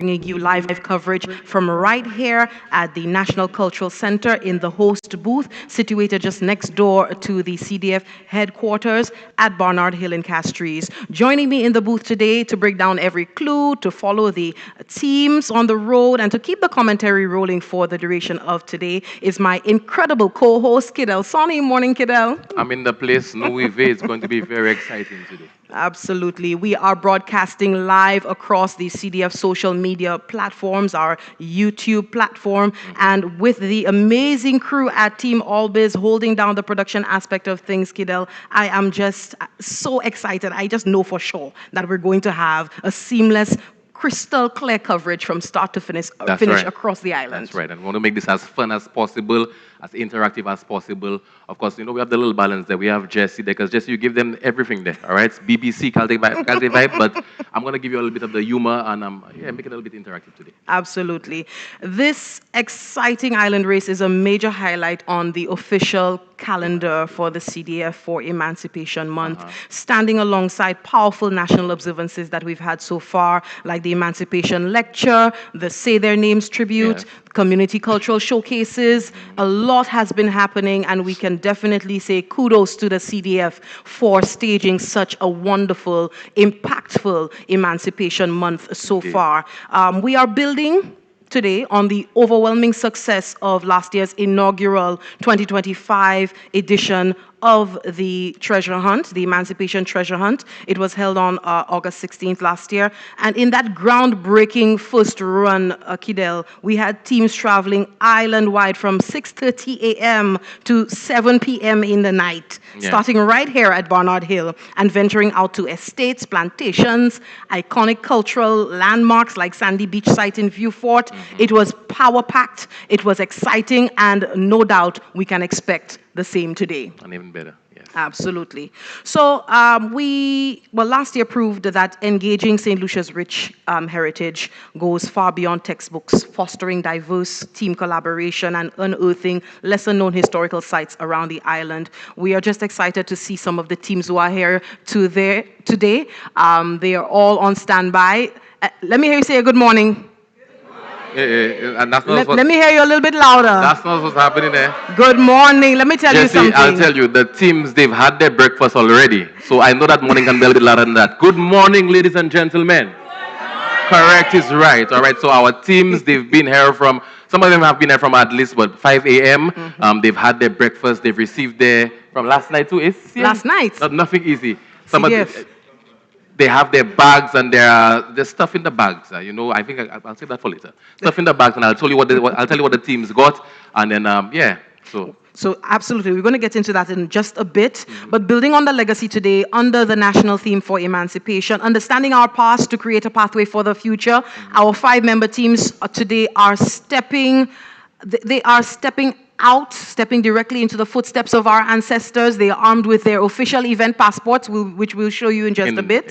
bringing you live coverage from right here at the National Cultural Center in the host booth, situated just next door to the CDF headquarters at Barnard Hill in Castries. Joining me in the booth today to break down every clue, to follow the teams on the road, and to keep the commentary rolling for the duration of today is my incredible co-host, Kidel Sonny. Morning, Kidel. I'm in the place, no way. It's going to be very exciting today. Absolutely. We are broadcasting live across the CDF social media platforms, our YouTube platform, and with the amazing crew at Team Allbiz holding down the production aspect of things, Kidel, I am just so excited. I just know for sure that we're going to have a seamless, crystal clear coverage from start to finish Right. across the island. That's right. And we want to make this as fun as possible, as interactive as possible. Of course, we have the little balance there. We have Jesse there, because Jesse, you give them everything there, all right? It's BBC, Celtic vibe, but I'm going to give you a little bit of the humor and make it a little bit interactive today. Absolutely. This exciting island race is a major highlight on the official calendar for the CDF for Emancipation Month, standing alongside powerful national observances that we've had so far, like the Emancipation Lecture, the Say Their Names tribute, community cultural showcases. A lot has been happening, and we can definitely say kudos to the CDF for staging such a wonderful, impactful Emancipation Month so far. We are building today on the overwhelming success of last year's inaugural 2025 edition of the Treasure Hunt, the Emancipation Treasure Hunt. It was held on August 16th last year. And in that groundbreaking first run, Kidel, we had teams traveling island-wide from 6:30 a.m. to 7 p.m. in the night, starting right here at Barnard Hill and venturing out to estates, plantations, iconic cultural landmarks like Sandy Beach site in Viewfort. It was power-packed, it was exciting, and no doubt we can expect the same today. And even better, yes. Absolutely. So last year proved that engaging Saint Lucia's rich heritage goes far beyond textbooks, fostering diverse team collaboration and unearthing lesser-known historical sites around the island. We are just excited to see some of the teams who are here today. They are all on standby. Let me hear you say a good morning. And that's not Let me hear you a little bit louder. That's not what's happening there. Good morning. Let me tell you something. I'll tell you, the teams, they've had their breakfast already. So I know that morning can be a little bit louder than that. Good morning, ladies and gentlemen. Correct is right. All right. So our teams, they've been here from, some of them have been here from at least, 5 a.m. They've had their breakfast. They've received from last night too. Last night. Nothing easy. They have their bags and their stuff in the bags. I think I'll save that for later. Stuff in the bags, and I'll tell you what the teams got, and then So absolutely, we're going to get into that in just a bit. But building on the legacy today, under the national theme for emancipation, understanding our past to create a pathway for the future, our 5-member teams today are stepping directly into the footsteps of our ancestors. They are armed with their official event passports, which we'll show you in just a bit.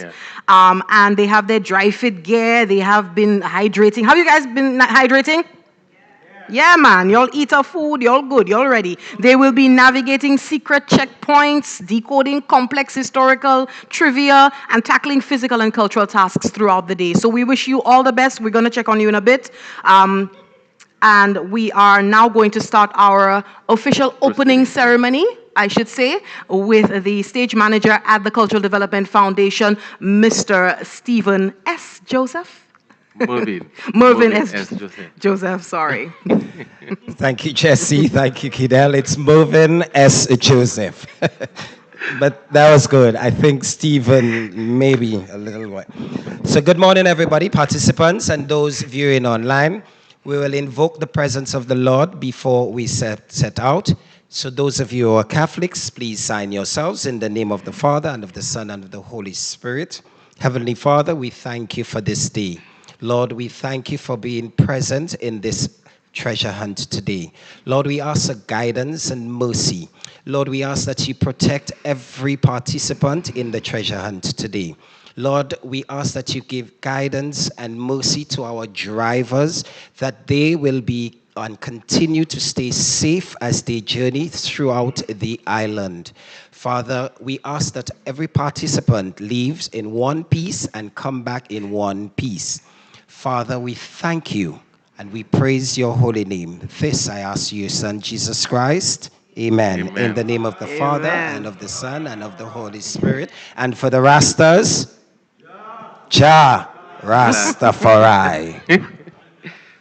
Yeah. And they have their dry fit gear. They have been hydrating. Have you guys been hydrating? Yeah, man. Y'all eat our food. Y'all good. Y'all ready. They will be navigating secret checkpoints, decoding complex historical trivia, and tackling physical and cultural tasks throughout the day. So we wish you all the best. We're going to check on you in a bit. And we are now going to start our official opening ceremony, I should say, with the stage manager at the Cultural Development Foundation, Mr. Stephen S. Joseph. Mervyn S. Joseph, sorry. Thank you, Jesse. Thank you, Kidel. It's Mervyn S. Joseph. But that was good. I think Stephen maybe a little while. So good morning, everybody, participants, and those viewing online. We will invoke the presence of the Lord before we set out. So those of you who are Catholics, please sign yourselves in the name of the Father, and of the Son, and of the Holy Spirit. Heavenly Father, we thank you for this day. Lord, we thank you for being present in this treasure hunt today. Lord, we ask for guidance and mercy. Lord, we ask that you protect every participant in the treasure hunt today. Lord, we ask that you give guidance and mercy to our drivers, that they will be and continue to stay safe as they journey throughout the island. Father, we ask that every participant leaves in one piece and come back in one piece. Father, we thank you and we praise your holy name. This I ask you, Son Jesus Christ. Amen. In the Amen. name of the Father and Amen. of the Son and of the Holy Spirit. And for the Rastas, Jah That Rastafari.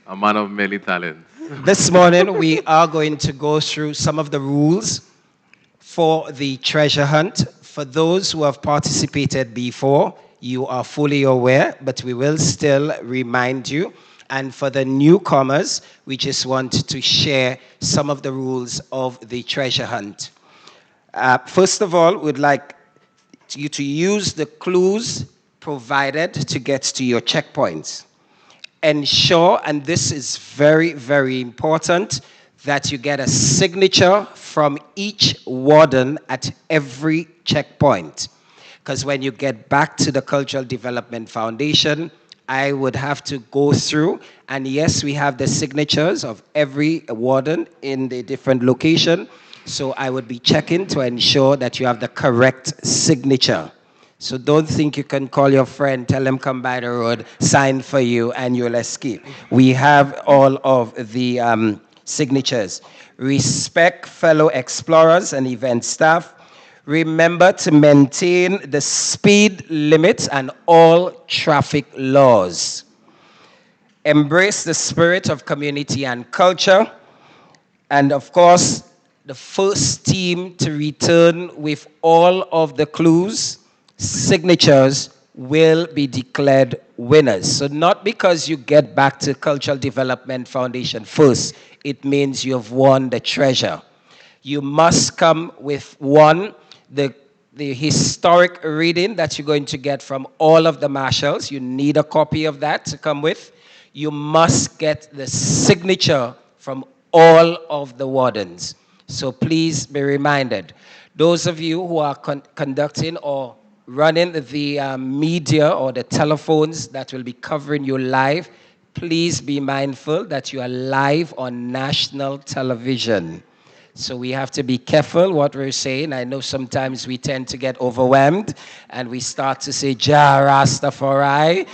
a man of many talents. This morning we are going to go through some of the rules for the treasure hunt. For those who have participated before, you are fully aware, but we will still remind you. And for the newcomers, we just want to share some of the rules of the treasure hunt. First of all, we'd like you to use the clues provided to get to your checkpoints. Ensure, and this is very, very important, that you get a signature from each warden at every checkpoint. Because when you get back to the Cultural Development Foundation, I would have to go through, and yes, we have the signatures of every warden in the different location, so I would be checking to ensure that you have the correct signature. So don't think you can call your friend, tell him come by the road, sign for you, and you'll escape. We have all of the signatures. Respect fellow explorers and event staff. Remember to maintain the speed limits and all traffic laws. Embrace the spirit of community and culture. And of course, the first team to return with all of the clues, signatures, will be declared winners. So not because you get back to Cultural Development Foundation first, it means you've won the treasure. You must come with one, the historic reading that you're going to get from all of the marshals. You need a copy of that to come with. You must get the signature from all of the wardens. So please be reminded. Those of you who are conducting or running the media or the telephones that will be covering you live, please be mindful that you are live on national television. So we have to be careful what we're saying. I know sometimes we tend to get overwhelmed and we start to say, Jah Rastafari.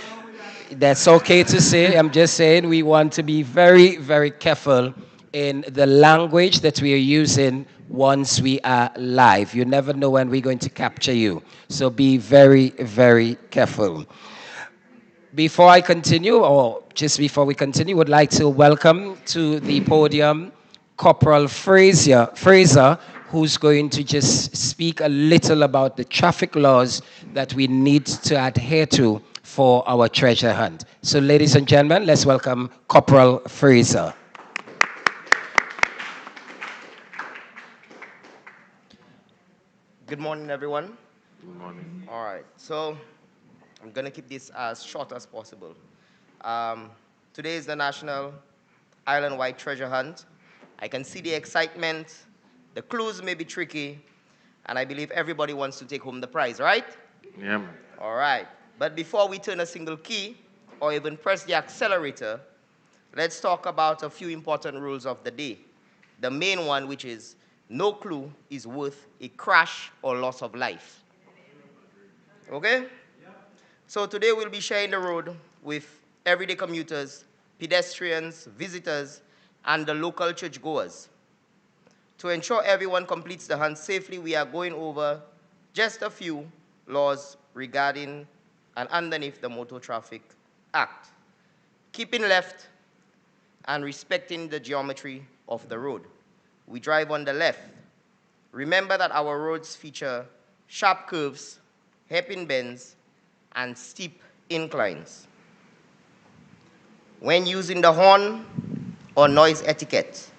That's okay to say. I'm just saying we want to be very, very careful in the language that we are using once we are live. You never know when we're going to capture you. So be very, very careful. Before I continue, or just before we continue, would like to welcome to the podium Corporal Fraser, who's going to just speak a little about the traffic laws that we need to adhere to for our treasure hunt. So ladies and gentlemen, let's welcome Corporal Fraser. Good morning, everyone. Good morning. All right, so I'm going to keep this as short as possible. Today is the National Island-wide Treasure Hunt. I can see the excitement. The clues may be tricky, and I believe everybody wants to take home the prize, right? Yeah, man. All right, but before we turn a single key or even press the accelerator, let's talk about a few important rules of the day. The main one, which is no clue is worth a crash or loss of life. Okay? So today we'll be sharing the road with everyday commuters, pedestrians, visitors, and the local churchgoers. To ensure everyone completes the hunt safely, we are going over just a few laws regarding and underneath the Motor Traffic Act. Keeping left and respecting the geometry of the road. We drive on the left. Remember that our roads feature sharp curves, hairpin bends, and steep inclines. When using the horn or noise etiquette,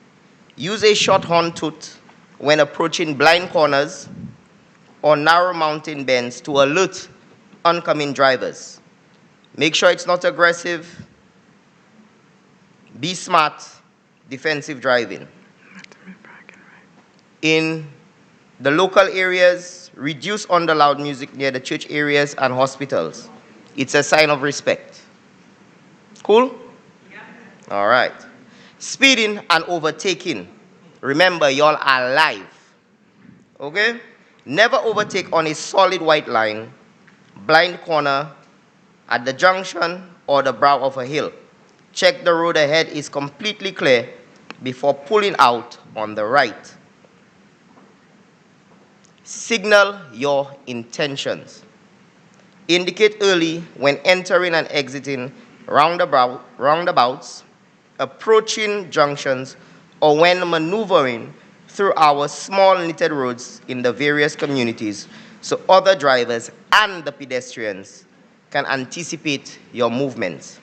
use a short horn toot when approaching blind corners or narrow mountain bends to alert oncoming drivers. Make sure it's not aggressive. Be smart, defensive driving. In the local areas, reduce on the loud music near the church areas and hospitals. It's a sign of respect. Cool? Yeah. All right. Speeding and overtaking. Remember, y'all are live. Okay? Never overtake on a solid white line, blind corner, at the junction or the brow of a hill. Check the road ahead is completely clear before pulling out on the right. Signal your intentions. Indicate early when entering and exiting roundabouts, approaching junctions, or when maneuvering through our small knitted roads in the various communities so other drivers and the pedestrians can anticipate your movements.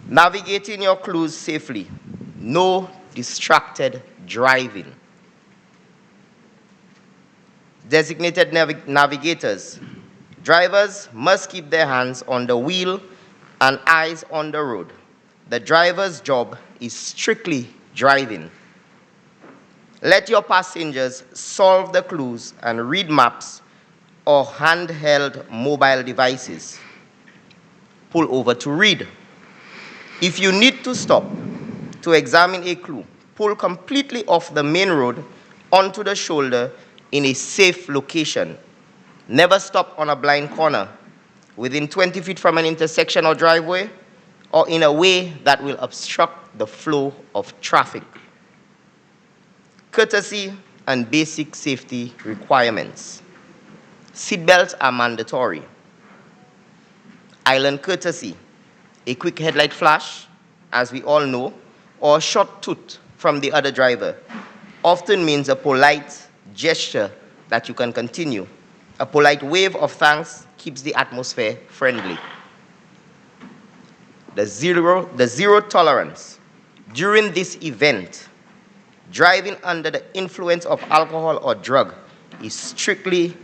Navigating your clues safely. No distracted driving. Designated navigators. Drivers must keep their hands on the wheel and eyes on the road. The driver's job is strictly driving. Let your passengers solve the clues and read maps or handheld mobile devices. Pull over to read. If you need to stop to examine a clue, pull completely off the main road onto the shoulder in a safe location. Never stop on a blind corner, within 20 feet from an intersection or driveway, or in a way that will obstruct the flow of traffic. Courtesy and basic safety requirements. Seatbelts are mandatory. Island courtesy. A quick headlight flash, as we all know, or a short toot from the other driver often means a polite gesture that you can continue. A polite wave of thanks keeps the atmosphere friendly. The zero tolerance. During this event, driving under the influence of alcohol or drug is strictly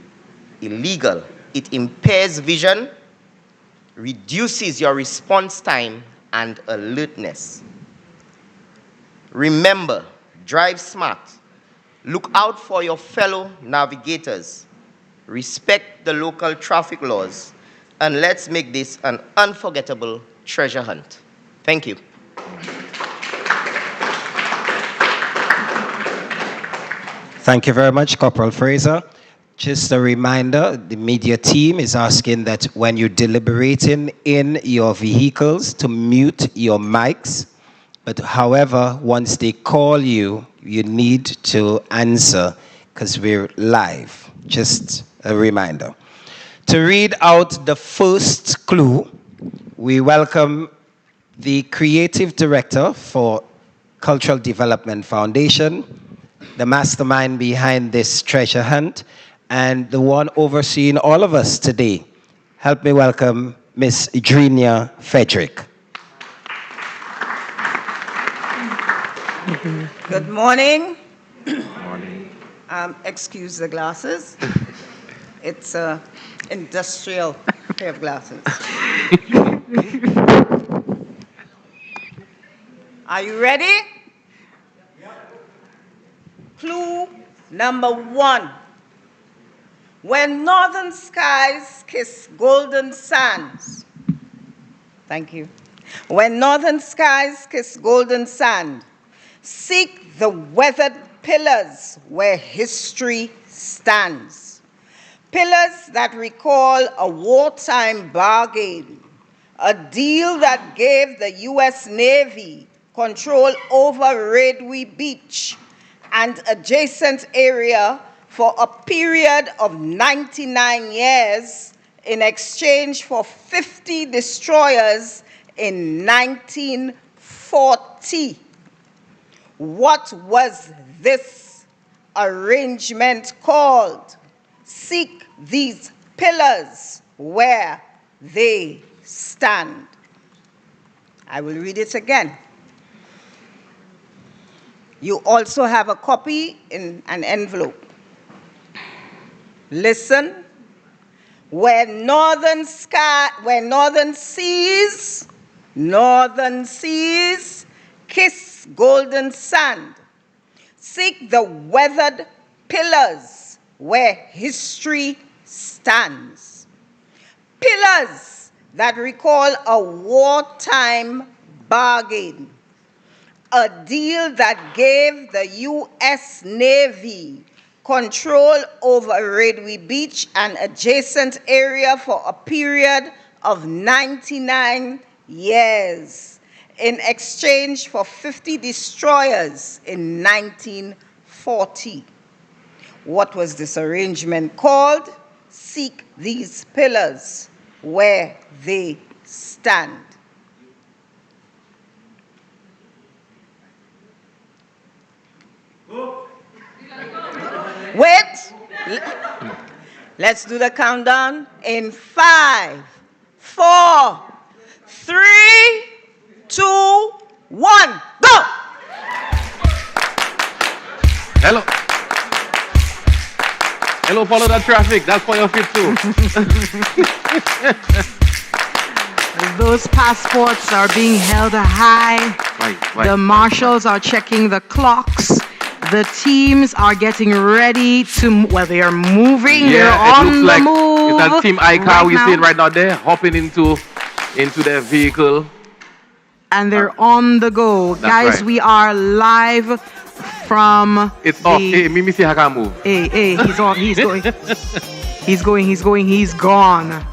illegal. It impairs vision, reduces your response time and alertness. Remember, drive smart. Look out for your fellow navigators. Respect the local traffic laws. And let's make this an unforgettable treasure hunt. Thank you. Thank you very much, Corporal Fraser. Just a reminder, the media team is asking that when you're deliberating in your vehicles to mute your mics, but however, once they call you, you need to answer because we're live. Just a reminder. To read out the first clue, we welcome the Creative Director for Cultural Development Foundation, the mastermind behind this treasure hunt, and the one overseeing all of us today. Help me welcome Miss Adrenia Frederick. Good morning. Good morning. Excuse the glasses. It's an industrial pair of glasses. Are you ready? Clue number 1. When northern skies kiss golden sands. Thank you. When northern skies kiss golden sand, seek the weathered pillars where history stands. Pillars that recall a wartime bargain, a deal that gave the U.S. Navy control over Radway Beach and adjacent area for a period of 99 years in exchange for 50 destroyers in 1940. What was this arrangement called? Seek these pillars where they stand. I will read it again. You also have a copy in an envelope. Listen. Where northern seas kiss golden sand, seek the weathered pillars where history stands. Pillars that recall a wartime bargain, a deal that gave the U.S. Navy control over Radway Beach and adjacent area for a period of 99 years in exchange for 50 destroyers in 1940. What was this arrangement called? Seek these pillars where they stand. Wait. Let's do the countdown in 5, 4, 3, 2, 1, go! Hello. Hello, follow that traffic. That's for your feet too. Those passports are being held high. Right. The marshals are checking the clocks. The teams are getting ready to, well, they are moving. They're on it looks the like move. it's that Team ICA right we're now. seeing right now there, hopping into their vehicle. And they're on the go. That's Guys, right. we are live from It's off. Hey, Mimi, see how can move. Hey, he's on. He's going. He's gone.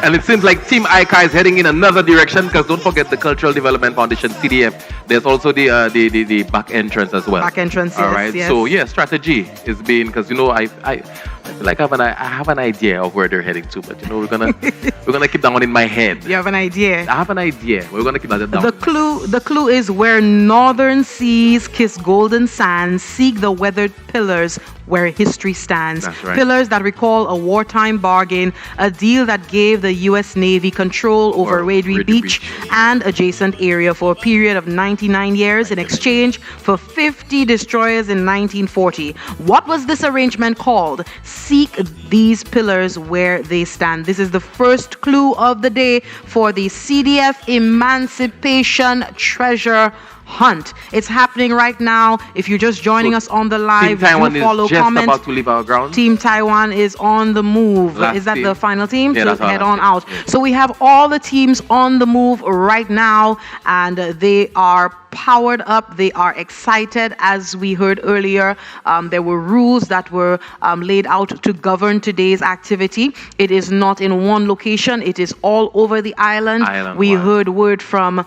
And it seems like Team ICA is heading in another direction because don't forget the Cultural Development Foundation, CDF. There's also the back entrance as well. Back entrance, All yes, right. yes. So yeah, strategy is being because I feel like I have an idea of where they're heading to, but we're gonna keep that one in my head. You have an idea? I have an idea. We're gonna keep that down. The clue is where northern seas kiss golden sands, seek the weathered pillars where history stands. That's right. Pillars that recall a wartime bargain, a deal that gave the U.S. Navy control over Radway Beach and adjacent area for a period of 99 years in exchange for 50 destroyers in 1940. What was this arrangement called? Seek these pillars where they stand. This is the first clue of the day for the CDF Emancipation Treasure Hunt. It's happening right now. If you're just joining us on the live, Team Taiwan do follow, is just comment. about to leave our ground. Team Taiwan is on the move. Last Is that team. the final team? Yeah, So that's our head last on team. out. Yeah. So we have all the teams on the move right now, and they are powered up. They are excited. As we heard earlier, there were rules that were laid out to govern today's activity. It is not in one location. It is all over the island. We Island-wide. heard word from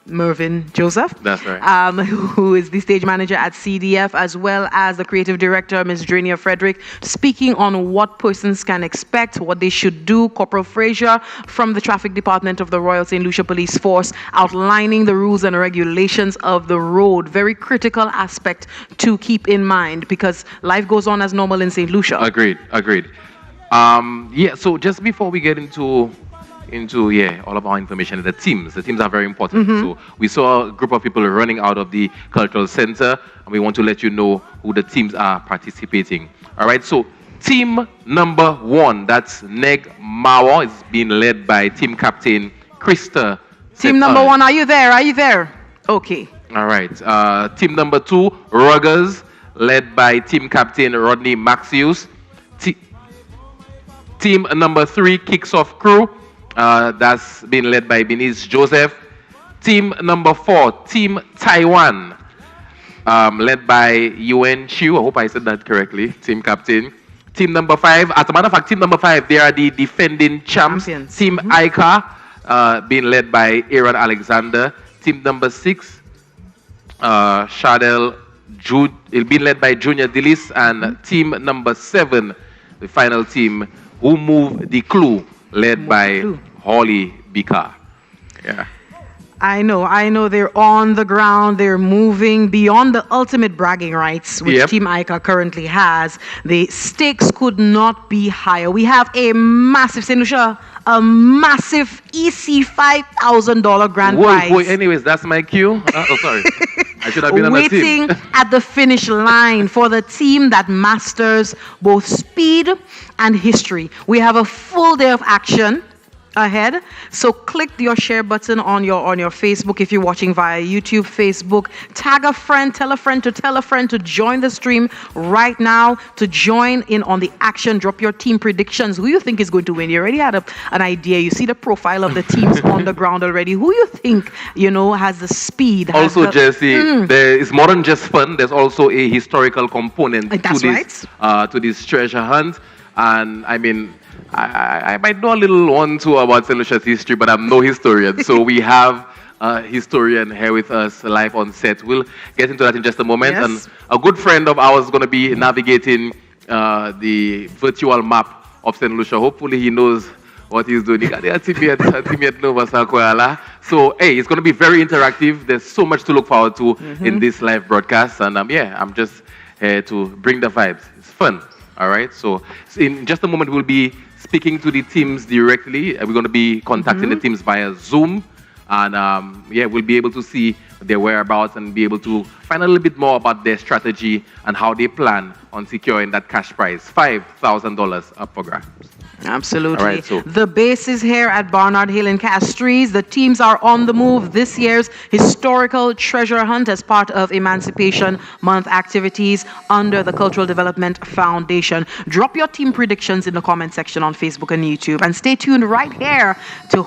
Mervyn Joseph. That's right. Who is the stage manager at CDF, as well as the creative director, Ms. Drania Frederick, speaking on what persons can expect, what they should do. Corporal Frazier from the Traffic Department of the Royal Saint Lucia Police Force outlining the rules and regulations of the road. Very critical aspect to keep in mind because life goes on as normal in Saint Lucia. Agreed. So just before we get into all of our information, the teams are very important. So we saw a group of people running out of the cultural center, and we want to let you know who the teams are participating. All right, so team number 1, that's Neg Mawa, is being led by team captain Krista. Team number 1, are you there? Okay. All right. Team number 2, Ruggers, led by team captain Rodney Maxius. Team number 3, Kicks Off Crew. That's been led by Benice Joseph. Team number 4, Team Taiwan, led by Yuen Chiu. I hope I said that correctly. Team captain. Team number 5, as a matter of fact, team number 5, they are the defending champions. Team ICA, being led by Aaron Alexander. Team number 6, Shadel Jude, it'll be led by Junior Dillis. And team number 7, the final team, who move the clue, led by Holly Bika. Yeah. I know they're on the ground, they're moving beyond the ultimate bragging rights which Team ICA currently has. The stakes could not be higher. We have a massive, Saint Lucia, a massive EC $5,000 grand prize. Whoa, anyways, that's my cue. Oh, sorry. I should have been on the team. Waiting at the finish line for the team that masters both speed and history. We have a full day of action. ahead. So click your share button on your Facebook if you're watching via YouTube, Facebook. Tag a friend, tell a friend to join the stream right now, to join in on the action. Drop your team predictions. Who you think is going to win? You already had an idea. You see the profile of the teams on the ground already. Who you think, has the speed? Also, Jesse, there is more than just fun. There's also a historical component to this treasure hunt. And I mean, I might know a little one too about Saint Lucia's history, but I'm no historian. So we have a historian here with us live on set. We'll get into that in just a moment. Yes. And a good friend of ours is going to be navigating the virtual map of Saint Lucia. Hopefully he knows what he's doing. So, hey, it's going to be very interactive. There's so much to look forward to in this live broadcast. And I'm just here to bring the vibes. It's fun. All right. So in just a moment, we'll be speaking to the teams directly. We're going to be contacting the teams via Zoom. And we'll be able to see their whereabouts and be able to find a little bit more about their strategy and how they plan on securing that cash prize, $5,000 up for grabs. Absolutely. All right, so the base is here at Barnard Hill in Castries. The teams are on the move this year's historical treasure hunt as part of Emancipation Month activities under the Cultural Development Foundation. Drop your team predictions in the comment section on Facebook and YouTube, and stay tuned right here to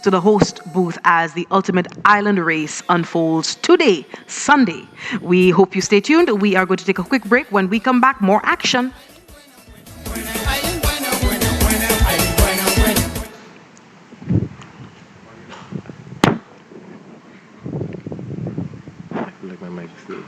the host booth as the ultimate island race unfolds today, Sunday. We hope you stay tuned. We are going to take a quick break. When we come back, more action. like my mic still.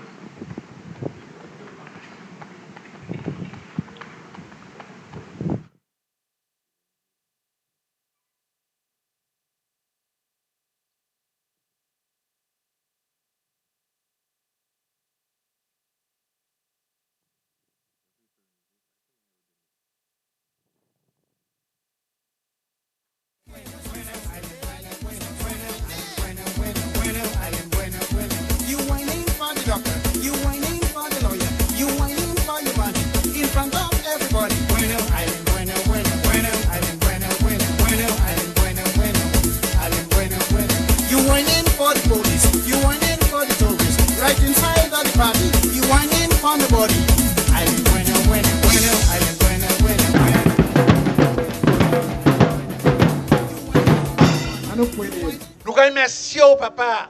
Merci au papa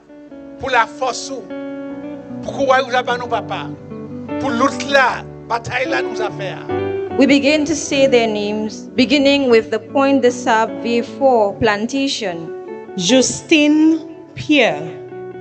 pour la force pour quoi vous avez nous papa pour l'autre là bataille là nous a faire. We begin to say their names, beginning with the Point de Sable V4 plantation. Justine Pierre.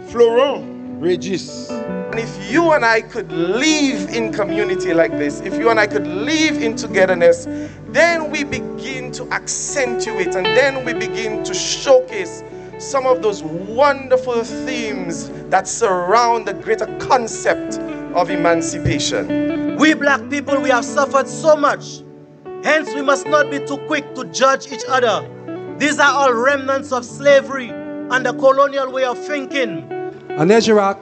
Florent Regis. And if you and I could live in community like this, if you and I could live in togetherness, then we begin to accentuate and then we begin to showcase some of those wonderful themes that surround the greater concept of emancipation. We black people, we have suffered so much. Hence, we must not be too quick to judge each other. These are all remnants of slavery and the colonial way of thinking. Anejerak,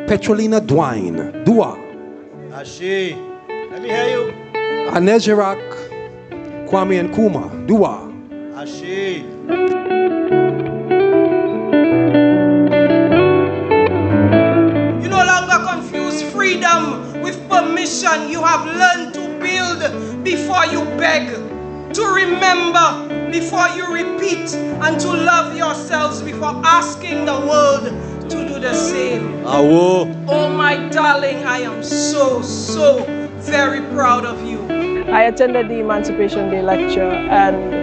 Petrolina Dwine, Dua. Ashi, let me hear you. Anejerak, Kwame and Kuma, Dua. Ashi. You no longer confuse freedom with permission. You have learned to build before you beg, to remember before you repeat, and to love yourselves before asking the world to do the same. Oh my darling, I am so very proud of you. I attended the Emancipation Day lecture, and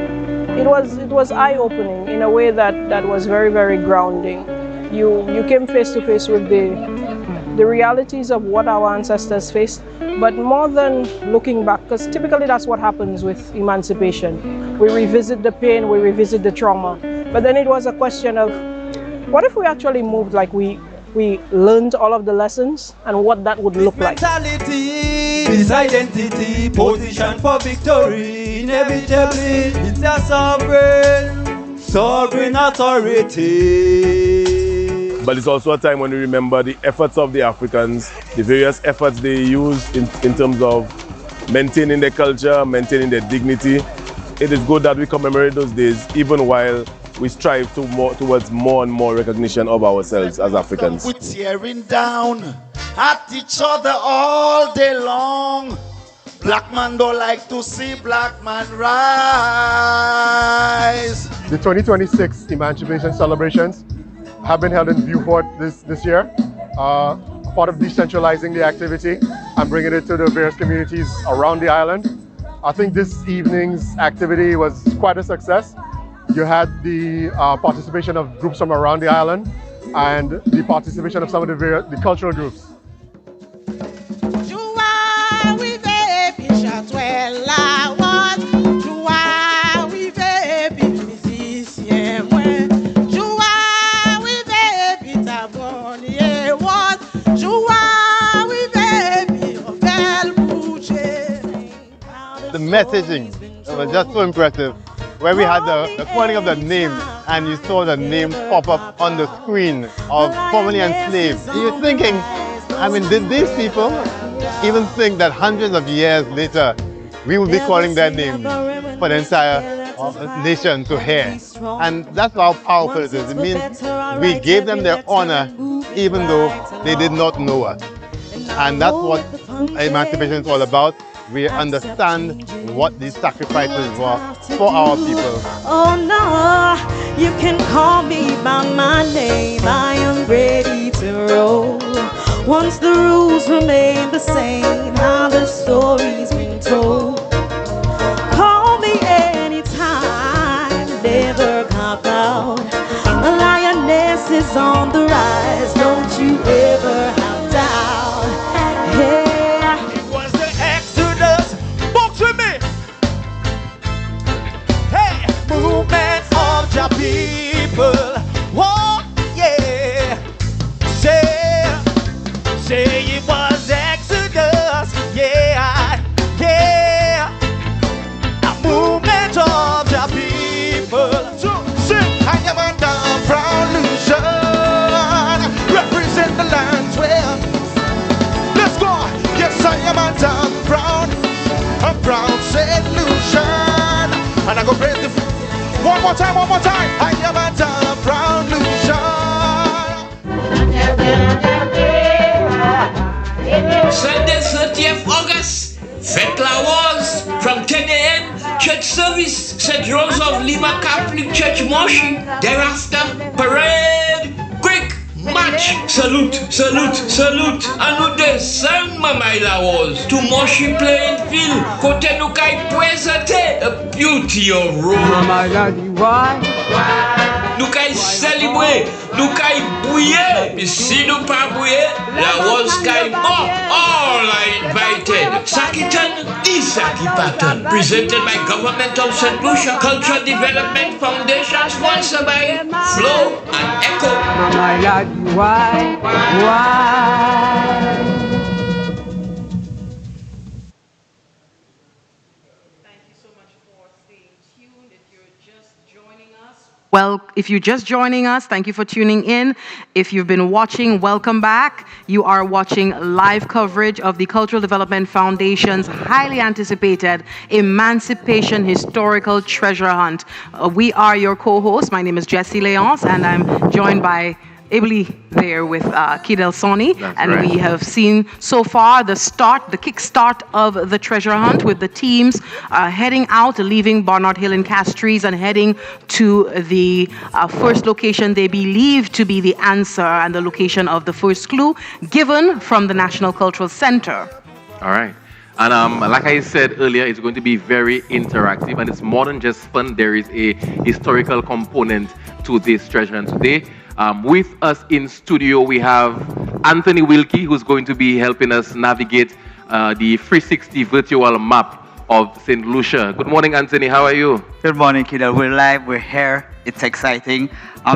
it was eye-opening in a way that was very, very grounding. You came face to face with the realities of what our ancestors faced, but more than looking back, because typically that's what happens with emancipation. We revisit the pain, we revisit the trauma, but then it was a question of, what if we actually moved like we learned all of the lessons and what that would look like? Mentality, his identity, position for victory, inevitably, it's a sovereign authority. But it's also a time when we remember the efforts of the Africans, the various efforts they used in terms of maintaining their culture, maintaining their dignity, it is good that we commemorate those days even while we strive towards more and more recognition of ourselves as Africans. We're tearing down at each other all day long. Black man don't like to see black man rise. The 2026 Emancipation celebrations have been held in Beaufort this year. Part of decentralizing the activity and bringing it to the various communities around the island. I think this evening's activity was quite a success. You had the participation of groups from around the island and the participation of some of the cultural groups. The messaging was just so impressive. Where we had the calling of the name and you saw the name pop up on the screen of formerly enslaved. And you're thinking, I mean, did these people even think that hundreds of years later we will be calling their names for the entire nation to hear? And that's how powerful it is. It means we gave them their honor even though they did not know us. And that's what emancipation is all about. We understand what these sacrifices were for our people. Oh no, you can call me by my name. I am ready to roll. Once the rules remain the same, now the story's been told. Call me anytime, never cop out. The lioness is on the rise, don't you ever have doubt. Hey. People, oh yeah, say it was Exodus, yeah, yeah, a movement of the people. So sing, I am under Saint Lucia, represent the lands where. Let's go, yes I am under brown Saint Lucia, and I go praise the. One more time. I am a brown Lucia. Sunday, 30th August, Fête la Rose, from 10 a.m., church service, St. Rose of Lima Catholic Church, Moshi. Thereafter, parade, quick, march, salute. And nous descend, Mama la Rose, to Moshi playing field, côté nous kay présenter a beauty of road. Mama la why? Nous kay célébrer, nous kay bouiller, mais si nous pas bouiller, la Rose kay mort. All are invited. Sakitan, Isaki Patton, presented by Government of Saint Lucia, Cultural Development Foundation, sponsored by Flow and Echo. Mama la why? Well, if you're just joining us, thank you for tuning in. If you've been watching, welcome back. You are watching live coverage of the Cultural Development Foundation's highly anticipated Emancipation Historical Treasure Hunt. We are your co-hosts. My name is Jessie Leonce, and I'm joined by ably there with Kidel Soni. And right. We have seen so far the kickstart of the treasure hunt with the teams heading out, leaving Barnard Hill and Castries and heading to the first location they believe to be the answer and the location of the first clue given from the National Cultural Center. All right. And like I said earlier, it's going to be very interactive and it's more than just fun. There is a historical component to this treasure hunt today. With us in studio, we have Anthony Wilkie, who's going to be helping us navigate the 360 virtual map of Saint Lucia. Good morning, Anthony. How are you? Good morning, Kiddo. We're live. We're here. It's exciting.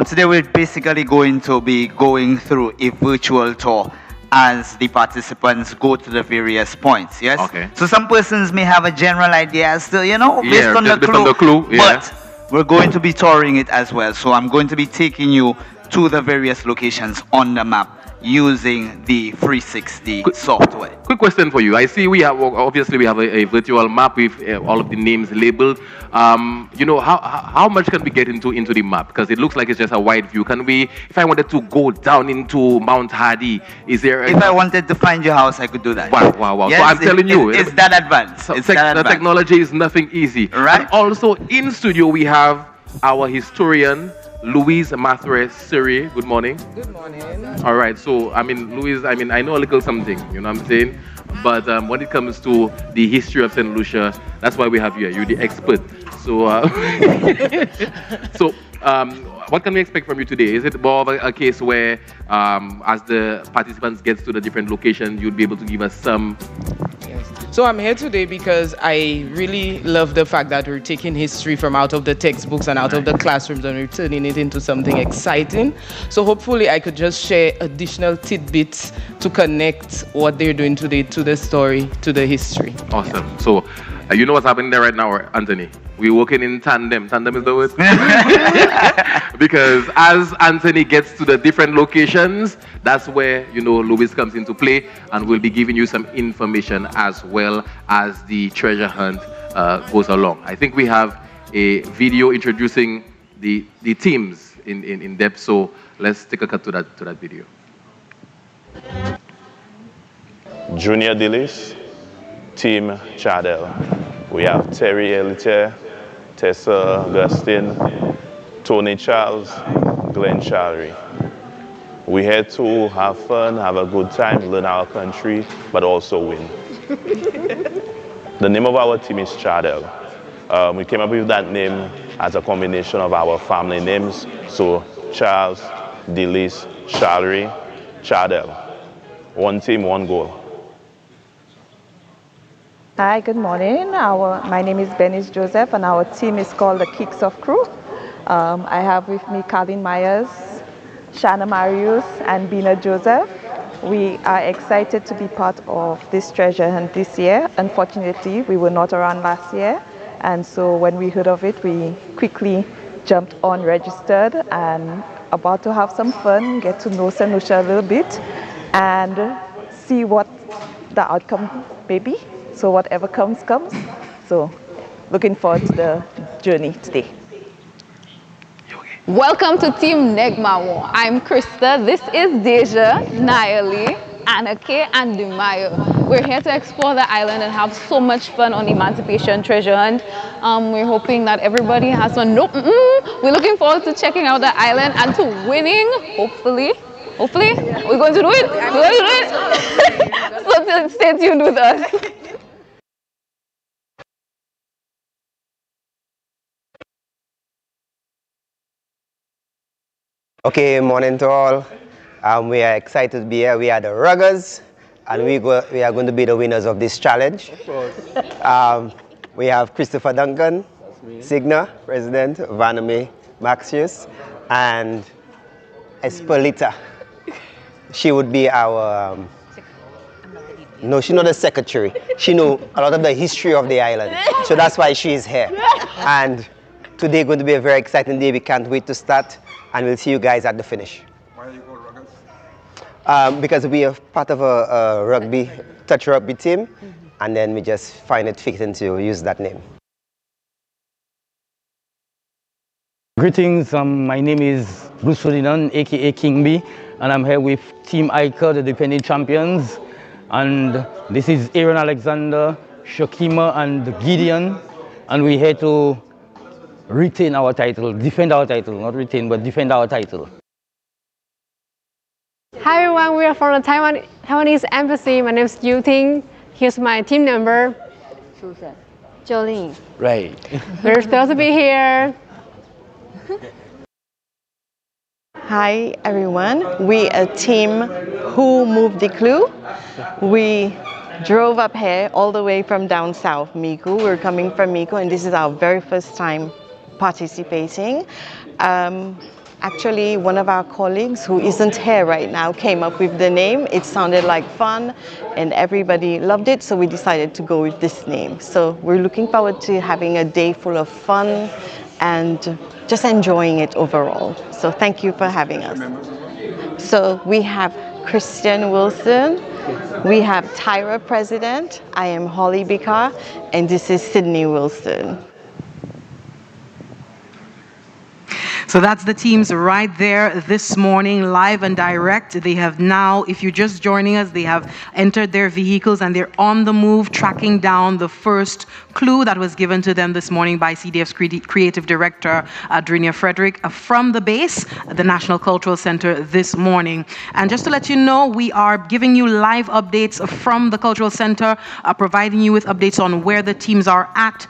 Today, we're basically going to be going through a virtual tour as the participants go to the various points. Yes. Okay. So some persons may have a general idea as to, based on the clue. But we're going to be touring it as well. So I'm going to be taking you to the various locations on the map. using the 360 software. Quick question for you. I see we have, obviously we have a virtual map with all of the names labeled. You know, how much can we get into the map? Because it looks like it's just a wide view. Can we, if I wanted to go down into Mount Hardy, is there... If I wanted to find your house, I could do that. Wow, wow, wow. Yes, so I'm telling you. It's that advanced. The technology is nothing easy. Right. And also in studio we have our historian, Louise Mathres Siri. Good morning. Good morning. All right, so I mean, Louise, I mean, I know a little something, you know what I'm saying? But when it comes to the history of Saint Lucia, that's why we have you here. You're the expert. So, what can we expect from you today? Is it more of a case where, as the participants get to the different locations, you'd be able to give us some? So I'm here today because I really love the fact that we're taking history from out of the textbooks and out of the classrooms and we're turning it into something exciting. So hopefully I could just share additional tidbits to connect what they're doing today to the story, to the history. Awesome. So you know what's happening there right now, Anthony? We're working in tandem. Tandem is the word? Because as Anthony gets to the different locations, that's where, you know, Louis comes into play, and we'll be giving you some information as well as the treasure hunt goes along. I think we have a video introducing the teams in depth, so let's take a cut to that video. Junior Dillis, Team Chadel. We have Terry Elite, Tessa Augustine, Tony Charles, Glenn Challery. We're here to have fun, have a good time, learn our country, but also win. The name of our team is Chadel. We came up with that name as a combination of our family names. So Charles, Dillis, Challery, Chadel. One team, one goal. Hi, good morning. My name is Benis Joseph and our team is called the Kicks of Crew. I have with me Colleen Myers, Shanna Marius, and Bina Joseph. We are excited to be part of this treasure hunt this year. Unfortunately, we were not around last year, and so when we heard of it, we quickly jumped on, registered, and about to have some fun, get to know Saint Lucia a little bit, and see what the outcome may be. So whatever comes, comes. So looking forward to the journey today. Welcome to Team Negmawo. I'm Krista, this is Deja, Nayeli, Anake, and Dumayo. We're here to explore the island and have so much fun on Emancipation Treasure Hunt. We're hoping that everybody has fun. We're looking forward to checking out the island and to winning, hopefully. Hopefully, we're going to do it. We're going to do it. So stay tuned with us. Okay, morning to all. We are excited to be here. We are the Ruggers, and we are going to be the winners of this challenge. Of course. We have Christopher Duncan, Signa, President, Vaname Maxius, and Espolita. She would be our... no, she's not a secretary. She knows a lot of the history of the island, so that's why she's here. And today is going to be a very exciting day. We can't wait to start. And we'll see you guys at the finish. Why are you called Ruggers? Because we are part of a touch rugby team, and then we just find it fitting to use that name. Greetings, my name is Bruce Ferdinand, aka King B, and I'm here with Team Ica, the defending champions. And this is Aaron Alexander, Shakima, and Gideon, and we're here to retain our title, defend our title, not retain, but defend our title. Hi everyone, we are from the Taiwanese Embassy. My name is Yu Ting. Here's my team member, Jolene. Right. We're thrilled to be here. Hi everyone, we are a team who moved the clue. We drove up here all the way from down south, Miku. We're coming from Miku, and this is our very first time participating. Actually, one of our colleagues who isn't here right now came up with the name. It sounded like fun and everybody loved it, so we decided to go with this name. So we're looking forward to having a day full of fun and just enjoying it overall. So thank you for having us. So we have Christian Wilson. We have Tyra President. I am Holly Bikar, and this is Sydney Wilson. So that's the teams right there this morning, live and direct. They have now, if you're just joining us, they have entered their vehicles and they're on the move, tracking down the first clue that was given to them this morning by CDF's creative director, Adrinia Frederick, from the base, the National Cultural Center this morning. And just to let you know, we are giving you live updates from the Cultural Center, providing you with updates on where the teams are at,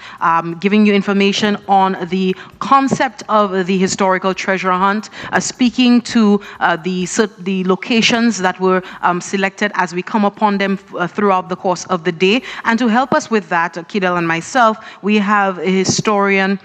giving you information on the concept of the historical treasure hunt, speaking to the locations that were selected as we come upon them throughout the course of the day. And to help us with that, Kidel and myself, we have a historian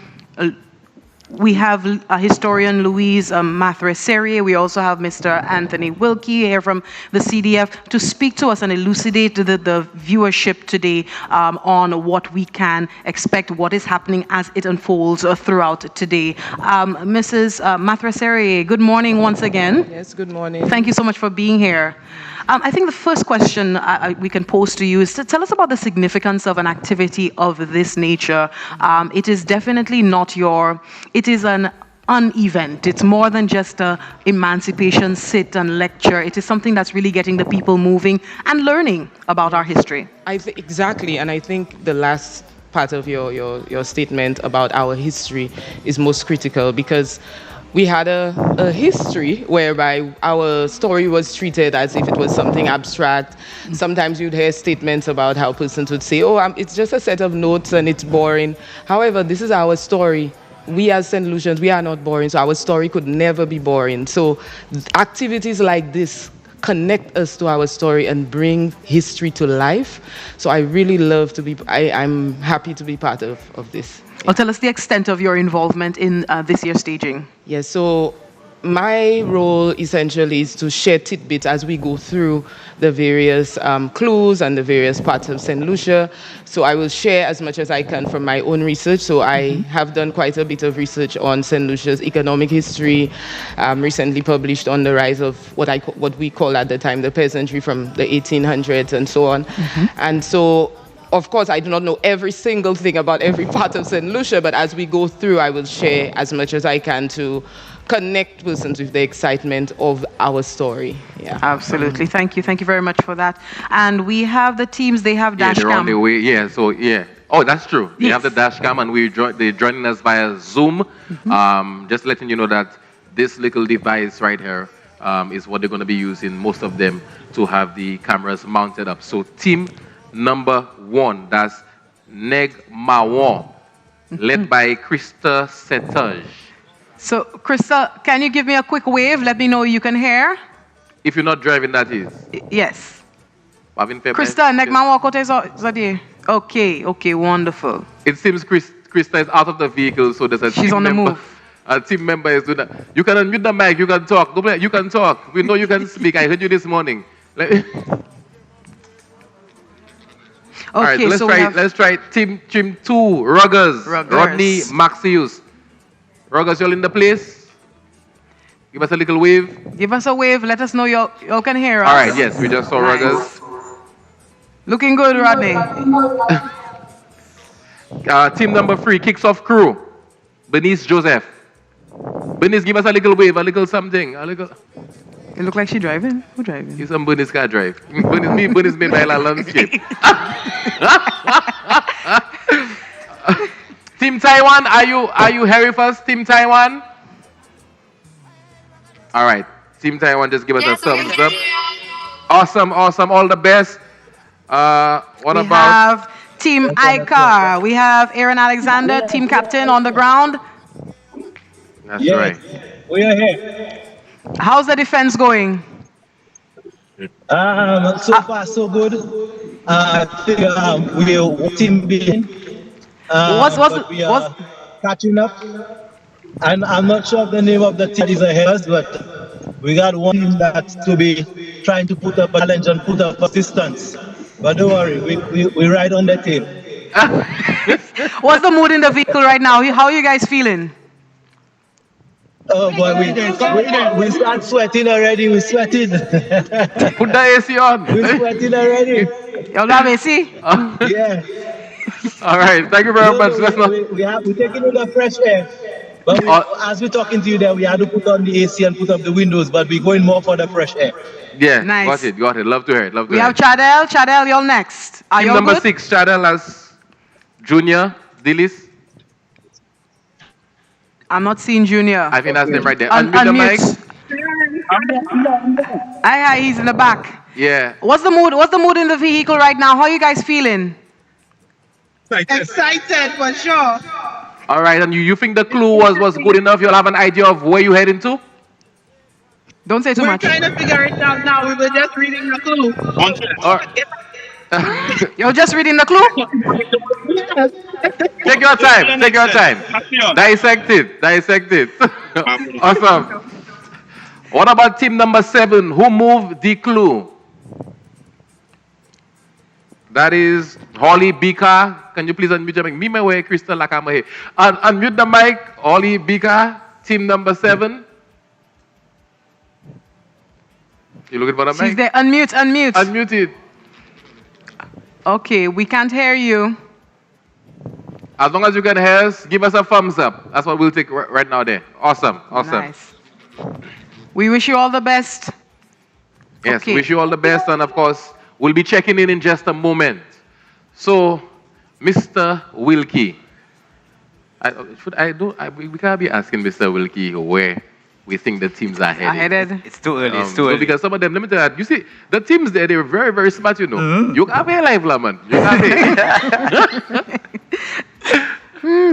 Louise Mathreserie. We also have Mr. Anthony Wilkie here from the CDF to speak to us and elucidate the viewership today on what we can expect, what is happening as it unfolds throughout today. Mrs. Mathreserie, good morning once again. Yes, good morning. Thank you so much for being here. I think the first question we can pose to you is to tell us about the significance of an activity of this nature. It is definitely not it is an unevent. It's more than just a emancipation sit and lecture. It is something that's really getting the people moving and learning about our history. Exactly, and I think the last part of your statement about our history is most critical, because we had a history whereby our story was treated as if it was something abstract. Sometimes you'd hear statements about how persons would say, oh, it's just a set of notes and it's boring. However, this is our story. We as Saint Lucians, we are not boring, so our story could never be boring. So activities like this connect us to our story and bring history to life. So I really love to be, I'm happy to be part of this. Well, tell us the extent of your involvement in this year's staging. Yes, so my role essentially is to share tidbits as we go through the various clues and the various parts of Saint Lucia. So I will share as much as I can from my own research. So I have done quite a bit of research on Saint Lucia's economic history, recently published on the rise of what we call at the time the peasantry from the 1800s and so on. And so, of course, I do not know every single thing about every part of Saint Lucia, but as we go through, I will share as much as I can to connect persons with the excitement of our story. Yeah. Absolutely. Thank you. Thank you very much for that. And we have the teams, they have dash they're cam. on the way. Yeah, so yeah. Oh, that's true. They have the dash cam and they're joining us via Zoom. Just letting you know that this little device right here is what they're going to be using, most of them, to have the cameras mounted up. So team number 1, that's Neg Mawon, led by Krista Setage. So, Krista, can you give me a quick wave? Let me know you can hear. If you're not driving, that is. Yes. Krista, Neg Mawon, kote zadi. Okay, wonderful. It seems Krista is out of the vehicle, so there's a She's on the move. A team member is doing that. You can unmute the mic, you can talk. You can talk. We know you can speak. I heard you this morning. All right, let's try team 2, Ruggers. Rodney Maxius. Ruggers, you're in the place? Give us a little wave. Give us a wave. Let us know you can hear us. All right, yes, we just saw Ruggers. Looking good, Rodney. Team number 3, Kicks Off Crew. Bernice Joseph. Bernice, give us a little wave, a little something. A little. It look like she driving? Who driving? You some Bernice car drive. Bernice made by a landscape. Team Taiwan, are you hairy first? Team Taiwan? All right. Team Taiwan, just give us a thumbs up. Awesome. All the best. We have Team ICAR. We have Aaron Alexander, team captain on the ground. That's right. We are here. How's the defense going? So far, so good. I think we're team being. We are catching up. And I'm not sure of the name of the team is ahead of us, but we got one team that's to be trying to put up a challenge and put up assistance. But don't worry, we ride on the team. What's the mood in the vehicle right now? How are you guys feeling? Oh boy, we start sweating already. We're sweating. Put the AC on. We're sweating already. Y'all have AC? Yeah. All right. Thank you very much. Let's not. We're taking in the fresh air. But as we're talking to you there, we had to put on the AC and put up the windows, but we're going more for the fresh air. Yeah, Nice. got it. Love to hear it. Love to We hear have it. Chadel. Chadel, you're next. Are Team you number good? 6, Chadel as Junior, Dillis. I'm not seeing Junior. I think that's them right there. Unmute the mic. Hi, he's in the back. Yeah. What's the mood? What's the mood in the vehicle right now? How are you guys feeling? Excited for sure. All right, and you think the clue was good enough? You'll have an idea of where you're heading to? Don't say too much. We're trying to figure it out now. We were just reading the clue. You're just reading the clue? Take your time. Take your time. Dissect it. Dissect it. Awesome. What about team number 7? Who moved the clue? That is Holly Bika. Can you please unmute your mic? Me, my way, Crystal, like I'm here. Unmute the mic. Holly Bika, team number 7. You looking for the mic? She's there. Unmute, unmute. Unmute it. Okay, we can't hear you. As long as you can hear us, give us a thumbs up. That's what we'll take right now there. Awesome. Awesome. Nice. We wish you all the best. Yes, Okay. wish you all the best. And of course, we'll be checking in just a moment. So, Mr. Wilkie, we can't be asking Mr. Wilkie where we think the teams are headed. It's too early. It's too early. Because some of them, let me tell you, you see, the teams there, they're very, very smart, you know. You can't be live, man. You can't be.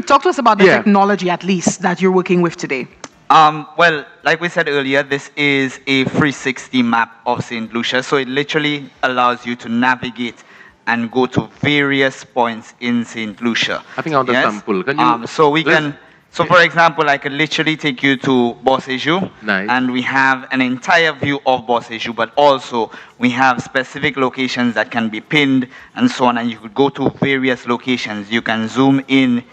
Talk to us about the technology, at least, that you're working with today. Well, like we said earlier, this is a 360 map of Saint Lucia. So it literally allows you to navigate and go to various points in Saint Lucia. I think I want a sample. Can you? So we can. So for example, I could literally take you to Bossejou, Nice. and we have an entire view of Bossejou, but also we have specific locations that can be pinned and so on, and you could go to various locations. You can zoom in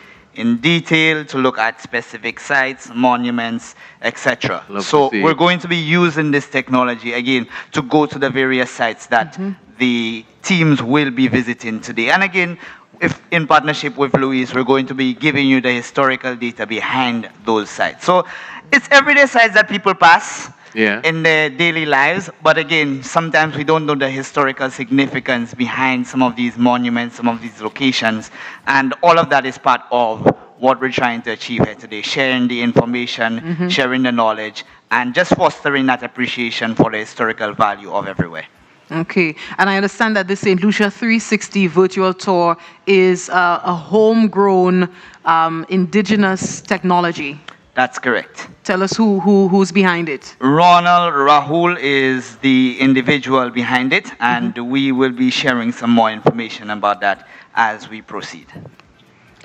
detail to look at specific sites, monuments, etc. So we're going to be using this technology again to go to the various sites that the teams will be visiting today. And again, if in partnership with Louise, we're going to be giving you the historical data behind those sites. So it's everyday sites that people pass in their daily lives, but again, sometimes we don't know the historical significance behind some of these monuments, some of these locations, and all of that is part of what we're trying to achieve here today, sharing the information, sharing the knowledge, and just fostering that appreciation for the historical value of everywhere. Okay, and I understand that the St. Lucia 360 virtual tour is a homegrown indigenous technology. That's correct. Tell us who's behind it. Ronald Rahul is the individual behind it, and we will be sharing some more information about that as we proceed.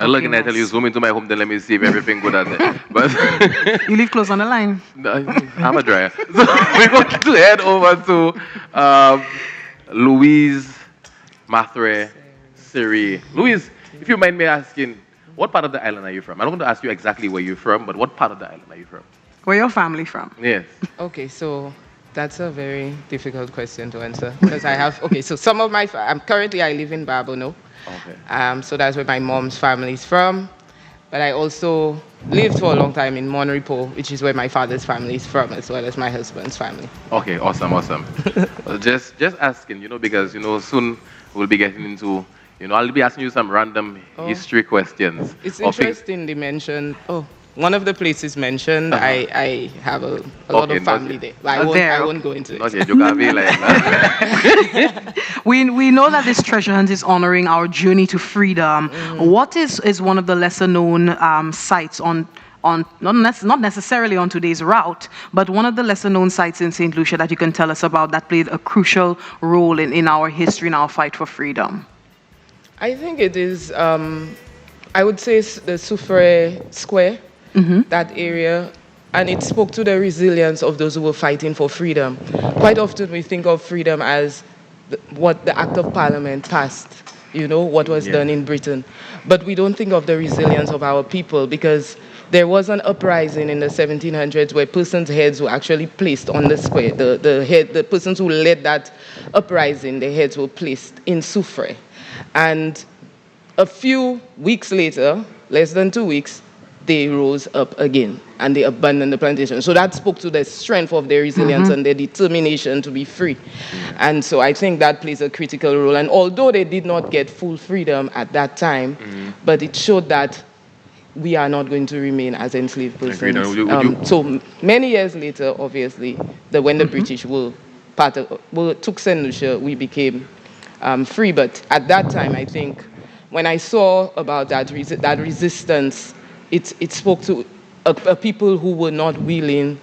I look and I tell you, zoom into my home, then let me see if everything good out there. But you leave clothes on the line. I'm a dryer. So we're going to head over to Louise, Mathre, Siri. Louise, if you mind me asking, what part of the island are you from? I don't want to ask you exactly where you're from, but what part of the island are you from? Where your family from? Yes. Okay, so that's a very difficult question to answer because I have, so some of my, I live in Babono. Okay. So that's where my mom's family is from. But I also lived for a long time in Monrepo, which is where my father's family is from, as well as my husband's family. Okay, awesome. Just asking, because, soon we'll be getting into, I'll be asking you some random history questions. It's interesting they mentioned, one of the places mentioned, I have a lot of family there. But I won't go into it. Okay, you can't be like that. We know that this treasure hunt is honoring our journey to freedom. What is one of the lesser known sites on not necessarily on today's route, but one of the lesser known sites in St. Lucia that you can tell us about that played a crucial role in our history, in our fight for freedom? I think it is, I would say the Soufrière Square, that area, and it spoke to the resilience of those who were fighting for freedom. Quite often we think of freedom as what the Act of Parliament passed, what was done in Britain. But we don't think of the resilience of our people, because there was an uprising in the 1700s where persons' heads were actually placed on the square. The persons who led that uprising, their heads were placed in soufre. And a few weeks later, less than 2 weeks, they rose up again and they abandoned the plantation. So that spoke to the strength of their resilience and their determination to be free. And so I think that plays a critical role. And although they did not get full freedom at that time, but it showed that we are not going to remain as enslaved persons. So many years later, obviously, when the British took Saint Lucia, we became free. But at that time, I think, when I saw about that resistance, it spoke to a people who were not willing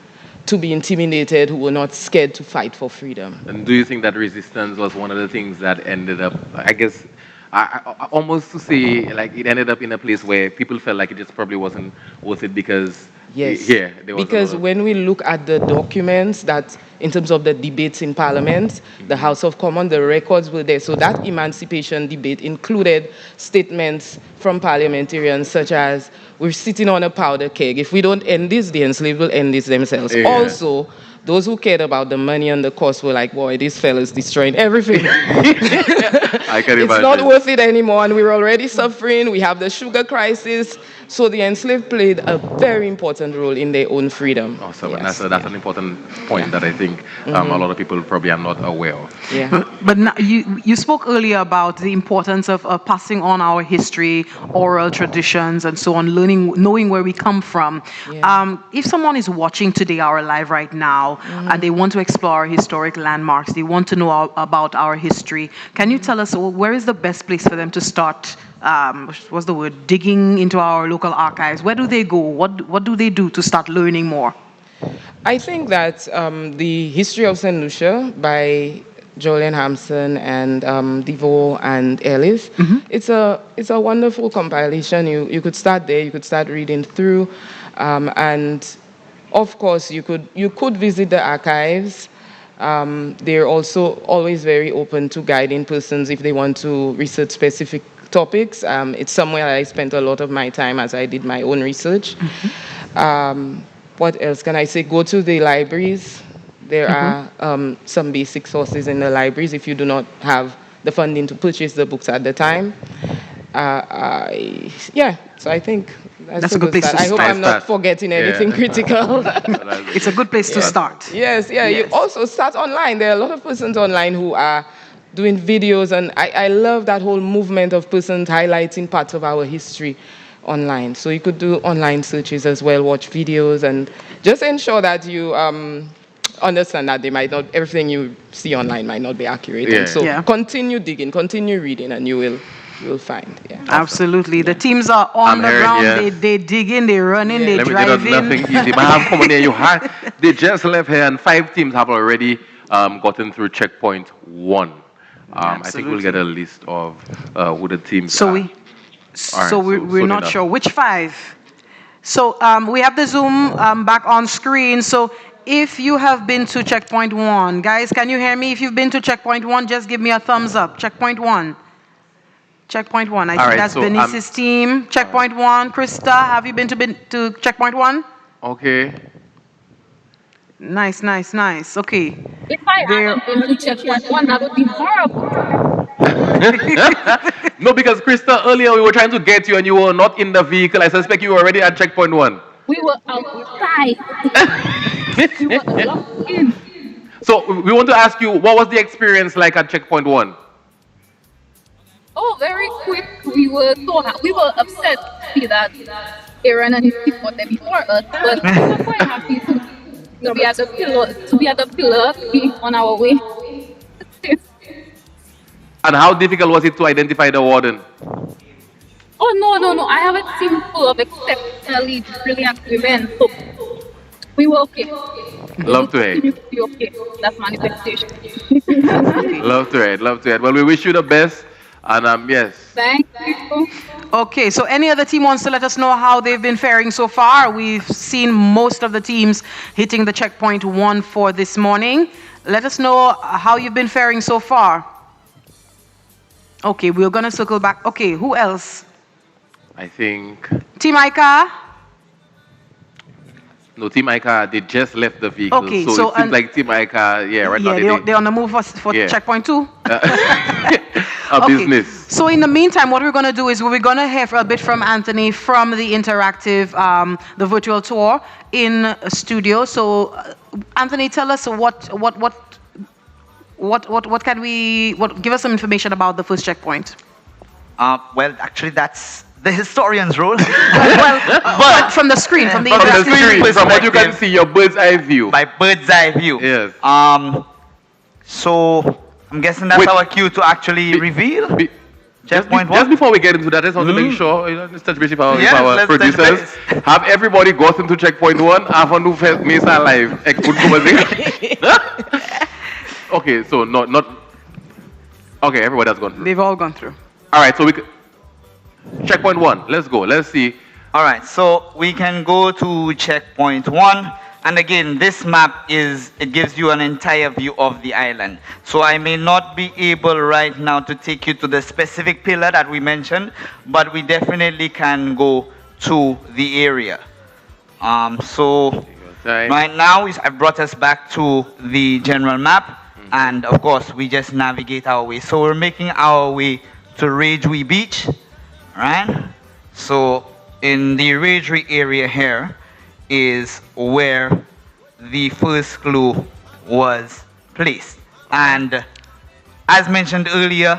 to be intimidated, who were not scared to fight for freedom. And do you think that resistance was one of the things that ended up, I guess, I almost to say, like, it ended up in a place where people felt like it just probably wasn't worth it because Yes, there was because when we look at the documents that, in terms of the debates in Parliament, the House of Commons, the records were there. So that emancipation debate included statements from parliamentarians such as, we're sitting on a powder keg. If we don't end this, the enslaved will end this themselves. Yeah. Also, those who cared about the money and the cost were like, boy, these fellas destroying everything. I can imagine. It's not worth it anymore, and we're already suffering. We have the sugar crisis. So the enslaved played a very important role in their own freedom. Awesome. Yes. That's an important point that I think a lot of people probably are not aware of. Yeah. But now, you spoke earlier about the importance of passing on our history, oral traditions, and so on, knowing where we come from. Yeah. If someone is watching today, our live right now, and they want to explore historic landmarks, they want to know about our history, can you tell us where is the best place for them to start? What's the word? Digging into our local archives. Where do they go? What do they do to start learning more? I think that the history of Saint Lucia by Julian Hampson and DeVoe and Ellis, it's a wonderful compilation. You could start there. You could start reading through, and of course you could visit the archives. They're also always very open to guiding persons if they want to research specific topics. It's somewhere I spent a lot of my time as I did my own research. What else can I say? Go to the libraries. There are some basic sources in the libraries if you do not have the funding to purchase the books at the time. So I think that's a good place to start. I hope I'm not forgetting anything critical. It's a good place to start. Yes. You also start online. There are a lot of persons online who are doing videos, and I love that whole movement of persons highlighting parts of our history online. So you could do online searches as well, watch videos, and just ensure that you understand that everything you see online might not be accurate. And so continue digging, continue reading, and you will find. Yeah. Absolutely. The teams are on the ground. They dig in, they run in, they drive in. Nothing easy. But I have come here. They just left here, and 5 teams have already gotten through checkpoint 1. I think we'll get a list of who the teams are. We're not sure which 5. So we have the Zoom back on screen. So if you have been to checkpoint 1, guys, can you hear me? If you've been to checkpoint 1, just give me a thumbs up. Checkpoint 1. Checkpoint 1. I think that's Benice's team. Checkpoint 1. Krista, have you been to checkpoint 1? Okay. Nice. Okay. If I hadn't been to checkpoint 1, that would be horrible. No, because Krista, earlier we were trying to get you and you were not in the vehicle. I suspect you were already at checkpoint 1. We were outside. We were locked in. So we want to ask you, what was the experience like at checkpoint 1? Oh, very quick. We were upset to see that Aaron and his team were there before us, but we were quite happy to be at the pillar, to be on our way. And how difficult was it to identify the warden? Oh, no. I have a team full of exceptionally brilliant women, so we were okay. Love to hear. We okay. That's manifestation. Love to hear. Well, we wish you the best. And yes. Thank you. Okay, so any other team wants to let us know how they've been faring so far? We've seen most of the teams hitting the checkpoint 1 for this morning. Let us know how you've been faring so far. Okay, we're going to circle back. Okay, who else? I think... Team Ika? No, Team ICA, they just left the vehicle. Okay, so it seems like Team ICA, right now. They're on the move for checkpoint 2. Business. So in the meantime, what we're going to do is we're going to hear a bit from Anthony from the interactive, the virtual tour in studio. So Anthony, tell us what can we, give us some information about the first checkpoint. Well, actually, that's the historian's role. But from the screen, from the interactive. From what you can see, your bird's eye view. My bird's eye view. Yes. So I'm guessing that's our cue to actually reveal. Checkpoint 1. Just before we get into that, I just want to make sure, let's touch base with our let's producers. Have everybody go into checkpoint 1. Have a new Mesa live. Okay, so not. Okay, everybody has gone through. They've all gone through. All right, so checkpoint 1. Let's go. Let's see. All right, so we can go to checkpoint 1. And again, this map it gives you an entire view of the island. So I may not be able right now to take you to the specific pillar that we mentioned, but we definitely can go to the area. So right now, I've brought us back to the general map. And of course, we just navigate our way. So we're making our way to Ragewee Beach, right? So in the Ragewee area here is where the first clue was placed. And as mentioned earlier,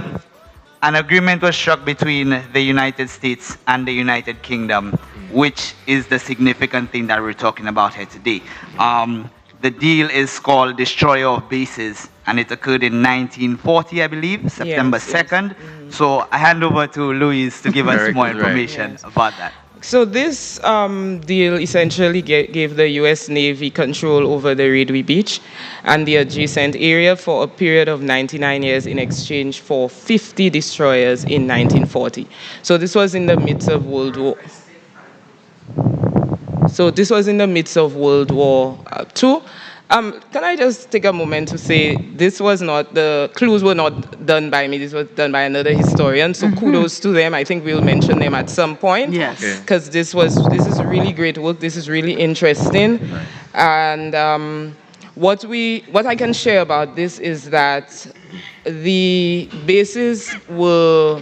an agreement was struck between the United States and the United Kingdom, which is the significant thing that we're talking about here today. The deal is called Destroyer of Bases, and it occurred in 1940, I believe, September 2nd. So I hand over to Louise to give us more information about that. So this deal essentially gave the U.S. Navy control over the Ragewee Beach and the adjacent area for a period of 99 years in exchange for 50 destroyers in 1940. So this was in the midst of World War. II. Can I just take a moment to say the clues were not done by me, this was done by another historian, so kudos to them. I think we'll mention them at some point. Yes. Because this is really great work, this is really interesting. And what I can share about this is that the bases were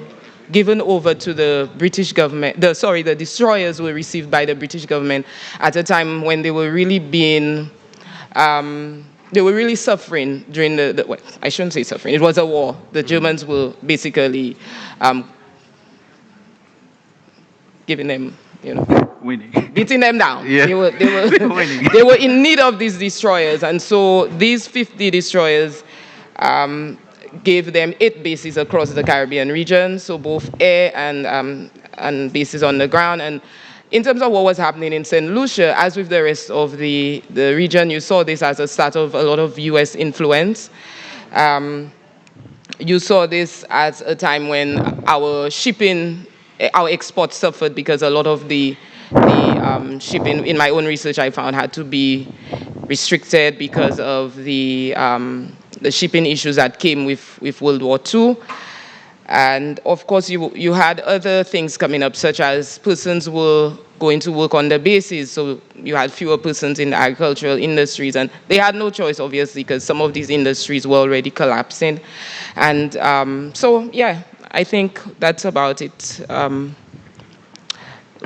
given over to the British government, the destroyers were received by the British government at a time when they were really suffering during well, I shouldn't say suffering, it was a war. The Germans were basically giving them, winning, beating them down. Yeah. They were winning. They were in need of these destroyers, and so these 50 destroyers gave them 8 bases across the Caribbean region, so both air and bases on the ground. And in terms of what was happening in Saint Lucia, as with the rest of the region, you saw this as a start of a lot of U.S. influence. You saw this as a time when our exports suffered because a lot of the shipping, in my own research I found, had to be restricted because of the shipping issues that came with World War II. And of course, you had other things coming up, such as persons were going to work on the bases, so you had fewer persons in the agricultural industries, and they had no choice, obviously, because some of these industries were already collapsing. And so, yeah, I think that's about it.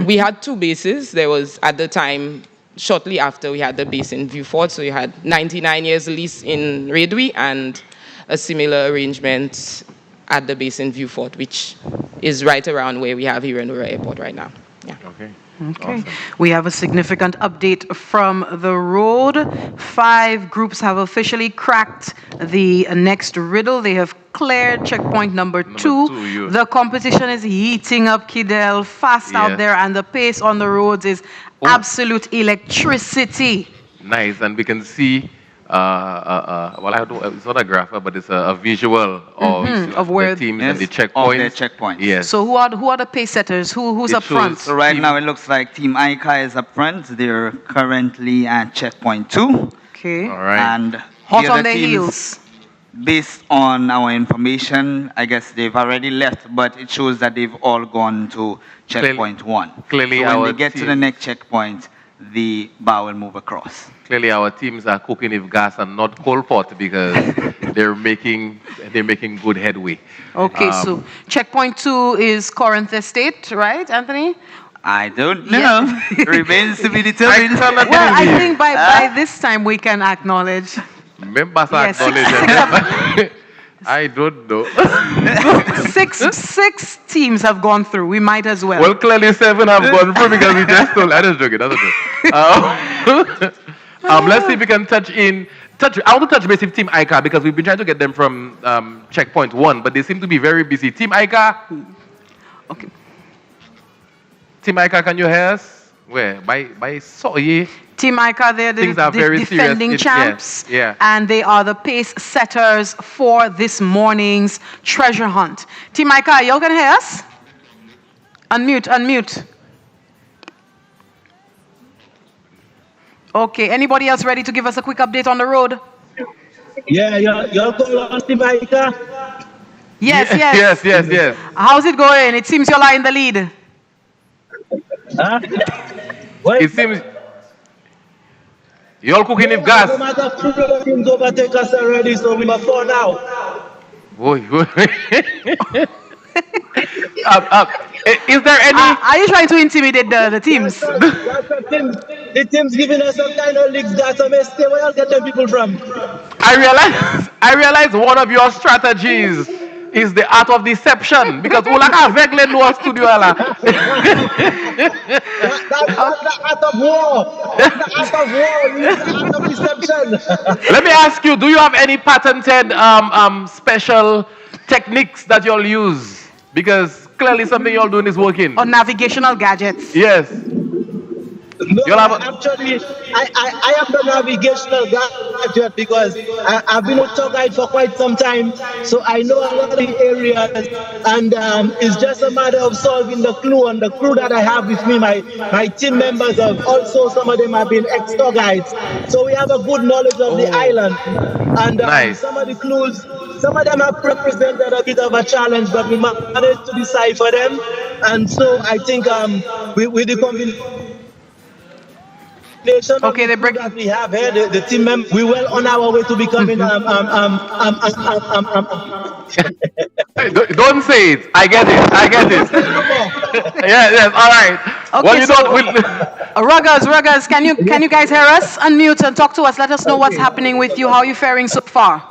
We had 2 bases. There was, at the time, shortly after, we had the base in Vieux Fort, so you had 99 years lease in Ragewee and a similar arrangement at the base in Vieux Fort, which is right around where we have here in Ura Airport right now. Yeah. Okay. Awesome. We have a significant update from the road. 5 groups have officially cracked the next riddle. They have cleared checkpoint number 2. The competition is heating up, Kidel, fast out there, and the pace on the roads is absolute electricity. Nice, and we can see it's not a graph, but it's a visual of where the teams and the checkpoints. Yes. So who are the pace setters? Who's up front? So right now it looks like Team ICA is up front. They're currently at checkpoint 2. Okay. All right. And hot on their heels. Based on our information, I guess they've already left, but it shows that they've all gone to checkpoint 1. Clearly, so when they get to the next checkpoint, the bar will move across. Clearly, our teams are cooking with gas and not coal pot because they're making good headway. Okay, so checkpoint 2 is Corinth Estate, right, Anthony? I don't know. Remains to be determined. Well, I think by this time we can acknowledge. Members Yes. acknowledge. I don't know. Six teams have gone through. We might as well. Well, clearly 7 have gone through because we just told. I just joking. That's okay. Let's see if we can I want to touch base with Team ICA because we've been trying to get them from checkpoint 1, but they seem to be very busy. Team ICA. Okay. Team ICA, can you hear us? Where? By Soye. Team ICA, they're the defending champs. Yeah. And they are the pace setters for this morning's treasure hunt. Team ICA, y'all can hear us? Unmute. Okay, anybody else ready to give us a quick update on the road? Yeah, y'all call on Team ICA? Yes. Yes. How's it going? It seems you're in the lead. Huh? It seems you're all cooking with gas. No matter who teams overtake us already, so we must fall now. Is there any? Are you trying to intimidate the teams? The team's giving us some kind of leaks that some stay. Where y'all get them people from? I realize one of your strategies is the art of deception because ulaka vegle no studio ala. That's the art of war. That's the art of war. You use the art of deception. Let me ask you: do you have any patented special techniques that you'll use? Because clearly something you're doing is working. Or navigational gadgets. Yes. No, actually, I am the navigational gadget because I've been a tour guide for quite some time, so I know a lot of the areas, and it's just a matter of solving the clue. And the crew that I have with me, my team members, have also some of them have been ex-tour guides, so we have a good knowledge of the island. And nice. Some of the clues, some of them have represented a bit of a challenge, but we managed to decipher them. And so I think with the combination. Okay, they break that we have here, the team members, we're well on our way to becoming Don't say it. I get it. yes, all right. Okay, Ruggers, can you guys hear us? Unmute and talk to us. Let us know what's happening with you. How are you faring so far?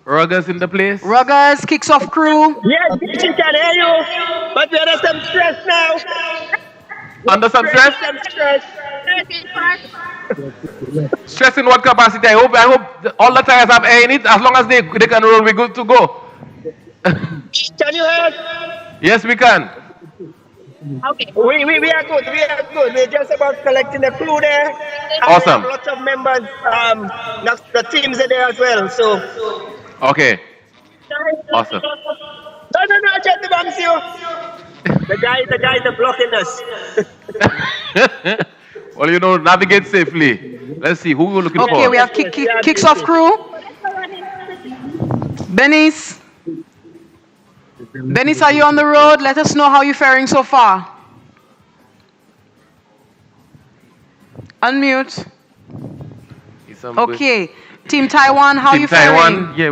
Ruggers in the place. Ruggers, kicks off crew. Yes, we can hear you, but we're under some stress now. Under some stress? Stress in what capacity? I hope all the tires have air in it. As long as they can roll, we're good to go. Can you hear us? Yes, we can. Okay. We are good. We're just about collecting the crew there. Awesome. We have lots of members. The teams are there as well. So. Okay. Awesome. No, just the bombs you. The guys are blocking us. Well, navigate safely. Let's see who we're looking for. Okay, we have kicks off crew. Benny's, are you on the road? Let us know how you're faring so far. Unmute. Okay. Team Taiwan, how are you faring? Yeah,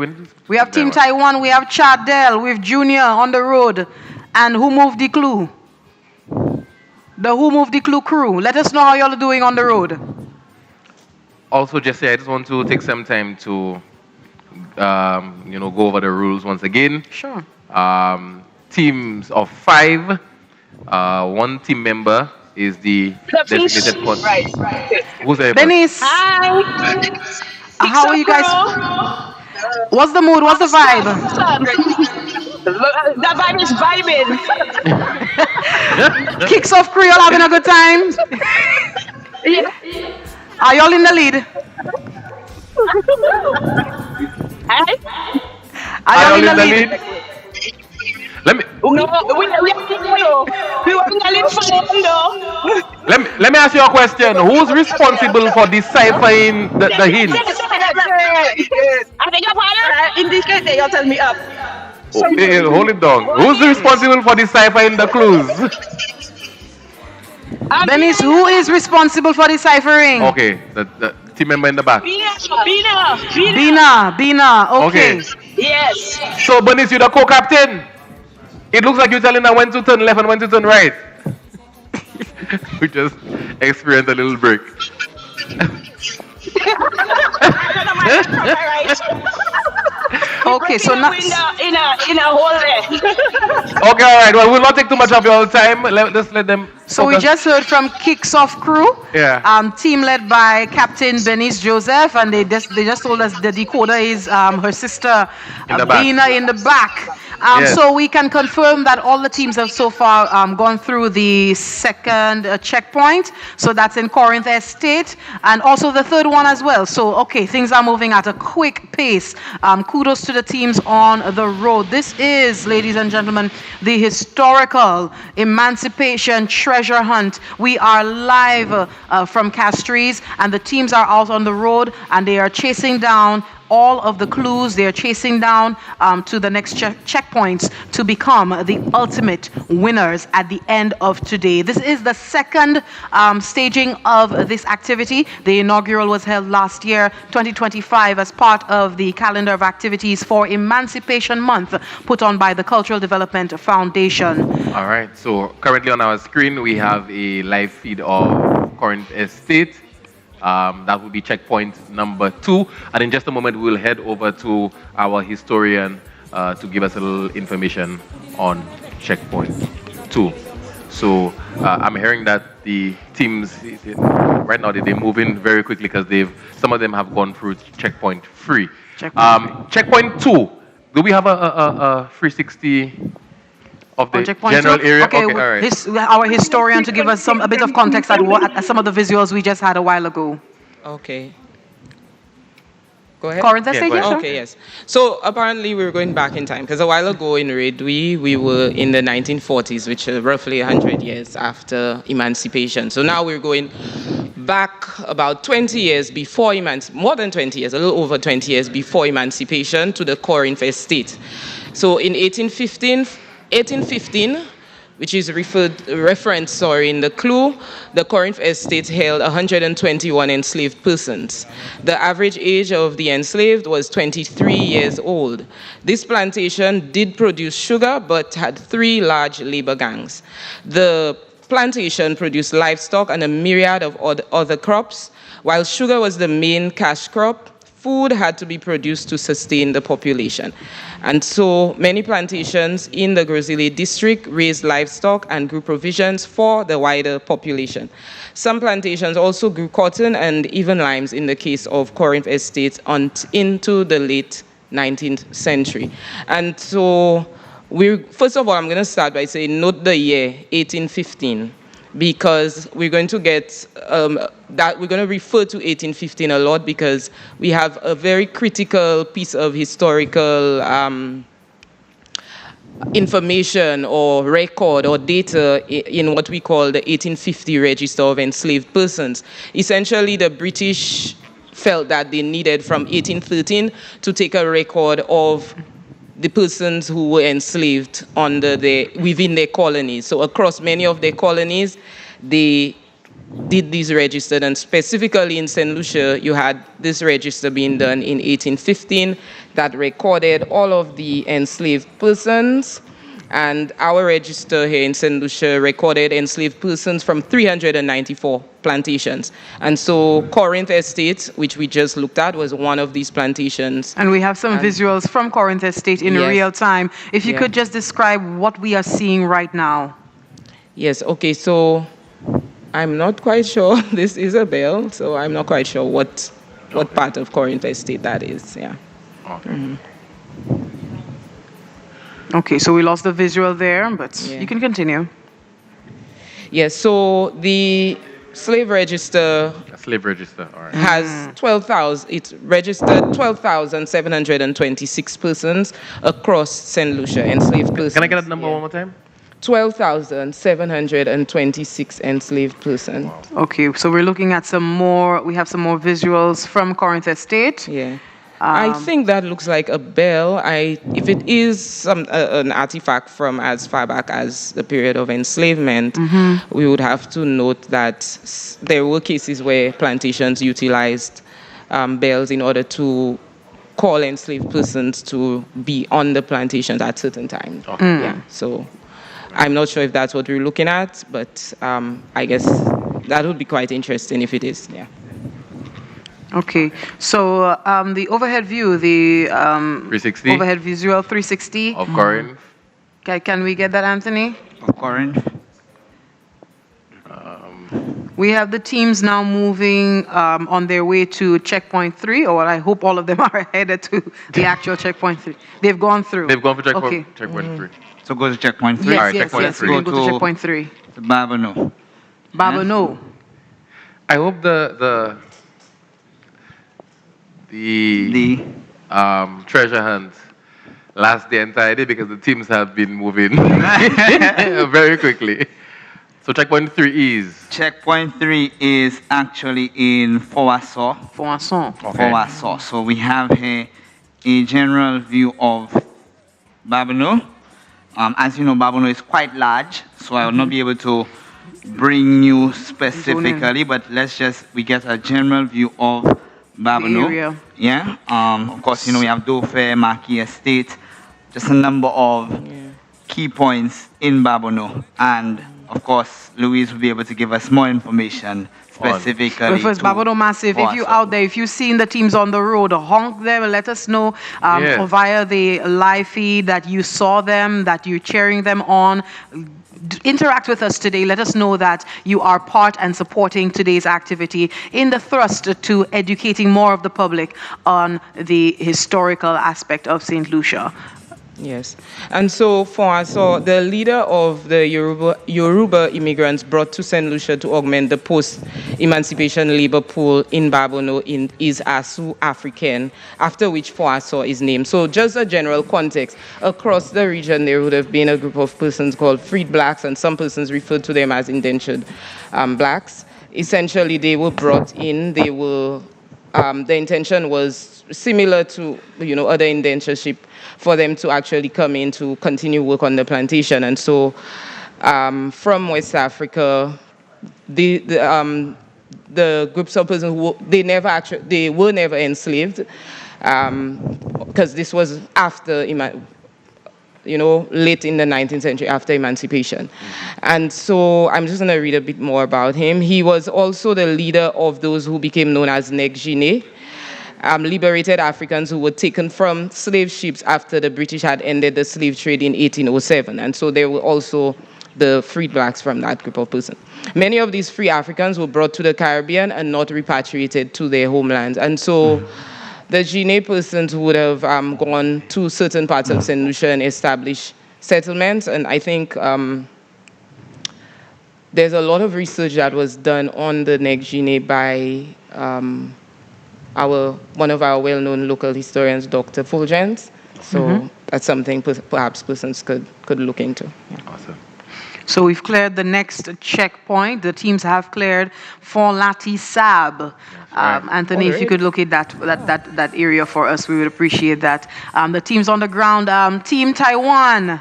we have Team Taiwan, we have Chadel with Junior on the road. And Who Moved the Clue? The Who Moved the Clue crew. Let us know how y'all are doing on the road. Also, Jesse, I just want to take some time to, go over the rules once again. Sure. Teams of 5. One team member is the designated point. Right. Who's there? Dennis. Hi. How are you guys? What's the mood? What's the vibe? The vibe is vibing. Kicks off crew, y'all having a good time? Are y'all in the lead? Are y'all in the lead? Let me. No, we are in the lead for them though. Let me ask you a question. Who's responsible for deciphering the hints? I think in this case, y'all tell me up. Hey, hold it down. Who's responsible for deciphering the clues? Dennis, who is responsible for deciphering? Okay, the team member in the back. Bina. Okay. Yes. So, Bernice, you're the co-captain. It looks like you're telling her when to turn left and when to turn right. We just experienced a little break. Okay, so now in a hole there. Okay, all right. Well, we'll not take too much of your time. Just let them. So we just heard from Kicks Off Crew. Yeah. Team led by Captain Bernice Joseph, and they just told us the decoder is her sister Bina in the back. Yes. So we can confirm that all the teams have so far gone through the second checkpoint. So that's in Corinth Estate, and also the third one as well. So okay, things are moving at a quick pace. Kudos to the teams on the road. This is, ladies and gentlemen, the historical Emancipation Treasure Hunt. We are live from Castries, and the teams are out on the road, and they are chasing down all of the clues. They are chasing down to the next checkpoints to become the ultimate winners at the end of today. This is the second staging of this activity. The inaugural was held last year, 2025, as part of the calendar of activities for Emancipation Month put on by the Cultural Development Foundation. All right. So currently on our screen, we have a live feed of Corinth Estate. That will be checkpoint number 2. And in just a moment, we'll head over to our historian to give us a little information on checkpoint 2. So I'm hearing that the teams right now they're moving very quickly because some of them have gone through checkpoint 3. Checkpoint 2. Do we have a 360 of the general area? Okay, all right. Our historian to give us a bit of context at some of the visuals we just had a while ago. Okay. Go ahead. Corinth Estate, yeah, sure. Okay, yes. So apparently we were going back in time because a while ago in Redwee, we were in the 1940s, which is roughly 100 years after emancipation. So now we're going back about 20 years before more than 20 years, a little over 20 years before emancipation to the Corinth Estate. So in 1815, which is referenced in the clue, the Corinth Estate held 121 enslaved persons. The average age of the enslaved was 23 years old. This plantation did produce sugar, but had 3 large labor gangs. The plantation produced livestock and a myriad of other crops. While sugar was the main cash crop, food had to be produced to sustain the population. And so many plantations in the Grozile district raised livestock and grew provisions for the wider population. Some plantations also grew cotton and even limes in the case of Corinth Estate into the late 19th century. And so first of all, I'm going to start by saying note the year 1815. Because we're going to get that we're going to refer to 1815 a lot because we have a very critical piece of historical information or record or data in what we call the 1850 Register of Enslaved Persons. Essentially, the British felt that they needed from 1813 to take a record of the persons who were enslaved within their colonies. So across many of their colonies, they did these registers, and specifically in Saint Lucia, you had this register being done in 1815 that recorded all of the enslaved persons. And our register here in Saint Lucia recorded enslaved persons from 394 plantations. And so Corinth Estate, which we just looked at, was one of these plantations. And we have some visuals from Corinth Estate in real time. If you could just describe what we are seeing right now. Yes, okay, so I'm not quite sure. This is a bell, so I'm not quite sure what part of Corinth Estate that is, yeah. Okay. Mm-hmm. Okay, so we lost the visual there, but you can continue. Yes, so the slave register all right. has 12,000, it's registered 12,726 persons across Saint Lucia, enslaved persons. Can I get that number one more time? 12,726 enslaved persons. Wow. Okay, so we're looking at we have some more visuals from Corinth Estate. Yeah. I think that looks like a bell. If it is an artifact from as far back as the period of enslavement, we would have to note that there were cases where plantations utilized bells in order to call enslaved persons to be on the plantations at certain times. Yeah, so I'm not sure if that's what we're looking at, but I guess that would be quite interesting if it is. Yeah. Okay, so the overhead view, the 360 overhead visual 360 of Corinth. Can we get that, Anthony? Of Corinth. We have the teams now moving on their way to checkpoint 3, or I hope all of them are headed to the actual checkpoint 3. They've gone through. They've gone for checkpoint, Okay. checkpoint 3. So go to checkpoint 3. Yes, All right, yes, checkpoint yes. 3. We're going to go to checkpoint 3. Babano. Babano. I hope the treasure hunt lasts the entire day because the teams have been moving very quickly. So checkpoint 3 is? Checkpoint 3 is actually in Foasso. Foasson. Okay. Foasso. So we have here a general view of Babano. As you know, Babano is quite large, so I will not be able to bring you specifically, but we get a general view of Babano. The area. Yeah. Of course, we have Dauphin, Marquis Estate, just a number of key points in Babano. And of course, Louise will be able to give us more information specifically. But first, Babano Massive, if you're out there, if you've seen the teams on the road, honk them and let us know via the live feed that you saw them, that you're cheering them on. Interact with us today. Let us know that you are part and supporting today's activity in the thrust to educating more of the public on the historical aspect of Saint Lucia. Yes. And so the leader of the Yoruba immigrants brought to Saint Lucia to augment the post-emancipation labor pool in Babano is Asu African, after which Foasso is named. So just a general context, across the region there would have been a group of persons called freed blacks, and some persons referred to them as indentured blacks. Essentially, they were brought in, the intention was similar to other indentureship, for them to actually come in to continue work on the plantation. And so from West Africa, the groups of persons they were never enslaved, because this was after late in the 19th century, after emancipation. And so I'm just going to read a bit more about him. He was also the leader of those who became known as Neg-Guinea, liberated Africans who were taken from slave ships after the British had ended the slave trade in 1807. And so there were also the freed blacks from that group of persons. Many of these free Africans were brought to the Caribbean and not repatriated to their homelands. And so the Guinea persons would have gone to certain parts of Saint Lucia and established settlements. And I think there's a lot of research that was done on the Neg-Guinea by one of our well-known local historians, Dr. Fulgence. So that's something perhaps persons could look into. Yeah. Awesome. So we've cleared the next checkpoint. The teams have cleared Font Lati Sab. Anthony, if you could locate that area for us, we would appreciate that. The teams on the ground, Team Taiwan,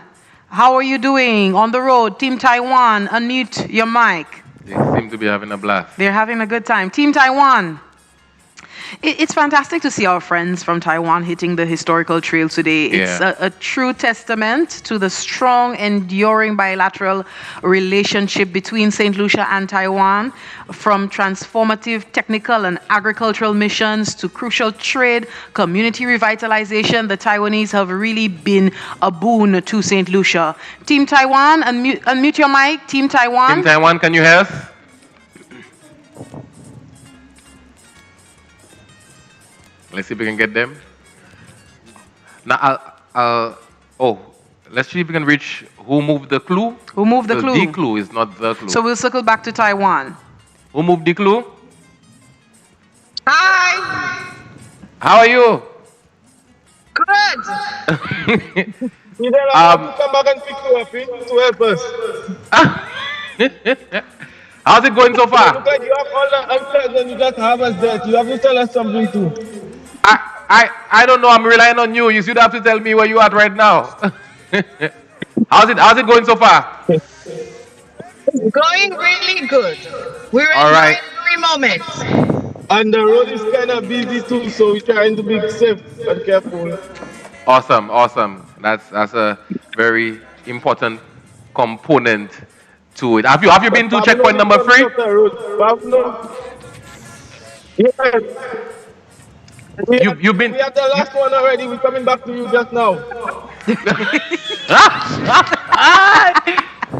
how are you doing on the road? Team Taiwan, unmute your mic. They seem to be having a blast. They're having a good time. Team Taiwan. It's fantastic to see our friends from Taiwan hitting the historical trail today. It's a true testament to the strong, enduring bilateral relationship between St. Lucia and Taiwan. From transformative technical and agricultural missions to crucial trade, community revitalization, the Taiwanese have really been a boon to St. Lucia. Team Taiwan, unmute your mic. Team Taiwan. Team Taiwan, can you hear us? Let's see if we can get them. Now, let's see if we can reach who moved the clue. Who moved the clue? The clue is not the clue. So we'll circle back to Taiwan. Who moved the clue? Hi. How are you? Good. You don't have to come back and pick you up to help us. How's it going so far? Look like you have all the answers and you just have us there. You have to tell us something too. I don't know. I'm relying on you. You should have to tell me where you are at right now. How's it going so far? Going really good. We're All enjoying right. every moment. And the road is kind of busy too, so we're trying to be safe and careful. Awesome. That's a very important component to it. Have you been to checkpoint number 3? Yes. You've been. We had the last one already. We're coming back to you just now.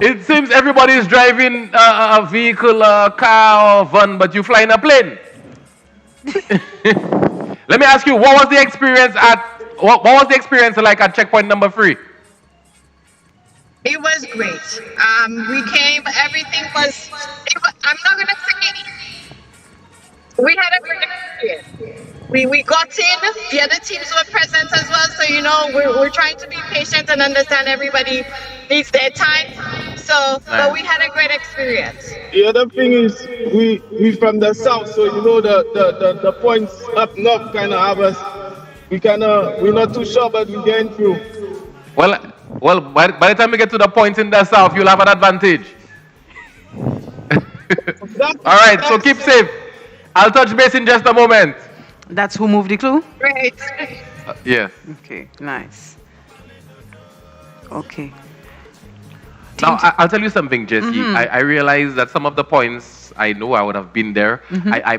It seems everybody is driving a vehicle, a car, or van, but you fly in a plane. Let me ask you, what was the experience like at checkpoint number 3? It was great. We came, everything was, I'm not going to say, we had a great experience. We got in, the other teams were present as well, so we're trying to be patient and understand everybody needs their time. So, but we had a great experience. The other thing is we from the south, so the points up north kind of have us. We're not too sure, but we're getting through. Well, by the time we get to the points in the south, you'll have an advantage. All right, so keep safe. I'll touch base in just a moment. That's who moved the clue? Great. Yes. Okay, nice. Okay. Now, I'll tell you something, Jesse. I realized that some of the points, I know I would have been there. I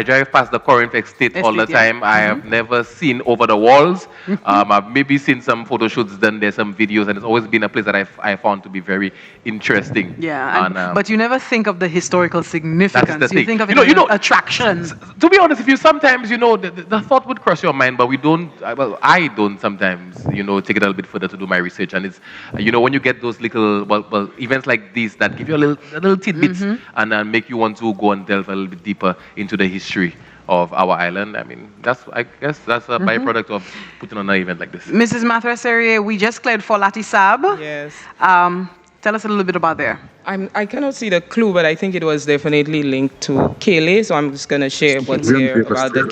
drive past the Corinth Estate all the time. I have never seen over the walls. I've maybe seen some photo shoots done there, some videos, and it's always been a place that I found to be very interesting. Yeah, but you never think of the historical significance. That's the thing. You think of it as an attraction. To be honest, if you sometimes, the thought would cross your mind, but we don't, I don't sometimes, take it a little bit further to do my research. And it's, when you get those little, events like these that give you a little tidbits and make you want to go and delve a little bit deeper into the history of our island. I mean, I guess that's a byproduct of putting on an event like this. Mrs. Mathreserie, we just cleared for Latisab. Yes. Tell us a little bit about there. I cannot see the clue, but I think it was definitely linked to Kele, so I'm just going to share what's here about the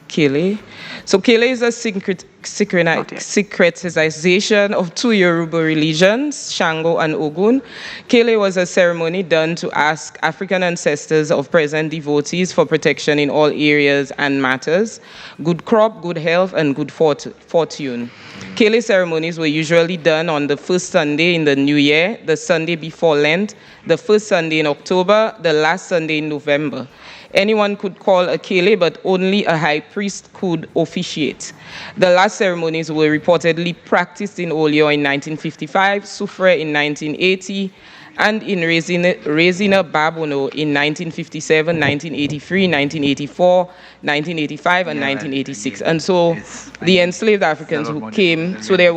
Kele. So Kele is a syncretization of two Yoruba religions, Shango and Ogun. Kele was a ceremony done to ask African ancestors of present devotees for protection in all areas and matters, good crop, good health, and good fortune. Kele ceremonies were usually done on the first Sunday in the new year, the Sunday before Lent, the first Sunday in October, the last Sunday in November. Anyone could call a Kele, but only a high priest could officiate. The last ceremonies were reportedly practiced in Olio in 1955, Sufre in 1980, and in Resina Babono in 1957, 1983, 1984, 1985, and 1986. And so the enslaved Africans who came, so they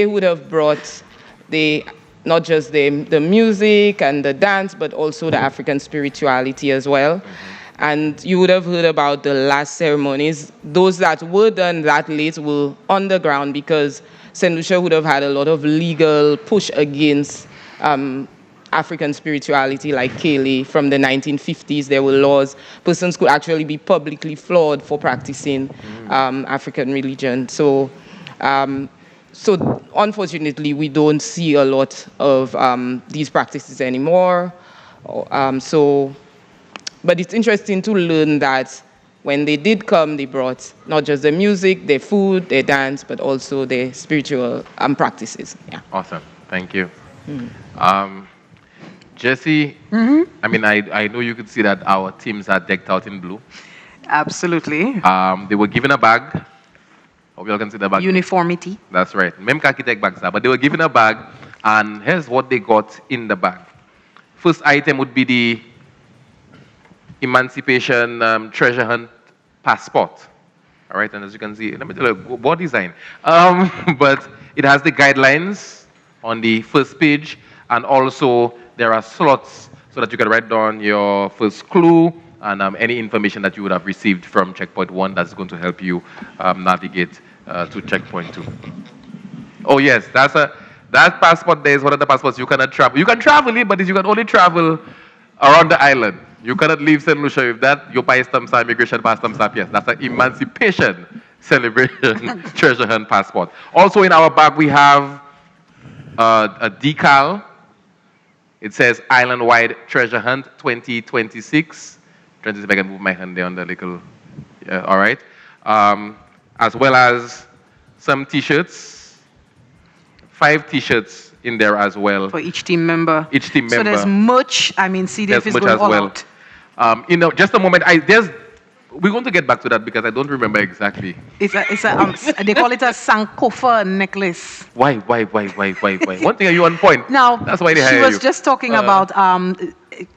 would have brought not just the music and the dance, but also the African spirituality as well. And you would have heard about the last ceremonies. Those that were done that late were underground because Saint Lucia would have had a lot of legal push against African spirituality like Kele. From the 1950s, there were laws. Persons could actually be publicly flawed for practicing African religion. So unfortunately, we don't see a lot of these practices anymore. But it's interesting to learn that when they did come, they brought not just the music, their food, their dance, but also their spiritual practices. Yeah. Awesome. Thank you. Jesse, I mean, I know you could see that our teams are decked out in blue. Absolutely. They were given a bag. Hope you all can see the bag. Uniformity. That's right. Mem kaki take bags, but they were given a bag, and here's what they got in the bag. First item would be the Emancipation Treasure Hunt passport. All right, and as you can see, let me tell you, board design. But it has the guidelines on the first page, and also there are slots so that you can write down your first clue and any information that you would have received from checkpoint 1 that's going to help you navigate to checkpoint 2. Oh yes, that passport there is one of the passports you cannot travel. You can travel it, but you can only travel around the island. You cannot leave Saint Lucia with that. Your pass stamps are immigration pass stamps up. Yes, that's an Emancipation Celebration Treasure Hunt passport. Also in our bag we have a decal. It says Islandwide Treasure Hunt 2026. Trying to see if I can move my hand there on the little. Yeah, all right. As well as some T-shirts. 5 T-shirts in there as well. For each team member. Each team member. So there's much. I mean, CDF is going all out. Just a moment. We're going to get back to that because I don't remember exactly. They call it a Sankofa necklace. Why? One thing, are you on point? Now, that's why they she hire was you. just talking about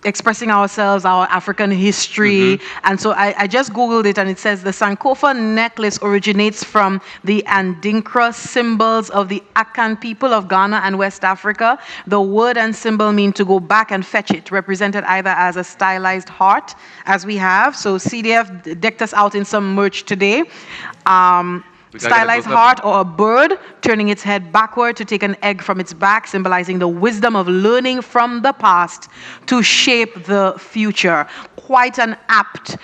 expressing ourselves, our African history. And so I just Googled it and it says the Sankofa necklace originates from the Adinkra symbols of the Akan people of Ghana and West Africa. The word and symbol mean to go back and fetch it, represented either as a stylized heart, as we have. So CDF decked us out in some merch today. Stylized heart or a bird turning its head backward to take an egg from its back, symbolizing the wisdom of learning from the past to shape the future. Quite an apt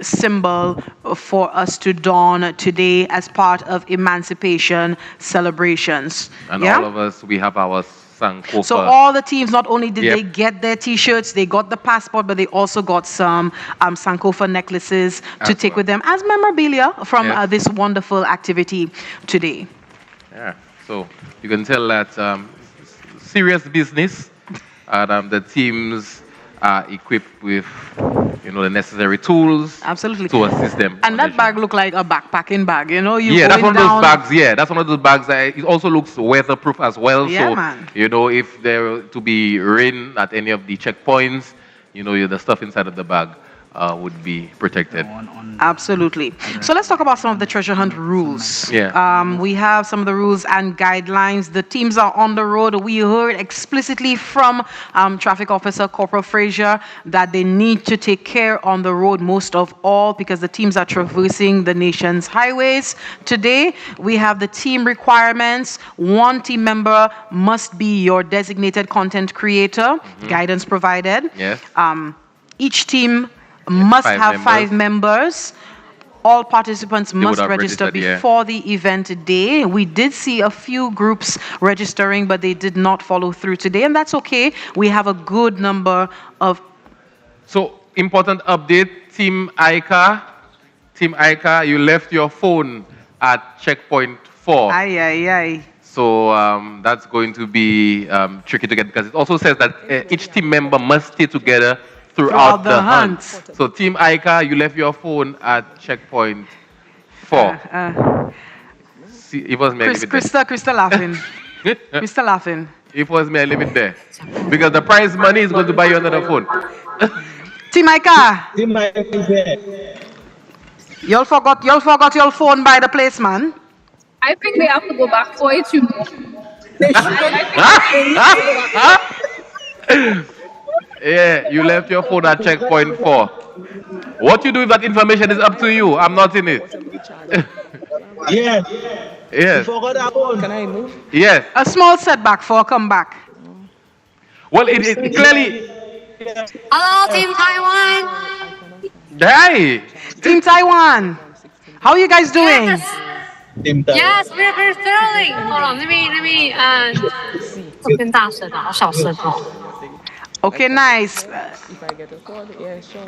symbol for us to don today as part of emancipation celebrations. And all of us, we have our Sankofa. So all the teams, not only did they get their T-shirts, they got the passport, but they also got some Sankofa necklaces to take with them as memorabilia from this wonderful activity today. Yeah, so you can tell that serious business. The teams are equipped with, the necessary tools. Absolutely. To assist them. And that bag looked like a backpacking bag, that's one of those bags. Yeah, that's one of those bags. It also looks weatherproof as well. Yeah, so, man. If there were to be rain at any of the checkpoints, the stuff inside of the bag would be protected. Absolutely. So let's talk about some of the treasure hunt rules. Yeah. We have some of the rules and guidelines. The teams are on the road. We heard explicitly from Traffic Officer Corporal Frazier that they need to take care on the road most of all because the teams are traversing the nation's highways. Today, we have the team requirements. One team member must be your designated content creator, guidance provided. Yes. Each team must have 5 members. All participants must register before the event day. We did see a few groups registering, but they did not follow through today, and that's okay. We have a good number of... So, important update, Team ICA, you left your phone at checkpoint 4. So that's going to be tricky to get because it also says that each team member must stay together throughout the hunt. So Team ICA, you left your phone at checkpoint 4. See, if it was me, Krista laughing. Krista laughing. If it was me, I leave it there. Because the prize money is going to buy you another phone. Team ICA. Team ICA is there. Y'all forgot your phone by the place, man. I think they have to go back for it, Yeah, you left your phone at checkpoint 4. What you do with that information is up to you. I'm not in it. Yes. Yes. You forgot that phone. Can I move? Yes. A small setback for come back. Well, it clearly... Hello, Team Taiwan. Hey! Team Taiwan. How are you guys doing? Yes, we're thrilling. Hold on, let me 这更大声啊，好小声哦。 Okay, nice. If I get a call, yeah, sure.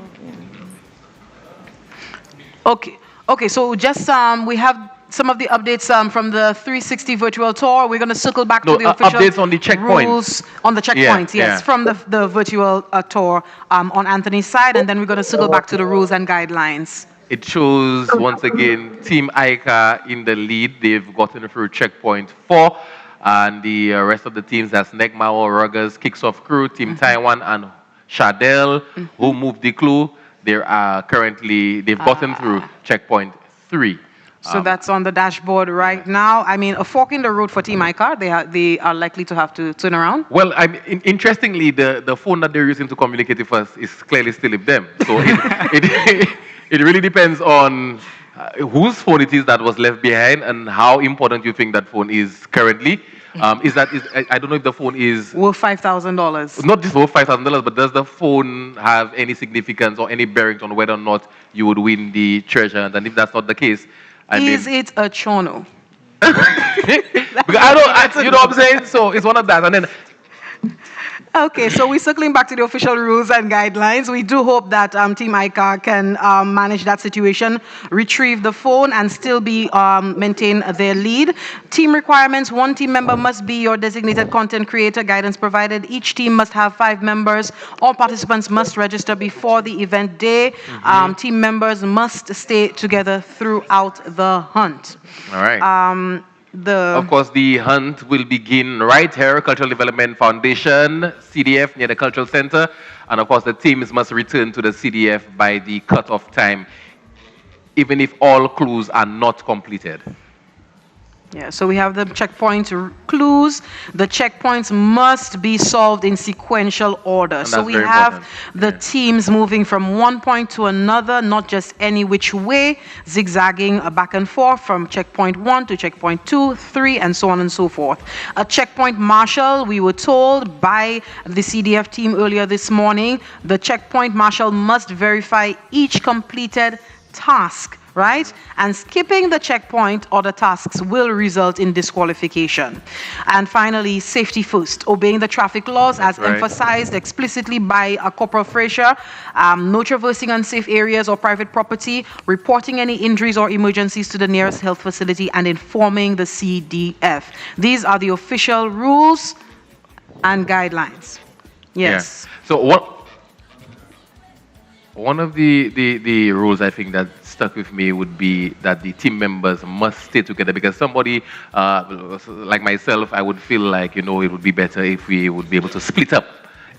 Okay. So just we have some of the updates from the 360 virtual tour. We're going to circle back to the official updates on the checkpoint. rules on the checkpoints. Yes, from the virtual tour on Anthony's side, and then we're going to circle back to the rules and guidelines. It shows once again Team ICA in the lead. They've gotten through checkpoint 4. And the rest of the teams, that's Negmao, Ruggers, Kicks Off Crew, Team Taiwan, and Shadell, who moved the clue. They've gotten through checkpoint 3. So that's on the dashboard right now. I mean, a fork in the road for Team ICA. They are likely to have to turn around. Well, interestingly, the phone that they're using to communicate with us is clearly still with them. So it really depends on whose phone it is that was left behind and how important you think that phone is currently. I don't know if the phone is worth $5,000. not just worth $5,000, but does the phone have any significance or any bearings on whether or not you would win the treasure hunt? And if that's not the case, is it a chono? Because you know what I'm saying? So it's one of that. And then Okay, so we're circling back to the official rules and guidelines. We do hope that Team ICA can manage that situation, retrieve the phone, and still be maintain their lead. Team requirements: 1 team member must be your designated content creator. Guidance provided: each team must have 5 members. All participants must register before the event day. Team members must stay together throughout the hunt. All right. Of course, the hunt will begin right here, Cultural Development Foundation, CDF, near the Cultural Center. And of course, the teams must return to the CDF by the cut-off time, even if all clues are not completed. Yeah, so we have the checkpoint clues. The checkpoints must be solved in sequential order. So we have the teams moving from one point to another, not just any which way, zigzagging back and forth from checkpoint 1 to checkpoint 2, 3, and so on and so forth. A checkpoint marshal, we were told by the CDF team earlier this morning, the checkpoint marshal must verify each completed task, right? And skipping the checkpoint or the tasks will result in disqualification. And finally, safety first, obeying the traffic laws as emphasized explicitly by Corporal Fraser, no traversing unsafe areas or private property, reporting any injuries or emergencies to the nearest health facility, and informing the CDF. These are the official rules and guidelines. Yes. Yeah. So one of the rules I think that stuck with me would be that the team members must stay together, because somebody like myself, I would feel like, it would be better if we would be able to split up.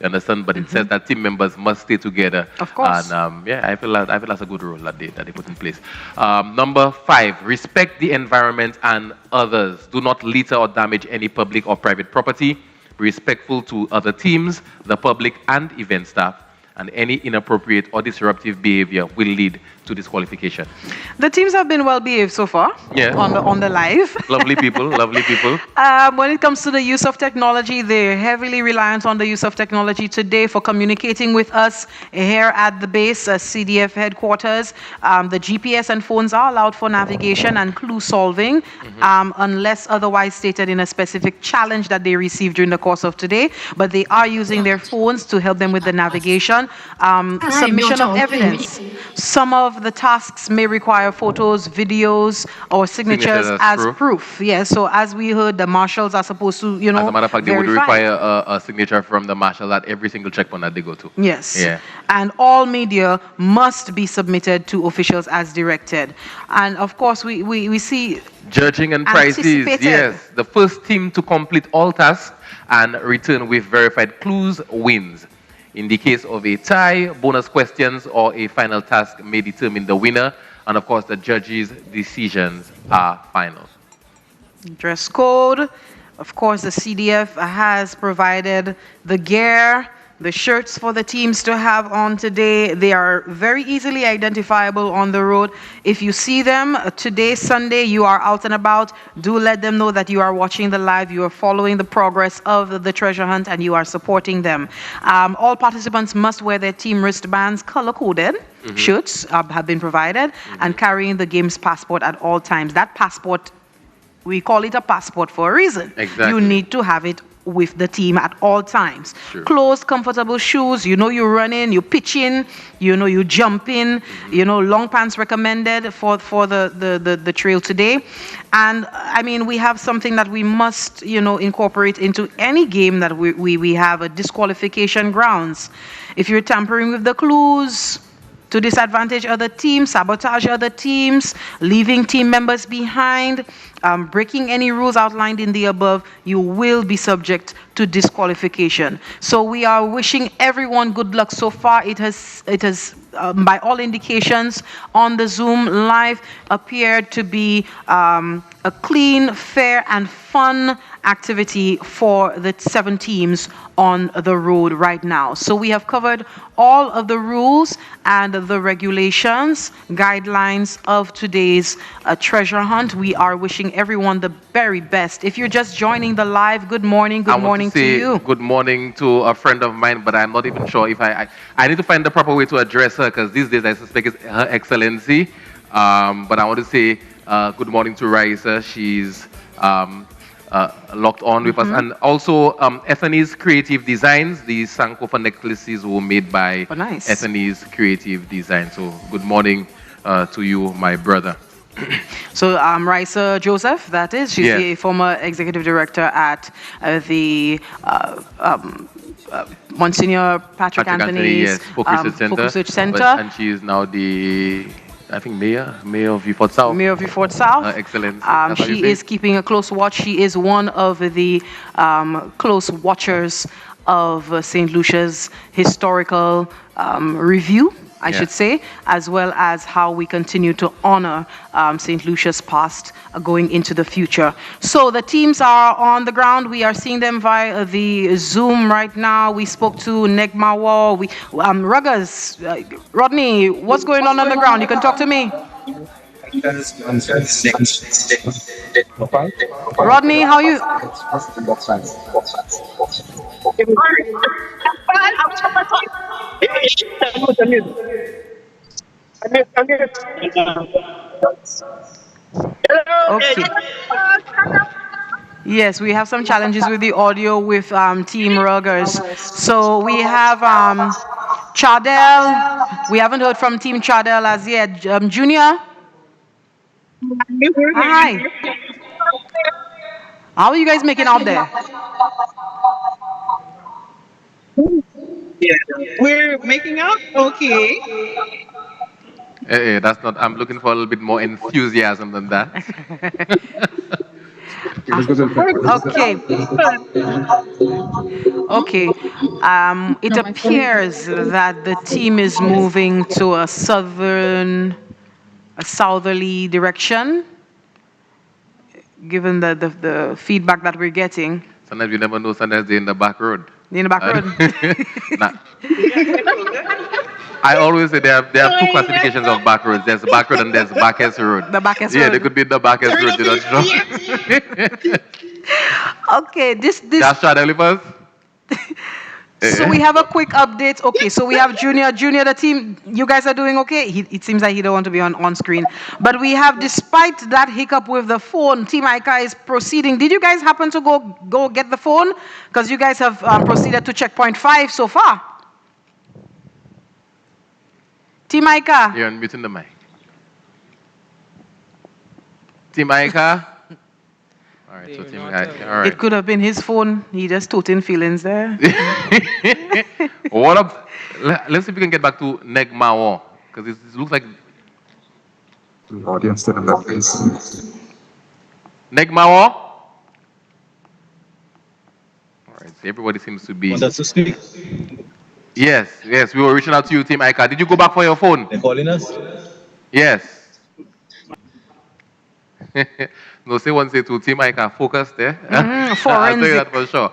You understand? But it says that team members must stay together. Of course. And I feel that's a good rule that they put in place. Number 5, respect the environment and others. Do not litter or damage any public or private property. Be respectful to other teams, the public, and event staff. And any inappropriate or disruptive behavior will lead to disqualification. The teams have been well behaved so far. Yeah. On the live. Lovely people, lovely people. When it comes to the use of technology, they're heavily reliant on the use of technology today for communicating with us here at the base, CDF headquarters. The GPS and phones are allowed for navigation and clue solving, unless otherwise stated in a specific challenge that they received during the course of today. But they are using their phones to help them with the navigation. Submission of evidence. Some of the tasks may require photos, videos, or signatures as proof. Yes, so as we heard, the marshals are supposed to, As a matter of fact, they would require a signature from the marshal at every single checkpoint that they go to. Yes. Yeah. And all media must be submitted to officials as directed. And of course, we see judging and prizes. Yes. The first team to complete all tasks and return with verified clues wins. In the case of a tie, bonus questions or a final task may determine the winner. And of course, the judges' decisions are final. Dress code. Of course, the CDF has provided the gear, the shirts for the teams to have on today. They are very easily identifiable on the road. If you see them today, Sunday, you are out and about, do let them know that you are watching the live, you are following the progress of the treasure hunt, and you are supporting them. All participants must wear their team wristbands, color-coded. Shirts have been provided, and carrying the game's passport at all times. That passport, we call it a passport for a reason. Exactly. You need to have it with the team at all times. Sure. Closed, comfortable shoes, you're running, you pitching, you jumping, long pants recommended for the trail today. And I mean, we have something that we must, incorporate into any game that we have, a disqualification grounds. If you're tampering with the clues, to disadvantage other teams, sabotage other teams, leaving team members behind, breaking any rules outlined in the above, you will be subject to disqualification. So we are wishing everyone good luck so far. It has by all indications on the Zoom live appeared to be a clean, fair, and fun activity for the 7 teams on the road right now. So we have covered all of the rules and the regulations, guidelines of today's treasure hunt. We are wishing everyone the very best. If you're just joining the live, good morning to you. Good morning to a friend of mine, but I'm not even sure if I need to find the proper way to address her, because these days I suspect it's Her Excellency. But I want to say good morning to Raisa. She's locked on with us. And also Ethany's Creative Designs. These Sankofa necklaces were made by Ethany's Creative Design. So good morning to you, my brother. So Raisa Joseph, that is, she's the former executive director at the Monsignor Patrick Anthony's Folk Research Center. And she is now the, I think, mayor of Vieux-Fort South. Mayor of Vieux-Fort South. Excellent. She is keeping a close watch. She is one of the close watchers of Saint Lucia's historical review, I should say, as well as how we continue to honor St. Lucia's past going into the future. So the teams are on the ground. We are seeing them via the Zoom right now. We spoke to Negmawa. Ruggers, Rodney, what's going on the ground? You can talk to me. Rodney, how you? Okay. Yes, we have some challenges with the audio with Team Ruggers. So we have Chardell. We haven't heard from Team Chardell as yet. Junior? Hi. How are you guys making out there? Yeah, we're making out okay. Hey, that's not, I'm looking for a little bit more enthusiasm than that. Okay. Okay. It appears that the team is moving to a southerly direction, given the feedback that we're getting. Sometimes you never know, sometimes they're in the back road. In the back road? I always say there are 2 classifications of back roads. There's the back road and there's Backes Road. The Backes Road. Yeah, they could be in the Backes Road, you don't know. Okay, this. That's Chardell first? So we have a quick update. Okay, so we have Junior, the team. You guys are doing okay? It seems like he don't want to be on screen. But we have, despite that hiccup with the phone, Team Ika is proceeding. Did you guys happen to go get the phone? Because you guys have proceeded to checkpoint 5 so far. Team Ika. You're unmuting the mic. Team Ika. All right, so Team Ika. All right. It could have been his phone. He just tooting feelings there. What up? Let's see if we can get back to Negmawa, because it looks like the audience still in that place. Negmawa. All right, so everybody seems to be. Want us to speak? Yes, we were reaching out to you, Team Ika. Did you go back for your phone? They're calling us? Yes. No, say one, say two. Team Ika, focus there. I'll tell you that for sure.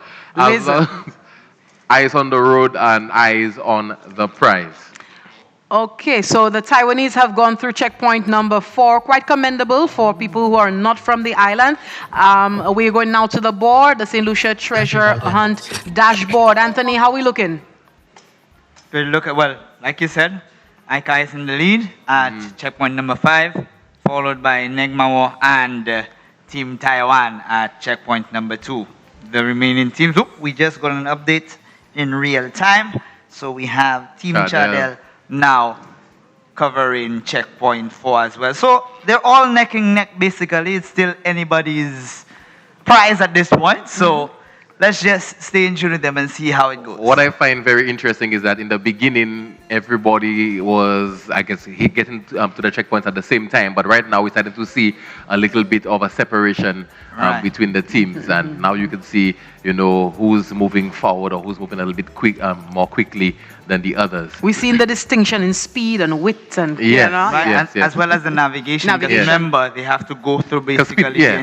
Eyes on the road and eyes on the prize. Okay, so the Taiwanese have gone through checkpoint number 4. Quite commendable for people who are not from the island. We're going now to the board, the St. Lucia Treasure Hunt dashboard. Anthony, how are we looking? Well, like you said, Ika is in the lead at checkpoint number 5, followed by Negmawa and Team Taiwan at checkpoint number 2. The remaining teams, we just got an update in real time. So we have Team Chardell now covering checkpoint 4 as well. So they're all neck and neck basically. It's still anybody's prize at this point. So let's just stay in tune with them and see how it goes. What I find very interesting is that in the beginning, everybody was, I guess, getting to the checkpoints at the same time. But right now, we're starting to see a little bit of a separation between the teams. And now you can see, who's moving forward or who's moving a little bit more quickly than the others. We've seen the distinction in speed and width and as well as the navigation. Because remember, they have to go through basically the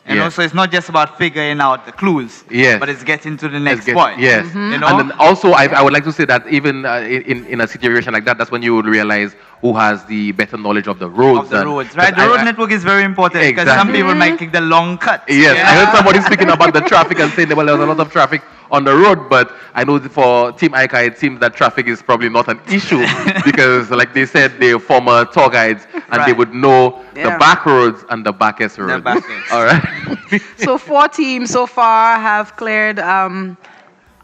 And also, it's not just about figuring out the clues, but it's getting to the next point. Yes. You know? And then also, I would like to say that even in a situation like that, that's when you would realize who has the better knowledge of the roads. Right? The road network is very important because some people might take the long cut. Yes, I heard somebody speaking about the traffic and saying, well, there's a lot of traffic on the road, but I know for Team ICA, it seems that traffic is probably not an issue because, like they said, they're former tour guides and they would know the back roads and the backest roads. All right. So 4 teams so far have cleared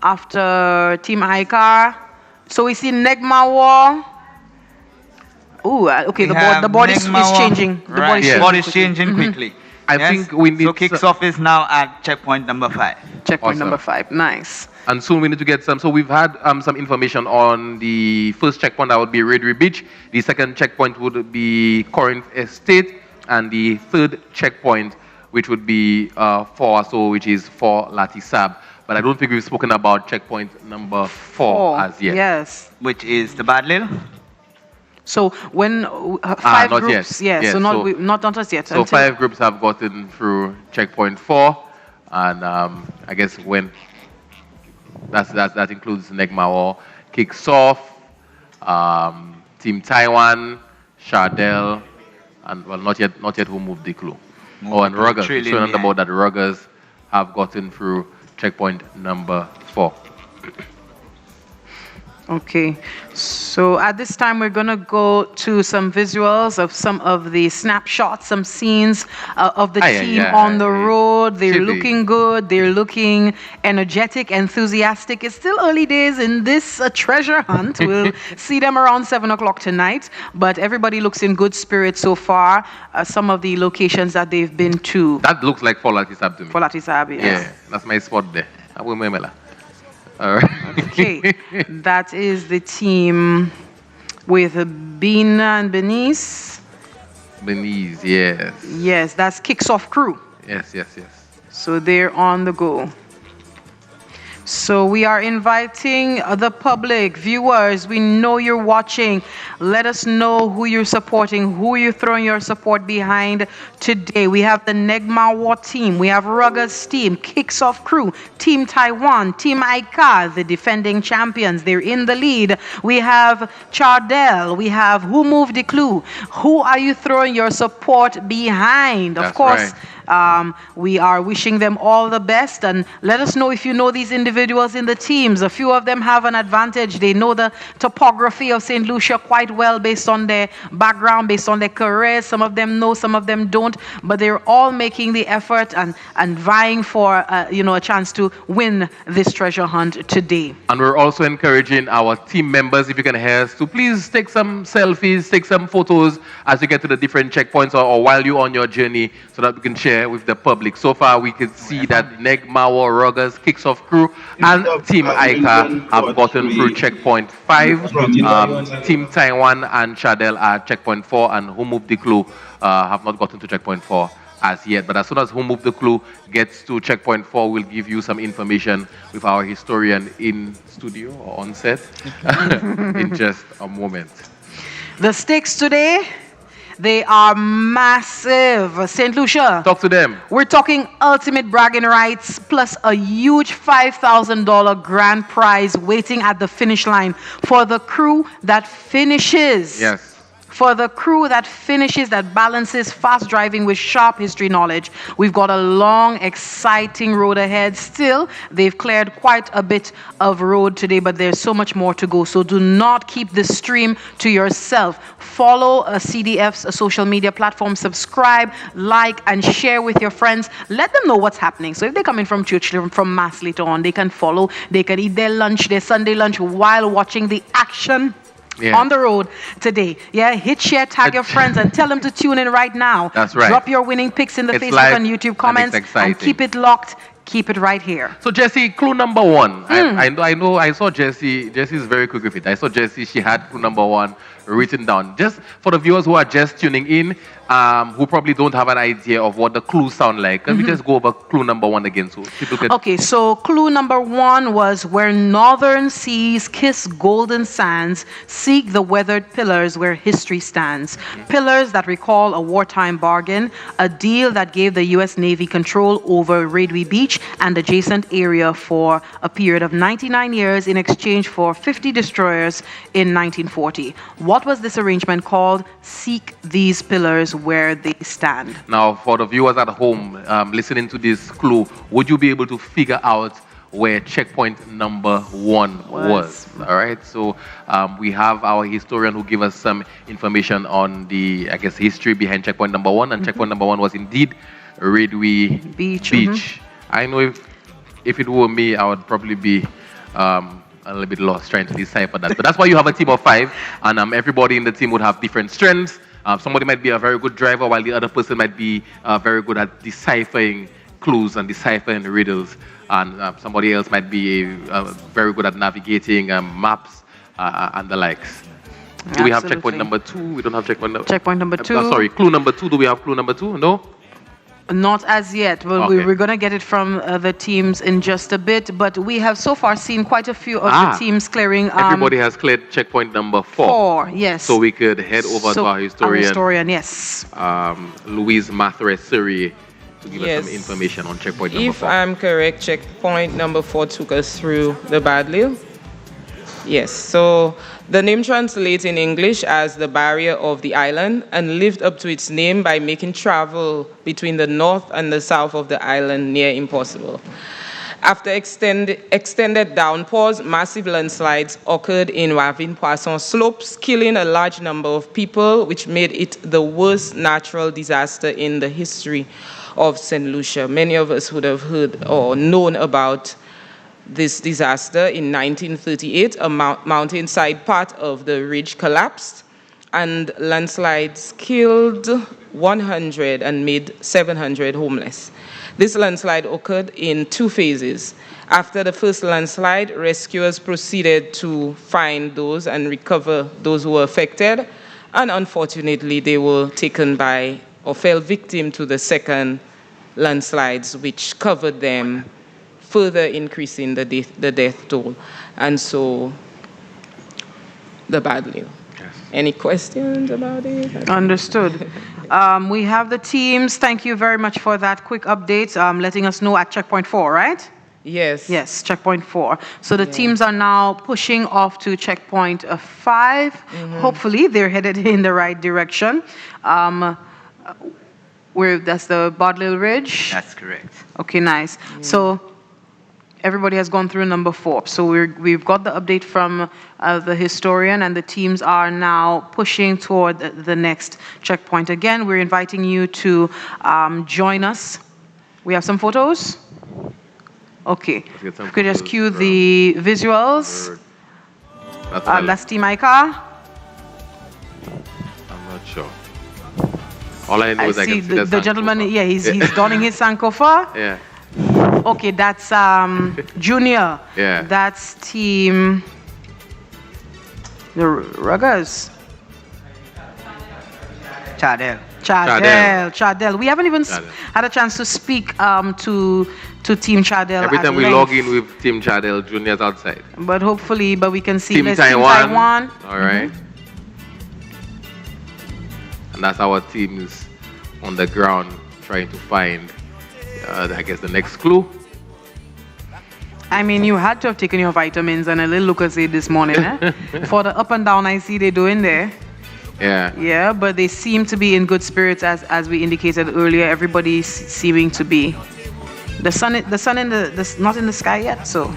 after Team ICA. So we see Negmawa. Oh, okay. The board is changing. The board is changing quickly. I think we need. So kicks off is now at checkpoint number 5. Checkpoint number 5. Nice. And soon we need to get some. So we've had some information on the first checkpoint that would be Redry Beach. The second checkpoint would be Corinth Estate, and the third checkpoint, which would be which is for Latisab. But I don't think we've spoken about checkpoint number 4 as yet. Yes. Which is the Badlil. So when 5 not groups, yet. so not as yet. So 5 groups have gotten through checkpoint 4, and I guess when that includes Negmawa, kicks off, Team Taiwan, Chardel, and well, not yet who moved the clue. And Ruggers. So about that Ruggers have gotten through checkpoint number 4. Okay, so at this time we're going to go to some visuals of some of the snapshots, some scenes of the team on the road. They're looking good, they're looking energetic, enthusiastic. It's still early days in this treasure hunt. We'll see them around 7 o'clock tonight, but everybody looks in good spirits so far. Some of the locations that they've been to. That looks like Folatisab to me. Folatisab, yes. Yeah, that's my spot there. All right. Okay, that is the team with Bina and Benice. Benice, yes. Yes, that's Kicks Off crew. Yes. So they're on the go. So we are inviting the public, viewers. We know you're watching. Let us know who you're supporting, who you're throwing your support behind today. We have the Negmawa team. We have Ruggers team, Kicks Off crew, Team Taiwan, Team ICA, the defending champions. They're in the lead. We have Chardel. We have Who Moved the Clue. Who are you throwing your support behind? Of course. We are wishing them all the best, and let us know if you know these individuals in the teams. A few of them have an advantage. They know the topography of Saint Lucia quite well based on their background, based on their careers. Some of them know, some of them don't, but they're all making the effort and vying for a chance to win this treasure hunt today. And we're also encouraging our team members, if you can hear us, to please take some selfies, take some photos as you get to the different checkpoints or while you're on your journey, so that we can share with the public. So far, we can see that Negmawa, Ruggers, Kicks Off crew, and Team ICA have gotten through checkpoint 5. Team Taiwan and Chardel are checkpoint 4, and Who Moved the Clue have not gotten to checkpoint 4 as yet. But as soon as Who Moved the Clue gets to checkpoint 4, we'll give you some information with our historian in studio or on set in just a moment. The stakes today, they are massive. Saint Lucia. Talk to them. We're talking ultimate bragging rights plus a huge $5,000 grand prize waiting at the finish line for the crew that finishes. Yes. For the crew that finishes, that balances fast driving with sharp history knowledge. We've got a long, exciting road ahead. Still, they've cleared quite a bit of road today, but there's so much more to go. So do not keep the stream to yourself. Follow CDF's social media platform, subscribe, like, and share with your friends. Let them know what's happening. So if they're coming from church, from mass later on, they can follow. They can eat their lunch, their Sunday lunch, while watching the action. Yeah. On the road today. Yeah, hit share, tag your friends, and tell them to tune in right now. That's right. Drop your winning picks in the Facebook and YouTube comments, and keep it locked. Keep it right here. So Jessie, clue number 1. I know. I saw Jessie. Jessie's very quick with it. I saw Jessie. She had clue number 1 written down. Just for the viewers who are just tuning in, who probably don't have an idea of what the clues sound like, can we just go over clue number 1 again so people can... Okay, so clue number 1 was where northern seas kiss golden sands, seek the weathered pillars where history stands. Pillars that recall a wartime bargain, a deal that gave the U.S. Navy control over Radway Beach and adjacent area for a period of 99 years in exchange for 50 destroyers in 1940. What was this arrangement called? Seek these pillars where they stand. Now, for the viewers at home listening to this clue, would you be able to figure out where checkpoint number 1 was? All right, so we have our historian who give us some information on the, I guess, history behind checkpoint number 1, and checkpoint number 1 was indeed Radway Beach. I know if it were me, I would probably be a little bit lost trying to decipher that. But that's why you have a team of 5, and everybody in the team would have different strengths. Somebody might be a very good driver, while the other person might be very good at deciphering clues and deciphering riddles. And somebody else might be very good at navigating maps and the likes. Do we have checkpoint number 2? We don't have checkpoint number... Checkpoint number 2. Sorry, clue number 2. Do we have clue number 2? No? Not as yet. Well, Okay. we're going to get it from the teams in just a bit, but we have so far seen quite a few of the teams clearing. Everybody has cleared checkpoint number 4. 4, yes. So we could head over to our historian. Yes. Louise Mathres-Siri to give Yes. us some information on checkpoint number If 4. I'm correct, checkpoint number 4 took us through the Badlil. Yes, so the name translates in English as the barrier of the island and lived up to its name by making travel between the north and the south of the island near impossible. After extended downpours, massive landslides occurred in Ravine Poisson slopes, killing a large number of people, which made it the worst natural disaster in the history of Saint Lucia. Many of us would have heard or known about this disaster. In 1938, a mountainside part of the ridge collapsed, and landslides killed 100 and made 700 homeless. This landslide occurred in 2 phases. After the first landslide, rescuers proceeded to find those and recover those who were affected, and unfortunately, they were taken by or fell victim to the second landslides, which covered them, further increasing the death toll. And so, the Badlil. Any questions about it? Understood. We have the teams. Thank you very much for that quick update, letting us know at checkpoint 4, right? Yes. Yes, checkpoint 4. So the teams are now pushing off to checkpoint 5. Hopefully, they're headed in the right direction. That's the Badlil Ridge? That's correct. Okay, nice. So everybody has gone through number 4. So we've got the update from the historian, and the teams are now pushing toward the next checkpoint. Again, we're inviting you to join us. We have some photos? Okay. You could just cue the visuals. That's Team Ica. I'm not sure. All I know is I see can see the gentleman. Yeah, he's donning his Sankofa. Yeah. Okay, that's Junior. Yeah. That's Team the Ruggers. Chardell. We haven't even had a chance to speak to Team Chardell. Every time we log in with Team Chardell, Junior's outside. But hopefully, we can see Team Team Taiwan. All right. And that's our teams on the ground trying to find, I guess, the next clue. I mean, you had to have taken your vitamins and a little Lucozade this morning, eh? For the up and down I see they're doing there. Yeah. Yeah, but they seem to be in good spirits, as we indicated earlier. Everybody's seeming to be. The sun not in the sky yet, so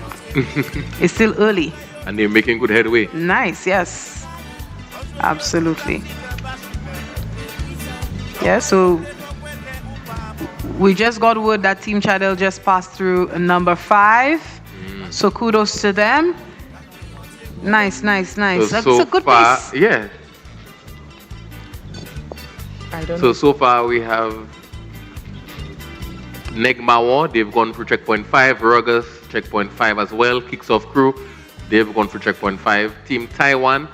it's still early. And they're making good headway. Nice, yes. Absolutely. Yeah, so we just got word that Team Chadel just passed through number 5. So kudos to them. Nice. That's a good pace. Yeah. So far we have Negmawa, they've gone through checkpoint 5. Ruggers, checkpoint 5 as well. Kicks off crew, they've gone through checkpoint 5. Team Taiwan,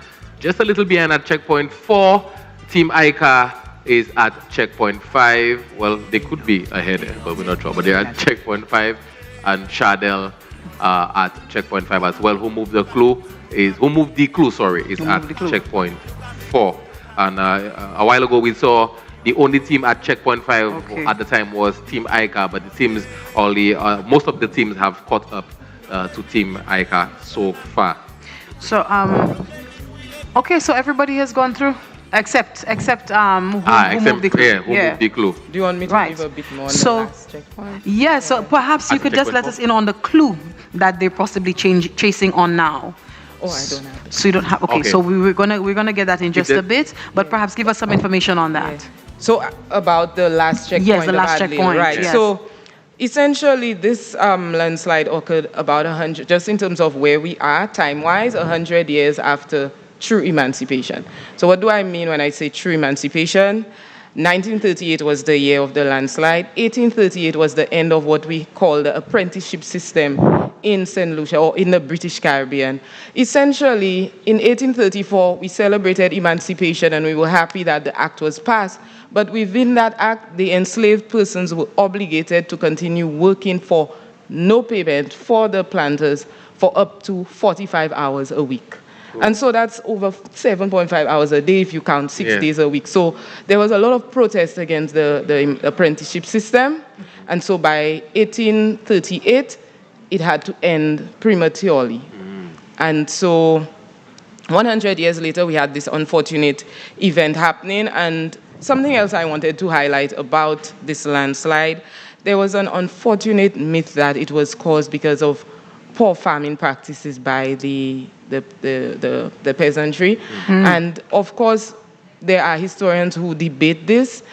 just a little behind at checkpoint 4. Team Ica is at checkpoint 5. Well, they could be ahead, but we're not sure. But they're at checkpoint 5, and Chardel at checkpoint 5 as well. Who moved the clue is at checkpoint 4. And a while ago we saw the only team at checkpoint 5 at the time was Team Ica, but it seems only most of the teams have caught up to Team Ica so far. So okay, so everybody has gone through except who moved the clue. Moved the clue. Do you want me to give a bit more on the last checkpoint? Yeah, so perhaps you could just let us in on the clue that they're possibly chasing on now. Oh, I don't have it. So you don't have. Okay. So we're gonna get that in just a bit, but perhaps give us some information on that. Yeah. So about the last checkpoint. Yes, the last checkpoint. Right. Yes. So essentially, this landslide occurred about 100, just in terms of where we are time-wise, 100 years after true emancipation. So what do I mean when I say true emancipation? 1938 was the year of the landslide. 1838 was the end of what we call the apprenticeship system in Saint Lucia, or in the British Caribbean. Essentially, in 1834, we celebrated emancipation and we were happy that the act was passed. But within that act, the enslaved persons were obligated to continue working for no payment for the planters for up to 45 hours a week. And so that's over 7.5 hours a day if you count 6 days a week. So there was a lot of protest against the apprenticeship system. And so by 1838, it had to end prematurely. And so 100 years later, we had this unfortunate event happening. And something else I wanted to highlight about this landslide, there was an unfortunate myth that it was caused because of poor farming practices by the peasantry. And of course, there are historians who debate this.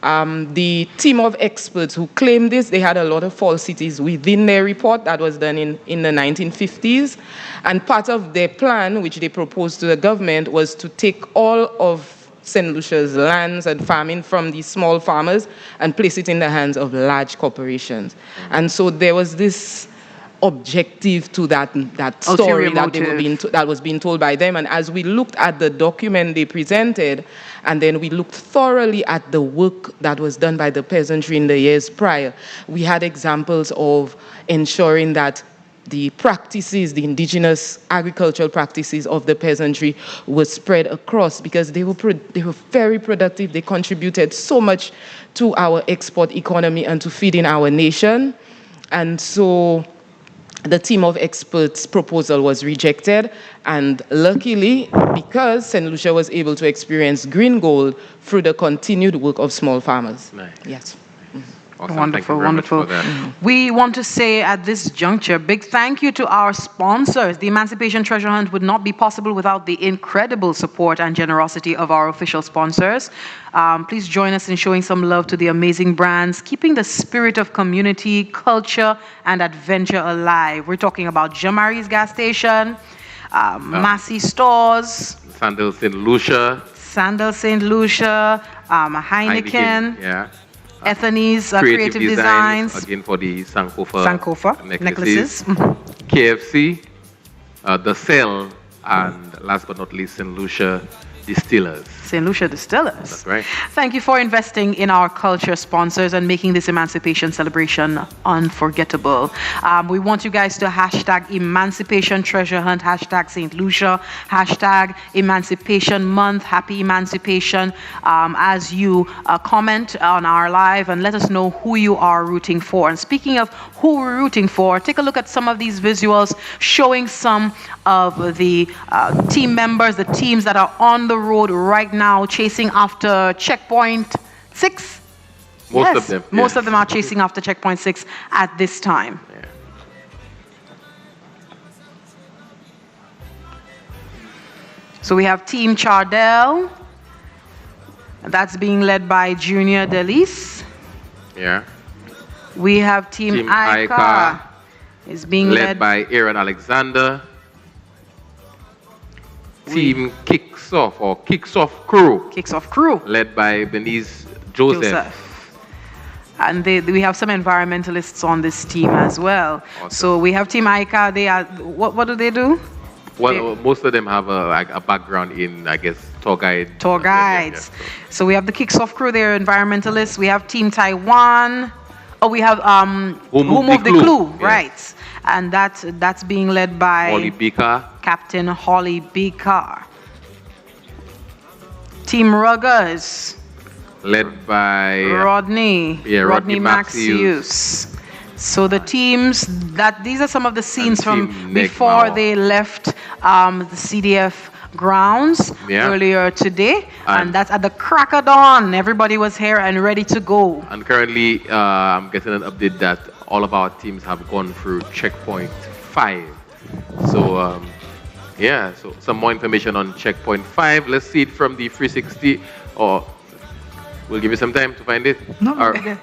The team of experts who claim this, they had a lot of falsities within their report that was done in the 1950s. And part of their plan, which they proposed to the government, was to take all of Saint Lucia's lands and farming from these small farmers and place it in the hands of large corporations. And so there was this objective to that story that was being told by them. And as we looked at the document they presented, and then we looked thoroughly at the work that was done by the peasantry in the years prior, we had examples of ensuring that the practices, the indigenous agricultural practices of the peasantry were spread across, because they were very productive. They contributed so much to our export economy and to feeding our nation. And so the team of experts proposal was rejected, and luckily, because Saint Lucia was able to experience green gold through the continued work of small farmers. Nice. Yes. Awesome. Wonderful, Thank you very wonderful. much for that. We want to say at this juncture, big thank you to our sponsors. The Emancipation Treasure Hunt would not be possible without the incredible support and generosity of our official sponsors. Please join us in showing some love to the amazing brands, keeping the spirit of community, culture, and adventure alive. We're talking about Jamari's gas station, Massey stores, Sandal Saint Lucia, Heineken, yeah. Ethany's Creative Designs. Again for the Sankofa necklaces. KFC, The Cell, and last but not least, Saint Lucia Distillers. Saint Lucia Distillers. That's right. Thank you for investing in our culture sponsors and making this emancipation celebration unforgettable. We want you guys to hashtag Emancipation Treasure Hunt, hashtag Saint Lucia, hashtag Emancipation Month, Happy Emancipation, as you comment on our live and let us know who you are rooting for. And speaking of who we're rooting for, take a look at some of these visuals showing some of the team members, the teams that are on the road right now chasing after checkpoint 6. Most of them. Most of them are chasing after checkpoint 6 at this time. Yeah. So we have Team Chardel. That's being led by Junior Delis. Yeah. We have Team Ica. Is being led by Aaron Alexander. Team Kicks Off Crew. Kicks Off Crew. Led by Benice Joseph. And we have some environmentalists on this team as well. Awesome. So we have Team Ica. They are, what do they do? Well, most of them have a background in, I guess, tour guides. So we have the Kicks-Off crew, they're environmentalists. We have Team Taiwan. Oh, we have Who Moved the Clue, right. And that's being led by Holly Beaker. Captain Holly Beaker. Team Ruggers. Led by Rodney. Rodney Maxius. So the teams, these are some of the scenes from before they left the CDF grounds earlier today. And that's at the crack of dawn. Everybody was here and ready to go. And currently, I'm getting an update that all of our teams have gone through checkpoint 5. So, so some more information on checkpoint 5. Let's see it from the 360, or we'll give you some time to find it. No, we're there.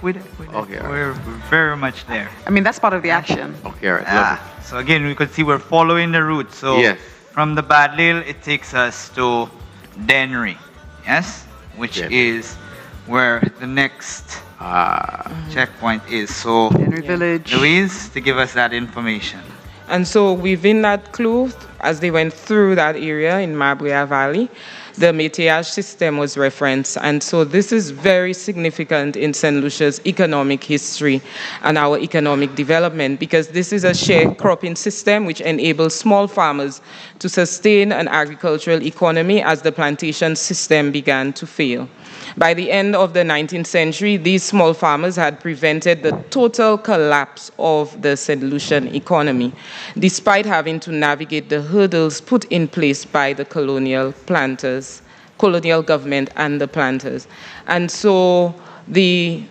Okay, We're very much there. I mean, that's part of the action. Okay, all right. Lovely. So again, we could see we're following the route. So from the Badlil, it takes us to Dennery, which is where the next checkpoint is. So Dennery Village. Louise, to give us that information. And so within that clue, as they went through that area in Mabrea Valley, the métayage system was referenced. And so this is very significant in St. Lucia's economic history and our economic development, because this is a sharecropping system which enables small farmers to sustain an agricultural economy as the plantation system began to fail. By the end of the 19th century, these small farmers had prevented the total collapse of the St. Lucian economy, despite having to navigate the hurdles put in place by the colonial government and the planters. And so the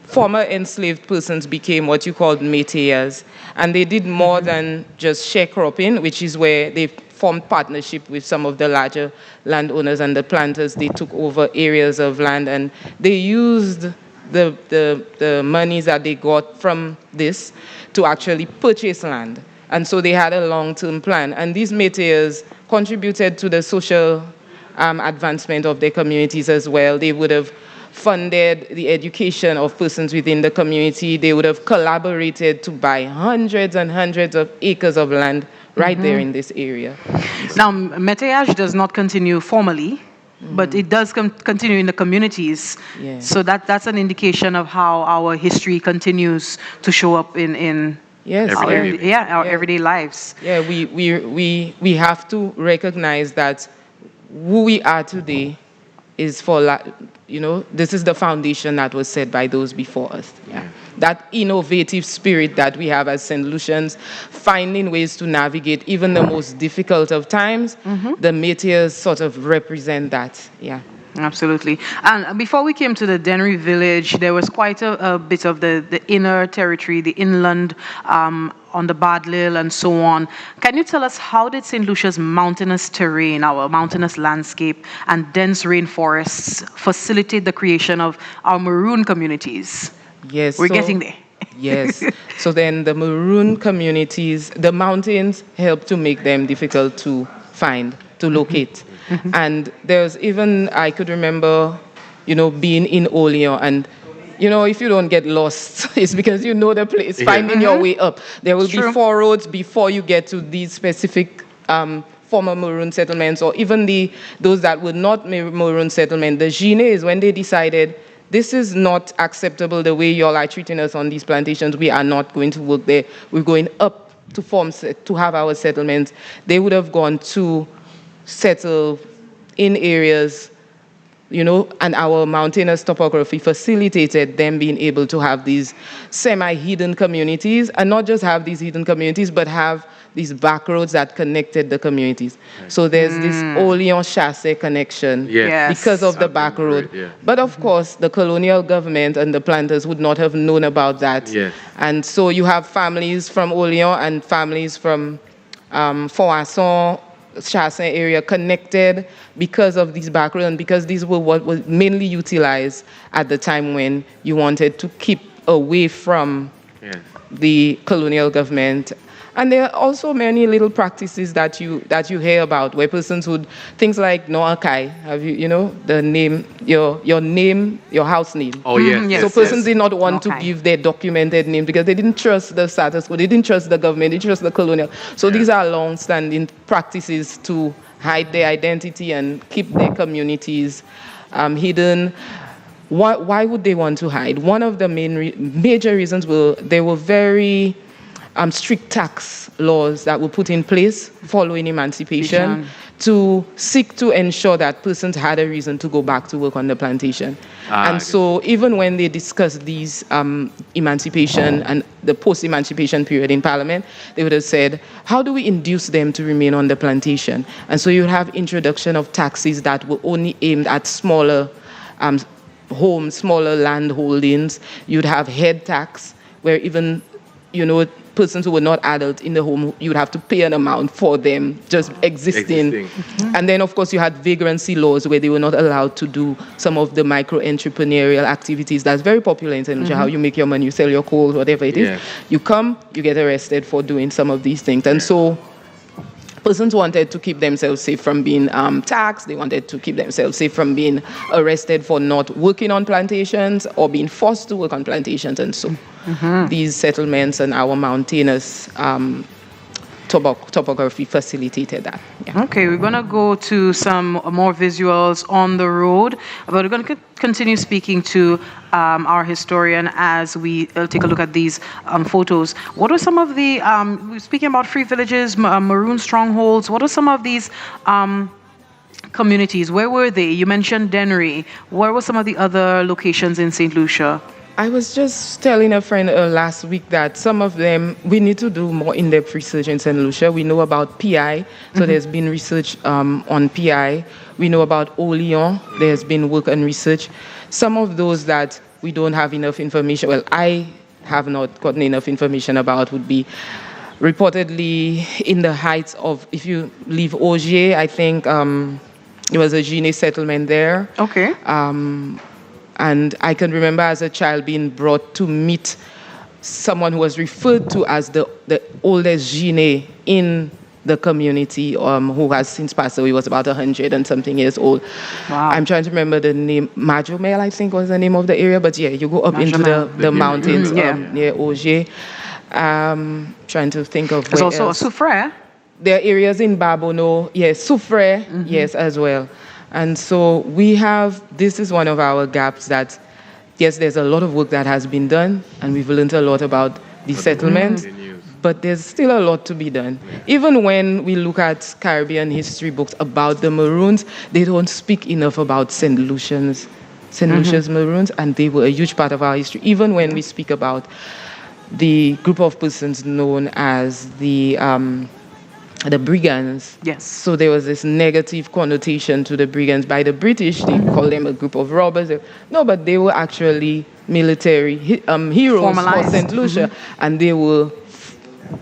former enslaved persons became what you called métayers, and they did more than just sharecropping, which is where they formed partnership with some of the larger landowners and the planters. They took over areas of land, and they used the monies that they got from this to actually purchase land. And so they had a long-term plan. And these métayers contributed to the social advancement of their communities as well. They would have funded the education of persons within the community. They would have collaborated to buy hundreds and hundreds of acres of land right there in this area. Now, métayage does not continue formally, but it does continue in the communities. So that's an indication of how our history continues to show up in our everyday lives. Yeah, we have to recognize that who we are today is this is the foundation that was set by those before us. That innovative spirit that we have as St. Lucians, finding ways to navigate even the most difficult of times, the métayers sort of represent that. Absolutely. And before we came to the Dennery village, there was quite a bit of the inner territory, the inland on the Badlil and so on. Can you tell us, how did St. Lucia's mountainous terrain, our mountainous landscape, and dense rainforests facilitate the creation of our maroon communities? Yes. We're getting there. Yes. So then the maroon communities, the mountains help to make them difficult to find, to locate. And there's even, I could remember, being in Oleon, and if you don't get lost, it's because you know the place, finding your way up. There will be 4 roads before you get to these specific former maroon settlements, or even those that were not maroon settlement. The Gine is when they decided, this is not acceptable the way you all are treating us on these plantations. We are not going to work there. We're going up to have our settlements. They would have gone to settle in areas, and our mountainous topography facilitated them being able to have these semi-hidden communities, and not just have these hidden communities, but have these back roads that connected the communities. So there's this Oleon-Chassé connection because of the back road. But of course, the colonial government and the planters would not have known about that. And so you have families from Oleon and families from Fouasson, Chassin area connected because of these back roads, and because these were what was mainly utilized at the time when you wanted to keep away from the colonial government And there are also many little practices that you hear about, where persons would, things like no akai, have you know, the name, your name, your house name. Oh, yes. So persons did not want to give their documented name because they didn't trust the status quo, they didn't trust the government, they didn't trust the colonial. So these are long-standing practices to hide their identity and keep their communities hidden. Why would they want to hide? One of the major reasons were there were very strict tax laws that were put in place following emancipation to seek to ensure that persons had a reason to go back to work on the plantation. And so even when they discussed these emancipation and the post-emancipation period in Parliament, they would have said, how do we induce them to remain on the plantation? And so you have introduction of taxes that were only aimed at smaller homes, smaller land holdings. You'd have head tax, where even, you know, persons who were not adult in the home, you'd have to pay an amount for them just existing. And then, of course, you had vagrancy laws where they were not allowed to do some of the micro-entrepreneurial activities that's very popular in Saint Lucia, how you make your money, you sell your coal, whatever it is. You come, you get arrested for doing some of these things. And so persons wanted to keep themselves safe from being taxed. They wanted to keep themselves safe from being arrested for not working on plantations or being forced to work on plantations. And so these settlements and our mountainous topography facilitated that. Okay, we're going to go to some more visuals on the road, but we're going to continue speaking to our historian as we take a look at these photos. What are some of the, we're speaking about free villages, maroon strongholds, what are some of these communities? Where were they? You mentioned Dennery. Where were some of the other locations in St. Lucia? I was just telling a friend last week that some of them, we need to do more in-depth research in St. Lucia. We know about PI, so there's been research on PI. We know about Oleon, there's been work and research. Some of those that we don't have enough information, well, I have not gotten enough information about would be reportedly in the heights of, if you leave Augier, I think there was a Guinea settlement there. Okay. And I can remember as a child being brought to meet someone who was referred to as the oldest Guinea in the community, who has since passed away. He was about 100 and something years old. Wow. I'm trying to remember the name. Majomel, I think, was the name of the area. But yeah, you go up into the mountains near Augier. Trying to think of There's where also else. Soufrière. There are areas in Babono, yes, Soufrière, yes, as well. And so we have, this is one of our gaps that, yes, there's a lot of work that has been done, and we've learned a lot about the settlement, but there's still a lot to be done. Even when we look at Caribbean history books about the Maroons, they don't speak enough about Saint Lucia's Maroons, and they were a huge part of our history. Even when we speak about the group of persons known as the brigands. Yes. So there was this negative connotation to the brigands by the British. They called them a group of robbers. No, but they were actually military heroes for St. Lucia, and they were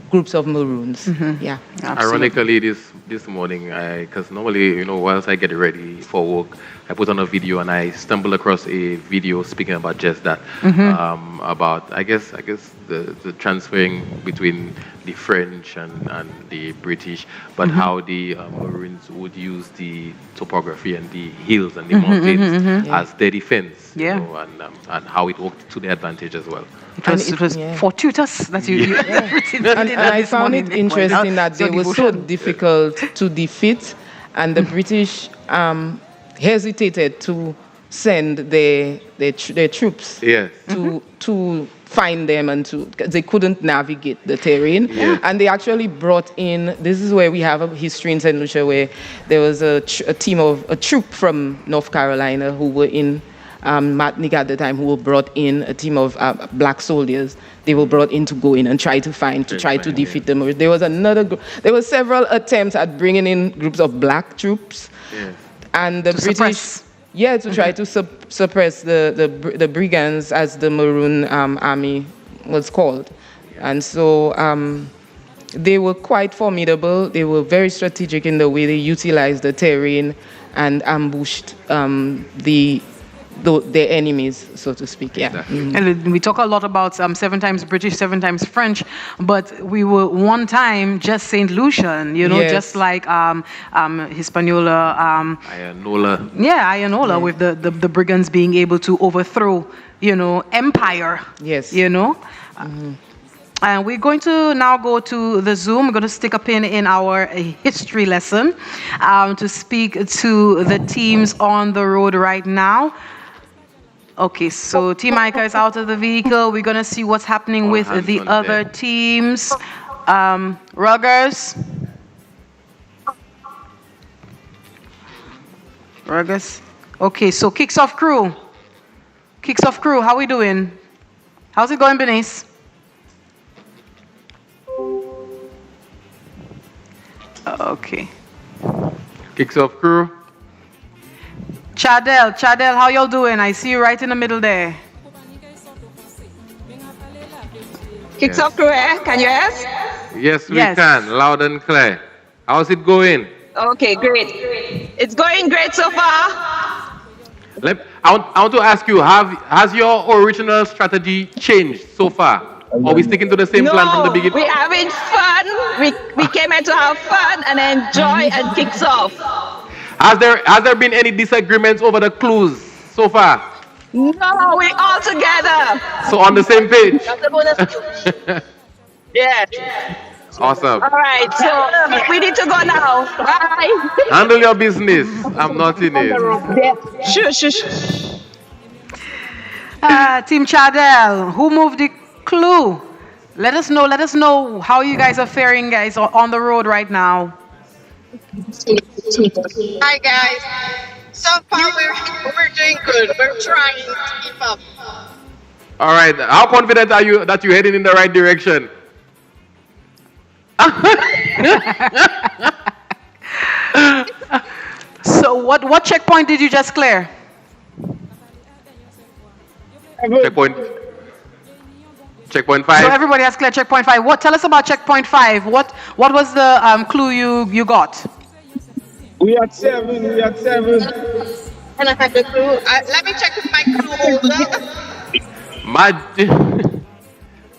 groups of Maroons. Yeah. Ironically, this morning, because normally, you know, whilst I get ready for work, I put on a video and I stumbled across a video speaking about just that, about I guess the transferring between the French and the British, but how the Maroons would use the topography and the hills and the mountains as their defense, you know, and how it worked to their advantage as well. It was fortuitous that you and I found it interesting that they were so difficult to defeat, and the British hesitated to send their troops to find them, and they couldn't navigate the terrain. And they actually brought in, this is where we have a history in St. Lucia where there was a troop from North Carolina who were in Martinique at the time, who were brought in, a team of black soldiers. They were brought in to go in and try to defeat them. There was another group. There were several attempts at bringing in groups of black troops, and the British, to try to suppress the brigands, as the Maroon Army was called. And so they were quite formidable. They were very strategic in the way they utilized the terrain and ambushed their enemies, so to speak. Yeah. Mm. And we talk a lot about 7 times British, 7 times French, but we were one time just Saint Lucian, Yes. just like Hispaniola. Ionola. Yeah, Ionola, with the brigands being able to overthrow, empire. Yes. And we're going to now go to the Zoom. We're going to stick a pin in our history lesson to speak to the teams on the road right now. Okay, so Team Ica is out of the vehicle. We're going to see what's happening with the other teams. Ruggers. Okay, so kicks off crew. How we doing? How's it going, Bernice? Okay. Kicks off crew. Chadel, how y'all doing? I see you right in the middle there. Kicks off crew, Can you hear us? Yes, we can. Loud and clear. How's it going? Okay, great. It's going great so far. I want to ask you, has your original strategy changed so far? Or are we sticking to the same plan from the beginning? We're having fun. We came here to have fun and enjoy and kicks off. Has there been any disagreements over the clues so far? No, we're all together. So on the same page? Yeah. Awesome. All right, so we need to go now. Bye. Handle your business. I'm not in it. Shush. Team Chadel, who moved the clue? Let us know how you guys are faring, guys, on the road right now. Hi, guys. So far, we're doing good. We're trying to keep up. All right. How confident are you that you're heading in the right direction? So what checkpoint did you just clear? Checkpoint 5. So everybody has cleared checkpoint 5. Tell us about checkpoint 5. What was the clue you got? We had 7. And I had the clue. Let me check with my clue holder.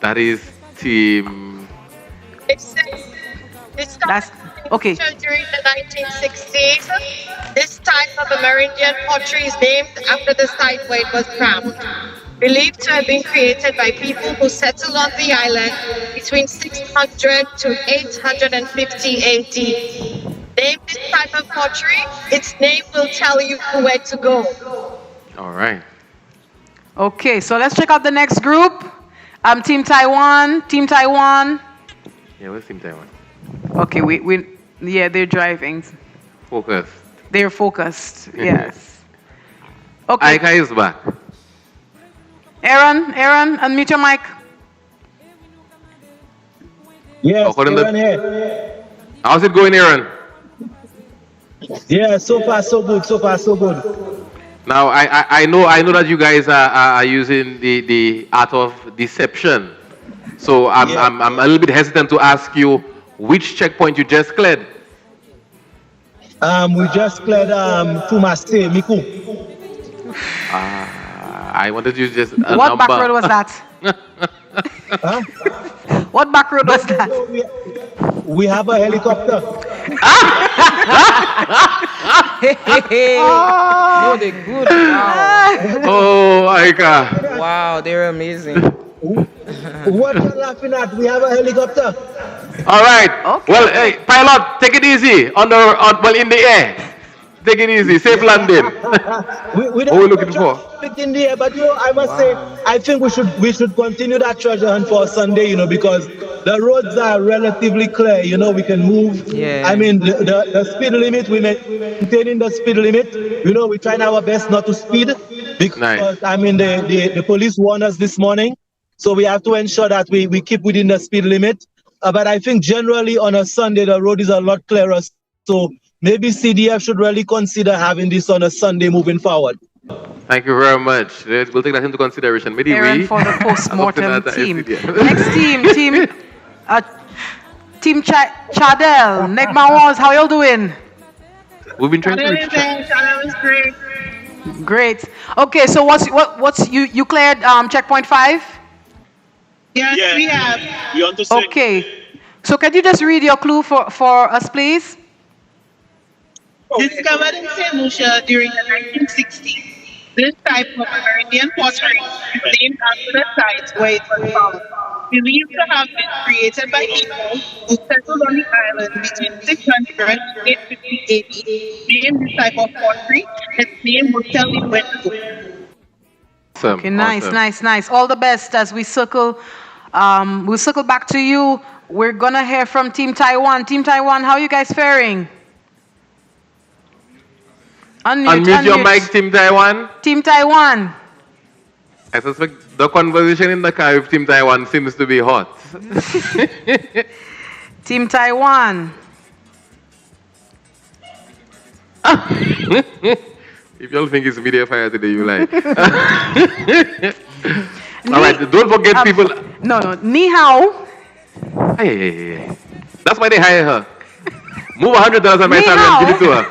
That is team. It started during the 1960s. This type of Amerindian pottery is named after the site where it was cramped. Believed to have been created by people who settled on the island between 600 to 850 AD. Name this type of pottery. Its name will tell you where to go. All right. Okay, so let's check out the next group. Team Taiwan. Yeah, where's Team Taiwan? Okay, they're driving. Focused. They're focused, yes. Okay. Aika is back. Aaron, unmute your mic. Yes, Aaron here. How's it going, Aaron? Yeah, so far so good. Now, I know that you guys are using the art of deception. So I'm a little bit hesitant to ask you which checkpoint you just cleared. We just cleared Fumaste, Miku. I wanted you to just what back road was that? What back road was that? We have a helicopter. No, they're good. Wow. Oh, Aika. Wow, they're amazing. What are you laughing at? We have a helicopter. All right. Okay. Well, hey, pilot, take it easy in the air. Take it easy. Safe landing. we what are we looking for? In the air, but I must say, I think we should continue that treasure hunt for Sunday, because the roads are relatively clear. We can move. Yeah. I mean, the speed limit, we maintaining the speed limit. We trying our best not to speed because I mean the police warned us this morning, so we have to ensure that we keep within the speed limit. But I think generally on a Sunday the road is a lot clearer. So maybe CDF should really consider having this on a Sunday moving forward. Thank you very much. We'll take that into consideration. Maybe Aaron for the post-mortem team. Next team Chadel, Negma Wars, how y'all doing? We've been trying to reach. Chadel is great. Great. Okay, so what's you cleared checkpoint 5? Yes, we have. You want to say? Okay. So can you just read your clue for us, please? Discovered in Saint Lucia during the 1960s, this type of American pottery is named after the site where it was found. Believed to have been created by people who settled on the island between 600 and 850 AD. Named this type of pottery, its name will tell you where to go. Awesome. Okay, nice, awesome. nice. All the best as we circle. We'll circle back to you. We're gonna hear from Team Taiwan. Team Taiwan, how are you guys faring? Unmute your mic, Team Taiwan. Team Taiwan. I suspect the conversation in the car with Team Taiwan seems to be hot. Team Taiwan. If y'all think it's media fire today, you lie. All right, don't forget people. No, ni hao. Hey. That's why they hire her. Move $100 on my salary and give it to her.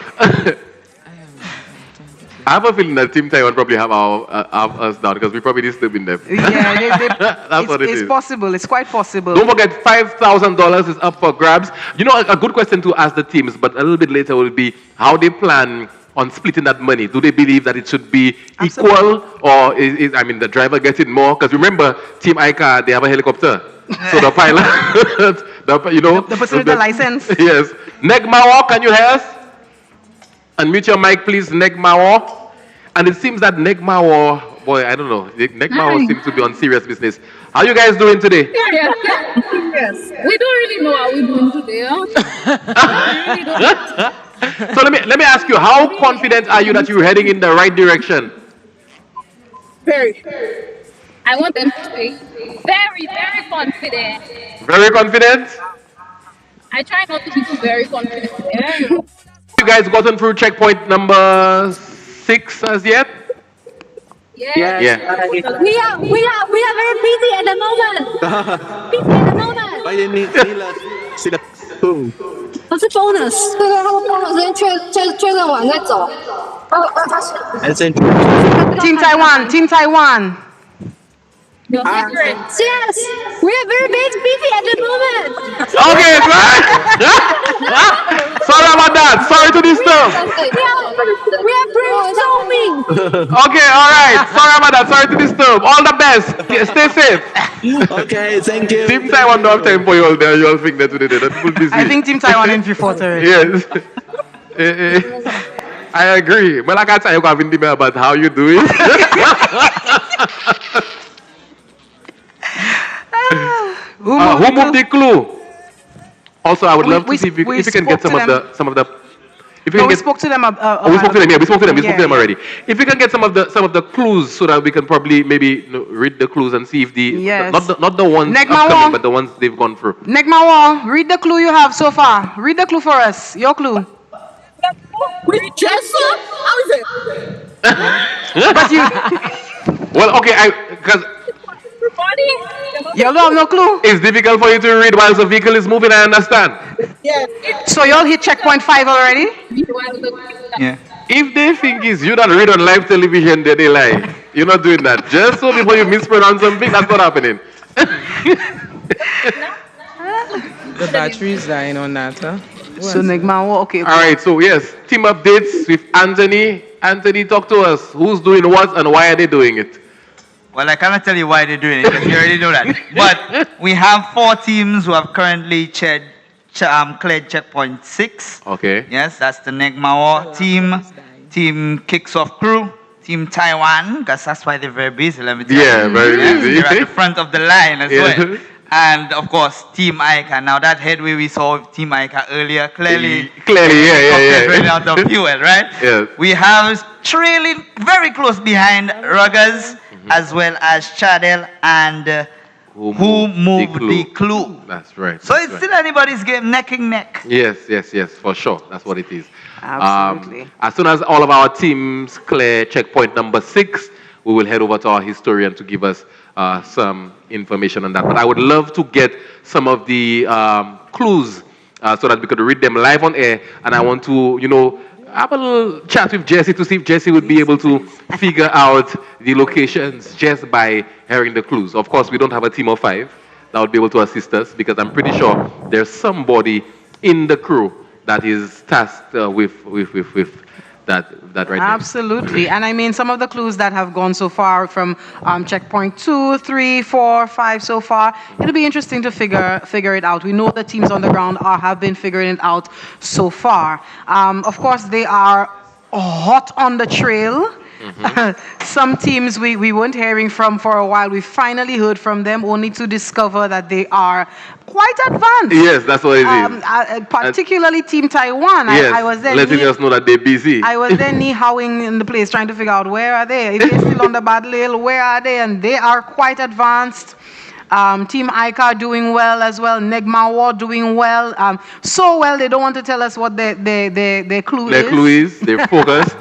I have a feeling that Team Taiwan probably have us down because we probably disturbing them. Yeah, That's what it is. It's possible. It's quite possible. Don't forget, $5,000 is up for grabs. You know, a good question to ask the teams, but a little bit later will be how they plan on splitting that money. Do they believe that it should be equal, or I mean, the driver getting more? Because remember, Team ICA, they have a helicopter. So the pilot, the person with the license. Yes. Negmawa, can you hear us? Unmute your mic, please, Negmawa. And it seems that Negmawa, boy, I don't know. Negmawa seems to be on serious business. How you guys doing today? Yes. We don't really know how we're doing today. Huh? So let me ask you, how confident are you that you're heading in the right direction? Very. I want them to say very, very confident. Very confident? I try not to be too very confident. Yeah. You guys gotten through checkpoint number 6 as yet? Yeah. Yeah. We are very busy at the moment. Busy at the moment. 它是 bonus， 对对，他们 bonus 确认完再走。Team Taiwan. Your secret. Yes, we are very busy at the moment. Okay, right. Sorry about that. Sorry to disturb. We are brainstorming. Okay, all right. Sorry about that. Sorry to disturb. All the best. Stay safe. Okay, thank you. Team Taiwan don't have time for you all there. You all think that today. That people busy. I think Team Taiwan in before already. Yes. I agree. Well, I can't say you have in the about how you do it. Who moved the clue? Also, I would love to see if you can get some of the. If you can we get, spoke to them. we spoke to them. Yeah, we spoke to them. We spoke to them already. If we can get some of the clues, so that we can probably maybe read the clues and see if not the ones upcoming, but the ones they've gone through. Negmawa, read the clue you have so far. Read the clue for us. Your clue. With Jessup? How is it? But you. Well, okay, because. You don't have no clue? It's difficult for you to read while the vehicle is moving, I understand. Yeah. So y'all hit checkpoint 5 already? Yeah. If they think it's you that read on live television, then they lie. You're not doing that. Just so before you mispronounce something, that's not happening. The battery is dying on that, huh? So Negmawa, okay. All right, so yes, team updates with Anthony. Anthony, talk to us. Who's doing what and why are they doing it? Well, I cannot tell you why they're doing it, because you already know that. But we have 4 teams who have currently cleared checkpoint 6. Okay. Yes, that's the Negmawa team, Team Kicks Off Crew, Team Taiwan, because that's why they're very busy, let me tell you. Yeah, very busy. They're at the front of the line as well. And of course, Team ICA. Now that headway we saw with Team ICA earlier, clearly, yeah. running out of fuel, right? Yes. We have trailing very close behind Ruggers, as well as Chadel and who moved the clue. That's right. So it's still anybody's game, neck and neck. Yes, for sure. That's what it is. Absolutely. As soon as all of our teams clear checkpoint number 6, we will head over to our historian to give us some information on that. But I would love to get some of the clues so that we could read them live on air. And I want to, have a little chat with Jesse to see if Jesse would be able to figure out the locations just by hearing the clues. Of course, we don't have a team of 5 that would be able to assist us, because I'm pretty sure there's somebody in the crew that is tasked with that right now. Absolutely. And I mean, some of the clues that have gone so far from checkpoint 2, 3, 4, 5 so far, it'll be interesting to figure it out. We know the teams on the ground have been figuring it out so far. Of course, they are hot on the trail. Some teams we weren't hearing from for a while. We finally heard from them, only to discover that they are quite advanced. Yes, that's what it is. Particularly Team Taiwan. Yes, I was there letting us know that they're busy. I was there knee-howing in the place, trying to figure out where are they. If they're still on the battle hill, where are they? And they are quite advanced. Team Ica doing well as well. Negmawa doing well. So well, they don't want to tell us what their clue is. Their clue is, they're focused.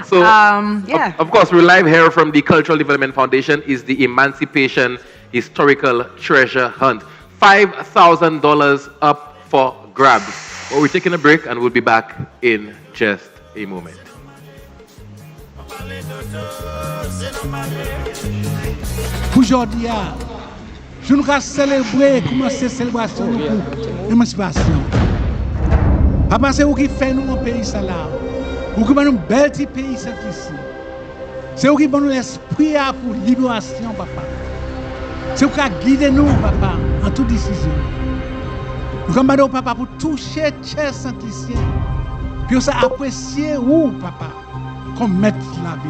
So, yeah. Of course, we're live here from the Cultural Development Foundation is the Emancipation Historical Treasure Hunt. $5,000 up for grabs. Well, we're taking a break and we'll be back in just a moment. Aujourd'hui, je nous célébrer, commencer célébration pour l'émancipation. Papa, c'est vous qui fait nous un pays ça là. Vous qui nous bel petit pays ça ici. C'est vous qui nous l'esprit pour libération, papa. C'est vous qui guide nous, papa, en toute décision. Nous commandons, papa, pour toucher chers Saint-Lucien. Puis ça apprécier vous, papa, comme maître la vie.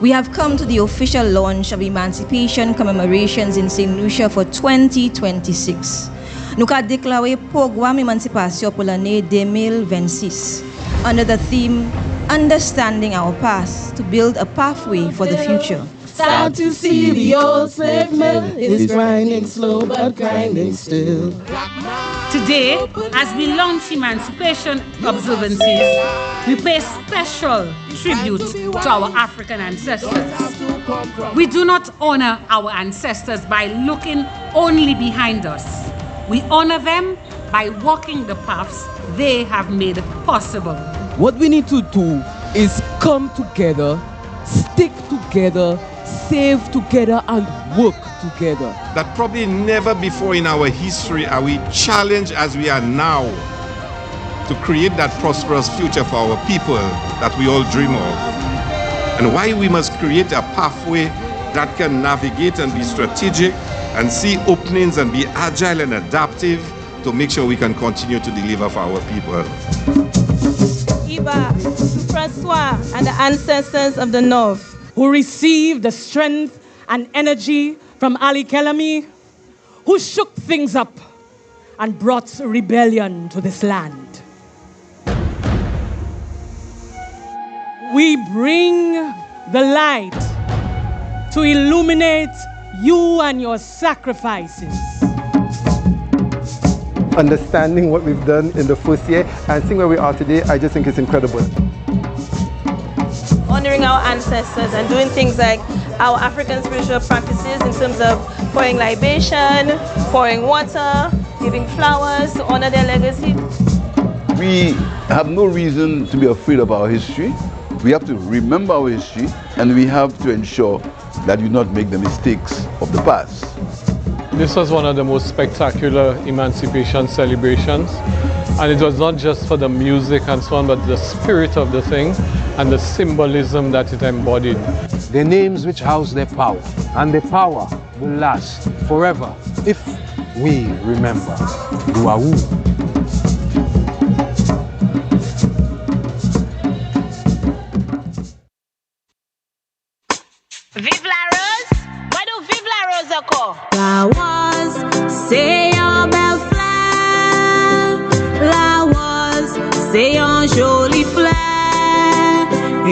We have come to the official launch of Emancipation commemorations in Saint Lucia for 2026. Nous avons déclaré programme Emancipation pour l'année 2026 under the theme Understanding Our Past to Build a Pathway for the Future. Sad to see the old slave mill is grinding slow but grinding still. Today, as we launch Emancipation observances, we pay special tribute to our African ancestors. We do not honor our ancestors by looking only behind us. We honor them by walking the paths they have made possible. What we need to do is come together, stick together, save together, and work together. That probably never before in our history are we challenged as we are now to create that prosperous future for our people that we all dream of. And why we must create a pathway that can navigate and be strategic and see openings and be agile and adaptive to make sure we can continue to deliver for our people. Iba, Francois, and the ancestors of the North, who received the strength and energy from Ali Kelami, who shook things up and brought rebellion to this land. We bring the light to illuminate you and your sacrifices. Understanding what we've done in the first year and seeing where we are today, I just think it's incredible. Honoring our ancestors and doing things like our African spiritual practices in terms of pouring libation, pouring water, giving flowers to honor their legacy. We have no reason to be afraid of our history. We have to remember our history, and we have to ensure that we do not make the mistakes of the past. This was one of the most spectacular emancipation celebrations, and it was not just for the music and so on, but the spirit of the thing and the symbolism that it embodied. The names which house their power, and the power will last forever if we remember Luau. Vive la Rose! Why do Vive la Rose occur? La was, say your belle fleur. La was, say your jolie fleur.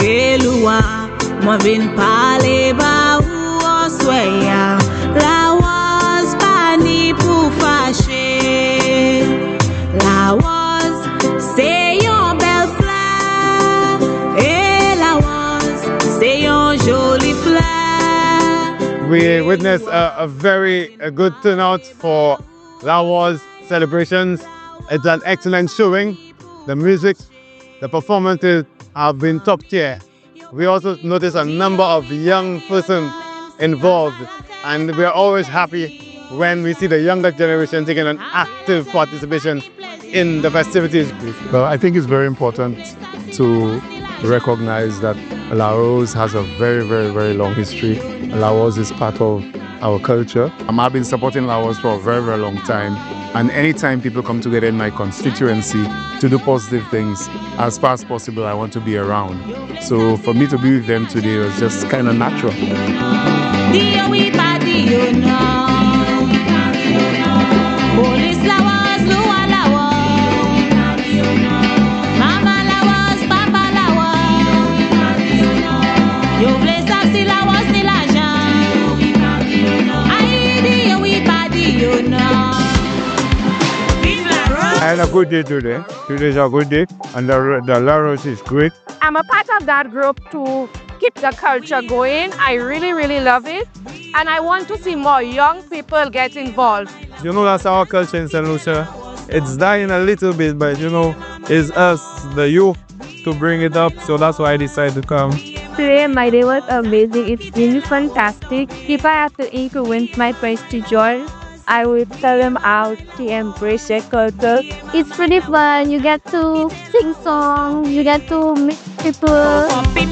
Et loin, moi vin parler ba ou oswaya. La was, pas ni pour fâcher. La was, say your belle fleur. Et la was, say your jolie fleur. We witnessed a very good turnout for Lawas celebrations. It's an excellent showing. The music, the performances have been top tier. We also notice a number of young persons involved, and we are always happy when we see the younger generation taking an active participation in the festivities. Well, I think it's very important to recognize that La Rose has a very, very, very long history. La Rose is part of our culture. I've been supporting La Rose for a very, very long time. And anytime people come together in my constituency to do positive things, as far as possible, I want to be around. So for me to be with them today was just kind of natural. I had a good day today. Today is a good day, and the La Rose is great. I'm a part of that group to keep the culture going. I really, really love it. And I want to see more young people get involved. You know, that's our culture in Saint Lucia. It's dying a little bit, but you know, it's us, the youth, to bring it up. So that's why I decided to come. Today my day was amazing. It's really fantastic. If I had to influence my friends to join, I would tell them how to embrace their culture. It's pretty fun. You get to sing songs, you get to meet people. Beep,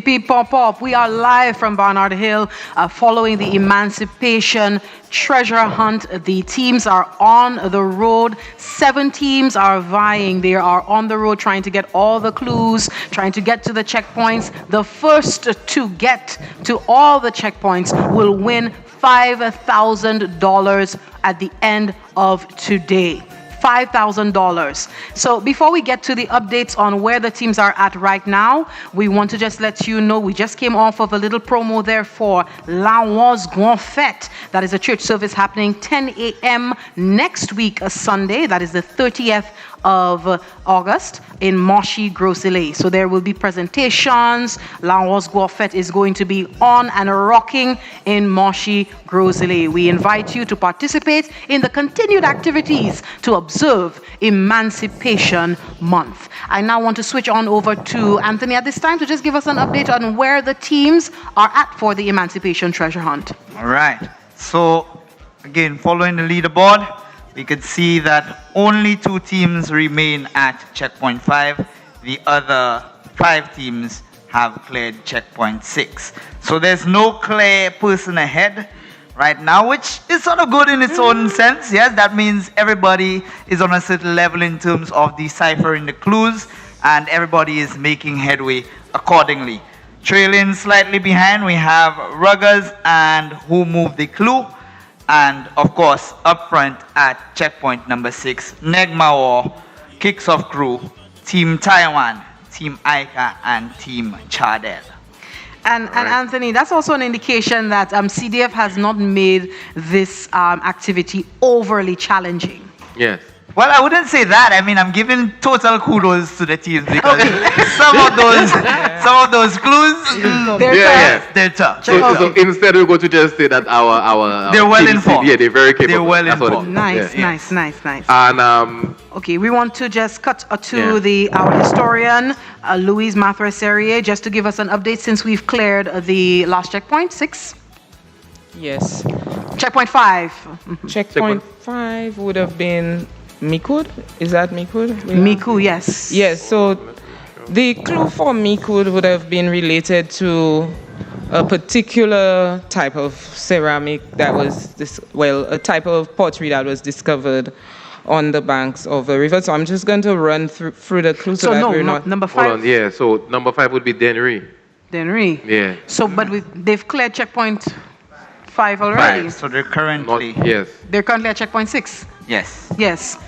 beep, pop, pop. We are live from Barnard Hill following the Emancipation Treasure Hunt. The teams are on the road. 7 teams are vying. They are on the road trying to get all the clues, trying to get to the checkpoints. The first to get to all the checkpoints will win $5,000 at the end of today. $5,000. So before we get to the updates on where the teams are at right now, we want to just let you know we just came off of a little promo there for La Rose Grand Fête. That is a church service happening 10 a.m. next week, a Sunday. That is the 30th of August in Moshi Groselay. So there will be presentations. La Rose Grand Fête is going to be on and rocking in Moshi Groselay. We invite you to participate in the continued activities to observe Emancipation Month. I now want to switch on over to Anthony at this time to just give us an update on where the teams are at for the Emancipation Treasure Hunt. All right. So again, following the leaderboard, we could see that only 2 teams remain at checkpoint 5. The other 5 teams have cleared checkpoint 6. So there's no clear person ahead right now, which is sort of good in its own sense. Yes, that means everybody is on a certain level in terms of deciphering the clues, and everybody is making headway accordingly. Trailing slightly behind, we have Ruggers and Who Moved the Clue. And of course, up front at checkpoint number 6, Negmao, Kicks Off Crew, Team Taiwan, Team Aika, and Team Chardel. And Anthony, that's also an indication that CDF has not made this activity overly challenging. Yes. Well, I wouldn't say that. I mean, I'm giving total kudos to the teams because some of those clues, they're tough. So instead, we're going to just say that our they're well informed. Yeah, they're very capable. They're well informed. Nice. And okay, we want to just cut to our historian, Louise Mathra-Serrier, just to give us an update since we've cleared the last checkpoint, 6. Yes. Checkpoint 5. Checkpoint 5 would have been Mikud. Is that Mikud? Miku, yes. Yes, so the clue for Mikud would have been related to a particular type of ceramic that was, a type of pottery that was discovered on the banks of a river. So I'm just going to run through the clues so that we're not... number 5. Hold on, yeah, so number 5 would be Denry. Denry. Yeah. So, but they've cleared checkpoint 5 already. 5, so they're currently... Yes. They're currently at checkpoint 6. Yes. Yes.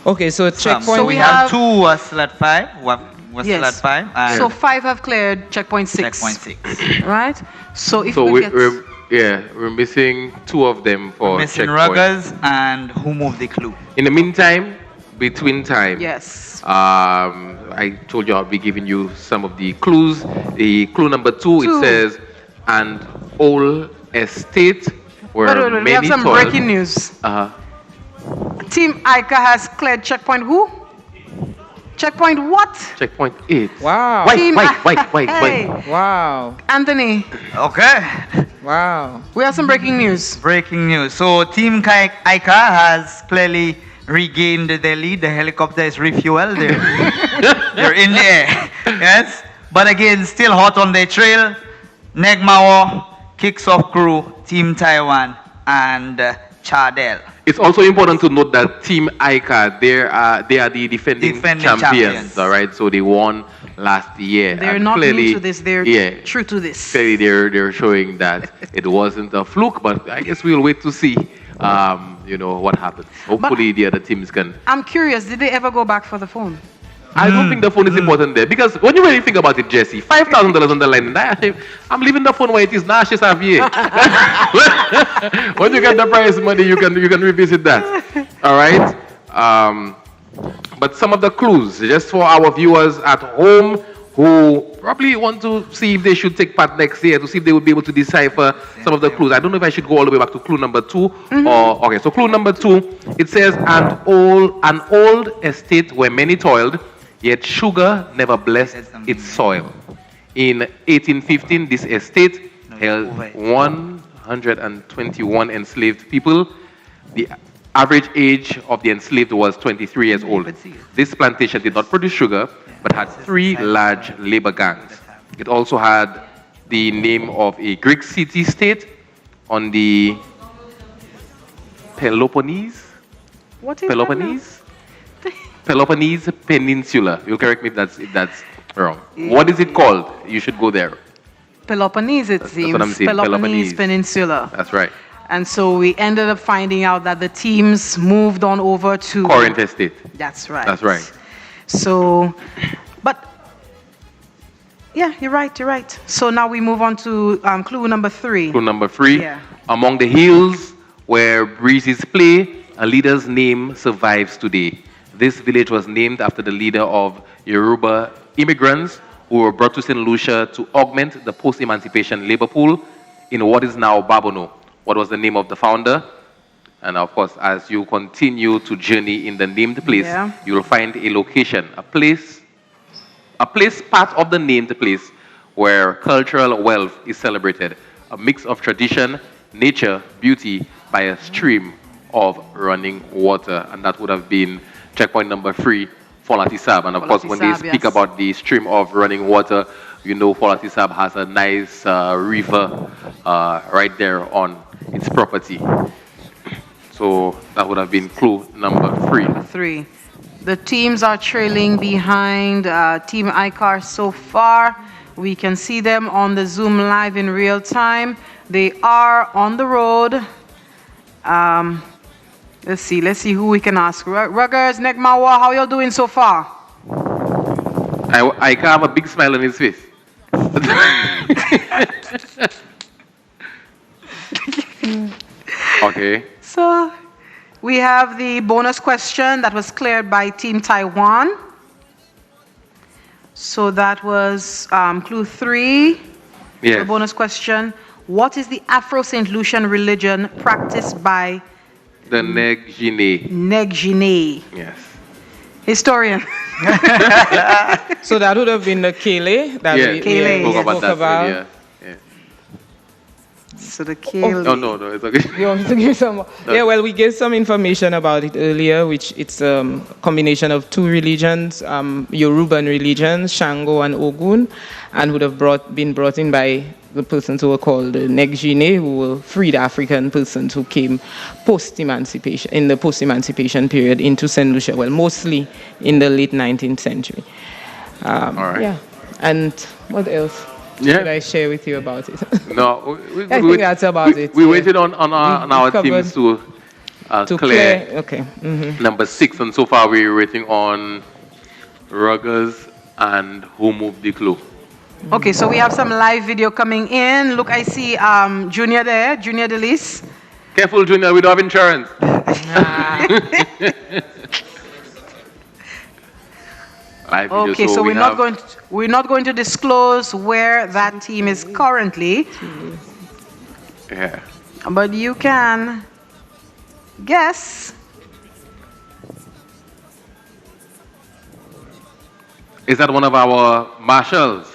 Okay, so checkpoint... So we have 2 was still at 5. Was still at 5. And so 5 have cleared checkpoint 6. Checkpoint 6. Right? So if we're missing 2 of them for missing checkpoint. Ruggers and Who Moved the Clue. In the meantime, between time. Yes. I told you I'll be giving you some of the clues. The clue number two, it says, and old estate where we have many some toiled. breaking news. Uh-huh. Team ICA has cleared checkpoint who? Checkpoint what? Checkpoint 8. Wow. Team Wait. Wow. Anthony. Okay. Wow. We have some breaking news. Breaking news. So Team ICA has clearly regained their lead. The helicopter is refueled. They're in the air. Yes. But again, still hot on their trail. Negmawa kicks off crew, Team Taiwan, and Chardel. It's also important to note that Team ICA, they are the defending champions, all right? So they won last year. They're and not clearly, new to this. They're true to this. Clearly, they're showing that it wasn't a fluke, but I guess we'll wait to see, what happens. Hopefully, the other teams can. I'm curious, did they ever go back for the phone? I don't think the phone is important there because when you really think about it, Jesse, $5,000 on the line, I'm leaving the phone where it is now. When you get the prize money, you can revisit that. All right. But some of the clues, just for our viewers at home who probably want to see if they should take part next year to see if they will be able to decipher some of the clues. I don't know if I should go all the way back to clue number 2 or okay. So clue number 2, it says an old estate where many toiled. Yet sugar never blessed its soil. In 1815, this estate held 121 enslaved people. The average age of the enslaved was 23 years old. This plantation did not produce sugar, but had 3 large labor gangs. It also had the name of a Greek city-state on the Peloponnese. What is Peloponnese? Peloponnese Peninsula. You'll correct me if that's wrong. What is it called? You should go there. Peloponnese, it seems. That's what I'm saying. Peloponnese Peninsula. That's right. And so we ended up finding out that the teams moved on over to Corinth Estate. That's right. That's right. So, but yeah, you're right. So now we move on to clue number 3. Clue number 3. Yeah. Among the hills where breezes play, a leader's name survives today. This village was named after the leader of Yoruba immigrants who were brought to Saint Lucia to augment the post-emancipation labor pool in what is now Babono. What was the name of the founder? And of course, as you continue to journey in the named place, you will find a location, a place part of the named place where cultural wealth is celebrated, a mix of tradition, nature, beauty by a stream of running water. And that would have been checkpoint number 3, Folatisab. And of course, when they speak about the stream of running water, you know Folatisab has a nice river right there on its property. So that would have been clue number 3. The teams are trailing behind Team ICAR so far. We can see them on the Zoom live in real time. They are on the road. Let's see who we can ask. Ruggers, Negmawa, how y'all doing so far? I can have a big smile on his face. Okay. So we have the bonus question that was cleared by Team Taiwan. So that was clue 3. Yes. The bonus question. What is the Afro-Saint Lucian religion practiced by the Negjine? Negjine. Yes. Historian. So that would have been the Kele that we spoke about. Yeah. So the Kele. Oh, no, it's okay. You want me to give some? Yeah, well, we gave some information about it earlier, which it's a combination of 2 religions, Yoruban religions, Shango and Ogun, and would have been brought in by the persons who were called Negjine, who were freed African persons who came post-emancipation, in the post-emancipation period into Saint Lucia, well, mostly in the late 19th century. All right. Yeah. And what else? Should I share with you about it? No, I think that's about it. We waited on our teams to clear okay. Number 6, and so far we're waiting on Ruggers and Who Moved the Clue. Okay, so we have some live video coming in. Look, I see Junior there, Junior Delis. Careful, Junior, we don't have insurance. live video. Okay, so we're not going to disclose where that team is currently. Yeah. But you can guess. Is that one of our marshals?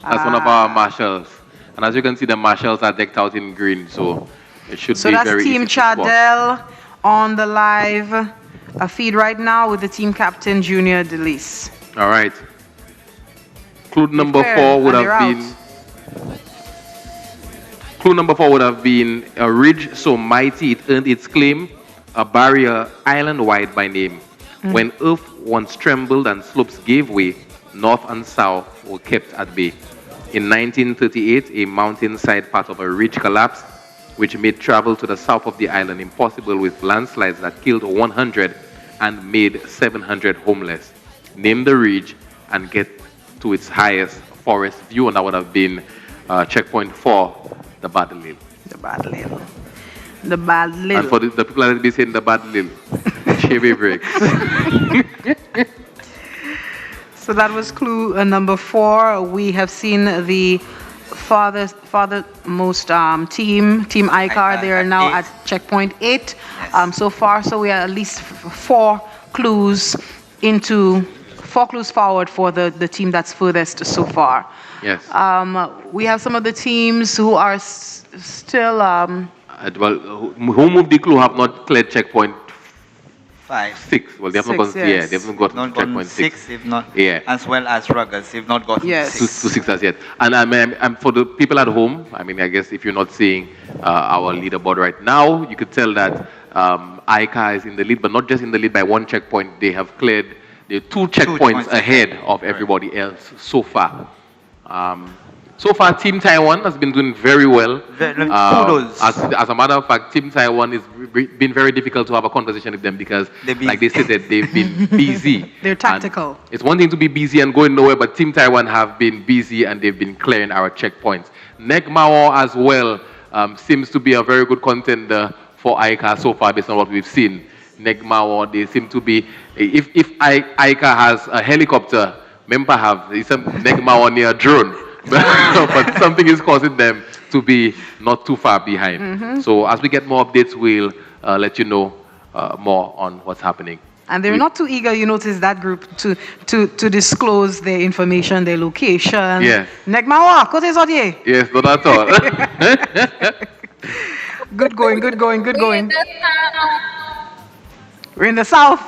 That's one of our marshals. And as you can see, the marshals are decked out in green, so it should be very easy. So that's Team Chadel on the live feed right now with the team captain, Junior Delis. All right. Clue number 4 would have been... Clue number 4 would have been a ridge so mighty it earned its claim, a barrier island-wide by name. When earth once trembled and slopes gave way, north and south were kept at bay. In 1938, a mountainside part of a ridge collapsed, which made travel to the south of the island impossible with landslides that killed 100 and made 700 homeless. Name the ridge and get to its highest forest view, and that would have been checkpoint 4, the Bad Lil. The Bad Lil. The Bad Lil. And for the people that be saying the Bad Lil, Chevy breaks. So that was clue number 4. We have seen the farthest team ICAR. They are now at checkpoint 8 so far. So we are at least 4 clues forward for the team that's furthest so far. Yes. We have some of the teams who are still. Well, who moved the clue have not cleared checkpoint 6. Well, they have not gone. Yes. Yeah, they haven't got checkpoint 6. If not, as well as ruggers, if not got to 6 as yet. And for the people at home, I mean, I guess if you're not seeing our leaderboard right now, you could tell that ICA is in the lead, but not just in the lead by 1 checkpoint. They have cleared the 2 checkpoints ahead of everybody else so far. So far, Team Taiwan has been doing very well. As a matter of fact, Team Taiwan has been very difficult to have a conversation with them because, like they said, that they've been busy. They're tactical. And it's one thing to be busy and going nowhere, but Team Taiwan have been busy and they've been clearing our checkpoints. Nek Mao as well seems to be a very good contender for ICA so far based on what we've seen. Nek Mao, they seem to be, if ICA has a helicopter, Mempa have Nek Mao near a drone. But something is causing them to be not too far behind. So as we get more updates, we'll let you know more on what's happening. And they're not too eager, you notice, that group to disclose their information, their location. Yeah. Negmawa, Kote Zodie. Yes, not at all. Good going. We're in the south.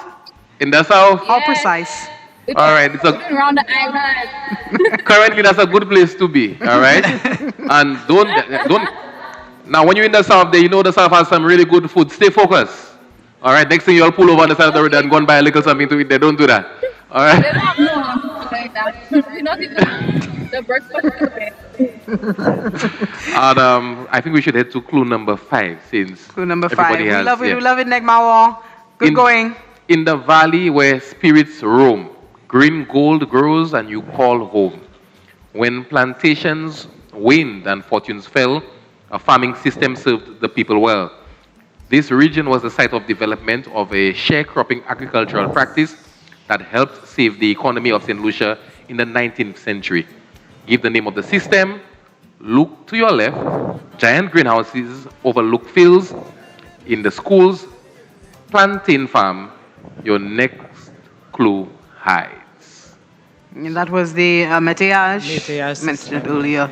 In the south? How precise? All right, around the island. Currently, that's a good place to be. All right, and don't. Now, when you're in the south, there, you know the south has some really good food. Stay focused. All right. Next thing you'll pull over on the side of the road and go and buy a little something to eat. They don't do that. All right. They don't have no like that. We're not even the breakfast. And I think we should head to clue number 5 since clue number 5. We love it. Yeah. We love it, Negmawa. Good going. In the valley where spirits roam, green gold grows and you call home. When plantations waned and fortunes fell, a farming system served the people well. This region was the site of development of a sharecropping agricultural practice that helped save the economy of Saint Lucia in the 19th century. Give the name of the system, look to your left, giant greenhouses overlook fields. In the schools, plantain farm, your next clue hides. And that was the Meteage mentioned earlier.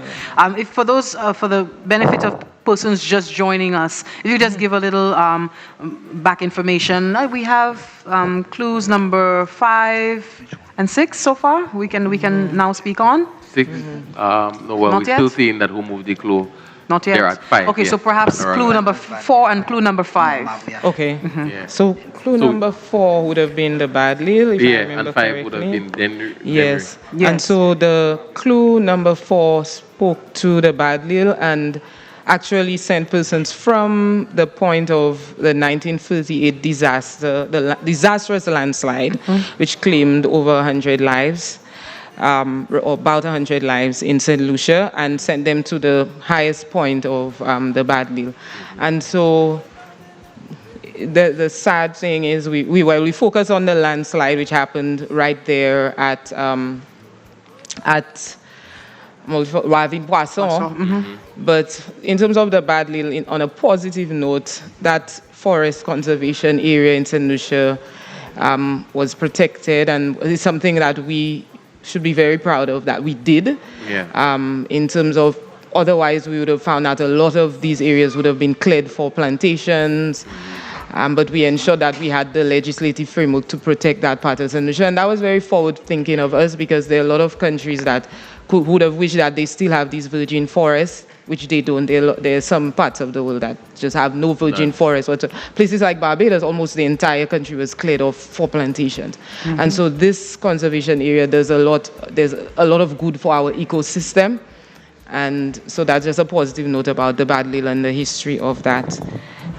If for those, for the benefit of persons just joining us, if you just give a little back information, we have clues number 5 and 6 so far. We can now speak on 6. No, well, we're still seeing that who moved the clue. Not yet. They're at 5. Okay, yes. so perhaps clue number 4 and clue number 5. Okay. So clue number 4 would have been the Bad Lil, if I remember and 5 correctly. would have been Denry. Yes. And so the clue number 4 spoke to the Bad Lil and actually sent persons from the point of the 1938 disaster, the disastrous landslide, which claimed over 100 lives. Or about 100 lives in Saint Lucia, and sent them to the highest point of the Bad Lil. And so the sad thing is we focus on the landslide which happened right there at Ravine Poisson. But in terms of the bad little, on a positive note, that forest conservation area in Saint Lucia was protected, and it's something that we should be very proud of that we did. In terms of, otherwise we would have found out a lot of these areas would have been cleared for plantations. But we ensured that we had the legislative framework to protect that part of Saint Lucia. And that was very forward thinking of us, because there are a lot of countries that would have wished that they still have these virgin forests, which they don't. There are some parts of the world that just have no virgin forests. Places like Barbados, almost the entire country was cleared off for plantations. And so this conservation area, there's a lot of good for our ecosystem. And so that's just a positive note about the Bad Lil and the history of that.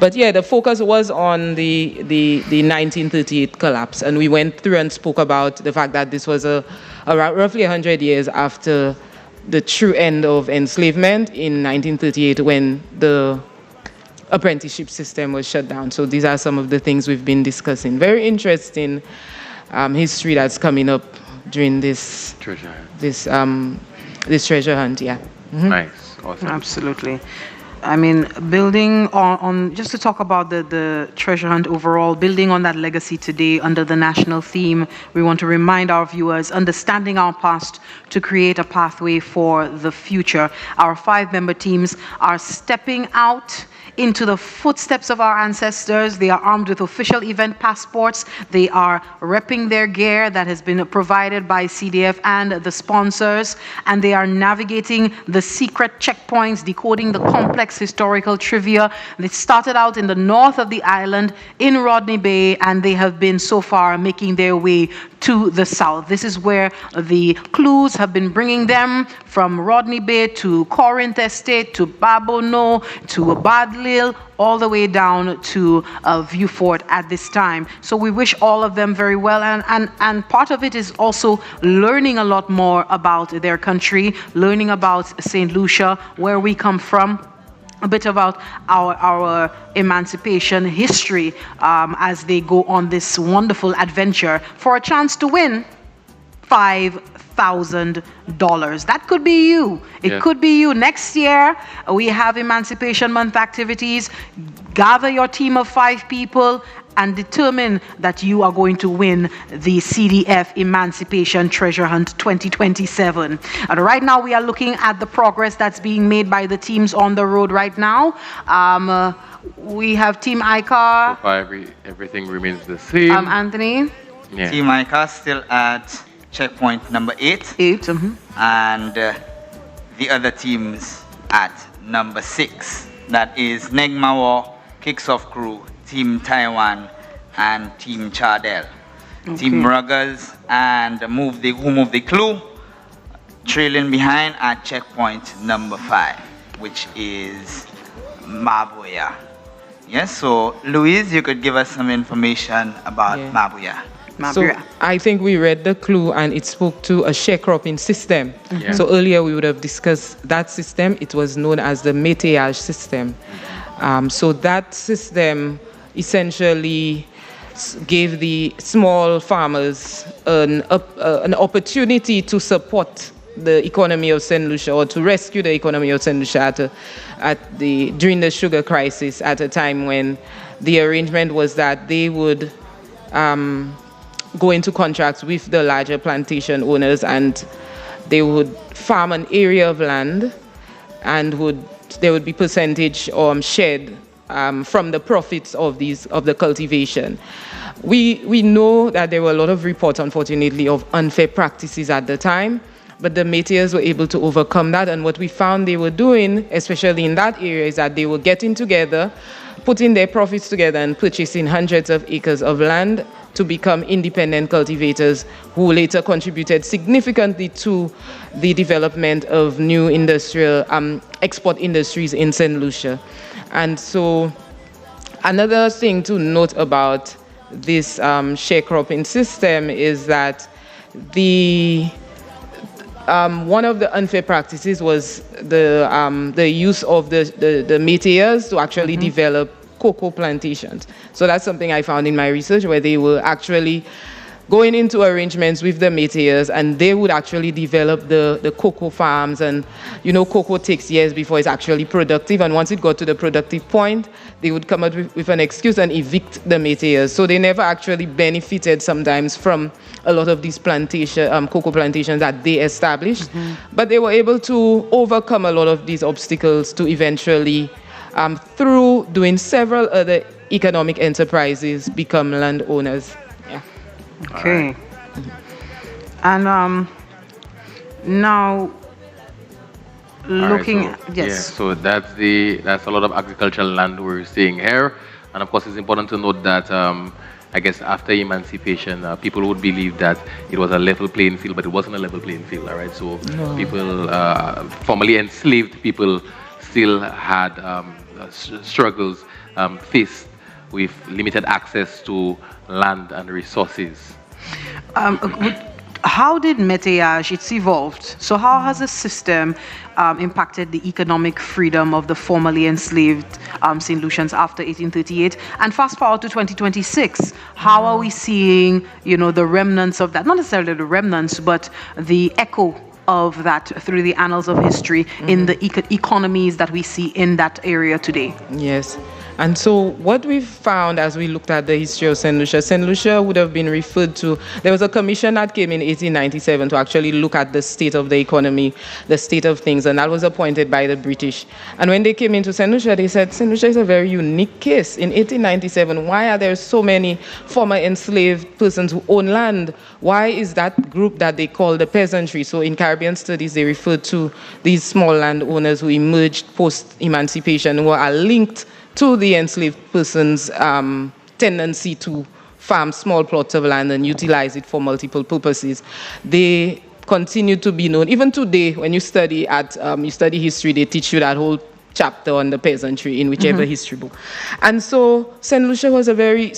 But yeah, the focus was on the 1938 collapse, and we went through and spoke about the fact that this was around roughly 100 years after the true end of enslavement in 1938, when the apprenticeship system was shut down. So these are some of the things we've been discussing. Very interesting history that's coming up during this treasure hunt. This treasure hunt, yeah. Nice, awesome. Absolutely. I mean, building on just to talk about the treasure hunt overall, building on that legacy today under the national theme, we want to remind our viewers, understanding our past to create a pathway for the future. Our 5-member teams are stepping out into the footsteps of our ancestors. They are armed with official event passports. They are repping their gear that has been provided by CDF and the sponsors, and they are navigating the secret checkpoints, decoding the complex historical trivia. They started out in the north of the island in Rodney Bay, and they have been so far making their way to the south. This is where the clues have been bringing them, from Rodney Bay to Corinth Estate to Babono to Badlil, all the way down to View Fort at this time. So we wish all of them very well, and part of it is also learning a lot more about their country, learning about Saint Lucia, where we come from, a bit about our emancipation history as they go on this wonderful adventure for a chance to win $5,000. That could be you. It could be you. Next year, we have Emancipation Month activities. Gather your team of 5 people and determine that you are going to win the CDF Emancipation Treasure Hunt 2027. And right now, we are looking at the progress that's being made by the teams on the road right now. We have Team ICAR. So far, everything remains the same. Anthony? Yeah. Team ICAR still at checkpoint number 8. And the other teams at number 6. That is Negmawa, Kicks Off Crew, Team Taiwan, and Team Chardell. Team Ruggers and Who Move the Clue, trailing behind at checkpoint number 5, which is Mabuya. Yes, so Louise, you could give us some information about Mabuya. So I think we read the clue and it spoke to a sharecropping system. So earlier we would have discussed that system. It was known as the métayage system. So that system essentially gave the small farmers an opportunity to support the economy of Saint Lucia, or to rescue the economy of Saint Lucia during the sugar crisis, at a time when the arrangement was that they would go into contracts with the larger plantation owners, and they would farm an area of land, and there would be percentage shared from the profits of the cultivation. We know that there were a lot of reports, unfortunately, of unfair practices at the time, but the métayers were able to overcome that. And what we found they were doing, especially in that area, is that they were getting together, putting their profits together and purchasing hundreds of acres of land to become independent cultivators, who later contributed significantly to the development of new industrial export industries in Saint Lucia. And so another thing to note about this sharecropping system is that one of the unfair practices was the use of the métayers to actually develop cocoa plantations. So that's something I found in my research, where they were actually going into arrangements with the métayers, and they would actually develop the cocoa farms. And cocoa takes years before it's actually productive, and once it got to the productive point, they would come up with an excuse and evict the métayers. So they never actually benefited sometimes from a lot of these cocoa plantations that they established, but they were able to overcome a lot of these obstacles to eventually, through doing several other economic enterprises, become landowners. Okay. Right. And now looking right, so, yes. Yeah, so that's a lot of agricultural land we're seeing here, and of course it's important to note that I guess after emancipation, people would believe that it was a level playing field, but it wasn't a level playing field. All right, so people, formerly enslaved people, still had struggles faced with limited access to land and resources. How did métayage, it's evolved. So how has the system impacted the economic freedom of the formerly enslaved St. Lucians after 1838? And fast forward to 2026, how are we seeing, the remnants of that? Not necessarily the remnants, but the echo of that through the annals of history in the economies that we see in that area today? Yes. And so what we found as we looked at the history of Saint Lucia would have been referred to. There was a commission that came in 1897 to actually look at the state of the economy, the state of things, and that was appointed by the British. And when they came into Saint Lucia, they said, Saint Lucia is a very unique case. In 1897, why are there so many former enslaved persons who own land? Why is that group that they call the peasantry? So in Caribbean studies, they refer to these small landowners who emerged post-emancipation, who are linked to the enslaved person's tendency to farm small plots of land and utilize it for multiple purposes. They continue to be known. Even today, when you study history, they teach you that whole chapter on the peasantry in whichever history book. And so Saint Lucia was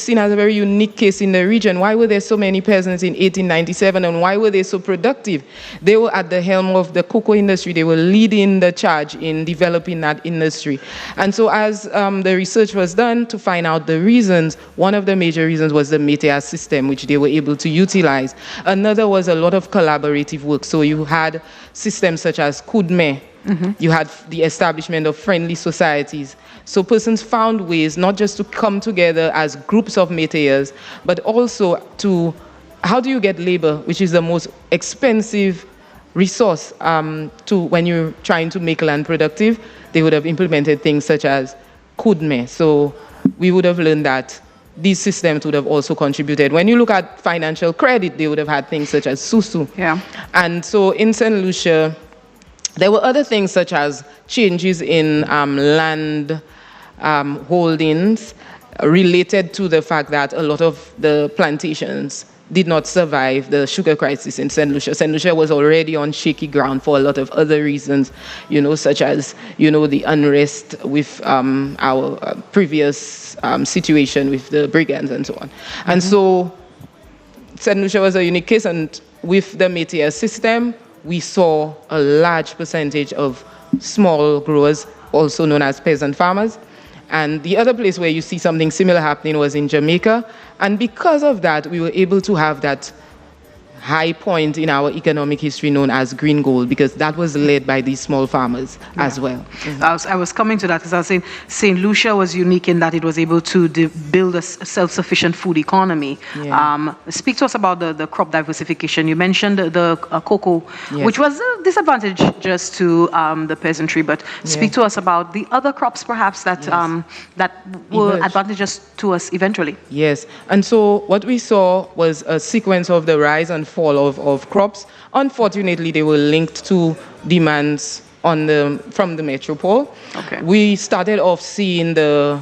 seen as a very unique case in the region. Why were there so many peasants in 1897, and why were they so productive? They were at the helm of the cocoa industry. They were leading the charge in developing that industry. And so as the research was done to find out the reasons, one of the major reasons was the métayage system, which they were able to utilize. Another was a lot of collaborative work. So you had systems such as Kudme. You had the establishment of friendly societies. So persons found ways not just to come together as groups of métayers, but also to, how do you get labor, which is the most expensive resource when you're trying to make land productive? They would have implemented things such as Kudme. So we would have learned that these systems would have also contributed. When you look at financial credit, they would have had things such as Susu. Yeah. And so in Saint Lucia, there were other things such as changes in land holdings related to the fact that a lot of the plantations did not survive the sugar crisis in Saint Lucia. Saint Lucia was already on shaky ground for a lot of other reasons, such as, the unrest with our previous situation with the brigands and so on. And so Saint Lucia was a unique case, and with the métayage system, we saw a large percentage of small growers, also known as peasant farmers. And the other place where you see something similar happening was in Jamaica. And because of that, we were able to have that high point in our economic history known as green gold, because that was led by these small farmers as well. I was coming to that because I was saying St. Lucia was unique in that it was able to build a self-sufficient food economy. Speak to us about the crop diversification. You mentioned the cocoa, which was a disadvantage just to the peasantry, but speak to us about the other crops perhaps that that were advantageous to us eventually. Yes, and so what we saw was a sequence of the rise and fall of crops. Unfortunately, they were linked to demands from the metropole. We started off seeing the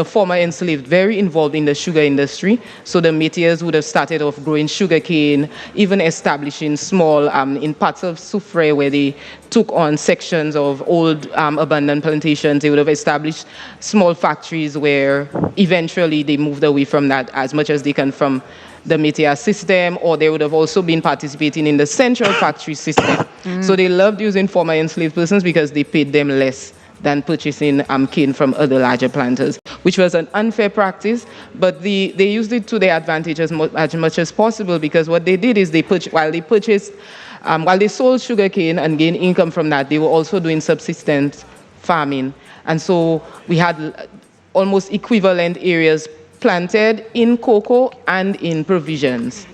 former enslaved very involved in the sugar industry. So the métayers would have started off growing sugarcane, even establishing small, in parts of Soufrière where they took on sections of old abandoned plantations, they would have established small factories where eventually they moved away from that as much as they can from the métayage system, or they would have also been participating in the central factory system. So they loved using former enslaved persons because they paid them less than purchasing cane from other larger planters. which was an unfair practice, but they used it to their advantage as much as possible, because what they did is while they sold sugarcane and gained income from that, they were also doing subsistence farming. And so we had almost equivalent areas planted in cocoa and in provisions.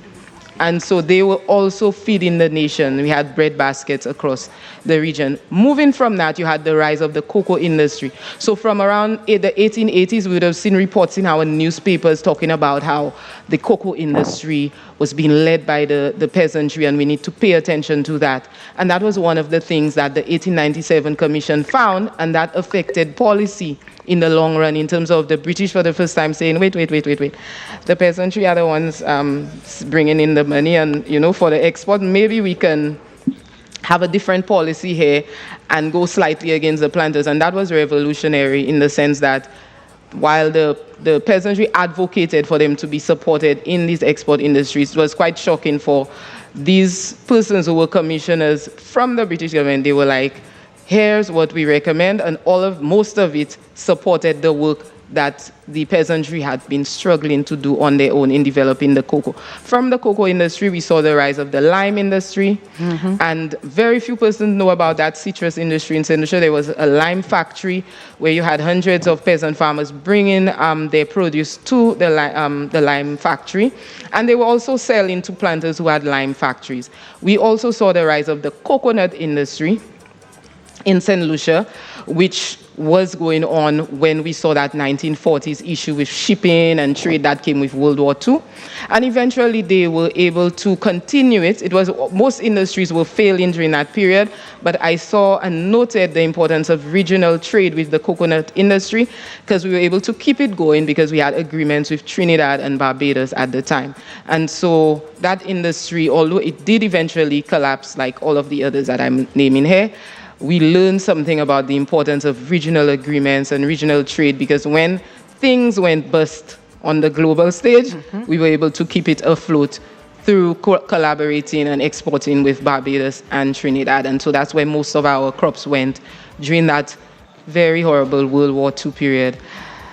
And so they were also feeding the nation. We had bread baskets across the region. Moving from that, you had the rise of the cocoa industry. So from around the 1880s, we would have seen reports in our newspapers talking about how the cocoa industry was being led by the peasantry, and we need to pay attention to that. And that was one of the things that the 1897 Commission found, and that affected policy in the long run, in terms of the British for the first time saying, wait. The peasantry are the ones bringing in the money, and for the export, maybe we can have a different policy here and go slightly against the planters. And that was revolutionary in the sense that while the peasantry advocated for them to be supported in these export industries, it was quite shocking for these persons who were commissioners from the British government. They were like, here's what we recommend, and most of it supported the work that the peasantry had been struggling to do on their own in developing the cocoa. From the cocoa industry, we saw the rise of the lime industry, and very few persons know about that citrus industry in Saint Lucia. There was a lime factory where you had hundreds of peasant farmers bringing their produce to the lime factory, and they were also selling to planters who had lime factories. We also saw the rise of the coconut industry in Saint Lucia, which was going on when we saw that 1940s issue with shipping and trade that came with World War II. And eventually they were able to continue it. Most industries were failing during that period, but I saw and noted the importance of regional trade with the coconut industry, because we were able to keep it going because we had agreements with Trinidad and Barbados at the time. And so that industry, although it did eventually collapse like all of the others that I'm naming here, we learned something about the importance of regional agreements and regional trade, because when things went bust on the global stage, we were able to keep it afloat through collaborating and exporting with Barbados and Trinidad. And so that's where most of our crops went during that very horrible World War II period.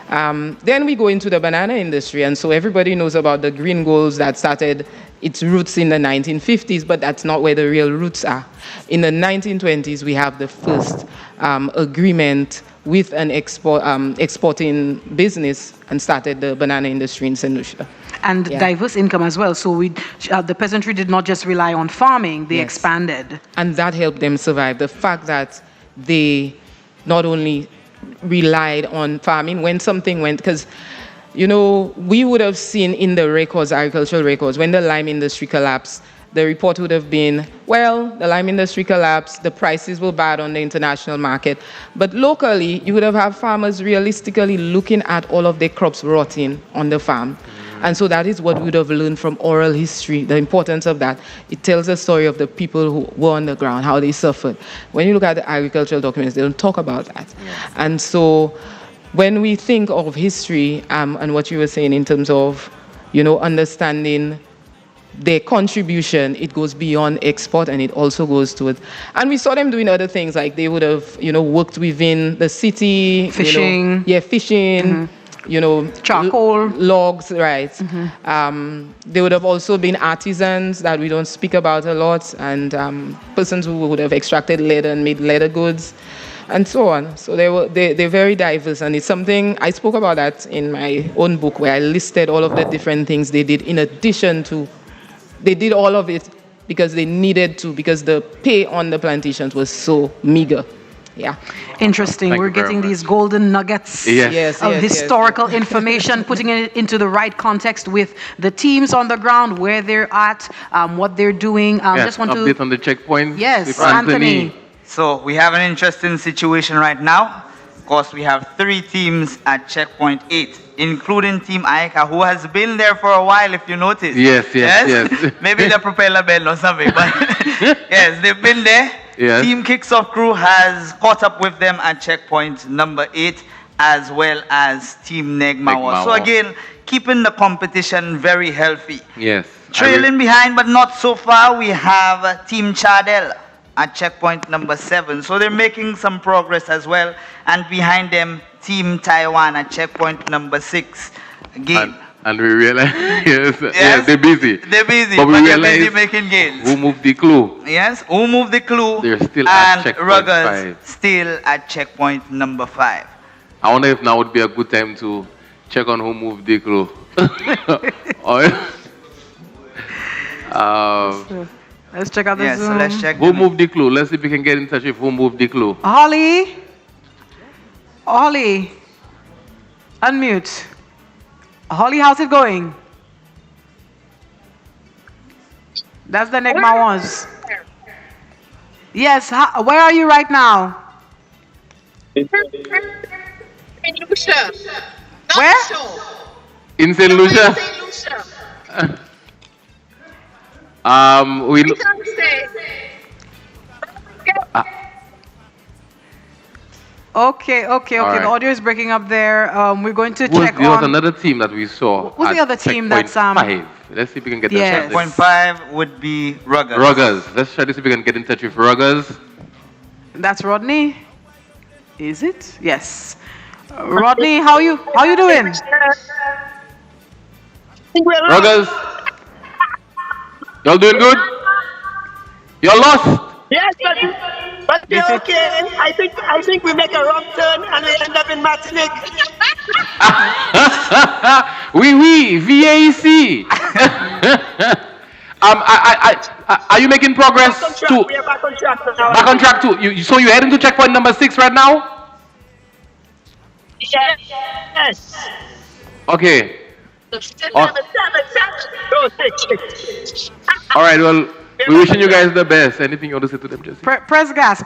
Then we go into the banana industry, and so everybody knows about the green goals that started its roots in the 1950s, but that's not where the real roots are. In the 1920s, we have the first agreement with an exporting business and started the banana industry in Saint Lucia. And diverse income as well. So the peasantry did not just rely on farming, they expanded. And that helped them survive. The fact that they not only relied on farming when something went, because we would have seen in the records, agricultural records, when the lime industry collapsed, the report would have been, well, the lime industry collapsed, the prices were bad on the international market. But locally, you would have had farmers realistically looking at all of their crops rotting on the farm. And so that is what we would have learned from oral history, the importance of that. It tells a story of the people who were on the ground, how they suffered. When you look at the agricultural documents, they don't talk about that. Yes. And so when we think of history and what you were saying in terms of, understanding their contribution, it goes beyond export, and it also goes to it. And we saw them doing other things, like they would have, worked within the city. Fishing. Fishing. Charcoal. Logs, right. They would have also been artisans that we don't speak about a lot, and persons who would have extracted leather and made leather goods, and so on. So they're very diverse, and it's something, I spoke about that in my own book, where I listed all of the different things they did in addition to, they did all of it because they needed to, because the pay on the plantations was so meager. Yeah. Interesting. We're getting these golden nuggets of historical information, putting it into the right context with the teams on the ground, where they're at, what they're doing. Just want update to on the checkpoint. Yes, Anthony. So we have an interesting situation right now. Of course, we have 3 teams at checkpoint 8, including Team Aika, who has been there for a while, if you notice. Yes. Maybe the propeller bell or something, but yes, they've been there. Yes. Team Kicks-Off Crew has caught up with them at checkpoint number 8, as well as Team Negmawa. So again, keeping the competition very healthy. Yes. Trailing behind, but not so far, we have Team Chadel. at checkpoint number 7. So they're making some progress as well. And behind them, Team Taiwan at checkpoint number 6. Again. And we realize, yes, they're busy. They're busy, but but they're busy making gains. Who moved the clue? Yes, who moved the clue? They're still and at checkpoint Ruggers 5. still at checkpoint number 5. I wonder if now would be a good time to check on who moved the clue. Let's check out the yes, Zoom. So let's check. Who moved the clue? Let's see if we can get in touch with who moved the clue. Holly, unmute. Holly, how's it going? That's the Negma ones. Yes, where are you right now? Saint Lucia. Where? In Saint Lucia? Saint Lucia. We Okay. Right. The audio is breaking up there. We're going to check there was on. another team that we saw. Who's the other team that's 5. Let's see if we can get in touch. Checkpoint 5 would be Ruggers. Ruggers. Let's try to see if we can get in touch with Ruggers. That's Rodney. Is it? Yes. Rodney, how you doing? Ruggers. Y'all doing good? Y'all lost? Yes, but we're okay. I think we make a wrong turn and we end up in Martinique. Oui, VAC. Are you making progress too? We are back on track now. Back on track too. So you're heading to checkpoint number 6 right now? Yes. Okay. All right. Well, we're wishing you guys the best. Anything you want to say to them, Jesse? Press gas.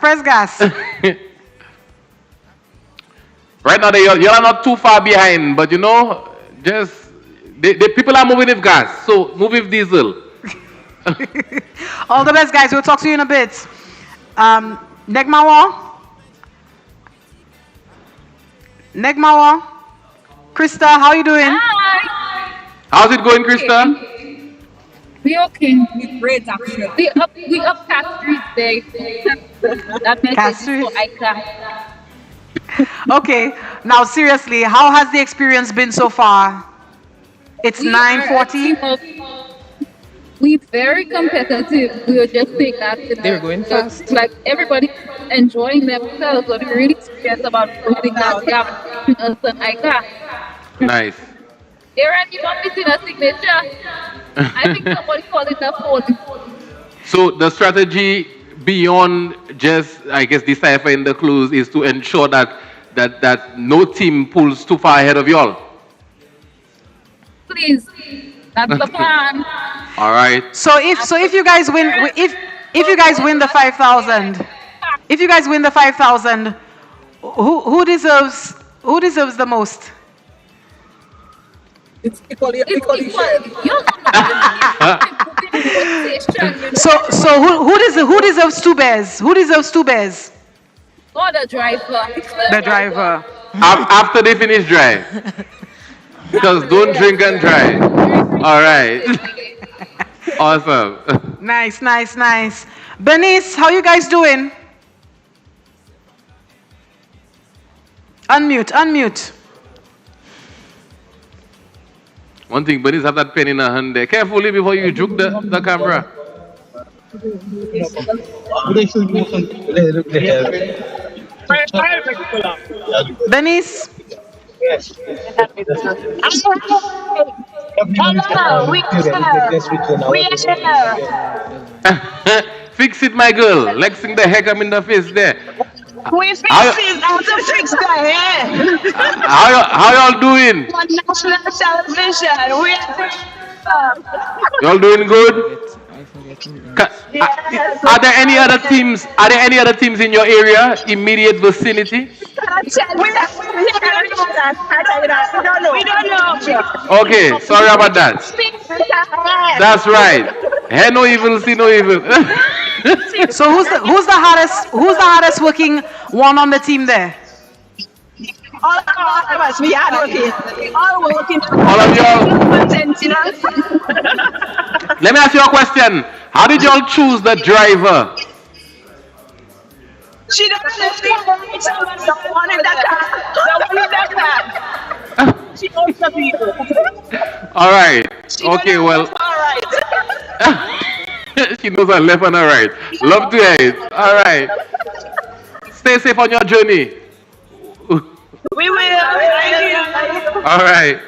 Right now, y'all are not too far behind, but just the people are moving with gas, so move with diesel. All the best, guys. We'll talk to you in a bit. Negmawa. Krista, how you doing? Hi. How's it going, Krista? We okay. We great actually. We up Castries Day. That message for Ika. Okay. Now seriously, how has the experience been so far? It's 9:40. We very competitive. We were just saying that. They're going fast. Like everybody enjoying themselves, but we're really serious about closing that gap between us and Ika. Nice. Aaron, you're not missing a signature. I think somebody called it a phone. So the strategy beyond just, I guess, deciphering the clues is to ensure that no team pulls too far ahead of y'all. Please, that's the plan. All right. So if you guys win, if you guys win the 5,000, who deserves the most? It's equally So who deserves 2 bears? Who deserves 2 bears? Oh, the driver. The driver. After they finish dry. Because don't drink and drive. All right. Awesome. Nice. Bernice, how you guys doing? Unmute. One thing, Bernice, have that pen in her hand there. Carefully before you juke the camera. Bernice. Yes. Hello, we Fix it, my girl. Lexing the heck I'm in the face there. We fix it. How to fix the hair? How y'all doing? On national television. We are Y'all doing good? Are there any other teams? Are there any other teams in your area, immediate vicinity? We don't know. Okay, sorry about that. That's right. Hear no evil, see no evil. So who's the hardest working one on the team there? All of us, we are working. All working. All of y'all. Let me ask you a question. How did y'all choose the driver? She doesn't think someone in that car. She knows the people. All right. She Okay, well. All right. She knows her left and her right. Love to hear it. All right. Stay safe on your journey. We will. All right.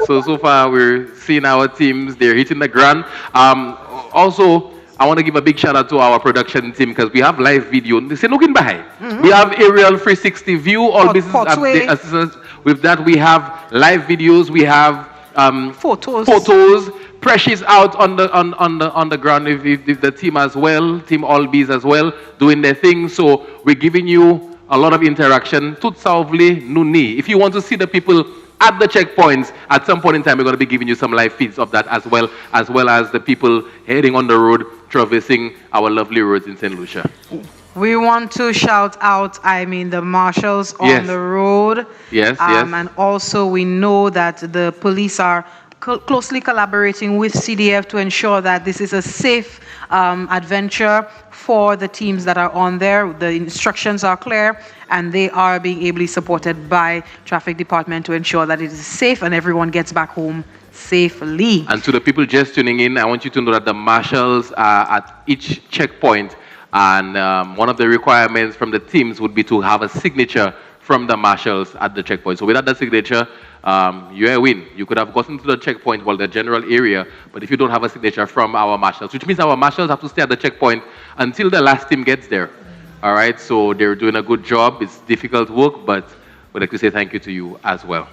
So far we're seeing our teams. They're hitting the ground. Also, I want to give a big shout out to our production team because we have live video. They say looking behind. We have aerial 360 view. All business assistants. With that, we have live videos. We have photos. Precious out on the ground if the team as well, Team All Bees as well, doing their thing. So we're giving you a lot of interaction. Tout sauvely, nuni. If you want to see the people at the checkpoints, at some point in time, we're going to be giving you some live feeds of that as well as the people heading on the road, traversing our lovely roads in Saint Lucia. We want to shout out, the marshals on the road. Yes. And also we know that the police are closely collaborating with CDF to ensure that this is a safe adventure for the teams that are on there. The instructions are clear and they are being ably supported by traffic department to ensure that it is safe and everyone gets back home safely. And to the people just tuning in, I want you to know that the marshals are at each checkpoint, and one of the requirements from the teams would be to have a signature from the marshals at the checkpoint. So without that signature, you're a win. You could have gotten to the checkpoint, the general area, but if you don't have a signature from our marshals, which means our marshals have to stay at the checkpoint until the last team gets there. All right, so they're doing a good job. It's difficult work, but we'd like to say thank you to you as well.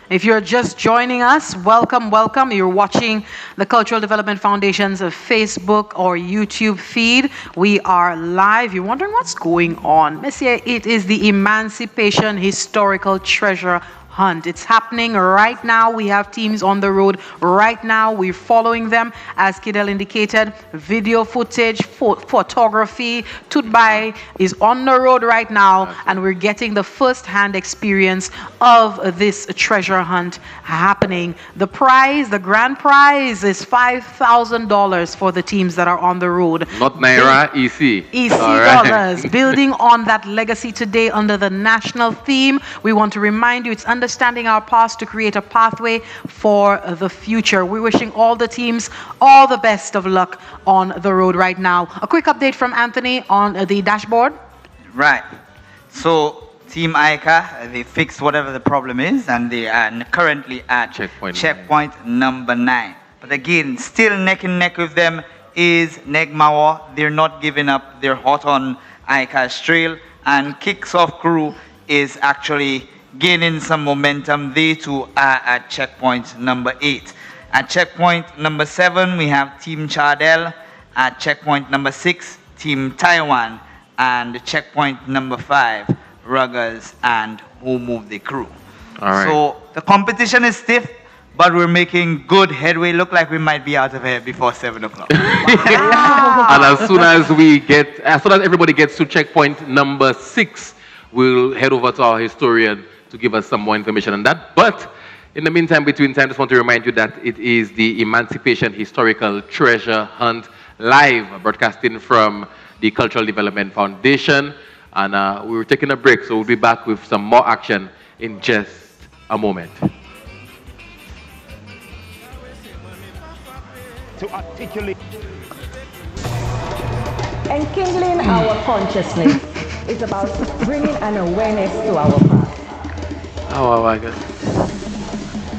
If you're just joining us, welcome. You're watching the Cultural Development Foundation's Facebook or YouTube feed. We are live. You're wondering what's going on. Messiah, it is the Emancipation Historical Treasure Hunt. It's happening right now. We have teams on the road right now. We're following them, as Kidel indicated. Video footage, photography. Tutbai is on the road right now, and we're getting the first-hand experience of this treasure hunt happening. The prize, the grand prize, is $5,000 for the teams that are on the road. Not Naira, EC. EC dollars. Building on that legacy today under the national theme, we want to remind you it's understanding our past to create a pathway for the future. We're wishing all the teams all the best of luck on the road right now. A quick update from Anthony on the dashboard. Right. So Team ICA, they fixed whatever the problem is, and they are currently at checkpoint number 9. But again, still neck and neck with them is Negmawa. They're not giving up. They're hot on ICA's trail, and Kicks Off Crew is actually gaining some momentum. They too are at checkpoint number 8. At checkpoint number 7, we have Team Chardel. At checkpoint number 6, Team Taiwan. And checkpoint number 5, Ruggers and Who Moved the Crew. All right. So the competition is stiff, but we're making good headway. Look like we might be out of here before 7 o'clock. And as soon as everybody gets to checkpoint number 6, we'll head over to our historian to give us some more information on that. But in the meantime, between time, I just want to remind you that it is the Emancipation Historical Treasure Hunt live broadcasting from the Cultural Development Foundation. And we were taking a break, so we'll be back with some more action in just a moment. To articulate. Enkindling our consciousness is about bringing an awareness to our past. Oh my God.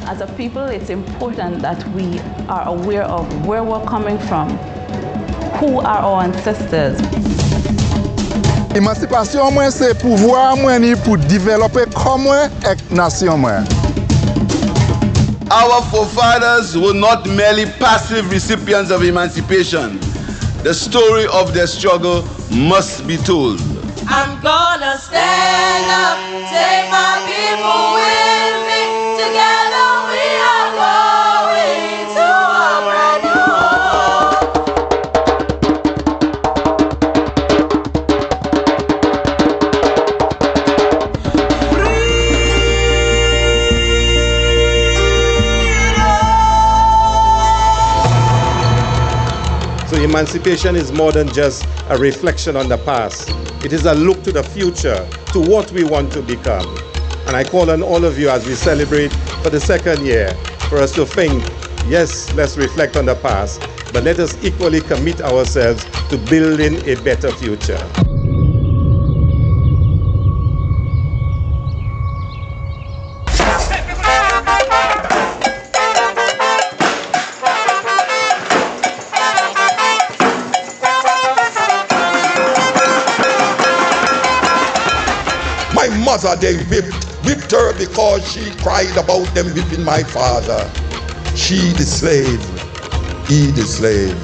As a people, it's important that we are aware of where we're coming from, who are our ancestors. Emancipation, moi, c'est pouvoir moi ni pour développer comme moi et nation moi. Our forefathers were not merely passive recipients of emancipation. The story of their struggle must be told. I'm gonna stand up, take my people with me. Together we are going to a brand new So emancipation is more than just a reflection on the past. It is a look to the future, to what we want to become. And I call on all of you as we celebrate for the second year for us to think, yes, let's reflect on the past, but let us equally commit ourselves to building a better future. My mother, they whipped her because she cried about them whipping my father. She the slave, he the slave.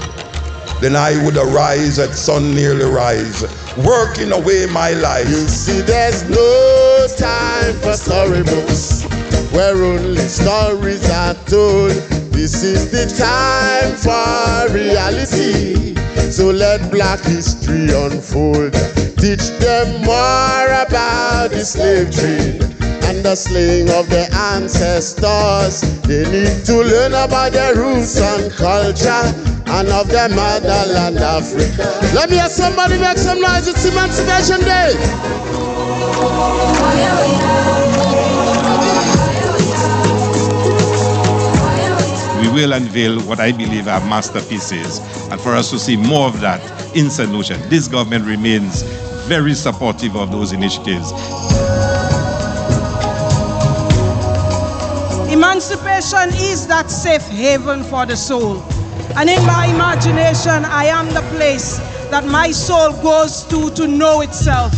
Then I would arise at sun nearly rise, working away my life. You see, there's no time for storybooks where only stories are told. This is the time for reality. So let Black history unfold. Teach them more about the slave trade and the slaying of their ancestors. They need to learn about their roots and culture and of their motherland, Africa. Let me hear somebody make some noise. It's Emancipation Day. We will unveil what I believe are masterpieces, and for us to see more of that in Saint Lucia. This government remains very supportive of those initiatives. Emancipation is that safe haven for the soul. And in my imagination, I am the place that my soul goes to know itself.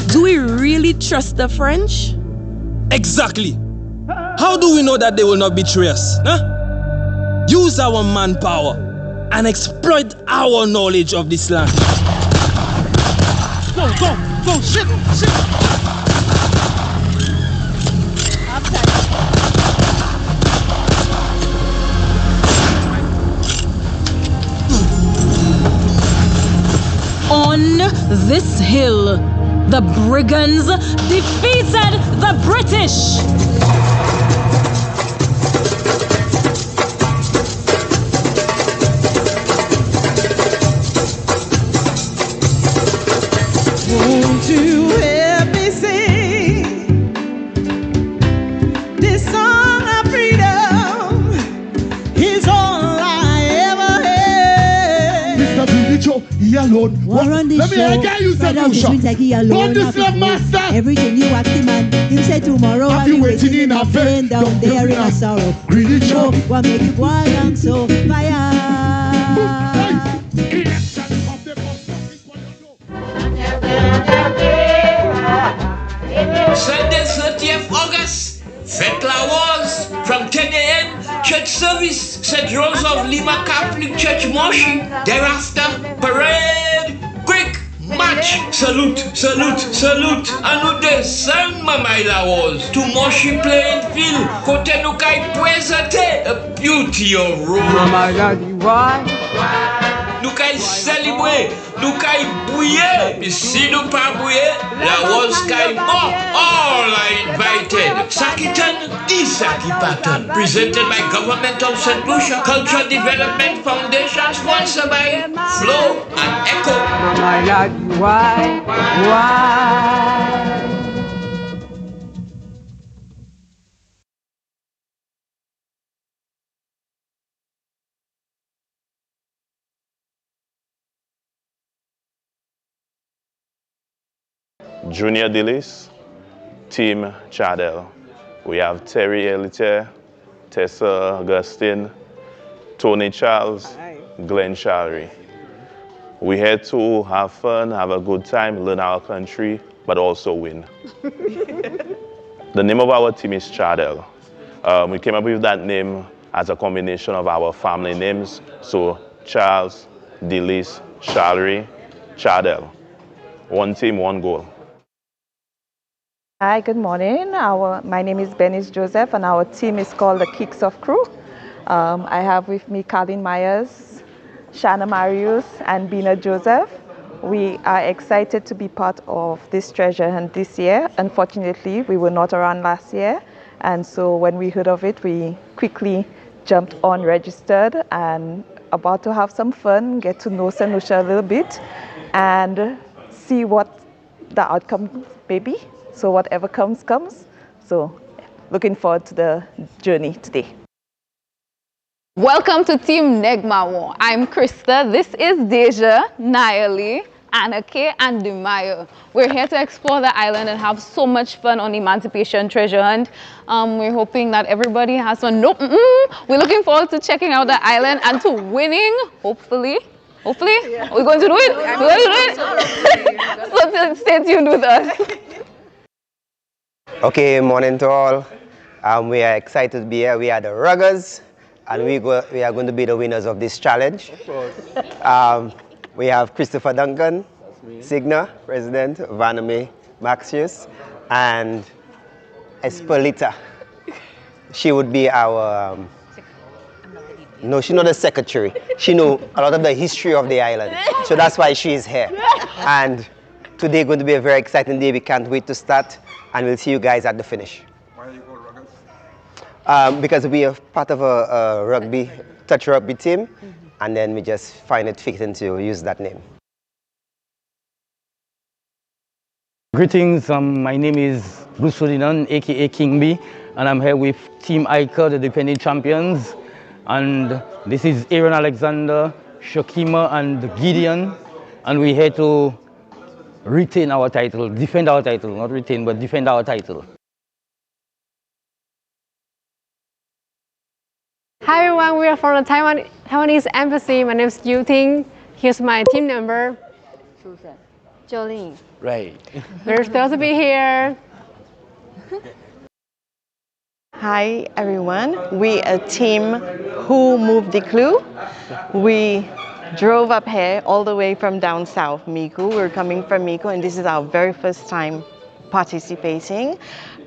Do we really trust the French? Exactly. How do we know that they will not betray us? Huh? Use our manpower and exploit our knowledge of this land. Go, shit. On this hill, the brigands defeated the British. Won't you help me sing this song of freedom? Is all I ever had. Mr. Billy Joe, he alone. Let me hear you, Saint Lucia. God the slave master. Everything you ask the man, him say tomorrow I'll be waiting in a vein down there in a sorrow. Greedy Joe, what make you go along so fire? Sunday 30th August, Fête la Rose, from 10 a.m., church service, St. Rose of Lima Catholic Church, Moshi. Thereafter, parade, quick, march, salute. And nous descend Mamai la Rose to Moshi Playing Field, côté nous kay présenter a beauty of road. Mamai la divine. Nous kay célébrer, nous kay bouiller, mais si nous pas bouiller, la Rose kay mort. All are invited. Sakitan, Disakipatan. Presented by Government of Saint Lucia, Cultural Development Foundation, sponsored by Flow and Echo. Mamai la divine. Why? Junior Dillis, Team Chadel. We have Terry Elite, Tessa Augustine, Tony Charles, Glenn Chalry. We're here to have fun, have a good time, learn our country, but also win. The name of our team is Chadel. We came up with that name as a combination of our family names. So Charles, Dillis, Chalry, Chadel. One team, one goal. Hi, good morning. My name is Benis Joseph and our team is called the Kicks of Crew. I have with me Colin Myers, Shanna Marius, and Bina Joseph. We are excited to be part of this treasure hunt this year. Unfortunately, we were not around last year, and so when we heard of it, we quickly jumped on, registered, and about to have some fun, get to know Saint Lucia a little bit, and see what the outcome may be. So whatever comes, comes. So looking forward to the journey today. Welcome to Team Negmawo. I'm Krista. This is Deja, Nayeli, Anake, and Dumayo. We're here to explore the island and have so much fun on Emancipation Treasure Hunt. We're hoping that everybody has fun. We're looking forward to checking out the island and to winning, hopefully. Hopefully? Yeah. We're going to do it? We're going to do it? So stay tuned with us. Okay, morning to all. We are excited to be here. We are the Ruggers, and we are going to be the winners of this challenge. We have Christopher Duncan, Signa, President, Vaname Maxius, and Espolita. She would be our, no, she's not the secretary. She knows a lot of the history of the island, so that's why she is here. And today is going to be a very exciting day. We can't wait to start, and we'll see you guys at the finish. Why are you called Ruggers? Because we are part of a touch rugby team, and then we just find it fitting to use that name. Greetings, my name is Bruce Ferdinand, aka King B, and I'm here with Team Ica, the defending champions. And this is Aaron Alexander, Shokima, and Gideon, and we're here to retain our title, defend our title, not retain, but defend our title. Hi everyone, we are from the Taiwanese Embassy. My name is Yu Ting. Here's my team member, Jolene. Right. We're thrilled to be here. Hi everyone, we are team Who Moved the Clue. We drove up here all the way from down south, Miku. We're coming from Miku, and this is our very first time participating.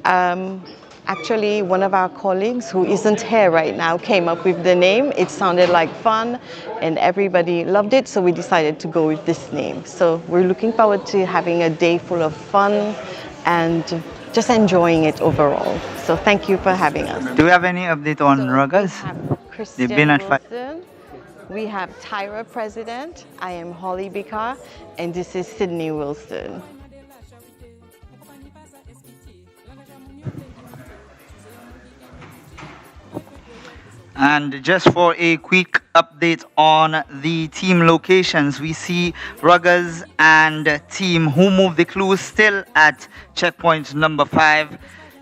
Actually, one of our colleagues who isn't here right now came up with the name. It sounded like fun and everybody loved it, so we decided to go with this name. So we're looking forward to having a day full of fun and just enjoying it overall. So thank you for having us. Do we have any update on Ruggers? They've been at Wilson. We have Tyra President. I am Holly Bikar, and this is Sydney Wilson. And just for a quick update on the team locations, we see Ruggers and team Who Moved the Clue still at checkpoint number 5.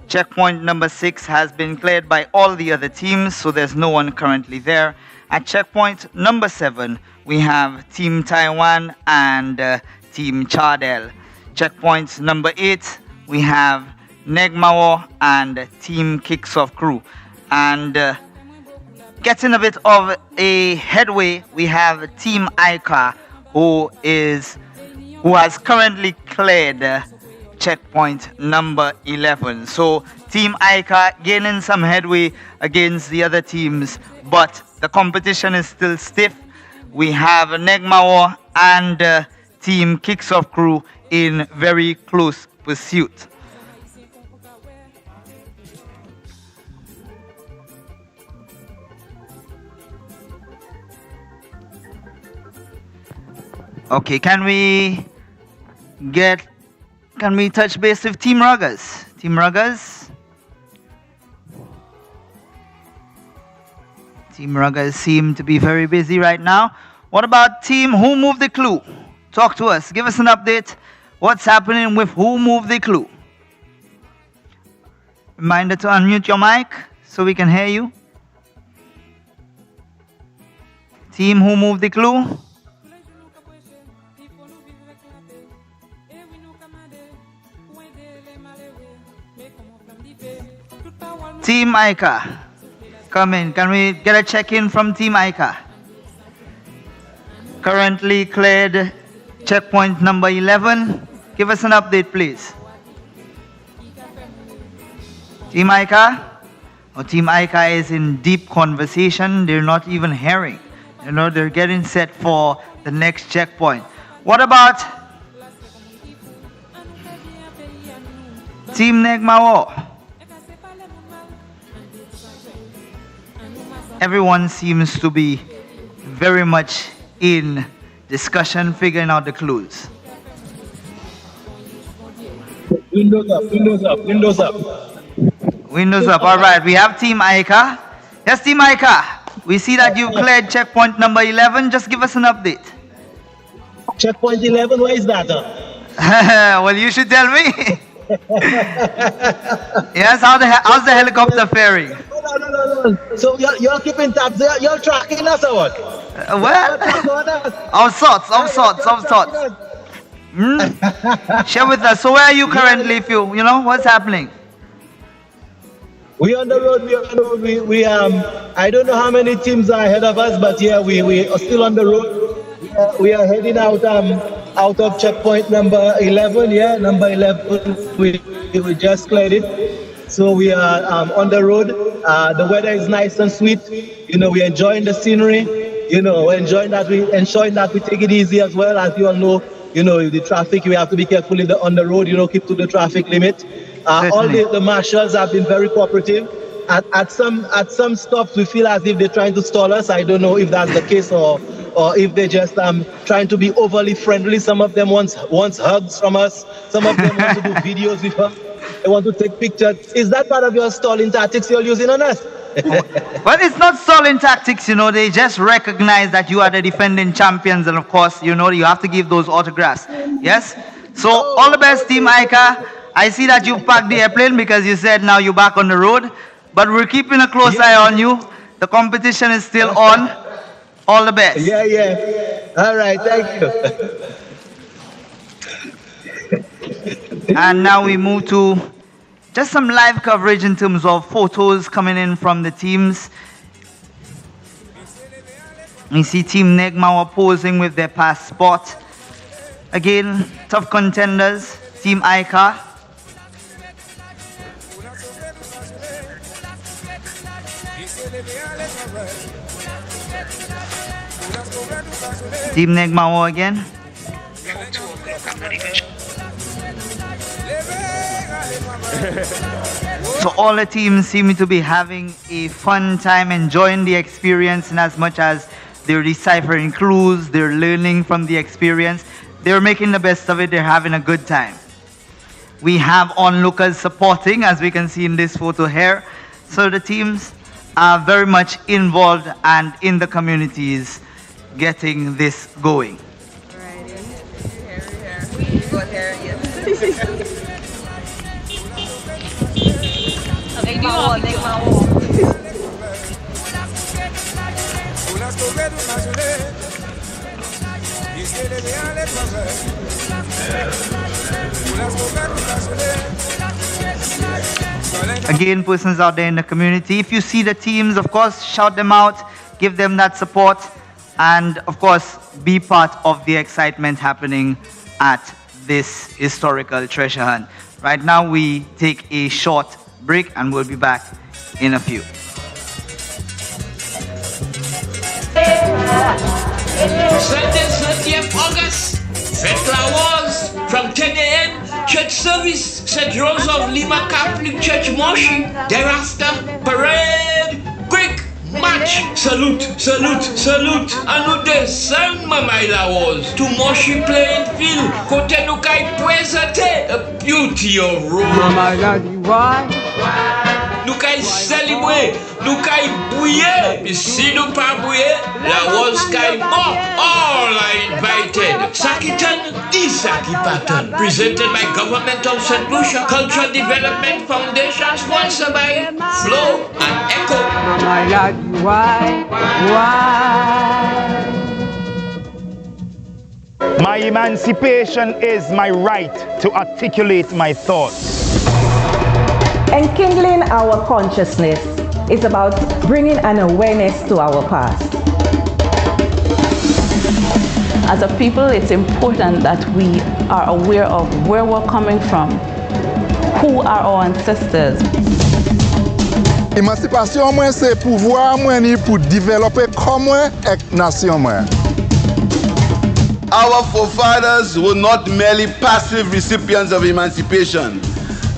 Checkpoint number 6 has been cleared by all the other teams, so there's no one currently there. At checkpoint number 7, we have Team Taiwan and Team Chardel. Checkpoint number 8, we have Negmawo and Team Kicks of Crew. And getting a bit of a headway, we have Team Ica, who has currently cleared checkpoint number 11. So Team Ica gaining some headway against the other teams, but the competition is still stiff. We have Negmawo and Team Kicks of Crew in very close pursuit. Okay, can we touch base with Team Ruggers? Team Ruggers? Team Ruggers seem to be very busy right now. What about Team Who Moved the Clue? Talk to us. Give us an update. What's happening with Who Moved the Clue? Reminder to unmute your mic so we can hear you. Team Who Moved the Clue? Team Ica, come in. Can we get a check-in from Team Ica? Currently cleared checkpoint number 11. Give us an update, please. Team Ica? Our Team ICA is in deep conversation. They're not even hearing. You know, they're getting set for the next checkpoint. What about Team Negmawo? Everyone seems to be very much in discussion, figuring out the clues. Windows up, windows up, windows up. Windows up. All right, we have Team ICA. Yes, Team ICA. We see that you've cleared checkpoint number 11. Just give us an update. Checkpoint 11, where is that? Well, you should tell me. Yes, how's the helicopter faring? No. So you're keeping tabs there? You're tracking us or what? Well, of sorts. Share with us. So where are you currently, if you know, what's happening? We on the road, we I don't know how many teams are ahead of us, but yeah, we are still on the road. We are heading out of checkpoint number 11, yeah, number 11, we just cleared it. So we are on the road. The weather is nice and sweet. You know, we're enjoying the scenery. You know, we're enjoying that we take it easy as well. As you all know, you know, the traffic, we have to be careful on the road, you know, keep to the traffic limit. All the marshals have been very cooperative. At some stops, we feel as if they're trying to stall us. I don't know if that's the case or if they're just trying to be overly friendly. Some of them wants hugs from us. Some of them want to do videos with us. They want to take pictures. Is that part of your stalling tactics you're using on us? Well, it's not stalling tactics, you know. They just recognize that you are the defending champions, and of course, you know, you have to give those autographs. Yes? So, all the best, Team ICA. I see that you've parked the airplane because you said now you're back on the road. But we're keeping a close eye on you. The competition is still on. All the best. Yeah. All right, thank you. And now we move to just some live coverage in terms of photos coming in from the teams. We see Team Negmawa posing with their passport. Again, tough contenders. Team ICA. Team Negmawa again. So all the teams seem to be having a fun time, enjoying the experience, and as much as they're deciphering clues, they're learning from the experience, they're making the best of it, they're having a good time. We have onlookers supporting, as we can see in this photo here. So the teams are very much involved and in the communities getting this going. Again, persons out there in the community, if you see the teams, of course, shout them out, give them that support, and of course, be part of the excitement happening at this historical treasure hunt. Right now, we take a short break and we'll be back in a few. 30th August, Fête La Rose, from 10 a.m., church service, St. Rose of Lima Catholic Church, Moshi. Thereafter, parade, quick march, salute, and with the sound Mama La Rose to Moshi playing field, Kote Nukai presente, a beauty of Rome. Mama La Rose. Nous kay célébrer, nous kay bouiller, mais si nous pas bouiller, la rose kay mort. All are invited. Sakitan, Isakipatan. Presented by Government of Saint Lucia, Cultural Development Foundation, sponsored by Flow and Echo. Mama La My emancipation is my right to articulate my thoughts. Enkindling our consciousness is about bringing an awareness to our past. As a people, it's important that we are aware of where we're coming from, who are our ancestors. Emancipation moi c'est pouvoir moi ni pour développer comme moi et nation moi. Our forefathers were not merely passive recipients of emancipation.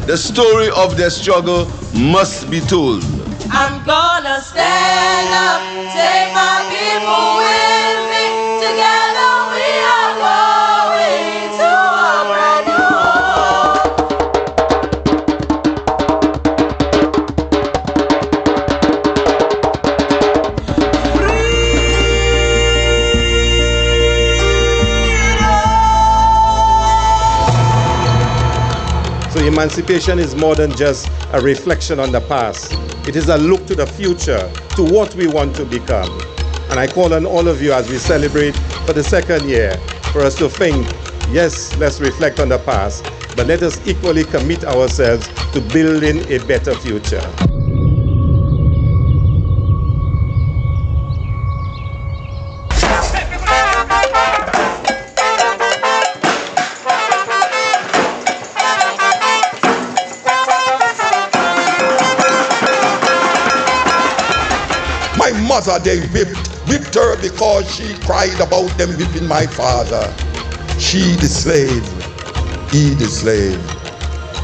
The story of their struggle must be told. I'm gonna stand up, take my people with me. Together we are going to a brand new home. So emancipation is more than just a reflection on the past. It is a look to the future, to what we want to become. And I call on all of you as we celebrate for the second year for us to think, yes, let's reflect on the past, but let us equally commit ourselves to building a better future. My mother, they whipped her because she cried about them whipping my father. She the slave, he the slave.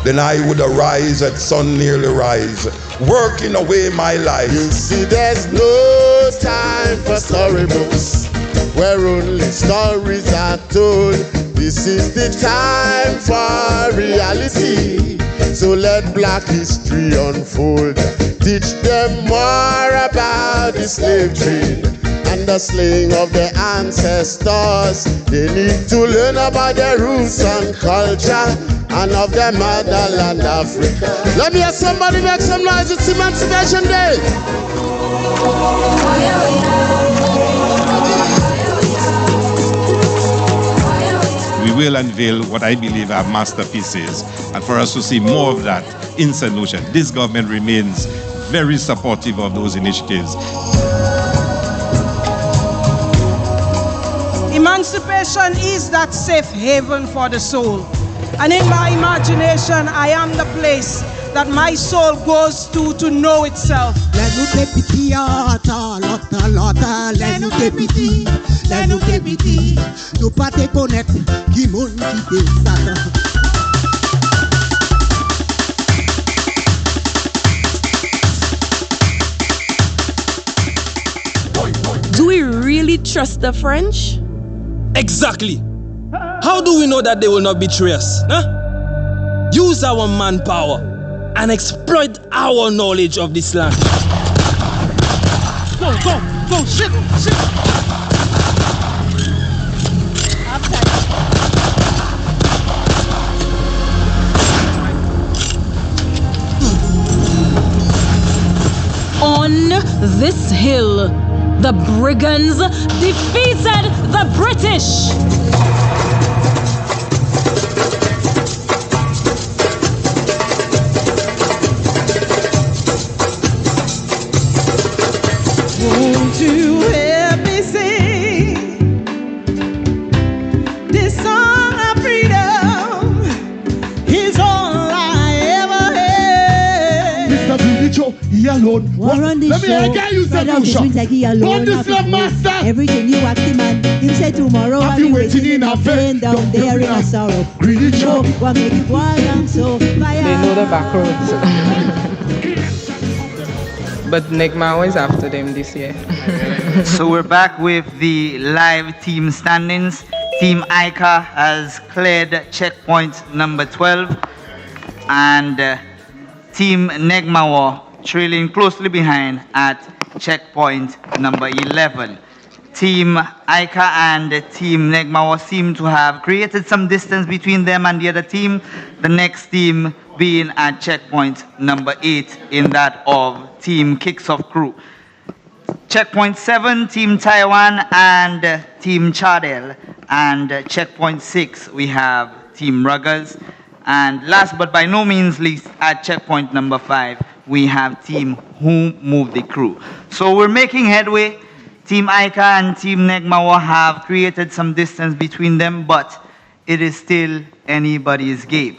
Then I would arise at sun nearly rise, working away my life. You see, there's no time for storybooks where only stories are told. This is the time for reality. So let black history unfold. Teach them more about the slave trade and the slaying of their ancestors. They need to learn about their roots and culture and of their motherland, Africa. Let me hear somebody make some noise. It's Emancipation Day. We will unveil what I believe are masterpieces, and for us to see more of that in Saint Lucia. This government remains very supportive of those initiatives. Emancipation is that safe haven for the soul. And in my imagination, I am the place that my soul goes to know itself. Do we really trust the French? Exactly. How do we know that they will not betray us? Huh? Use our manpower and exploit our knowledge of this land. Go, shit. On this hill, the brigands defeated the British. Won't you help me sing this song of freedom? Is all I ever had. Mr. Billy Joe, he alone. Let me get you Saint Lucia. On this love, master. Everything you ask the man. Him say tomorrow I'll be waiting in a vain down there in a sorrow. Greedy Joe. What make it wild and so fire. They know the back roads. But Negma is after them this year. So we're back with the live team standings. Team ICA has cleared checkpoint number 12, and Team Negmawa trailing closely behind at checkpoint number 11. Team ICA and Team Negmawa seem to have created some distance between them and the other team, the next team being at checkpoint number 8 in that of Team Kicks Off Crew. Checkpoint 7, Team Taiwan and Team Chadel. And checkpoint 6, we have Team Ruggers. And last but by no means least, at checkpoint number 5, we have Team Who Moved the Crew. So we're making headway. Team Ica and Team Negmawa have created some distance between them, but it is still anybody's game.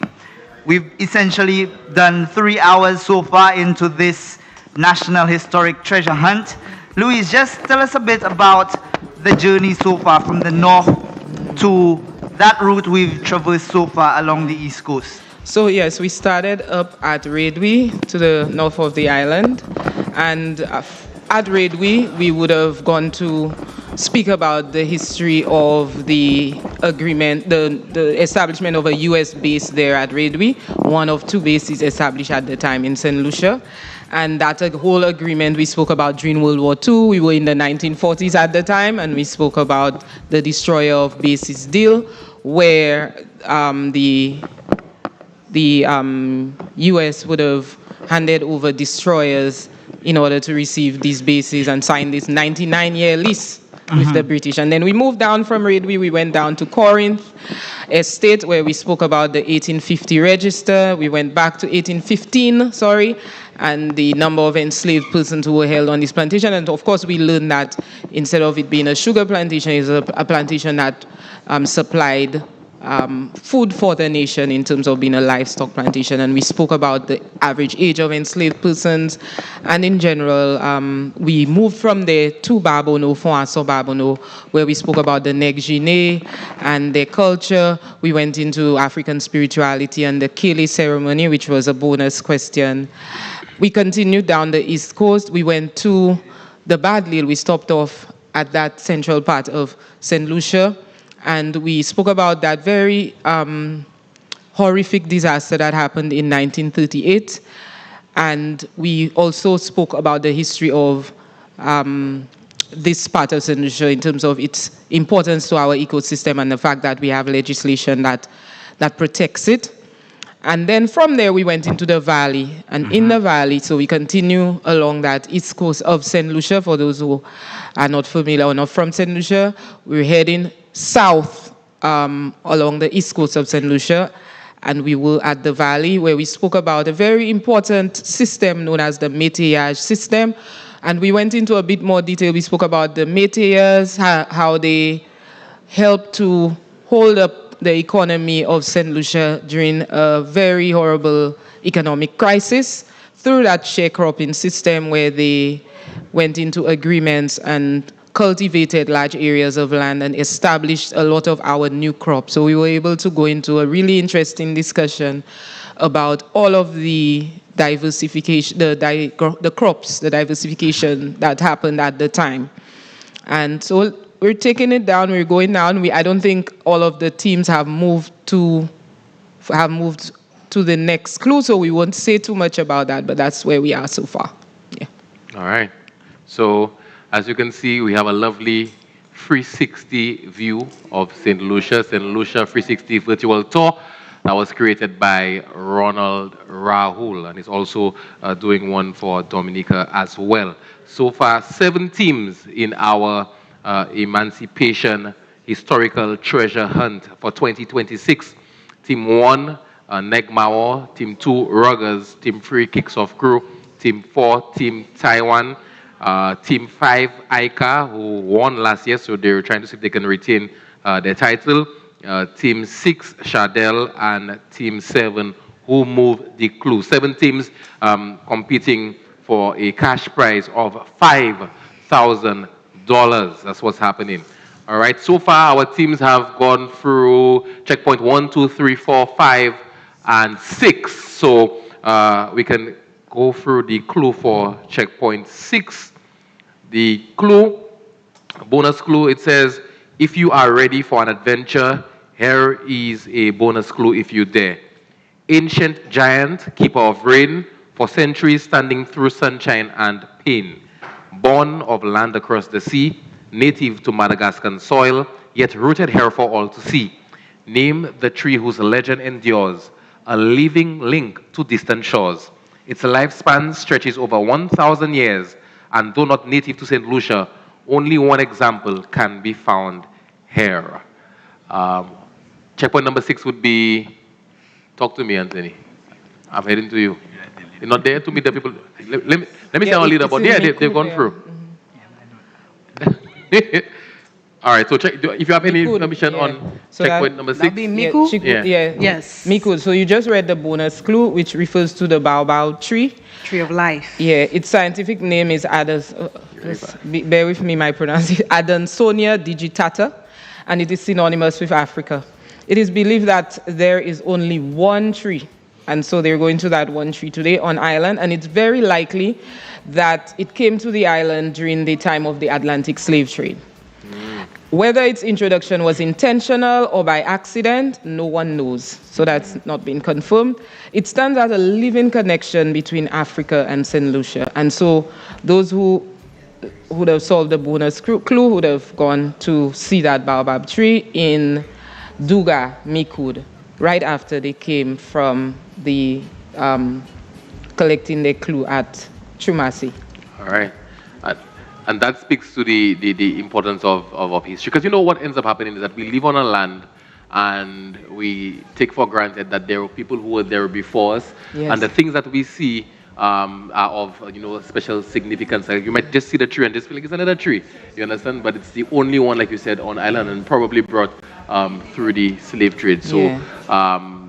We've essentially done 3 hours so far into this National Historic Treasure Hunt. Louise, just tell us a bit about the journey so far from the north to that route we've traversed so far along the East Coast. So yes, we started up at Redway to the north of the island, and at Redway we would have gone to speak about the history of the agreement, the establishment of a U.S. base there at Redway, one of two bases established at the time in Saint Lucia. And that whole agreement, we spoke about during World War II. We were in the 1940s at the time, and we spoke about the destroyer of bases deal, where the U.S. would have handed over destroyers in order to receive these bases and sign this 99-year lease with the British. And then we moved down from Redway, we went down to Corinth Estate, where we spoke about the 1850 register. We went back to 1815, and the number of enslaved persons who were held on this plantation. And of course, we learned that instead of it being a sugar plantation, it's a plantation that supplied food for the nation in terms of being a livestock plantation. And we spoke about the average age of enslaved persons. And in general, we moved from there to Barbono, Fonso Barbono, where we spoke about the Negine and their culture. We went into African spirituality and the Kele ceremony, which was a bonus question. We continued down the East Coast. We went to the Badlil. We stopped off at that central part of Saint Lucia. And we spoke about that very horrific disaster that happened in 1938. And we also spoke about the history of this part of Saint Lucia in terms of its importance to our ecosystem and the fact that we have legislation that protects it. And then from there, we went into the valley. And in the valley, so we continue along that east coast of Saint Lucia. For those who are not familiar or not from Saint Lucia, we're heading south along the east coast of Saint Lucia. And we were at the valley where we spoke about a very important system known as the métayage system. And we went into a bit more detail. We spoke about the métayers, how they helped to hold up the economy of Saint Lucia during a very horrible economic crisis through that sharecropping system where they went into agreements and cultivated large areas of land and established a lot of our new crops. So we were able to go into a really interesting discussion about all of the diversification, the crops, the diversification that happened at the time. And so we're taking it down, we're going down. I don't think all of the teams have moved to the next clue, so we won't say too much about that, but that's where we are so far. Yeah. All right. So as you can see, we have a lovely 360 view of Saint Lucia 360 virtual tour that was created by Ronald Rahul, and he's also doing one for Dominica as well. So far, 7 teams in our Emancipation Historical Treasure Hunt for 2026. Team 1, Negmao. Team 2, Ruggers. Team 3, Kicks Off Crew. Team 4, Team Taiwan. Team 5, Aika, who won last year, so they're trying to see if they can retain their title. Team 6, Shadell, and Team 7, Who Moved the Clue. 7 teams competing for a cash prize of $5,000. That's what's happening. All right, so far our teams have gone through checkpoint 1, 2, 3, 4, 5, and 6. So we can go through the clue for checkpoint 6. The clue, bonus clue, it says, if you are ready for an adventure, here is a bonus clue if you dare. Ancient giant, keeper of rain, for centuries standing through sunshine and pain. Born of land across the sea, native to Madagascan soil, yet rooted here for all to see. Name the tree whose legend endures, a living link to distant shores. Its lifespan stretches over 1,000 years, and though not native to Saint Lucia, only one example can be found here. Checkpoint number 6 would be, talk to me, Anthony. I'm heading to you. You're not there to meet the people. Let me say our leader, but yeah, they've gone through. All right, so if you have any information on checkpoint number 6. Miku? Yes. Miku. So you just read the bonus clue, which refers to the baobab tree. Tree of life. Yeah, its scientific name is bear with me, my pronunciation, Adansonia digitata, and it is synonymous with Africa. It is believed that there is only one tree, and so they're going to that one tree today on island, and it's very likely that it came to the island during the time of the Atlantic slave trade. Whether its introduction was intentional or by accident, no one knows. So that's not been confirmed. It stands as a living connection between Africa and Saint Lucia. And so those who would have solved the bonus clue would have gone to see that baobab tree in Duga, Mikud, right after they came from the collecting their clue at Chumasi. All right. And that speaks to the importance of history. Because you know what ends up happening is that we live on a land and we take for granted that there are people who were there before us. Yes. And the things that we see are of special significance. Like you might just see the tree and just feel like it's another tree. You understand? But it's the only one, like you said, on island and probably brought through the slave trade. So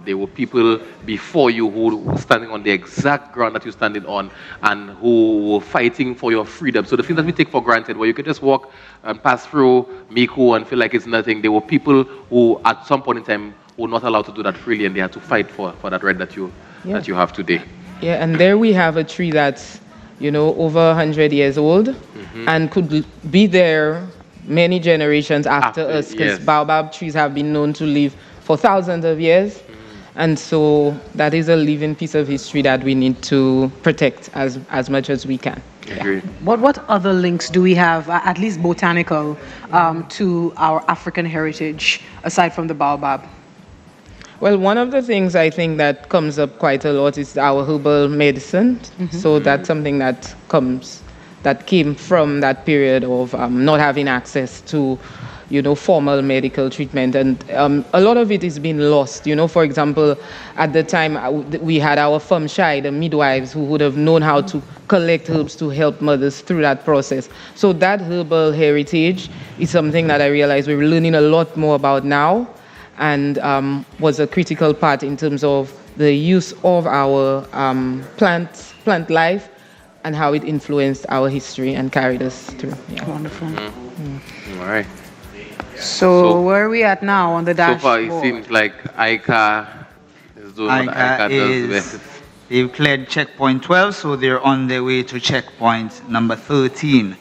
there were people before you who were standing on the exact ground that you're standing on and who were fighting for your freedom. So the things that we take for granted, where you could just walk and pass through Miku and feel like it's nothing, there were people who at some point in time were not allowed to do that freely, and they had to fight for that right that you have today. Yeah, and there we have a tree that's, over 100 years old and could be there many generations after us, because baobab trees have been known to live for thousands of years. And so that is a living piece of history that we need to protect as much as we can. Agreed. What other links do we have, at least botanical, to our African heritage, aside from the baobab? Well, one of the things I think that comes up quite a lot is our herbal medicine. So that's something that came from that period of not having access to formal medical treatment, and a lot of it is being lost. For example, at the time we had our femshai, the midwives, who would have known how to collect herbs to help mothers through that process. So that herbal heritage is something that I realize we're learning a lot more about now, and was a critical part in terms of the use of our plant life and how it influenced our history and carried us through. Yeah. Wonderful. All right. So where are we at now on the dashboard? So far, it seems like ICA is doing what ICA does best. They've cleared checkpoint 12, so they're on their way to checkpoint number 13.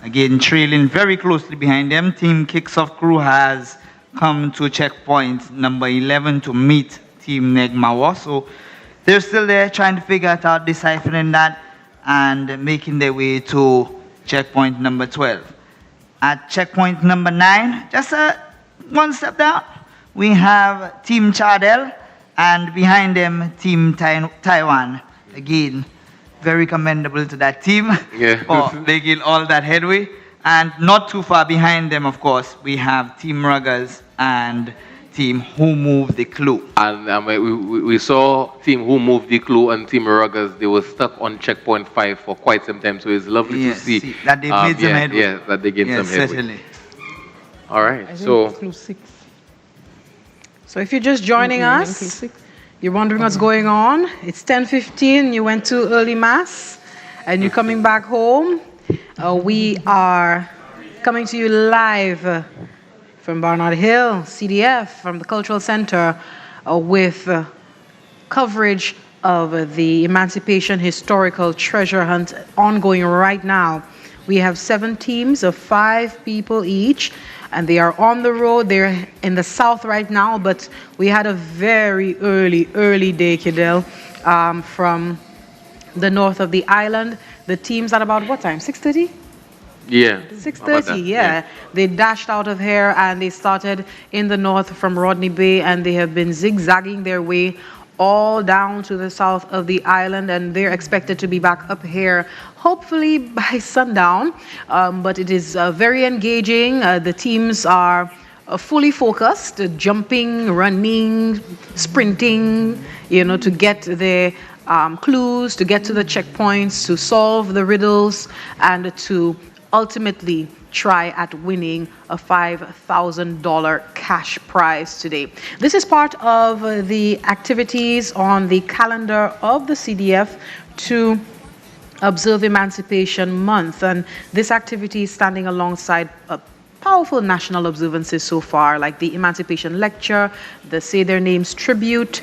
Again, trailing very closely behind them, Team Kicks-Off Crew has come to checkpoint number 11 to meet Team Negmawa. So they're still there trying to figure it out, deciphering that, and making their way to checkpoint number 12. At checkpoint number 9, just one step down, we have Team Chardel, and behind them, Team Taiwan. Again, very commendable to that team for making all that headway. And not too far behind them, of course, we have Team Ruggers and Team Who Moved the Clue. And we saw Team Who Moved the Clue and Team Ruggers. They were stuck on checkpoint 5 for quite some time, so it's lovely to see that they made some headway. Yeah, that they gained some headway. Certainly. All right, so if you're just joining us, you're wondering what's going on. It's 10:15. You went to early mass, and you're coming back home. We are coming to you live from Barnard Hill, CDF, from the Cultural Center, with coverage of the Emancipation Historical Treasure Hunt ongoing right now. We have 7 teams of 5 people each, and they are on the road. They're in the south right now, but we had a very early day, Kidel, from the north of the island. The teams at about what time? 6:30? Yeah. 6:30, yeah. They dashed out of here and they started in the north from Rodney Bay, and they have been zigzagging their way all down to the south of the island, and they're expected to be back up here hopefully by sundown. But it is very engaging. The teams are fully focused, jumping, running, sprinting, to get the clues, to get to the checkpoints, to solve the riddles, and to ultimately try at winning a $5,000 cash prize today. This is part of the activities on the calendar of the CDF to observe Emancipation Month, and this activity is standing alongside powerful national observances so far, like the Emancipation Lecture, the Say Their Names Tribute,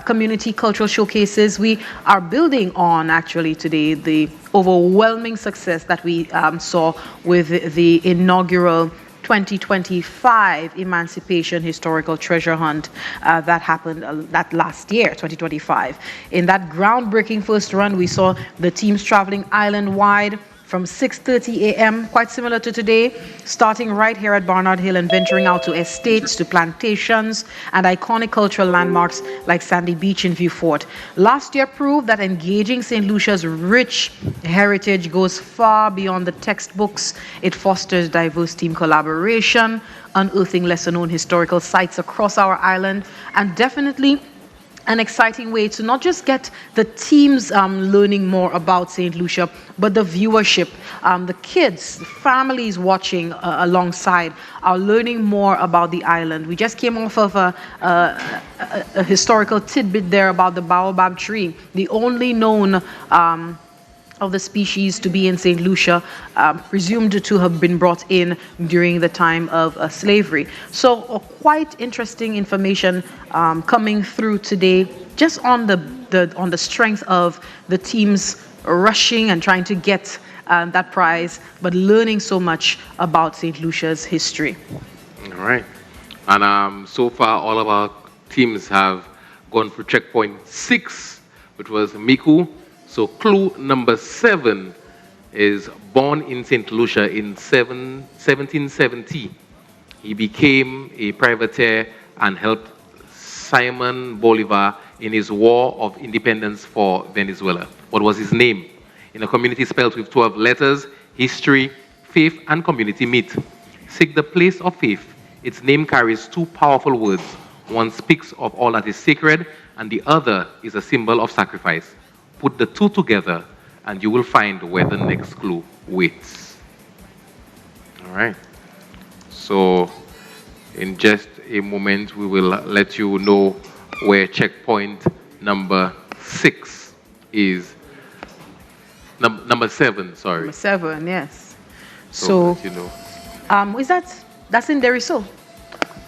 community cultural showcases. We are building on, actually, today, the overwhelming success that we saw with the inaugural 2025 Emancipation Historical Treasure Hunt that happened that last year, 2025. In that groundbreaking first run, we saw the teams traveling island-wide from 6:30 a.m., quite similar to today, starting right here at Barnard Hill and venturing out to estates, to plantations, and iconic cultural landmarks like Sandy Beach and View Fort. Last year proved that engaging St. Lucia's rich heritage goes far beyond the textbooks. It fosters diverse team collaboration, unearthing lesser-known historical sites across our island, and definitely an exciting way to not just get the teams learning more about St. Lucia, but the viewership, the kids, the families watching alongside are learning more about the island. We just came off of a historical tidbit there about the baobab tree, the only known of the species to be in St. Lucia, presumed to have been brought in during the time of slavery. So quite interesting information coming through today, just on the strength of the teams rushing and trying to get that prize, but learning so much about St. Lucia's history. All right. And so far, all of our teams have gone through checkpoint 6, which was Miku. So clue number 7 is born in St. Lucia in 1770. He became a privateer and helped Simon Bolivar in his War of Independence for Venezuela. What was his name? In a community spelled with 12 letters, history, faith, and community meet. Seek the place of faith. Its name carries 2 powerful words. One speaks of all that is sacred, and the other is a symbol of sacrifice. Put the 2 together, and you will find where the next clue waits. All right. So, in just a moment, we will let you know where checkpoint number 6 is. Number 7, sorry. Number 7, yes. So you know. That's in Deriso?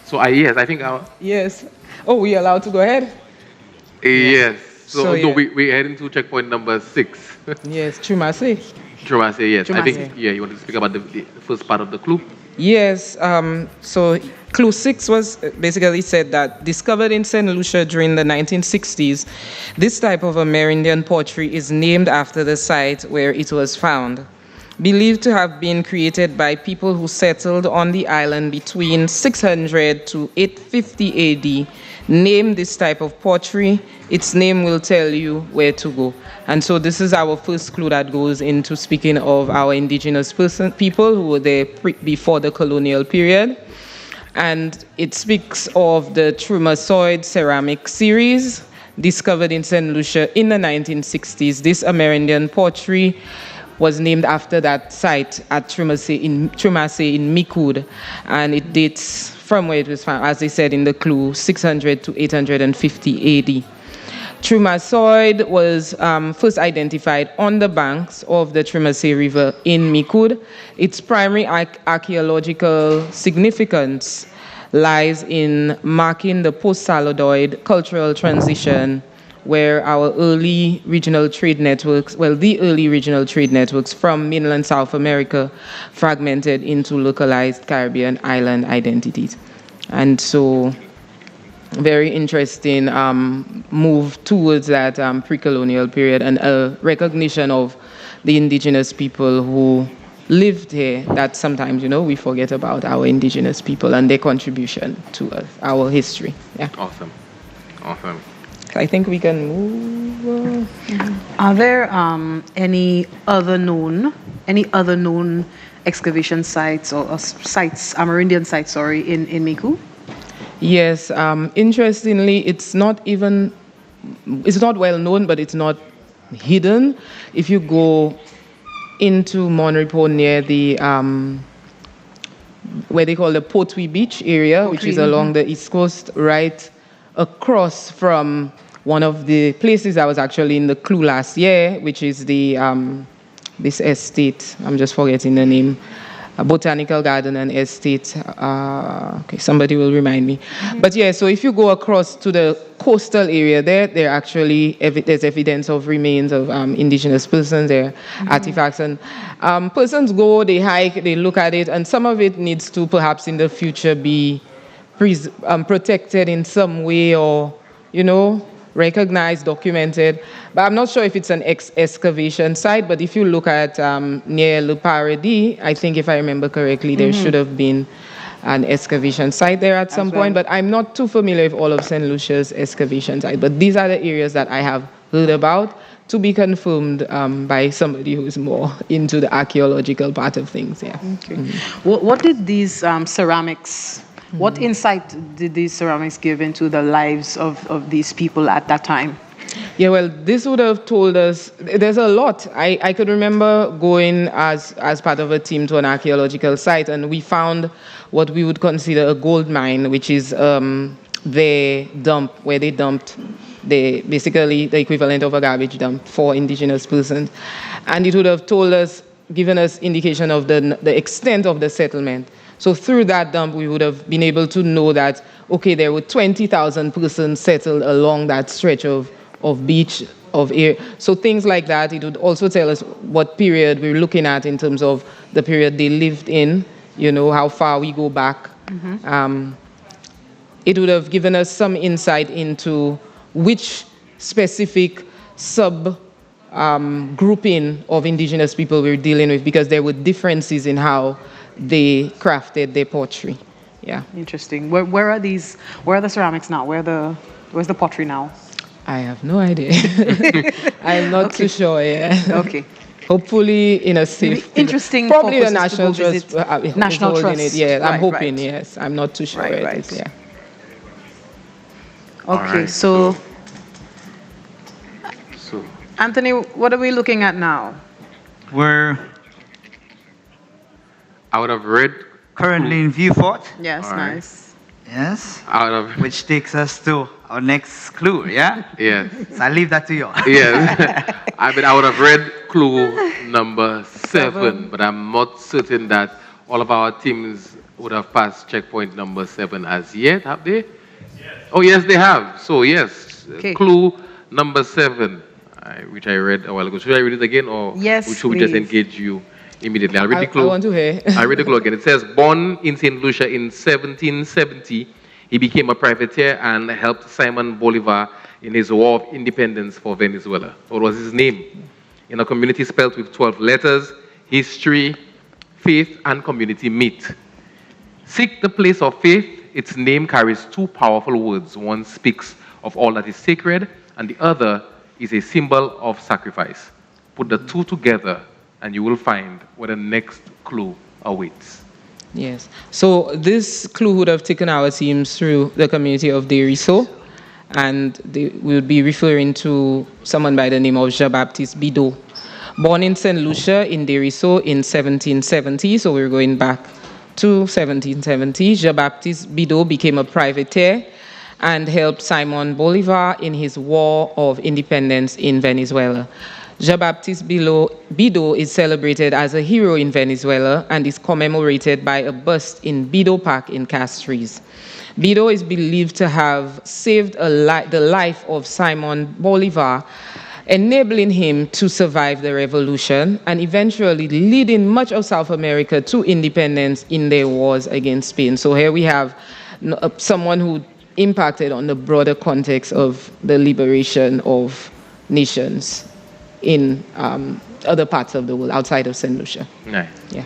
So yes, I think. Yes. Oh, we allowed to go ahead? Yes. So yeah. no, we're heading to checkpoint number 6. Yes, Trumase. Trumase, yes. Trumase. I think, you want to speak about the first part of the clue? Yes, so clue 6 was basically said that discovered in St. Lucia during the 1960s, this type of Amerindian pottery is named after the site where it was found. Believed to have been created by people who settled on the island between 600 to 850 AD. Name this type of pottery, its name will tell you where to go. And so this is our first clue that goes into speaking of our indigenous people who were there before the colonial period. And it speaks of the Trumasoid ceramic series discovered in St. Lucia in the 1960s. This Amerindian pottery was named after that site at Trumase in Mikud, and it dates from where it was found, as they said in the clue, 600 to 850 AD. Trumasoid was first identified on the banks of the Trumase River in Mikud. Its primary archaeological significance lies in marking the post-Saladoid cultural transition where our early regional trade networks, the early regional trade networks from mainland South America fragmented into localized Caribbean island identities. And so, very interesting move towards that pre-colonial period and a recognition of the indigenous people who lived here, that sometimes, we forget about our indigenous people and their contribution to our history. Yeah. Awesome. I think we can move. Are there any other known excavation sites or sites, Amerindian sites, in Miku? Yes. Interestingly, it's not well known, but it's not hidden. If you go into Monrepo near the where they call the Potwe Beach area, which is along the East Coast, right across from one of the places I was actually in the clue last year, which is the this estate. I'm just forgetting the name. A botanical garden and estate. Okay, somebody will remind me. But yeah, so if you go across to the coastal area there actually there's evidence of remains of indigenous persons there, artifacts, and persons go, they hike, they look at it, and some of it needs to perhaps in the future be protected in some way, or recognized, documented. But I'm not sure if it's an excavation site, but if you look at near Le Paradis, I think if I remember correctly, there should have been an excavation site there at some point, but I'm not too familiar with all of Saint Lucia's excavation sites. But these are the areas that I have heard about, to be confirmed by somebody who's more into the archaeological part of things. Yeah. Okay. What did these ceramics, what insight did these ceramics give into the lives of these people at that time? Yeah, well, this would have told us, there's a lot. I could remember going as part of a team to an archaeological site, and we found what we would consider a gold mine, which is their dump, where they dumped basically the equivalent of a garbage dump for indigenous persons. And it would have told us, given us indication of the extent of the settlement. So through that dump, we would have been able to know that, okay, there were 20,000 persons settled along that stretch of beach, of air. So things like that. It would also tell us what period we're looking at in terms of the period they lived in, how far we go back. It would have given us some insight into which specific grouping of indigenous people we're dealing with, because there were differences in how they crafted their pottery. Yeah. Interesting. Where are the ceramics now? Where's the pottery now? I have no idea. I'm not too sure. Yeah. Okay. Hopefully in a safe. Interesting. Probably the National Trust. National Trust. Yeah, I'm hoping. Right. Yes, I'm not too sure. Right. It is, yeah. Okay, right, so Anthony, what are we looking at now? I would have read currently in Viewport. Yes, nice. Yes. Which takes us to our next clue, yeah? Yes. So I leave that to you. Yes. I would have read clue number 7, but I'm not certain that all of our teams would have passed checkpoint number 7 as yet, have they? Yes. Oh, yes, they have. So, yes, clue number 7, which I read a while ago. Should I read it again, or should we just engage you immediately? I'll read the clue. I want to hear. I'll read the clue again. It says, born in Saint Lucia in 1770, he became a privateer and helped Simon Bolivar in his war of independence for Venezuela. What was his name? In a community spelt with 12 letters, history, faith, and community meet. Seek the place of faith. Its name carries 2 powerful words. One speaks of all that is sacred, and the other is a symbol of sacrifice. Put the 2 together, and you will find where the next clue awaits. Yes. So this clue would have taken our teams through the community of Deriso, and we would be referring to someone by the name of Jean-Baptiste Bidot. Born in Saint Lucia in Deriso in 1770, so we're going back to 1770, Jean-Baptiste Bidot became a privateer and helped Simon Bolivar in his war of independence in Venezuela. Jean-Baptiste Bidot is celebrated as a hero in Venezuela and is commemorated by a bust in Bidot Park in Castries. Bidot is believed to have saved the life of Simon Bolivar, enabling him to survive the revolution and eventually leading much of South America to independence in their wars against Spain. So here we have someone who impacted on the broader context of the liberation of nations in other parts of the world outside of Saint Lucia. Nice. Yeah.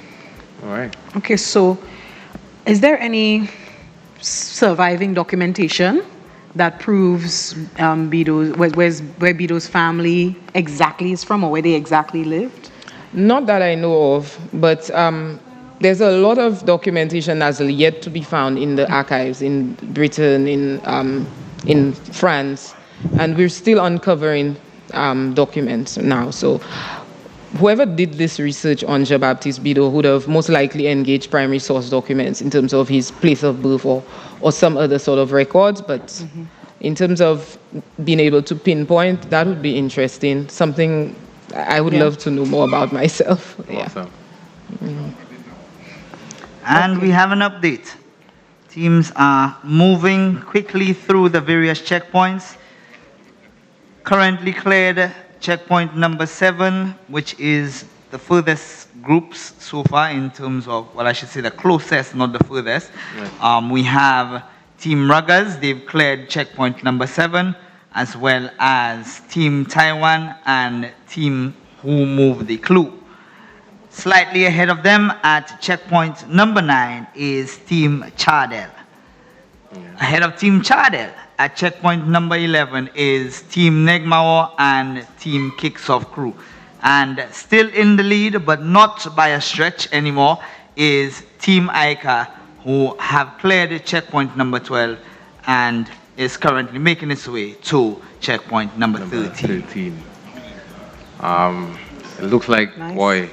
All right. Okay, so is there any surviving documentation that proves where Bidot's family exactly is from, or where they exactly lived? Not that I know of, but there's a lot of documentation that's yet to be found in the archives in Britain, in France, and we're still uncovering documents now. So whoever did this research on Jean-Baptiste Bideau would have most likely engaged primary source documents in terms of his place of birth or some other sort of records. But in terms of being able to pinpoint, that would be interesting. Something I would love to know more about myself. Awesome. And we have an update. Teams are moving quickly through the various checkpoints. Currently cleared checkpoint number 7, which is the furthest groups so far in terms of, well, I should say the closest, not the furthest. Right. We have Team Ruggers, they've cleared checkpoint number 7, as well as Team Taiwan and Team Who Moved the Clue. Slightly ahead of them at checkpoint number 9 is Team Chardell. Ahead of Team Chardell at checkpoint number 11 is Team Negmao and Team Kicks Off Crew. And still in the lead, but not by a stretch anymore, is Team Aika, who have cleared checkpoint number 12 and is currently making its way to checkpoint number 13. It looks like, boy,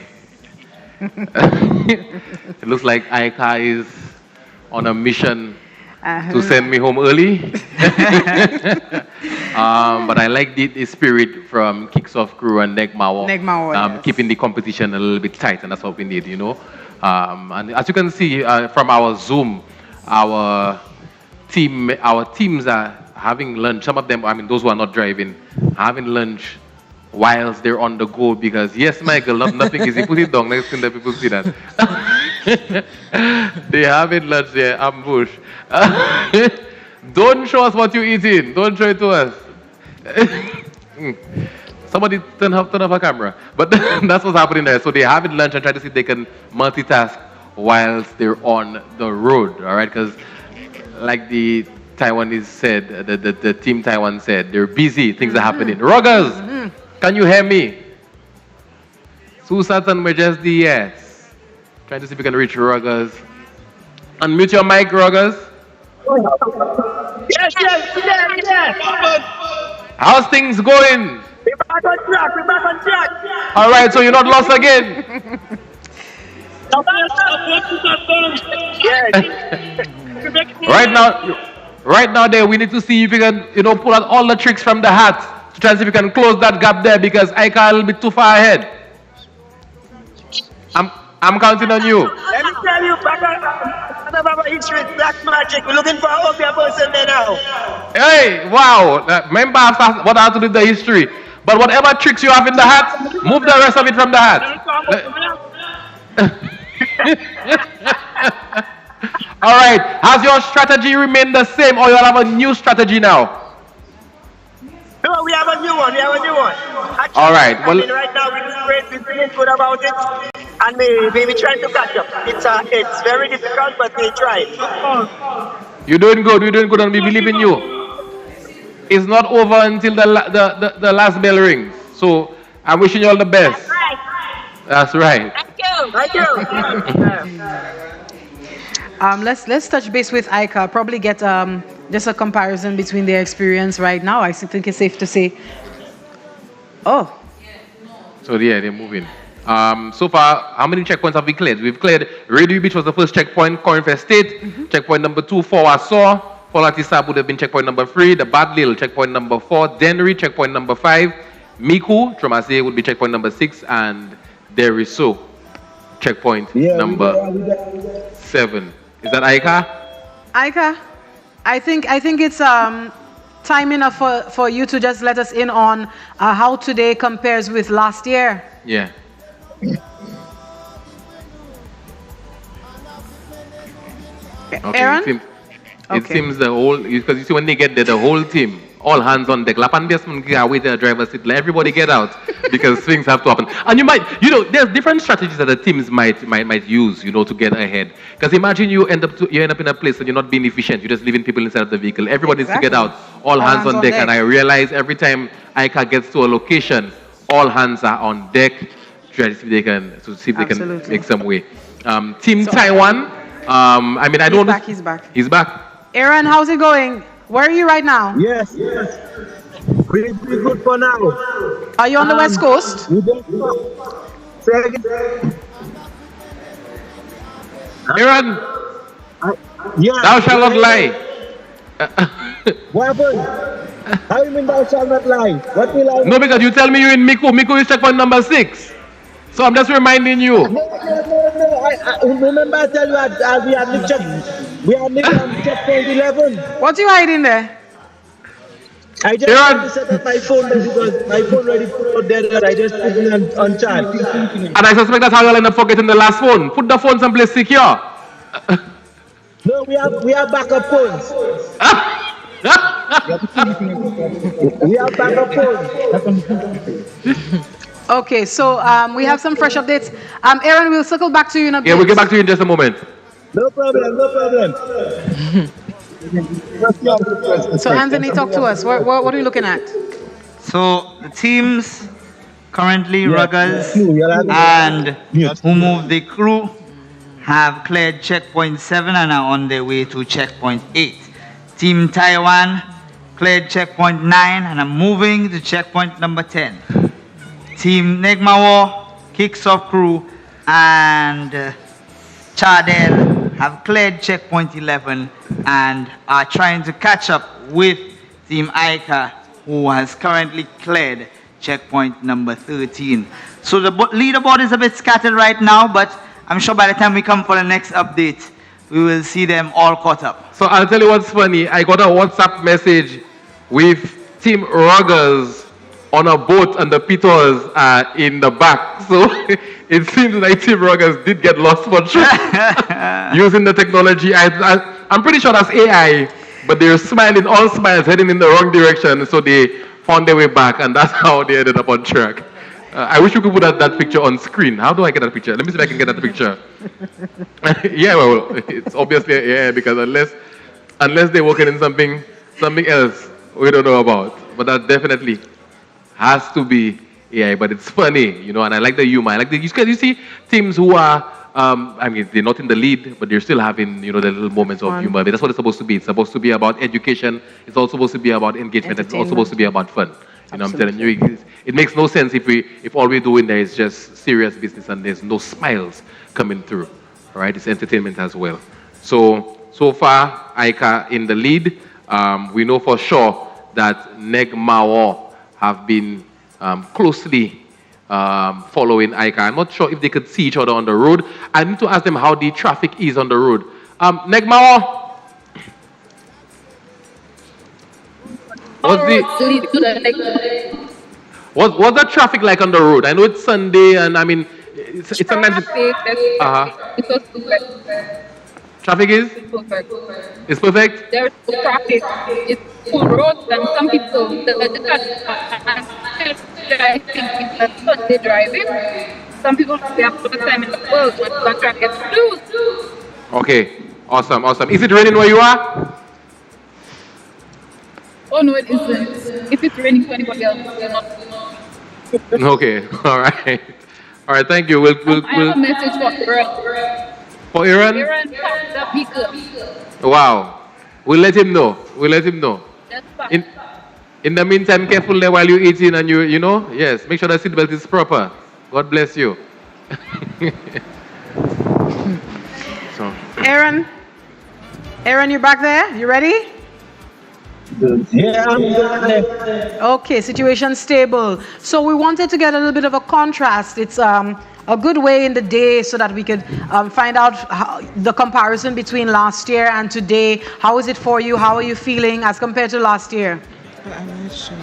it looks like Aika is on a mission to send me home early. But I like the spirit from Kicks Off Crew and Negmao. Yes. Keeping the competition a little bit tight, and that's what we need, you know. And as you can see from our Zoom, our teams are having lunch. Some of them, I mean, those who are not driving, having lunch whilst they're on the go, because yes, Michael, nothing easy. Put it down next thing that people see that. They having lunch there, ambush. Don't show us what you're eating. Don't show it to us. Somebody turn off a camera. But that's what's happening there. So they're having lunch and try to see if they can multitask whilst they're on the road. All right, because like the Taiwanese said, the team Taiwan said, they're busy. Things are happening. Ruggers. Can you hear me? Susat and Majesty, yes. Trying to see if we can reach Ruggers. Unmute your mic, Ruggers. Yes. How's things going? We're back on track. All right, so you're not lost again. Right now, there we need to see if we can, pull out all the tricks from the hat. To try and see if we can close that gap there, because I can't a little bit too far ahead. I'm counting on you. Let me tell you, Papa, history, black magic. We're looking for a Obia person there now. Hey, wow. Remember what I have to do with the history. But whatever tricks you have in the hat, move the rest of it from the hat. All right. Has your strategy remained the same, or you'll have a new strategy now? No, we have a new one. Actually, all right. Well, right now we're feeling good about it, and we trying to catch up. It's very difficult, but we try. You're doing good, and we believe in you. It's not over until the last bell rings. So I'm wishing you all the best. That's right. Thank you. Let's touch base with Aika. Probably get just a comparison between their experience right now. I think it's safe to say. Oh. So yeah, they're moving. So far, how many checkpoints have we cleared? We've cleared Radio Beach was the first checkpoint, Corinth State. Checkpoint number 2, Fort Warsaw. Polatisab would have been checkpoint number 3. The Bad Lil, checkpoint number 4. Dennery, checkpoint number 5. Miku, Tromase would be checkpoint number 6. And Deriso, checkpoint number 7. Is that Aika? Aika, I think it's time enough for you to just let us in on how today compares with last year. Yeah. Okay. Aaron? It seems the whole, because you see when they get there, the whole team, all hands on deck. Wait till the driver sit, let everybody get out, because things have to happen. And there's different strategies that the teams might use, to get ahead. Because imagine you end up in a place and you're not being efficient. You're just leaving people inside of the vehicle. Everybody needs to get out. All hands on deck. And I realize every time Aika gets to a location, all hands are on deck. Try to see if they can make some way. Team Taiwan. I don't know. He's back. He's back. Aaron, how's it going? Where are you right now? Yes. Pretty good for now. Are you on the West Coast? Aaron, Yeah. thou shalt not lie. What happened? How you mean thou shalt not lie? What will I? No, because you tell me you're in Miku. Miku is checkpoint number 6. So I'm just reminding you. No. I remember I tell you we had the checkpoint 11. What you hiding there? I just had to set up my phone because my phone already put out there that I just put it on charge. And I suspect that's how you'll end up forgetting the last phone. Put the phone someplace secure. No, we have backup phones. We have backup phones. Okay, so we have some fresh updates. Aaron, we'll circle back to you in a bit. Yeah, we'll get back to you in just a moment. No problem. So Anthony, talk to us. What are you looking at? So the teams currently Ruggers and who moved the crew have cleared checkpoint 7 and are on their way to checkpoint 8. Team Taiwan cleared checkpoint 9 and are moving to checkpoint number 10. Team Negmawo, kicks off crew, and Chardel have cleared checkpoint 11 and are trying to catch up with Team Aika, who has currently cleared checkpoint number 13. So the leaderboard is a bit scattered right now, but I'm sure by the time we come for the next update, we will see them all caught up. So I'll tell you what's funny. I got a WhatsApp message with Team Ruggers on a boat and the Peters are in the back. So it seems like Team Ruggers did get lost for sure using the technology. I'm pretty sure that's AI, but they're smiling, all smiles, heading in the wrong direction. So they found their way back, and that's how they ended up on track. I wish you could put that picture on screen. How do I get that picture? Let me see if I can get that picture. Yeah, well, it's obviously AI because unless they're working in something else we don't know about. But that definitely has to be AI. But it's funny, you know, and I like the humor. I like you see teams who are, I mean, they're not in the lead, but they're still having, you know, the little moments of humor. That's what it's supposed to be. It's supposed to be about education. It's also supposed to be about engagement. It's also supposed to be about fun. You know, I'm telling you, it makes no sense if all we're doing there is just serious business and there's no smiles coming through. All right, it's entertainment as well. So far, Aika in the lead. We know for sure that Neg Mao have been closely following Aika. I'm not sure if they could see each other on the road. I need to ask them how the traffic is on the road. Neg Mao. What's the traffic like on the road? I know it's Sunday, and I mean, it's sometimes. Traffic is? It's perfect. There's no traffic. It's full roads, and some people I think it's Sunday driving. Some people they have put the time in the world, but the traffic gets loose. Okay, awesome. Is it raining where you are? Oh no, it isn't. If it's raining for anybody else, we're not. Okay, all right. Thank you. We'll I have a message for Aaron. For Aaron? Aaron, the beaker. Wow. We'll let him know. That's fine. In the meantime, careful there while you're eating and you know, yes, make sure the seatbelt is proper. God bless you. Aaron, you back there? You ready? Yeah, I'm good. Okay, situation stable. So we wanted to get a little bit of a contrast. It's a good way in the day so that we could find out how, the comparison between last year and today. How is it for you? How are you feeling as compared to last year? I'm not sure.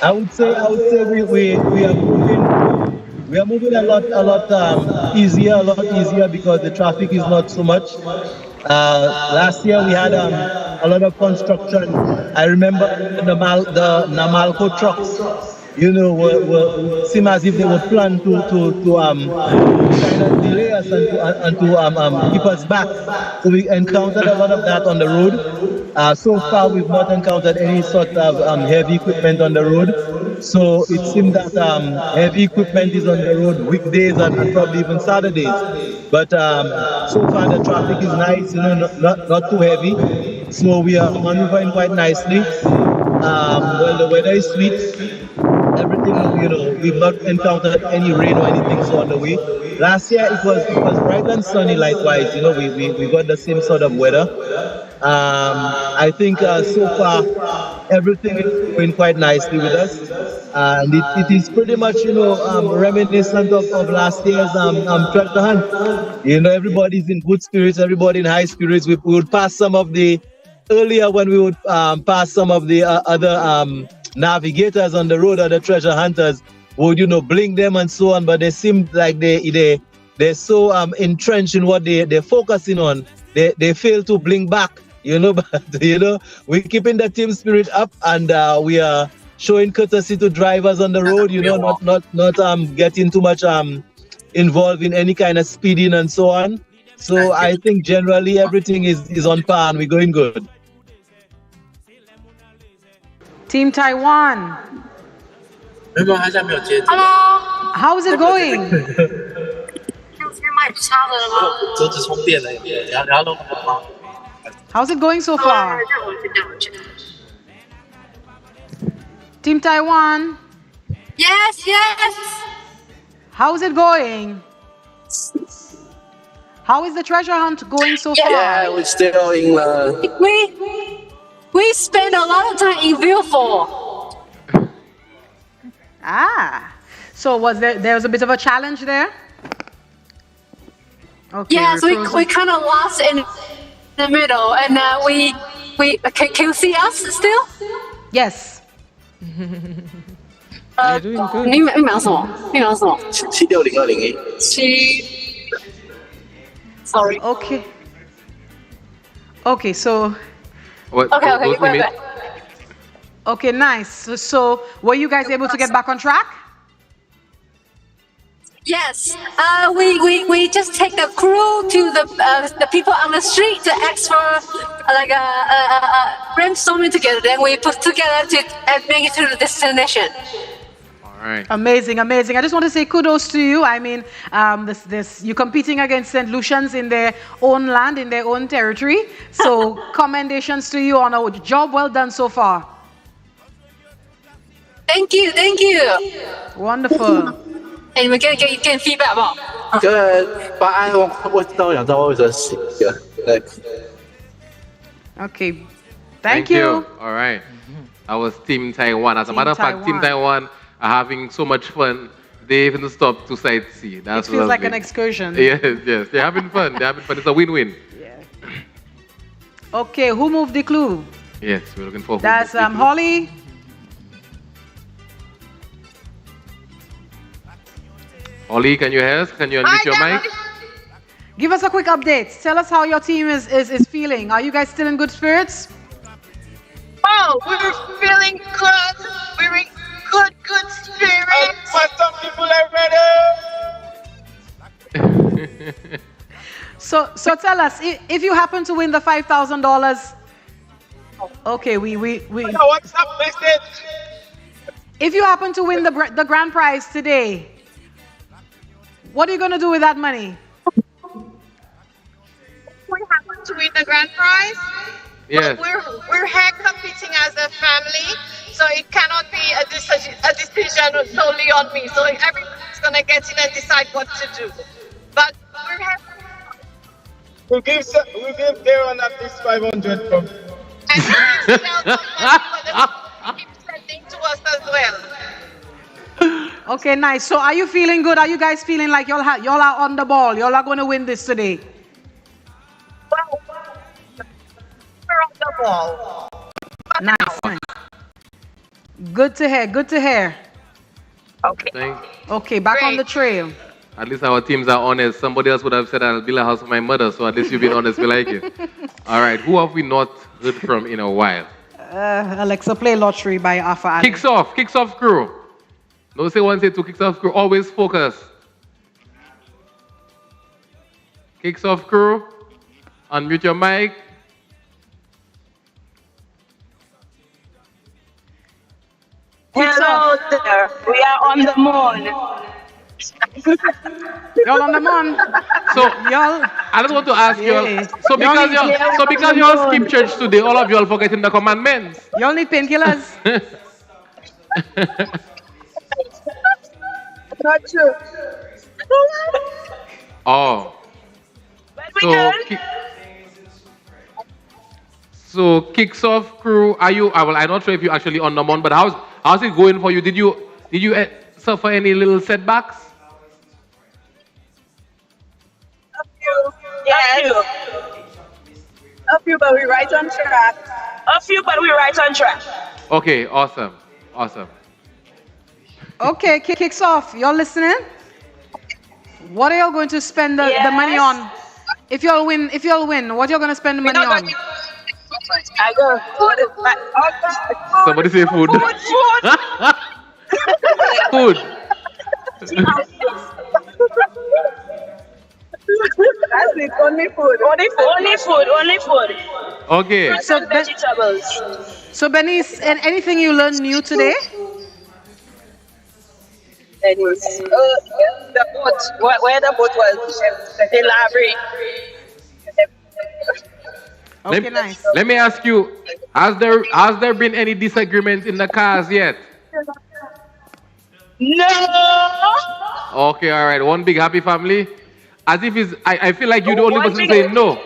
I would say we are moving a lot easier because the traffic is not so much. Last year we had a lot of construction. I remember the Namalco trucks, you know, seem as if they were planned to kind of delay us and to keep us back. So we encountered a lot of that on the road. So far we've not encountered any sort of heavy equipment on the road. So it seems that heavy equipment is on the road weekdays and probably even Saturdays. But so far the traffic is nice, you know, not too heavy. So we are maneuvering quite nicely. Well, the weather is sweet. everything, we've not encountered any rain or anything so on the way. Last year it was bright and sunny likewise. We got the same sort of weather. I think so far everything is going quite nicely with us, and it is pretty much reminiscent of last year's treasure hunt. Everybody's in good spirits, everybody in high spirits. We would pass some of the earlier when we would pass some of the other navigators on the road, or the treasure hunters would blink them and so on, but they seem like they're so entrenched in what they're focusing on, they fail to blink back. But we're keeping the team spirit up, and we are showing courtesy to drivers on the road, not getting too much involved in any kind of speeding and so on. So I think generally everything is on par and we're going good. Team Taiwan. Hello. How's it going? How's it going so far? Team Taiwan. Yes. How's it going? How is the treasure hunt going so far? Yeah, we're still in We spend a lot of time in Beaufort. So there was a bit of a challenge there? Okay. Yes, we kind of lost in the middle, and we can you see us still? Yes. You're doing good. 你秒什么76020A Sorry. Okay, so... Okay, wait. Okay, nice. So were you guys able to get back on track? Yes. We just take the crew to the people on the street to ask for like brainstorming together. Then we put together to make it to the destination. Right. Amazing. I just want to say kudos to you. I mean, you're competing against Saint Lucians in their own land, in their own territory. So commendations to you on a job well done so far. Thank you. Wonderful. And we get feedback about. Okay. Thank you. All right. That was Team Taiwan. As a matter of fact, Team Taiwan are having so much fun. They even stopped to sightsee. That feels like an excursion. Yes. They're having fun. It's a win-win. Yeah. Okay, who moved the clue? Yes, we're looking for. That's Holly. Holly, can you hear us? Can you unmute your mic? Give us a quick update. Tell us how your team is feeling. Are you guys still in good spirits? Oh, we're feeling good. We're in good spirits. Some people are ready. So tell us, if you happen to win the $5,000. Okay, we. What's up, message? If you happen to win the grand prize today, what are you going to do with that money? We happen to win the grand prize. Yes. But we're here competing as a family, so it cannot be a decision solely on me. So everybody's gonna get in and decide what to do. But we're here. We give Darren at least 500 from. And keep sending to us as well. Okay, nice. So are you feeling good? Are you guys feeling like y'all are on the ball? Y'all are going to win this today? Well, we're on the ball. Nice. Good to hear. Okay. Okay, back on the trail. At least our teams are honest. Somebody else would have said, I'll build a house for my mother, so at least you've been honest. We like it. All right, who have we not heard from in a while? Alexa, play Lottery by Alpha Adam. Kicks off crew. Don't say one, say two, kicks off crew. Always focus. Kicks off crew. Unmute your mic. Hello there. We are on the moon. Y'all on the moon. So y'all, I just want to ask y'all. So because y'all skip church today, all of y'all forgetting the commandments. Y'all need painkillers. Not true. Oh. We So, good? so kicks off crew. Are you? Well, I'm not sure if you're actually on number one, but how's it going for you? Did you suffer any little setbacks? Yes. A few, but we're right on track. A few, but we're right on track. Okay, awesome. Okay, kicks off. Y'all listening? What are y'all going to spend the money on? If y'all win, what y'all going to spend the money on? I go. Somebody say food. Food. That's it. Only food. Only food. Okay. Fruits and vegetables. So Benny, anything you learned new today? The boat. Where the boat was? The library. Okay, nice. Let me ask you, has there been any disagreements in the cars yet? No. Okay, all right. One big happy family. As if I feel like you're the only person saying no.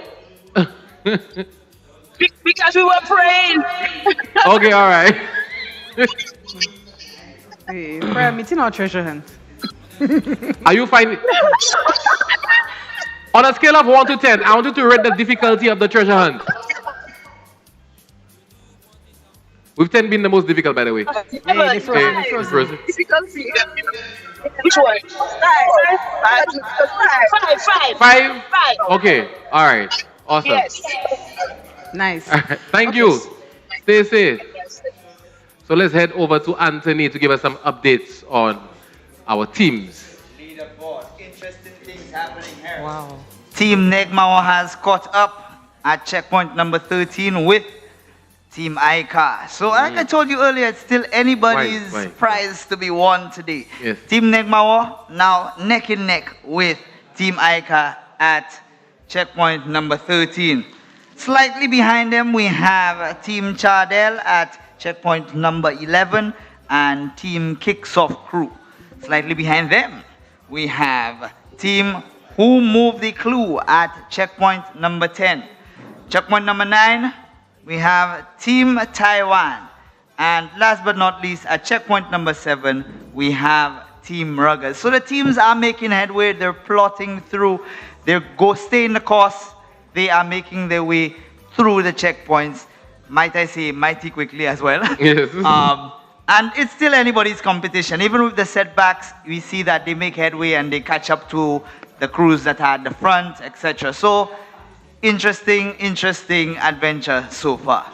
Because we were praying. Okay, all right. Hey, prayer meeting or treasure hunt? Are you finding? On a scale of 1 to 10, I want you to rate the difficulty of the treasure hunt. With 10 being the most difficult, by the way. Hey, frozen. Difficulty. Which one? Five. Okay, all right. Awesome. Yes. Nice. Thank you. Stay safe. So let's head over to Anthony to give us some updates on our teams. Leaderboard. Interesting things happening here. Wow. Team Negmao has caught up at checkpoint number 13 with Team Aika. So like I told you earlier, it's still anybody's prize to be won today. Yes. Team Negmao now neck and neck with Team Aika at checkpoint number 13. Slightly behind them, we have Team Chardel at checkpoint number 11 and Team Kicks Off Crew. Slightly behind them, we have Team Who Moved the Clue at checkpoint number 10. Checkpoint number 9, we have Team Taiwan. And last but not least, at checkpoint number 7, we have Team Ruggers. So the teams are making headway. They're plotting through. They're staying the course. They are making their way through the checkpoints. Might I say, mighty quickly as well. Yes. And it's still anybody's competition. Even with the setbacks, we see that they make headway and they catch up to the crews that are at the front, etc. So, interesting adventure so far.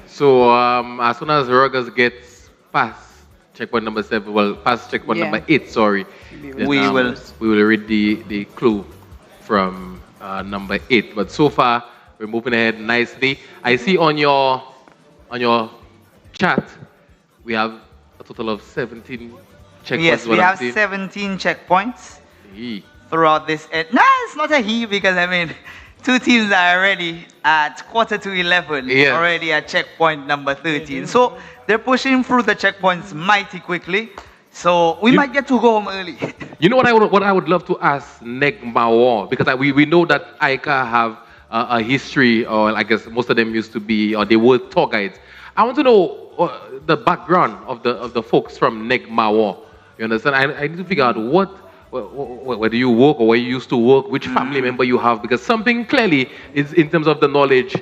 So as soon as Ruggers gets past checkpoint number 7, well, past checkpoint number 8, sorry, then, we will read the clue from number 8. But so far, we're moving ahead nicely. I see on your chat, we have a total of 17 checkpoints. Yes, we have 17 checkpoints throughout this. No, it's not a he because I mean, two teams are already at quarter to 11, already at checkpoint number 13. So they're pushing through the checkpoints mighty quickly. So we might get to go home early. You know what I would love to ask Negmao, because we know that Aika have a history, or I guess most of them used to be, or they were tour guides. I want to know the background of the folks from Negmao. You understand? I need to figure out where do you work or where you used to work, which family member you have, because something clearly is in terms of the knowledge.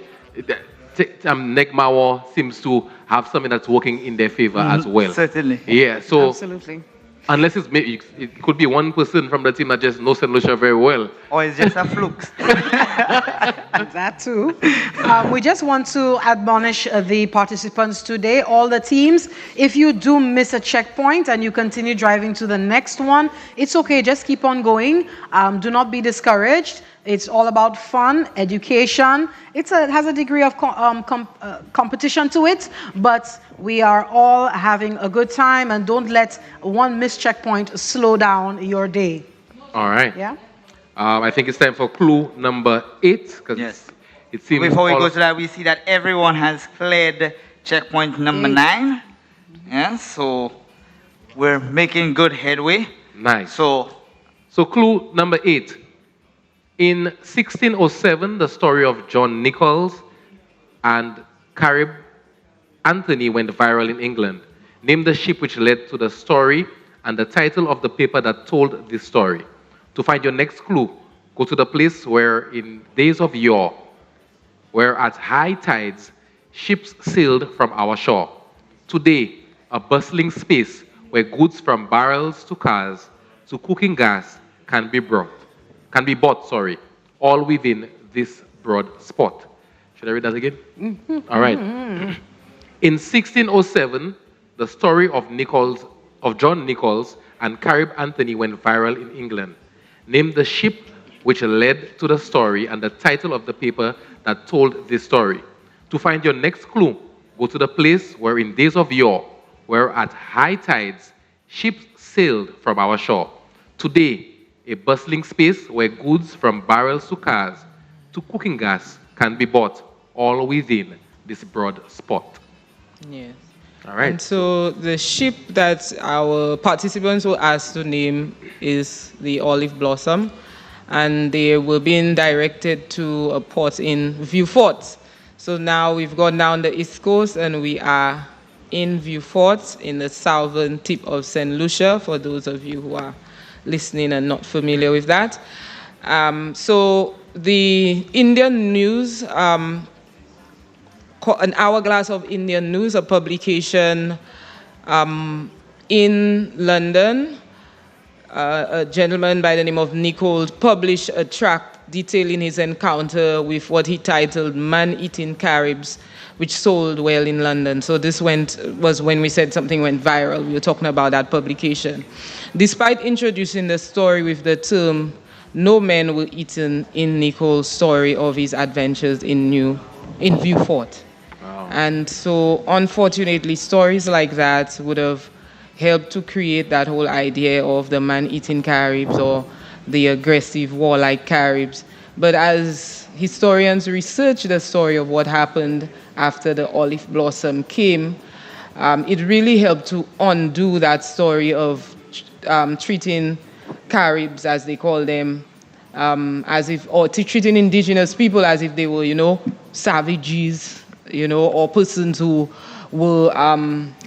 Negmao seems to have something that's working in their favor as well. Certainly. Yeah. So absolutely. Unless it could be one person from the team that just knows Saint Lucia very well. Or it's just a fluke. That too. We just want to admonish the participants today, all the teams. If you do miss a checkpoint and you continue driving to the next one, it's okay. Just keep on going. Do not be discouraged. It's all about fun, education. It has a degree of competition to it, but we are all having a good time, and don't let one missed checkpoint slow down your day. All right. Yeah. I think it's time for clue number 8. Yes. It seems before we go to that, we see that everyone has cleared checkpoint number 9. Yeah, so we're making good headway. Nice. So clue number 8. In 1607, the story of John Nichols and Carib Anthony went viral in England. Name the ship which led to the story and the title of the paper that told this story. To find your next clue, go to the place where in days of yore, where at high tides, ships sailed from our shore. Today, a bustling space where goods from barrels to cars to cooking gas can be bought, all within this broad spot. Should I read that again? All right. In 1607, the story of John Nichols and Carib Anthony went viral in England. Name the ship which led to the story and the title of the paper that told this story. To find your next clue, go to the place where in days of yore, where at high tides, ships sailed from our shore. Today, a bustling space where goods from barrels to cars to cooking gas can be bought, all within this broad spot. Yes. All right. And so the ship that our participants were asked to name is the Olive Blossom, and they were being directed to a port in Vieux Fort. So now we've gone down the East Coast and we are in Vieux Fort in the southern tip of Saint Lucia, for those of you who are listening and not familiar with that. So the Indian News, an Hourglass of Indian News, a publication in London, a gentleman by the name of Nichols published a tract detailing his encounter with what he titled Man-Eating Caribs, which sold well in London. So this was when we said something went viral. We were talking about that publication. Despite introducing the story with the term, no men were eaten in Nichols' story of his adventures in Vieux Fort. Wow. And so, unfortunately, stories like that would have helped to create that whole idea of the man-eating Caribs or the aggressive, warlike Caribs. But as historians research the story of what happened after the Olive Blossom came, it really helped to undo that story of treating Caribs, as they call them, or treating indigenous people as if they were, savages, or persons who were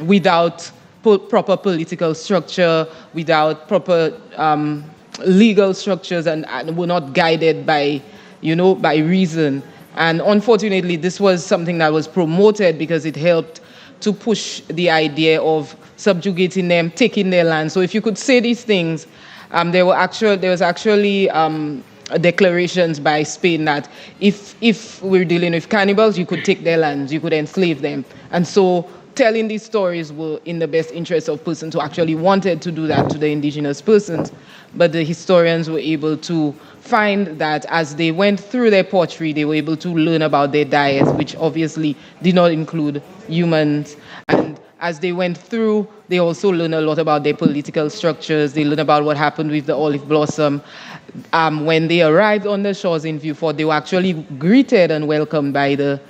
without proper political structure, without proper legal structures, and were not guided by reason. And unfortunately, this was something that was promoted because it helped to push the idea of subjugating them, taking their land. So if you could say these things, there was actually declarations by Spain that if we're dealing with cannibals, you could take their lands, you could enslave them. And so telling these stories were in the best interest of persons who actually wanted to do that to the indigenous persons. But the historians were able to find that as they went through their pottery, they were able to learn about their diets, which obviously did not include humans. And as they went through, they also learned a lot about their political structures. They learned about what happened with the Olive Blossom. When they arrived on the shores in Vieux Fort, they were actually greeted and welcomed by the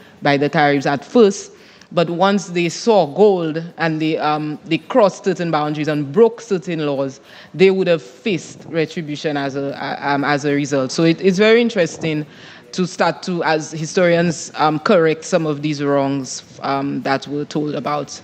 Caribs at first. But once they saw gold and they crossed certain boundaries and broke certain laws, they would have faced retribution as a result. So it's very interesting to start to, as historians, correct some of these wrongs that were told about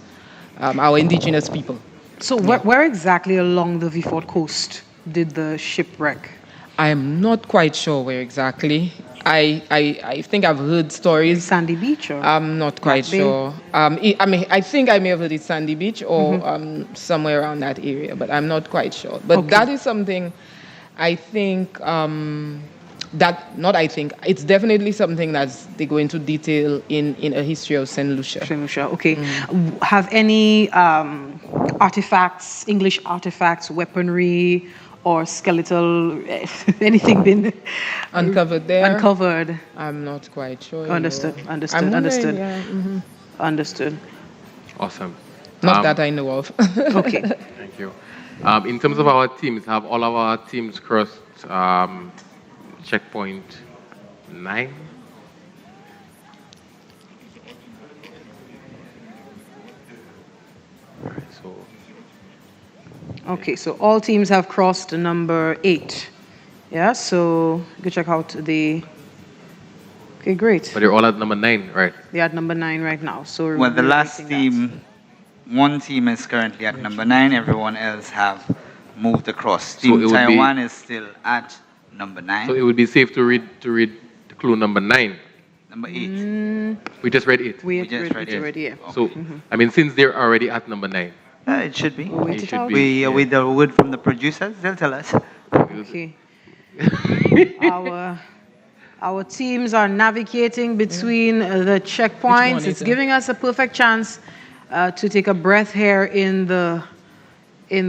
our indigenous people. So where exactly along the Vieux Fort coast did the ship wreck? I am not quite sure where exactly. I think I've heard stories. Sandy Beach? Or I'm not quite sure. I think I may have heard it Sandy Beach or somewhere around that area, but I'm not quite sure. But that is something I think it's definitely something that they go into detail in a history of Saint Lucia. Saint Lucia, okay. Have any artifacts, English artifacts, weaponry, or skeletal, anything been uncovered there? Uncovered. I'm not quite sure. Understood. Yeah. Understood. Awesome. Not that I know of. Okay. Thank you. In terms of our teams, have all of our teams crossed checkpoint 9? All right, so Okay, so all teams have crossed number 8. Yeah, so you can check out the... Okay, great. But you're all at number 9, right? They're at number 9 right now. So Well, the we're last rating team, one team is currently at number 9. Everyone else have moved across. So Team it would be- Taiwan is still at number 9. So it would be safe to read the clue number 9. Number 8. We just read it. We just read it already, yeah. So, I mean, since they're already at number 9. It should be. It should be. With the word from the producers, they'll tell us. Okay. Our teams are navigating between the checkpoints. It's giving us a perfect chance to take a breath here in the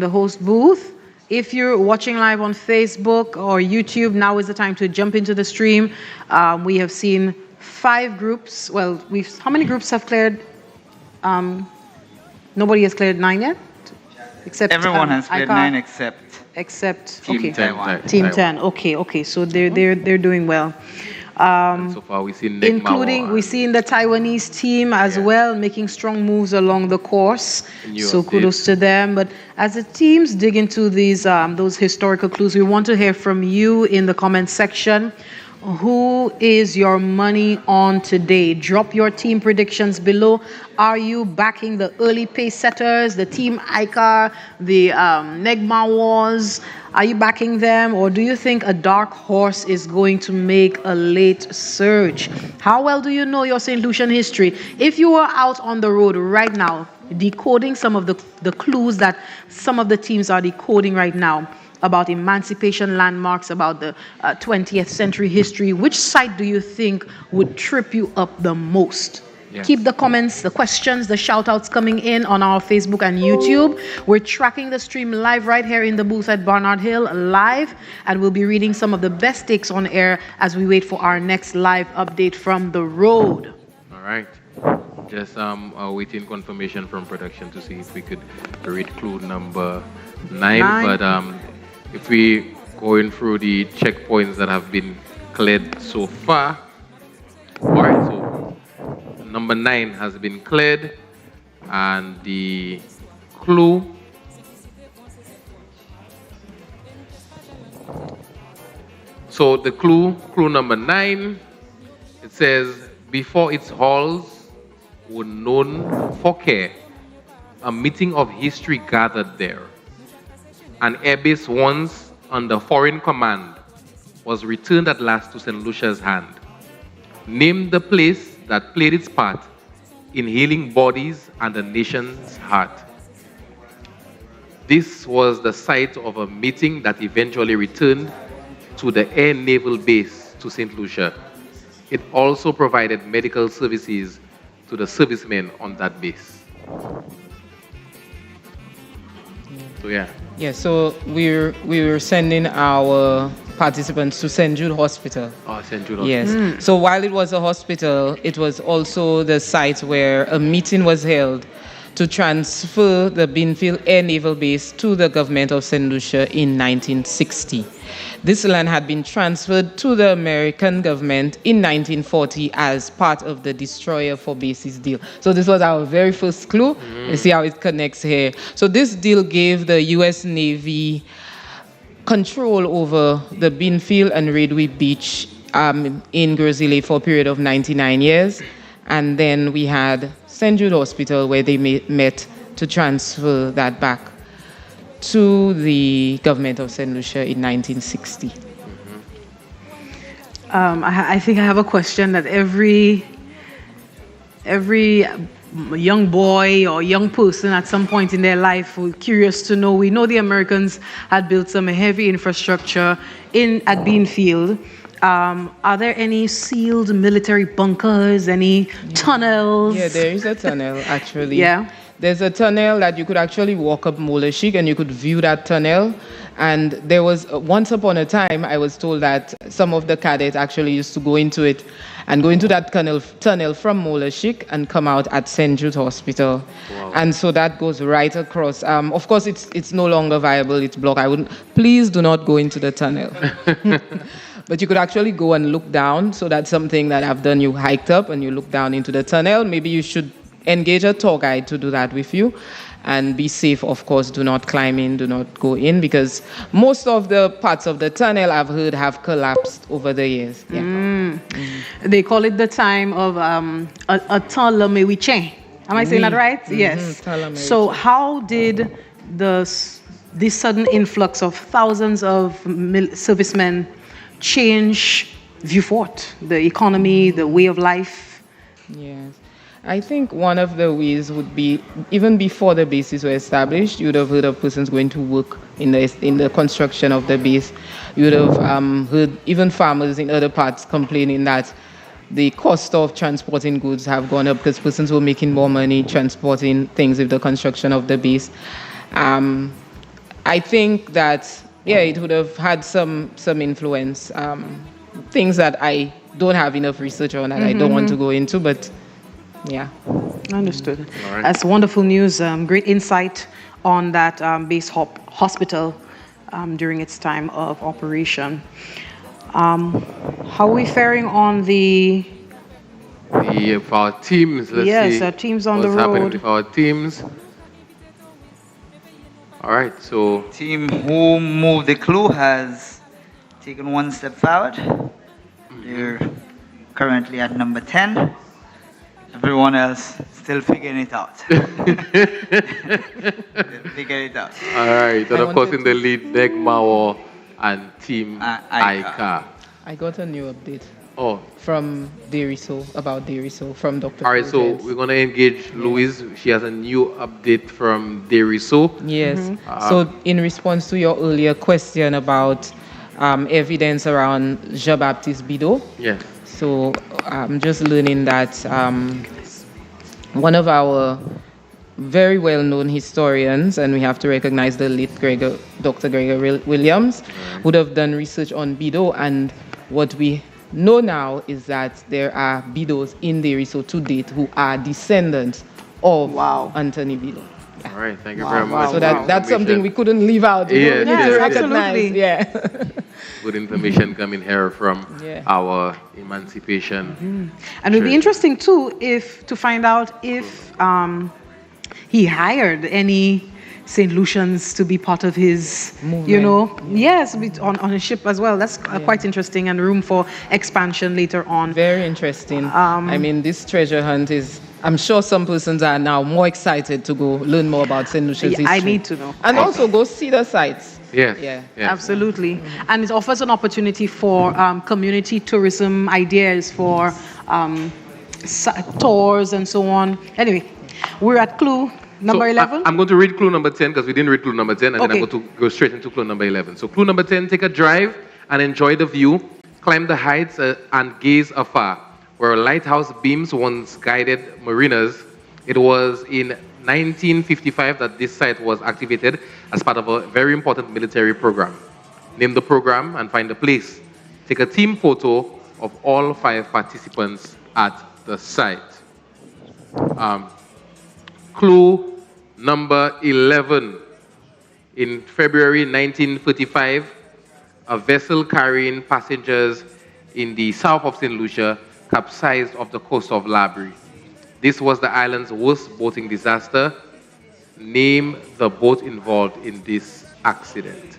host booth. If you're watching live on Facebook or YouTube, now is the time to jump into the stream. We have seen 5 groups. Well, how many groups have cleared? Nobody has cleared 9 yet? Except Everyone has cleared ICAR? 9 except Team okay. Taiwan. Team 10. Okay. So they're doing well. So far, we've seen We've seen the Taiwanese team as well making strong moves along the course. So kudos to them. But as the teams dig into these those historical clues, we want to hear from you in the comment section. Who is your money on today? Drop your team predictions below. Are you backing the early pace setters, the team ICAR, the Negma Wars? Are you backing them, or do you think a dark horse is going to make a late surge? How well do you know your St. Lucian history? If you are out on the road right now, decoding some of the clues that some of the teams are decoding right now, about emancipation landmarks, about the 20th century history, which site do you think would trip you up the most? Yeah. Keep the comments, the questions, the shout-outs coming in on our Facebook and YouTube. We're tracking the stream live right here in the booth at Barnard Hill live, and we'll be reading some of the best takes on air as we wait for our next live update from the road. All right. Just waiting confirmation from production to see if we could read clue number 9. But if we going through the checkpoints that have been cleared so far, all right, so number 9 has been cleared, and the clue clue number 9, it says, before its halls were known for care, a meeting of history gathered there. An airbase once under foreign command was returned at last to St. Lucia's hand. Named the place that played its part in healing bodies and the nation's heart. This was the site of a meeting that eventually returned to the Air Naval Base to St. Lucia. It also provided medical services to the servicemen on that base. So yeah. Yeah, so we were sending our participants to St. Jude Hospital. Oh, St. Jude Hospital. Yes. So while it was a hospital, it was also the site where a meeting was held to transfer the Binfield Air Naval Base to the government of St. Lucia in 1960. This land had been transferred to the American government in 1940 as part of the Destroyer for Bases deal. So this was our very first clue. You see how it connects here. So this deal gave the U.S. Navy control over the Binfield and Radway Beach in Grizzly for a period of 99 years. And then we had St. Jude Hospital, where they met to transfer that back to the government of St. Lucia in 1960. I think I have a question that every young boy or young person at some point in their life was curious to know. We know the Americans had built some heavy infrastructure at Beanfield. Are there any sealed military bunkers, any tunnels? Yeah, there is a tunnel, actually. Yeah. There's a tunnel that you could actually walk up Molashik and you could view that tunnel. And there was, once upon a time, I was told that some of the cadets actually used to go into it and go into that tunnel from Molashik and come out at St. Jude Hospital. Wow. And so that goes right across. Of course, it's no longer viable. It's blocked. Please do not go into the tunnel. But you could actually go and look down. So that's something that I've done. You hiked up and you look down into the tunnel. Maybe you should engage a tour guide to do that with you. And be safe, of course. Do not climb in, do not go in, because most of the parts of the tunnel I've heard have collapsed over the years. Yeah. They call it the time of a temps le méritien. Am I saying that right? Yes. So how did this sudden influx of thousands of servicemen change Vieux Fort, the economy, the way of life? Yes. I think one of the ways would be, even before the bases were established, you would have heard of persons going to work in the construction of the base. You would have heard even farmers in other parts complaining that the cost of transporting goods have gone up because persons were making more money transporting things with the construction of the base. I think that, it would have had some influence. Things that I don't have enough research on and I don't want to go into, but yeah. Understood. All right. That's wonderful news. Great insight on that base hospital during its time of operation. How are we faring on for our teams? Let's see our teams on the what's happening road. with our teams. All right, so team who moved the clue has taken one step forward. They're currently at number 10. Everyone else still figuring it out. Figuring it out. All right, and of course in the lead, Beg Mao and Team Aika. I got a new update. Oh. From about Deriso, from Dr. All right, so we're going to engage Louise. She has a new update from Deriso. Yes. So in response to your earlier question about evidence around Jean-Baptiste Bidot. Yes. So I'm just learning that one of our very well-known historians, and we have to recognize the late Dr. Gregor Williams, would have done research on Bidot, and what we know now is that there are Bidots in Deriso to date who are descendants of Anthony Bidot. All right, thank you very much. So that's something we couldn't leave out. Yes, we need to recognize. absolutely. Yeah. Good information coming here from our Emancipation. And it would be interesting too to find out if he hired any Saint Lucians to be part of his movement. Yes, on a ship as well. That's quite interesting and room for expansion later on. Very interesting. I mean, this treasure hunt is, I'm sure some persons are now more excited to go learn more about Saint Lucia's history. I need to know. And also go see the sites. Yes. Yeah. Absolutely. And it offers an opportunity for community tourism ideas for tours and so on. Anyway, we're at clue number 11. I'm going to read clue number 10 because we didn't read clue number 10, and then I'm going to go straight into clue number 11. So clue number 10, take a drive and enjoy the view. Climb the heights and gaze afar, where lighthouse beams once guided mariners. It was in 1955 that this site was activated as part of a very important military program. Name the program and find the place. Take a team photo of all 5 participants at the site. Clue number 11. In February 1935, a vessel carrying passengers in the south of Saint Lucia capsized off the coast of Labrie. This was the island's worst boating disaster. Name the boat involved in this accident.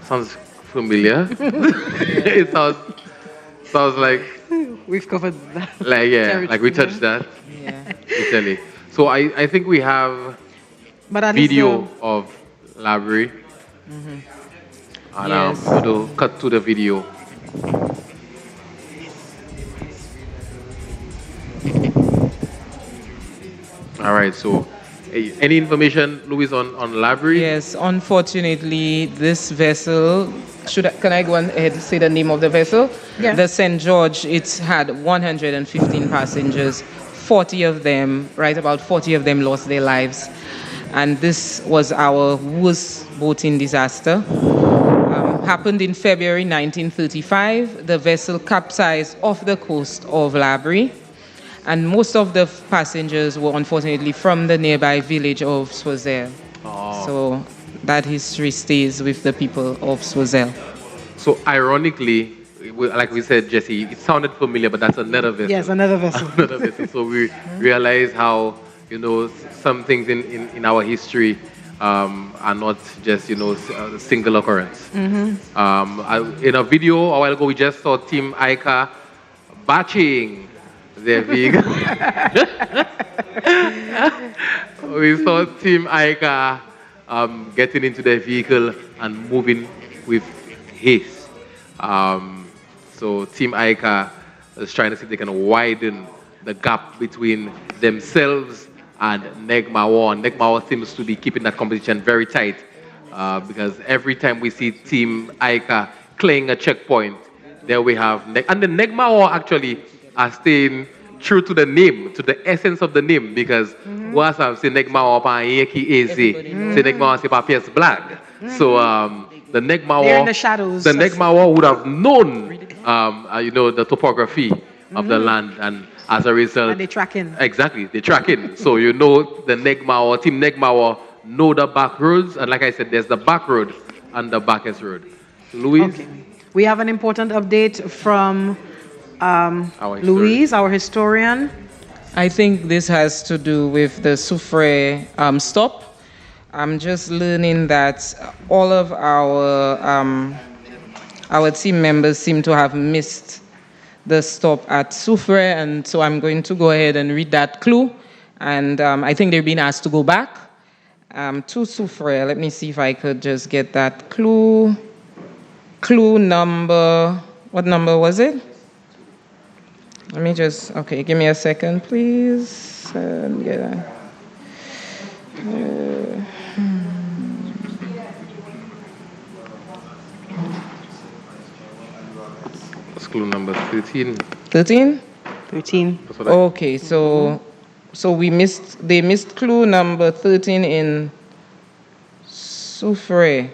Sounds familiar. It sounds like we've covered that. Like we touched that. Italy. So I think we have video of Labrie. And we'll cut to the video. All right, so any information, Louis, on Labrie? Yes, unfortunately, this vessel, can I go ahead and say the name of the vessel? Yeah. The St. George, it had 115 passengers, 40 of them lost their lives. And this was our worst boating disaster. Happened in February 1935. The vessel capsized off the coast of Labrie. And most of the passengers were unfortunately from the nearby village of Swazel. So that history stays with the people of Swazel. So ironically, like we said, Jesse, it sounded familiar, but that's another vessel. Yes, another vessel. Another vessel. So we realize how, some things in our history are not just, a single occurrence. In a video a while ago, we just saw Team ICA batching their vehicle. We saw Team ICA getting into their vehicle and moving with haste. So Team ICA is trying to see if they can widen the gap between themselves and Negmawa. Negmawa seems to be keeping that competition very tight because every time we see Team ICA clearing a checkpoint, there we have and the Negmawa actually are staying true to the name, to the essence of the name, because once I've seen Negmawa pa Yeki Easy, say Negmawa say Papias Black. So the Negmawa, they're in the shadows. The Negmawa would have known, the topography of the land, and as a result, and they track in. Exactly, they track in. So the Negmawa, Team Negmawa know the back roads, and like I said, there's the back road and the backest road. Louise? Okay. We have an important update from Louise, our historian. I think this has to do with the Soufrière stop. I'm just learning that all of our team members seem to have missed the stop at Soufrière, and so I'm going to go ahead and read that clue. And I think they're being asked to go back to Soufrière. Let me see if I could just get that clue. Clue number, what number was it? Let me just, okay, give me a second, please. That's clue number 13. 13? 13. Okay, so they missed clue number 13 in Soufrière.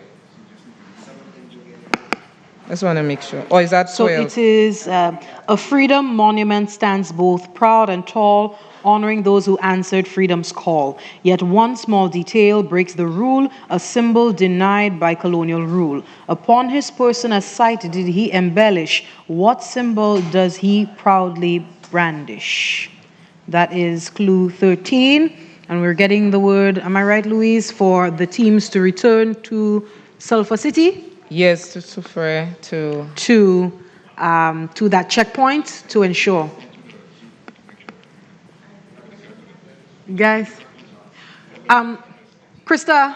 I just want to make sure. Or is that 12? So it is a freedom monument stands both proud and tall, honoring those who answered freedom's call. Yet one small detail breaks the rule, a symbol denied by colonial rule. Upon his person a sight did he embellish. What symbol does he proudly brandish? That is clue 13. And we're getting the word, am I right, Louise, for the teams to return to Sulphur City? Yes, to Soufrière, to that checkpoint to ensure. Guys, Krista.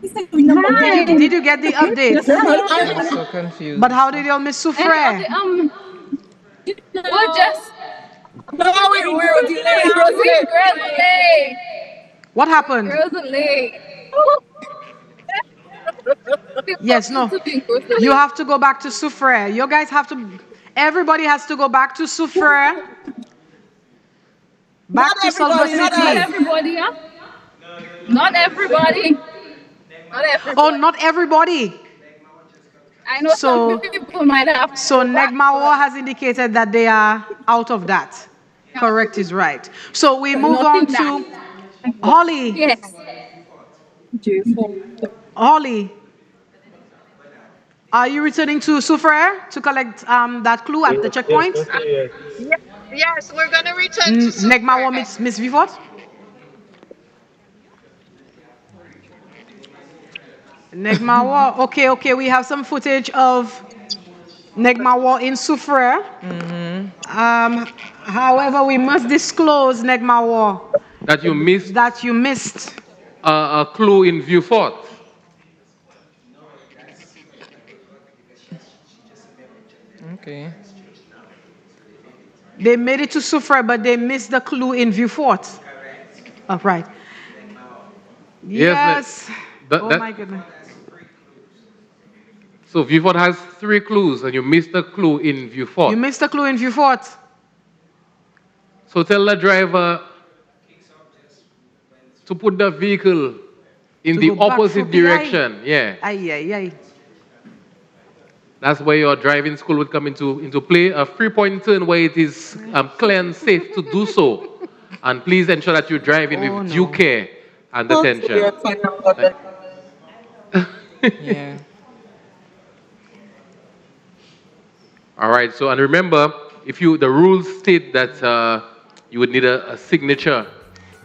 Did you get the update? I'm so confused. But how did y'all miss Soufrière? We're just. No, we're late. What happened? Girls are late. Yes, no. You have to go back to Soufrière. You guys have to. Everybody has to go back to Soufrière. Back to Sulphur City. Not everybody, huh? Not everybody. Not everybody. Oh, not everybody. I know some people might have. So Negmawa has indicated that they are out of that. Yeah. Correct is right. So we move on to Holly. Yes. Holly, are you returning to Soufrière to collect that clue at the checkpoint? Yes, we're going to return to Soufrière. Negmawa, Miss Vivot? Negmawa, okay, we have some footage of Negmawa in Soufrière. However, we must disclose, Negmawa, that you missed a clue in Vieux Fort. Okay. They made it to Soufrière, but they missed the clue in Vieux Fort. Oh, right. Yes. My goodness. So Vieux Fort has 3 clues, and you missed the clue in Vieux Fort. You missed the clue in Vieux Fort. So tell the driver to put the vehicle in the opposite direction. Yeah. Aye. That's where your driving school would come into play. A 3-point turn where it is clear and safe to do so. And please ensure that you're driving with due care and attention. Yeah. All right. So, and remember, the rules state that you would need a signature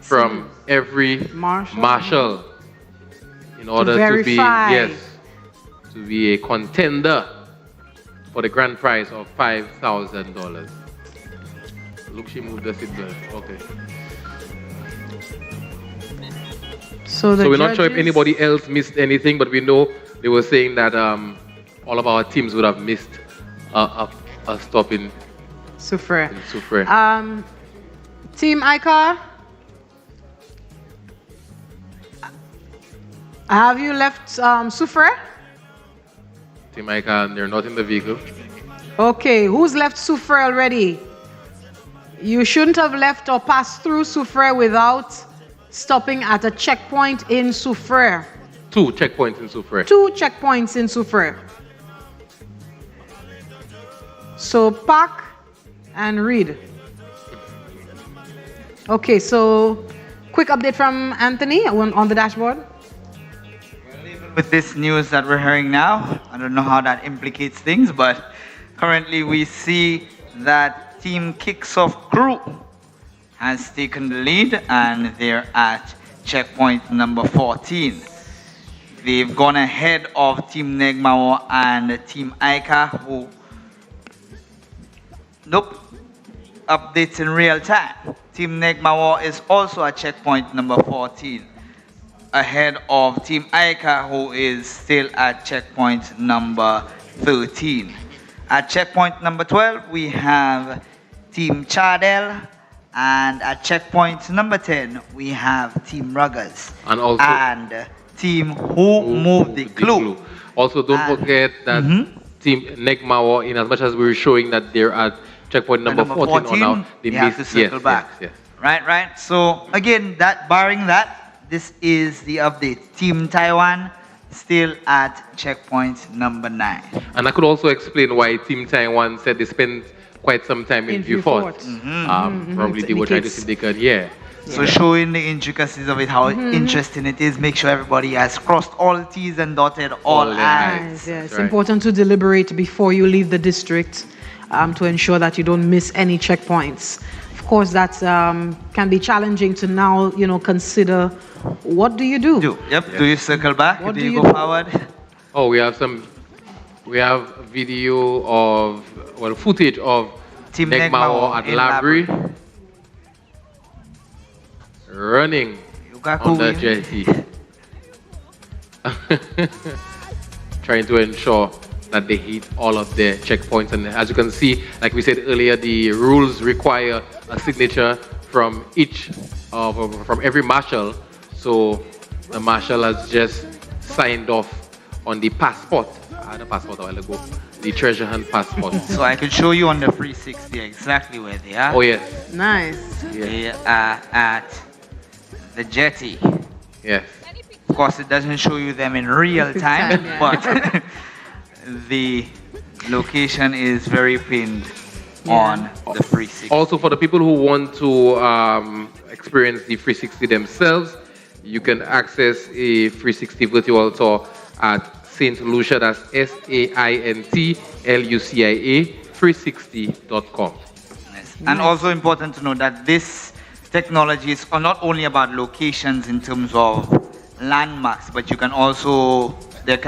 from every marshal in order to be to be a contender for the grand prize of $5,000. Look, she moved the seatbelt. Okay. So we're not sure if anybody else missed anything, but we know they were saying that all of our teams would have missed a stop in Soufrière. Team ICA, have you left Soufrière? Team ICA, they're not in the vehicle. Okay, who's left Soufrière already? You shouldn't have left or passed through Soufrière without stopping at a checkpoint in Soufrière. 2 checkpoints in Soufrière. 2 checkpoints in Soufrière. So park and read. Okay, so quick update from Anthony on the dashboard. With this news that we're hearing now, I don't know how that implicates things, but currently we see that Team Kicks Off Crew has taken the lead and they're at checkpoint number 14. They've gone ahead of Team Negmao and Team Aika, who updates in real time. Team Negmao is also at checkpoint number 14, ahead of Team Aika, who is still at checkpoint number 13. At checkpoint number 12, we have Team Chadel, and at checkpoint number 10, we have Team Ruggers and Team Who Moved the Clue. Also, don't forget that Team Negmao, in as much as we were showing that they're at checkpoint number 14 or now, they have to circle back. Yes. Right. So again, barring that, this is the update. Team Taiwan still at checkpoint number 9. And I could also explain why Team Taiwan said they spent quite some time in Vieux Fort. Probably they were trying to see if they could, So showing the intricacies of it, how interesting it is, make sure everybody has crossed all T's and dotted all I's. It's important to deliberate before you leave the district to ensure that you don't miss any checkpoints. Of course, that can be challenging to now, consider what do you do? Do you circle back? Do you go forward? Oh, we have video of, footage of Team Negmao at Labri running on the jetty. Trying to ensure that they hit all of their checkpoints. And as you can see, like we said earlier, the rules require a signature from from every marshal. So the marshal has just signed off on the passport. I had a passport a while ago. The treasure hunt passport. So I could show you on the 360 exactly where they are. Oh, yes. Nice. They are at the jetty. Yes. Of course, it doesn't show you them in real time, but the location is very pinned on the 360. Also, for the people who want to experience the 360 themselves, you can access a 360 virtual tour at Saint Lucia, that's SAINTLUCIA 360.com. Yes. And also important to know that this technology is not only about locations in terms of landmarks, but there can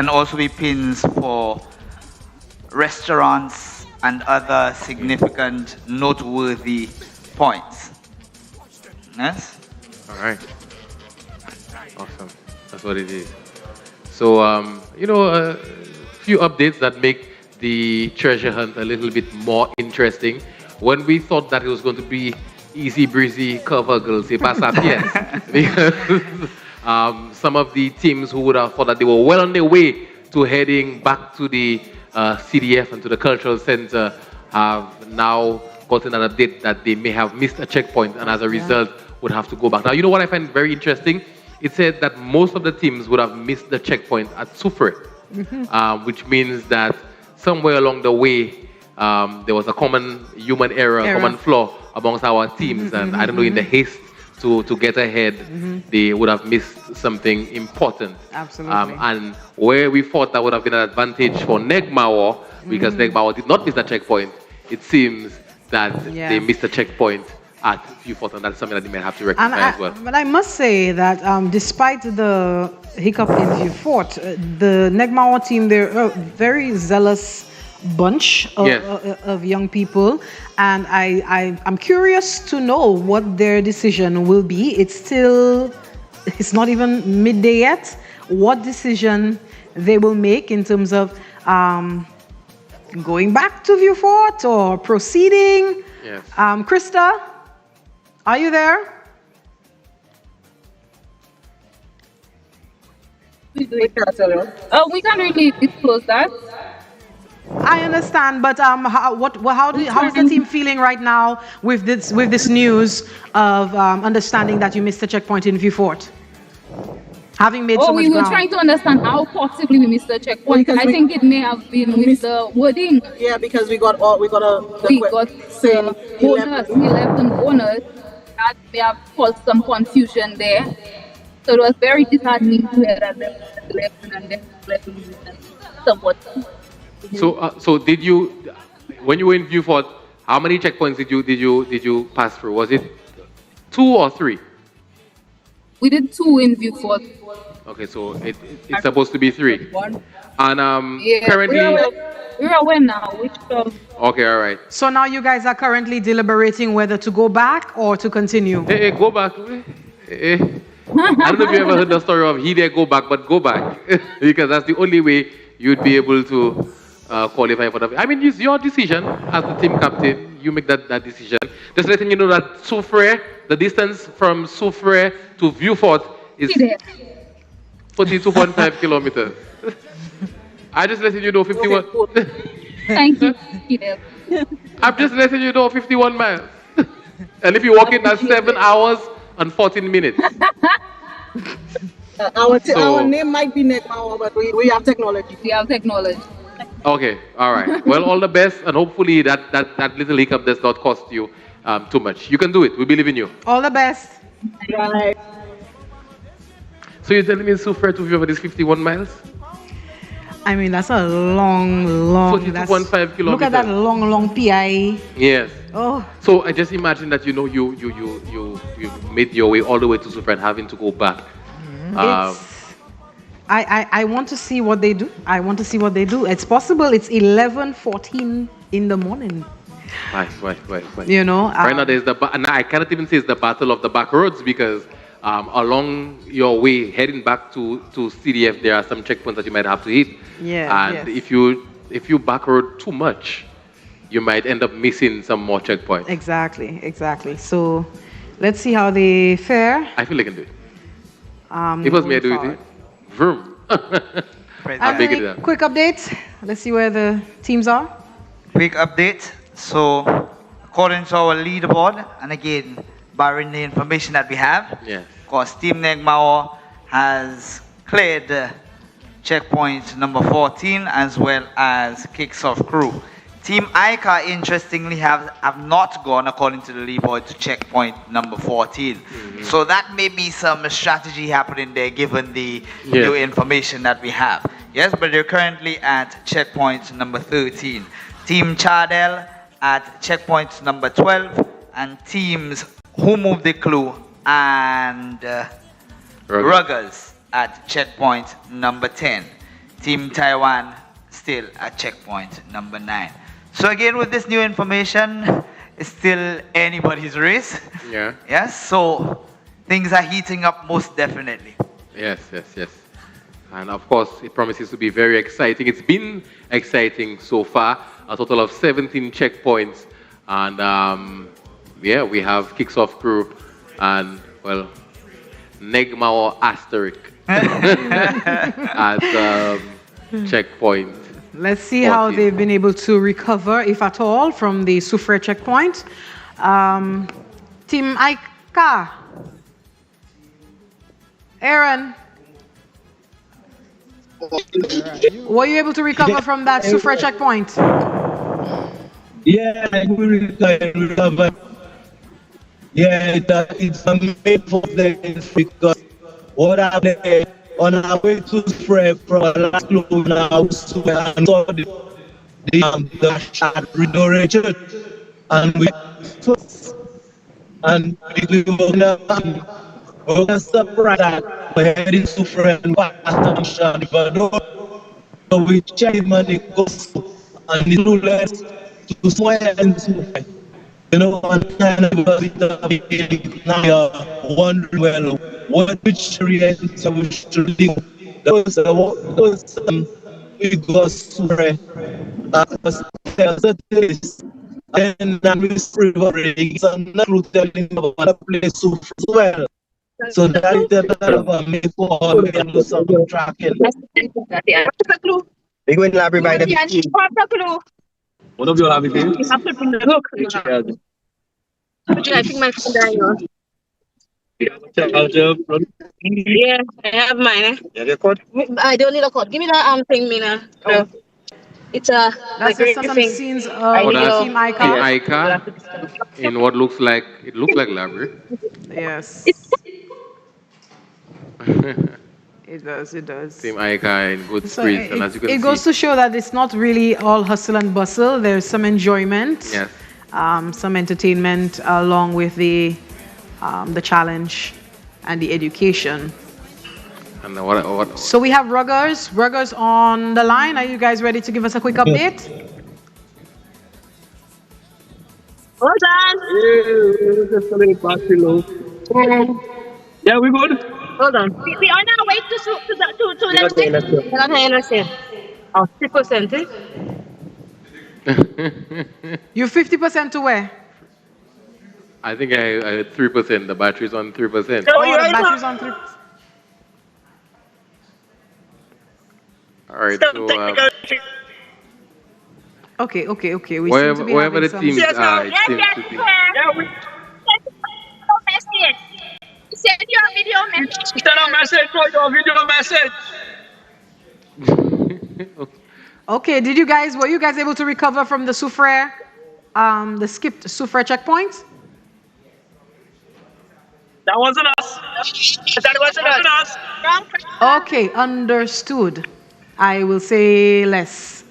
also be pins for restaurants and other significant, noteworthy points. Yes? All right. Awesome. That's what it is. So, a few updates that make the treasure hunt a little bit more interesting. When we thought that it was going to be easy breezy, cover girls, pass up, yes. Because some of the teams who would have thought that they were well on their way to heading back to the CDF and to the cultural center have now gotten an update that they may have missed a checkpoint and as a result would have to go back. Now, you know what I find very interesting? It said that most of the teams would have missed the checkpoint at Soufrière, which means that somewhere along the way, there was a common human error, common flaw amongst our teams. And I don't know, in the haste to get ahead, they would have missed something important. Absolutely. And where we thought that would have been an advantage for Negmao, because Negmawa did not miss that checkpoint. It seems that they missed a checkpoint at Viewfort, and that's something that they may have to rectify as well. But I must say that despite the hiccup in Viewfort, the Negmawa team, they're a very zealous bunch of young people, and I'm curious to know what their decision will be. It's not even midday yet. What decision they will make in terms of going back to Viewfort or proceeding. Yes. Krista, are you there? We can't really disclose that. I understand, but how is the team feeling right now with this news of understanding that you missed the checkpoint in Viewfort? Having made so much we were ground. trying to understand how possibly we missed the checkpoint. I think it may have been with the wording. Yeah, because we got bonus, 11 bonus. That may have caused some confusion there. So it was very disheartening to hear that 11 and then 11 somewhat. So did you, when you were in Viewfort, how many checkpoints did you pass through? Was it 2 or 3? We did 2 in Viewfort. Okay, so it's supposed to be 3. And currently, we're aware now. Okay, all right. So now you guys are currently deliberating whether to go back or to continue. Hey, go back. I don't know if you ever heard the story of he there go back, but go back because that's the only way you'd be able to qualify for the. I mean, it's your decision as the team captain. You make that decision. Just letting you know that Soufrière, the distance from Soufrière to Viewfort is 42.5 kilometers. I just letting you know 51. Thank you. I'm just letting you know 51 miles. And if you walk in, that's 7 hours and 14 minutes. Our name might be Negmawa, but we have technology. We have technology. Okay, all right. Well, all the best, and hopefully that little hiccup does not cost you too much. You can do it. We believe in you. All the best. Right. So you're telling me Soufrière to Viewfort is 51 miles? I mean, that's a long. 42.5 kilometers. Look at that long PI. Yes. Oh. So I just imagine that you made your way all the way to Soufrière and having to go back. I want to see what they do. It's possible it's 11:14 in the morning. Right. You know. Right now there's I cannot even say it's the battle of the back roads because along your way heading back to CDF there are some checkpoints that you might have to hit. Yeah. And if you back road too much, you might end up missing some more checkpoints. Exactly. So let's see how they fare. I feel they can do it. It was me, I do it. Vroom. Quick update. Let's see where the teams are. Quick update. So, according to our leaderboard, and again, barring the information that we have, of course, Team Negmawa has cleared checkpoint number 14 as well as kicks off crew. Team Ica, interestingly, have not gone, according to the leaderboard, to checkpoint number 14. So that may be some strategy happening there, given the new information that we have. Yes, but they're currently at checkpoint number 13. Team Chardel at checkpoint number 12, and teams Who Moved the Clue and Ruggers at checkpoint number 10. Team Taiwan still at checkpoint number 9. So again, with this new information, it's still anybody's race. Yeah. Yes, so things are heating up most definitely. Yes. And of course, it promises to be very exciting. It's been exciting so far. A total of 17 checkpoints. And we have kicks off crew and, well, Negmawa asterisk at checkpoint. Let's see how they've been able to recover, if at all, from the Soufrière checkpoint. Team Ica. Aaron. Were you able to recover from that Soufrière checkpoint? Yeah, we recovered. Yeah, it's a made for things because what happened on our way to Soufrière from last clue now and saw the Redore Church, and we first, and we were gonna surprise that we're heading to friend Pastor Bador. So we check him and it goes and it will let to somewhere and somewhere. You know, and kind of now you're wondering, well, which area we should do? Those we go somewhere, there's a place, and this river is another telling about a place as well. So that is the kind of a make for all we can do some tracking. Big win library by the beach. One of you have it here? Look. I think my phone died. Yeah, I have mine. You have your code? I don't need a code. Give me that thing, Mina. Oh. It's a That's like some thing. scenes Oh, with that's Team Icon. Icon in what looks like library. Yes. It does, it does. Team Icon in good So spirits, and as you can it see, goes to show that it's not really all hustle and bustle. There's some enjoyment, yes. Some entertainment along with the challenge and the education. And what? So we have Ruggers on the line. Are you guys ready to give us a quick update? Hold on. Yeah, we good. Hold on. We are now way to let's say. Oh, 3%, eh? You're 50% to where? I think I had 3%. The battery's on 3%. Oh, the battery's on 3%. All right, Okay. We wherever, seem to be wherever the having teams some... are, it seems to be. Send your video message. Send a message for your video message. Okay, were you guys able to recover from the Soufriere, the skipped Soufriere checkpoint? That wasn't us. That wasn't us. Okay, understood. I will say less.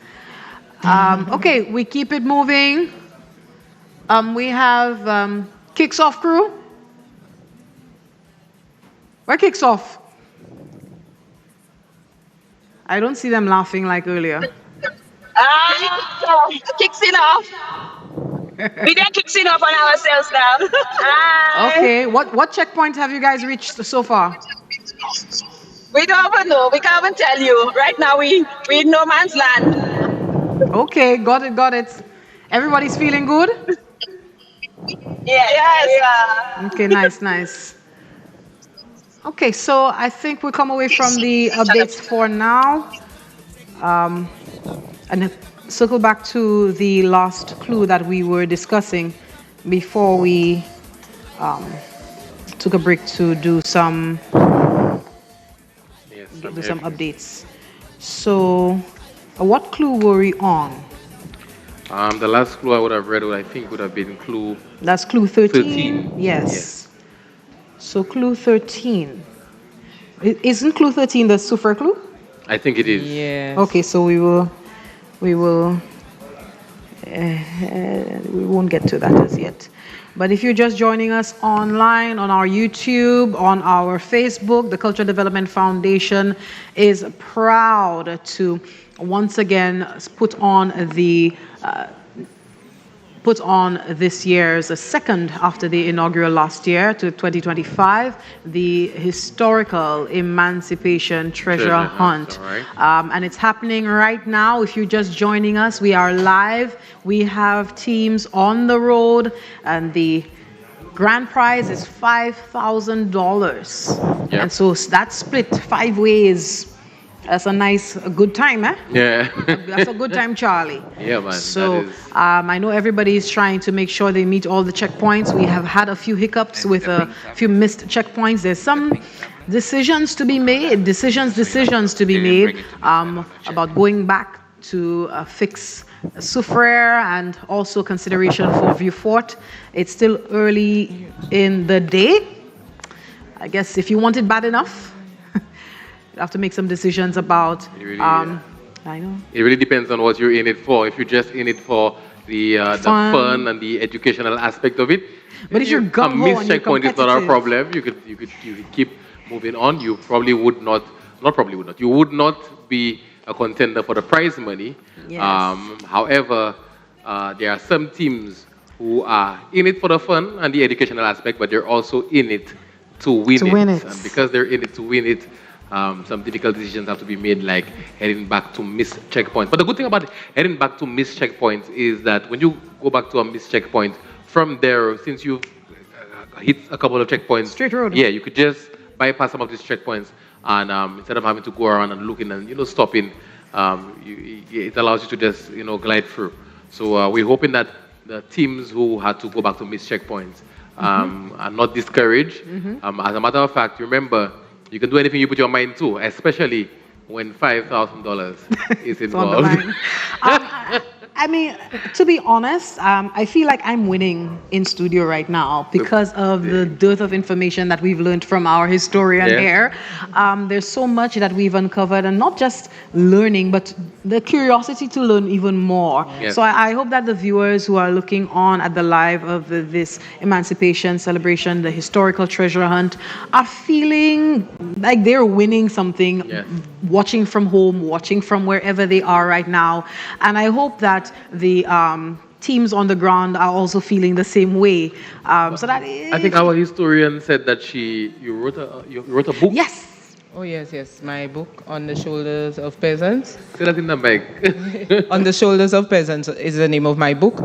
Okay, we keep it moving. We have Kicks Off crew. Where Kicks Off? I don't see them laughing like earlier. Kicking off. We didn't kicking off on ourselves now. Okay, what checkpoint have you guys reached so far? We don't even know. We can't even tell you. Right now, we in no man's land. Okay, got it. Everybody's feeling good? Yes. Okay, nice. Okay, so I think we'll come away from the updates for now. And circle back to the last clue that we were discussing before we took a break to do some updates. So, what clue were we on? The last clue I would have read, I think, would have been clue. That's clue 13. Yes. So clue 13. Isn't clue 13 the Soufriere clue? I think it is. Yes. Okay, so we won't get to that as yet. But if you're just joining us online, on our YouTube, on our Facebook, the Cultural Development Foundation is proud to once again put on this year's second after the inaugural last year to 2025, the historical Emancipation Treasure Hunt. And it's happening right now. If you're just joining us, we are live. We have teams on the road, and the grand prize is $5,000. And so that's split 5 ways. That's a good time, eh? Yeah. That's a good time, Charlie. Yeah, man. So I know everybody is trying to make sure they meet all the checkpoints. We have had a few hiccups with a few missed checkpoints. There's some decisions to be made, about going back to fix Soufriere and also consideration for Vieux Fort. It's still early in the day. I guess if you want it bad enough, you have to make some decisions about I know. It really depends on what you're in it for. If you're just in it for the fun and the educational aspect of it, but if you're gung-ho a missed and you're checkpoint is not our competitive. problem. You could keep moving on. You probably would not. You would not be a contender for the prize money. Yes. However, there are some teams who are in it for the fun and the educational aspect, but they're also in it to win it. And because they're in it to win it, some difficult decisions have to be made, like heading back to missed checkpoints. But the good thing about heading back to missed checkpoints is that when you go back to a missed checkpoint, from there, since you've hit a couple of checkpoints, straight road. Yeah, you could just bypass some of these checkpoints, and instead of having to go around and looking and stopping, it allows you to just glide through. So we're hoping that the teams who had to go back to missed checkpoints are not discouraged. As a matter of fact, remember, you can do anything you put your mind to, especially when $5,000 is involved. I mean, to be honest, I feel like I'm winning in studio right now because of the dearth of information that we've learned from our historian here. There's so much that we've uncovered, and not just learning, but the curiosity to learn even more. Yes. So I hope that the viewers who are looking on at the live of this Emancipation celebration, the historical treasure hunt, are feeling like they're winning something, watching from home, watching from wherever they are right now. And I hope that the teams on the ground are also feeling the same way. So that is... I think our historian said that you wrote a book. Yes. Oh yes, my book, On the Shoulders of Peasants. Say that in the mic. On the Shoulders of Peasants is the name of my book.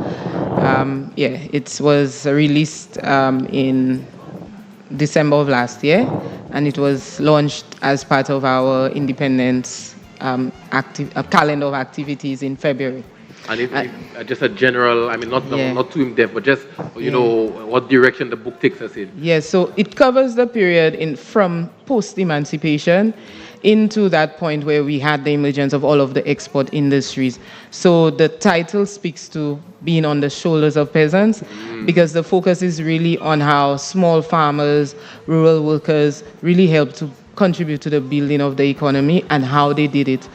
It was released in December of last year, and it was launched as part of our independence calendar of activities in February. And just a general, I mean, not too in-depth, but just, what direction the book takes us in. Yes, so it covers the period from post-emancipation into that point where we had the emergence of all of the export industries. So the title speaks to being on the shoulders of peasants, because the focus is really on how small farmers, rural workers really helped to contribute to the building of the economy and how they did it.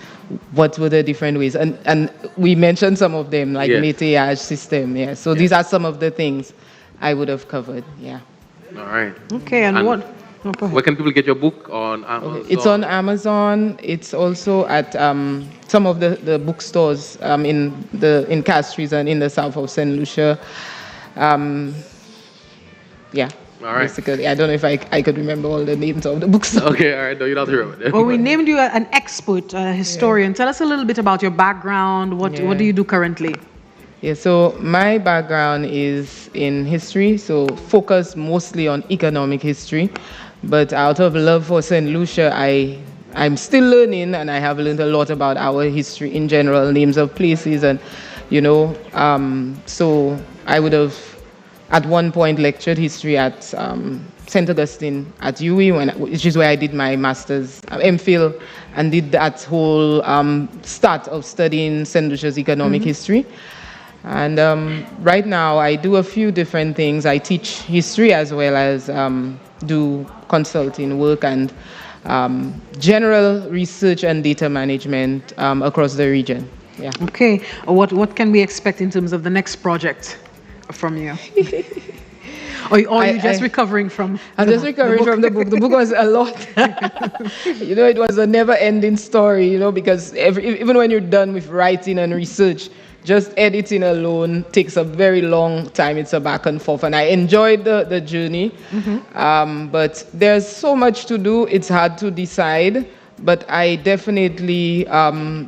What were the different ways? And we mentioned some of them, like métayage system. Yeah. So these are some of the things I would have covered. Yeah. All right. Okay, and what? Oh, go ahead. Where can people get your book? On Amazon? Okay. It's on Amazon. It's also at some of the bookstores in Castries and in the south of Saint Lucia. All right. Basically, I don't know if I could remember all the names of the books. Okay, all right. No, you're not here with it. Well, we named you an expert, a historian. Tell us a little bit about your background. What do you do currently? Yeah, so my background is in history, so focus mostly on economic history. But out of love for Saint Lucia, I'm still learning, and I have learned a lot about our history in general, names of places, and so I would have at one point lectured history at St. Augustine at UWI, which is where I did my master's, MPhil, and did that whole start of studying St. Lucia's economic history. And right now I do a few different things. I teach history as well as do consulting work and general research and data management across the region. Yeah. Okay. What can we expect in terms of the next project from you? Or are you just recovering from I'm just recovering from the book. The book was a lot. It was a never-ending story, because even when you're done with writing and research, just editing alone takes a very long time. It's a back and forth, and I enjoyed the journey. But there's so much to do. It's hard to decide, but I definitely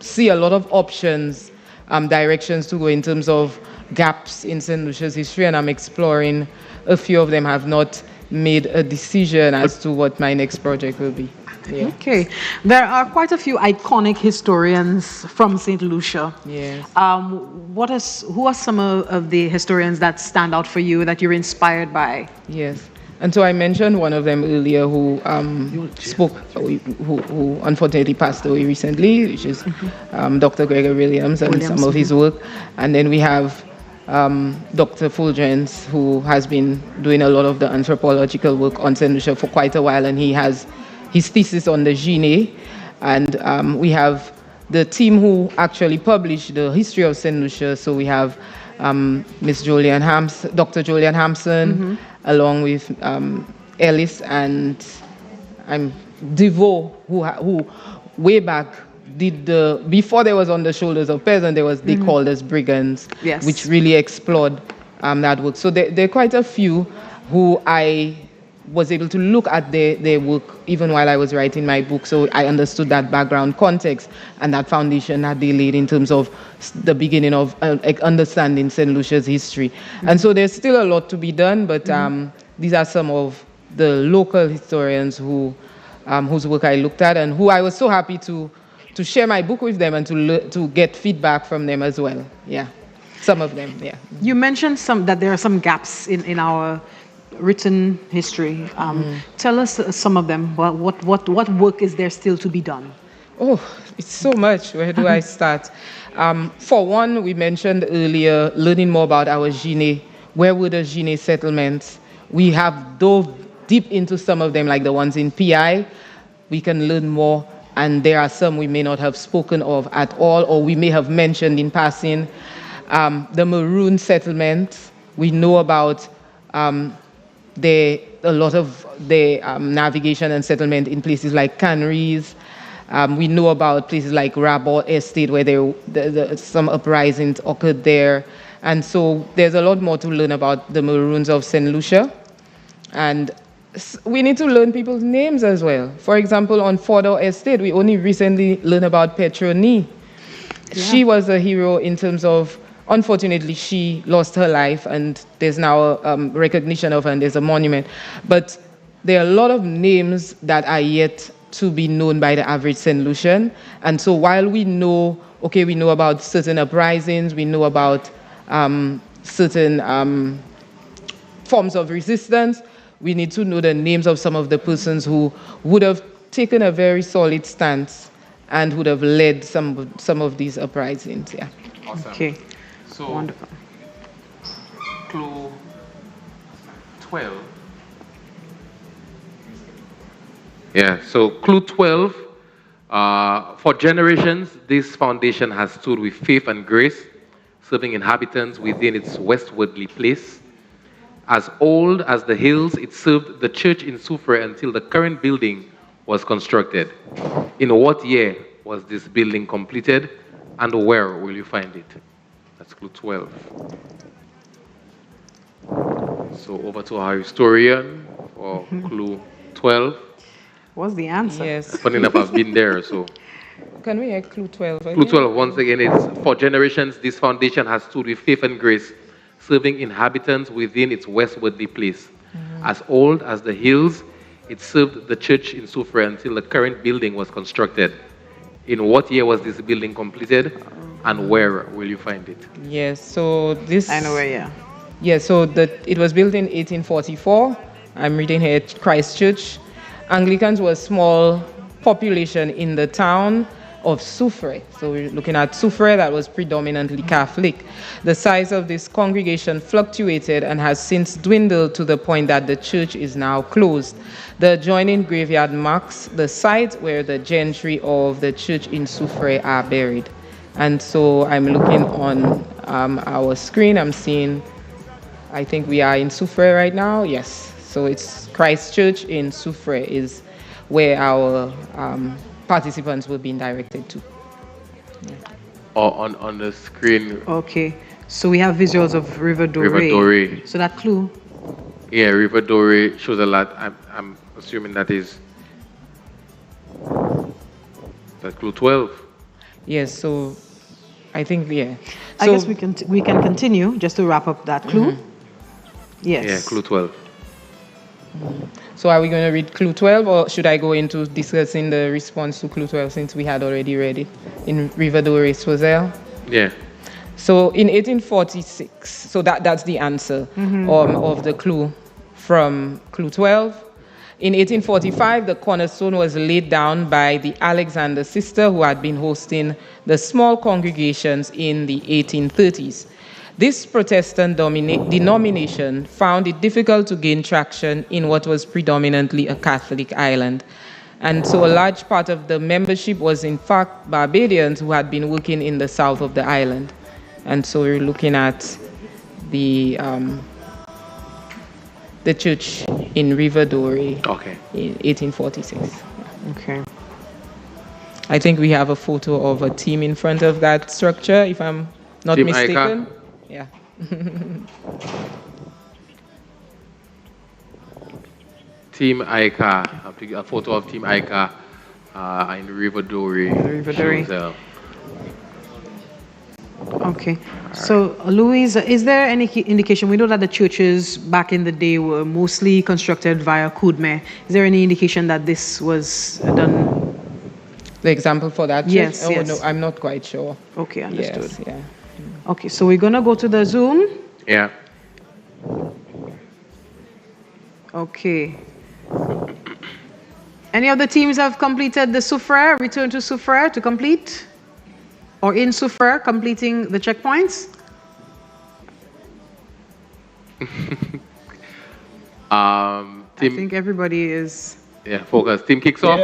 see a lot of options, directions to go in terms of gaps in St. Lucia's history, and I'm exploring a few of them. Have not made a decision as to what my next project will be. Yeah. Okay. There are quite a few iconic historians from St. Lucia. Yes. Who are some of the historians that stand out for you, that you're inspired by? Yes. And so I mentioned one of them earlier who who unfortunately passed away recently, which is Dr. Gregor Williams and some of his work. And then we have Dr. Fulgence, who has been doing a lot of the anthropological work on St. Lucia for quite a while, and he has his thesis on the Guinea. And we have the team who actually published the history of Saint Lucia. So we have Dr. Julian Hampson, along with Ellis and DeVoe, who way back did before they was on the shoulders of peasants, they called us brigands, which really explored that work. So there are quite a few who I was able to look at their work even while I was writing my book. So I understood that background context and that foundation that they laid in terms of the beginning of understanding St. Lucia's history. And so there's still a lot to be done, but these are some of the local historians whose work I looked at and who I was so happy to share my book with them and to get feedback from them as well. Yeah, some of them, yeah. You mentioned that there are some gaps in our written history. Tell us some of them. What work is there still to be done? Oh, it's so much. Where do I start? For one, we mentioned earlier learning more about our Guinea. Where were the Guinea settlements? We have dove deep into some of them, like the ones in PI. We can learn more, and there are some we may not have spoken of at all, or we may have mentioned in passing. The Maroon settlement, we know about a lot of the navigation and settlement in places like Canaries. We know about places like Rabot Estate, where some uprisings occurred there. And so there's a lot more to learn about the Maroons of St. Lucia. And we need to learn people's names as well. For example, on Fordor Estate, we only recently learned about Petroni. Yeah. She was a hero in terms of, unfortunately, she lost her life, and there's now recognition of her, and there's a monument. But there are a lot of names that are yet to be known by the average St. Lucian. And so while we know about certain uprisings, we know about certain forms of resistance, we need to know the names of some of the persons who would have taken a very solid stance and would have led some of these uprisings. Yeah. Awesome. Okay. So, wonderful. Clue 12. Yeah, so clue 12. For generations, this foundation has stood with faith and grace, serving inhabitants within its westwardly place. As old as the hills, it served the church in Soufrière until the current building was constructed. In what year was this building completed, and where will you find it? That's clue 12. So over to our historian for clue 12. What's the answer? Yes. Funny enough, I've been there, so. Can we hear clue 12 again? Clue 12, once again, it's for generations, this foundation has stood with faith and grace, serving inhabitants within its westwardly place. As old as the hills, it served the church in Soufrière until the current building was constructed. In what year was this building completed, and where will you find it? Yes, so this... I know where, yeah. Yeah, so it was built in 1844. I'm reading here at Christchurch. Anglicans were a small population in the town of Soufrière. So we're looking at Soufrière that was predominantly Catholic. The size of this congregation fluctuated and has since dwindled to the point that the church is now closed. The adjoining graveyard marks the site where the gentry of the church in Soufrière are buried. And so I'm looking on our screen. I'm seeing, I think we are in Soufrière right now. Yes. So it's Christchurch in Soufrière is where our participants were being directed to. Yeah. Or on the screen. Okay. So we have visuals of River Doré. River Doré. So that clue. Yeah, River Doré shows a lot. I'm assuming that is that clue 12. Yes, so I think, yeah. I guess we can continue just to wrap up that clue. Yes. Yeah, clue 12. So are we going to read clue 12, or should I go into discussing the response to clue 12 since we had already read it in River Doré Soisel? Yeah. So in 1846, so that's the answer of the clue from clue 12. In 1845, the cornerstone was laid down by the Alexander sister who had been hosting the small congregations in the 1830s. This Protestant denomination found it difficult to gain traction in what was predominantly a Catholic island. And so a large part of the membership was in fact Barbadians who had been working in the south of the island. And so we're looking at the church in Riverdore in 1846. Okay. I think we have a photo of a team in front of that structure, if I'm not Team mistaken. Ica. Yeah. Team Ica, a photo of Team Ica in Riverdore. Riverdore. Okay. So, Louise, is there any indication? We know that the churches back in the day were mostly constructed via Kudme. Is there any indication that this was done? The example for that church? Yes, oh, yes. no, I'm not quite sure. Okay, understood. Yes, yeah. Okay, so we're going to go to the Zoom. Yeah. Okay. Any of the teams have completed the Soufrière, return to Soufrière to complete? Or in Soufrière, completing the checkpoints? Team, I think everybody is... Yeah, focus. Team kicks off.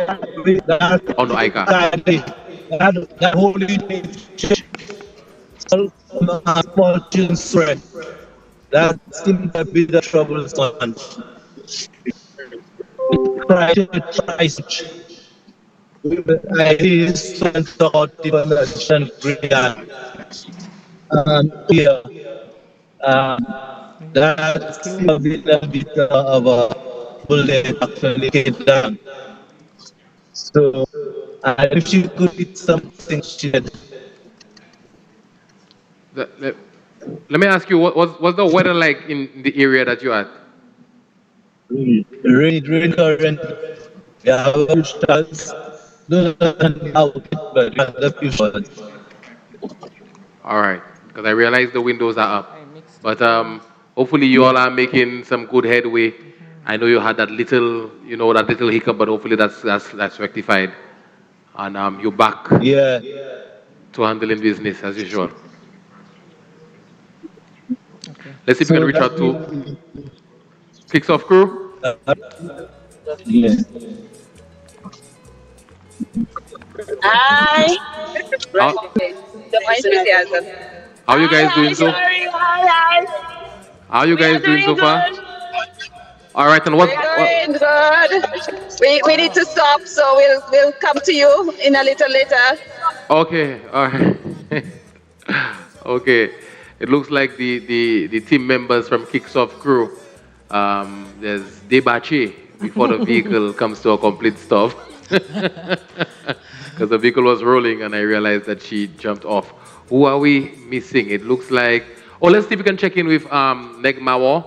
On the Ica. That holy small children spread. That seems to be the troublesome. Christ. I sent out information here. That's a bit of a bullet actually get done. So, if you could get something shared. Let me ask you, what's the weather like in the area that you're at? Rain current. Yeah, stars. No, out, but the future. All right, because I realize the windows are up. But hopefully you all are making some good headway. I know you had that little, that little hiccup, but hopefully that's rectified. And you're back to handling business as usual. Let's see if we can reach out to Kicks Off crew. Hi. How you guys doing so? Hi. How you guys doing so far? All right, and We're doing good. We need to stop, so we'll come to you in a little later. Okay, all right. Okay, it looks like the team members from Kicks Off crew. There's Debache before the vehicle comes to a complete stop. Because the vehicle was rolling and I realized that she jumped off. Who are we missing? It looks like... Oh, let's see if we can check in with Negmawo.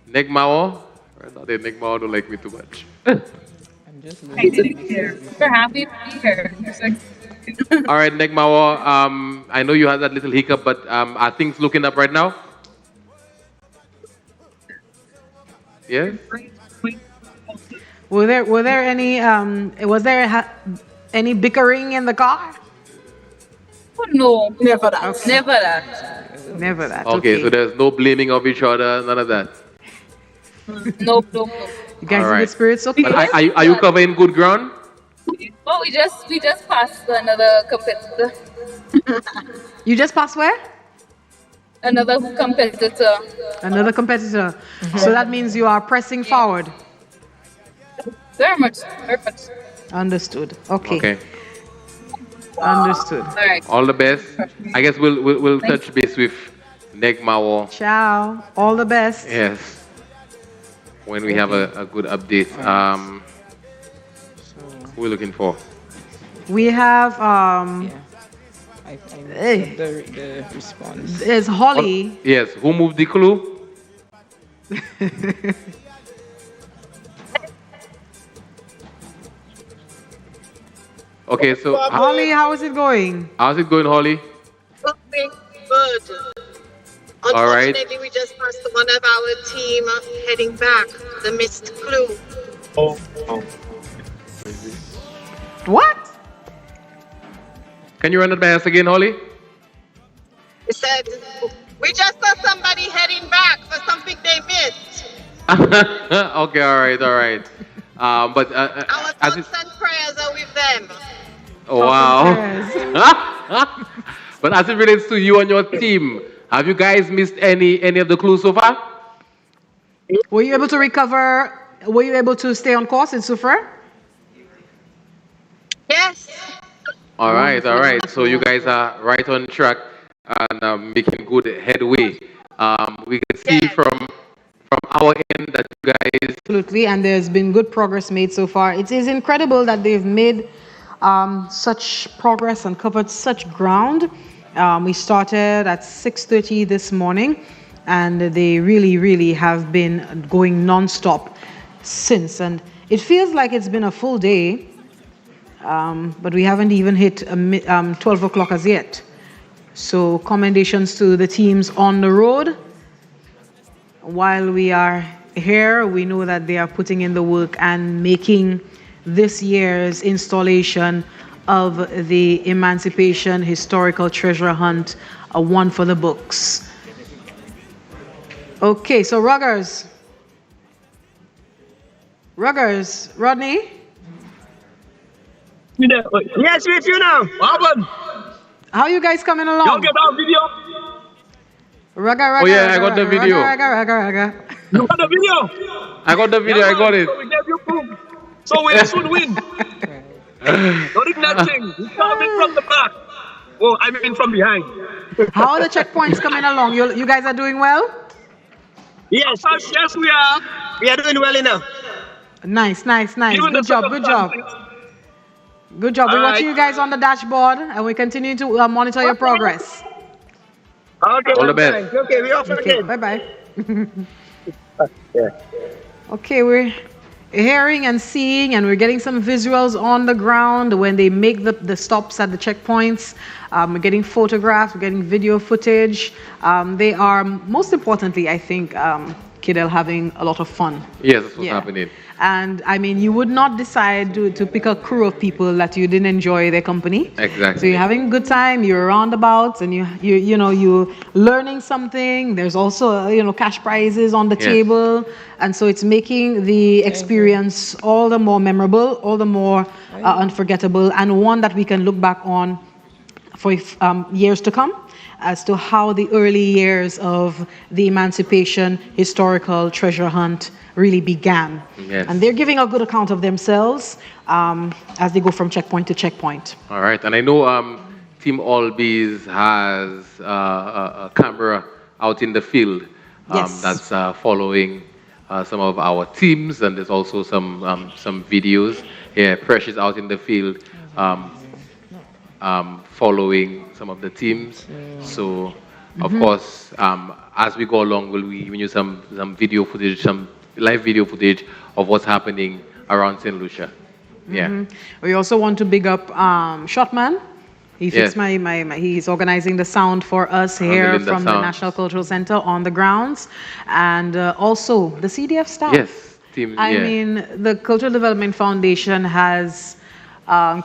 Negmawo? Negmawo don't like me too much. I'm happy to be here. All right, Negmawo, I know you had that little hiccup, but are things looking up right now? Yes? Was there any bickering in the car? Oh, no. Never that. Never that. Never that. Okay, so there's no blaming of each other, none of that. Nope. You guys in good spirits, okay? But are you covering good ground? Oh, we just passed another competitor. You just passed where? Another competitor. Another competitor. So that means you are pressing forward. Very much. Understood. Okay. Okay. Understood. All right. All the best. I guess we'll touch base with Negmawo. Ciao. All the best. Yes. When we have a good update. We're looking for. We have the response. There's Holly. Yes. Who moved the clue? Okay, so Holly, how is it going? How's it going, Holly? Going good. All right. Unfortunately, we just passed one of our team heading back, the missed clue. What? Can you run it by us again, Holly? It said, we just saw somebody heading back for something they missed. Okay, all right. But Our as thoughts and prayers are with them. oh, wow. But as it relates to you and your team, have you guys missed any of the clues so far? Were you able to recover? Were you able to stay on course in Soufrière? Yes. All right, all right. So you guys are right on track and making good headway. We can see from our end that you guys... Absolutely, and there's been good progress made so far. It is incredible that they've made such progress and covered such ground. We started at 6:30 this morning, and they really have been going non-stop since. And it feels like it's been a full day, but we haven't even hit 12 o'clock as yet. So commendations to the teams on the road. While we are here, we know that they are putting in the work and making this year's installation of the Emancipation Historical Treasure Hunt a one for the books. Okay, so Rodney? Yes, with you now. What happened? How are you guys coming along? Y'all get our video? Oh yeah, I got the video. You got the video? I got the video, I got it. So we gave you proof. So we should win. Don't think that thing. We coming from the back. Oh, I mean from behind. How are the checkpoints coming along? You guys are doing well? Yes, yes, we are. We are doing well enough. Nice. Even Good job. We're watching you guys on the dashboard, and we continue to monitor your progress. Okay, all the best. Okay, we off again. Bye. Yeah. Okay, we're hearing and seeing, and we're getting some visuals on the ground when they make the stops at the checkpoints. We're getting photographs, we're getting video footage. They are, most importantly, I think, Kidel, having a lot of fun. Yes, that's what's happening. And I mean, you would not decide to pick a crew of people that you didn't enjoy their company. Exactly. So you're having a good time, you're roundabouts, and you're learning something. There's also cash prizes on the table, and so it's making the experience all the more memorable, all the more unforgettable, and one that we can look back on for years to come, as to how the early years of the Emancipation Historical Treasure Hunt really began. Yes. And they're giving a good account of themselves as they go from checkpoint to checkpoint. All right, and I know Team Albies has a camera out in the field that's following some of our teams, and there's also some videos. Yeah, Precious out in the field following some of the teams. So, of course, as we go along, we'll bring you some video footage, some live video footage of what's happening around Saint Lucia. Yeah. We also want to big up Shotman. He fixed he's organizing the sound for us here from the National Cultural Center on the grounds. And also the CDF staff. Yes. I mean, the Cultural Development Foundation has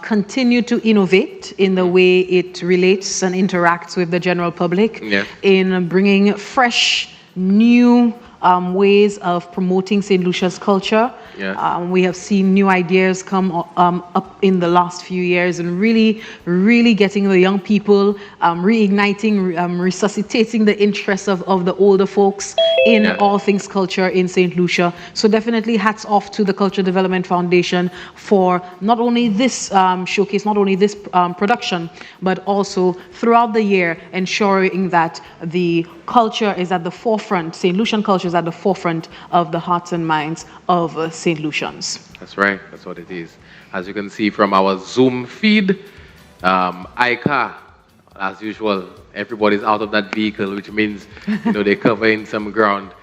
continued to innovate in the way it relates and interacts with the general public in bringing fresh, new ways of promoting St. Lucia's culture. We have seen new ideas come up in the last few years, and really getting the young people, reigniting, resuscitating the interests of the older folks in all things culture in St. Lucia. So definitely hats off to the Cultural Development Foundation for not only this showcase, not only this production, but also throughout the year ensuring that the culture is at the forefront, St. Lucian culture is at the forefront of the hearts and minds of St. Lucians. That's right, that's what it is. As you can see from our Zoom feed, ICA, as usual, everybody's out of that vehicle, which means they're covering some ground.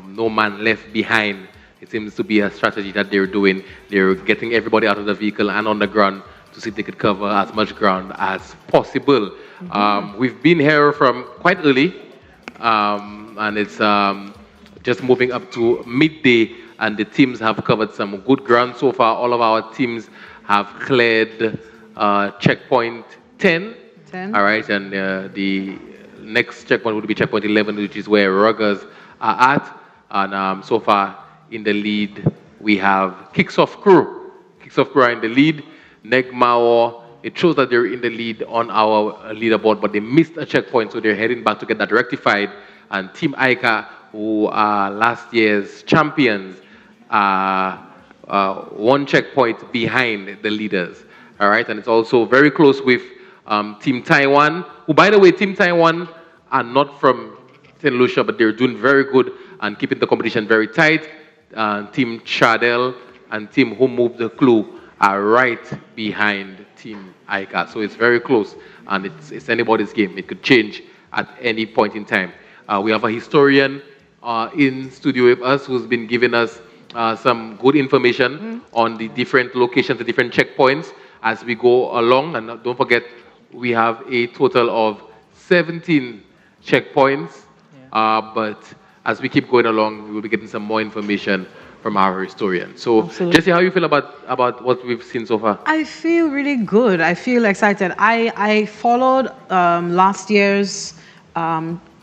No man left behind. It seems to be a strategy that they're doing. They're getting everybody out of the vehicle and on the ground to see if they could cover as much ground as possible. We've been here from quite early, and it's just moving up to midday, and the teams have covered some good ground so far. All of our teams have cleared checkpoint 10. All right, and the next checkpoint would be checkpoint 11, which is where Ruggers are at. And so far in the lead we have Kicks Off Crew. Kicks Off Crew are in the lead. Neg Mao, it shows that they're in the lead on our leaderboard, but they missed a checkpoint, so they're heading back to get that rectified. And Team Aika, who are last year's champions, one checkpoint behind the leaders. All right, and it's also very close with Team Taiwan, who, by the way, Team Taiwan are not from Saint Lucia, but they're doing very good and keeping the competition very tight. Team Chadel and Team Who Moved the Clue are right behind Team Aika. So it's very close, and it's anybody's game. It could change at any point in time. We have a historian in studio with us who's been giving us some good information on the different locations, the different checkpoints as we go along. And don't forget, we have a total of 17 checkpoints. But as we keep going along, we will be getting some more information from our historian. So, Absolutely. Jesse, how do you feel about what we've seen so far? I feel really good. I feel excited. I followed last year's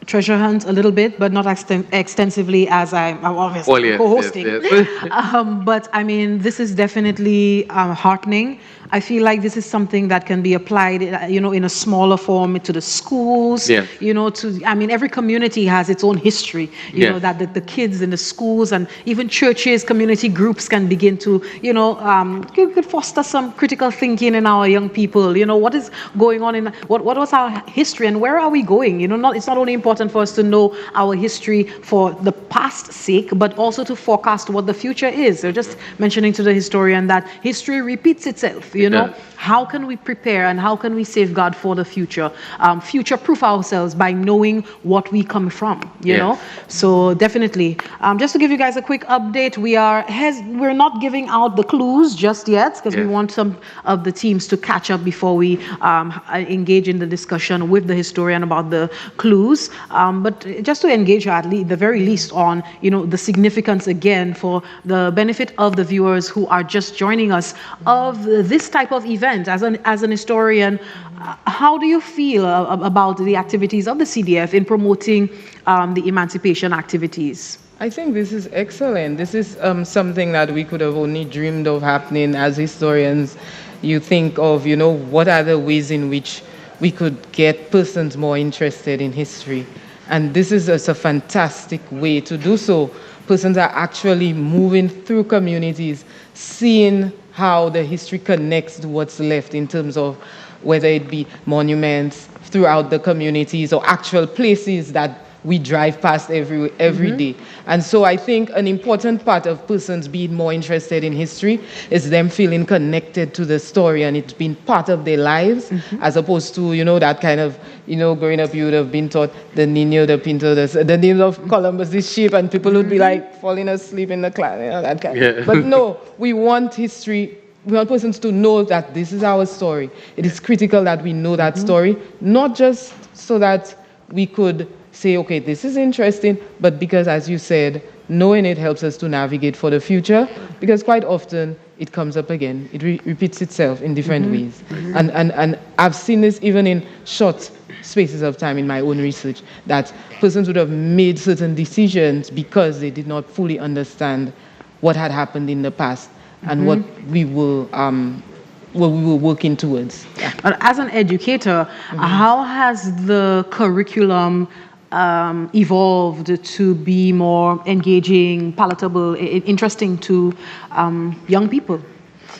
treasure hunt a little bit, but not extensively as I'm obviously co-hosting. Yes. But I mean, this is definitely heartening. I feel like this is something that can be applied, in a smaller form to the schools. Yes. I mean, every community has its own history. You know that the kids in the schools and even churches, community groups can begin to, could foster some critical thinking in our young people. What is going on what was our history and where are we going? It's not only important for us to know our history for the past sake, but also to forecast what the future is. So just mentioning to the historian that history repeats itself. How can we prepare and how can we safeguard for the future? Future-proof ourselves by knowing what we come from, you know? So definitely. Just to give you guys a quick update, we're not giving out the clues just yet because we want some of the teams to catch up before we engage in the discussion with the historian about the clues. But just to engage at the very least on, the significance again for the benefit of the viewers who are just joining us of this type of event. As an historian, how do you feel about the activities of the CDF in promoting the emancipation activities? I think this is excellent. This is something that we could have only dreamed of happening as historians. You think of, what are the ways in which we could get persons more interested in history. And this is a fantastic way to do so. Persons are actually moving through communities, seeing how the history connects to what's left in terms of whether it be monuments throughout the communities or actual places that we drive past every day. And so I think an important part of persons being more interested in history is them feeling connected to the story and it being part of their lives, as opposed to, that kind of, growing up you would have been taught the Nino, the Pinto, the names of Columbus's ship, and people would be like falling asleep in the class, that kind. But no, we want history. We want persons to know that this is our story. It is critical that we know that story, not just so that we could say, okay, this is interesting, but because, as you said, knowing it helps us to navigate for the future, because quite often it comes up again. It repeats itself in different ways. And I've seen this even in short spaces of time in my own research, that persons would have made certain decisions because they did not fully understand what had happened in the past and what we were working towards. But as an educator, how has the curriculum evolved to be more engaging, palatable, interesting to young people?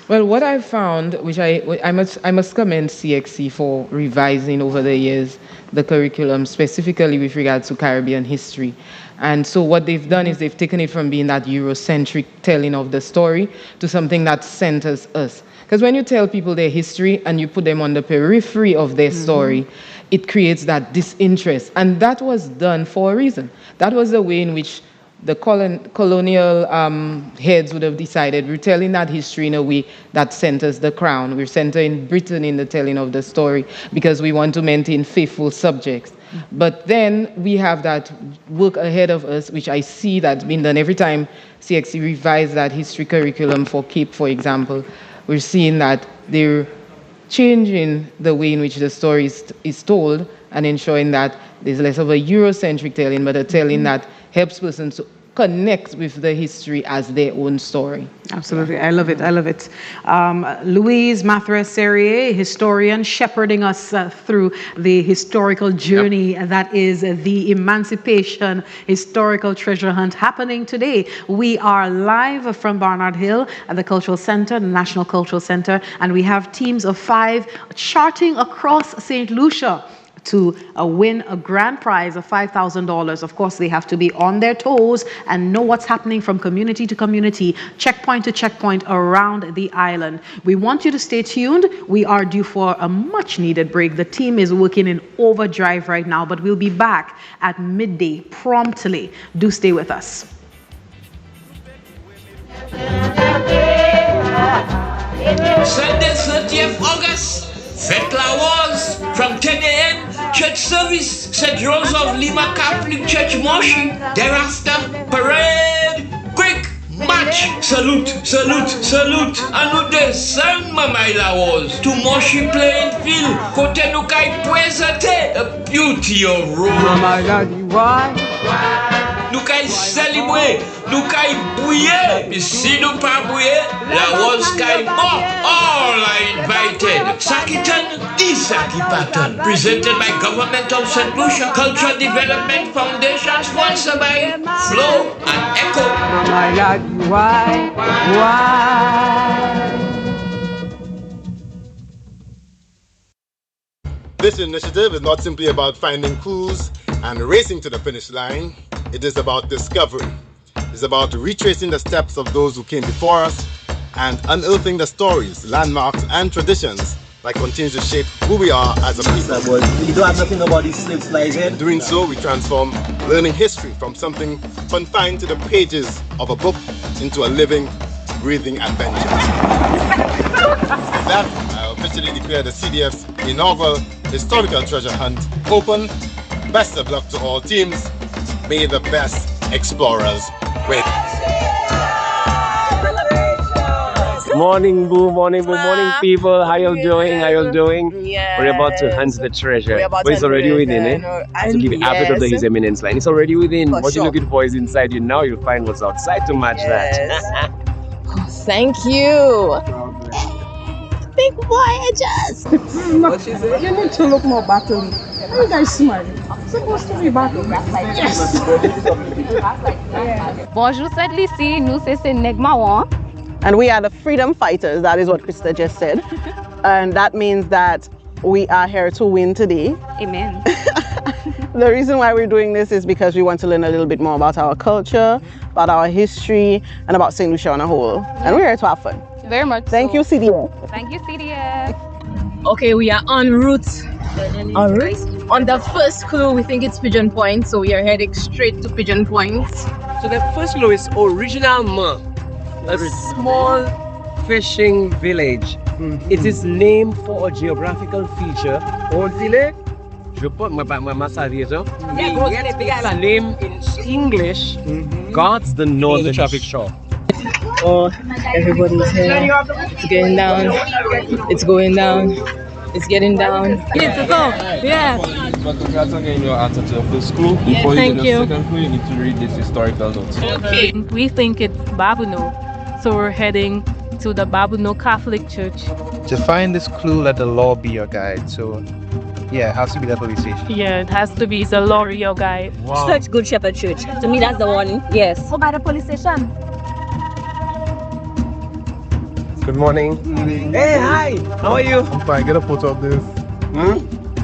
Well, what I found, which I must commend CXC for revising over the years the curriculum, specifically with regards to Caribbean history. And so what they've done is they've taken it from being that Eurocentric telling of the story to something that centers us. Because when you tell people their history and you put them on the periphery of their story, it creates that disinterest. And that was done for a reason. That was the way in which the colonial heads would have decided we're telling that history in a way that centers the crown. We're centering Britain in the telling of the story because we want to maintain faithful subjects. But then we have that work ahead of us, which I see that's been done every time CXC revised that history curriculum for Cape, for example. We're seeing that they're changing the way in which the story is told and ensuring that there's less of a Eurocentric telling, but a telling that helps persons to connect with the history as their own story. Absolutely. I love it. I love it. Louise Mathres-Serrier, historian, shepherding us through the historical journey that is the Emancipation Historical Treasure Hunt happening today. We are live from Barnard Hill at the Cultural Center, the National Cultural Center, and we have teams of 5 charting across Saint Lucia to win a grand prize of $5,000. Of course, they have to be on their toes and know what's happening from community to community, checkpoint to checkpoint around the island. We want you to stay tuned. We are due for a much-needed break. The team is working in overdrive right now, but we'll be back at midday promptly. Do stay with us. Sunday, 30th August. Fête la Rose from 10 a.m. Church service, St. Rose of Lima Catholic Church, Moshi. Thereafter, parade, quick march, salute, salute, salute. And nous descend Mama la Rose to Moshi Plain Field. Côté nous kay présenter a beauty of road. Oh my God, why? Nous kay célébrer, nous kay bouiller. Puis si nous pas bouiller, la Rose kay bon. All are invited. Sakitan, Isaki Patton. Presented by Government of Saint Lucia, Cultural Development Foundation, sponsored by Flow and Echo. Oh my God, why? Why? This initiative is not simply about finding clues and racing to the finish line. It is about discovery. It's about retracing the steps of those who came before us and unearthing the stories, landmarks, and traditions that continue to shape who we are as a people. You don't have nothing about these slave slides here. In doing so, we transform learning history from something confined to the pages of a book into a living, breathing adventure. With that, I officially declare the CDF's inaugural Historical Treasure Hunt open. Best of luck to all teams. May the best explorers win. Morning, Boo, morning, people. How you doing? How you doing? Yeah. We're about to hunt the treasure. But it's already within, eh? To give you a bit of His Eminence line. It's already within. What you're looking for is inside you. Now you'll find what's outside to match that. Thank you. Big boy, just. What she said? You need to look more battle. You guys smart. Supposed to be battle. Yes. Bonjour, Saint Lucie. Nous c'est Negmawan. And we are the freedom fighters. That is what Krista just said. And that means that we are here to win today. Amen. The reason why we're doing this is because we want to learn a little bit more about our culture, about our history, and about St. Lucia on a whole. And we're here to have fun. Very much. Thank you, CDF. Thank you, CDF. Okay, we are en route. En route? On the first clue, we think it's Pigeon Point, so we are heading straight to Pigeon Point. So the first clue is Original Ma, a small fishing village. It is named for a geographical feature. Je put my massager. Its name in English guards the northern traffic shore. Oh, everybody's here. It's getting down. It's going down. It's getting down. Yes, go. Yeah. But congrats on getting your answer to the first clue. Before you get the second clue, you need to read this historical notes. Okay. We think it's Babuno, so we're heading to the Babuno Catholic Church. To find this clue, let the law be your guide. So, yeah, it has to be that police station. Yeah, it has to be the law your guide. Wow. Church Good Shepherd Church. To me, that's the one. Yes. Go by the police station. Good morning. Hey, hi. How are you? I'm fine. Get a photo of this.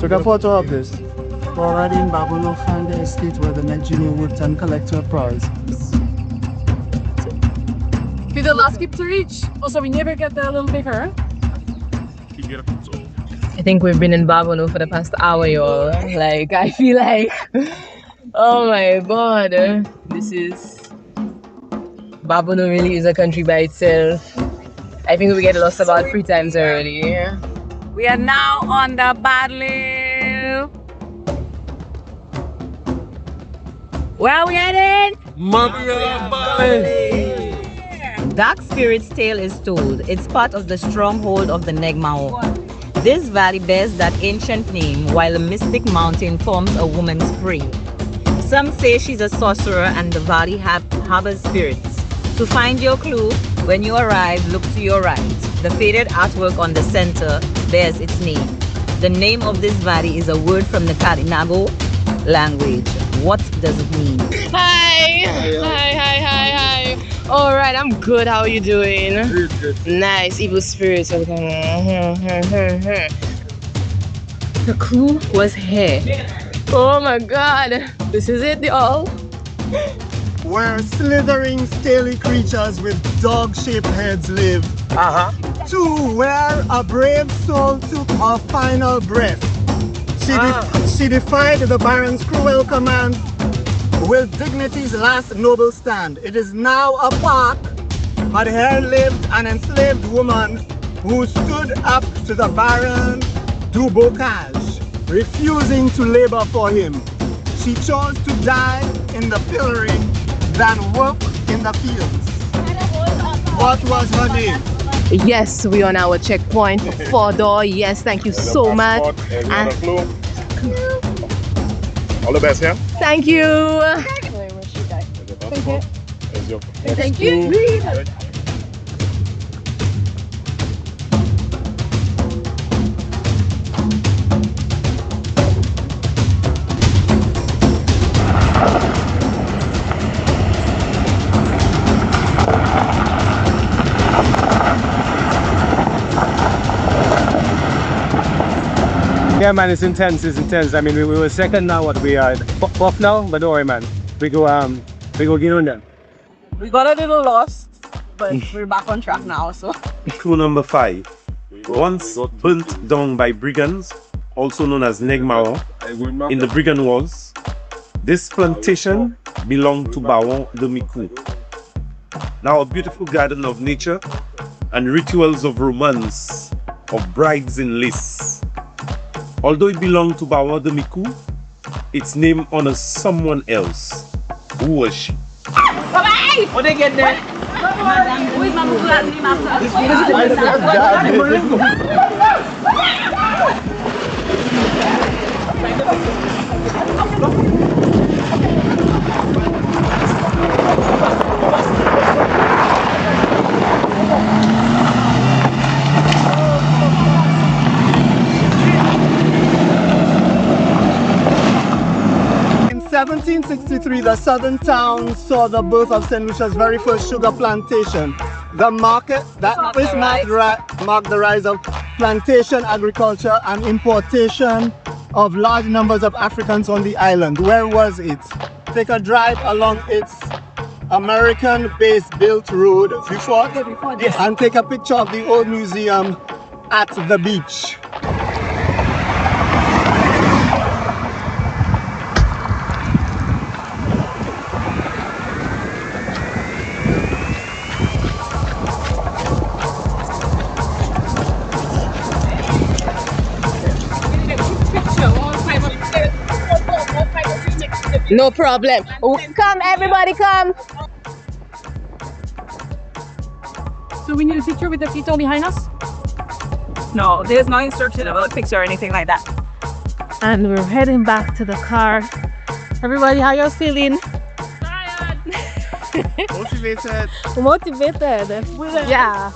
Took a photo of this. Already in Babuno found the estate where the Nigerian worked and collected a prize. Be the last keep to reach. Also, we never get there a little bigger. I think we've been in Babuno for the past hour, y'all. Like, I feel like, oh my God, this is, Babuno really is a country by itself. I think we get lost about 3 times already. We are now on the Badloo. Where are we headed? Mabia Valley. Dark Spirit's tale is told. It's part of the stronghold of the Negmao. This valley bears that ancient name, while a mystic mountain forms a woman's prey. Some say she's a sorcerer and the valley harbors spirits. To find your clue, when you arrive, look to your right. The faded artwork on the center bears its name. The name of this valley is a word from the Kalinago language. What does it mean? Hi. Hi. All right, I'm good. How are you doing? Good. Nice. Evil spirits. The clue was here. Oh my God. This is it, y'all. Where slithering, scaly creatures with dog-shaped heads live. 2. Where a brave soul took her final breath. She defied the Baron's cruel command with dignity's last noble stand. It is now a park, but here lived an enslaved woman who stood up to the Baron du Bocage, refusing to labor for him. She chose to die in the pillory than work in the fields. What was her name? Yes, we're on our checkpoint. 4-door. Yes, thank you so much. And all the best, yeah? thank you. Thank you. Yeah, man, it's intense. I mean, we were second now. What we are off now, but don't worry, man. We go get on them. We got a little lost, but we're back on track now. So. Clue number 5. Once burnt down by brigands, also known as Negmao, in the Brigand Wars, this plantation belonged to Baron de Miku. Now a beautiful garden of nature and rituals of romance of brides in lace. Although it belonged to Baron de Miku, its name honors someone else. Who was she? Bye-bye! What they get there? Who is In 1763, the southern town saw the birth of Saint Lucia's very first sugar plantation. The market that marked the rise of plantation agriculture and importation of large numbers of Africans on the island. Where was it? Take a drive along its American base built road before this. And take a picture of the old museum at the beach. No problem. Come, everybody, come. So we need a picture with the people behind us? No, there's no instruction about a picture or anything like that. And we're heading back to the car. Everybody, how y'all feeling? Tired. Motivated. Yeah.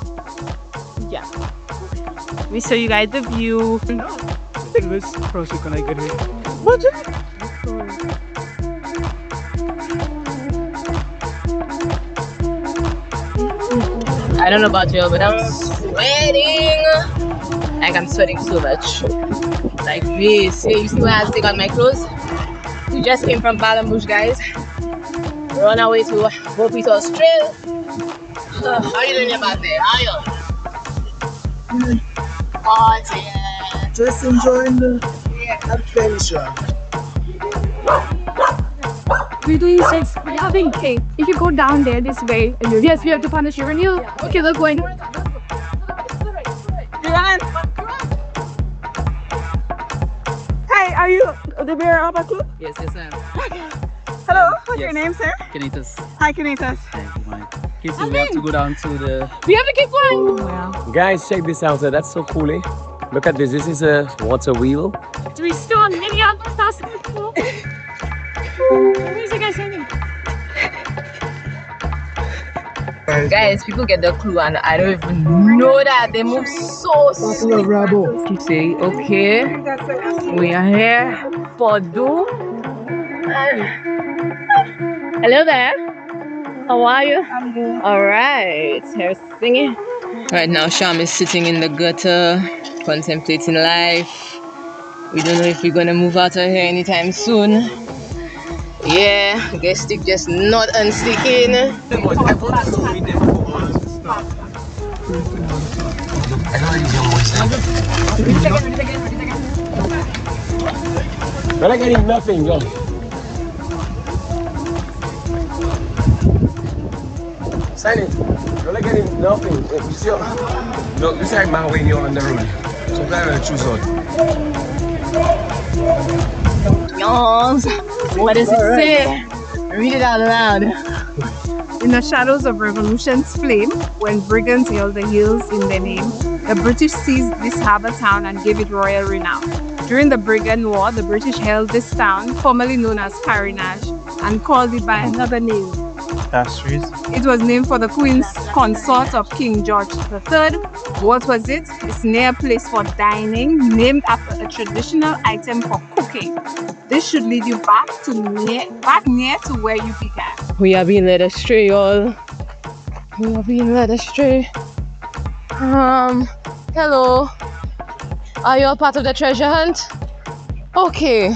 We show you guys the view. This process can I get it? What? I don't know about you, but I'm sweating. Like I'm sweating so much. Like this. Hey, you see where I take on my clothes? We just came from Balambush, guys. We're on our way to Bopito's Trail. How are you doing about there? How are you? Party. Just enjoying the adventure. We're doing sex. We're having cake. If you go down there this way, yes, we have to punish you. And you, okay, look, going. Hey, are you the bearer of a clue? Yes, I am. Hello, what's your name, sir? Kenitas. Hi, Kenitas. Okay, so we have to go down to the... We have to keep flying. Guys, check this out. That's so cool, eh? Look at this. This is a water wheel. Do we still on mini fantastic? Where's the guy singing? Guys, people get the clue and I don't even know that. They move so sweet. You say, okay, we are here for do. Hello there. How are you? I'm good. Alright, here's singing. Right now, Sham is sitting in the gutter, contemplating life. We don't know if we're gonna move out of here anytime soon. Yeah, guest stick just not unsticking. We're not getting nothing, yo. Sign it. We're not getting nothing. You see, look, this is my way you're on the road. So I'm going to choose one. Yawns. What does it say? Read it out loud. In the shadows of revolution's flame, when brigands held the hills in their name, the British seized this harbour town and gave it royal renown. During the Brigand War, the British held this town, formerly known as Carinage, and called it by another name. Pastries. It was named for the Queen's consort of King George III. What was it? It's near a place for dining, named after a traditional item for cooking. This should lead you back near to where you began. We are being led astray, y'all. We are being led astray. Hello. Are you a part of the treasure hunt? Okay.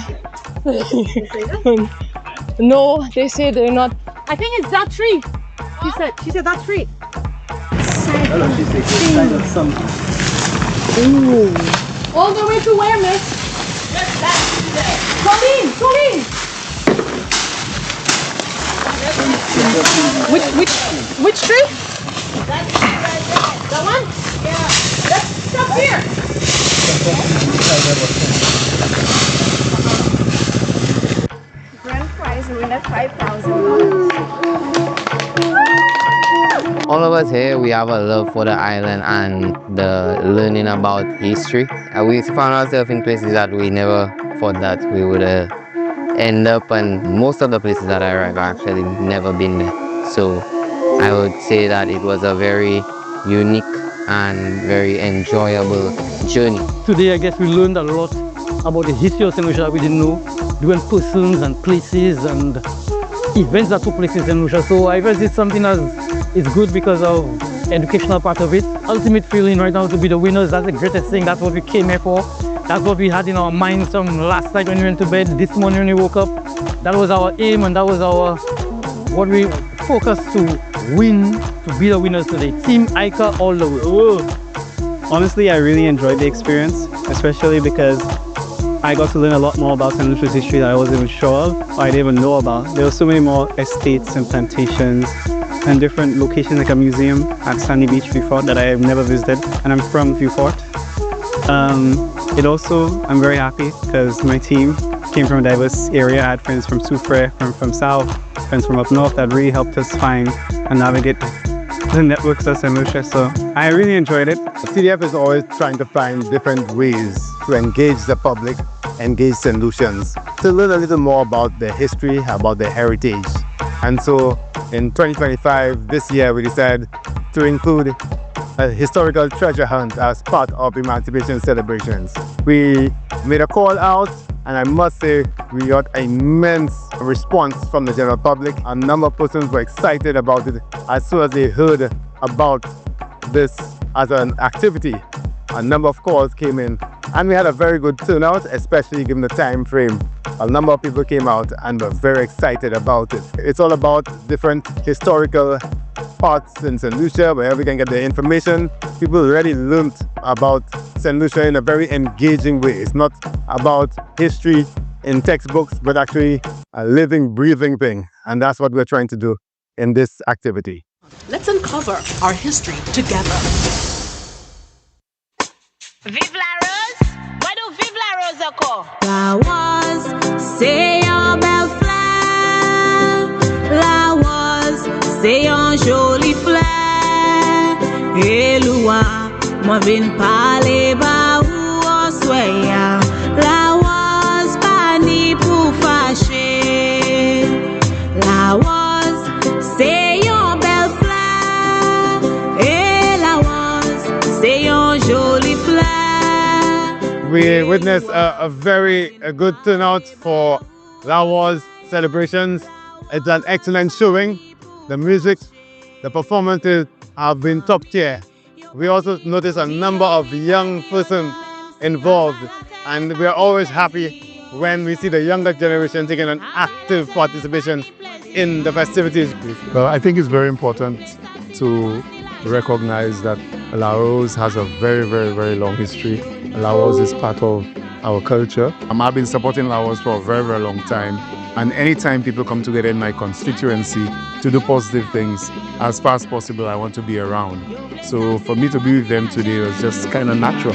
No, they say they're not. I think it's that tree. She said that tree. Ooh. All the way to where, miss? Colleen! Which tree? That one? Yeah. Let's stop here. Grand prize winner $5,000. All of us here, we have a love for the island and the learning about history. We found ourselves in places that we never thought that we would end up, and most of the places that I arrived, I've actually never been there. So I would say that it was a very unique and very enjoyable journey. Today, I guess we learned a lot about the history of Saint Lucia that we didn't know, different persons and places and events that took place in Saint Lucia. So I guess it's something that is good because of educational part of it. Ultimate feeling right now to be the winners, that's the greatest thing. That's what we came here for. That's what we had in our minds from last night when we went to bed, this morning when we woke up. That was our aim and that was our, what we focused to win, to be the winners today. Team Ica all the way. Whoa. Honestly, I really enjoyed the experience, especially because I got to learn a lot more about Saint Lucia's history that I wasn't even sure of, or I didn't even know about. There were so many more estates and plantations and different locations like a museum at Sandy Beach, Vieux Fort, that I have never visited, and I'm from Vieux Fort. I'm very happy because my team came from a diverse area. I had friends from Soufrière, from South, friends from up north that really helped us find and navigate the networks of Saint Lucia. So I really enjoyed it. CDF is always trying to find different ways to engage the public, engage Saint Lucians, to learn a little more about their history, about their heritage. And so in 2025, this year, we decided to include a historical treasure hunt as part of Emancipation celebrations. We made a call out, and I must say we got immense response from the general public. A number of persons were excited about it as soon as they heard about this as an activity. A number of calls came in, and we had a very good turnout, especially given the time frame. A number of people came out and were very excited about it. It's all about different historical parts in Saint Lucia, where we can get the information. People already learned about Saint Lucia in a very engaging way. It's not about history in textbooks, but actually a living, breathing thing. And that's what we're trying to do in this activity. Let's uncover our history together. Vive la Rose? Why do Vive la Rose occur? La was, c'est un bel fleur. La was, c'est un joli fleur. Et loin, moi vin parler ba ou on soya. La was, pas ni pour fâcher. We witnessed a very good turnout for Lawas celebrations. It's an excellent showing. The music, the performances have been top tier. We also noticed a number of young persons involved, and we are always happy when we see the younger generation taking an active participation in the festivities. Well, I think it's very important to recognize that Laos has a very, very, very long history. Laos is part of our culture. I've been supporting Laos for a very, very long time. And anytime people come together in my constituency to do positive things, as far as possible, I want to be around. So for me to be with them today was just kind of natural.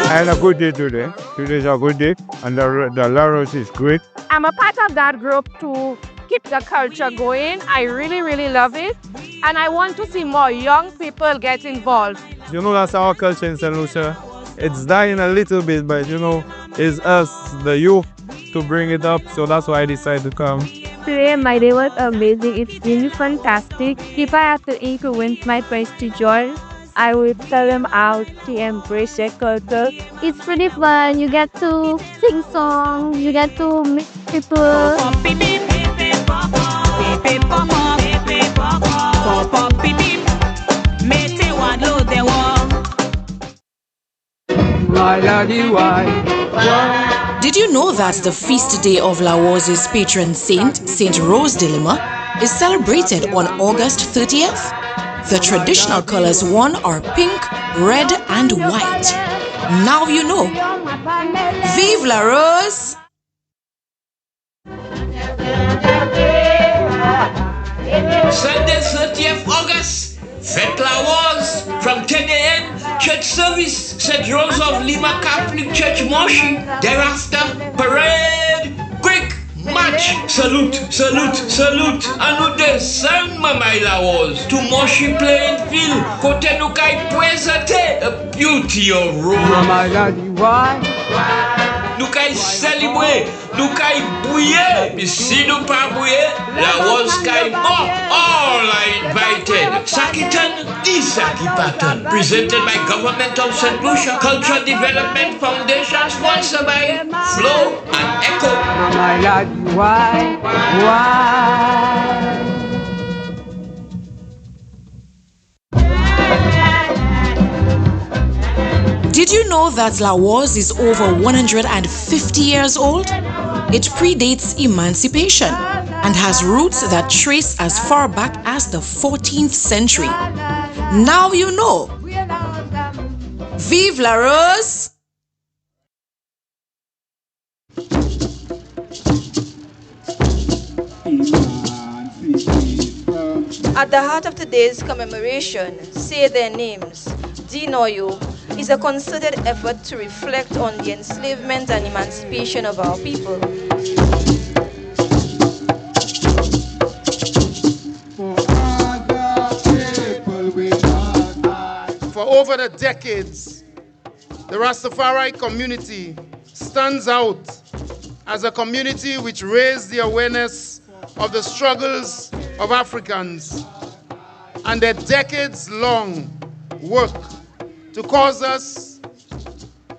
I had a good day today. Today's a good day, and the Laos is great. I'm a part of that group to keep the culture going. I really, really love it. And I want to see more young people get involved. You know, that's our culture in Saint Lucia. It's dying a little bit, but you know, it's us, the youth, to bring it up. So that's why I decided to come. Today my day was amazing. It's really fantastic. If I have to influence my friends to join, I will tell them how to embrace their culture. It's pretty fun. You get to sing songs. You get to meet people. Did you know that the feast day of Laos' patron saint, Saint Rose de Lima, is celebrated on August 30th? The traditional colors worn are pink, red, and white. Now you know. Vive la Rose! Sunday 30th August, Fête Laos from 10 a.m. Church service, St. Rose of Lima Catholic Church Moshi. Thereafter, parade, quick march, salute, salute, salute. Anude San Mamai Laos to Moshi Plain Field. Kote Nukai presente a beauty of Rome. Nukai celebrate, Nukai bouye, si nous pas bouye, Laos kai mo, all are invited. Sakitan, Isaki Patton, presented by Government of Saint Lucia, Cultural Development Foundation, sponsored by Flow and Echo. Did you know that Laos is over 150 years old? It predates emancipation and has roots that trace as far back as the 14th century. Now you know. Vive la Rose! At the heart of today's commemoration, Say Their Names, Dinoyo, is a concerted effort to reflect on the enslavement and emancipation of our people. For over the decades, the Rastafari community stands out as a community which raised the awareness of the struggles of Africans and their decades-long work to cause us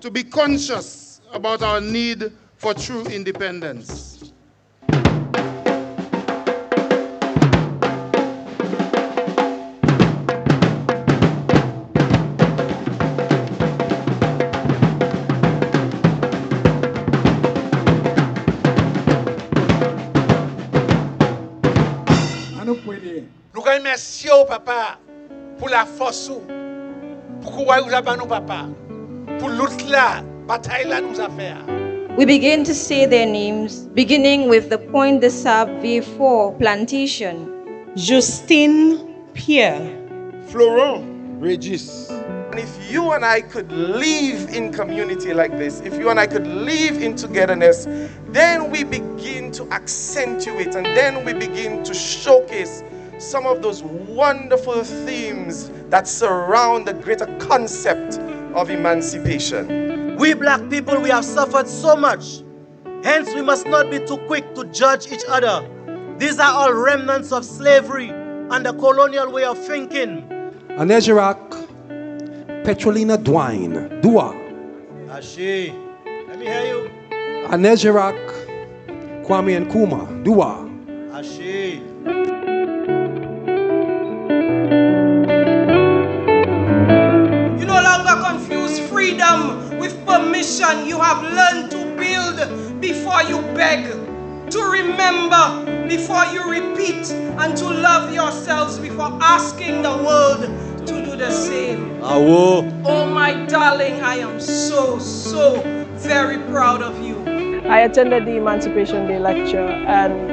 to be conscious about our need for true independence. Nous remercions au papa pour la force, pour quoi vous avez nous papa, pour l'autre là, bataille là nous a fait. We begin to say their names, beginning with the Point de Sable V4 plantation. Justine Pierre. Florent Regis. And if you and I could live in community like this, if you and I could live in togetherness, then we begin to accentuate and then we begin to showcase some of those wonderful themes that surround the greater concept of emancipation. We black people, we have suffered so much. Hence, we must not be too quick to judge each other. These are all remnants of slavery and the colonial way of thinking. Anejerak, Petrolina Dwine, Dua. Ashi, let me hear you. Anejerak, Kwame Nkrumah, Dua. Ashi. You no longer confuse freedom with permission. You have learned to build before you beg, to remember before you repeat, and to love yourselves before asking the world to do the same. Oh my darling, I am so very proud of you. I attended the Emancipation Day lecture, and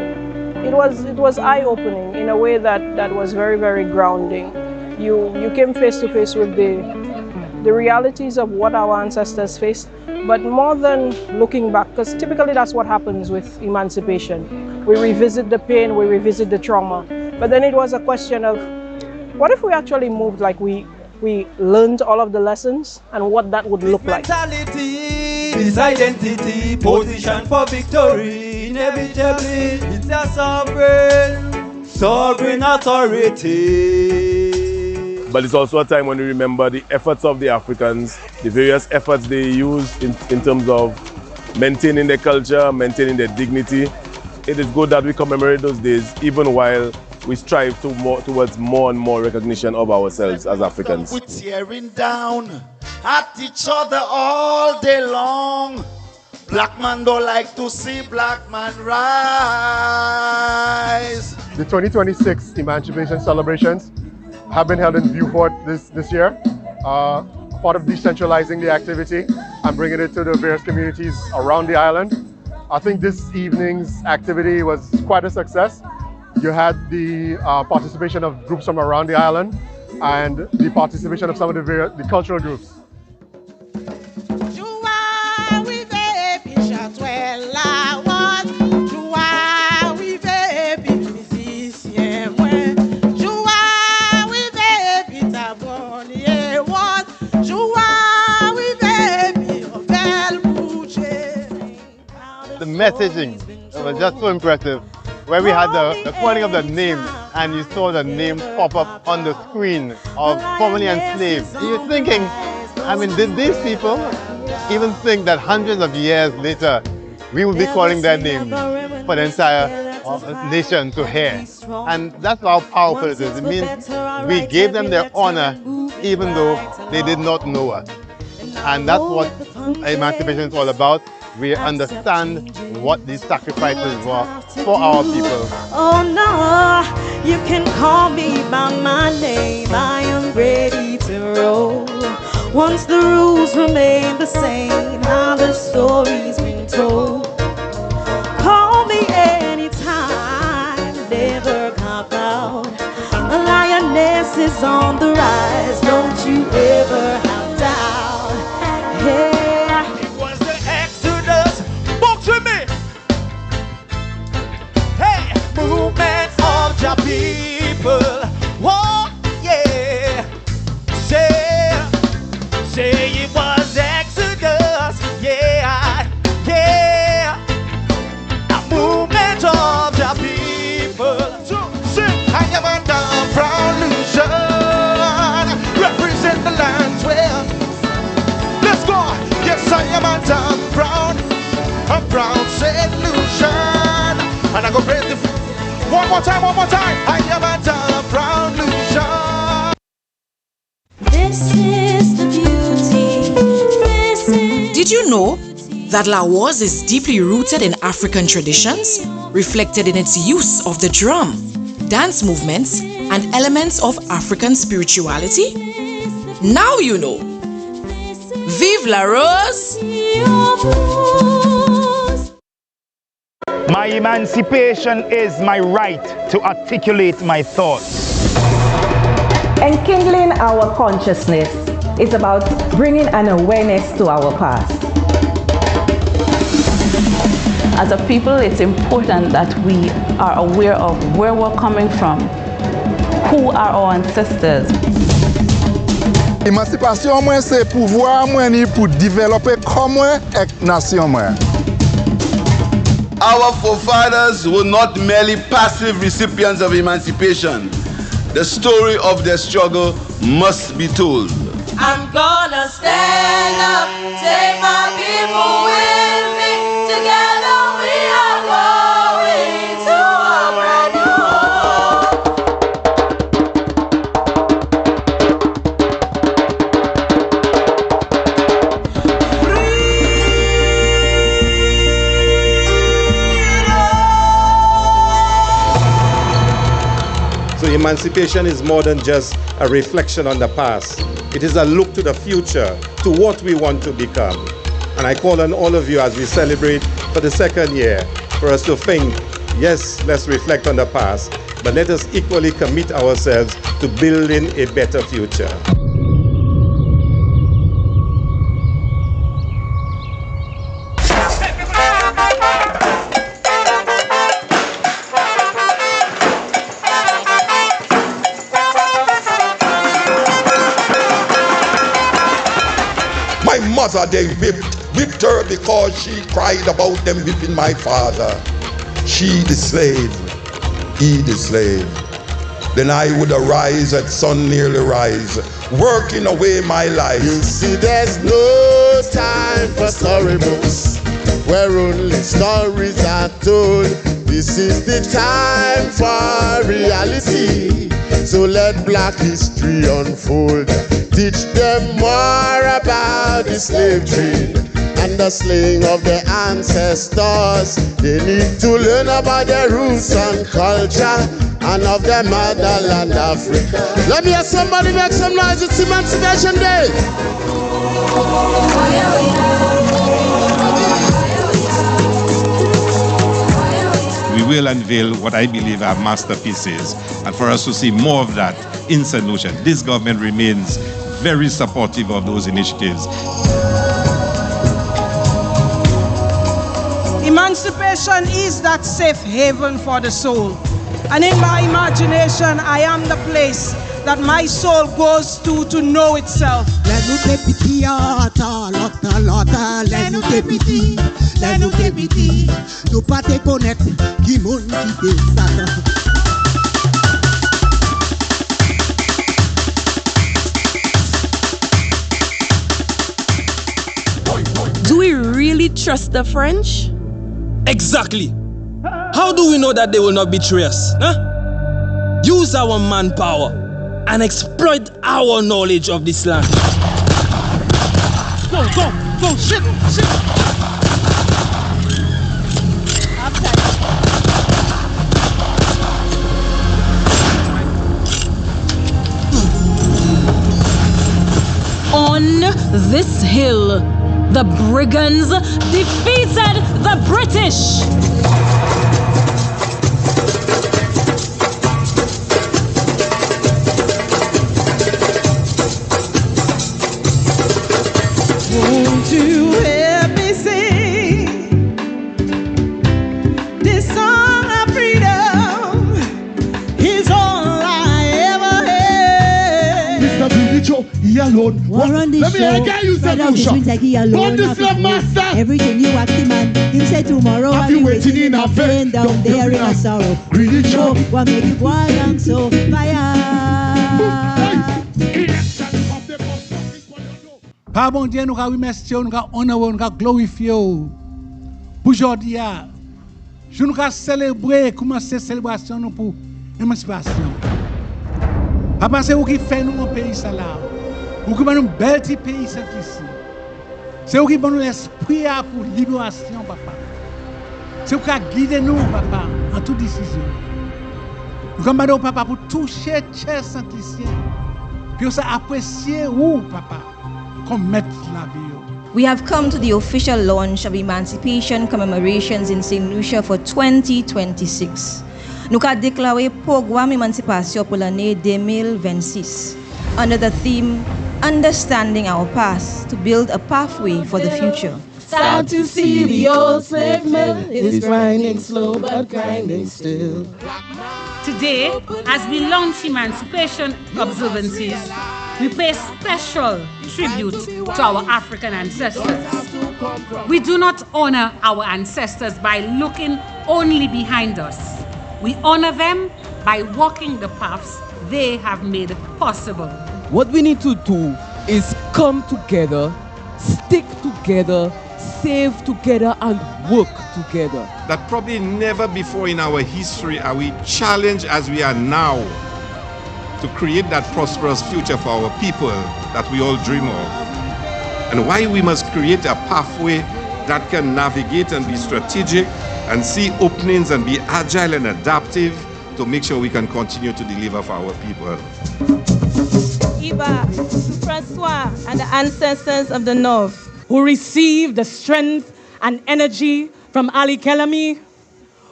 it was eye-opening in a way that was very grounding. You came face to face with the realities of what our ancestors faced, but more than looking back, because typically that's what happens with emancipation. We revisit the pain, we revisit the trauma, but then it was a question of, what if we actually moved like we learned all of the lessons and what that would look like? Mentality is identity, position for victory, inevitably it's a sovereign authority. But it's also a time when we remember the efforts of the Africans, the various efforts they used in terms of maintaining their culture, maintaining their dignity. It is good that we commemorate those days, even while we strive towards more and more recognition of ourselves as Africans. We're tearing down at each other all day long. Black man don't like to see black man rise. The 2026 Emancipation celebrations have been held in Beaufort this year. Part of decentralizing the activity and bringing it to the various communities around the island. I think this evening's activity was quite a success. You had the participation of groups from around the island and the participation of some of the cultural groups. The messaging was just so impressive. Where we had the calling of the name, and you saw the name pop up on the screen of formerly enslaved. You're thinking, I mean, did these people even think that hundreds of years later we will be calling their names for the entire nation to hear? And that's how powerful it is. It means we gave them their honor even though they did not know us. And that's what emancipation is all about. We understand what these sacrifices were for our people. Oh no, you can call me by my name. I am ready to roll. Once the rules remain the same, how the story's been told. Call me anytime, never cop out. A lioness is on the rise, don't you ever have doubt. Hey. Movement of the people, oh yeah. Say it was Exodus, yeah. A movement of the people. I am a damn proud Lucian, represent the lands where. Let's go. Yes, I am a damn proud Saint Lucian, and I go praise the. One more time. I am a damn proud Lucian. This is the beauty. Did you know that Laos is deeply rooted in African traditions, reflected in its use of the drum, dance movements, and elements of African spirituality? Now you know. Vive la Rose! My emancipation is my right to articulate my thoughts. Enkindling our consciousness is about bringing an awareness to our past. As a people, it's important that we are aware of where we're coming from, who are our ancestors. Emancipation moi c'est pouvoir moi ni pour développer comme nation moi. Our forefathers were not merely passive recipients of emancipation. The story of their struggle must be told. I'm gonna stand up, take my people with me. Together we are going to a brand new home. So emancipation is more than just a reflection on the past. It is a look to the future, to what we want to become. And I call on all of you as we celebrate for the second year for us to think, yes, let's reflect on the past, but let us equally commit ourselves to building a better future. My mother they whipped her because she cried about them whipping my father. She the slave, he the slave. Then I would arise at sun nearly rise, working away my life. You see there's no time for storybooks where only stories are told. This is the time for reality. So let black history unfold. Teach them more about the slave trade and the slaying of their ancestors. They need to learn about their roots and culture and of their motherland Africa. Let me hear somebody make some noise. It's Emancipation Day. We will unveil what I believe are masterpieces, and for us to see more of that in Saint Lucia. This government remains very supportive of those initiatives. Emancipation is that safe haven for the soul. And in my imagination, I am the place that my soul goes to know itself. Do we really trust the French? Exactly. How do we know that they will not betray us? Huh? Use our manpower and exploit our knowledge of this land. Go, shit. On this hill, the brigands defeated the British. Won't you help me sing this song of freedom? Is all I ever had. Mr. Billy Joe, he alone. Let me hear again, you said Lucia. What this love master? Everything you ask the man, him say tomorrow I'll be waiting in a vain down there in a sorrow. Really Joe, what make you go along so fire? Par bon Dieu, nous avons remercié, nous avons honoré, nous avons glorifié. Pour aujourd'hui, nous avons célébré, commencer la célébration pour l'émancipation. Papa, c'est vous qui fait nous un pays ça là. Vous qui nous un bel petit pays ici. C'est vous qui nous l'esprit pour la libération, papa. C'est vous qui guidez nous, papa, en toute décision. Nous avons papa pour toucher cher Saint-Lucien. Puis vous apprécier vous, papa. We have come to the official launch of Emancipation commemorations in Saint Lucia for 2026. Nous avons déclaré programme Emancipation pour l'année 2026 under the theme Understanding Our Past to Build a Pathway for the Future. Sad to see the old slave mill is grinding slow but grinding still. Today, as we launch Emancipation observances, we pay special tribute to our African ancestors. We do not honor our ancestors by looking only behind us. We honor them by walking the paths they have made possible. What we need to do is come together, stick together, save together, and work together. That probably never before in our history are we challenged as we are now to create that prosperous future for our people that we all dream of. And why we must create a pathway that can navigate and be strategic and see openings and be agile and adaptive to make sure we can continue to deliver for our people. Iba, Francois, and the ancestors of the North, who received the strength and energy from Ali Kelami,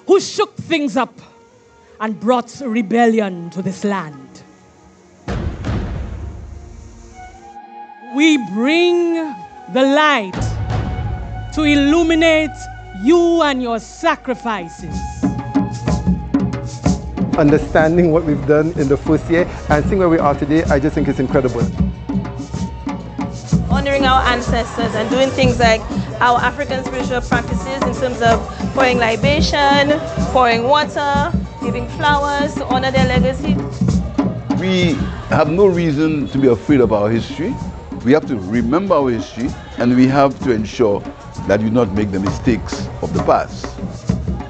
who shook things up and brought rebellion to this land. We bring the light to illuminate you and your sacrifices. Understanding what we've done in the first year and seeing where we are today, I just think it's incredible. Honoring our ancestors and doing things like our African spiritual practices in terms of pouring libation, pouring water, giving flowers to honor their legacy. We have no reason to be afraid of our history. We have to remember our history, and we have to ensure that we do not make the mistakes of the past.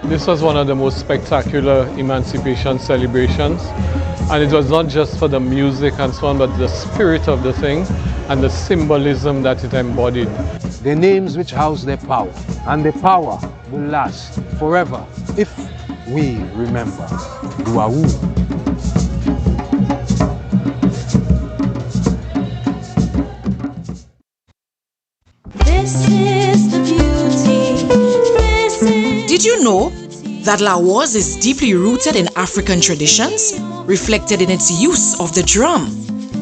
This was one of the most spectacular emancipation celebrations, and it was not just for the music and so on, but the spirit of the thing and the symbolism that it embodied. The names which house their power, and the power will last forever if we remember Duawu. This is the beauty. Did you know that Laos is deeply rooted in African traditions, reflected in its use of the drum,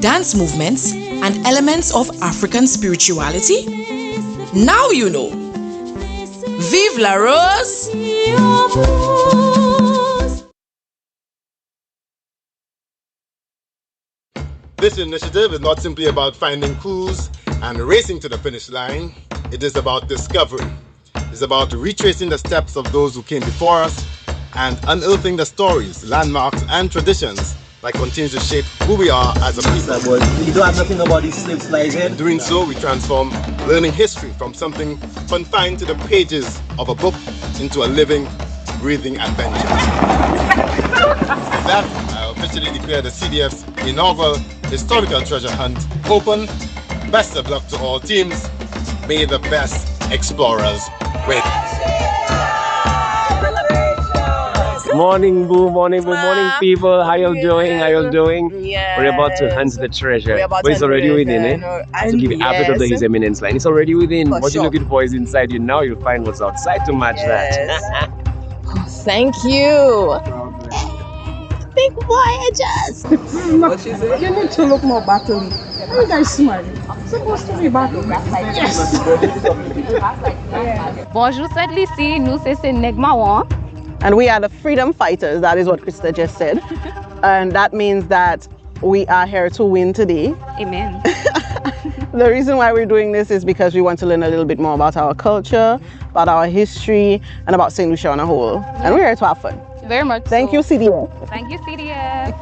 dance movements, and elements of African spirituality? Now you know. Vive la Rose! This initiative is not simply about finding clues and racing to the finish line. It is about discovery. It's about retracing the steps of those who came before us and unearthing the stories, landmarks, and traditions that continue to shape who we are as a people. You don't have nothing about these slave slides here. In doing so, we transform learning history from something confined to the pages of a book into a living, breathing adventure. With that, I officially declare the CDF's inaugural Historical Treasure Hunt open. Best of luck to all teams. May the best explorers win. Morning, boo, morning, people. How you doing? How you doing? Yes. We're about to hunt the treasure. But it's already within, eh? To give you a bit of the His Eminence line. It's already within. What you're looking for is inside you. Now you'll find what's outside to match that. Thank you. Big boy, I just. What she said? You need to look more battling. You guys smiling. Supposed to be battling. Yes. Bonjour, c'est Lucie. Nous c'est Negmawan. And we are the freedom fighters. That is what Krista just said. And that means that we are here to win today. Amen. The reason why we're doing this is because we want to learn a little bit more about our culture, about our history, and about Saint Lucia on a whole. And we're here to have fun. Very much. Thank you, CDF. Thank you, CDF.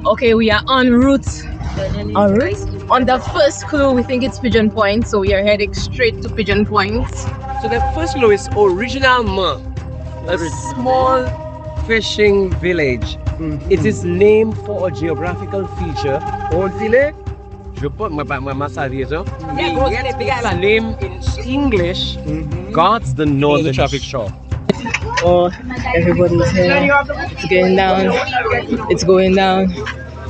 Okay, we are en route. En route? On the first clue, we think it's Pigeon Point, so we are heading straight to Pigeon Point. So the first clue is Original Ma, a small fishing village. It is named for a geographical feature. Je put my massager. It's a name in English. Guards the northern traffic shore. Oh, everybody's here. It's getting down. It's going down.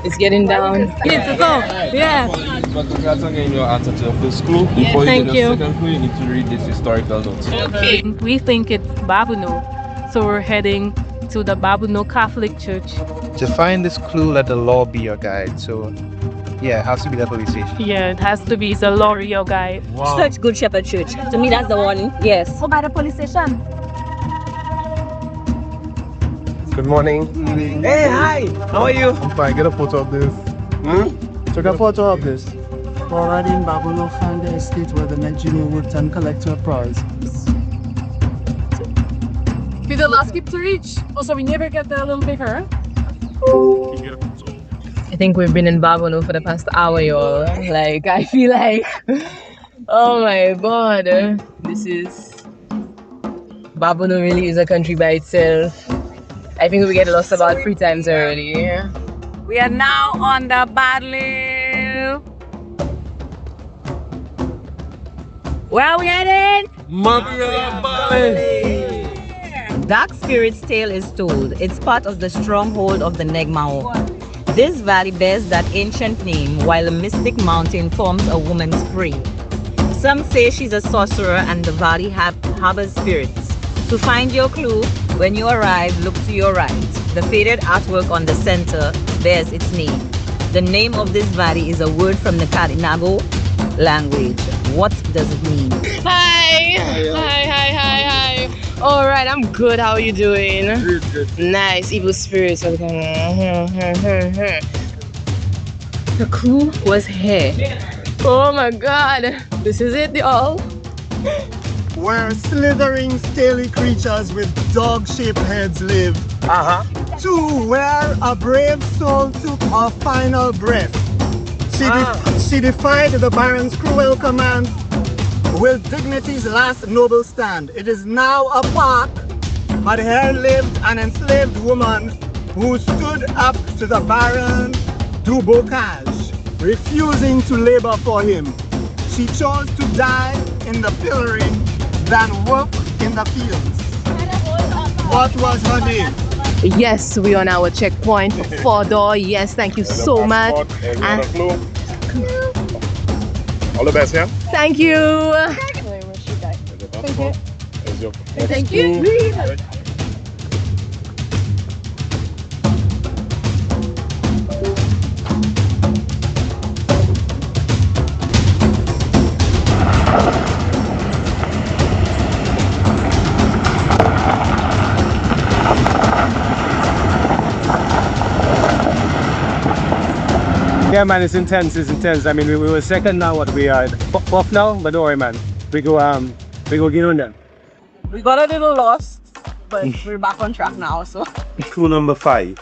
It's getting down. You need to go. Yes. But congrats on getting your answer to the first clue. Before you do the second clue, you need to read this historical notes. Okay. We think it's Babuno, so we're heading to the Babuno Catholic Church. To find this clue, let the law be your guide. So, yeah, it has to be that police station. Yeah, it has to be the law your guide. Wow. Search Good Shepherd Church. To me, that's the one. Yes. Go by the police station. Good morning. Hey, hi. How are you? I'm fine. Get a photo of this. Take a photo of this. Already in Babylon found the estate where the Nigerian worked and collected prize. Be the last keep to reach. Also, we never get there a little bigger. I think we've been in Babylon for the past hour, y'all. Like, I feel like, oh my god, this is, Babylon really is a country by itself. I think we get lost about 3 times already. We are now on the battle. Where are we headed? Mabia Valley. Dark Spirit's tale is told. It's part of the stronghold of the Negmao. This valley bears that ancient name, while a mystic mountain forms a woman's prey. Some say she's a sorcerer and the valley harbors spirits. To find your clue, when you arrive, look to your right. The faded artwork on the center bears its name. The name of this valley is a word from the Kadinago language. What does it mean? Hi! Hi. All right, I'm good. How are you doing? Good. Nice. Evil spirits. The clue was here. Oh my god. This is it, y'all. Where slithering, scaly creatures with dog-shaped heads live. 2, where a brave soul took her final breath. She defied the Baron's cruel command with dignity's last noble stand. It is now a park, but here lived an enslaved woman who stood up to the Baron du Bocage, refusing to labor for him. She chose to die in the pillory than work in the fields. What was her name? Yes, we're on our checkpoint for 4 door. Yes, thank you so much. All the best, yeah? Thank you. Thank you. Yeah, man, it's intense. I mean, we were second now. What we are fourth now, but don't worry, man. We go get on them. We got a little lost, but we're back on track now, so. Clue number 5.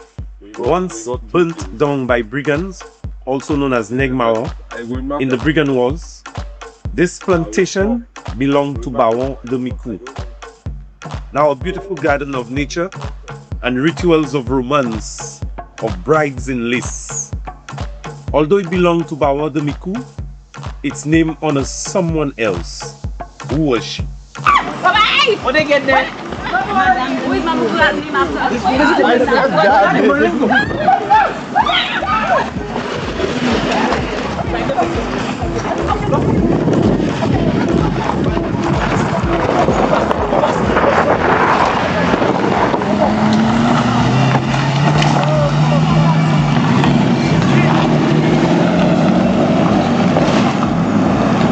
Once burnt down by brigands, also known as Negmao, in the Brigand Wars, this plantation belonged to Baron de Miku. Now a beautiful garden of nature and rituals of romance of brides in lace. Although it belonged to Baron de Miku, its name honors someone else. Who was she? Bye-bye! What they get there? Who is my name after?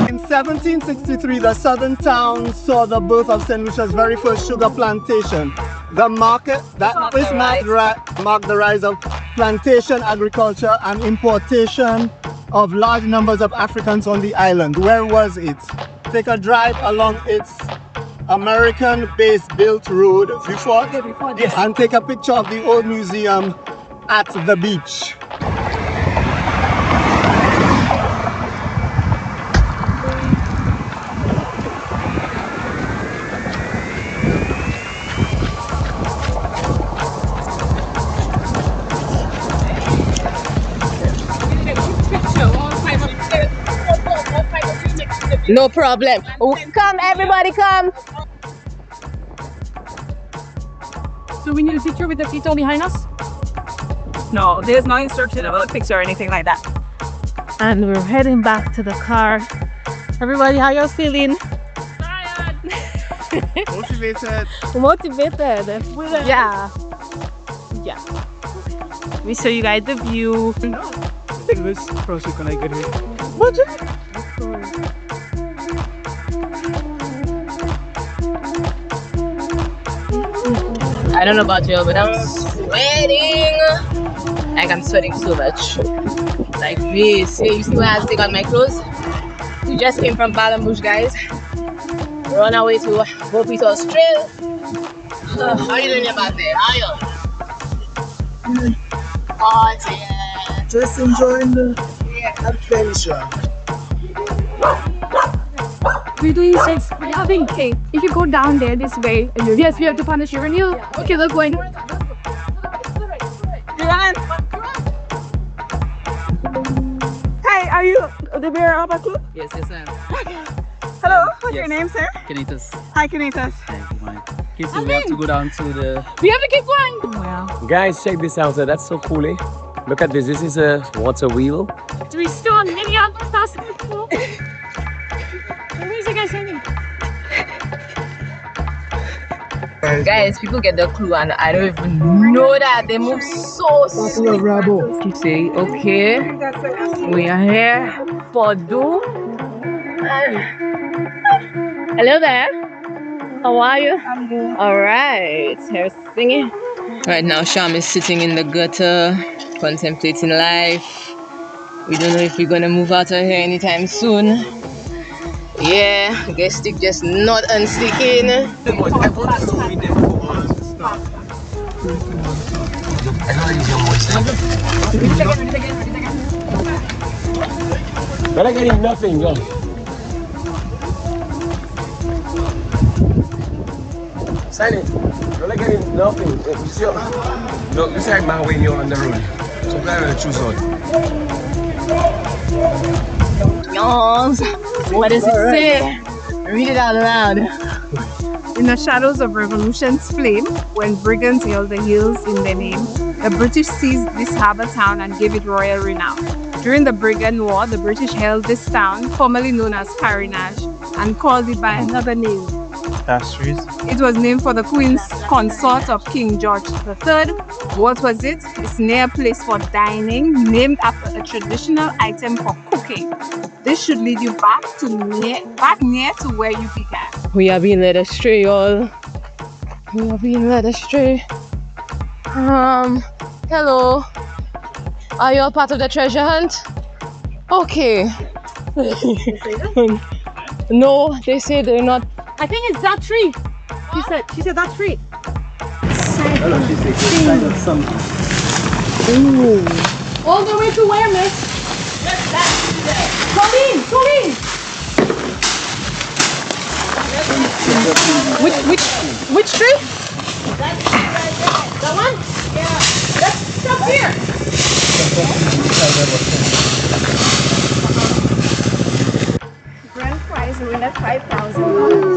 In 1763, the southern town saw the birth of Saint Lucia's very first sugar plantation. The market that marked the rise of plantation agriculture and importation of large numbers of Africans on the island. Where was it? Take a drive along its American-based built road before and take a picture of the old museum at the beach. No problem. Come, everybody, come. So we need a picture with the people behind us? No, there's no instruction about a picture or anything like that. And we're heading back to the car. Everybody, how y'all feeling? Tired. Motivated. Motivated. Yeah. We show you guys the view. Which process can I get here? What? I don't know about you, but I'm sweating. Like I'm sweating so much. Like this. Hey, you see why I had to take out my clothes? We just came from Balambush, guys. We're on our way to Bopitos Trail. How are you doing about there? How are you? Oh, yeah. Just enjoying the adventure. We're doing this. We're having cake. If you go down there this way, and yes, we have to punish you. And you, okay, look, going. Hey, are you the bearer of a clue? Yes, yes, I am. Hello, what's your name, sir? Kenitas. Hi, Kenitas. Okay, so we have to go down to the... We have to keep going. Wow. Guys, check this out. That's so cool, eh? Look at this. This is a water wheel. Do we still have many other possible? Where is the guy standing? Guys, people get the clue and I don't even know that. They move so slow. You say, okay, we are here for do. Hello there. How are you? I'm good. Alright, here's singing. Right now, Sham is sitting in the gutter, contemplating life. We don't know if we're gonna move out of here anytime soon. Yeah, guess stick just not unsticking. But I get him nothing, yo. Sign it. You're not getting nothing. You see, look, you say my way you're on the road. So I'm going to choose out. Yawns. What does it say? Read it out loud. In the shadows of revolution's flame, when brigands held the hills in their name, the British seized this harbour town and gave it royal renown. During the Brigand War, the British held this town, formerly known as Carinage, and called it by another name. Pastries. It was named for the Queen's consort of King George III. What was it? It's near a place for dining, named after a traditional item for cooking. This should lead you back near to where you began. We are being led astray, y'all. We are being led astray. Hello. Are you all part of the treasure hunt? Okay. No, they say they're not. I think it's that tree. She said that tree. Hello, she said inside of something. Ooh. All the way to where, miss? Come in, come in. Which tree? That one? Yeah. Let's stop here. Grand prize winner $5,000.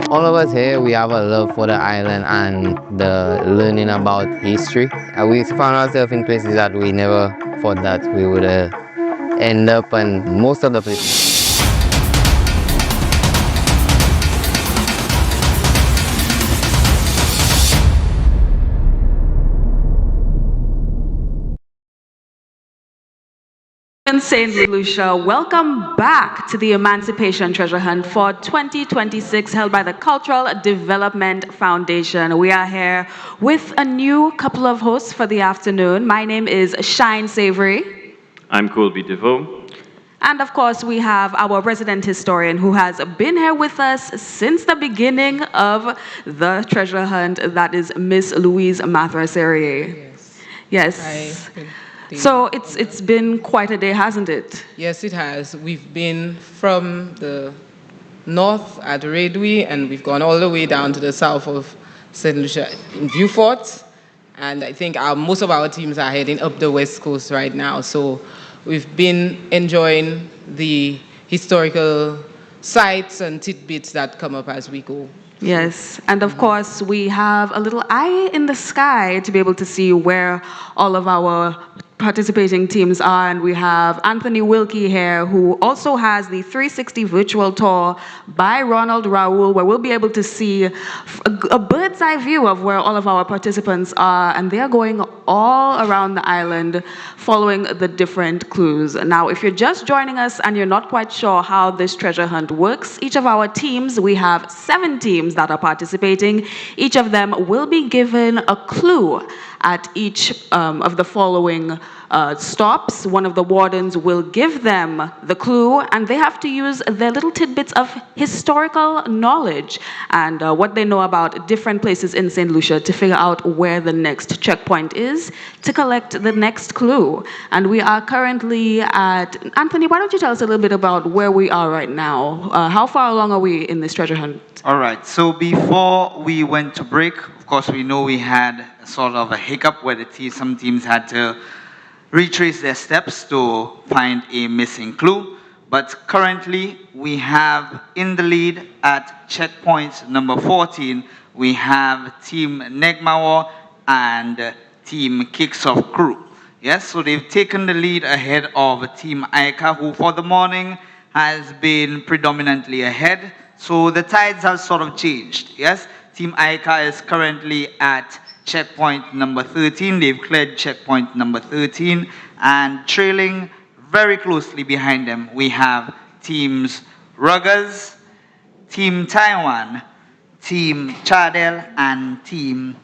All of us here, we have a love for the island and the learning about history. And we found ourselves in places that we never thought that we would end up, and most of the places. Saint Lucia, welcome back to the Emancipation Treasure Hunt for 2026, held by the Cultural Development Foundation. We are here with a new couple of hosts for the afternoon. My name is Shine Savory. I'm Colby DeVoe. And of course, we have our resident historian who has been here with us since the beginning of the treasure hunt, that is Miss Louise Mathraseri. Yes. So it's been quite a day, hasn't it? Yes, it has. We've been from the north at Redway, and we've gone all the way down to the south of Saint Lucia in Viewfort. And I think most of our teams are heading up the west coast right now. So we've been enjoying the historical sites and tidbits that come up as we go. Yes, and of course we have a little eye in the sky to be able to see where all of our participating teams are, and we have Anthony Wilkie here, who also has the 360 virtual tour by Ronald Raoul, where we'll be able to see a bird's eye view of where all of our participants are, and they are going all around the island following the different clues. Now, if you're just joining us and you're not quite sure how this treasure hunt works, each of our teams, we have 7 teams that are participating. Each of them will be given a clue at each of the following stops. One of the wardens will give them the clue, and they have to use their little tidbits of historical knowledge and what they know about different places in Saint Lucia to figure out where the next checkpoint is to collect the next clue. And we are currently at... Anthony, why don't you tell us a little bit about where we are right now? How far along are we in this treasure hunt? All right, so before we went to break, of course, we know we had sort of a hiccup where some teams had to retrace their steps to find a missing clue. But currently, we have in the lead at checkpoint number 14, we have Team Negmawa and Team Kicks Off Crew. Yes, so they've taken the lead ahead of Team Aika, who for the morning has been predominantly ahead. So the tides have sort of changed, yes? Team Aika is currently at checkpoint number 13. They've cleared checkpoint number 13. And trailing very closely behind them, we have Teams Ruggers, Team Taiwan, Team Chadel, and Team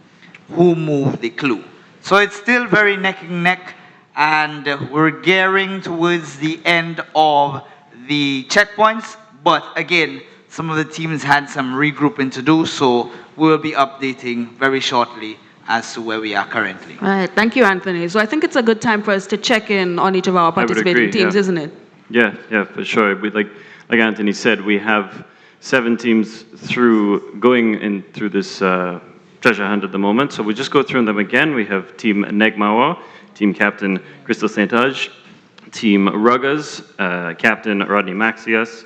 Who Moved the Clue. So it's still very neck and neck, and we're gearing towards the end of the checkpoints. But again, some of the teams had some regrouping to do, so we'll be updating very shortly as to where we are currently. All right, thank you, Anthony. So I think it's a good time for us to check in on each of our participating teams, isn't it? Yeah, for sure. Like Anthony said, we have 7 teams going in through this treasure hunt at the moment. So we just go through them again. We have Team Negmawa, Team Captain Crystal St. Team Ruggers, Captain Rodney Maxius,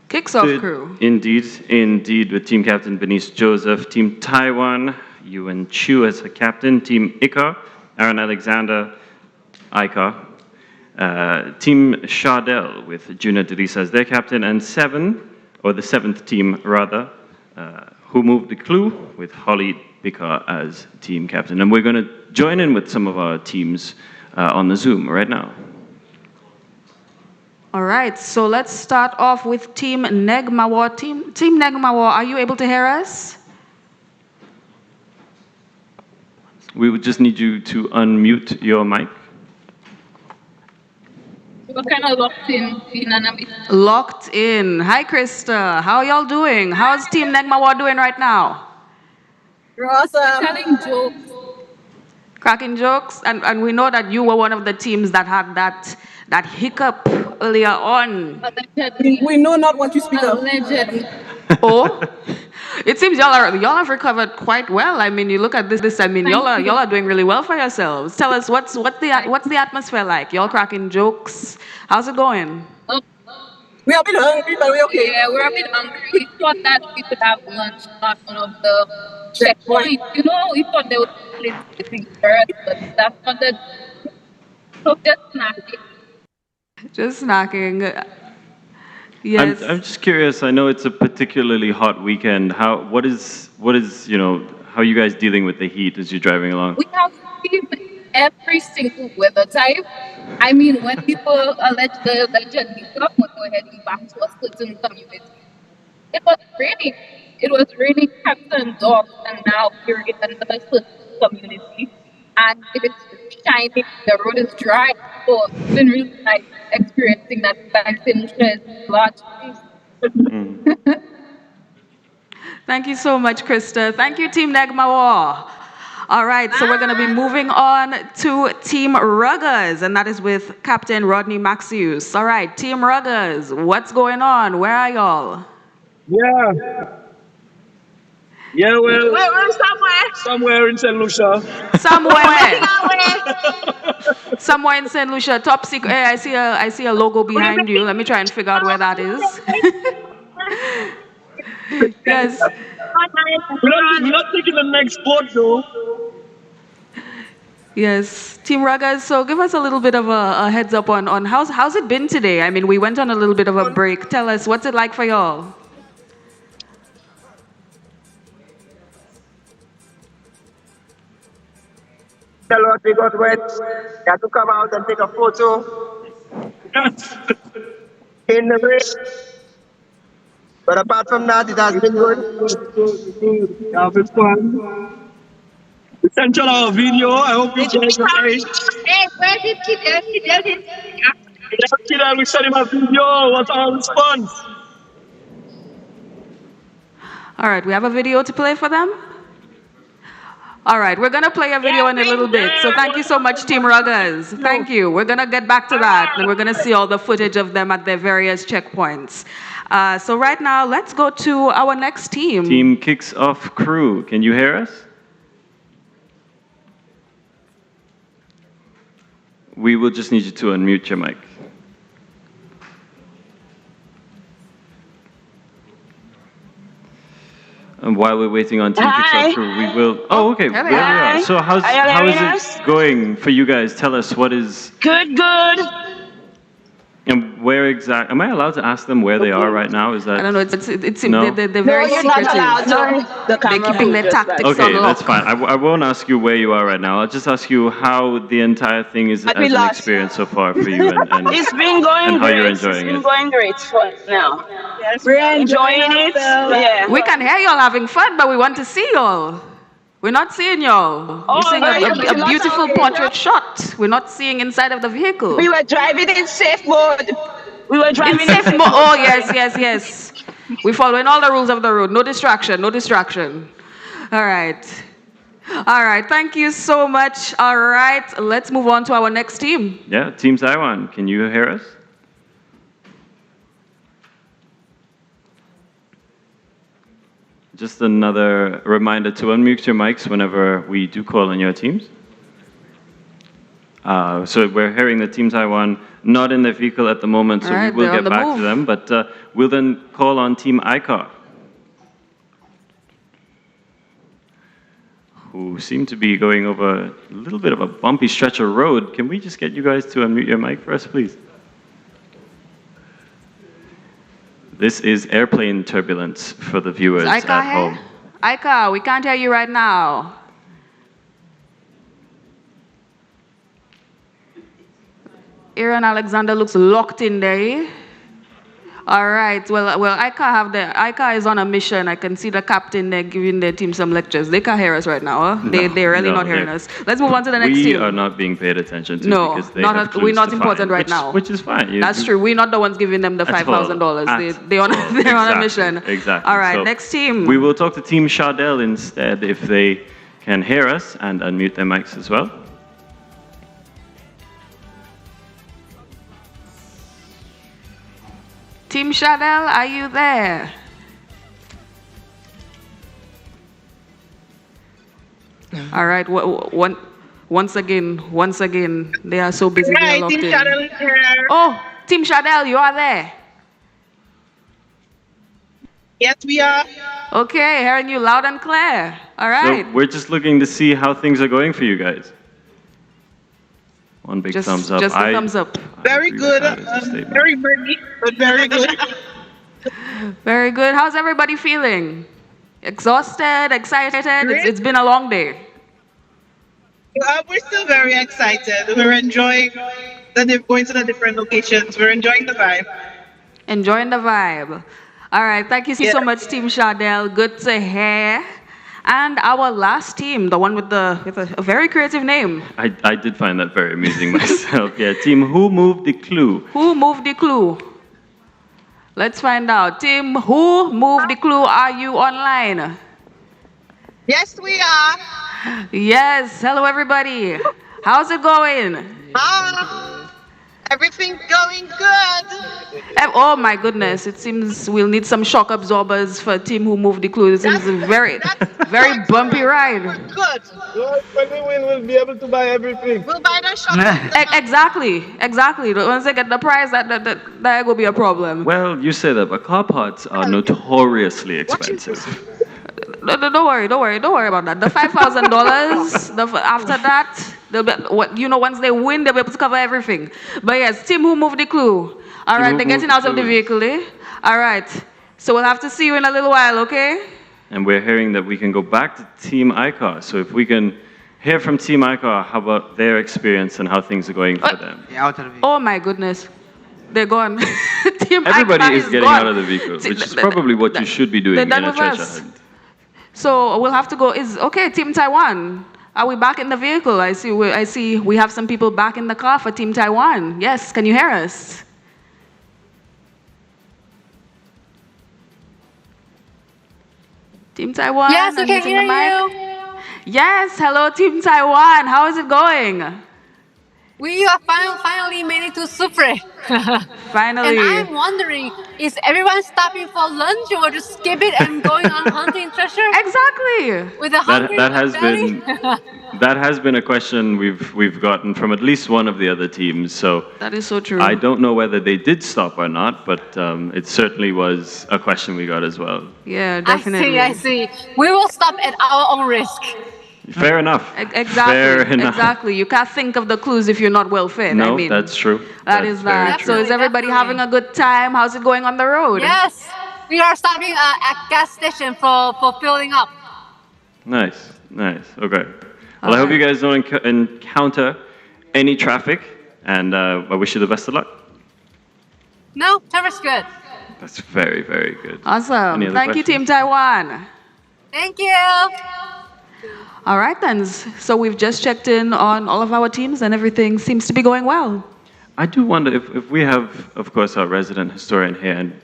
Kicks Off Crew. Indeed, with Team Captain Benice Joseph, Team Taiwan, Yuan Chu as a captain, Team Ika, Aaron Alexander, Ika, Team Shardell with Junior Delisa as their captain, and the 7th team rather, Who Moved the Clue with Holly Bika as team captain. And we're going to join in with some of our teams on the Zoom right now. All right, so let's start off with Team Negmawa. Team Negmawa, are you able to hear us? We would just need you to unmute your mic. We're kind of locked in. Locked in. Hi, Krista. How are y'all doing? How's Team Negmawa doing right now? We're awesome. Telling jokes. Cracking jokes? And we know that you were one of the teams that had that hiccup earlier on. Allegedly. We know not what you speak of. Allegedly. Oh, it seems y'all have recovered quite well. I mean, you look at this. I mean, y'all are doing really well for yourselves. Tell us what's the atmosphere like? Y'all cracking jokes? How's it going? We're a bit hungry, but we're okay. Yeah, we're a bit hungry. We thought that we could have lunch at one of the checkpoints. You know, we thought they would place the thing first, but that's not the. So just snacking. Just snacking. Yes. I'm just curious. I know it's a particularly hot weekend. What is how are you guys dealing with the heat as you're driving along? We have seen every single weather type. I mean, when people allegedly come when heading back to a certain community, it was raining. It was raining cats and dogs, and now we're in another certain community, and if it's shining, the road is dry. So it's been really nice experiencing that back in large. Thank you so much, Krista. Thank you, Team Negmawa. All right, so we're going to be moving on to Team Ruggers, and that is with Captain Rodney Maxius. All right, Team Ruggers, what's going on? Where are y'all? Yeah, well, we're somewhere in Saint Lucia. Somewhere in Saint Lucia. Top secret. Hey, I see a logo behind you. Let me try and figure out where that is. Yes. We're not taking the next boat, though. Yes, Team Ragas, so give us a little bit of a heads up on how's it been today? I mean, we went on a little bit of a break. Tell us, what's it like for y'all? Tell what we got wet. You have to come out and take a photo in the rain. But apart from that, it has been good. Having fun. We sent you our video. I hope you guys are nice. Hey, where did Kidel? Kidel, we sent him a video. What's our response? All right, we have a video to play for them? All right, we're going to play a video in a little bit. So thank you so much, Team Ragas. Thank you. We're going to get back to that, and we're going to see all the footage of them at their various checkpoints. So right now, let's go to our next team. Team Kicks Off Crew. Can you hear us? We will just need you to unmute your mic. And while we're waiting on Team Kicks Off Crew, we will... Oh, okay. There we are. So how is it going for you guys? Tell us what is... Good. And where exactly... Am I allowed to ask them where they are right now? Is that... I don't know. It's no? They're very secretive. They're keeping their tactics on Okay, lock. that's fine. I won't ask you where you are right now. I'll just ask you how the entire thing is as an experience so far for you and It's been going and how great. you're enjoying It's been it. going great for now. We're enjoying it. Yeah. We can hear y'all having fun, but we want to see y'all. We're not seeing y'all. We're seeing a beautiful portrait shot. We're not seeing inside of the vehicle. We were driving in safe mode. We were driving in safe mode. Oh, yes. We're following all the rules of the road. No distraction. All right. Thank you so much. All right. Let's move on to our next team. Yeah, Team Taiwan, can you hear us? Just another reminder to unmute your mics whenever we do call on your teams. So we're hearing the Team Taiwan not in their vehicle at the moment, so we will get back to them, but we'll then call on Team ICAR, who seem to be going over a little bit of a bumpy stretch of road. Can we just get you guys to unmute your mic for us, please? This is airplane turbulence for the viewers at home. Aika, we can't hear you right now. Aaron Alexander looks locked in there. All right. Well, Aika is on a mission. I can see the captain there giving their team some lectures. They can't hear us right now. Huh? They're really not hearing us. Let's move on to the next team. We are not being paid attention to because they we're not important right now. Which is fine. That's true. We're not the ones giving them the $5,000. They're on a mission. Exactly. All right. Next team. We will talk to Team Chardell instead if they can hear us and unmute their mics as well. Team Chardell, are you there? All right. Once again, they are so busy. They are locked in. Chardell is here. Oh, Team Chardell, you are there. Yes, we are. Okay, hearing you loud and clear. All right. So we're just looking to see how things are going for you guys. One big thumbs up. Just a thumbs up. Very good. Very birdie, but very good. Very good. How's everybody feeling? Exhausted? Excited? It's been a long day. We're still very excited. We're enjoying going to the different locations. We're enjoying the vibe. Enjoying the vibe. All right. Thank you so much, Team Chardell. Good to hear. And our last team, the one with a very creative name. I did find that very amusing myself. Yeah, Team Who Moved the Clue. Who moved the clue? Let's find out. Team Who Moved the Clue, are you online? Yes, we are. Yes. Hello, everybody. How's it going? Everything's going good. Oh my goodness! It seems we'll need some shock absorbers for Team Who Moved the Clue. This is a very bumpy ride. Good. When we win, we'll be able to buy everything. We'll buy the shock. Exactly. Once they get the price, that will be a problem. Well, you say that, but car parts are notoriously expensive. Don't worry about that. The $5,000. After that, Once they win, they'll be able to cover everything. But yes, team who moved the clue. All right, they're getting out of the vehicle, eh? All right. So we'll have to see you in a little while, okay? And we're hearing that we can go back to Team ICAR. So if we can hear from Team ICAR, how about their experience and how things are going for them? Oh my goodness. They're gone. Team Everybody ICAR is getting gone. out of the vehicle, which is probably what you should be doing in done a with treasure us. hunt. So we'll have to go. Okay, Team Taiwan. Are we back in the vehicle? I see we have some people back in the car for Team Taiwan. Yes, can you hear us? Team Taiwan? Yes, we can hear you. Yes, hello Team Taiwan. How is it going? We have finally made it to Sufre. Finally. And I'm wondering, is everyone stopping for lunch or just skip it and going on hunting treasure? Exactly. With a hungry belly? That has been a question we've gotten from at least one of the other teams. So that is so true. I don't know whether they did stop or not, but it certainly was a question we got as well. Yeah, definitely. I see. We will stop at our own risk. Fair enough. Exactly. Fair enough. Exactly. You can't think of the clues if you're not well fed. No, I mean, that's true. That is that. So is everybody having a good time? How's it going on the road? Yes. We are stopping at gas station for filling up. Nice. Okay. Well, I hope you guys don't encounter any traffic, and I wish you the best of luck. No, Trevor's good. That's very, very good. Awesome. Any other Thank you, questions? Team Taiwan. Thank you. All right, then. So we've just checked in on all of our teams, and everything seems to be going well. I do wonder if we have, of course, our resident historian here, and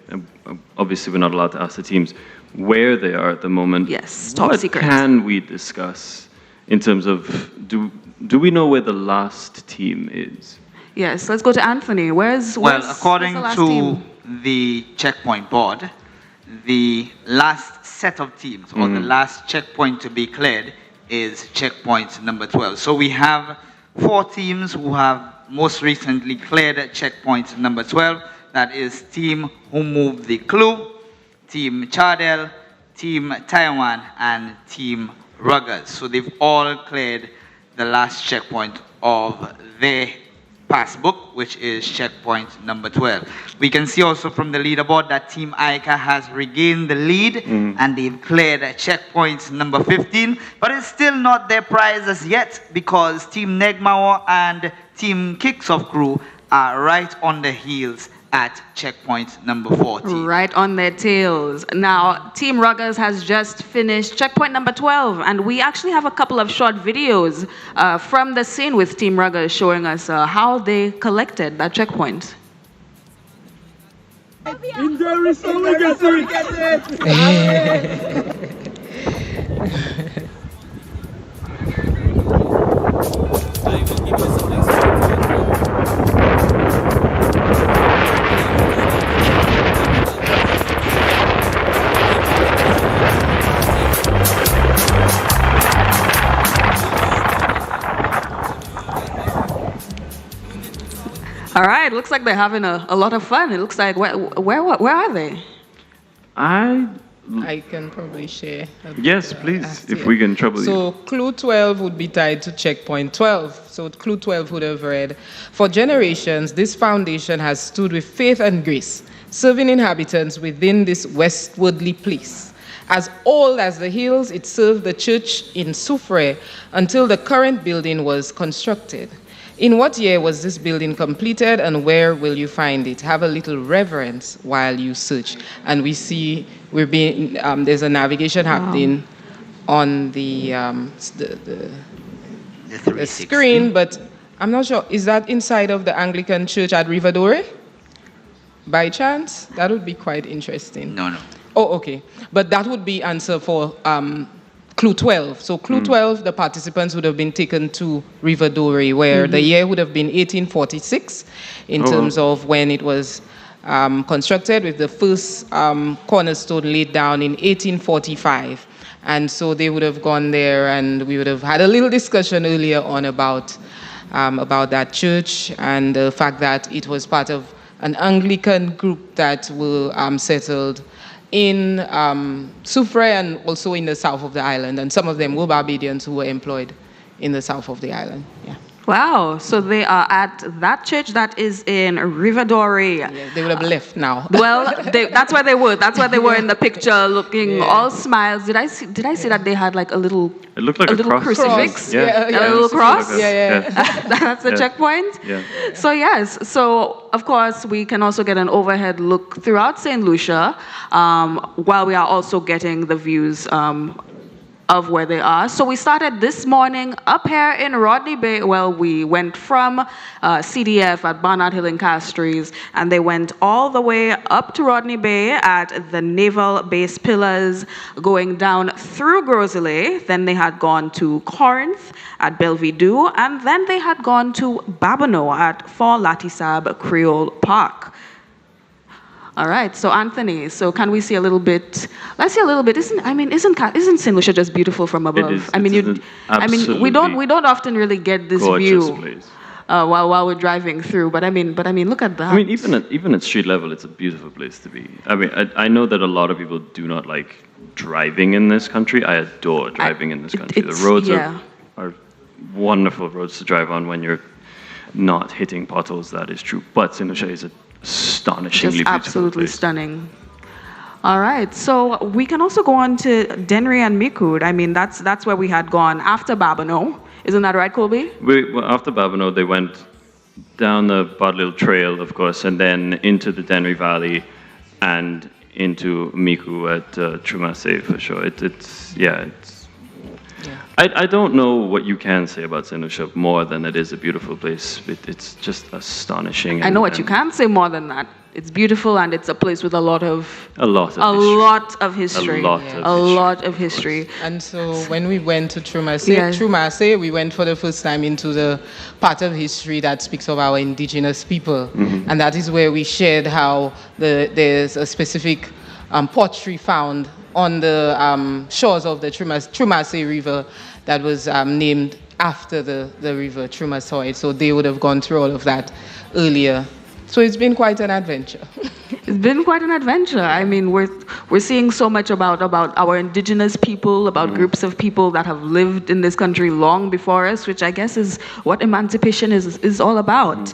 obviously we're not allowed to ask the teams where they are at the moment. Yes, top what secret. Can we discuss in terms of, do we know where the last team is? Yes, let's go to Anthony. According the last to team? the checkpoint board, the last set of teams, or the last checkpoint to be cleared, is checkpoint number 12. So we have 4 teams who have most recently cleared checkpoint number 12. That is Team Who Moved the Clue, Team Chardel, Team Taiwan, and Team Ruggers. So they've all cleared the last checkpoint of their passbook, which is checkpoint number 12. We can see also from the leaderboard that Team Ica has regained the lead, and they've cleared checkpoint number 15, but it's still not their prize as yet, because Team Negmao and Team Kicks of Crew are right on the heels at checkpoint number 14. Right on their tails. Now, Team Ruggers has just finished checkpoint number 12, and we actually have a couple of short videos from the scene with Team Ruggers showing us how they collected that checkpoint. All right, looks like they're having a lot of fun. It looks like, where are they? I can probably share. Yes, please, if we can trouble you. So clue 12 would be tied to checkpoint 12. So clue 12 would have read, for generations, this foundation has stood with faith and grace, serving inhabitants within this westwardly place. As old as the hills, it served the church in Sufre until the current building was constructed. In what year was this building completed, and where will you find it? Have a little reverence while you search. And we see there's a navigation happening on the screen, but I'm not sure. Is that inside of the Anglican Church at Rivadore? By chance? That would be quite interesting. No. Oh, okay. But that would be answer for clue 12. So clue 12, the participants would have been taken to Rivadore, where the year would have been 1846 in terms of when it was constructed, with the first cornerstone laid down in 1845. And so they would have gone there, and we would have had a little discussion earlier on about that church and the fact that it was part of an Anglican group that were settled in Sufre and also in the south of the island, and some of them were Barbadians who were employed in the south of the island. Yeah. Wow, so they are at that church that is in Rivadore. Yeah, they would have left now. Well, that's where they were. That's where they were in the picture, looking all smiles. Did I see that they had like a little? It looked like a little cross. crucifix. Yeah. A little cross. Yeah. That's the checkpoint. Yeah. So yes, so of course we can also get an overhead look throughout Saint Lucia, while we are also getting the views of where they are. So we started this morning up here in Rodney Bay. Well, we went from CDF at Barnard Hill and Castries, and they went all the way up to Rodney Bay at the Naval Base Pillars, going down through Grosley. Then they had gone to Corinth at Belvidere, and then they had gone to Babonneau at Fort Latisab Creole Park. All right, so Anthony, so can we see a little bit? Let's see a little bit. Isn't Saint Lucia just beautiful from above? It is. We don't often really get this view place. while we're driving through. But I mean, look at that. I mean, even at street level, it's a beautiful place to be. I mean, I know that a lot of people do not like driving in this country. I adore driving in this country. The roads are wonderful roads to drive on when you're not hitting potholes. That is true. But Saint Lucia is astonishingly just beautiful absolutely place. Stunning. All right, so we can also go on to Dennery and Micoud. I mean, that's where we had gone after Babonneau. Isn't that right, Colby? After Babonneau, they went down the Bodlil Trail, of course, and then into the Dennery Valley and into Micoud at Trumasse for sure. I don't know what you can say about Saint Lucia more than it is a beautiful place. It's just astonishing. I know what you can say more than that. It's beautiful, and it's a place with a lot of history. And so when we went to Trumasse, we went for the first time into the part of history that speaks of our indigenous people. Mm-hmm. And that is where we shared how there's a specific pottery found on the shores of the Trumasse River that was named after the river Trumassoy. So they would have gone through all of that earlier. So it's been quite an adventure. It's been quite an adventure. I mean, we're seeing so much about our indigenous people, about groups of people that have lived in this country long before us, which I guess is what emancipation is all about.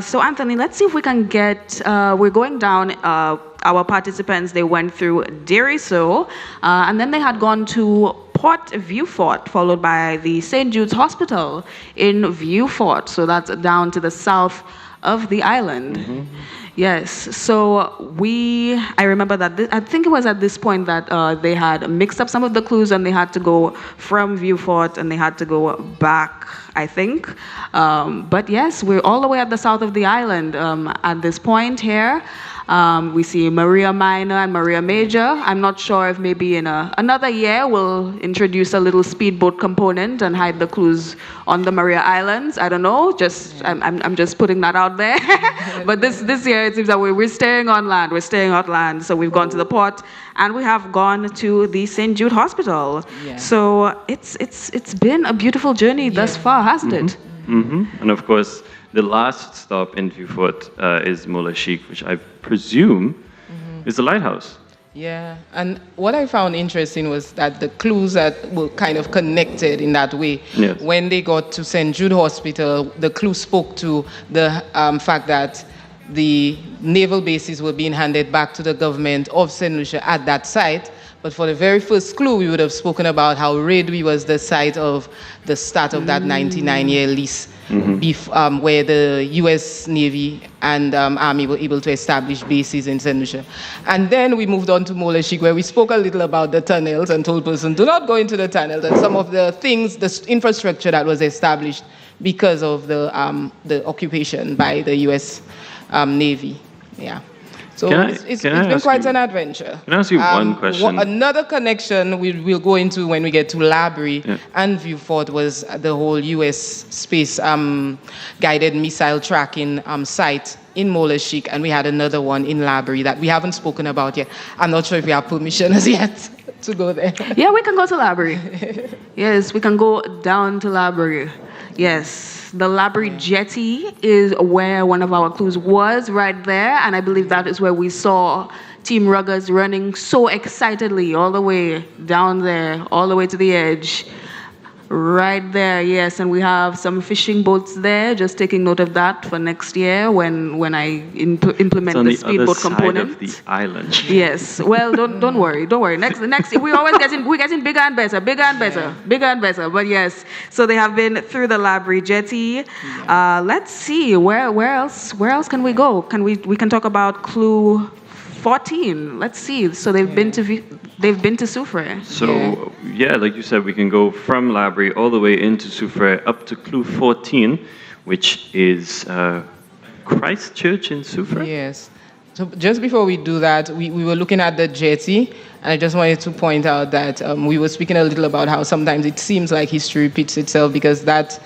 So Anthony, let's see if we can get, we're going down, our participants, they went through Deriso, and then they had gone to Port Vieux-Fort, followed by the St. Jude's Hospital in Vieux-Fort. So that's down to the south of the island. Yes, so I remember that, I think it was at this point that they had mixed up some of the clues, and they had to go from Vieux-Fort and they had to go back, I think. But yes, we're all the way at the south of the island at this point here. We see Maria Minor and Maria Major. I'm not sure if maybe in another year we'll introduce a little speedboat component and hide the clues on the Maria Islands. I don't know. I'm just putting that out there. But this year it seems that we're staying on land. We're staying on land. So we've gone to the port, and we have gone to the St. Jude Hospital. Yeah. So it's been a beautiful journey thus far, hasn't it? And of course, the last stop in Vieux-Fort is Mola Chic, which I presume is the lighthouse. Yeah, and what I found interesting was that the clues that were kind of connected in that way. Yes. When they got to St. Jude Hospital, the clue spoke to the fact that the naval bases were being handed back to the government of St. Lucia at that site. But for the very first clue, we would have spoken about how Redwy was the site of the start of that 99-year lease, where the U.S. Navy and Army were able to establish bases in St. Lucia. And then we moved on to Mola Chic, where we spoke a little about the tunnels and told persons, do not go into the tunnels, and some of the things, the infrastructure that was established because of the occupation by the U.S. Navy. Yeah. So it's been quite an adventure. Can I ask you one question? Another connection we'll go into when we get to Labrie and Vieux-Fort was the whole U.S. space guided missile tracking site in Mola Chic, and we had another one in Labrie that we haven't spoken about yet. I'm not sure if we have permission as yet to go there. Yeah, we can go to Labrie. Yes, we can go down to Labrie. Yes. The Labrie Jetty is where one of our clues was, right there, and I believe that is where we saw Team Ruggers running so excitedly all the way down there, all the way to the edge. Right there, yes, and we have some fishing boats there. Just taking note of that for next year when I implement the speedboat component. Of the island. Yes. Well, don't worry. Next we always getting bigger and better. But yes, so they have been through the Labrie Jetty. Let's see where else can we go? We can talk about clue 14. Let's see. So they've been to Soufrière. So yeah, like you said, we can go from Labrie all the way into Soufrière up to clue 14, which is Christchurch in Soufrière. Yes. So just before we do that, we were looking at the jetty, and I just wanted to point out that we were speaking a little about how sometimes it seems like history repeats itself, because that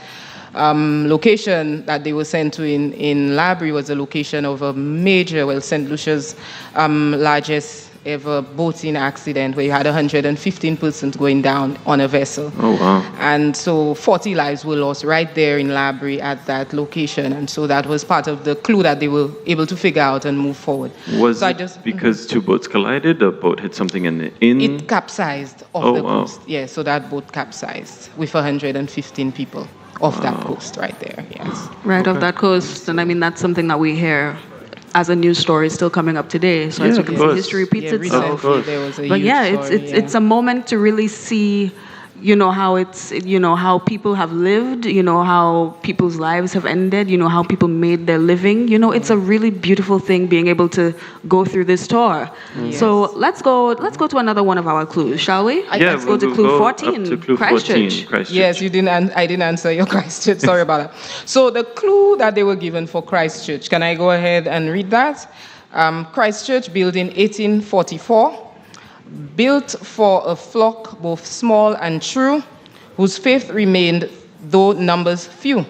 location that they were sent to in Labrie was the location of a major, Saint Lucia's largest ever boating accident, where you had 115 persons going down on a vessel. Oh, wow. And so 40 lives were lost right there in Labrie at that location. And so that was part of the clue that they were able to figure out and move forward. Was it because two boats collided? A boat hit something in the inn? It capsized off the coast. Yeah, so that boat capsized with 115 people off that coast right there, yes. Right off that coast. And I mean, that's something that we hear as a news story still coming up today. So as you can see, history repeats itself. But yeah, it's a moment to really see, how people have lived, how people's lives have ended, how people made their living. It's a really beautiful thing being able to go through this tour. Yes. So let's go to another one of our clues, shall we? Let's go to clue 14. To clue Christchurch. 14, Christchurch. Yes, I didn't answer your Christchurch. Sorry about that. So the clue that they were given for Christchurch, can I go ahead and read that? Christchurch, built in 1844. Built for a flock both small and true, whose faith remained though numbers few.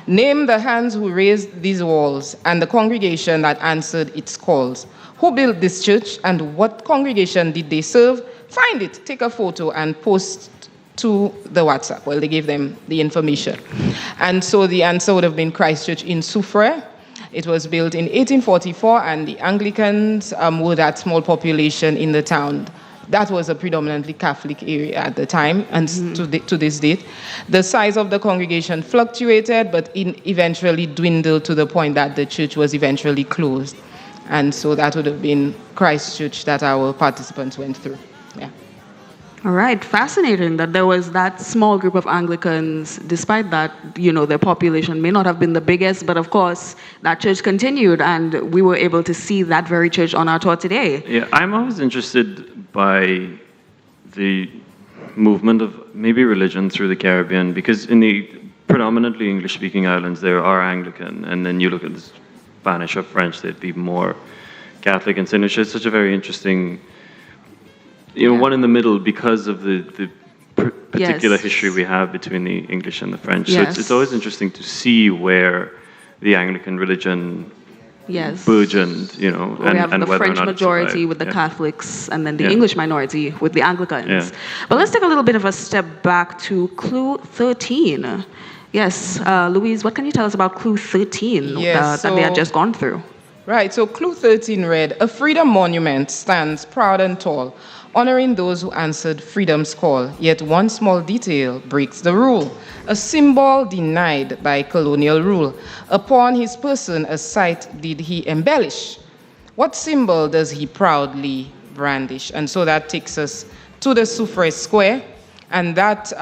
Name the hands who raised these walls and the congregation that answered its calls. Who built this church and what congregation did they serve? Find it, take a photo and post to the WhatsApp. Well, they gave them the information. And so the answer would have been Christchurch in Soufrière. It was built in 1844, and the Anglicans were that small population in the town. That was a predominantly Catholic area at the time, and to this date. The size of the congregation fluctuated, but eventually dwindled to the point that the church was eventually closed. And so that would have been Christchurch that our participants went through. Yeah. All right, fascinating that there was that small group of Anglicans. Despite that, their population may not have been the biggest, but of course, that church continued, and we were able to see that very church on our tour today. Yeah, I'm always interested by the movement of maybe religion through the Caribbean, because in the predominantly English-speaking islands, there are Anglican, and then you look at the Spanish or French, they'd be more Catholic, and Saint Lucia is such a very interesting one in the middle because of the particular history we have between the English and the French. Yes. So it's always interesting to see where the Anglican religion burgeoned, we have the French majority with the Catholics, and then the English minority with the Anglicans. Yeah. But let's take a little bit of a step back to clue 13. Yes, Louise, what can you tell us about clue 13 that they had just gone through? Right, so clue 13 read, a freedom monument stands proud and tall, honoring those who answered freedom's call. Yet one small detail breaks the rule, a symbol denied by colonial rule. Upon his person a sight did he embellish. What symbol does he proudly brandish? And so that takes us to the Soufrière Square, and that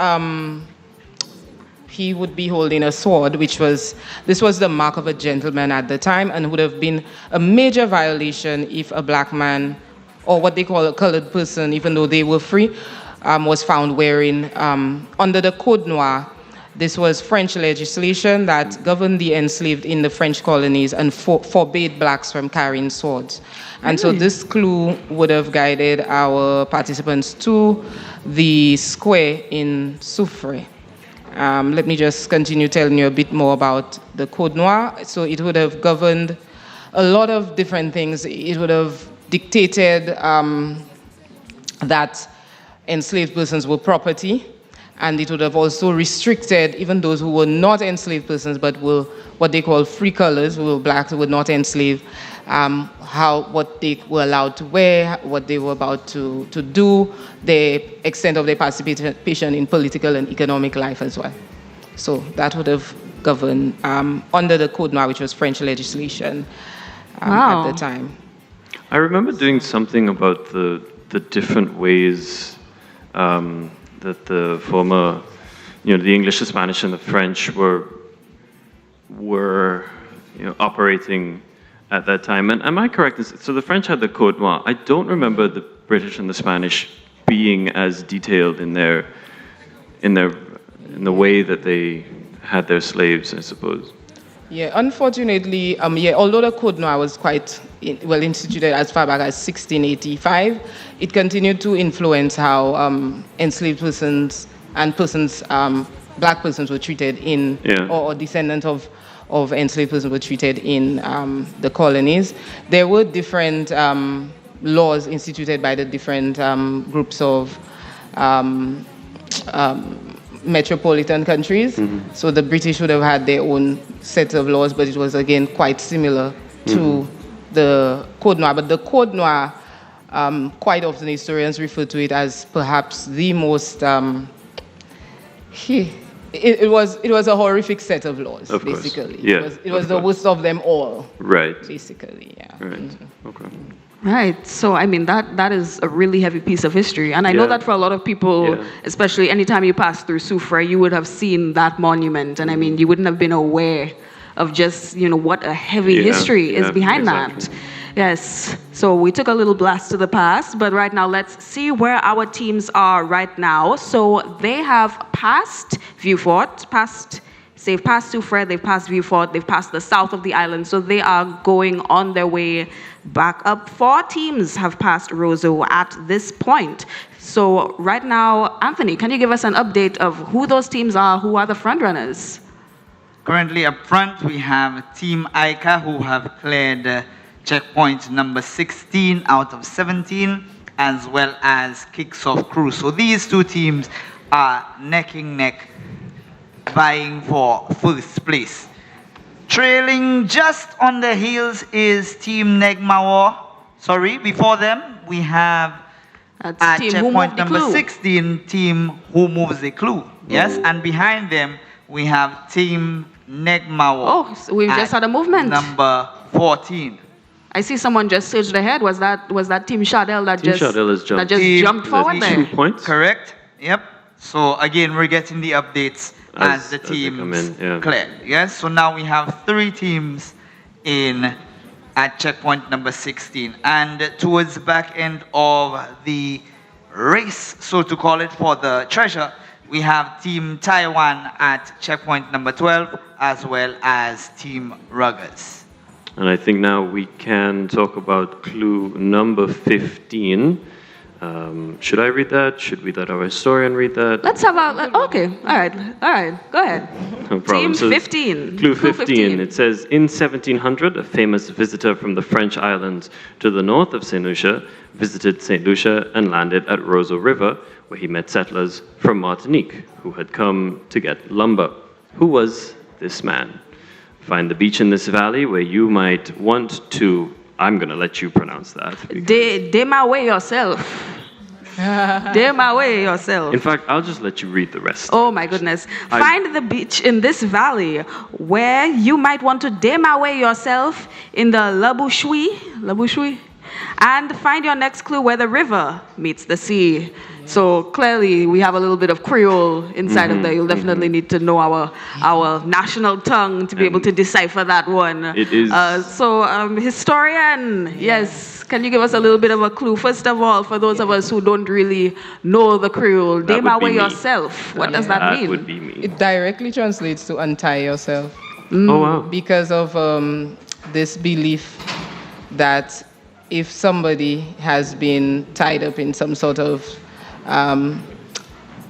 he would be holding a sword, this was the mark of a gentleman at the time, and would have been a major violation if a black man, or what they call a colored person, even though they were free, was found wearing, under the Code Noir. This was French legislation that governed the enslaved in the French colonies and forbade blacks from carrying swords. And so this clue would have guided our participants to the square in Soufrière. Let me just continue telling you a bit more about the Code Noir. So it would have governed a lot of different things. It would have dictated that enslaved persons were property, and it would have also restricted even those who were not enslaved persons but were what they call free colors, who were blacks, who were not enslaved, what they were allowed to wear, what they were about to do, the extent of their participation in political and economic life as well. So that would have governed under the Code Noir, which was French legislation at the time. I remember doing something about the different ways that the former, the English, the Spanish, and the French were operating at that time. And am I correct? So the French had the Code Noir. I don't remember the British and the Spanish being as detailed in the way that they had their slaves, I suppose. Yeah, unfortunately, although the Code Noir was quite well instituted as far back as 1685, it continued to influence how enslaved persons and black persons were treated in, or descendants of enslaved persons were treated in the colonies. There were different laws instituted by the different groups of metropolitan countries. Mm-hmm. So the British would have had their own set of laws, but it was again quite similar to the Code Noir. But the Code Noir, quite often historians refer to it as perhaps the most it was a horrific set of laws, of basically. Course. Yeah, it was the worst of them all. Right. Basically, yeah. Right. Mm-hmm. Okay. Right. So, I mean, that is a really heavy piece of history. And I know that for a lot of people, especially anytime you pass through Soufrière, you would have seen that monument. And I mean, you wouldn't have been aware of just, what a heavy history is behind that. Yes. So we took a little blast to the past, but right now let's see where our teams are right now. So they have passed Vieux Fort, they've passed Soufrière, they've passed Vieux Fort, they've passed the south of the island. So they are going on their way back up. 4 teams have passed Roseau at this point. So right now, Anthony, can you give us an update of who those teams are? Who are the front runners? Currently up front, we have Team Ica, who have cleared checkpoint number 16 out of 17, as well as Kicks Off Crew. So these 2 teams are neck and neck, vying for first place. Trailing just on the heels is Team Negmawa. Sorry, before them, we have at checkpoint number 16, Team Who Moves the Clue. Yes, and behind them, we have Team Negmawa. Oh, so we've just had a movement. Number 14. I see someone just surged ahead. Was that Team Chardel that just jumped forward there? 2 points. Correct. Yep. So again, we're getting the updates as the teams clear. Yes. So now we have 3 teams in at checkpoint number 16, and towards the back end of the race, so to call it, for the treasure, we have Team Taiwan at checkpoint number 12, as well as Team Ruggers. And I think now we can talk about clue number 15. Should I read that? Should we let our historian read that? Let's have okay. All right. Go ahead. No problem. Team 15. Clue 15. It says, in 1700, a famous visitor from the French islands to the north of Saint Lucia visited Saint Lucia and landed at Roseau River, where he met settlers from Martinique who had come to get lumber. Who was this man? Find the beach in this valley where you might want to, I'm going to let you pronounce that. Demaway yourself. Demaway yourself. In fact, I'll just let you read the rest. Oh my goodness. Find the beach in this valley where you might want to demaway yourself in the Labouchui, and find your next clue where the river meets the sea. So clearly we have a little bit of Creole inside of there. You'll definitely need to know our national tongue to be able to decipher that one. It is. Historian, yes. Can you give us a little bit of a clue? First of all, for those of us who don't really know the Creole, demaway yourself. What does that mean? That would be me. It directly translates to untie yourself. Oh, wow. Because of this belief that if somebody has been tied up in some sort of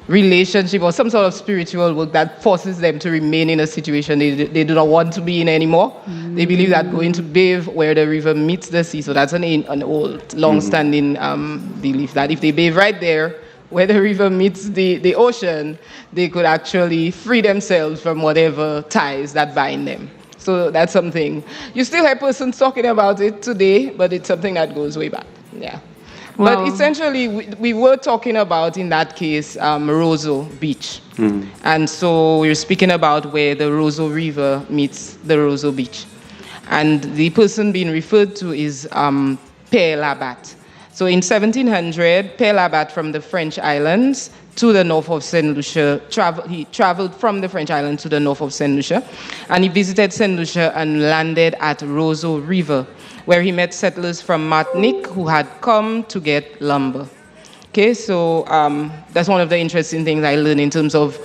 relationship or some sort of spiritual work that forces them to remain in a situation they do not want to be in anymore. They believe that going to bathe where the river meets the sea, so that's an old, long-standing belief that if they bathe right there, where the river meets the ocean, they could actually free themselves from whatever ties that bind them. So that's something. You still have persons talking about it today, but it's something that goes way back. Yeah. Well, but essentially, we were talking about, in that case, Roseau Beach. And so we were speaking about where the Roseau River meets the Roseau Beach. And the person being referred to is Père Labat. So in 1700, Père Labat from the French islands to the north of Saint Lucia, he traveled from the French islands to the north of Saint Lucia, and he visited Saint Lucia and landed at Roseau River, where he met settlers from Martinique who had come to get lumber. Okay, so that's one of the interesting things I learned in terms of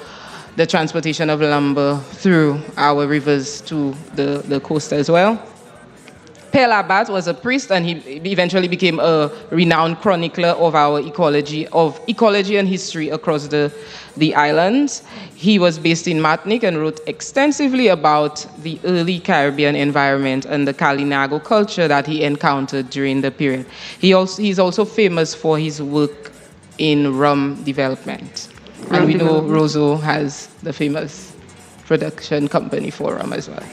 the transportation of lumber through our rivers to the coast as well. Père Labat was a priest, and he eventually became a renowned chronicler of our ecology and history across the islands. He was based in Martinique and wrote extensively about the early Caribbean environment and the Kalinago culture that he encountered during the period. He's also famous for his work in rum development. And we know Roseau has the famous production company for rum as well.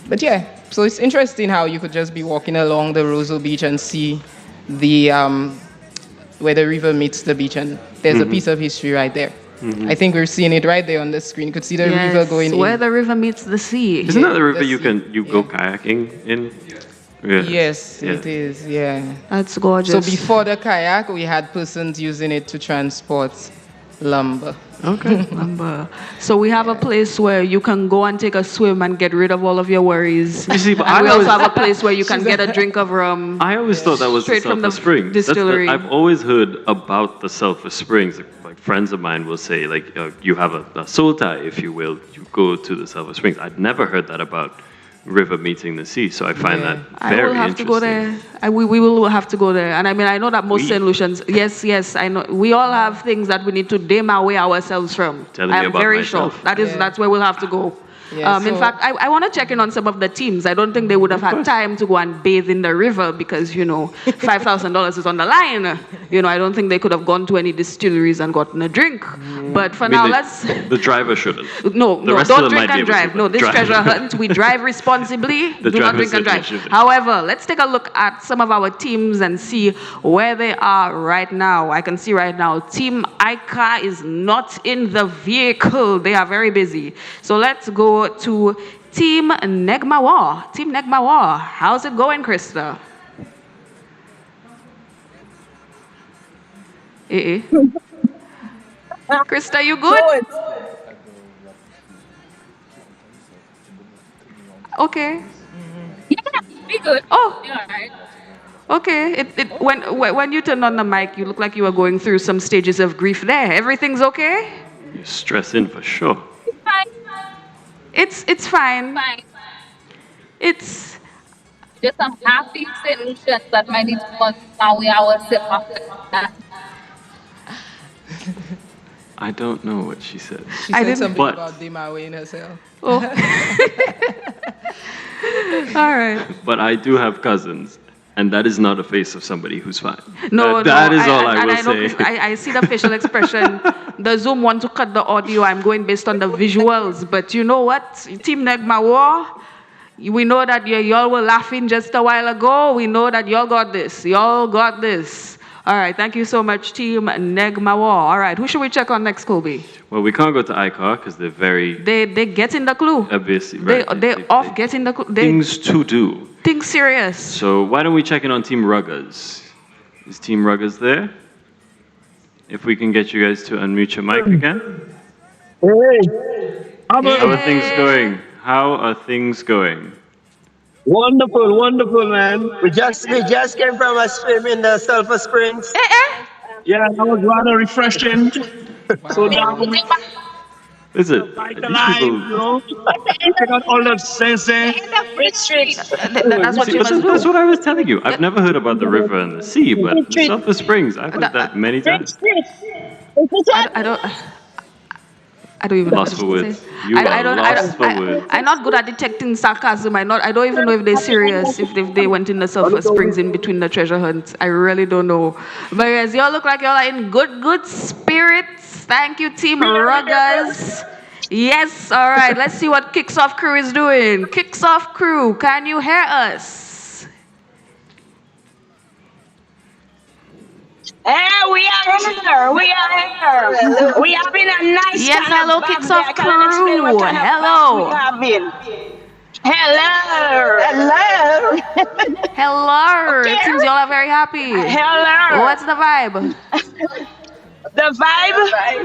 But yeah, so it's interesting how you could just be walking along the Roseau Beach and see the where the river meets the beach, and there's a piece of history right there. I think we're seeing it right there on the screen. You could see the river going where in. the river meets the sea. Isn't that the river you go kayaking in? Yeah. Yes, it is, yeah. That's gorgeous. So before the kayak, we had persons using it to transport lumber. Okay. Lumber. So we have a place where you can go and take a swim and get rid of all of your worries. You see, but and we I also always- have a place where you can get a drink of rum. I always thought that was the straight from Sulphur the Springs. distillery. I've always heard about the Sulphur Springs. Like friends of mine will say, like, you have a soul tie, if you will. You go to the Sulphur Springs. I'd never heard that about river meeting the sea, so I find that I very will have interesting. to go there. We will have to go there. And I mean, I know that most Saint Lucians, yes, I know. We all have things that we need to dim away ourselves from. Telling you I'm about very myself. sure. That's where we'll have to go. Yeah, In so- fact, I want to check in on some of the teams. I don't think they would have had time to go and bathe in the river because, $5,000 is on the line. I don't think they could have gone to any distilleries and gotten a drink. But for now, let's... The driver shouldn't. No, The rest don't of them drink might be and able to, drive. but No, this drive- treasure hunt, we drive responsibly. The Do not driver drink and drive. certainly shouldn't. However, let's take a look at some of our teams and see where they are right now. I can see right now, Team Ika is not in the vehicle. They are very busy. So let's go to Team Negmawa. Team Negmawa, how's it going, Krista? Krista, you good? Okay. Yeah, be good. Oh. Yeah, all right. Okay. When you turned on the mic, you look like you were going through some stages of grief there. Everything's okay? You're stressing for sure. It's fine. Fine. It's Just some happy solutions that might need to go now we ourselves after that. I don't know what she said. She I said didn't- something But- about Dimawe in herself. Oh. All right. But I do have cousins, and that is not a face of somebody who's fine. No, That is no, all I and will I know, say. 'cause I see the facial expression. The Zoom want to cut the audio. I'm going based on the visuals. But you know what? Team Negmawa, we know that y'all were laughing just a while ago. We know that y'all got this. Y'all got this. All right. Thank you so much, Team Negmawa. All right. Who should we check on next, Colby? Well, we can't go to ICAR because they're very They getting the clue. obviously They right. off getting the clue. Things to do. Think serious. So why don't we check in on Team Ruggers? Is Team Ruggers there? If we can get you guys to unmute your mic again. How are things going? How are things going? Wonderful, wonderful, man. We just came from a swim in the Sulphur Springs. Yeah, that was rather refreshing. So now we Is it? alive, check out all the sensei. That's what you must do. That's what I was telling you. I've never heard about the river and the sea, but the Sulphur Springs, I've heard that many times. I don't. I don't even know Lost what for to words. say. You are lost for words. I'm not good at detecting sarcasm. I don't even know if they're serious, if they went in the Sulphur Springs in between the treasure hunt. I really don't know. But yes, y'all look like y'all are in good spirits. Thank you, Team Ruggers. Yes, all right. Let's see what Kicks Off Crew is doing. Kicks Off Crew, can you hear us? Hey, we are here. We are here. We having a nice yes, kind hello, of Kicks bath Off there. I can't explain what Crew. kind of Hello. bath we having. Hello. Hello. Hello. Okay. It seems y'all are very happy. Hello. What's the vibe? The vibe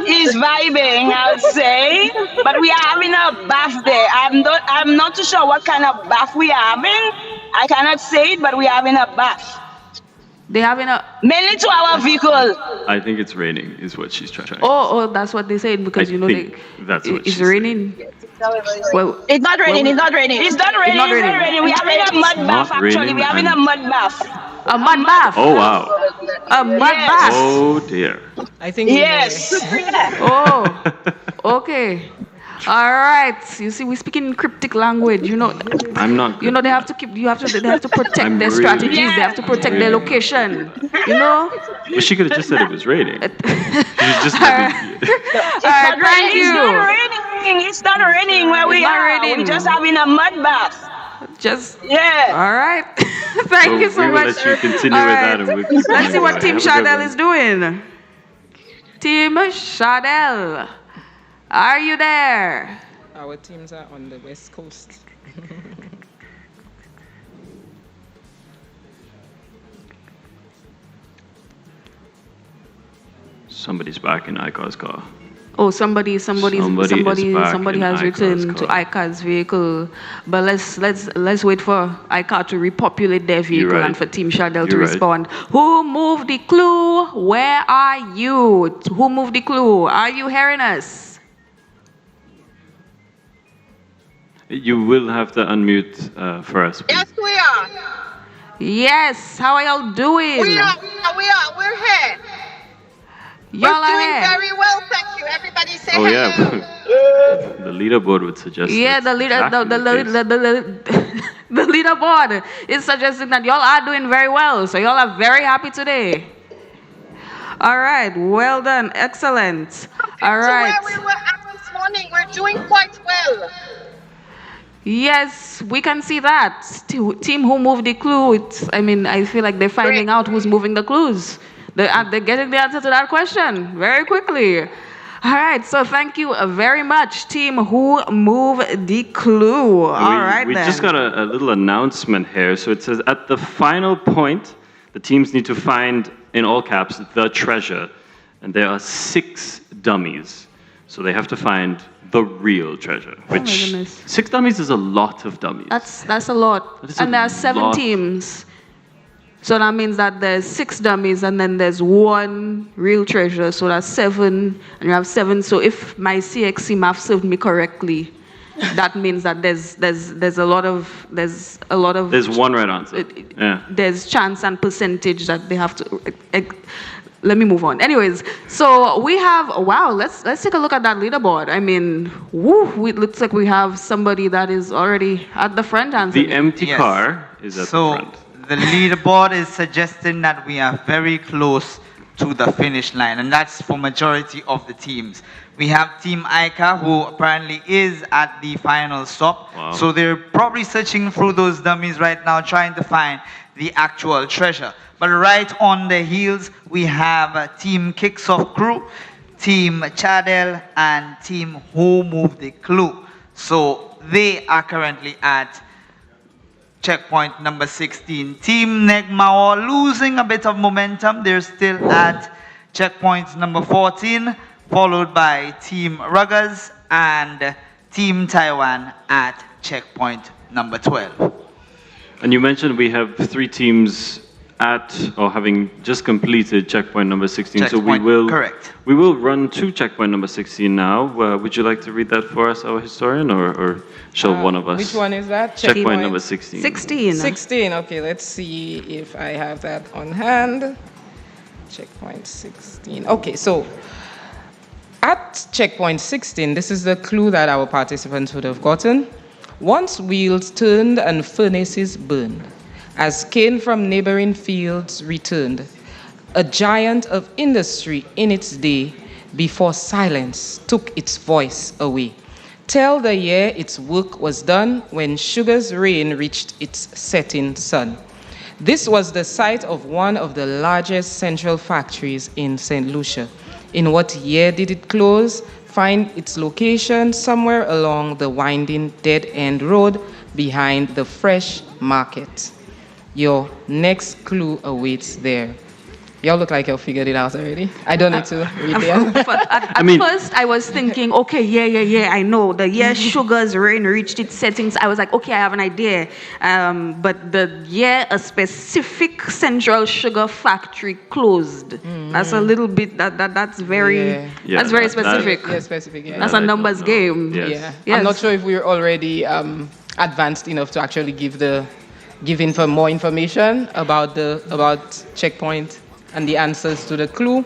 is vibing, I would say. But we are having a bath there. I'm not too sure what kind of bath we are having. I cannot say it, but we are having a bath. They having a mainly to our vehicle. I think it's raining, is what she's trying. Oh, that's what they said because That's what it's raining. Well, it's not raining. It's not raining. It's not raining. It's not raining. We're having a mud bath. Actually, we're having a mud bath. A mud bath. Oh wow. A mud bath. Oh dear. I think. Yes. Oh. Okay. All right. You see, we speak in cryptic language. You know. I'm not. You know, they have to keep. They have to protect their strategies. They have to protect their location. You know. Well, she could have just said it was raining. She was just Thank you. It's not raining. It's not raining where we are. We're just having a mud bath. Just yeah. All right. Thank you so we will much. Let you continue with that, and we'll keep Let's see what going. Team Have a good Shadell one. is doing. Team Shadell, are you there? Our teams are on the west coast. Somebody's back in Icar's car. Oh, somebody has returned to car. Icar's vehicle. But let's wait for Icar to repopulate their vehicle and for Team Shadell to respond. Who moved the clue? Where are you? Who moved the clue? Are you hearing us? You will have to unmute for us. Please. Yes, we are. Yes. How are y'all doing? We are. We're here. Y'all We're are doing here. very well, thank you. Everybody say Oh hello. yeah. The leaderboard would suggest. Yeah, the leaderboard is suggesting that y'all are doing very well. So y'all are very happy today. All right, well done, excellent. All right. So where we were at this morning, we're doing quite well. Yes, we can see that. Team who moved the clue. I feel like they're finding out who's moving the clues. They're getting the answer to that question very quickly. All right, so thank you very much, team who moved the clue. All right, we then. just got a little announcement here. So it says at the final point, the teams need to find, in all caps, the treasure. And there are 6 dummies. So they have to find the real treasure. Which, oh my goodness. 6 dummies is a lot of dummies. That's a lot. And there are 7 teams. So that means that there's 6 dummies and then there's 1 real treasure. So that's 7, and you have 7. So if my CXC math served me correctly, that means that there's a lot of There's one right answer. Yeah. There's chance and percentage that they have to. Let me move on. Anyways, so we have let's take a look at that leaderboard. I mean, it looks like we have somebody that is already at the front. The empty car is at the front. The leaderboard is suggesting that we are very close to the finish line, and that's for majority of the teams. We have Team Ica, who apparently is at the final stop. Wow. So they're probably searching through those dummies right now, trying to find the actual treasure. But right on the heels, we have Team Kicks Off Crew, Team Chadel, and Team Who Moved the Clue. So they are currently at checkpoint number 16. Team Negmao losing a bit of momentum. They're still at checkpoint number 14, followed by Team Ruggers and Team Taiwan at checkpoint number 12. And you mentioned we have 3 teams at or having just completed checkpoint number 16. So we will run to checkpoint number 16 now. Would you like to read that for us, our historian, or shall one of us? Which one is that? Checkpoint number 16. 16. Okay, let's see if I have that on hand. Checkpoint 16. Okay, so At checkpoint 16, this is the clue that our participants would have gotten. Once wheels turned and furnaces burned, as cane from neighboring fields returned, a giant of industry in its day, before silence took its voice away. Tell the year its work was done, when sugar's reign reached its setting sun. This was the site of one of the largest central factories in Saint Lucia. In what year did it close? Find its location somewhere along the winding dead-end road behind the fresh market. Your next clue awaits there. Y'all look like y'all figured it out already. I don't need to read it. At first, I was thinking, okay, yeah, I know. The year sugar's reign reached its settings, I was like, okay, I have an idea. But the year a specific central sugar factory closed, that's a little bit, that's very, that's very specific. That's a numbers game. Yes. I'm not sure if we're already advanced enough to actually give more information about checkpoint and the answers to the clue.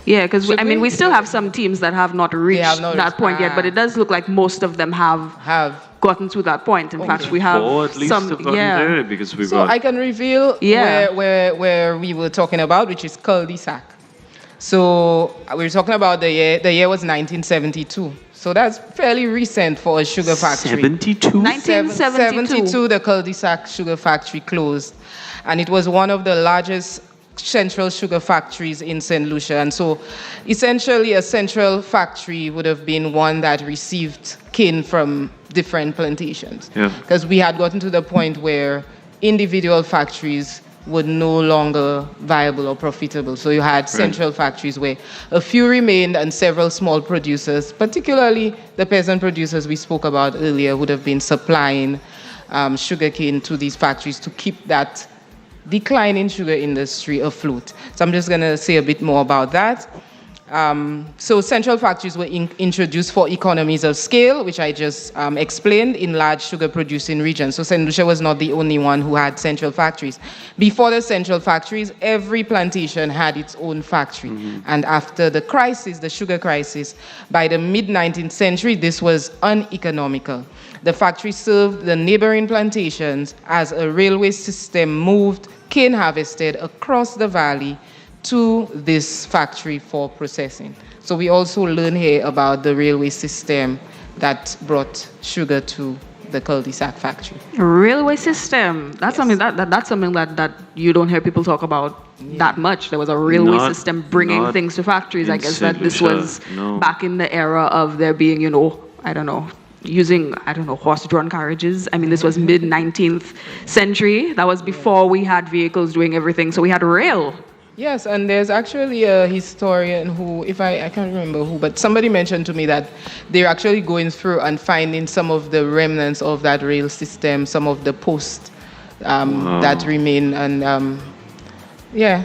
Yeah, because we still have some teams that have not reached that point yet, but it does look like most of them have gotten to that point. In fact, we have at least some. Have gotten there because we got. I can reveal where we were talking about, which is cul-de-sac. So we were talking about the year. The year was 1972. So that's fairly recent for a sugar factory. 1972. The cul-de-sac sugar factory closed, and it was one of the largest central sugar factories in Saint Lucia. And so essentially a central factory would have been one that received cane from different plantations. Because we had gotten to the point where individual factories were no longer viable or profitable. So you had central factories where a few remained and several small producers, particularly the peasant producers we spoke about earlier, would have been supplying sugarcane to these factories to keep that declining sugar industry afloat. So I'm just going to say a bit more about that. So central factories were introduced for economies of scale, which I just explained, in large sugar producing regions. So Saint Lucia was not the only one who had central factories. Before the central factories, every plantation had its own factory. And after the crisis, the sugar crisis, by the mid-19th century, this was uneconomical. The factory served the neighboring plantations as a railway system moved cane harvested across the valley to this factory for processing. So we also learn here about the railway system that brought sugar to the cul-de-sac factory. Railway system. That's something that's something that you don't hear people talk about that much. There was a railway system bringing things to factories. I guess that this was back in the era of there being, using, horse-drawn carriages. This was mid-19th century. That was before we had vehicles doing everything. So we had rail. Yes, and there's actually a historian who, I can't remember who, but somebody mentioned to me that they're actually going through and finding some of the remnants of that rail system, some of the posts that remain. And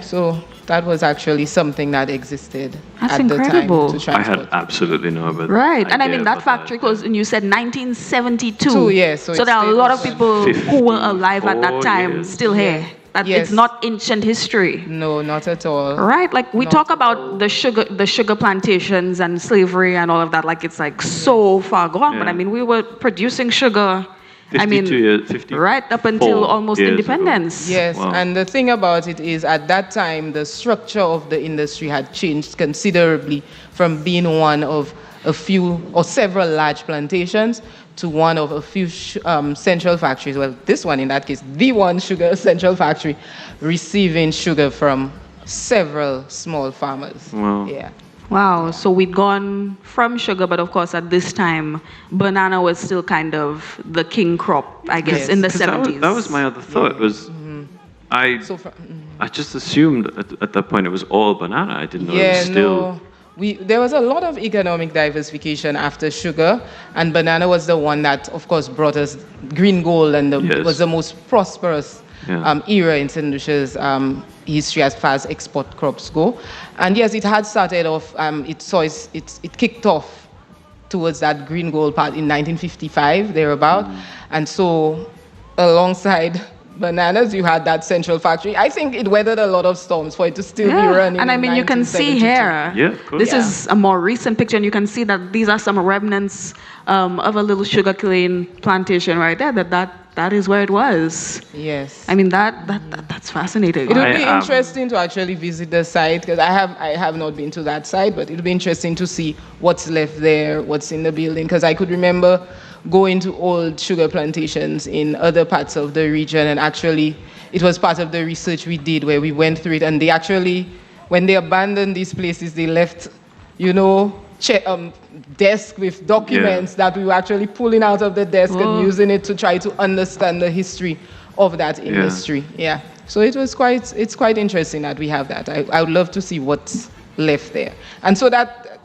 so that was actually something that existed at incredible. The time to transport. I had absolutely no idea. Right, and that factory closed, and you said 1972. Yes. So there are a lot of people who were alive at that time still here. It's not ancient history. No, not at all. Right, like we talk about the sugar plantations and slavery and all of that, like it's like so far gone. But we were producing sugar. 50 right up until almost independence. Ago. Yes, and the thing about it is at that time, the structure of the industry had changed considerably from being one of a few or several large plantations to one of a few central factories. Well, this one, in that case, the one sugar central factory receiving sugar from several small farmers. Wow. Yeah. Wow, so we'd gone from sugar, but of course at this time, banana was still kind of the king crop, I guess, in the 70s. That was my other thought, I just assumed at that point it was all banana. I didn't know it was still... There was a lot of economic diversification after sugar, and banana was the one that, of course, brought us green gold, and it was the most prosperous era in Saint Lucia's history as far as export crops go. And yes, it had started off, it kicked off towards that green gold part in 1955, thereabout. And so alongside bananas. You had that central factory. I think it weathered a lot of storms for it to still be running. And I mean, you can see here, this is a more recent picture, and you can see that these are some remnants of a little sugarcane plantation right there. That is where it was. Yes. I mean, that's fascinating. It would be interesting to actually visit the site, because I have not been to that site, but it would be interesting to see what's left there, what's in the building, because I could remember going to old sugar plantations in other parts of the region, and actually it was part of the research we did where we went through it, and they actually, when they abandoned these places, they left, desk with documents that we were actually pulling out of the desk and using it to try to understand the history of that industry. Yeah. So it's quite interesting that we have that. I would love to see what's left there. And so that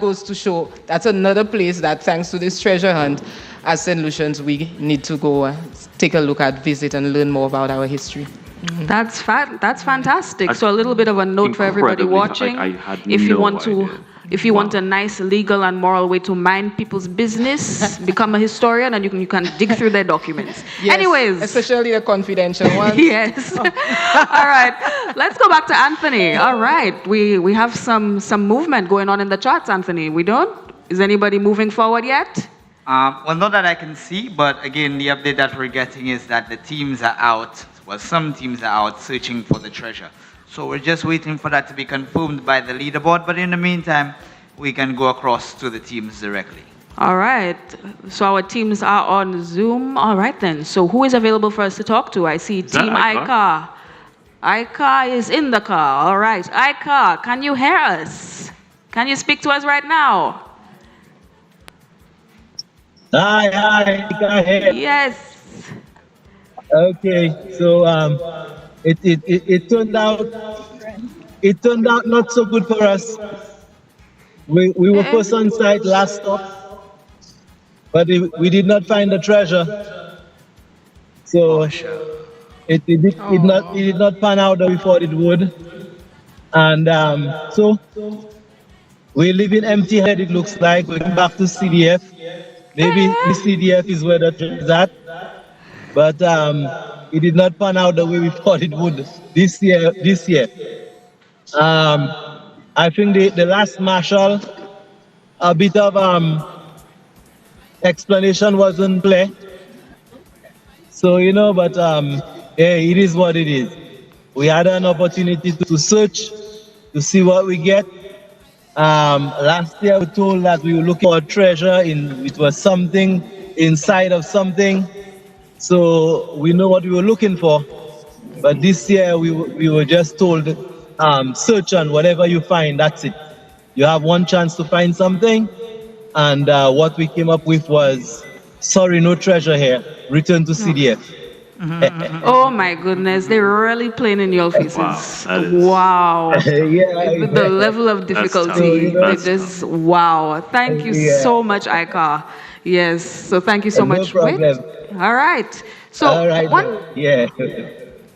goes to show that's another place that, thanks to this treasure hunt, as St. Lucians, we need to go take a look at, visit, and learn more about our history. Mm-hmm. That's fantastic. So a little bit of a note for everybody watching. If you want a nice legal and moral way to mind people's business, become a historian, and you can dig through their documents. Yes, anyways, especially the confidential ones. Yes. All right, let's go back to Anthony. All right, we have some movement going on in the charts, Anthony. We don't? Is anybody moving forward yet? Well, not that I can see, but again, the update that we're getting is that the teams are out. Well, some teams are out searching for the treasure. So we're just waiting for that to be confirmed by the leaderboard. But in the meantime, we can go across to the teams directly. All right. So our teams are on Zoom. All right, then. So who is available for us to talk to? I see Team Ika. Ika is in the car. All right. Ika, can you hear us? Can you speak to us right now? Hi, Ika here. Yes. Okay. So it turned out not so good for us. We were first on site last stop, but we did not find the treasure. So it did not pan out that we thought it would, and so we're leaving empty-headed. It looks like we're going back to CDF. Maybe the CDF is where the treasure is at, but it did not pan out the way we thought it would this year. I think the last marshal, a bit of explanation wasn't clear. So, but it is what it is. We had an opportunity to search, to see what we get. Last year we were told that we were looking for a treasure, it was something inside of something. So we know what we were looking for. But this year we were just told, search on whatever you find, that's it. You have one chance to find something. And what we came up with was, sorry, no treasure here. Return to CDF. Oh my goodness, they're really playing in your faces. Wow. Yeah, the level of difficulty. It is wow. Thank you so much, Ika. Yes. So thank you so much. No problem. All right. So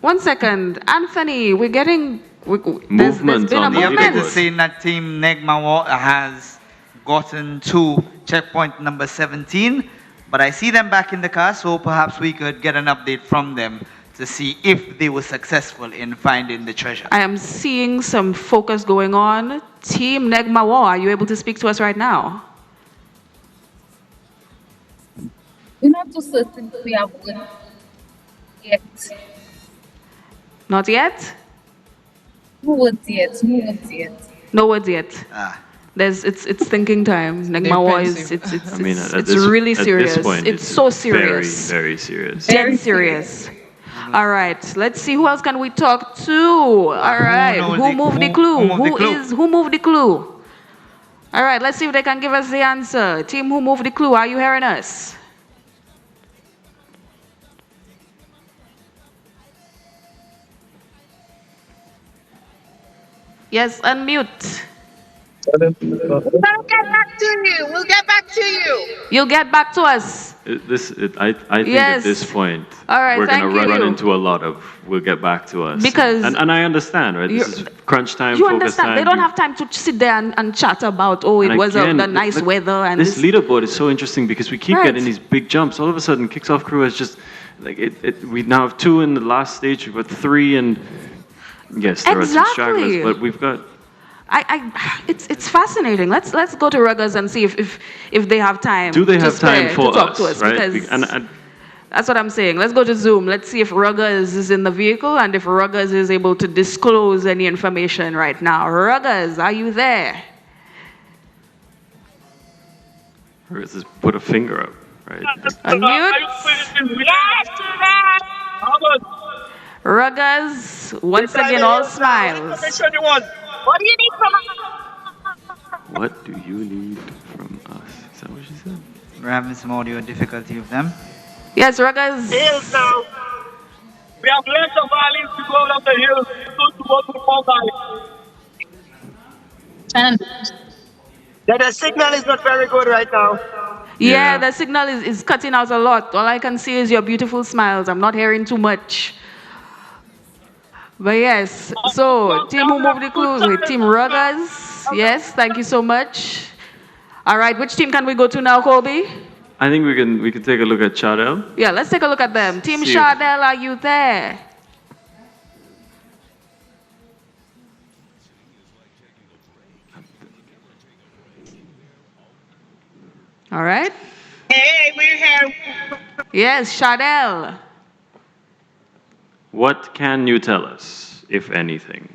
one second, Anthony. We're getting there's been a The update movement. is saying that Team Negmawa has gotten to checkpoint number 17, but I see them back in the car, so perhaps we could get an update from them to see if they were successful in finding the treasure. I am seeing some focus going on. Team Negmawa, are you able to speak to us right now? We're not too certain we have one yet. Not yet? No words yet. No words yet. It's thinking time. Negmawa is it's really serious. It's so serious. Very, very serious. Very serious. All right. Let's see, who else can we talk to? All right. Who moved the clue? Who moved the clue? All right. Let's see if they can give us the answer. Team, who moved the clue? Are you hearing us? Yes, unmute. We'll get back to you. We'll get back to you. You'll get back to us. I think at this point, all right, we're going to run you. into a lot of, we'll get back to us. Because and I understand, right? This is crunch time, you focus understand, time. they don't have time to sit there and chat about, it was the nice weather. And this leaderboard is so interesting because we keep getting these big jumps. All of a sudden, Kicks Off Crew has just Like we now have 2 in the last stage. We've got 3, and yes, there are some stragglers, but we've got. It's fascinating. Let's go to Ruggers and see if they have time. Do they have time to for talk to us? right? Because that's what I'm saying. Let's go to Zoom. Let's see if Ruggers is in the vehicle and if Ruggers is able to disclose any information right now. Ruggers, are you there? Ruggers has put a finger up, right? Unmute. Ruggers, once again, all smiles. What do you need from us? What do you need from us? Is that what she said? We're having some audio difficulty with them. Yes, Ruggers. Hills now. We have left the valleys to go up the hills. Go towards the fall valley. The signal is not very good right now. Yeah, the signal is cutting out a lot. All I can see is your beautiful smiles. I'm not hearing too much. But yes, so team who moved the clue with Team Ruggers. Yes, thank you so much. All right, which team can we go to now, Colby? I think we can take a look at Chadel. Yeah, let's take a look at them. Team See Chadel, are you there? All right. Hey, we're here. Yes, Chadel. What can you tell us, if anything?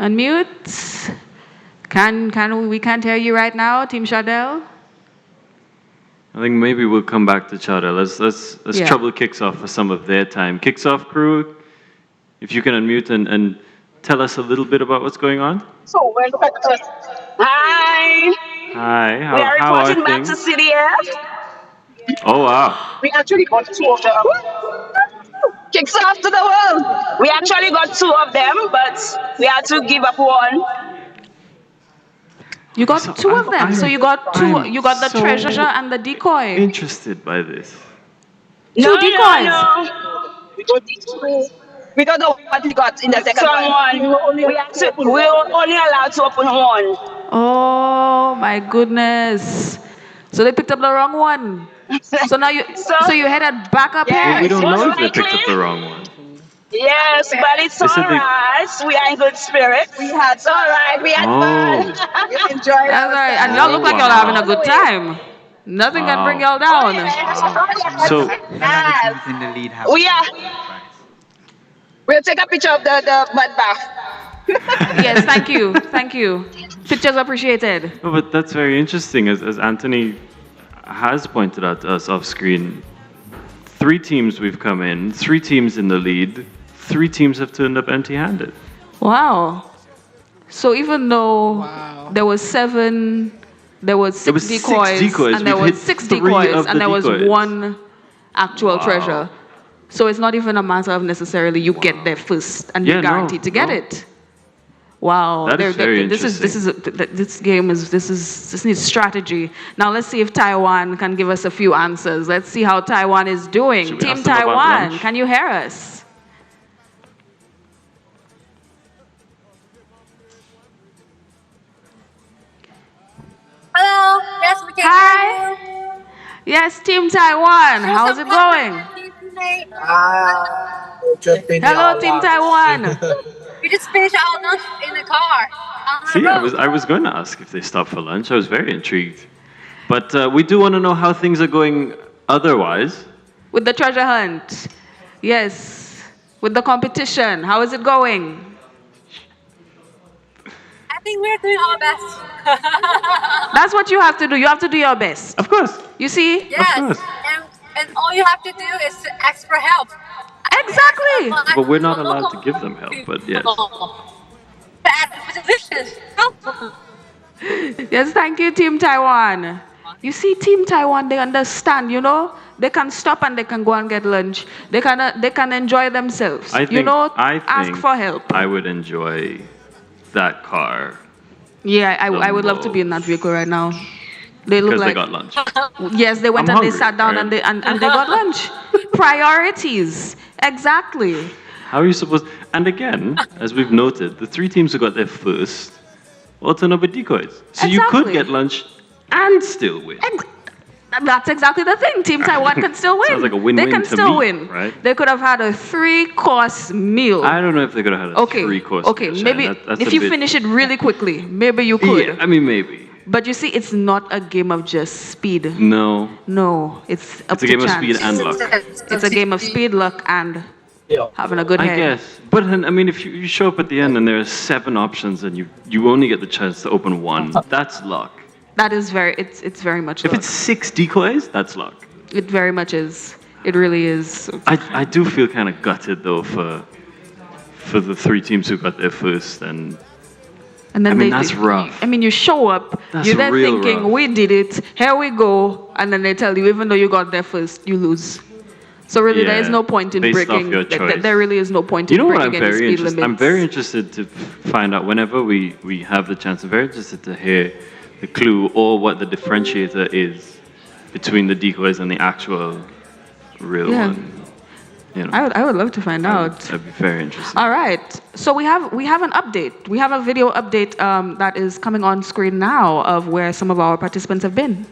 Unmute. We can't hear you right now, Team Chadel. I think maybe we'll come back to Chadel. Let's trouble kicks off for some of their time. Kicks off crew, if you can unmute and tell us a little bit about what's going on. So, hi. Hi. We are how reporting are back things? to CDF. Oh wow. We actually got 2 of them. Kicks off to the world. We actually got 2 of them, but we had to give up 1. You got 2 of them. So you got 2. You got the treasure and the decoy. Interested by this. 2 decoys. No. We don't know what we got in the second one. We were only allowed to open 1. Oh my goodness. So they picked up the wrong one. So now you headed back up here. We don't know if they picked up the wrong one. Yes, but it's all right. We are in good spirit. It's all right. We had fun. We enjoyed it. That's right. And y'all look like y'all having a good time. Nothing can bring y'all down. So In the lead house. We'll take a picture of the mud bath. Yes, thank you. Thank you. Pictures appreciated. Oh, but that's very interesting, as Anthony has pointed out to us off screen. 3 teams we've come in, 3 teams in the lead, 3 teams have turned up empty-handed. Wow. So even though there was 6 decoys, and there was 6 decoys, and there was 1 actual treasure. So it's not even a matter of necessarily you get there first and you're guaranteed to get it. Wow, That is very this needs strategy. Now let's see if Taiwan can give us a few answers. Let's see how Taiwan is doing. Team Taiwan, can you hear us? Hello. Yes, we can. Hi. Yes, Team Taiwan, how's it going? Hello, Team Taiwan. We just finished our lunch in the car. See, I was going to ask if they stopped for lunch. I was very intrigued. But we do want to know how things are going otherwise. With the treasure hunt. Yes. With the competition. How is it going? I think we're doing our best. That's what you have to do. You have to do your best. Of course. You see? Yes. And all you have to do is to ask for help. Exactly. But we're not allowed to give them help, but yes. Yes, thank you, Team Taiwan. You see, Team Taiwan, they understand, you know? They can stop and they can go and get lunch. They can enjoy themselves. I think ask for help. I would enjoy that car. Yeah, I would love to be in that vehicle right now. They look like they got lunch. Yes, they went I'm and they hungry, sat down right? and they got lunch. Priorities. Exactly. How are you supposed... And again, as we've noted, the 3 teams who got there first all turned up with decoys. So you could get lunch And still win. That's exactly the thing. Team Taiwan can still win. Sounds like a win-win They can to still me, win. right? They could have had a 3-course meal. I don't know if they could have had a Okay. 3-course Okay, meal, maybe Shine. That's if a you bit- finish it really quickly, maybe you could. Yeah, I mean, maybe. But you see, it's not a game of just speed. No. No, it's up It's a to game of chance. speed and luck. It's a game of speed, luck, and having a good I head. guess. But I mean, if you show up at the end and there are 7 options and you only get the chance to open 1, that's luck. That is it's very much If luck. it's 6 decoys, that's luck. It very much is. It really is. I do feel kind of gutted though for the 3 teams who got there first, and And then I mean, they, that's rough. I mean, you show up, That's you're there real thinking, rough. we did it, here we go, and then they tell you, even though you got there first, you lose. So really, there is Yeah, no point in based off breaking. your choice. There really is no point You in know what? breaking any speed limits. I'm very interested to find out whenever we have the chance. I'm very interested to hear the clue or what the differentiator is between the decoys and the actual real Yeah. one. You know, I would love to find out. I'd be very interested. All right. So we have an update. We have a video update that is coming on screen now of where some of our participants have been.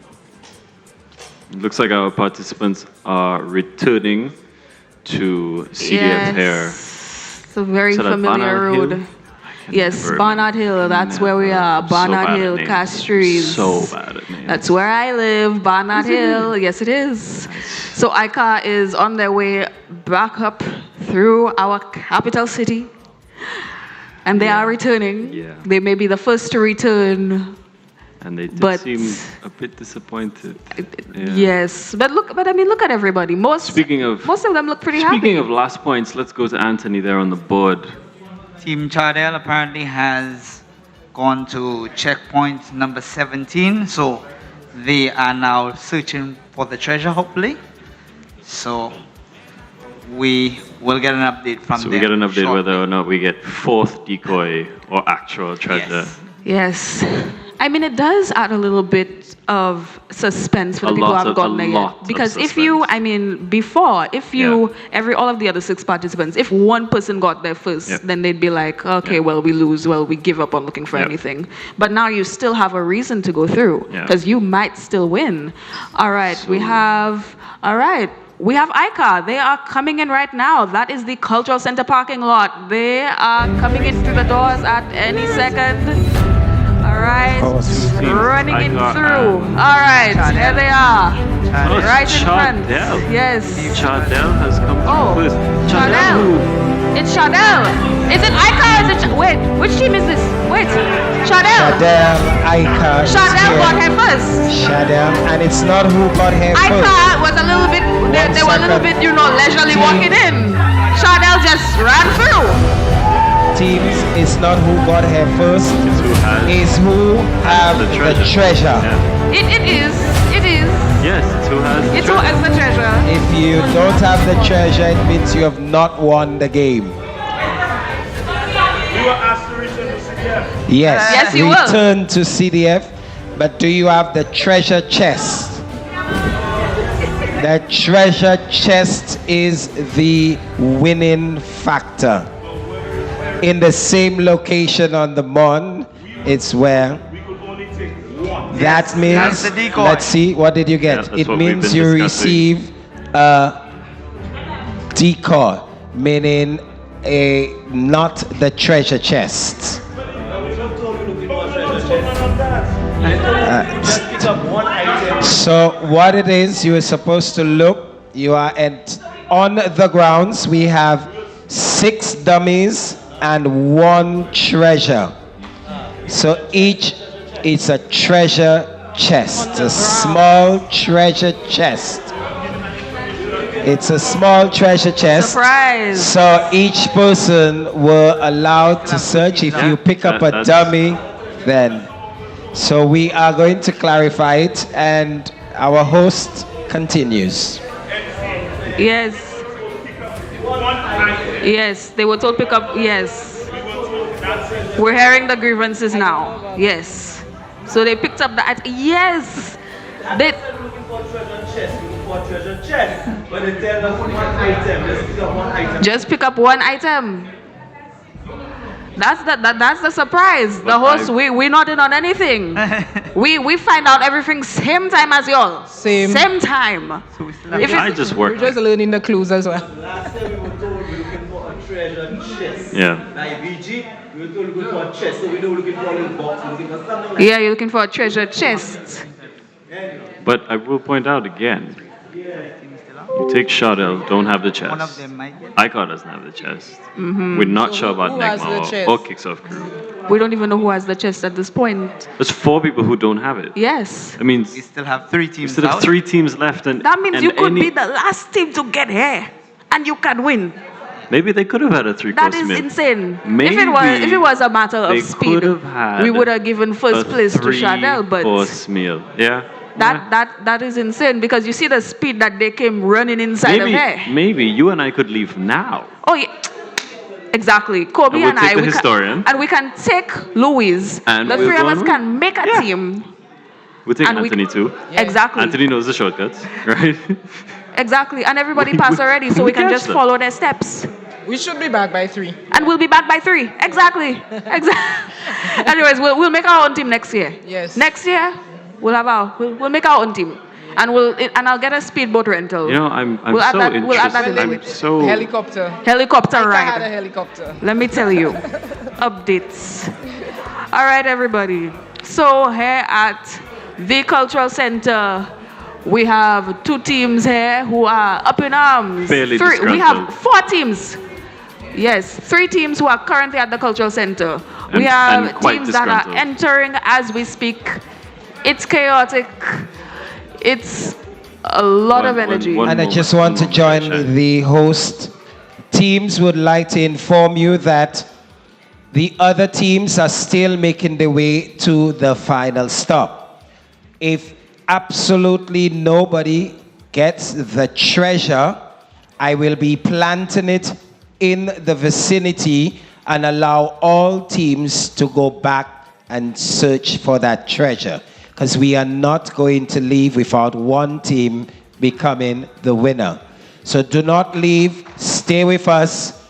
It looks like our participants are returning to CDF here. It's a very So that familiar Barnard Hill? road. Yes, never- Barnard Hill. That's where we are. Barnard bad at Hill, names. Castries. So bad at names. That's where I live, Barnard Hill. Yes, it is. So ICA is on their way back up through our capital city. And they are returning. Yeah. They may be the first to return. And they did But- seem a bit disappointed. Yeah. Yes. But I mean, look at everybody. Most of them look pretty happy. Speaking of last points, let's go to Anthony there on the board. Team Chardell apparently has gone to checkpoint number 17, so they are now searching for the treasure, hopefully. So we will get an update from So them. we get an update shortly. whether or not we get 4th decoy or actual treasure. Yes. I mean, it does add a little bit of suspense for the people who haven't gotten there yet. Because if you, I mean, before, if you, all of the other 6 participants, if one person got there first, then they'd be like, okay, well, we lose, well, we give up on looking for anything. But now you still have a reason to go through, because you might still win. All right, we have ICA. They are coming in right now. That is the Cultural Center parking lot. They are coming in through the doors at any second. All right, running in through. All right, there they are. Oh, it's Right in front. Chardell. Yes. Chardell has come through first. Chardell. It's Chardell. Is it Ika or is it wait, which team is this? Wait. Chardell. Chardell, Ika. Chardell got here first. Chardell, and it's not who got here first. Ika was a little bit, they were a little bit, leisurely walking in. Chardell just ran through. Teams, it's not who got here first, it's who have the treasure. It is. Yes, it's who has the It's who has the treasure. If you don't have the treasure, it means you have not won the game. You were asked to return to CDF. Yes, Yes, you will. return to CDF, but do you have the treasure chest? The treasure chest is the winning factor. In the same location on the Mon, it's where. That means, that's the decoy. let's see, what did you get? Yeah, that's It what we've means been you discussing. receive a decoy, meaning not the treasure chest. So what it is, you are supposed to look, you are on the grounds, we have 6 dummies and 1 treasure. So each is a treasure chest, a small treasure chest. It's a small treasure chest. Surprise! So each person were allowed to search. If you pick up a dummy, then. So we are going to clarify it, and our host continues. Yes. Yes, they were told pick up. Yes. We're hearing the grievances now. Yes. So they picked up the yes. They just pick up one item. That's the surprise. The host, we're not in on anything. we find out everything same time as y'all. Same time. So I just work. We're just learning the clues as well. Last time we were told we were looking for a treasure chest. Yeah. Like VG, we were told looking for a chest, so we know we're looking for a little box, we're looking for something like Yeah, you're looking for a treasure chest. But I will point out again. You take Shardell, don't have the chest. One of them might get. Icon doesn't have the chest. We're not sure about who has the Negma chest? or Kicks Off Crew. We don't even know who has the chest at this point. There's 4 people who don't have it. Yes. I mean, We still have 3 we teams still have out. 3 teams left, and That means and you could any- be the last team to get here, and you can win. Maybe they could have had a 3-course That is meal. insane. Maybe if it was a matter they of speed, could have had we would have given first a place to Shardell, but 3-course meal. Yeah. that is insane because you see the speed that they came running inside of here. Maybe you and I could leave now. Oh yeah. Exactly. Kobe And we'll and take I, the we historian. and we can take Louise. And The we'll 3 of go us on can make a team. We'll take And we- Anthony too. Exactly. Anthony knows the shortcuts, right? Exactly. And everybody pass already, so we can catch just them. follow their steps. We should be back by 3. And we'll be back by 3. Exactly. Anyways, we'll make our own team next year. Yes. Next year, we'll make our own team. And I'll get a speedboat rental. You know, I'm We'll add so that- interested. we'll add that in I'm there. so Helicopter. Helicopter I had a ride. helicopter. Let me tell you. Updates. All right, everybody. So here at the Cultural Center, we have 2 teams here who are up in arms. Fairly We have disgruntled. 4 teams. Yes, 3 teams who are currently at the Cultural Center. We And have quite teams that are disgruntled. entering as we speak. It's chaotic. It's a lot of energy. And I just want to join the host. Teams would like to inform you that the other teams are still making their way to the final stop. If absolutely nobody gets the treasure, I will be planting it in the vicinity and allow all teams to go back and search for that treasure. Because we are not going to leave without one team becoming the winner. So do not leave, stay with us.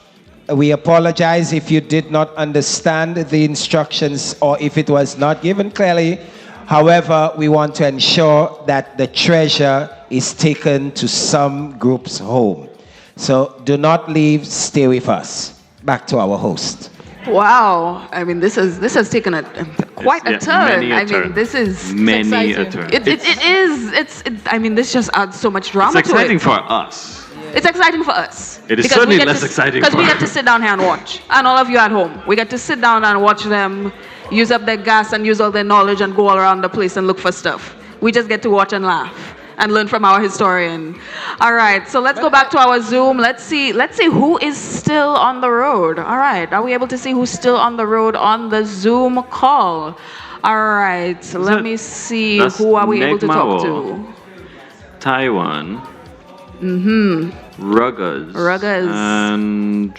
We apologize if you did not understand the instructions or if it was not given clearly. However, we want to ensure that the treasure is taken to some group's home. So do not leave, stay with us. Back to our host. Wow. I mean, this has taken quite a Yeah, turn. many a I turn. mean, this is Many a turn. It is. I mean, this just adds so much drama It's exciting to it. for us. It's exciting for us. It is Because we certainly get less to- exciting because we for- get to sit down here and watch, and all of you at home, we get to sit down and watch them use up their gas and use all their knowledge and go all around the place and look for stuff. We just get to watch and laugh and learn from our historian. All right, so let's go back to our Zoom. Let's see who is still on the road. All right, are we able to see who's still on the road on the Zoom call? All right, let me see That's who are we able to talk Negmao, to. Taiwan, Mm-hmm. Ruggers, and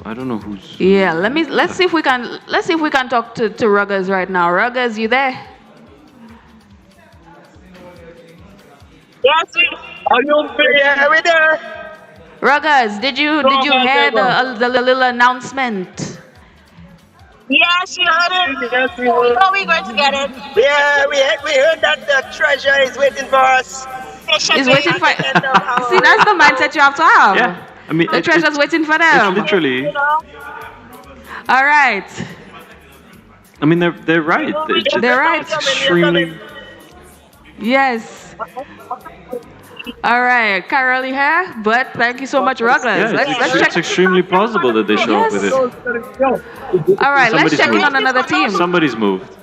I don't know who's. Yeah, let's see if we can talk to Ruggers right now. Ruggers, you there? Yes, are you there? We there? Ruggers, did you hear the little announcement? Yes, we heard it. Yes, we heard. How are we going to get it? Yeah, we heard that the treasure is waiting for us. Is waiting for. See, that's the mindset you have to have. Yeah, I mean, The treasure's waiting for them. It's literally. All right. I mean, they're right. They're right. It's extremely. Yes. All right, Carol here, but thank you so much, Ruggers. Yeah, Let's it's check. extremely plausible that they show up with it. All right, let's Somebody's check in moved. on another team. Somebody's moved.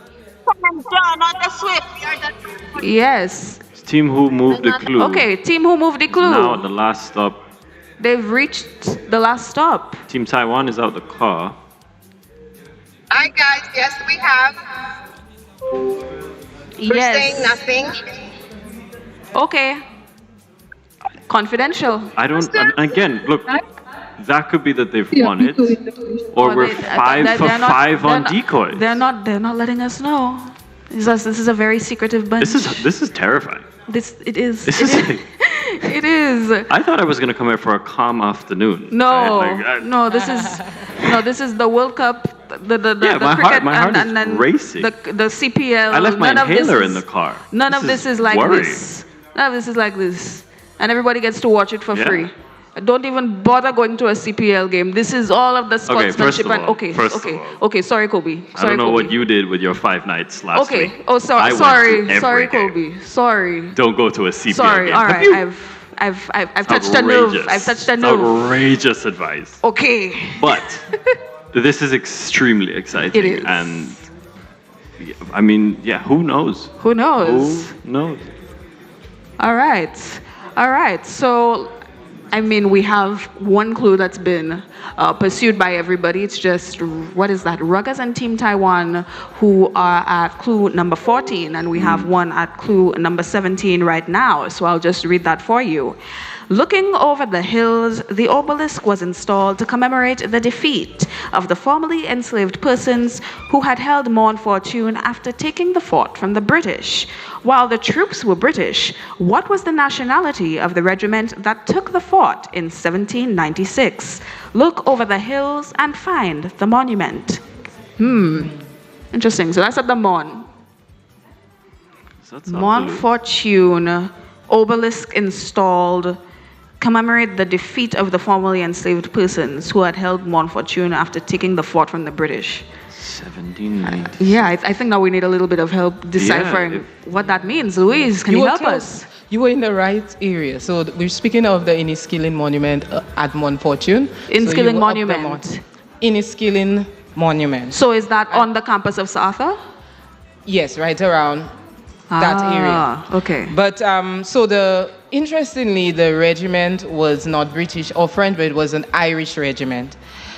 Yes. It's team who moved the clue. Okay, team who moved the clue. Now at the last stop, They've reached the last stop. Team Taiwan is out the car. Hi guys, yes we have. We're Yes. saying nothing. Okay. Confidential. I don't. Again, look, that could be that they've won it, or Oh, we're they- 5 for they're not- 5 on they're not- decoys. They're not letting us know. This is a very secretive bunch. This is terrifying. It is. This It is is. It is. I thought I was going to come here for a calm afternoon. No, right? no, this is the World Cup, the cricket, my heart and is then racing. the CPL. I left my None of this inhaler is- in the car. None of this is like worrying. this. None of this is like this, and everybody gets to watch it for Yeah. free. Don't even bother going to a CPL game. This is all of the Okay, sportsmanship. first of all, Okay. Sorry, Kobe. I Sorry, don't know Kobe. what you did with your 5 nights last week. Okay. Oh, I sorry. went Sorry. to every Sorry, game. Kobe. Sorry. Don't go to a CPL Sorry. game. All Have right. you? I've touched a nerve. Outrageous. I've touched a nerve. Outrageous advice. Okay. But this is extremely exciting. It is. And I mean, yeah, who knows? Who knows? Who knows? All right. So, I mean, we have one clue that's been pursued by everybody. It's just, what is that? Ruggers and Team Taiwan, who are at clue number 14, and we have one at clue number 17 right now. So I'll just read that for you. Looking over the hills, the obelisk was installed to commemorate the defeat of the formerly enslaved persons who had held Montfortune after taking the fort from the British. While the troops were British, what was the nationality of the regiment that took the fort in 1796? Look over the hills and find the monument. Interesting. So that's at the Mon. Montfortune, obelisk installed, commemorate the defeat of the formerly enslaved persons who had held Montfortune after taking the fort from the British. 1790. Yeah, I think now we need a little bit of help deciphering what that means. Louise, can you were help close. us? You were in the right area. So we're speaking of the Inniskilling Monument at Montfortune. Inniskilling Monument. Inniskilling Monument. So is that on the campus of Satha? Yes, right around that area. Okay. But interestingly, the regiment was not British or French, but it was an Irish regiment.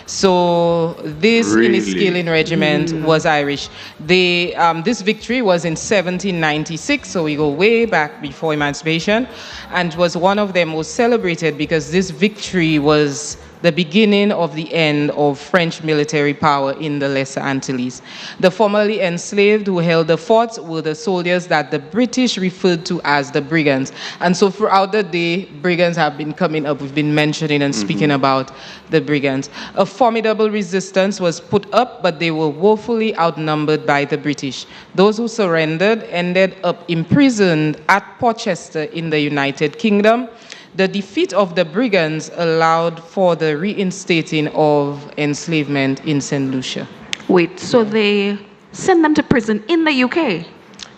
So this Inniskilling regiment was Irish. This victory was in 1796, so we go way back before emancipation, and was one of the most celebrated because this victory was the beginning of the end of French military power in the Lesser Antilles. The formerly enslaved who held the forts were the soldiers that the British referred to as the brigands. And so throughout the day, brigands have been coming up. We've been mentioning and speaking about the brigands. A formidable resistance was put up, but they were woefully outnumbered by the British. Those who surrendered ended up imprisoned at Portchester in the United Kingdom. The defeat of the brigands allowed for the reinstating of enslavement in Saint Lucia. Wait, so they sent them to prison in the UK?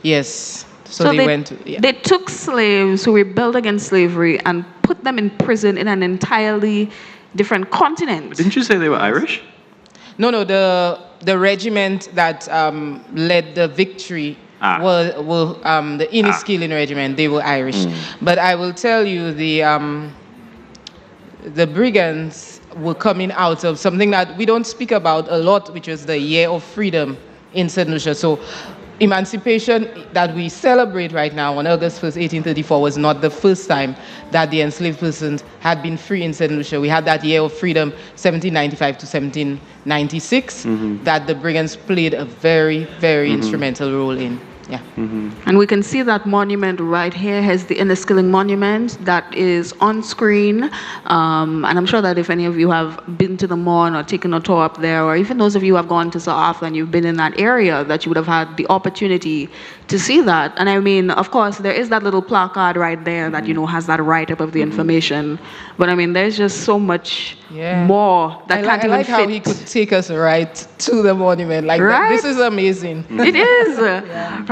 Yes. So they went to, yeah. They took slaves who rebelled against slavery and put them in prison in an entirely different continent. Didn't you say they were Irish? No, the regiment that led the victory were the Inniskilling regiment. They were Irish. But I will tell you, the brigands were coming out of something that we don't speak about a lot, which was the year of freedom in Saint Lucia. So emancipation that we celebrate right now on August 1st, 1834 was not the first time that the enslaved persons had been free in Saint Lucia. We had that year of freedom, 1795 to 1796, that the brigands played a very, very instrumental role in. Yeah. And we can see that monument right here has the Inniskilling Monument that is on screen. And I'm sure that if any of you have been to the Mon or taken a tour up there, or even those of you who have gone to South Africa and you've been in that area, that you would have had the opportunity to see that. And I mean, of course, there is that little placard right there that, you know, has that write-up of the information. But I mean, there's just so much more that can't even like fit. how he could take us right to the monument. Like, Right? this is amazing. It is.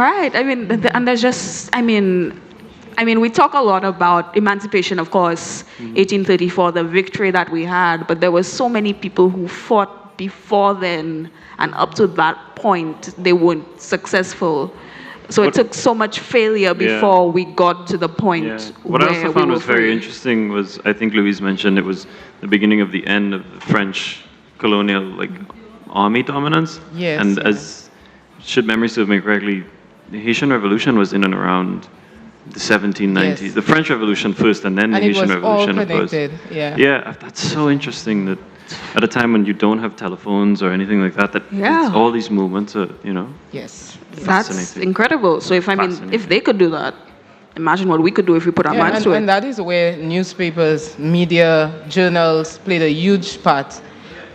Right. I mean, and there's just, I mean, we talk a lot about emancipation, of course, 1834, the victory that we had, but there were so many people who fought before then, and up to that point, they weren't successful. So it took so much failure before we got to the point What where I also we found were was very free. interesting was, I think Louise mentioned, it was the beginning of the end of the French colonial army dominance. Yes, And yeah. as should memory serve me correctly, the Haitian Revolution was in and around the 1790s. Yes. The French Revolution first, and then the And it Haitian was all Revolution, of course. connected, yeah. Yeah, that's so interesting that at a time when you don't have telephones or anything like that, Yeah. all these movements are, Yes. That's incredible. So if they could do that, imagine what we could do if we put our minds to it. And that is where newspapers, media, journals played a huge part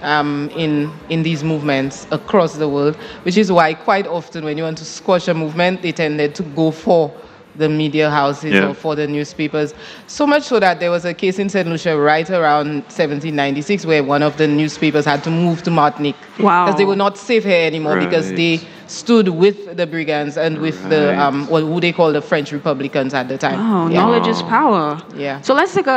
in these movements across the world, which is why quite often when you want to squash a movement, they tended to go for the media houses or for the newspapers. So much so that there was a case in Saint Lucia right around 1796 where one of the newspapers had to move to Martinique. Wow. Because they were not safe here anymore because they stood with the brigands and with the who they call the French Republicans at the time. Oh, knowledge is power. Yeah. So let's take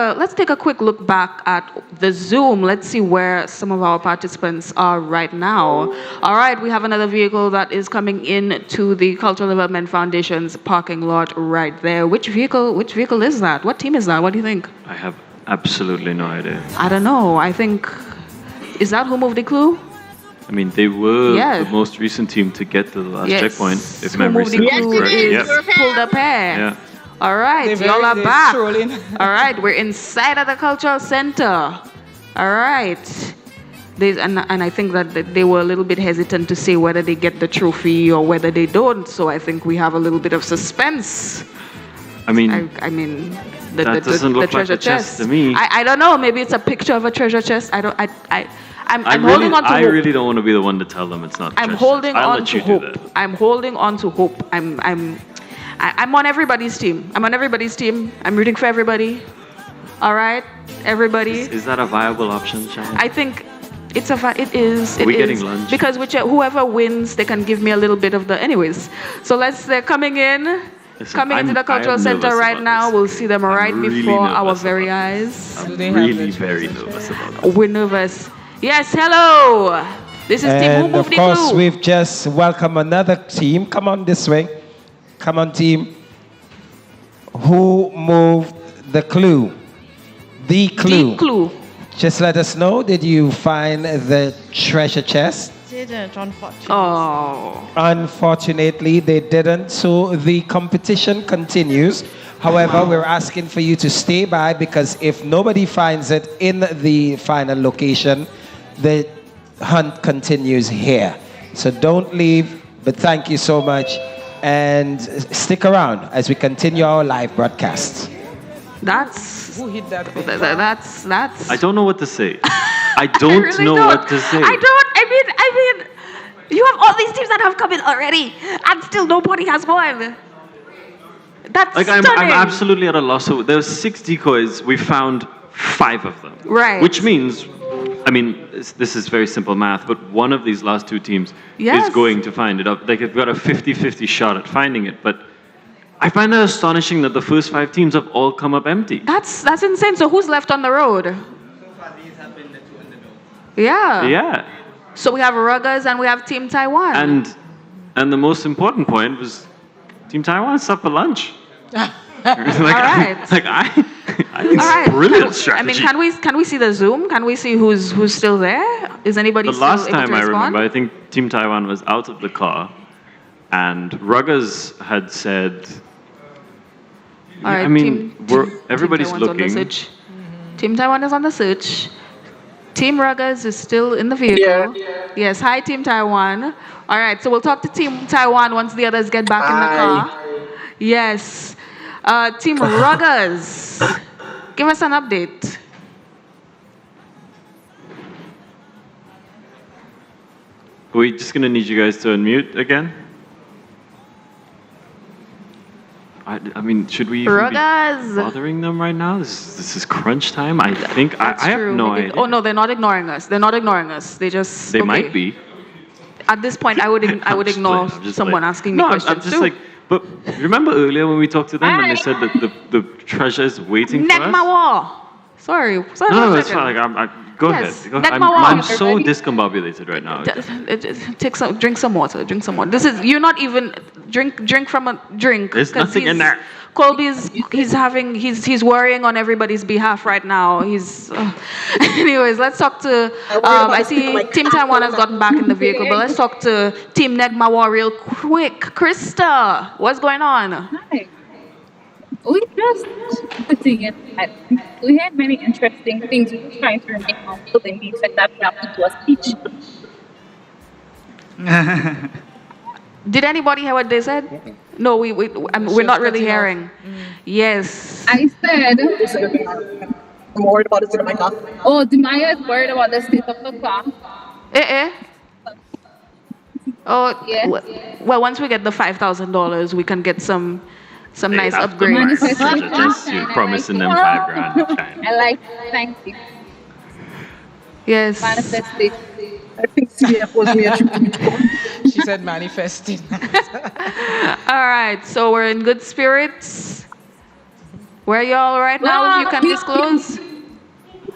a quick look back at the Zoom. Let's see where some of our participants are right now. All right, we have another vehicle that is coming in to the Cultural Development Foundation's parking lot right there. Which vehicle is that? What team is that? What do you think? I have absolutely no idea. I don't know. I think, is that who moved the clue? I mean, they were the most recent team to get to the last checkpoint, if Who memory moved the serves clue correct. is Yep. pulled up hair. Yeah. All right, They're y'all are they're back. strolling. All right, we're inside of the cultural center. All right. And I think that they were a little bit hesitant to say whether they get the trophy or whether they don't. So I think we have a little bit of suspense. I mean, the doesn't look like treasure a chest to me. I don't know. Maybe it's a picture of a treasure chest. I'm really, holding on to I hope. really don't want to be the one to tell them it's not. I'm treasure holding chest. I'll on let to you hope. do that. I'm holding on to hope. I'm on everybody's team. I'm on everybody's team. I'm rooting for everybody. All right, everybody. Is that a viable option, Shannon? I think it is. Are we getting lunch? Because whoever wins, they can give me a little bit of the. Anyways, so they're coming in. Listen, Into the cultural center right now. We'll see them right really before our nervous very eyes. I'm really very nervous about it. We're nervous. Yes, hello. This is team who And moved of the course, clue. we've just welcomed another team. Come on this way. Come on, team. Who moved the clue? The clue. The clue. Just let us know. Did you find the treasure chest? Didn't, unfortunately. Oh. Unfortunately, they didn't. So the competition continues. However, we're asking for you to stay by because if nobody finds it in the final location, the hunt continues here. So don't leave, but thank you so much. And stick around as we continue our live broadcast. Who hit that thing? That's. I don't know what to say. I don't really know don't. what to say. I mean, you have all these teams that have come in already, and still nobody has won. That's I'm stunning. absolutely at a loss. So there's 6 decoys. We found 5 of them. Right. Which means, I mean, this is very simple math, but one of these last 2 teams is going to find it. They've got a 50-50 shot at finding it, but I find it astonishing that the first 5 teams have all come up empty. That's insane. So who's left on the road? Yeah. Yeah. So we have Ruggers and we have Team Taiwan. And the most important point was Team Taiwan stopped for lunch. All right. I think it's brilliant strategy. I mean, can we see the Zoom? Can we see who's still there? Is anybody The still last able time to I respond? remember, I think Team Taiwan was out of the car, and Ruggers had said, All right, I mean, everybody's Team Taiwan's on the looking. search. Team Taiwan is on the search. Team Ruggers is still in the vehicle. Yes, hi Team Taiwan. All right, so we'll talk to Team Taiwan once the others get back in the car. Yes. Team Ruggers, give us an update. We're just going to need you guys to unmute again. I mean, should we even Ruggers. be bothering them right now? This is crunch time. I think I have no idea. Oh no, they're not ignoring us. They're not ignoring us. They just. They okay. might be. At this point, I would ignore I'm just someone like- asking me no, questions I'm just too. like, but remember earlier when we talked to them and they said that the treasure is waiting for us? Negmawa. Sorry. No, it's fine. Like, go Yes, ahead. Negmawa. I'm so discombobulated right now. Drink some water. Drink some water. This is you're not even drink from a drink. There's 'cause nothing in there. Colby's he's worrying on everybody's behalf right now. Anyways, let's talk to I see Team Taiwan has gotten back in the vehicle, but let's talk to Team Negmawa real quick. Krista, what's going on? Hi. We just putting it at, we had many interesting things we were trying to remain humble and we said that we have to do a speech. Did anybody hear what they said? No, we're not really hearing. Yes. I said. I'm worried about the state of my car. Oh, Demaya is worried about the state of the car. Oh, Yes. well, once we get the $5,000, we can get some nice upgrades. Just you promising them $5,000. I like. Thank you. Yes. Manifestation. I think CBF was me a true. She said manifesting. All right, so we're in good spirits. Where are y'all right now, if you can disclose?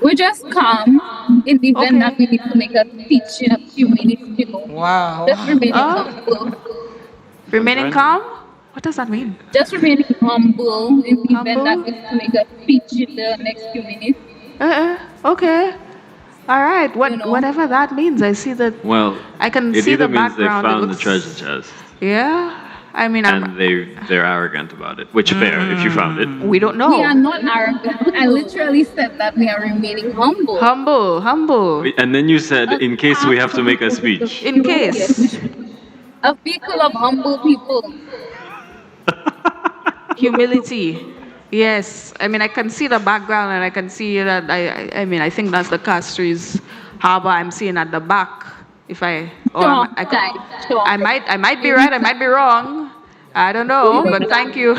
We just come in the event that we need to make a speech in a few minutes, you know. Wow. Just remaining humble. Remaining calm? What does that mean? Just remaining humble in the event that we need to make a speech in the next few minutes. Okay. All right. Whatever that means. I see that. Well, I can it see either the means they background. found the treasure chest, Yeah. I mean, and they're arrogant about it. Which fair, if you found it. we don't know. We are not arrogant. I literally said that we are remaining humble. Humble. And then you said, in case we have to make a speech. In case. A vehicle of humble people. Humility. Yes. I mean, I can see the background, and I can see that. I mean, I think that's the Castries Harbor I'm seeing at the back. If I might be right, I might be wrong. I don't know, but thank you.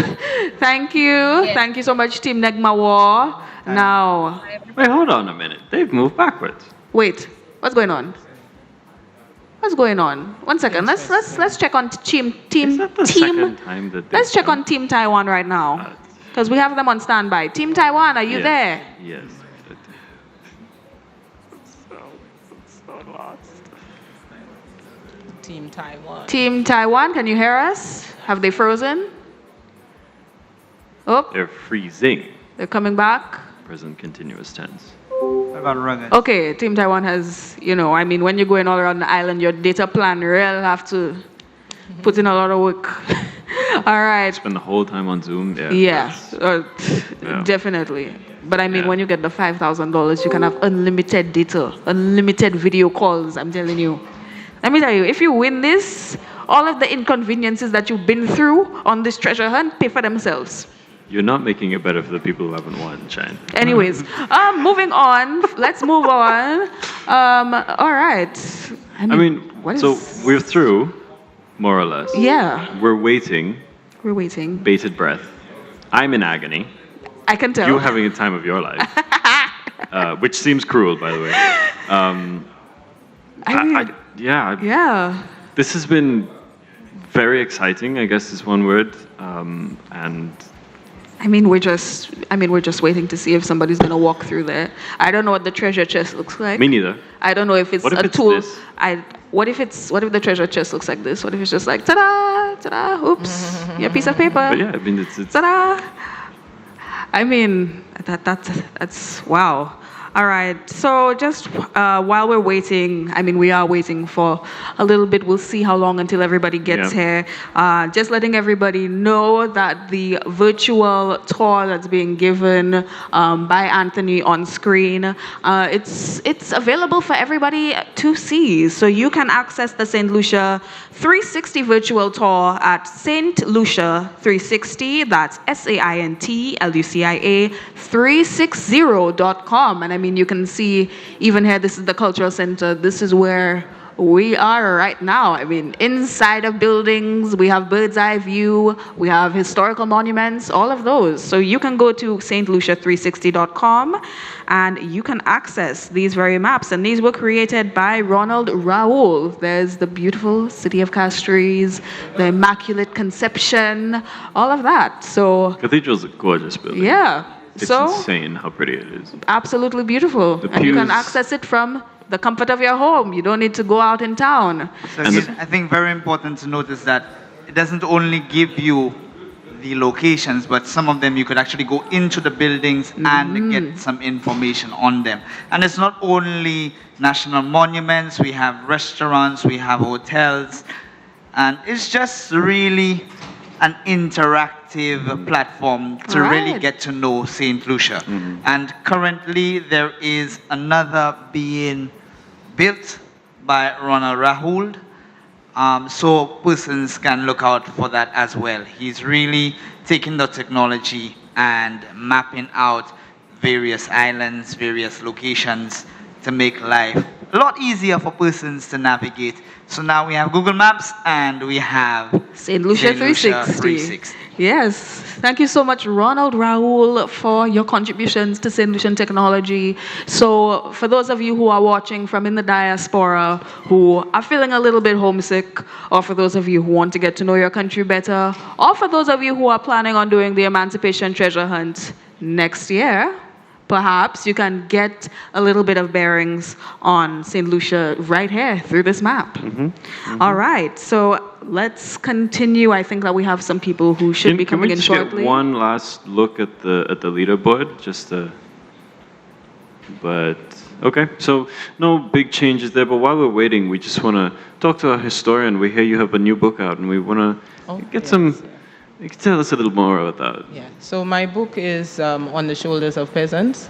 Thank you so much, Team Negmawa. Now. Wait, hold on a minute. They've moved backwards. Wait, what's going on? What's going on? 1 second. Let's check on team. Let's check on Team Taiwan right now, because we have them on standby. Team Taiwan, are you there? Yes. Team Taiwan. Team Taiwan, can you hear us? Have they frozen? Oh. They're freezing. They're coming back. Present continuous tense. Okay, Team Taiwan has, I mean, when you're going all around the island, your data plan really have to put in a lot of work. All right. Spend the whole time on Zoom. Yeah. Definitely. But I mean, when you get the $5,000, you can have unlimited data, unlimited video calls, I'm telling you. Let me tell you, if you win this, all of the inconveniences that you've been through on this treasure hunt pay for themselves. You're not making it better for the people who haven't won, Shine. Anyways, moving on. Let's move on. All right. I mean so we're through, more or less. Yeah. We're waiting. Bated breath. I'm in agony. I can tell. You're having a time of your life. Which seems cruel, by the way. Yeah. This has been very exciting, I guess is one word. And I mean, we're just waiting to see if somebody's gonna walk through there. I don't know what the treasure chest looks like. Me neither. I don't know if it's What if a it's tool. this? What if the treasure chest looks like this? What if it's just like ta-da, ta-da, oops, your piece of paper. But yeah, I mean, it's ta-da. I mean, that's wow. All right, so just while we're waiting, I mean, we are waiting for a little bit. We'll see how long until everybody gets here. Just letting everybody know that the virtual tour that's being given by Anthony on screen, it's available for everybody to see. So you can access the Saint Lucia 360 virtual tour at Saint Lucia 360. That's SAINTLUCIA 360.com. And I mean, you can see even here, this is the cultural center. This is where we are right now. I mean, inside of buildings, we have bird's eye view, we have historical monuments, all of those. So you can go to stlucia360.com and you can access these very maps. And these were created by Ronald Raoul. There's the beautiful city of Castries, the Immaculate Conception, all of that. So Cathedral's a gorgeous building. yeah. It's so insane how pretty it is. absolutely beautiful. And you can access it from the comfort of your home. You don't need to go out in town. So again, I think very important to notice that it doesn't only give you the locations, but some of them you could actually go into the buildings and get some information on them. And it's not only national monuments, we have restaurants, we have hotels, and it's just really an interactive platform to really get to know Saint Lucia. And currently there is another being built by Ronald Raoul So persons can look out for that as well. He's really taking the technology and mapping out various islands, various locations to make life a lot easier for persons to navigate. So now we have Google Maps and we have Saint Lucia 360. Yes. Thank you so much, Ronald Raoul, for your contributions to Saint Lucian technology. So for those of you who are watching from in the diaspora, who are feeling a little bit homesick, or for those of you who want to get to know your country better, or for those of you who are planning on doing the Emancipation Treasure Hunt next year, perhaps you can get a little bit of bearings on St. Lucia right here through this map. All right, so let's continue. I think that we have some people who should be coming in shortly. Can we just get one last look at the leaderboard? But okay, so no big changes there. But while we're waiting, we just want to talk to our historian. We hear you have a new book out, and we want to get some. You can tell us a little more about that. Yeah. So my book is On the Shoulders of Peasants.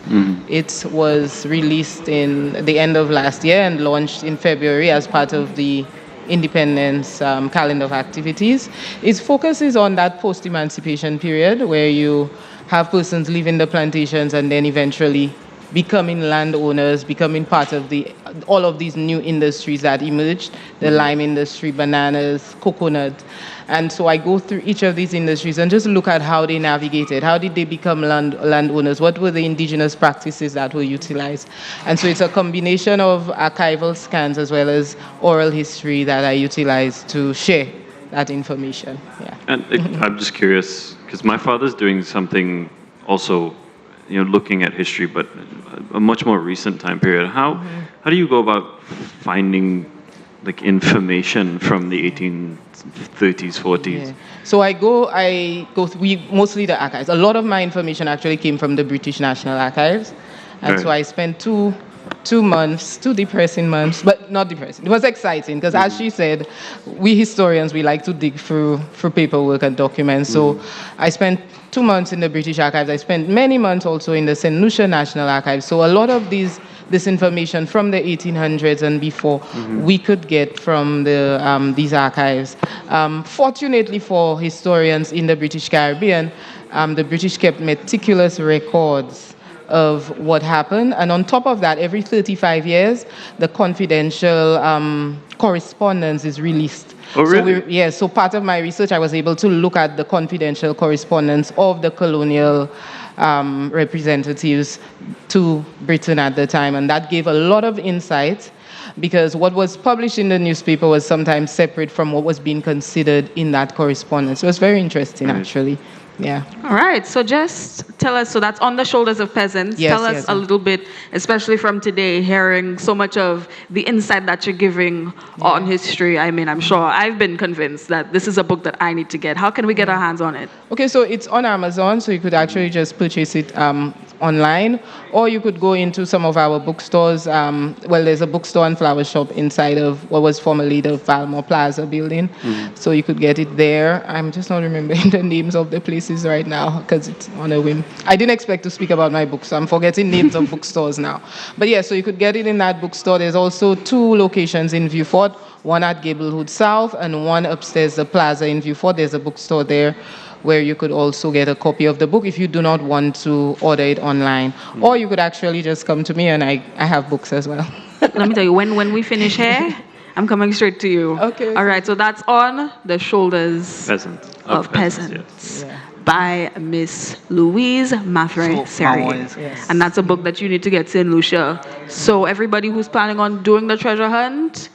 It was released in the end of last year and launched in February as part of the Independence calendar of activities. It focuses on that post-emancipation period where you have persons leaving the plantations and then eventually becoming landowners, becoming part of all of these new industries that emerged, the lime industry, bananas, coconut. And so I go through each of these industries and just look at how they navigated. How did they become landowners? What were the indigenous practices that were utilized? And so it's a combination of archival scans as well as oral history that I utilize to share that information. Yeah. And I'm just curious, because my father's doing something also, looking at history, but a much more recent time period. How do you go about finding information from the 1830s, 40s? Yeah. So we mostly the archives. A lot of my information actually came from the British National Archives. And so I spent two depressing months, but not depressing. It was exciting because as she said, we historians, we like to dig through paperwork and documents. So I spent 2 months in the British Archives. I spent many months also in the Saint Lucia National Archives. So a lot of this information from the 1800s and before we could get from these archives. Fortunately for historians in the British Caribbean, the British kept meticulous records of what happened. And on top of that, every 35 years, the confidential correspondence is released. Oh, really? So part of my research, I was able to look at the confidential correspondence of the colonial representatives to Britain at the time. And that gave a lot of insight because what was published in the newspaper was sometimes separate from what was being considered in that correspondence. So it was very interesting, actually. Yeah. All right. So just tell us, so that's On the Shoulders of Peasants. Yes, tell us a little bit, especially from today, hearing so much of the insight that you're giving on history. I mean, I'm sure I've been convinced that this is a book that I need to get. How can we get our hands on it? Okay, so it's on Amazon, so you could actually just purchase it online, or you could go into some of our bookstores. There's a bookstore and flower shop inside of what was formerly the Valmore Plaza building, so you could get it there. I'm just not remembering the names of the places right now because it's on a whim. I didn't expect to speak about my book, so I'm forgetting names of bookstores now. But yeah, so you could get it in that bookstore. There's also 2 locations in Vieux Fort, one at Gablewood South and one upstairs, the Plaza in Vieux Fort. There's a bookstore there where you could also get a copy of the book if you do not want to order it online. Or you could actually just come to me and I have books as well. Let me tell you, when we finish here, I'm coming straight to you. Okay. All right, so that's On the Shoulders of Peasants. By Miss Louise Mathray Seri. Yes. And that's a book that you need to get, St. Lucia. So everybody who's planning on doing the treasure hunt,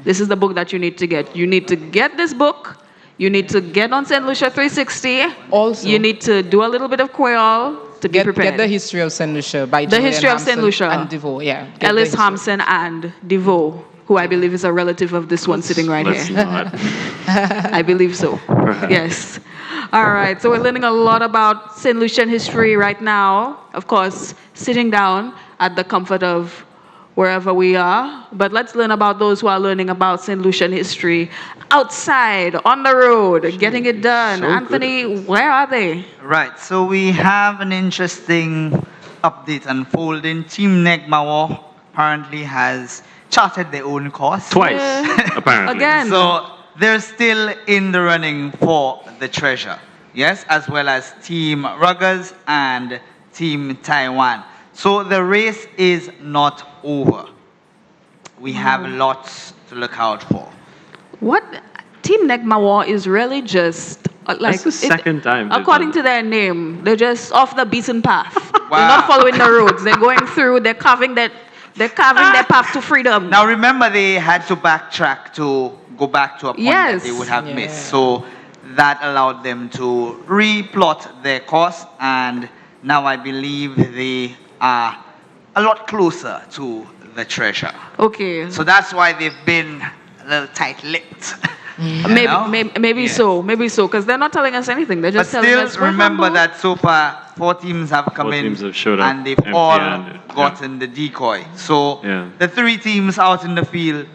this is the book that you need to get. You need to get this book. You need to get on St. Lucia 360. Also, you need to do a little bit of Creole to be prepared. Get the history of St. Lucia by The History of St. Lucia and DeVoe. Yeah. Ellis Hampson and DeVoe, who I believe is a relative of this one sitting right here. I believe so. Yes. All right. So we're learning a lot about St. Lucian history right now. Of course, sitting down at the comfort of wherever we are. But let's learn about those who are learning about St. Lucian history outside, on the road, getting it done. So Anthony, where are they? Right, so we have an interesting update unfolding. Team Negmawa apparently has charted their own course. Twice, apparently. Again. So they're still in the running for the treasure. Yes, as well as Team Ruggers and Team Taiwan. So the race is not over. We have lots to look out for. What? Team Negmawa is really just like That's the second time they've according done to their name, they're just off the beaten path. They're not following the roads. They're going through. They're carving their path to freedom. Now remember, they had to backtrack to go back to a point that they would have missed. So that allowed them to replot their course, and now I believe they are a lot closer to the treasure. Okay. So that's why they've been a little tight-lipped. Maybe so, because they're not telling us anything. They're just telling us. Still, remember that so far 4 teams have come in, teams have showed up and they've all empty-handed. gotten the decoy. So the 3 teams out in the field,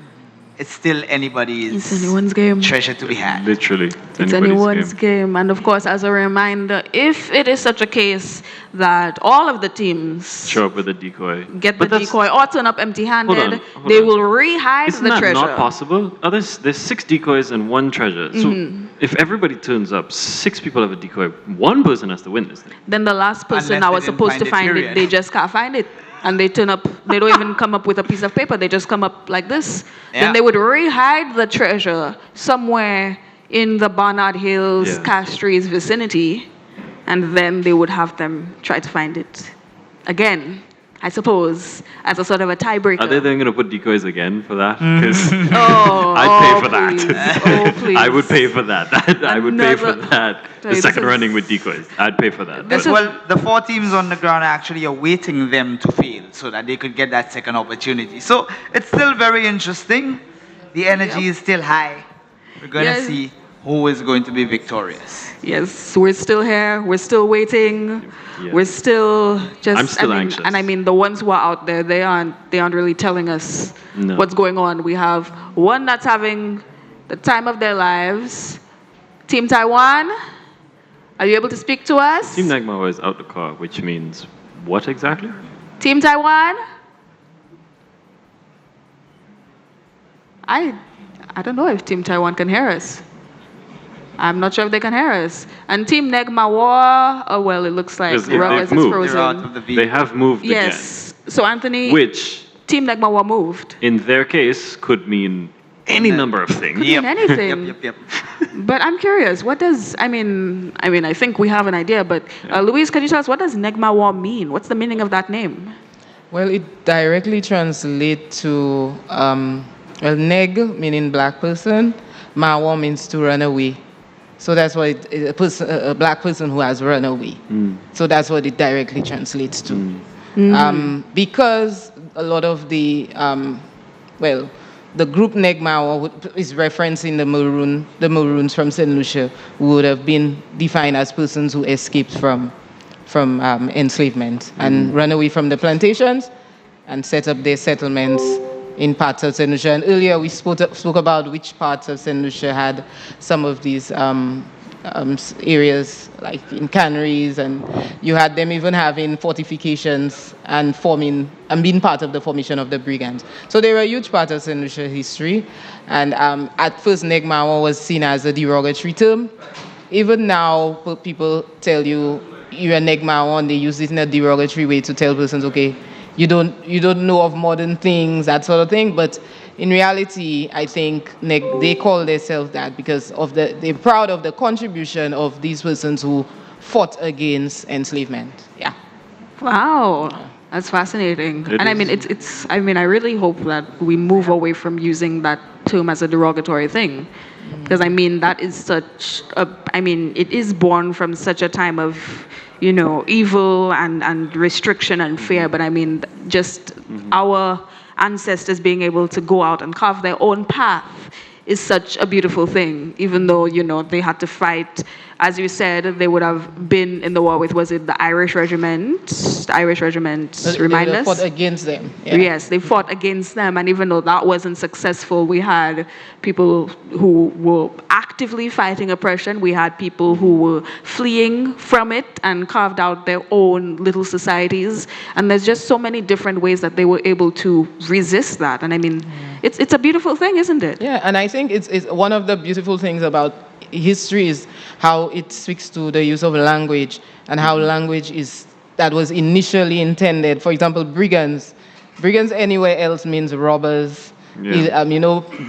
it's still anybody's game. treasure to be had. Literally, It's anyone's game. And of course, as a reminder, if it is such a case that all of the teams Show up with a decoy. get the decoy or turn up empty-handed, Hold on. they will re-hide Isn't the that treasure. not possible? There's 6 decoys and 1 treasure. So Mhm. if everybody turns up, 6 people have a decoy, 1 person has to win this thing. Then the last person Unless that they was didn't supposed find to it, find it, period. they just can't find it. And they turn up, they don't even come up with a piece of paper, they just come up like this. Yeah. Then they would re-hide the treasure somewhere in the Barnard Hills, Yeah. Castries vicinity, and then they would have them try to find it. Again, I suppose, as a sort of a tiebreaker. Are they then going to put decoys again for that? Mm. Because Oh, I'd pay oh, for that. please. Oh, please. I would pay for that. I would pay for Another- that. The This second is- running with decoys. I'd pay for that. Well, the 4 teams on the ground are actually awaiting them to fail so that they could get that second opportunity. So it's still very interesting. The energy is still high. We're going to Yes. see who is going to be victorious. Yes, we're still here. We're still waiting. Yeah. We're still just. I'm still I mean, anxious. And I mean, the ones who are out there, they aren't really telling us No. what's going on. We have one that's having the time of their lives. Team Taiwan, are you able to speak to us? Team Nagmawa is out the car, which means what exactly? Team Taiwan. I don't know if Team Taiwan can hear us. I'm not sure if they can hear us. And Team Negmawa, oh well, it looks like Because if Ruggers they've is moved, frozen. they have moved Yes. So Anthony, again. Which, Team Negmawa moved. in their case, could mean any number of things. Could mean anything. But I'm curious, what does, I mean, I think we have an idea, but Louise, can you tell us, what does Negmawa mean? What's the meaning of that name? Well, it directly translates to, neg meaning black person, mawa means to run away. So that's what a black person who has run away. So that's what it directly translates to. Because a lot of the, the group Negmawa is referencing the Maroons from Saint Lucia, who would have been defined as persons who escaped from enslavement and run away from the plantations and set up their settlements in parts of Saint Lucia. And earlier we spoke about which parts of Saint Lucia had some of these areas, like in canneries, and you had them even having fortifications and being part of the formation of the brigands. So they were a huge part of Saint Lucia history. And at first, Negmawa was seen as a derogatory term. Even now, people tell you you're a Negmawa, and they use it in a derogatory way to tell persons, okay, you don't know of modern things, that sort of thing. But in reality, I think they call themselves that because they're proud of the contribution of these persons who fought against enslavement. Yeah. Wow, that's fascinating. It And I is. mean, I really hope that we move away from using that term as a derogatory thing. Because I mean, that is it is born from such a time of, evil and restriction and fear. But I mean, just our ancestors being able to go out and carve their own path is such a beautiful thing, even though, they had to fight. As you said, they would have been in the war with, was it the Irish Regiment? The Irish Regiment, remind They us? fought against them. Yeah. Yes, they fought against them. And even though that wasn't successful, we had people who were active actively fighting oppression. We had people who were fleeing from it and carved out their own little societies. And there's just so many different ways that they were able to resist that. And I mean, it's a beautiful thing, isn't it? Yeah, and I think it's one of the beautiful things about history is how it speaks to the use of language and how language is that was initially intended. For example, brigands. Brigands anywhere else means robbers,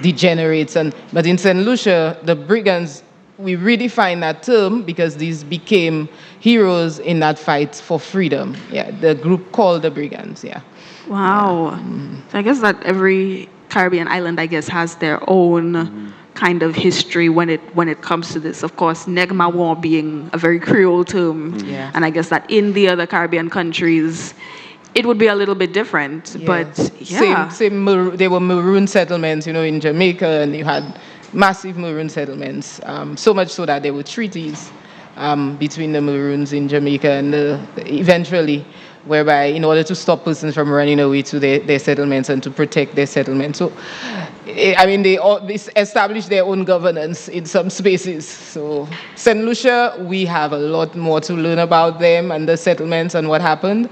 degenerates. But in Saint Lucia, the brigands, we redefine that term because these became heroes in that fight for freedom. Yeah, the group called the brigands. Yeah. Wow. So I guess that every Caribbean island, I guess, has their own kind of history when it comes to this. Of course, Negmawan being a very Creole term, and I guess that in the other Caribbean countries, it would be a little bit different. But yeah, there were maroon settlements, in Jamaica, and you had massive maroon settlements. So much so that there were treaties between the Maroons in Jamaica and eventually, whereby in order to stop persons from running away to their settlements and to protect their settlements. So, I mean, they established their own governance in some spaces. So, Saint Lucia, we have a lot more to learn about them and the settlements and what happened.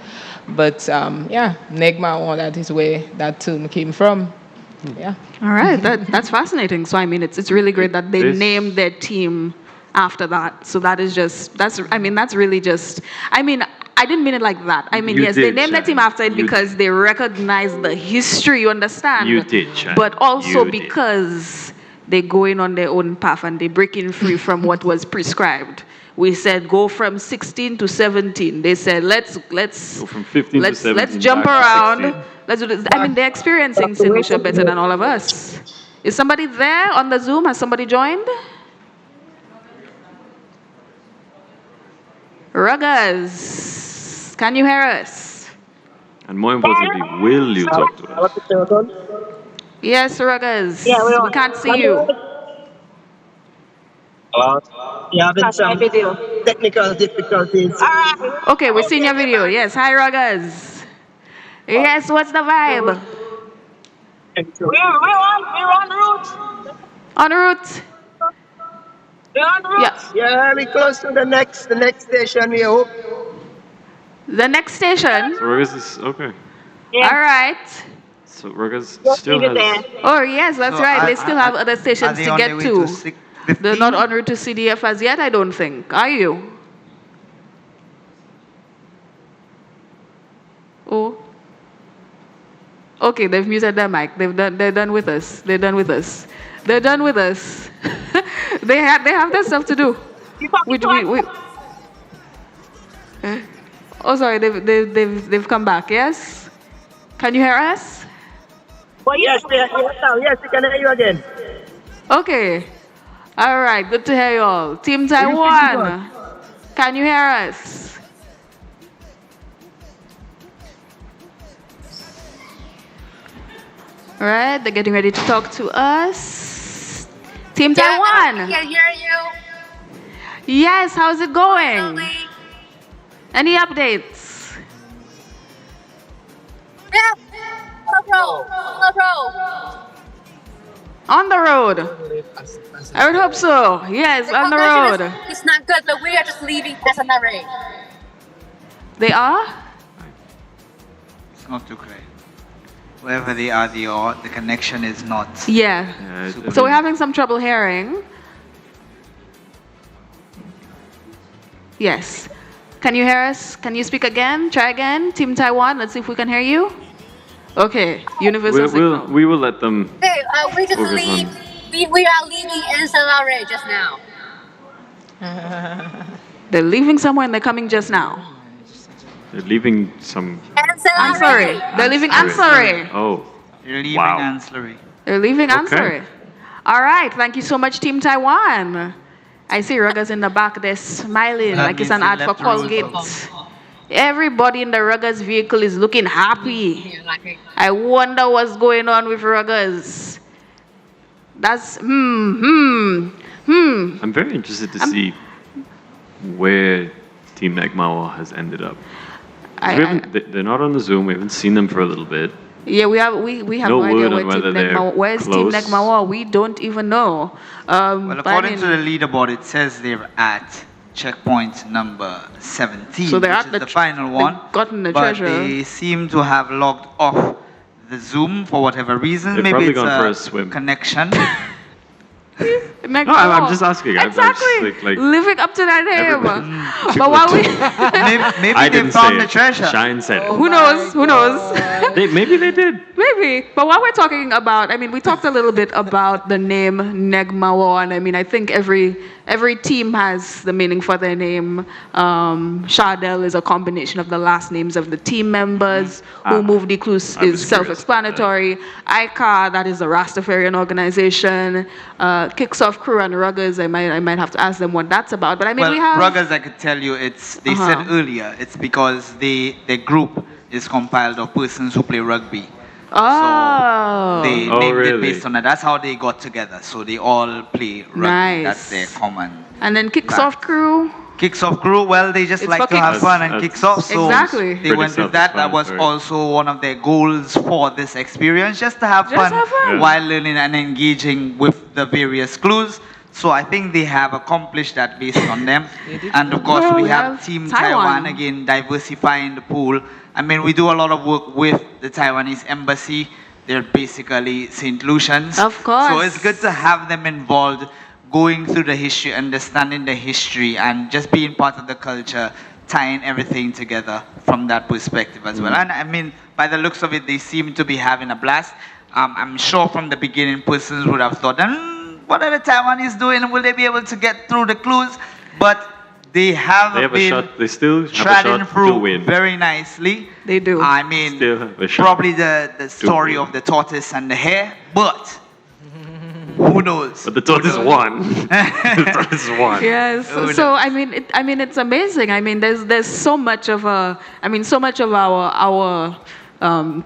But, Negma, that is where that term came from. Yeah. All right, that's fascinating. So, I mean, it's really great that they named their team after that. So that is that's really just, I didn't mean it like that. I mean, they named the team after it because they recognize the history, you understand? You did, Chan. But also because they're going on their own path and they're breaking free from what was prescribed. We said go from 16 to 17. They said let's go from 15 to 17. Let's jump around. Let's do this. I mean, they're experiencing Saint Lucia better than all of us. Is somebody there on the Zoom? Has somebody joined? Ruggers, can you hear us? And more importantly, will you talk to us? Yes, Ruggers. Yeah, we can't see you. Yeah, having some technical difficulties. Okay, we're seeing your video. Yes, hi, Ruggers. Yes, what's the vibe? We're on route. En route. Yeah, we close to the next station, we hope. The next station? So Ruggers is okay. Yeah. All right. So Ruggers still has... Oh, yes, that's right. They still have other stations to get to. They're not en route to CDF as yet, I don't think. Are you? Oh. Okay, they've muted their mic. They're done with us. They're done with us. They're done with us. They have their stuff to do. Oh, sorry. They've come back. Yes. Can you hear us? Well, yes, we can hear you again. Okay. All right. Good to hear you all. Team Taiwan, can you hear us? All right. They're getting ready to talk to us. Team Taiwan. I can hear you. Yes, how's it going? Any updates? Yeah, on the road. I would hope so. Yes, on the road. It's not good, but we are just leaving SNRA. They are? It's not too clear. Wherever they are, the connection is not. Yeah. So we're having some trouble hearing. Yes. Can you hear us? Can you speak again? Try again. Team Taiwan, let's see if we can hear you. Okay. Universal signal. We will let them. Hey, we just leave. We are leaving SNRA just now. They're leaving somewhere and they're coming just now. They're leaving some... Ancillary. They're leaving Ancillary. Oh. They're leaving Ancillary. They're leaving Ancillary. All right. Thank you so much, Team Taiwan. I see Ruggers in the back. They're smiling like it's an ad for Colgate. Everybody in the Ruggers vehicle is looking happy. I wonder what's going on with Ruggers. That's I'm very interested to see where Team Negmawa has ended up. They're not on the Zoom. We haven't seen them for a little bit. Yeah, we have No no idea word where on whether they're Where's Team close. Negmawa? We don't even know. Well, But according to the leaderboard, it says they're at checkpoint number 17, So they're which at is the the final they've one. gotten the but treasure. they seem to have logged off the Zoom for whatever reason. They've Maybe probably it's gone for a swim. connection. No, I'm just asking. I'm Exactly. just like Living up to that name. everybody- But while we maybe I they didn't found say the it. treasure. Shine said it. Who knows? Who knows? Maybe they did. Maybe. But while we're talking about, I mean, we talked a little bit about the name Negmawan. I mean, I think every team has the meaning for their name. Shardel is a combination of the last names of the team members. Who Moved Ecluse is self-explanatory. ICA, that is the Rastafarian organization. Kicks Off Crew and Ruggers, I might have to ask them what that's about. But I mean, Well, we have... Ruggers, I could tell you, they said earlier, it's because the group is compiled of persons who play rugby. Oh. They named it based on that. That's how they got together. So they all play rugby. Nice. That's their common. And then Kicks Off Crew. Kicks Off Crew, well, they just It's like for to have kicks. fun and kicks off. So Exactly. they went with that. That was also one of their goals for this experience, just to have fun, while learning and engaging with the various clues. So I think they have accomplished that based on them. And of course, we have Team Taiwan again, diversifying the pool. I mean, we do a lot of work with the Taiwanese embassy. They're basically Saint Lucians. Of course. So it's good to have them involved, going through the history, understanding the history, and just being part of the culture, tying everything together from that perspective as well. And I mean, by the looks of it, they seem to be having a blast. I'm sure from the beginning, persons would have thought, what are the Taiwanese doing? Will they be able to get through the clues? But they have They been a shot. They still have a treading shot to through win. very nicely. They do. I mean, Still have a shot probably the story of the tortoise and the hare, but who knows? But the tortoise won. The tortoise won. Yes. So I mean, it's amazing. I mean, there's so much of our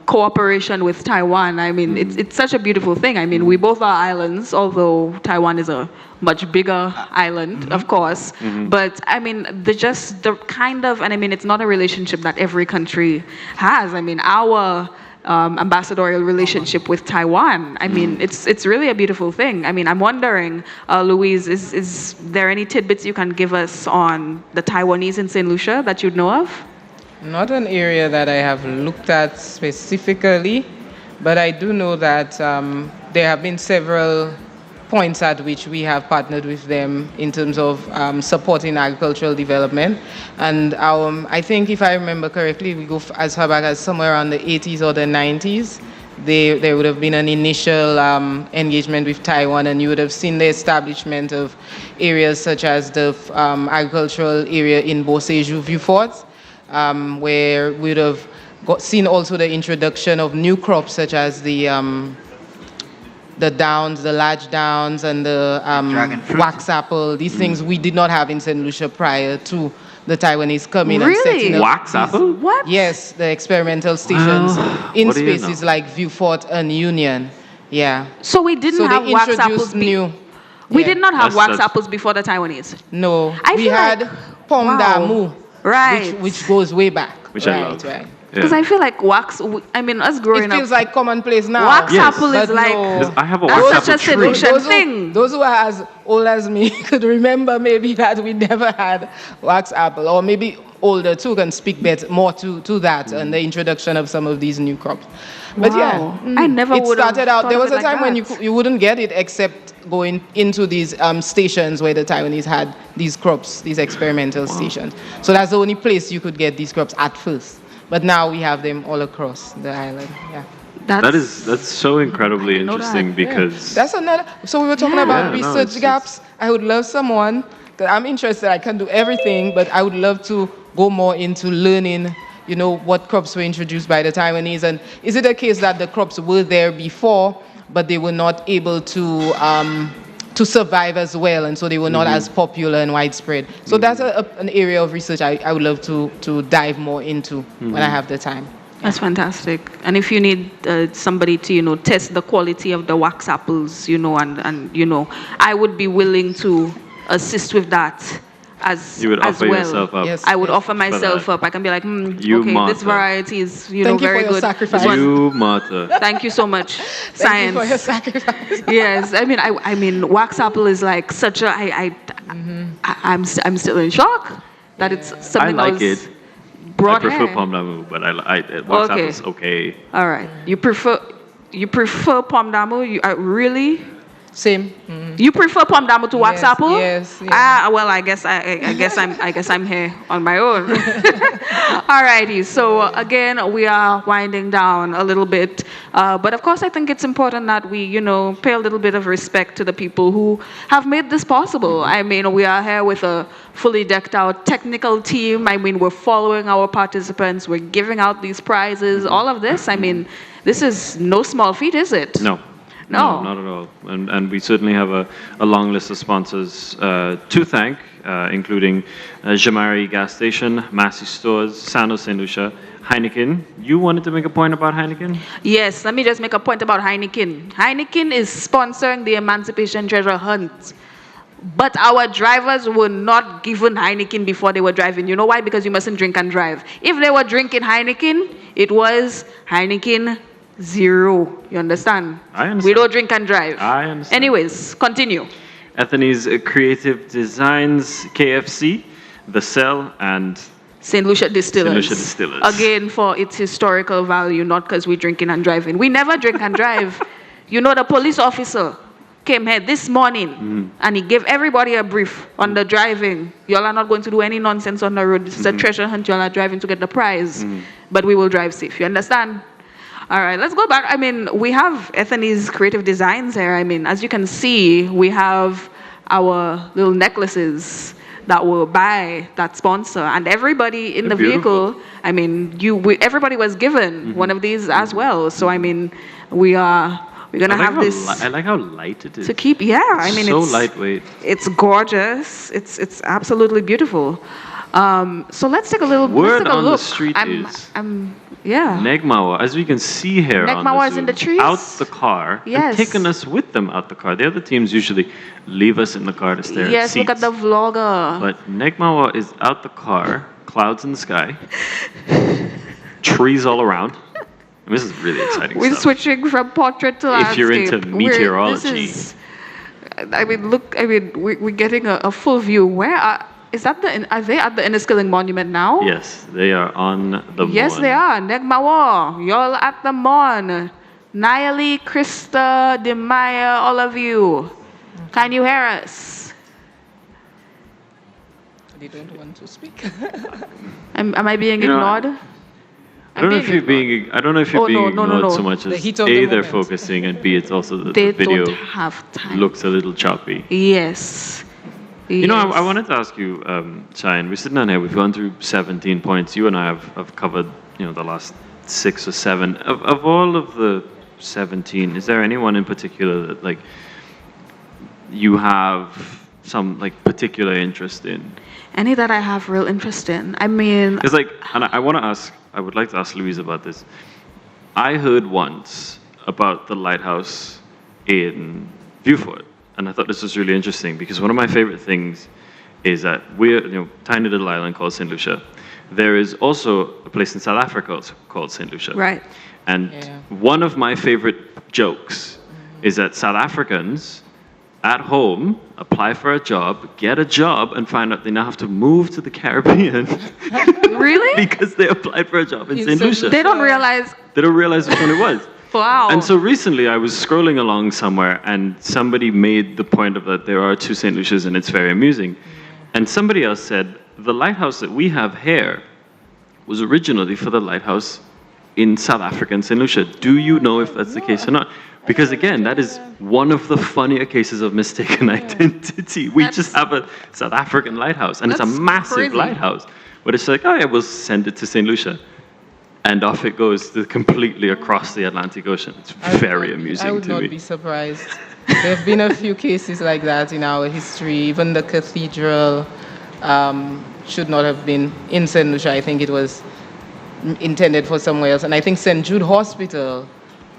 cooperation with Taiwan. I mean, it's such a beautiful thing. I mean, we both are islands, although Taiwan is a much bigger island, of course. But I mean, the kind of, and I mean, it's not a relationship that every country has. I mean, our ambassadorial relationship with Taiwan. I mean, it's really a beautiful thing. I mean, I'm wondering, Louise, is there any tidbits you can give us on the Taiwanese in Saint Lucia that you'd know of? Not an area that I have looked at specifically, but I do know that there have been several points at which we have partnered with them in terms of supporting agricultural development. And I think, if I remember correctly, we go as far back as somewhere around the 80s or the 90s. There would have been an initial engagement with Taiwan, and you would have seen the establishment of areas such as the agricultural area in Boseju View Fort, where we would have seen also the introduction of new crops such as the downs, the large downs, and the wax apple. These things we did not have in St. Lucia prior to the Taiwanese coming and setting up. Wax apple? What? Yes, the experimental stations in what do you spaces know? like Viewfort and Union. Yeah. So we didn't So have they wax introduced apples. new. We did not have wax That's- apples before the Taiwanese. No, I we feel had like- Pom Damu, Right. which goes way back. Which I right, love. right. Because I feel like wax. I mean, us growing It up. feels like commonplace now. Wax apple is But like. no. I have a That's wax such a apple tree. solution thing. Those who are as old as me could remember maybe that we never had wax apple, or maybe older too can speak more to that and the introduction of some of these new crops. But Wow. yeah, I never it would have started out. thought There of was it a like time when that. you wouldn't get it except going into these stations where the Taiwanese had these crops, these experimental stations. So that's the only place you could get these crops at first. But now we have them all across the island. Yeah. That's so incredibly know that. interesting Yeah. because That's another. So we were talking about Yeah, no, research gaps. I would love someone that I'm interested. I can do everything, but I would love to go more into learning. You know, what crops were introduced by the Taiwanese, and is it a case that the crops were there before, but they were not able to survive as well, and so they were not as popular and widespread. So that's an area of research I would love to dive more into when I have the time. That's fantastic. And if you need somebody to, test the quality of the wax apples, and I would be willing to assist with that. as You would as offer well. yourself up. I would offer myself that. up. I can be like, You okay, martyr. this variety is Thank you very for your good. sacrifice. This one- You martyr. Thank you so much. Thank Science. you for your sacrifice. Yes, I mean, wax apple is like such a. I'm still in shock that it's I something like that was it. I brought prefer here. pomdamu, but wax Okay. apple's okay. All right, you prefer pomdamu? You really? Same. You prefer pomdamu to wax Yes, apple? yes, yeah. Ah, well, I guess I'm here on my own. Alrighty. So again, we are winding down a little bit, but of course, I think it's important that we, pay a little bit of respect to the people who have made this possible. I mean, we are here with a fully decked out technical team. I mean, we're following our participants. We're giving out these prizes. All of this. I mean, this is no small feat, is it? No. No. Not at all. And we certainly have a long list of sponsors to thank, including Jamari Gas Station, Massey Stores, Saint Lucia, Heineken. You wanted to make a point about Heineken? Yes, let me just make a point about Heineken. Heineken is sponsoring the Emancipation Treasure Hunt. But our drivers were not given Heineken before they were driving. You know why? Because you mustn't drink and drive. If they were drinking Heineken, it was Heineken Zero. You understand? I understand. We don't drink and drive. I understand. Anyways, continue. Anthony's Creative Designs, KFC, The Cell, and Saint Lucia Distillers. Saint Lucia Distillers. Again, for its historical value, not because we're drinking and driving. We never drink and drive. You know, the police officer came here this morning and he gave everybody a brief on the driving. Y'all are not going to do any nonsense on the road. This is a treasure hunt. Y'all are driving to get the prize. But we will drive safe. You understand? All right, let's go back. I mean, we have Ethany's Creative Designs here. I mean, as you can see, we have our little necklaces that were by that sponsor. And everybody in the beautiful. vehicle, I mean, everybody was given one of these as well. So, I mean, we're going to have this. I like how light it is. To keep, yeah. I mean, so it's lightweight. It's gorgeous. It's absolutely beautiful. So let's take a little Word let's take a on look. the street is Yeah. Negmawa, as we can see here on Negmawa the is in Zoom, the trees? out the car Yes. and taking us with them out the car. The other teams usually leave us in the car to stare at Yes, seats. look at the vlogger. But Negmawa is out the car, clouds in the sky, trees all around. And this is really exciting We're stuff. switching from portrait to landscape. If you're into meteorology. We're getting a full view. Are they at the Enniskilling Monument now? Yes, they are on the Yes, Mon. they are. Negmawa, y'all at the Mon. Nayeli, Krista, Demaya, all of you. Can you hear us? They don't want to speak. Am I being You know, ignored? I don't know if you're being. I don't know if you're being ignored so much The as heat of A, the they're moment. focusing, and B, it's also the They video don't have time. looks a little choppy. Yes. You know, Yes. I wanted to ask you, Shine, we're sitting down here, we've gone through 17 points. You and I have covered, the last 6 or 7. Of all of the 17, is there anyone in particular that, like, you have some, like, particular interest in? Any that I have real interest in. I mean, It's like, and I would like to ask Louise about this. I heard once about the lighthouse in Beaufort. And I thought this was really interesting because one of my favorite things is that we're tiny little island called Saint Lucia. There is also a place in South Africa called Saint Lucia. Right. And one of my favorite jokes is that South Africans at home apply for a job, get a job, and find out they now have to move to the Caribbean. Really? Because they applied for a job in Saint Lucia. They don't realize. They don't realize which one it was. Wow. And so recently I was scrolling along somewhere and somebody made the point of that there are 2 St. Lucias and it's very amusing. And somebody else said, the lighthouse that we have here was originally for the lighthouse in South Africa and St. Lucia. Do you know if that's the case or not? Because again, that is one of the funnier cases of mistaken identity. We just have a South African lighthouse and it's a massive crazy. lighthouse. But it's like, oh yeah, we'll send it to St. Lucia. And off it goes completely across the Atlantic Ocean. It's very amusing I would to not me. be surprised. There have been a few cases like that in our history. Even the cathedral should not have been in St. Lucia. I think it was intended for somewhere else. And I think St. Jude Hospital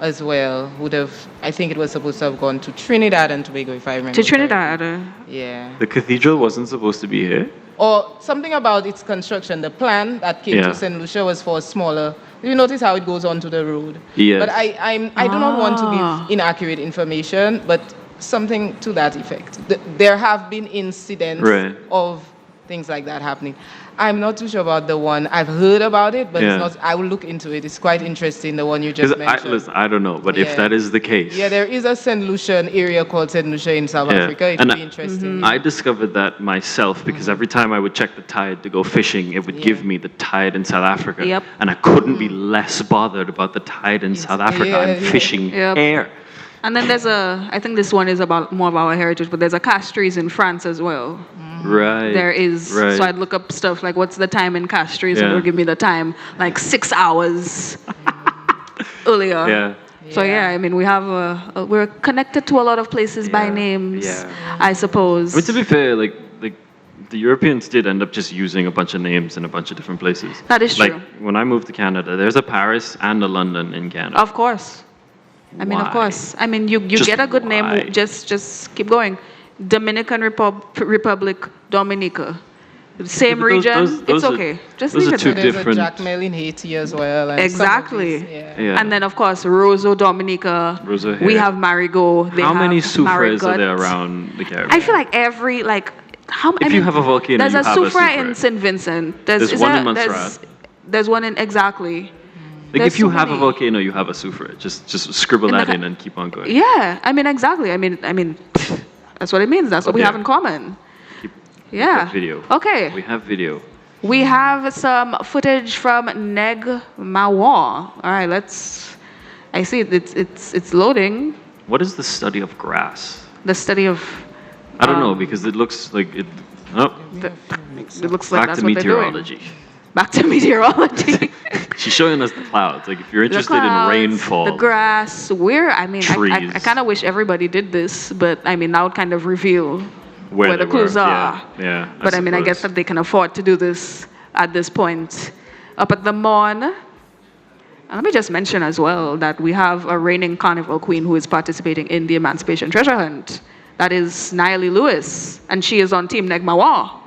as well would have, I think it was supposed to have gone to Trinidad and Tobago, if I remember. To Trinidad? Yeah. The cathedral wasn't supposed to be here? Or something about its construction. The plan that came to Saint Lucia was for a smaller. You notice how it goes onto the road. Yes. But I do not want to give inaccurate information, but something to that effect. There have been incidents of things like that happening. I'm not too sure about the one. I've heard about it, but it's not. I will look into it. It's quite interesting, the one you just mentioned. I don't know, but if that is the case. Yeah, there is a Saint Lucia area called Saint Lucia in South Africa. It would be interesting. I discovered that myself because every time I would check the tide to go fishing, it would give me the tide in South Africa. Yep. And I couldn't be less bothered about the tide in South Africa. I'm fishing air. And then there's I think this one is about more of our heritage, but there's a Castries in France as well. Right. There is. So I'd look up stuff like what's the time in Castries, and it'll give me the time, like 6 hours earlier. Yeah. So I mean, we have we're connected to a lot of places by names, I suppose. I mean, to be fair, like the Europeans did end up just using a bunch of names in a bunch of different places. That is true. Like when I moved to Canada, there's a Paris and a London in Canada. Of course. I mean, of course. I mean, you get a good name, just keep going. Dominican Republic, Dominica. Same region, it's okay. Just leave it there. There's a Jacmel in Haiti as well. And exactly. And then, of course, Roseau, Dominica. Roseau here. We have Marigot. How many soufres are there around the Caribbean? I feel like every, if you have a volcano, there's you a have a soufre soufre. in St. Vincent. There's one in Montserrat. There's one in, exactly. Like if you have a volcano, you have a soufre. Just scribble that in and keep on going. Yeah, I mean, exactly. I mean, that's what it means. That's what we have in common. We have video. Okay. We have video. We have some footage from Neg Mawa. All right, I see it's loading. What is the study of grass? The study of. I don't know because it looks like it. Oh. It looks like back that's to what meteorology. They're doing. Back to meteorology. She's showing us the clouds. Like if you're interested in rainfall, the grass. trees. I kind of wish everybody did this, but I mean, that would kind of reveal where the clues are. Yeah. But I mean, I guess that they can afford to do this at this point. Up at the Mon. And let me just mention as well that we have a reigning carnival queen who is participating in the Emancipation Treasure Hunt. That is Naili Lewis, and she is on Team Negmawa.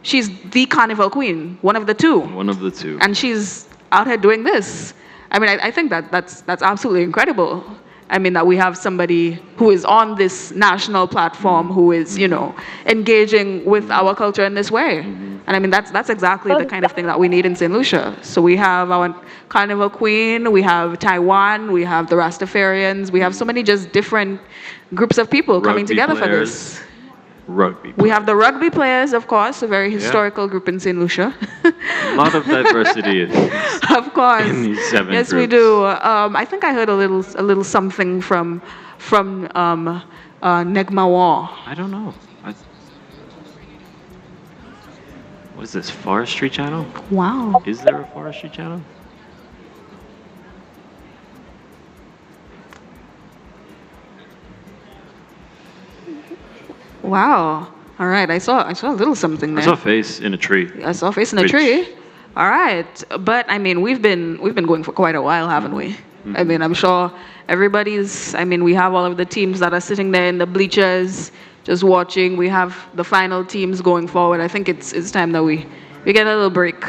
She's the carnival queen, one of the two. One of the two. And she's out here doing this. I mean, I think that's absolutely incredible. I mean, that we have somebody who is on this national platform who is, engaging with our culture in this way. And I mean, that's exactly the kind of thing that we need in St. Lucia. So we have our carnival queen, we have Taiwan, we have the Rastafarians, we have so many just different groups of people coming together for this. Rugby. We have the rugby players, of course, a very historical group in St. Lucia. A lot of diversity. Of course. In these 7 yes, groups. we do. I think I heard a little something from Negmawa. I don't know. What is this, Forestry Channel? Wow. Is there a Forestry Channel? Wow. All right. I saw a little something there. I saw a face in a tree. I saw a face in a tree. All right. But I mean, we've been going for quite a while, haven't we? Mm-hmm. I mean, I'm sure we have all of the teams that are sitting there in the bleachers just watching. We have the final teams going forward. I think it's time that we get a little break.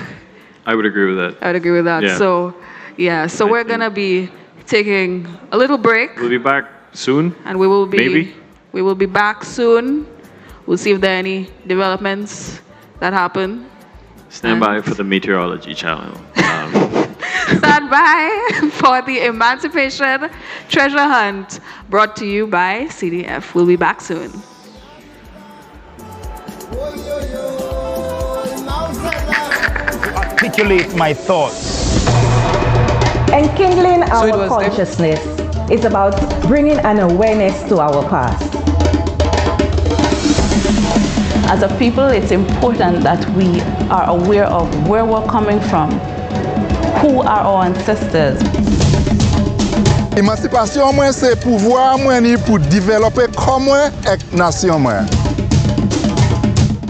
I would agree with that. I would agree with that. Yeah. So we're going to be taking a little break. We'll be back soon. And we will be maybe. We will be back soon. We'll see if there are any developments that happen. Stand by for the meteorology channel. Stand by for the Emancipation Treasure Hunt, brought to you by CDF. We'll be back soon. Articulate my thoughts. Enkindling our consciousness is about bringing an awareness to our past. As a people, it's important that we are aware of where we're coming from, who are our ancestors. Emancipation moi c'est pouvoir moi ni pour développer comme nation moi.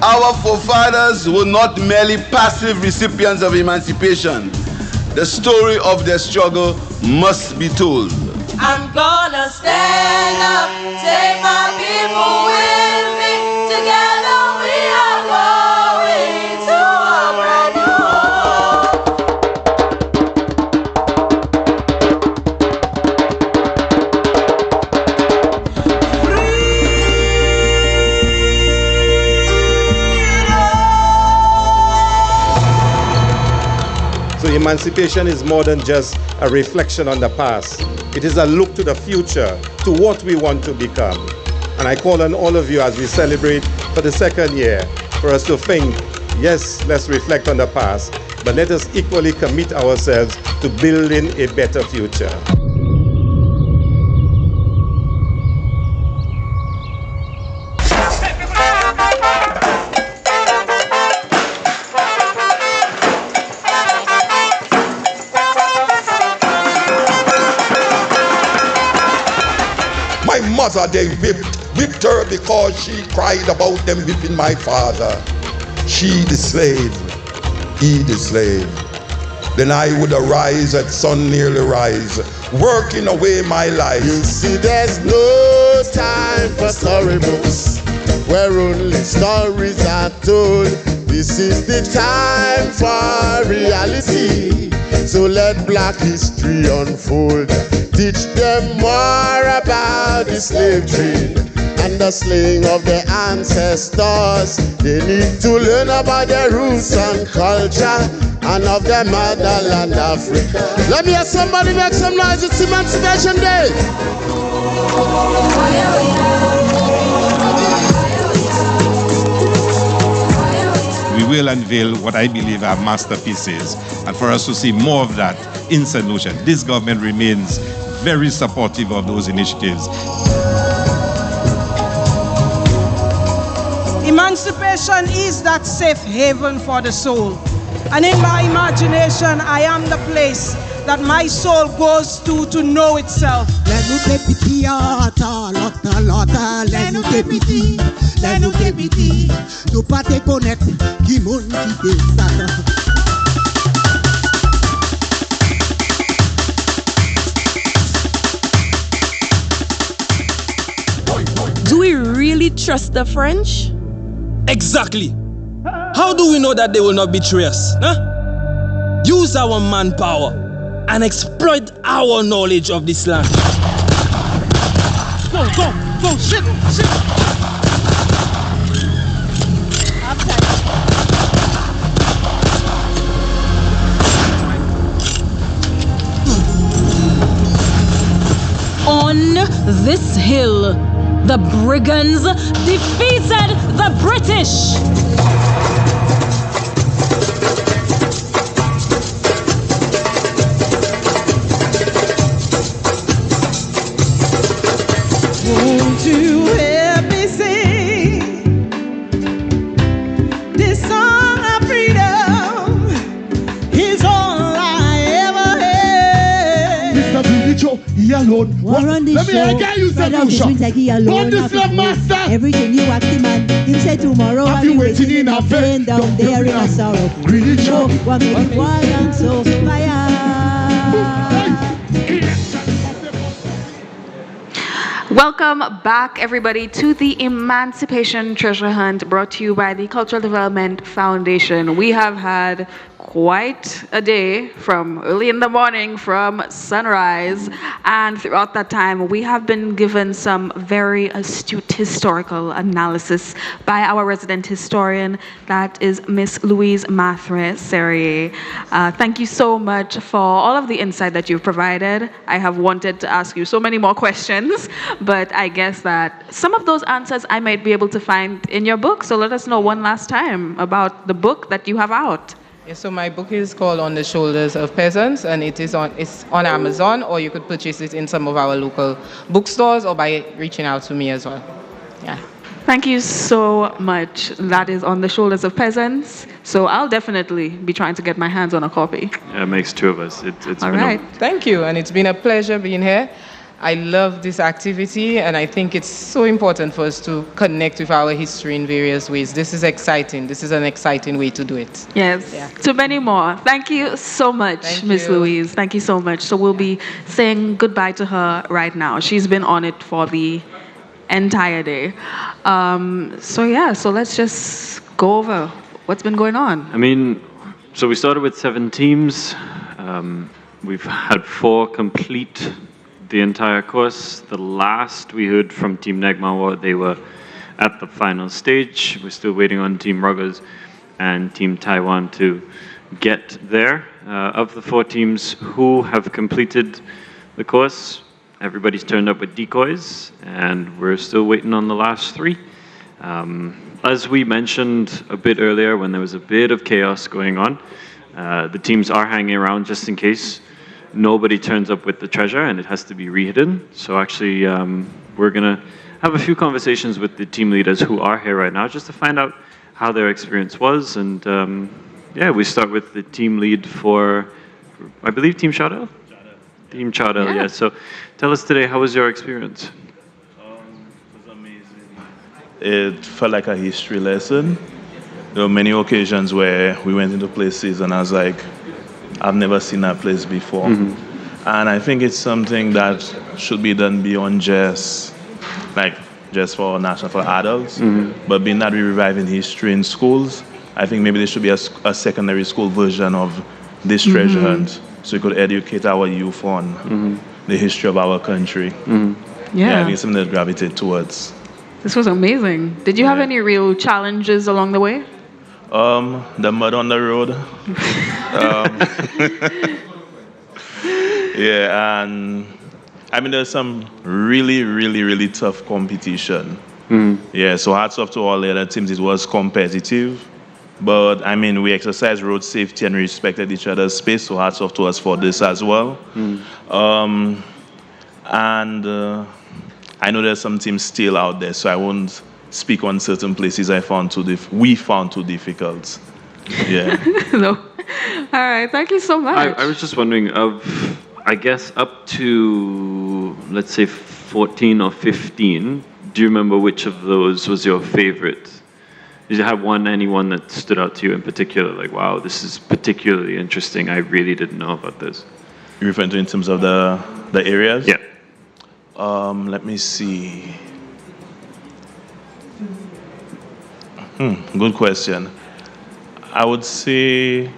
Our forefathers were not merely passive recipients of emancipation. The story of their struggle must be told. I'm gonna stand up, take my people with me. Together we are going to a brand new So emancipation is more than just a reflection on the past. It is a look to the future, to what we want to become. And I call on all of you as we celebrate for the second year for us to think, yes, let's reflect on the past, but let us equally commit ourselves to building a better future. My mother, they whipped her because she cried about them whipping my father. She the slave, he the slave. Then I would arise at sun nearly rise, working away my life. You see, there's no time for storybooks where only stories are told. This is the time for reality. So let black history unfold. Teach them more about the slave trade and the slaying of their ancestors. They need to learn about their roots and culture and of their motherland, Africa. Let me hear somebody make some noise. It's Emancipation Day. We will unveil what I believe are masterpieces, and for us to see more of that in Saint Lucia. This government remains very supportive of those initiatives. Emancipation is that safe haven for the soul. And in my imagination, I am the place that my soul goes to know itself. Do we really trust the French? Exactly. How do we know that they will not betray us? Huh? Use our manpower and exploit our knowledge of this land. Go, shit. On this hill, the brigands defeated the British. Won't you help me sing this song of freedom? Is all I ever had. Mr. Billy Joe, he alone. Let me get you Saint Lucia. On this love, master. Everything you ask the man. Him say tomorrow I'll be waiting in a vein down there in a sorrow. Really Joe. What make it wild and so fire. Welcome back, everybody, to the Emancipation Treasure Hunt brought to you by the Cultural Development Foundation. We have had quite a day from early in the morning, from sunrise, and throughout that time we have been given some very astute historical analysis by our resident historian, that is Miss Louise Mathre-Serrier. Thank you so much for all of the insight that you've provided. I have wanted to ask you so many more questions, but I guess that some of those answers I might be able to find in your book, so let us know one last time about the book that you have out. Yes, so my book is called On the Shoulders of Peasants, and it's on Amazon, or you could purchase it in some of our local bookstores or by reaching out to me as well. Yeah. Thank you so much. That is On the Shoulders of Peasants. So I'll definitely be trying to get my hands on a copy. Yeah, it makes two of us. It's all right. Thank you, and it's been a pleasure being here. I love this activity, and I think it's so important for us to connect with our history in various ways. This is exciting. This is an exciting way to do it. Yes, Yeah. to many more. Thank you so much, Miss Louise. Thank you so much. So we'll be saying goodbye to her right now. She's been on it for the entire day. So let's just go over what's been going on. I mean, so we started with 7 teams. We've had 4 complete the entire course. The last we heard from Team Negmawa, they were at the final stage. We're still waiting on Team Ruggers and Team Taiwan to get there. Of the 4 teams who have completed the course, everybody's turned up with decoys, and we're still waiting on the last 3. As we mentioned a bit earlier, when there was a bit of chaos going on, the teams are hanging around just in case nobody turns up with the treasure and it has to be rehidden. So actually, we're gonna have a few conversations with the team leaders who are here right now just to find out how their experience was. And we start with the team lead for, I believe, Team Chardell? Team Chardell, yeah. So tell us today, how was your experience? It felt like a history lesson. There were many occasions where we went into places and I was like, I've never seen that place before. And I think it's something that should be done beyond just for national, for adults. But being that we're reviving history in schools, I think maybe there should be a secondary school version of this treasure hunt, so we could educate our youth on the history of our country. Yeah. I think it's something to gravitate towards. This was amazing. Did you have any real challenges along the way? The mud on the road. And I mean, there's some really, really, really tough competition. So hats off to all the other teams. It was competitive. But I mean, we exercised road safety and respected each other's space, so hats off to us for this as well. I know there's some teams still out there, so I won't speak on certain places we found too difficult. Yeah. No. All right, thank you so much. I was just wondering, I guess up to, let's say, 14 or 15, do you remember which of those was your favorite? Did you have anyone that stood out to you in particular? Like, wow, this is particularly interesting. I really didn't know about this. You're referring to in terms of the areas? Yeah. Let me see. Good question. I would say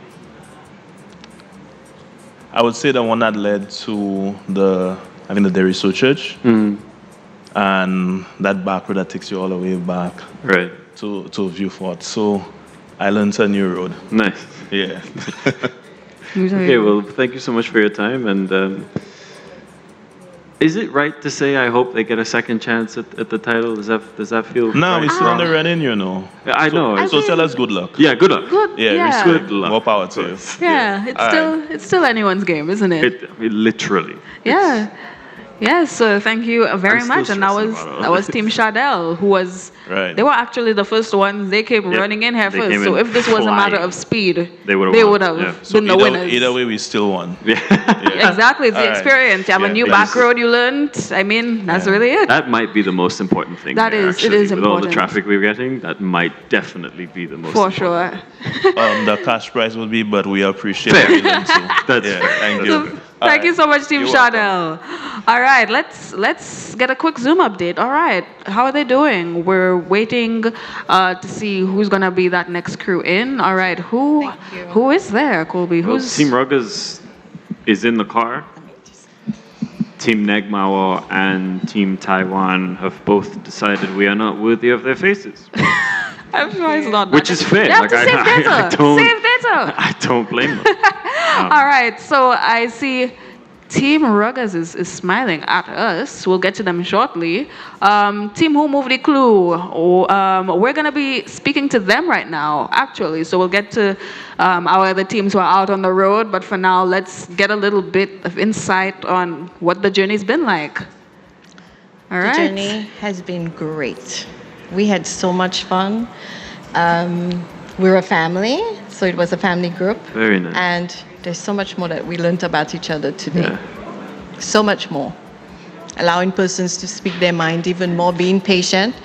the one that led to the Deriso Church, and that back road that takes you all the way back, right, to View Fort. So I learned a new road. Nice. Yeah. Okay. Well, thank you so much for your time. And is it right to say I hope they get a second chance at the title? Does that feel? No, right? we're still on the running, you know. I know. So tell us good luck. Yeah, good luck. Yeah. Good luck. More power to you. Yeah, it's still anyone's game, isn't it? Literally. Yeah. Yes, so thank you very much. And that was Team Chardell, who was, they were actually the first ones. They came running in here first. So if this was a matter of speed, they would have been the winners. Either way, we still won. Exactly, it's the experience. You have a new back road you learned. I mean, that's really it. That might be the most important thing. It is With important. all the traffic we're getting, that might definitely be the most For sure. The cash prize will be, but we appreciate it. That's thank you. Thank you so much, Team Chardell. All right, let's get a quick Zoom update. All right, how are they doing? We're waiting to see who's gonna be that next crew in. All right, who is there, Colby? Who's Team Ruggers is in the car. Team Negmawa and Team Taiwan have both decided we are not worthy of their faces. I'm sure it's not. Which is fair. They have to save data. Save data. I don't blame them. All right, so I see Team Ruggers is smiling at us. We'll get to them shortly. Team Who Moved the Clue, we're going to be speaking to them right now, actually. So we'll get to our other teams who are out on the road. But for now, let's get a little bit of insight on what the journey's been like. All right. The journey has been great. We had so much fun. We're a family, so it was a family group. Very nice. And there's so much more that we learned about each other today. So much more. allowing persons to speak their mind even more, being patient,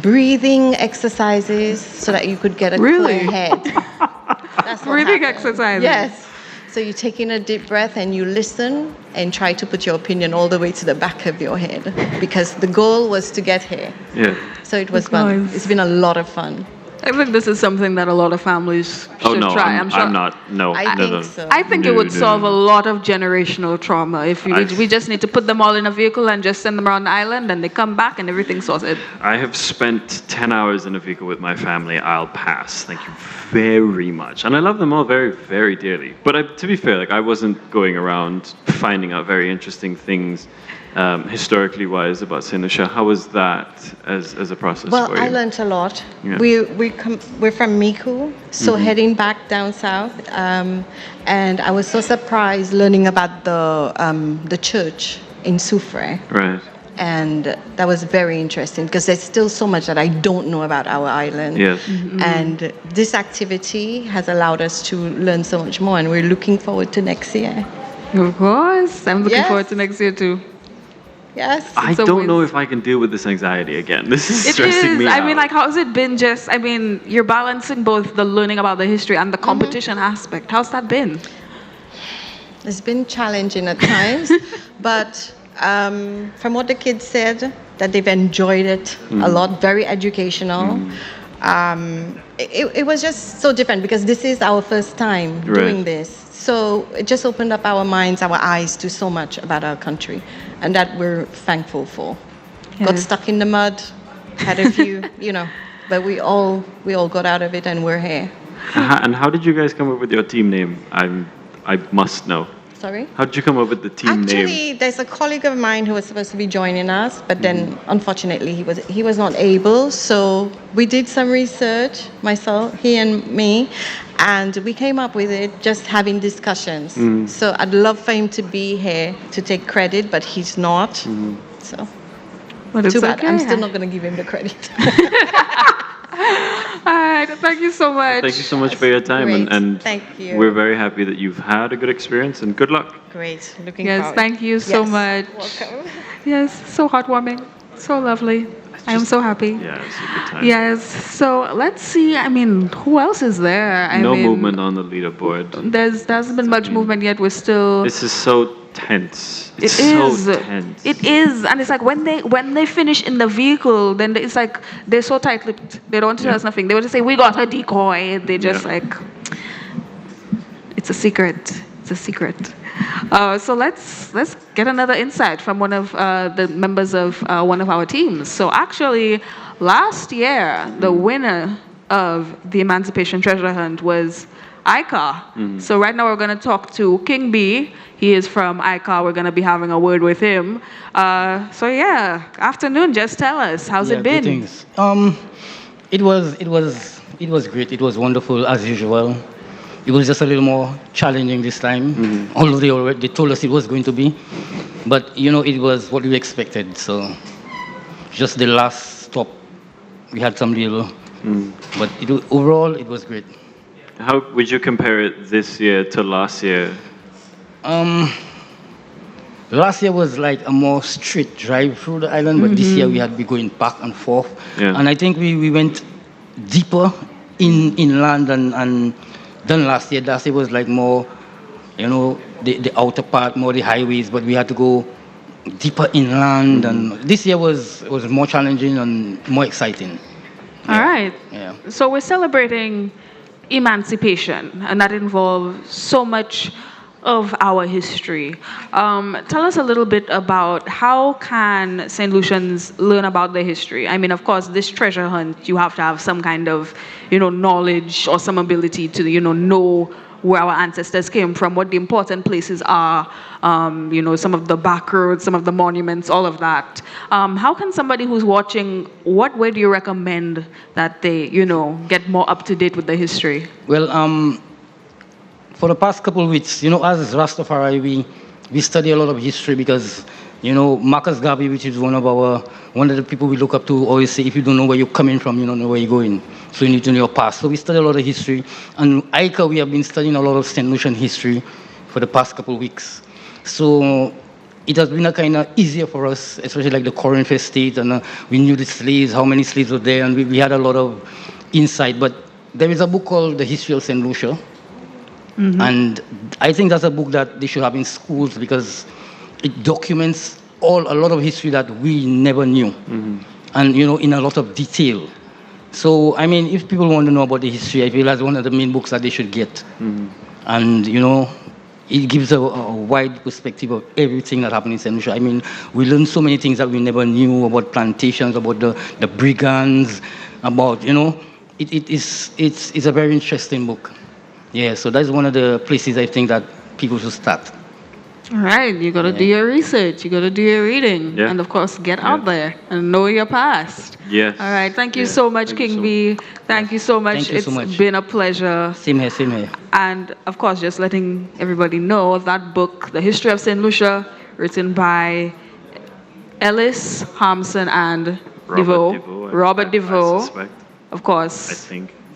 breathing exercises so that you could get a clear head. That's what Breathing happened. exercises. Yes. So you take in a deep breath and you listen and try to put your opinion all the way to the back of your head, because the goal was to get here. Yeah. So it was fun. It's been a lot of fun. I think this is something that a lot of families should try. I'm not. No, I no, think no. so. I think it would solve a lot of generational trauma if we just need to put them all in a vehicle and just send them around the island, and they come back and everything's sorted. I have spent 10 hours in a vehicle with my family. I'll pass. Thank you very much. And I love them all very, very dearly. But to be fair, like, I wasn't going around finding out very interesting things historically wise about Saint Lucia. How was that as a process Well, for you? I learned a lot. Yeah. We're from Miku, so heading back down south, and I was so surprised learning about the church in Soufrière. Right. And that was very interesting because there's still so much that I don't know about our island. Yes. And this activity has allowed us to learn so much more, and we're looking forward to next year. Of course. I'm looking Yes. forward to next year too. Yes. I don't know if I can deal with this anxiety again. This is stressing me out. I mean, like, how's it been you're balancing both the learning about the history and the competition aspect. How's that been? It's been challenging at times, but from what the kids said, that they've enjoyed it a lot, very educational. It was just so different because this is our first time doing this. So it just opened up our minds, our eyes to so much about our country, and that we're thankful for. Got stuck in the mud, had a few, but we all got out of it, and we're here. And how did you guys come up with your team name? I must know. Sorry? How did you come up with the team name? Actually, there's a colleague of mine who was supposed to be joining us, but then unfortunately he was not able. So we did some research, he and me, and we came up with it just having discussions. So I'd love for him to be here to take credit, but he's not. So But it's too bad. okay. I'm still not going to give him the credit. All right. Thank you so much. Thank you so much for your time, Great. and Thank you. we're very happy that you've had a good experience, and good luck. Great. Looking Yes, forward. thank you so Yes. much. Welcome. Yes, so heartwarming, so lovely. I am so happy. Yeah, it's a good time. Yes. So let's see. I mean, who else is there? I No mean, movement on the leaderboard. There hasn't been much movement yet. We're still. This is so tense. It's It is. so tense. It is, and it's like when they finish in the vehicle, then it's like they're so tight-lipped. They don't tell us nothing. They would just say, "We got a decoy." They just like, it's a secret. It's a secret. So let's get another insight from one of the members of one of our teams. So actually, last year the winner of the Emancipation Treasure Hunt was ICA. So right now we're going to talk to King B. He is from ICA. We're going to be having a word with him. So yeah, afternoon. Just tell us, how's it been? Greetings. It was great. It was wonderful as usual. It was just a little more challenging this time, although they told us it was going to be. But it was what we expected. So just the last stop, we had some little, but overall it was great. How would you compare it this year to last year? Last year was like a more straight drive through the island, but this year we had to be going back and forth. Yeah. And I think we went deeper inland than last year. Last year was like more, the outer part, more the highways, but we had to go deeper inland. And this year was more challenging and more exciting. All right. Yeah. So we're celebrating emancipation, and that involves so much of our history. Tell us a little bit about how can St. Lucians learn about their history? I mean, of course, this treasure hunt, you have to have some kind of, knowledge or some ability to, know where our ancestors came from, what the important places are, some of the back roads, some of the monuments, all of that. How can somebody who's watching, what way do you recommend that they, get more up to date with the history? Well, for the past couple of weeks, as Rastafari, we study a lot of history because, Marcus Garvey, which is one of the people we look up to, always say, if you don't know where you're coming from, you don't know where you're going. So you need to know your past. So we study a lot of history. And ICA, we have been studying a lot of St. Lucian history for the past couple of weeks. So it has been a kind of easier for us, especially like the Corinth estate, and we knew the slaves, how many slaves were there, and we had a lot of insight. But there is a book called The History of Saint Lucia, and I think that's a book that they should have in schools because it documents a lot of history that we never knew, and in a lot of detail. So I mean, if people want to know about the history, I feel that's one of the main books that they should get, and it gives a wide perspective of everything that happened in Saint Lucia. I mean, we learned so many things that we never knew about plantations, about the brigands, about it's a very interesting book. Yeah, so that's one of the places I think that people should start. All right, you got to do your research, you got to do your reading, and of course, get out there and know your past. Yes. All right, thank you so much, King B. Thank you so much. It's been a pleasure. Same here. And of course, just letting everybody know that book, The History of Saint Lucia, written by Ellis, Harmson, and Robert DeVoe. Of course.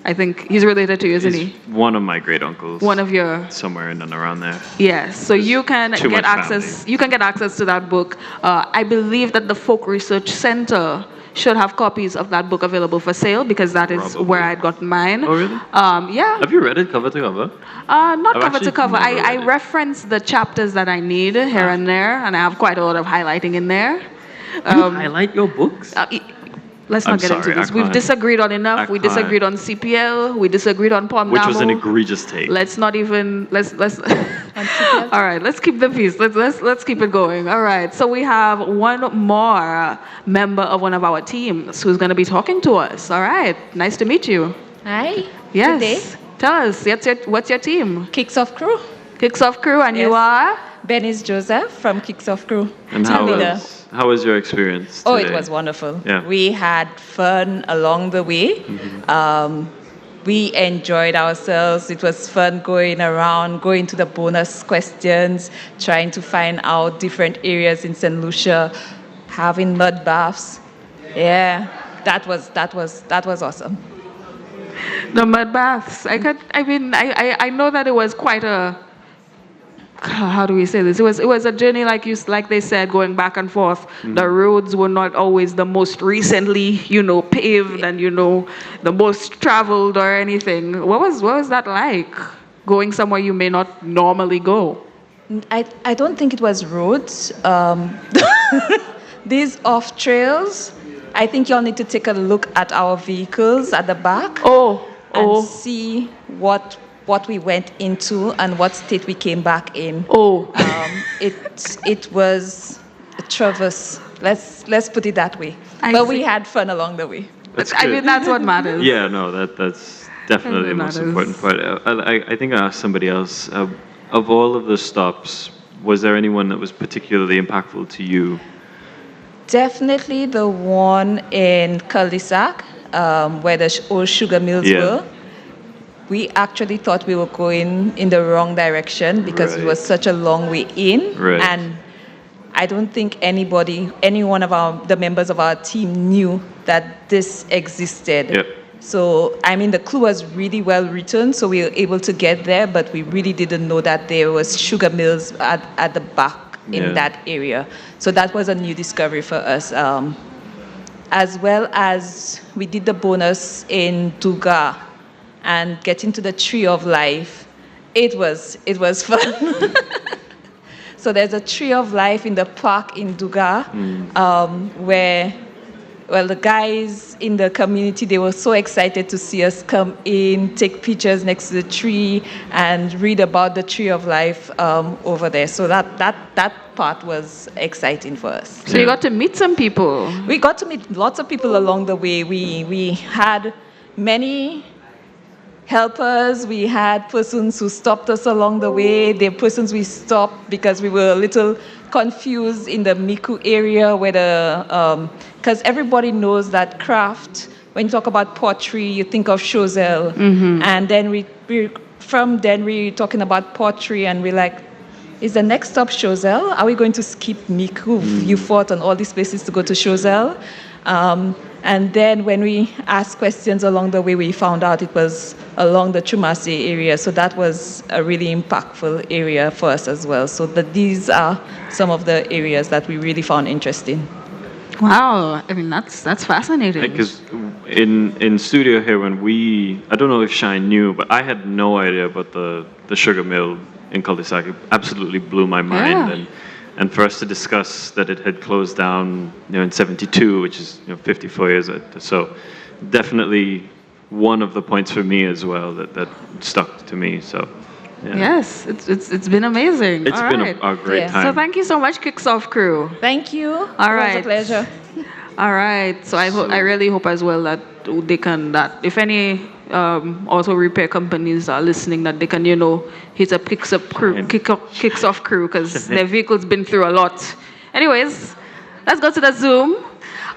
I think he's related to you, isn't he? One of my great uncles. One of your. Somewhere in and around there. Yes, so you can get access. Family. You can get access to that book. I believe that the Folk Research Center should have copies of that book available for sale because that is where I'd gotten mine. Oh really? Yeah. Have you read it cover to cover? Not cover to cover. I reference the chapters that I need here and there, and I have quite a lot of highlighting in there. You highlight your books? Let's not get into this. We've disagreed on enough. We disagreed on CPL. We disagreed on Pom Which was an egregious take. Let's not even. Let's. All right. Let's keep the peace. Let's keep it going. All right. So we have one more member of one of our teams who's going to be talking to us. All right. Nice to meet you. Hi. Yes. Good day. Tell us. What's your team? Kicks Off Crew. Kicks Off Crew, and you are? Benis Joseph from Kicks Off Crew. And how was your experience today? Oh, it was wonderful. Yeah. We had fun along the way. We enjoyed ourselves. It was fun going around, going to the bonus questions, trying to find out different areas in Saint Lucia, having mud baths. Yeah, that was awesome. The mud baths. I know that it was quite a. How do we say this? It was a journey like they said, going back and forth. The roads were not always the most recently, paved and the most traveled or anything. What was that like? Going somewhere you may not normally go? I don't think it was roads. These off trails. I think you'll need to take a look at our vehicles at the back. And see what we went into and what state we came back in. It was a traverse. Let's put it that way. But we had fun along the way. That's what matters. Yeah, no, that's definitely the most important part. I think I asked somebody else. Of all of the stops, was there anyone that was particularly impactful to you? Definitely the one in Cul-de-sac, where the old sugar mills were. We actually thought we were going in the wrong direction because it was such a long way in. And I don't think any one of the members of our team knew that this existed. So, the clue was really well written, so we were able to get there, but we really didn't know that there was sugar mills at the back in that area. So that was a new discovery for us. As well as we did the bonus in Duga and getting to the Tree of Life. It was fun. So there's a Tree of Life in the park in Duga, where the guys in the community, they were so excited to see us come in, take pictures next to the tree, and read about the Tree of Life over there. So that part was exciting for us. So you got to meet some people. We got to meet lots of people along the way. We had many helpers. We had persons who stopped us along the way. There were persons we stopped because we were a little confused in the Miku area because everybody knows that craft, when you talk about pottery, you think of Chosel. And then we're talking about pottery, and we're like, is the next stop Chosel? Are we going to skip Miku, Vieux Fort, and all these places to go to Chosel? And then when we asked questions along the way, we found out it was along the Chumasi area. So that was a really impactful area for us as well. So these are some of the areas that we really found interesting. Wow, I mean, that's fascinating. Because in studio here, I don't know if Shine knew, but I had no idea about the sugar mill in Cul-de-sac. It absolutely blew my mind. Yeah. And for us to discuss that it had closed down, in '72, which is 54 years. So definitely one of the points for me as well that stuck to me. So. Yeah. Yes, it's been amazing. It's been a great time. So thank you so much, Kicks Off crew. Thank you. All right. It was a pleasure. All right. So I really hope as well that they can, that if any auto repair companies are listening, that they can hit up Kicks Off crew, because their vehicle's been through a lot. Anyways, let's go to the Zoom.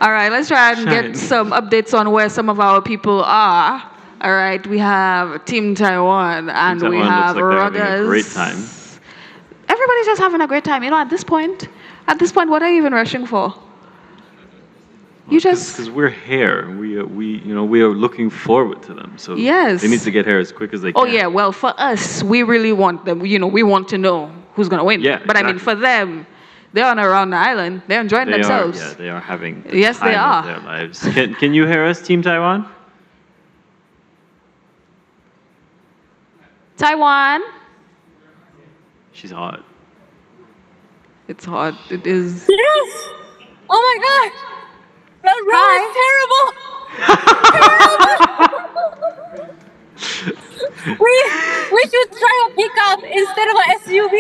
All right, let's try and get some updates on where some of our people are. All right, we have Team Taiwan and we have Ruggers. Great time. Everybody's just having a great time. At this point, what are you even rushing for? You just because we're here. We are looking forward to them. So yes, they need to get here as quick as they can. Oh yeah, well for us, we really want them. We want to know who's gonna win. Yeah, but exactly. I mean for them, they're on around the island. They're enjoying themselves. They are having the yes, time they are. of their lives. Can you hear us, Team Taiwan? Taiwan. She's hot. It's hot. It is. Yes. Oh my God. That road is terrible. we should try a pickup instead of an SUV.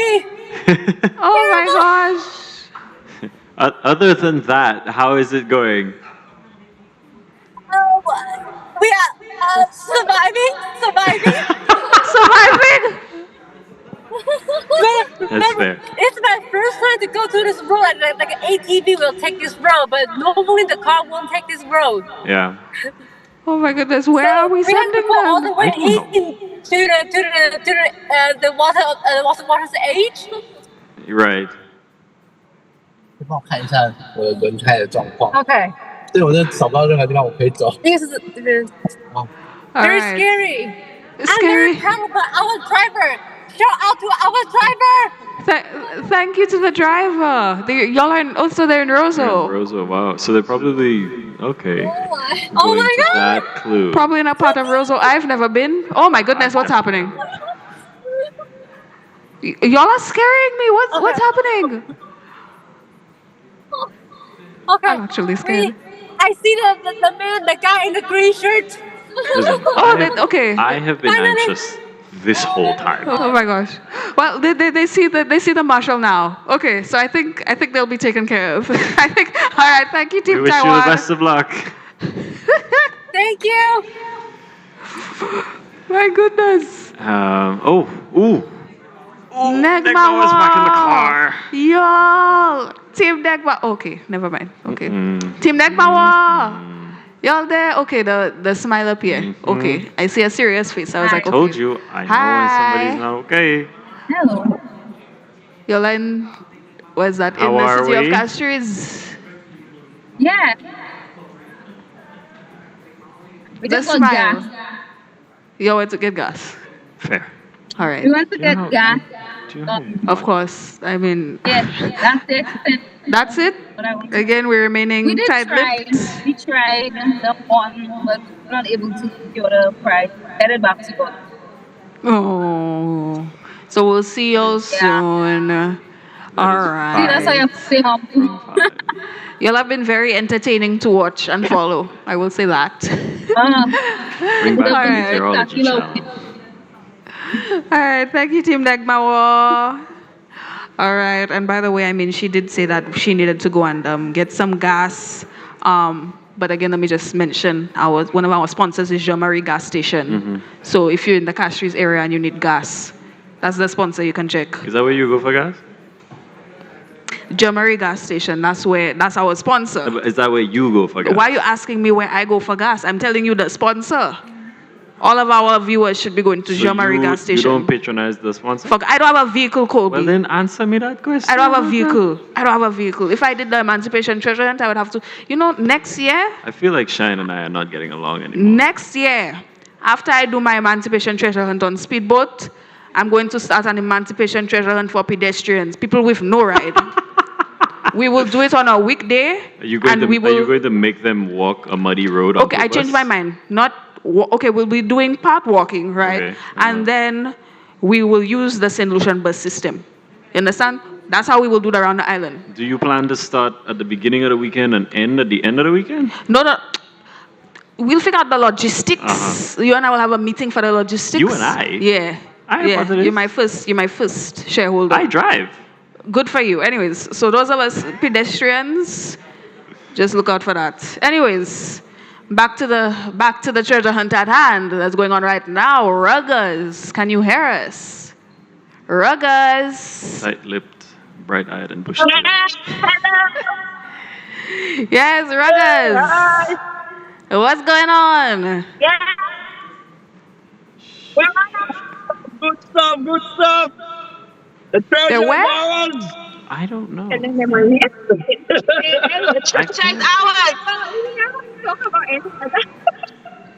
Oh my gosh. Other than that, how is it going? We are surviving. Surviving. That's fair. It's my first time to go to this road. Like an ATV will take this road, but normally the car won't take this road. Yeah. Oh my goodness, where are we sending them? All the way into the water's edge. Right. 帮我看一下我的轮胎的状况。 Okay. 对，我就找不到任何地方我可以走。这个是very scary. I'm very proud of our driver. Shout out to our driver. Thank you to the driver. Y'all are also there in Roseau. Roseau, wow. So they're probably okay. Oh my God. That clue. Probably in a part of Roseau I've never been. Oh my goodness, what's happening? Y'all are scaring me. What's happening? Okay. I'm actually scared. I see the man, the guy in the green shirt. Okay. I have been anxious this whole time. Oh my gosh. Well, they see the marshal now. Okay, so I think they'll be taken care of. I think. All right. Thank you, Team We wish Taiwan. you the best of luck. Thank you. My goodness. Negma was back in the car. Y'all. Team Negma. Okay, never mind. Okay. Team Negma. Y'all there? Okay, the smile up here. Okay, I see a serious face. I was like, okay. Told you, I know when somebody's not okay. Hello. Y'all in, where's that? How in the are city we? of Castries? Yeah. We The just got smile. gas. You went to get gas. Fair. All right. We went to get gas. Of course. I mean. Yes, that's it. That's it? Again, we're remaining We did tight-lipped. try. We tried the one, but not able to secure the price. Get it back to God. Oh. So we'll see you soon. All right. See, that's why I'm staying home. Y'all have been very entertaining to watch and follow. I will say that. Bring back the meteorology channel. All right. Thank you, Team Negmawa. All right. And by the way, I mean, she did say that she needed to go and get some gas. But again, let me just mention one of our sponsors is Jean-Marie Gas Station. So if you're in the Castries area and you need gas, that's the sponsor you can check. Is that where you go for gas? Jean-Marie Gas Station, that's our sponsor. Is that where you go for gas? Why are you asking me where I go for gas? I'm telling you the sponsor. All of our viewers should be going to Jean Marie gas station. You don't patronize the sponsor? Fuck, I don't have a vehicle, Colby. Well, then answer me that question. I don't have a vehicle. I don't have a vehicle. If I did the Emancipation Treasure Hunt, I would have to. You know, next year. I feel like Shine and I are not getting along anymore. Next year, after I do my Emancipation Treasure Hunt on speedboat, I'm going to start an Emancipation Treasure Hunt for pedestrians, people with no ride. We will do it on a weekday. Are you going to make them walk a muddy road? Okay, I changed my mind. Okay, we'll be doing part walking, right? Okay. And then we will use the Saint Lucian bus system. You understand? That's how we will do it around the island. Do you plan to start at the beginning of the weekend and end at the end of the weekend? No. We'll figure out the logistics. You and I will have a meeting for the logistics. You and I? Yeah. You're my first shareholder. I drive. Good for you. Anyways, so those of us pedestrians, just look out for that. Anyways, back to the treasure hunt at hand that's going on right now. Ruggers, can you hear us? Ruggers. Tight-lipped, bright-eyed, and bushy. Yes, Ruggers. What's going on? Yeah. Good stuff. The treasure where? I don't know. Check out.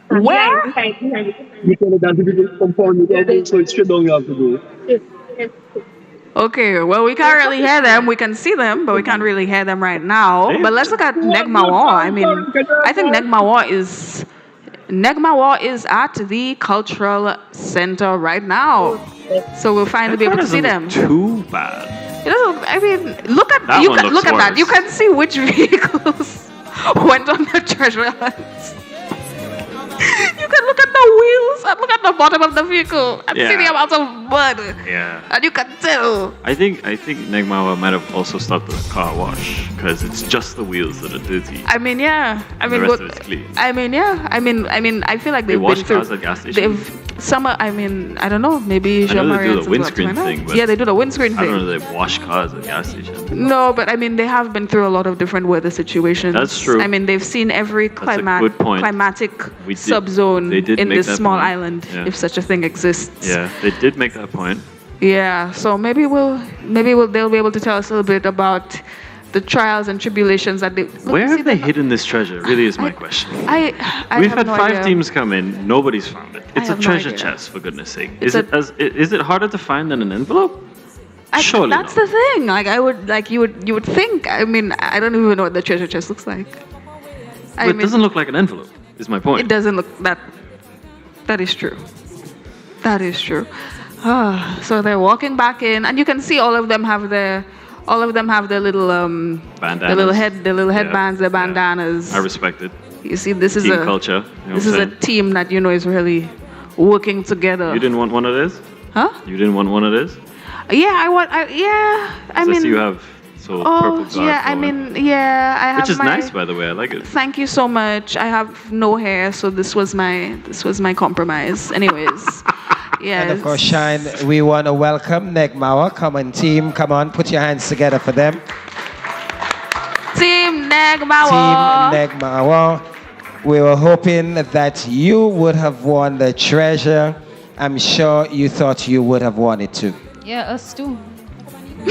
Where? Okay, well, we can't really hear them. We can see them, but we can't really hear them right now. But let's look at Negmawa. I mean, I think Negmawa is at the cultural center right now. So we'll finally be able to see them. Too bad. It doesn't, I mean, look at that. Look at that. You can see which vehicles went on the treasure hunt. You can look at the wheels and look at the bottom of the vehicle and see the amount of mud. Yeah. And you can tell. I think Negmawa might have also stopped at a car wash because it's just the wheels that are dirty. I mean, yeah. I mean, the rest of it's clean. I mean, yeah. I mean, I feel like they they've wash been through. Cars at gas stations. I mean, I don't know. Maybe I know they do the windscreen thing. But yeah, they do the windscreen thing. I don't know. They wash cars at gas stations. No, but I mean, they have been through a lot of different weather situations. That's true. I mean, they've seen every climatic subzone in this small island, if such a thing exists. Yeah, they did make that point. Yeah, so maybe they'll be able to tell us a little bit about the trials and tribulations that they. Where have they hidden this treasure? Really is my question. We've had 5 teams come in. Nobody's found it. It's a treasure chest, for goodness sake. Is it harder to find than an envelope? Surely that's the thing. Like you would think. I mean, I don't even know what the treasure chest looks like. It doesn't look like an envelope. Is my point. It doesn't look that. That is true. That is true. So they're walking back in, and you can see all of them have their little bandanas. the little headbands, their bandanas. I respect it. You see, this is team a culture. This is a team that is really working together. You didn't want one of this? Huh? You didn't want one of this? Yeah, I mean. You have purple dark yeah, I mean, yeah, I have. Which is nice, by the way. I like it. Thank you so much. I have no hair, so this was my compromise. Anyways. Yes. And of course, Shine, we want to welcome Negmawa. Come on, team. Come on, put your hands together for them. Team Negmawa. Team Negmawa. We were hoping that you would have won the treasure. I'm sure you thought you would have won it too. Yeah, us too.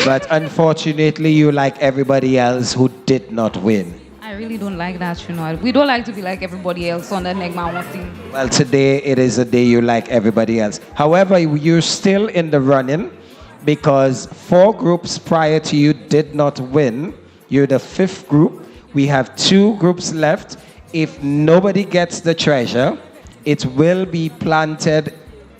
But unfortunately, you like everybody else who did not win. I really don't like that, We don't like to be like everybody else on the Negmawa thing. Well, today it is a day you like everybody else. However, you're still in the running because 4 groups prior to you did not win. You're the 5th group. We have 2 groups left. If nobody gets the treasure, it will be planted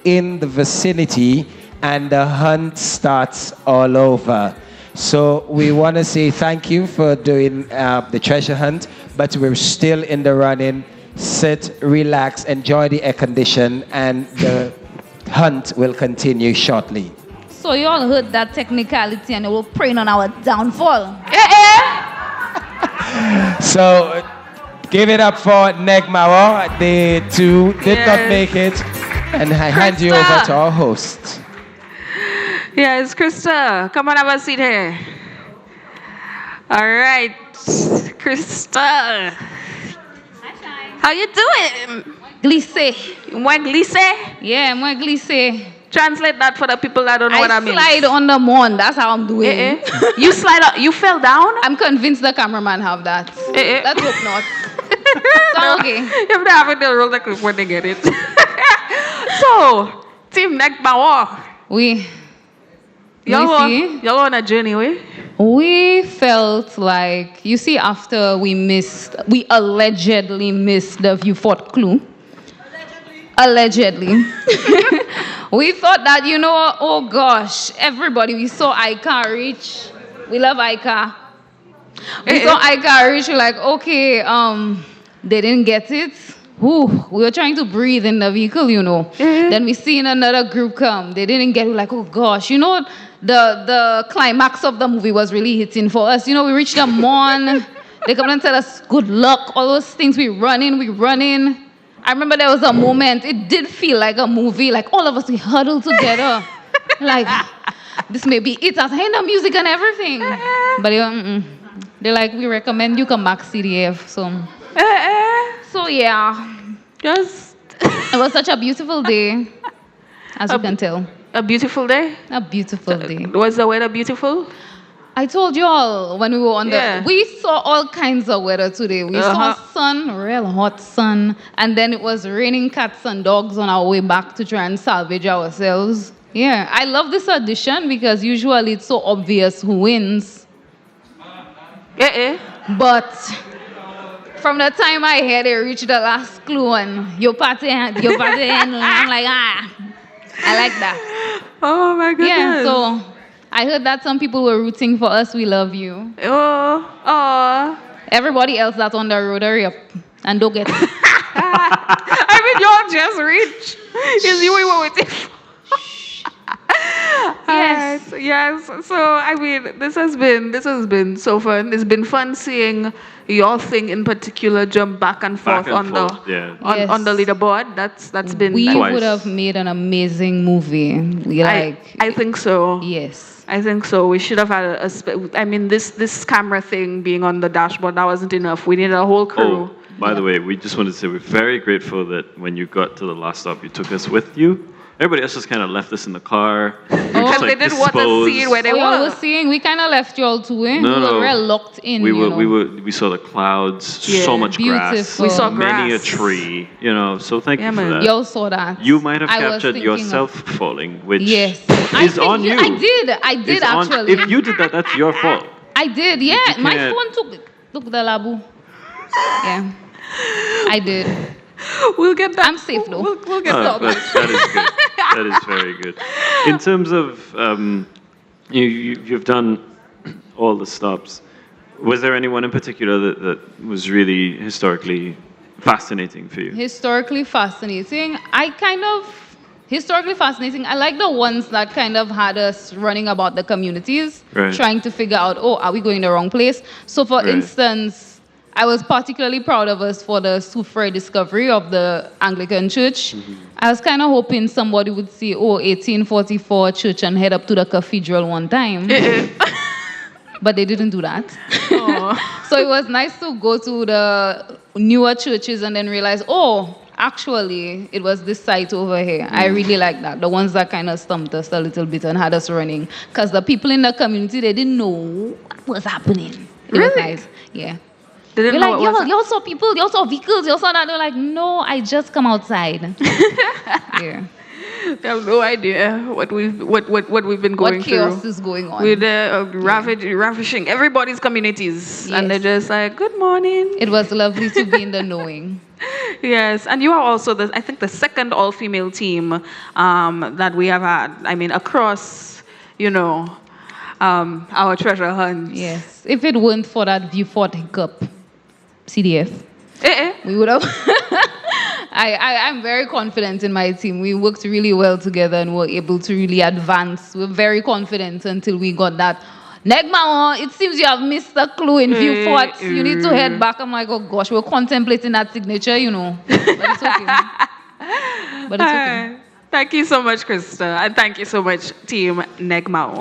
in the vicinity and the hunt starts all over. So we want to say thank you for doing the treasure hunt, but we're still in the running. Sit, relax, enjoy the air condition, and the hunt will continue shortly. So you all heard that technicality and you were praying on our downfall. So give it up for Negmawa. They too did not make it. And I hand you over to our host. Yes, Krista, come on, have a seat here. All right, Krista. How you doing? Glisse. Moi glisse? Yeah, moi glisse. Translate that for the people that don't know what I mean. I slide on the moon. That's how I'm doing. You slide up. You fell down? I'm convinced the cameraman have that. Let's hope not. So, okay. You have to have it, they'll roll the clip when they get it. So, Team Nekbawa. Y'all on a journey, we felt like, you see, after we allegedly missed the View Fort clue. Allegedly. We thought that, oh gosh, everybody, we saw Ika reach. We love Ika. We saw Ika reach, we're like, okay, they didn't get it. Ooh, we were trying to breathe in the vehicle, Then we seen another group come. They didn't get it. We're like, oh gosh, the climax of the movie was really hitting for us. We reached the morn. They come and tell us good luck, all those things. We running. I remember there was a moment, it did feel like a movie, like all of us, we huddled together. Like, this may be it. I was hearing the music and everything. But they're like, we recommend you come back CDF. So yeah. It was such a beautiful day, as you can tell. A beautiful day? A beautiful day. Was the weather beautiful? I told you all when we were on we saw all kinds of weather today. We saw sun, real hot sun, and then it was raining cats and dogs on our way back to try and salvage ourselves. Yeah, I love this audition because usually it's so obvious who wins. But from the time I heard they reached the last clue and your party, I'm like, I like that. Oh my goodness. Yeah, so I heard that some people were rooting for us. We love you. Everybody else that's on the road, hurry up and don't get it. I mean, y'all just reach. Is you we were waiting for. Yes. So I mean, this has been so fun. It's been fun seeing your thing in particular jump back and forth on the leaderboard. That's been. We would have made an amazing movie. I think so. Yes. I think so. We should have had this camera thing being on the dashboard, that wasn't enough. We needed a whole crew. Oh, by the way, we just wanted to say we're very grateful that when you got to the last stop, you took us with you. Everybody else just kind of left us in the car. Because they didn't want to see where they were. We kind of left you all too, eh? No, we were real locked in. We saw the clouds, so much grass. We saw many a tree, so thank you for that. You all saw that. You might have captured yourself falling, which is on you. I did actually. If you did that, that's your fault. I did, yeah. My phone took the labu. Yeah. I did. We'll get that. I'm safe though. We'll get that. That is good. That is very good. In terms of, you've done all the stops. Was there anyone in particular that was really historically fascinating for you? Historically fascinating? Historically fascinating. I like the ones that kind of had us running about the communities, trying to figure out, are we going the wrong place? So for instance, I was particularly proud of us for the Soufre discovery of the Anglican Church. I was kind of hoping somebody would see, 1844 church and head up to the cathedral one time. But they didn't do that. So it was nice to go to the newer churches and then realize, actually, it was this site over here. I really like that. The ones that kind of stumped us a little bit and had us running. Because the people in the community, they didn't know what was happening. It was nice. Yeah. They didn't know y'all saw people, y'all saw vehicles, y'all saw that. They're like, no, I just come outside. Yeah. They have no idea what we've been going through. What chaos is going on. We're ravishing everybody's communities. Yes. And they're just like, good morning. It was lovely to be in the knowing. Yes, and you are also, I think, the second all-female team that we have had. I mean, across, our treasure hunt. Yes. If it weren't for that View Fort hiccup, CDF, we would have. I'm very confident in my team. We worked really well together and were able to really advance. We're very confident until we got that. Negma, it seems you have missed the clue in View Fort. You need to head back. I'm like, oh gosh, we're contemplating that signature, But it's okay. Thank you so much, Krista. And thank you so much, Team Negma.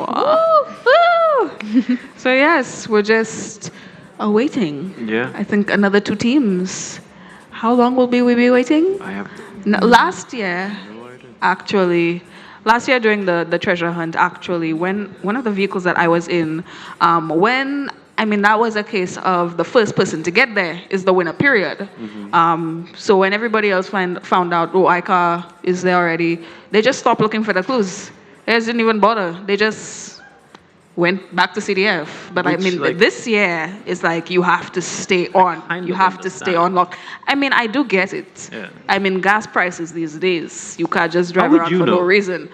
So yes, we're just awaiting. Yeah. I think another two teams how long will we be waiting? Last year, actually, last year during the treasure hunt, actually, when one of the vehicles that I was in, that was a case of the first person to get there is the winner, period. So when everybody else found out, oh, ICA is there already, they just stopped looking for the clues. They just didn't even bother. They just went back to CDF. But this year is like you have to stay on. You have to stay on lock. I do get it. Yeah. Gas prices these days, you can't just drive around for no reason.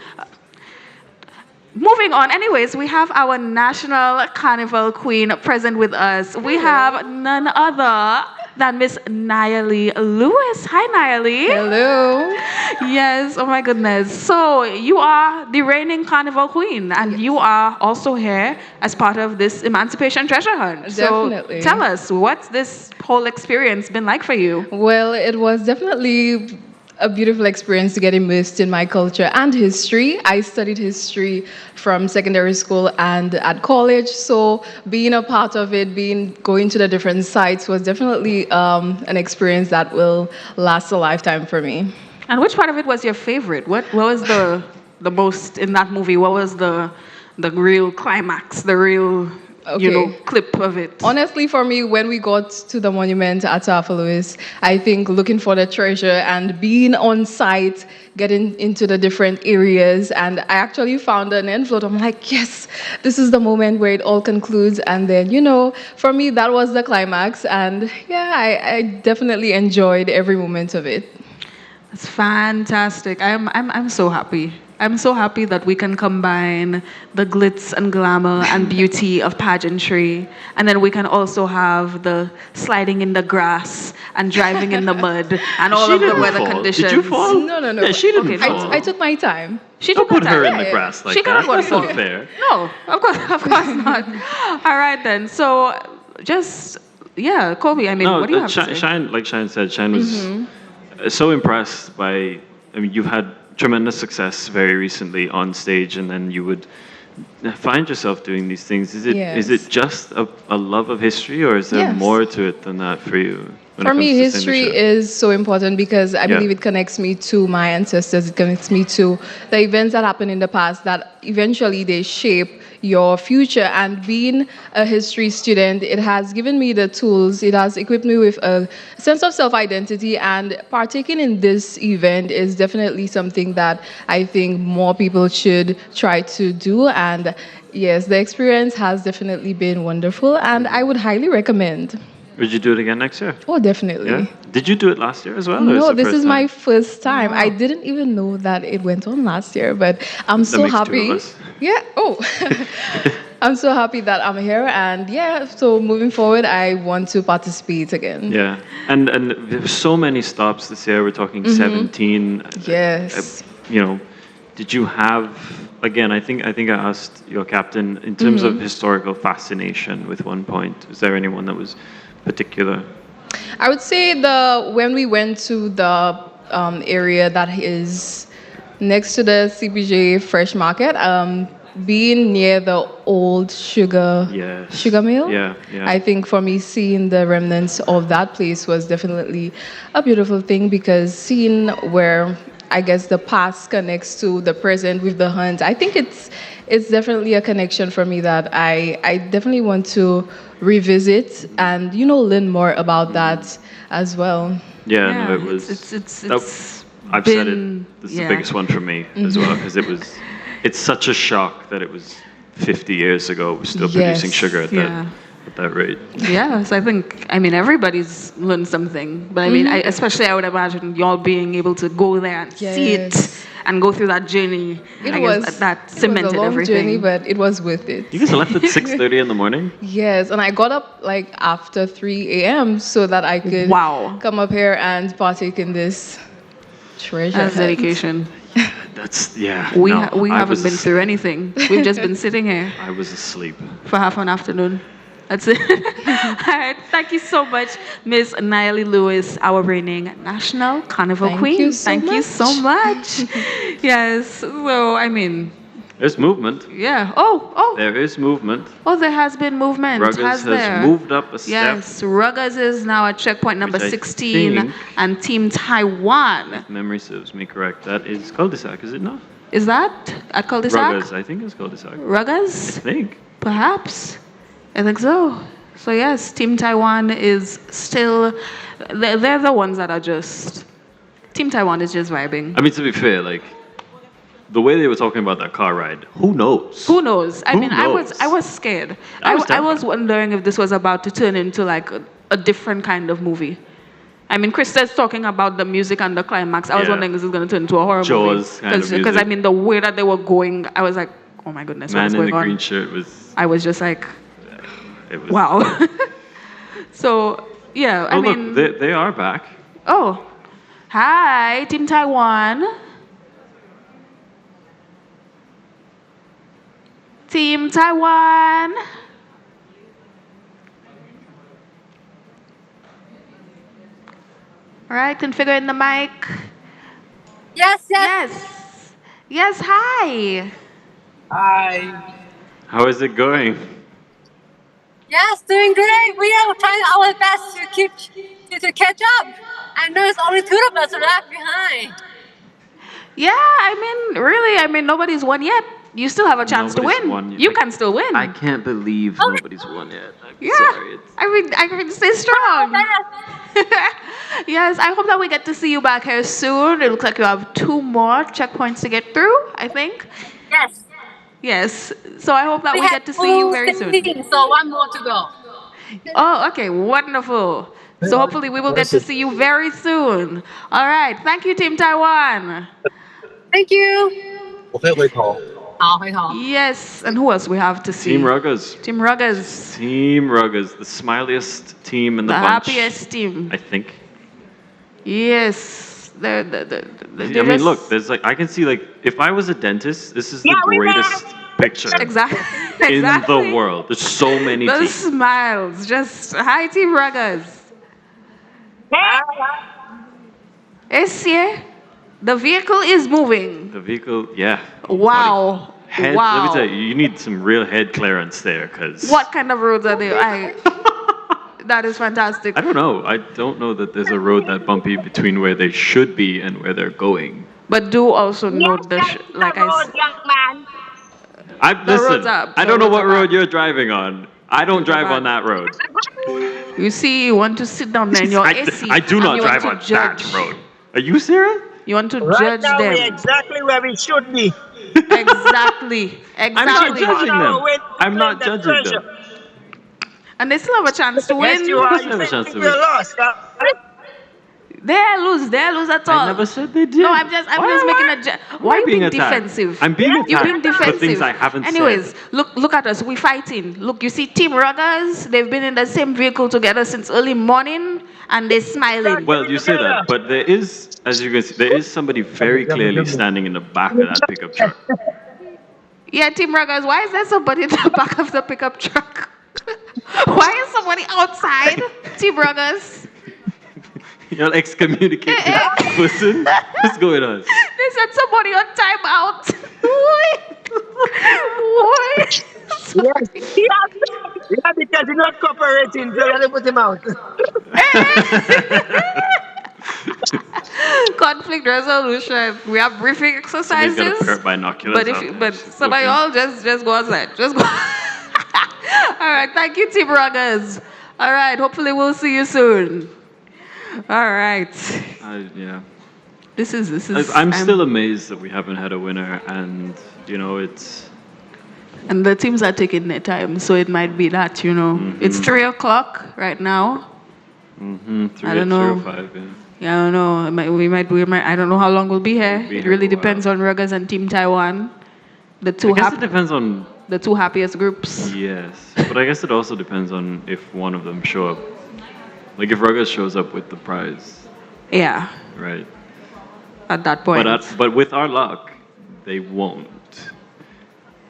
Moving on, anyways, we have our National Carnival Queen present with us. We have none other than Miss Nayeli Lewis. Hi, Nayeli. Hello. Yes, oh my goodness. So you are the reigning Carnival Queen, and you are also here as part of this Emancipation Treasure Hunt. Definitely. So tell us, what's this whole experience been like for you? Well, it was definitely a beautiful experience to get immersed in my culture and history. I studied history from secondary school and at college, so being a part of it, going to the different sites was definitely an experience that will last a lifetime for me. And which part of it was your favorite? What was the most in that movie? What was the real climax, the real clip of it? Honestly, for me, when we got to the monument at Louis, I think looking for the treasure and being on site, getting into the different areas, and I actually found an envelope. I'm like, yes, this is the moment where it all concludes. And then, for me, that was the climax. And yeah, I definitely enjoyed every moment of it. It's fantastic. I'm so happy. I'm so happy that we can combine the glitz and glamour and beauty of pageantry, and then we can also have the sliding in the grass and driving in the mud and all of the weather conditions. Did you fall? No. Yeah, she didn't fall. I took my time. She Don't took put her in the grass like that. That's not fair. No, of course not. All right then. So Kobe, what do you have to say? Shine, like Shine said, Shine was so impressed by, you've had tremendous success very recently on stage, and then you would find yourself doing these things. Is it just a love of history, or is there more to it than that for you? For me, history is so important because I believe it connects me to my ancestors. It connects me to the events that happened in the past that eventually they shape your future. And being a history student, it has given me the tools. It has equipped me with a sense of self-identity, and partaking in this event is definitely something that I think more people should try to do. And yes, the experience has definitely been wonderful, and I would highly recommend. Would you do it again next year? Oh, definitely. Yeah? Did you do it last year as well? No, this is my first time. Wow. I didn't even know that it went on last year, but I'm so happy. Two of us. Yeah. Oh, I'm so happy that I'm here, and so moving forward, I want to participate again. Yeah, and there's so many stops this year. We're talking 17. Yes. Did you have? Again, I think I asked your captain in terms of historical fascination. With one point, is there anyone that was particular? I would say when we went to the area that is next to the CPJ Fresh Market, being near the old sugar mill. Yeah. I think for me, seeing the remnants of that place was definitely a beautiful thing, because seeing where I guess the past connects to the present with the hunt, I think it's definitely a connection for me that I definitely want to revisit and learn more about that as well. Yeah, no, it was. I've said it. This is the biggest one for me as well, because it's such a shock that it was 50 years ago we're still producing sugar at that rate. Yes, I think, everybody's learned something, but I would imagine y'all being able to go there and see it and go through that journey. That cemented everything. It was a long journey, but it was worth it. You guys left at 6:30 in the morning? Yes, and I got up after 3 a.m. so that I could come up here and partake in this treasure. That's dedication. We haven't been through anything. We've just been sitting here. I was asleep for half an afternoon. That's it. All right. Thank you so much, Miss Nayeli Lewis, our reigning National Carnival Queen. Thank you so much. Yes. So, There's movement. Yeah. Oh. There is movement. Oh, there has been movement. Ruggers has moved up a step. Yes, Ruggers is now at checkpoint number 16, and Team Taiwan. If memory serves me correct, that is cul-de-sac, is it not? Is that at cul-de-sac? Ruggers, I think it's cul-de-sac. Ruggers? I think. Perhaps. I think so. So yes, Team Taiwan is still, they're the ones that are just, Team Taiwan is just vibing. I mean, to be fair, like, the way they were talking about that car ride, who knows? Who knows? I mean, knows? I was scared. I was wondering if this was about to turn into like a different kind of movie. I mean, Krista's talking about the music and the climax. I was wondering if this is going to turn into a horror Jaws movie. Because I mean, the way that they were going, I was like, oh my goodness, what's going on? Man in the green shirt was... I was just like, it was... wow. So, yeah, I mean... Look, they are back. Oh, hi, Team Taiwan. Team Taiwan. All right, configuring the mic. Yes. Yes, hi. Hi. How is it going? Yes, doing great. We are trying our best to catch up. And there's only 2 of us left behind. Yeah, I mean, nobody's won yet. You still have a chance to win. You can still win. I can't believe nobody's won yet. I'm sorry. I mean, stay strong. Yes, I hope that we get to see you back here soon. It looks like you have 2 more checkpoints to get through, I think. Yes. So I hope that we get to see you very soon. So 1 more to go. Oh, okay, wonderful. So hopefully we will get to see you very soon. All right, thank you, Team Taiwan. Thank you. Yes, and who else we have to see? Team Ruggers. Team Ruggers. Team Ruggers, the smiliest team in the bunch. The happiest team. I think. Yes. I mean, look, there's like, I can see, like, if I was a dentist, this is the greatest picture exactly. in the world. There's so many Those teams. smiles. Just, hi, Team Ruggers. It's here. The vehicle is moving. The vehicle, yeah. Wow. Head, wow. Let me tell you, you need some real head clearance there, because... What kind of roads are they? That is fantastic. I don't know. I don't know that there's a road that bumpy between where they should be and where they're going. But do also note like I said. Listen, I don't know what road you're driving on. I don't drive on that road. You see, you want to sit down there in your AC. I do not drive on that road. Are you serious? You want to right judge now them. We're exactly where we should be. Exactly. I'm not judging them. I'm not judging them. And they still have a chance to win. Yes, you are. Of course they have a chance to win. Lost, They lose at all. I never said they did. No, I'm just making a. Why are you being defensive? I'm being attacked. You're being defensive. For things I haven't Anyways, said. look at us. We're fighting. Look, you see Team Ruggers. They've been in the same vehicle together since early morning, and they're smiling. Well, you say that, but there is, as you can see, there is somebody very clearly standing in the back of that pickup truck. Yeah, Team Ruggers. Why is there somebody in the back of the pickup truck? Why is somebody outside? Team Ruggers. You're excommunicated person. What's going on? They said somebody on timeout. What? Yeah, because you're not cooperating, so you have to put him out. Conflict resolution. We have briefing exercises. Somebody's got a pair of binoculars But somebody all just go outside. Just go. All right. Thank you, Team Ruggers. All right. Hopefully we'll see you soon. All right. Yeah. This is. I'm still amazed that we haven't had a winner, and it's. And the teams are taking their time, so it might be that It's 3:00 right now. I don't know. 3 or 5. Yeah. Yeah, I don't know. We might. I don't know how long we'll be here. It really depends on Ruggers and Team Taiwan. I guess it depends on the 2 happiest groups. Yes, but I guess it also depends on if one of them show up. Like if Ruggers shows up with the prize. Yeah. Right. At that point. But with our luck, they won't.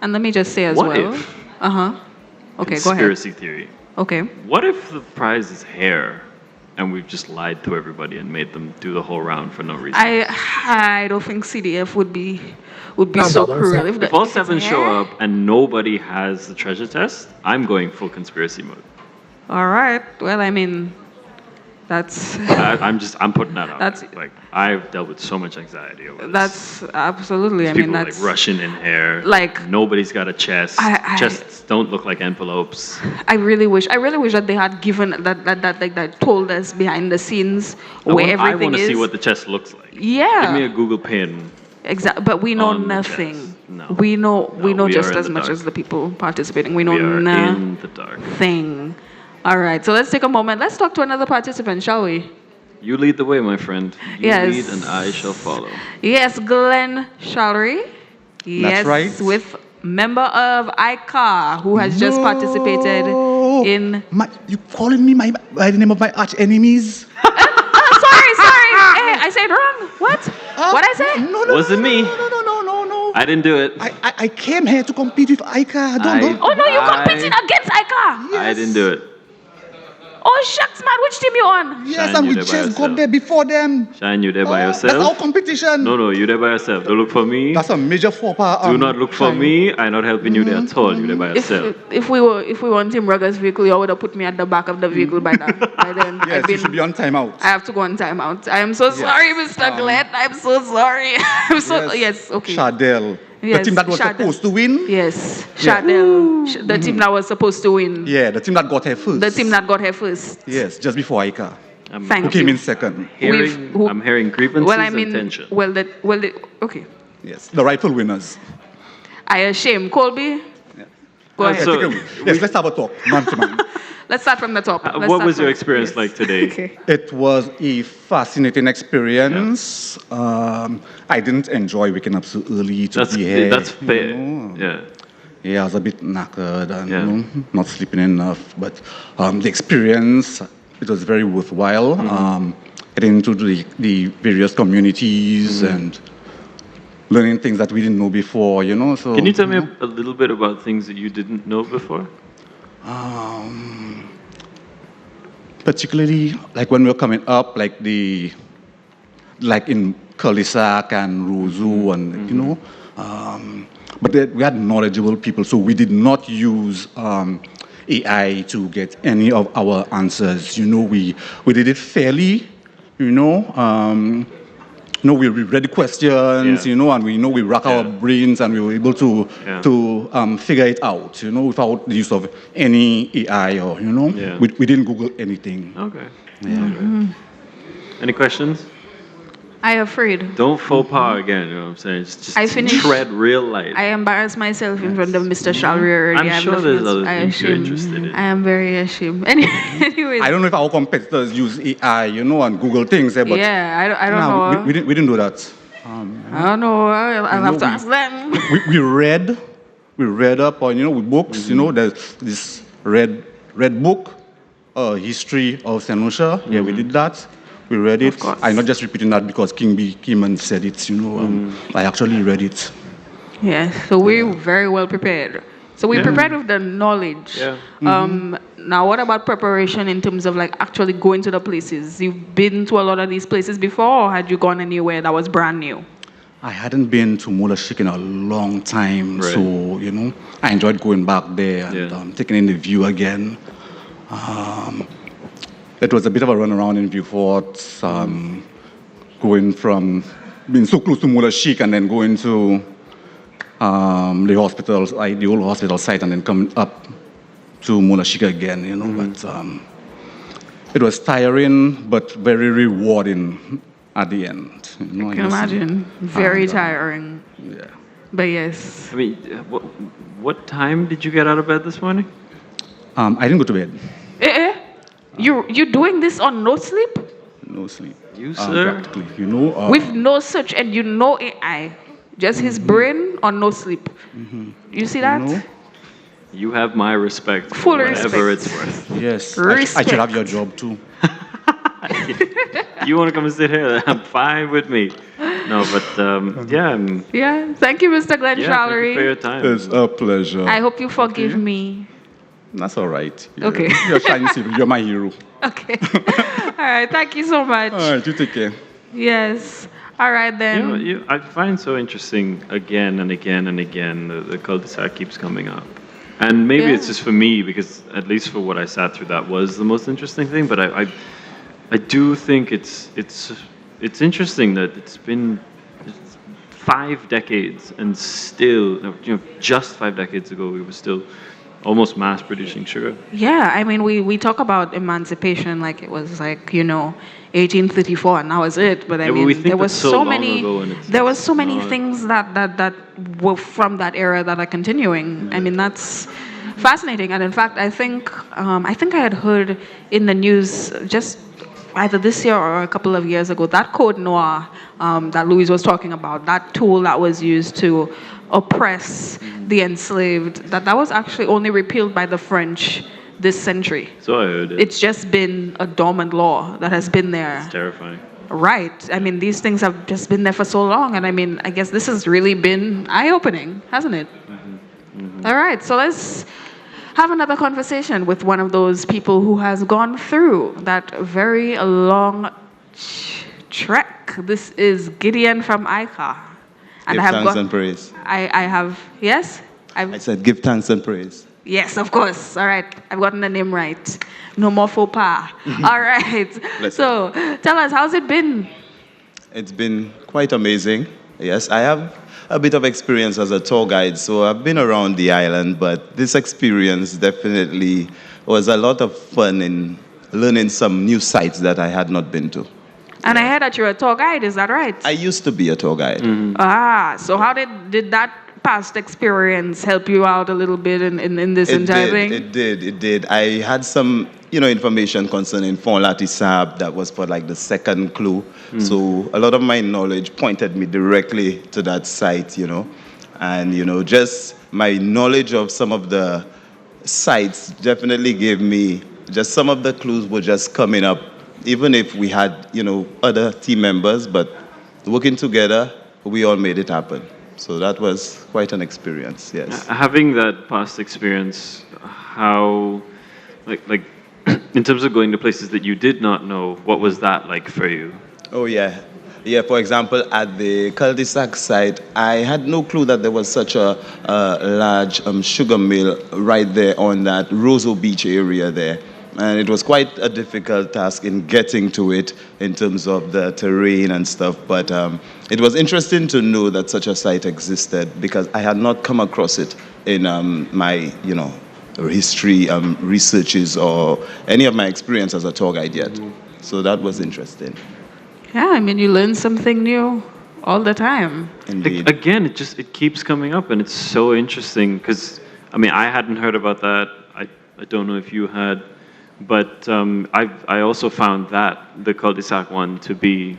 And let me just say as well. What if? Okay, go ahead. Conspiracy theory. Okay. What if the prize is hair, and we've just lied to everybody and made them do the whole round for no reason. I don't think CDF would be so cruel. If all 7 show up and nobody has the treasure test, I'm going full conspiracy mode. All right. Well, I mean, that's. I'm putting that out. That's like I've dealt with so much anxiety over this. That's absolutely. I People mean, that's like Russian in here. like nobody's got a chest. Chests don't look like envelopes. I really wish that they had given that told us behind the scenes where everything is. I want to see what the chest looks like. Yeah. Give me a Google pin. Exactly, but we know nothing. No. We know just as much dark. as the people participating. We know in the dark. nothing. All right, so let's take a moment. Let's talk to another participant, shall we? You lead the way, my friend. You Yes. lead and I shall follow. Yes, Glenn Shallery. Yes, right. with member of ICAR who has just participated in. You calling me by the name of my arch enemies? Sorry. Hey, I said wrong. What? What I say? No. Wasn't me. No. I didn't do it. I came here to compete with Ika. Don't. Oh no, you're competing against ICAR. I didn't do it. Oh shucks, man. Which team you on? Yes, and we just got there before them. Shine, you there by yourself? That's our competition. No, you there by yourself. Don't look for me. That's a major faux pas. Do not look for me. I'm not helping you there at all. You there by yourself. If we were on Team Rugger's vehicle, you would have put me at the back of the vehicle by then. Yes, you should be on timeout. I have to go on timeout. I am so sorry, Mr. Glenn. I'm so sorry. I'm so yes. Okay. Shadell. Yes, the team that was supposed to win. Yes, Shadell. The team that was supposed to win. Yeah, the team that got here first. The team that got here first. Yes, just before Ika. Thank who came you. in second. I'm hearing grievances Well, I mean, and tension. Okay. Yes, the rightful winners. I assume Colby. Go ahead. Yes, let's have a talk, man to man. Let's start from the top. What was your experience like today? Okay. It was a fascinating experience. I didn't enjoy waking up so early to be here. That's fair. Yeah, I was a bit knackered and not sleeping enough. But the experience, it was very worthwhile. Getting into the various communities and learning things that we didn't know before, So Can you tell me a little bit about things that you didn't know before? Particularly like when we were coming up, like in Kulisak and Ruzu and but we had knowledgeable people, so we did not use AI to get any of our answers. We did it fairly. We read the questions, and we rack our brains, and we were able to figure it out, without the use of any AI or, we didn't Google anything. Okay. Any questions? I afraid. Don't faux pas again, you know what I'm saying? Just tread real light. I embarrassed myself in front of Mr. Shallery already. I'm sure there's other things you're interested in. I am very ashamed. Anyways. I don't know if our competitors use AI, and Google things, but I don't know. We didn't do that. I don't know. I'll have to ask them. We read up on, with books, there's this red book, History of Saint Lucia. Yeah, we did that. We read it. I'm not just repeating that because King B came and said it, I actually read it. Yeah, so we're very well prepared. So we prepared with the knowledge. Yeah. Now, what about preparation in terms of actually going to the places? You've been to a lot of these places before, or had you gone anywhere that was brand new? I hadn't been to Mulashik in a long time, so, I enjoyed going back there and taking in the view again. It was a bit of a run around in Vieux-Fort, going from being so close to Mulashik and then going to the hospitals, the old hospital site, and then coming up to Mulashik again, But it was tiring, but very rewarding at the end. I can imagine. Very tiring. Yeah. But yes. I mean, what time did you get out of bed this morning? I didn't go to bed. You're doing this on no sleep? No sleep. You, sir? Practically, With no search and AI. Just his brain on no sleep. You see that? You have my respect. Full whatever respect. It's worth. Yes. I should have your job too. You want to come and sit here? I'm fine with me. No, but Yeah. Thank you, Mr. Glenn Shallery. Thank you for your time. It's a pleasure. I hope you forgive me. That's all right. Okay. You're shining, you're my hero. Okay. All right. Thank you so much. All right, you take care. Yes. All right then. I find so interesting again and again and again the cul-de-sac keeps coming up. And maybe it's just for me because at least for what I sat through, that was the most interesting thing. But I do think it's interesting that it's been 5 decades and still, just 5 decades ago, we were still almost mass producing sugar. Yeah, I mean, we talk about emancipation like it was like, 1834 and that was it. But I mean, there was so many things that were from that era that are continuing. I mean, that's fascinating. And in fact, I think I had heard in the news just either this year or a couple of years ago, that Code Noir that Louise was talking about, that tool that was used to oppress the enslaved, that was actually only repealed by the French this century. So I heard it. It's just been a dormant law that has been there. It's terrifying. Right. I mean, these things have just been there for so long. And I mean, I guess this has really been eye-opening, hasn't it? All right. So let's have another conversation with one of those people who has gone through that very long trek. This is Gideon from ICA. And give thanks and praise. I have, yes? I said give thanks and praise. Yes, of course. All right. I've gotten the name right. No more faux pas. All right. So tell us, how's it been? It's been quite amazing. Yes, I have a bit of experience as a tour guide, so I've been around the island, but this experience definitely was a lot of fun in learning some new sites that I had not been to. And I heard that you're a tour guide, is that right? I used to be a tour guide. So how did that past experience help you out a little bit in this entire thing? It did. I had some, information concerning Fond Latissab that was for like the second clue. So a lot of my knowledge pointed me directly to that site, and, just my knowledge of some of the sites definitely gave me, just some of the clues were just coming up, even if we had, other team members, but working together, we all made it happen. So that was quite an experience, yes. Having that past experience, how, like, in terms of going to places that you did not know, what was that like for you? Oh, yeah. Yeah, for example, at the cul-de-sac site, I had no clue that there was such a large sugar mill right there on that Roseau Beach area there. And it was quite a difficult task in getting to it in terms of the terrain and stuff. But it was interesting to know that such a site existed because I had not come across it in my, history researches or any of my experience as a tour guide yet. So that was interesting. Yeah, I mean, you learn something new all the time. Indeed. Again, it keeps coming up, and it's so interesting because, I hadn't heard about that. I don't know if you had. But I also found that, the cul-de-sac one, to be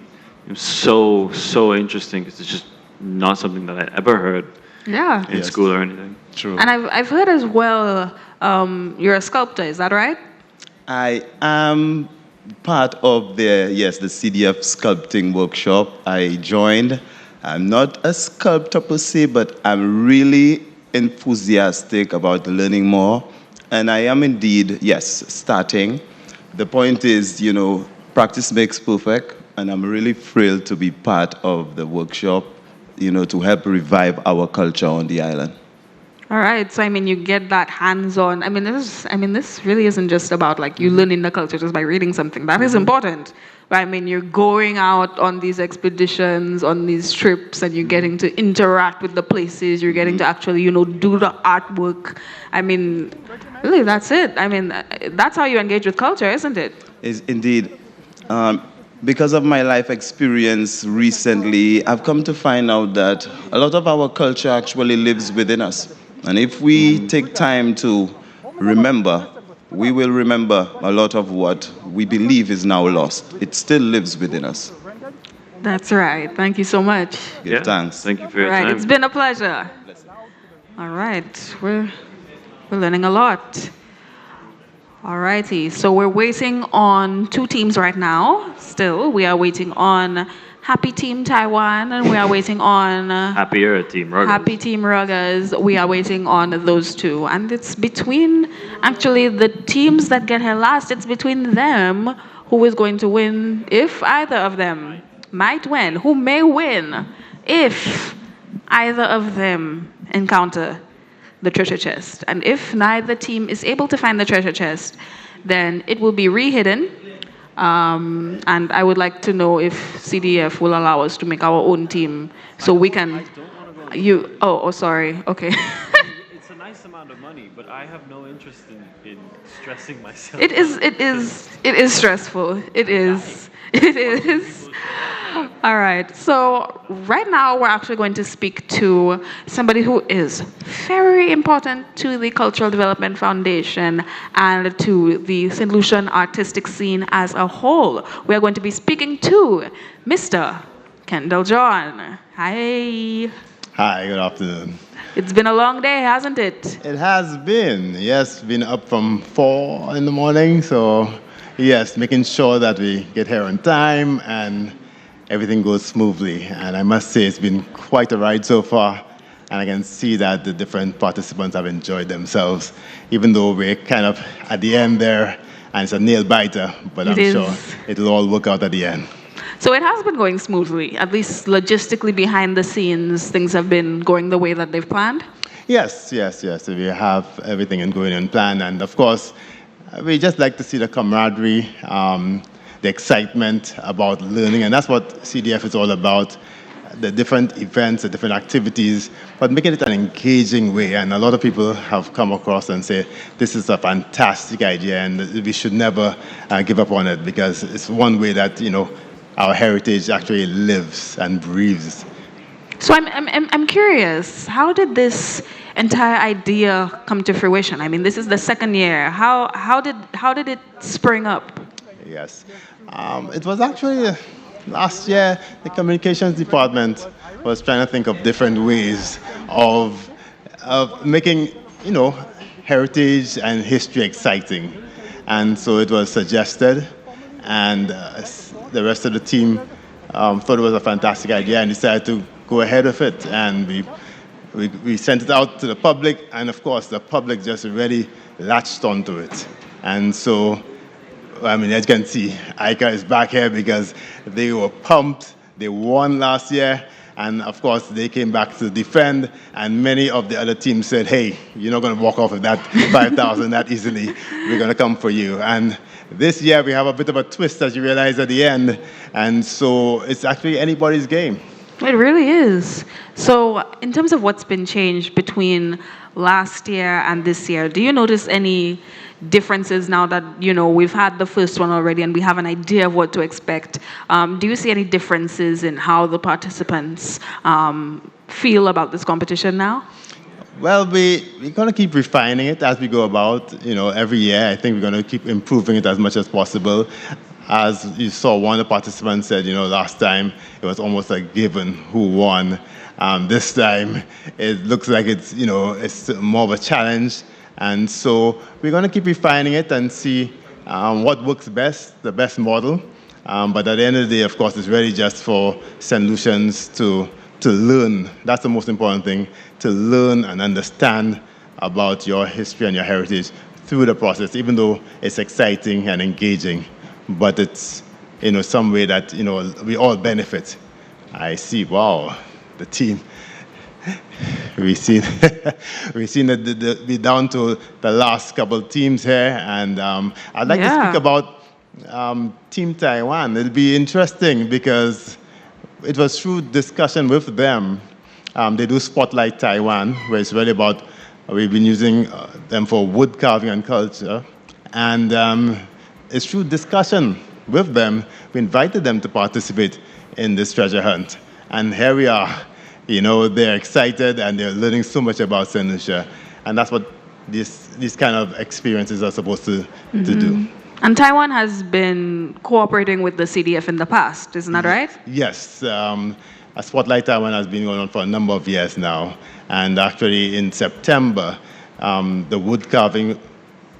so interesting because it's just not something that I ever heard in school or anything. True. And I've heard as well, you're a sculptor, is that right? I am part of the CDF sculpting workshop. I joined. I'm not a sculptor per se, but I'm really enthusiastic about learning more. And I am indeed, starting. The point is, practice makes perfect, and I'm really thrilled to be part of the workshop, to help revive our culture on the island. All right, so you get that hands-on. This really isn't just about like you learning the culture just by reading something. That is important. But you're going out on these expeditions, on these trips, and you're getting to interact with the places. You're getting to actually, do the artwork. Really, that's it. That's how you engage with culture, isn't it? Indeed. Because of my life experience recently, I've come to find out that a lot of our culture actually lives within us. And if we take time to remember, we will remember a lot of what we believe is now lost. It still lives within us. That's right. Thank you so much. Give thanks. Thank you for your time. time. It's been a pleasure. All right. We're learning a lot. All righty. So we're waiting on 2 teams right now. Still, we are waiting on Happy Team Taiwan, and we are waiting on Happier Team Ruggers. Happy Team Ruggers. We are waiting on those two. And it's between, actually, the teams that get here last, it's between them who is going to win, if either of them might win, who may win, if either of them encounter the treasure chest. And if neither team is able to find the treasure chest, then it will be re-hidden. And I would like to know if CDF will allow us to make our own team so we can. Sorry. Okay. It's a nice amount of money, but I have no interest in stressing myself. It is stressful. It is. All right. So right now we're actually going to speak to somebody who is very important to the Cultural Development Foundation and to the Saint Lucian artistic scene as a whole. We are going to be speaking to Mr. Kendall John. Hi. Hi, good afternoon. It's been a long day, hasn't it? It has been. Yes, been up from 4 in the morning, so yes, making sure that we get here on time and everything goes smoothly. And I must say it's been quite a ride so far, and I can see that the different participants have enjoyed themselves, even though we're kind of at the end there, and it's a nail biter, but I'm sure it'll all work out at the end. So it has been going smoothly, at least logistically behind the scenes, things have been going the way that they've planned? Yes. We have everything going on plan, and of course, we just like to see the camaraderie, the excitement about learning, and that's what CDF is all about, the different events, the different activities, but making it an engaging way. And a lot of people have come across and say, this is a fantastic idea, and we should never give up on it, because it's one way that, our heritage actually lives and breathes. So I'm curious, how did this entire idea come to fruition? I mean, this is the second year. How did it spring up? Yes, it was actually last year. The communications department was trying to think of different ways of making heritage and history exciting, and so it was suggested, and the rest of the team thought it was a fantastic idea and decided to go ahead with it, and we sent it out to the public, and of course the public just really latched onto it. And so, I mean, as you can see, ICA is back here because they were pumped. They won last year, and of course they came back to defend, and many of the other teams said, hey, you're not going to walk off with that 5,000 that easily. We're going to come for you. And this year we have a bit of a twist, as you realize at the end, and so it's actually anybody's game. It really is. So in terms of what's been changed between last year and this year, do you notice any differences now that, we've had the first one already and we have an idea of what to expect? Do you see any differences in how the participants feel about this competition now? Well, we're going to keep refining it as we go about. Every year, I think we're going to keep improving it as much as possible. As you saw, one of the participants said, last time it was almost a given who won. This time, it looks like it's more of a challenge. And so we're going to keep refining it and see what works best, the best model. But at the end of the day, of course, it's really just for St. Lucians to learn. That's the most important thing, to learn and understand about your history and your heritage through the process, even though it's exciting and engaging. But it's, some way that, we all benefit. I see, wow, the team. We've seen that we're down to the last couple teams here, and I'd like to speak about Team Taiwan. It'll be interesting because it was through discussion with them. They do Spotlight Taiwan, where it's really about, we've been using them for wood carving and culture. And it's through discussion with them, we invited them to participate in this treasure hunt. And here we are. They're excited and they're learning so much about Saint Lucia. And that's what these kind of experiences are supposed to do. And Taiwan has been cooperating with the CDF in the past, isn't that right? Yes. A Spotlight Taiwan has been going on for a number of years now. And actually in September, the wood carving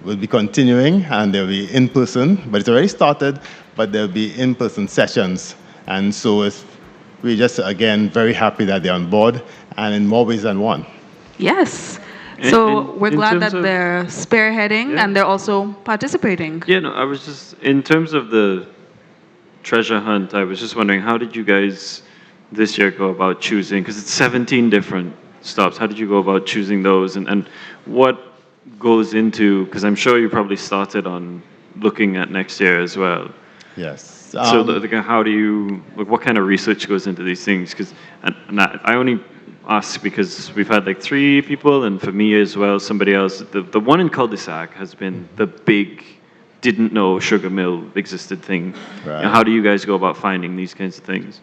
will be continuing, and they'll be in person, but it's already started, but there'll be in-person sessions. And so it's we're just, again, very happy that they're on board, and in more ways than one. Yes. So we're in glad terms that of- they're spearheading and they're also participating. Yeah, no, I was just, in terms of the treasure hunt, I was just wondering, how did you guys this year go about choosing, because it's 17 different stops, how did you go about choosing those, and what goes into, because I'm sure you probably started on looking at next year as well. Yes. So how do you, like, what kind of research goes into these things? Because I only ask because we've had like 3 people, and for me as well, somebody else. The one in cul-de-sac has been the big, didn't know sugar mill existed thing. Right. How do you guys go about finding these kinds of things?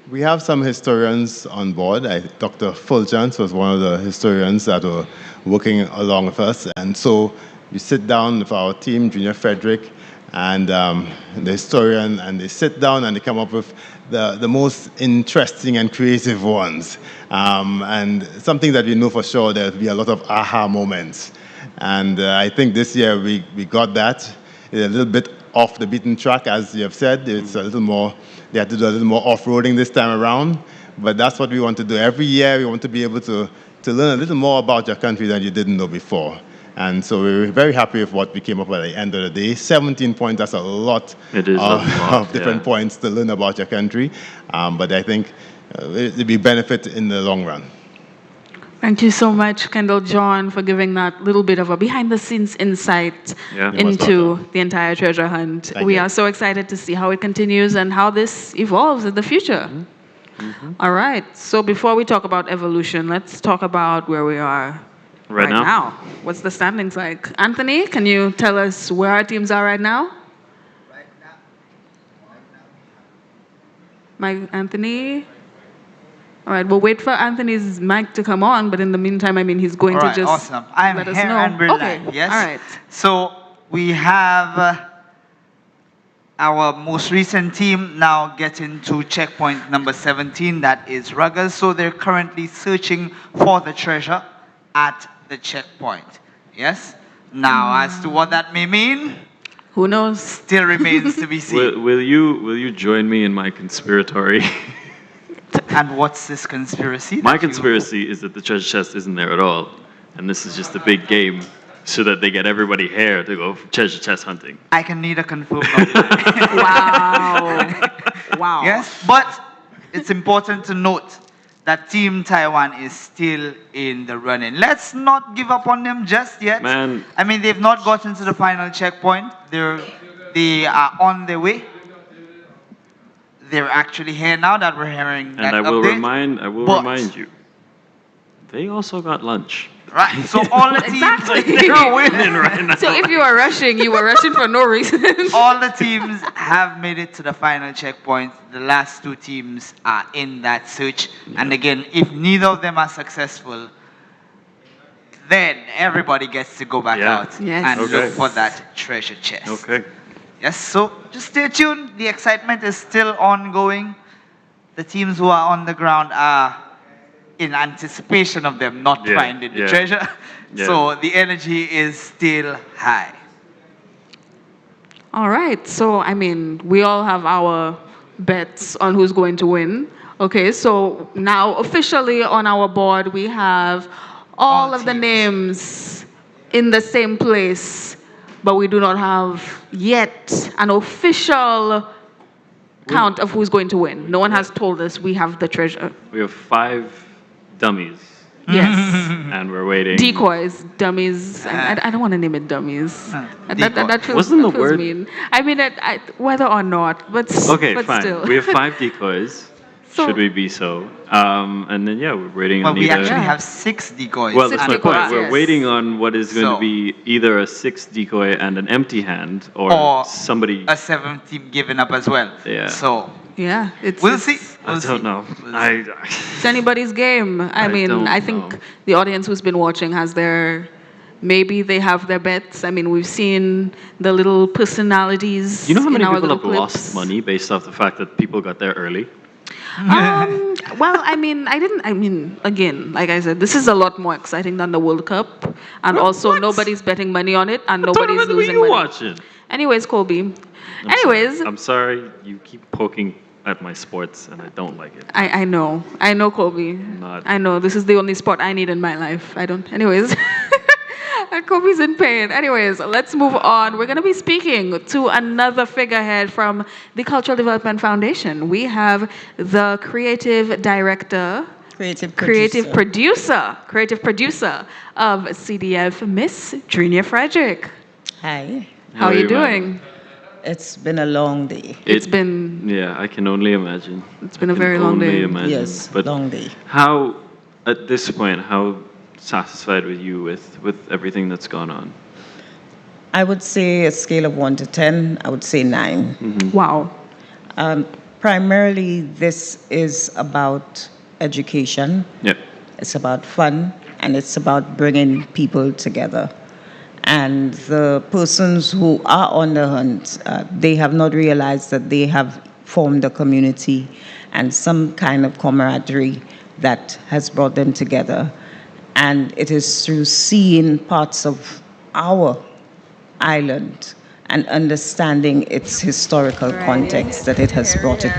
We have some historians on board. Dr. Fulgence was one of the historians that were working along with us. And so we sit down with our team, Junior Frederick, and the historian, and they sit down and they come up with the most interesting and creative ones. And something that we know for sure, there'll be a lot of aha moments. And I think this year we got that. It's a little bit off the beaten track, as you have said. It's a little more, they had to do a little more off-roading this time around. But that's what we want to do. Every year we want to be able to learn a little more about your country than you didn't know before. And so we're very happy with what we came up with at the end of the day. 17 points, that's a lot, of different points to learn about your country. But I think it'll be benefit in the long run. Thank you so much, Kendall John, for giving that little bit of a behind-the-scenes insight into the entire treasure hunt. We are so excited to see how it continues and how this evolves in the future. All right, so before we talk about evolution, let's talk about where we are right now. What's the standings like? Anthony, can you tell us where our teams are right now? Mike, Anthony? All right, we'll wait for Anthony's mic to come on, but in the meantime, I mean, he's going to just awesome. I'm let us here know. and we're Okay, live, yes? all right. So we have our most recent team now getting to checkpoint number 17, that is Ruggers. So they're currently searching for the treasure at the checkpoint, yes? Now, as to what that may mean, who knows? Still remains to be seen. Will you join me in my conspiratory? And what's this conspiracy? My conspiracy is that the treasure chest isn't there at all, and this is just a big game so that they get everybody here to go treasure chest hunting. I can need a confirmed. Wow. Wow. Yes, but it's important to note that Team Taiwan is still in the running. Let's not give up on them just yet. Man. I mean, they've not gotten to the final checkpoint. They are on their way. They're actually here now that we're hearing that And I will update. remind you, they also got lunch. Right, so all the teams, Exactly. They're winning right now. So if you were rushing for no reason. all the teams have made it to the final checkpoint. The last 2 teams are in that search. And again, if neither of them are successful, then everybody gets to go back out and look for that treasure chest. Okay. Yes, so just stay tuned. The excitement is still ongoing. The teams who are on the ground are in anticipation of them not finding the treasure. Yeah. So the energy is still high. All right, so I mean, we all have our bets on who's going to win. Okay, so now officially on our board, we have all of the names in the same place, but we do not have yet an official count of who's going to win. No one has told us we have the treasure. We have 5 dummies. Yes. And we're waiting. Decoys, dummies. I don't want to name it dummies. That feels, Wasn't the that feels word- mean. I mean, whether or not, but Okay, but fine. still. We have 5 decoys. So- should we be so? And then we're waiting Well, on we either. actually have 6 decoys. Well, that's my point. decoys, We're yes. waiting on what is going So- to be either a 6th decoy and an empty hand, or somebody. A 7th team giving up as well. Yeah. So Yeah, we'll see. I don't know. It's anybody's game. I mean, don't I think the audience who's been watching has maybe they have their bets. I mean, we've seen the little personalities. You know how many in our people little have clips. lost money based off the fact that people got there early? Well, I mean, again, like I said, this is a lot more exciting than the World Cup. And also, nobody's betting money on it, and nobody's What are losing you money. watching? Anyways, Colby. I'm sorry, you keep poking at my sports, and I don't like it. I know, Kobe. I know this is the only sport I need in my life. I don't. Anyways, Kobe's in pain. Anyways, let's move on. We're going to be speaking to another figurehead from the Cultural Development Foundation. We have the creative director, creative producer of CDF, Miss Trinia Frederick. Hi. How are you doing? It's been a long day. It's been... Yeah, I can only imagine. It's been a very long day. Yes, but long day. How, at this point, how satisfied were you with everything that's gone on? I would say a scale of 1 to 10, I would say 9. Mm-hmm. Wow. Primarily, this is about education. Yep. It's about fun, and it's about bringing people together. And the persons who are on the hunt, they have not realized that they have formed a community and some kind of camaraderie that has brought them together. And it is through seeing parts of our island and understanding its historical context that it has brought it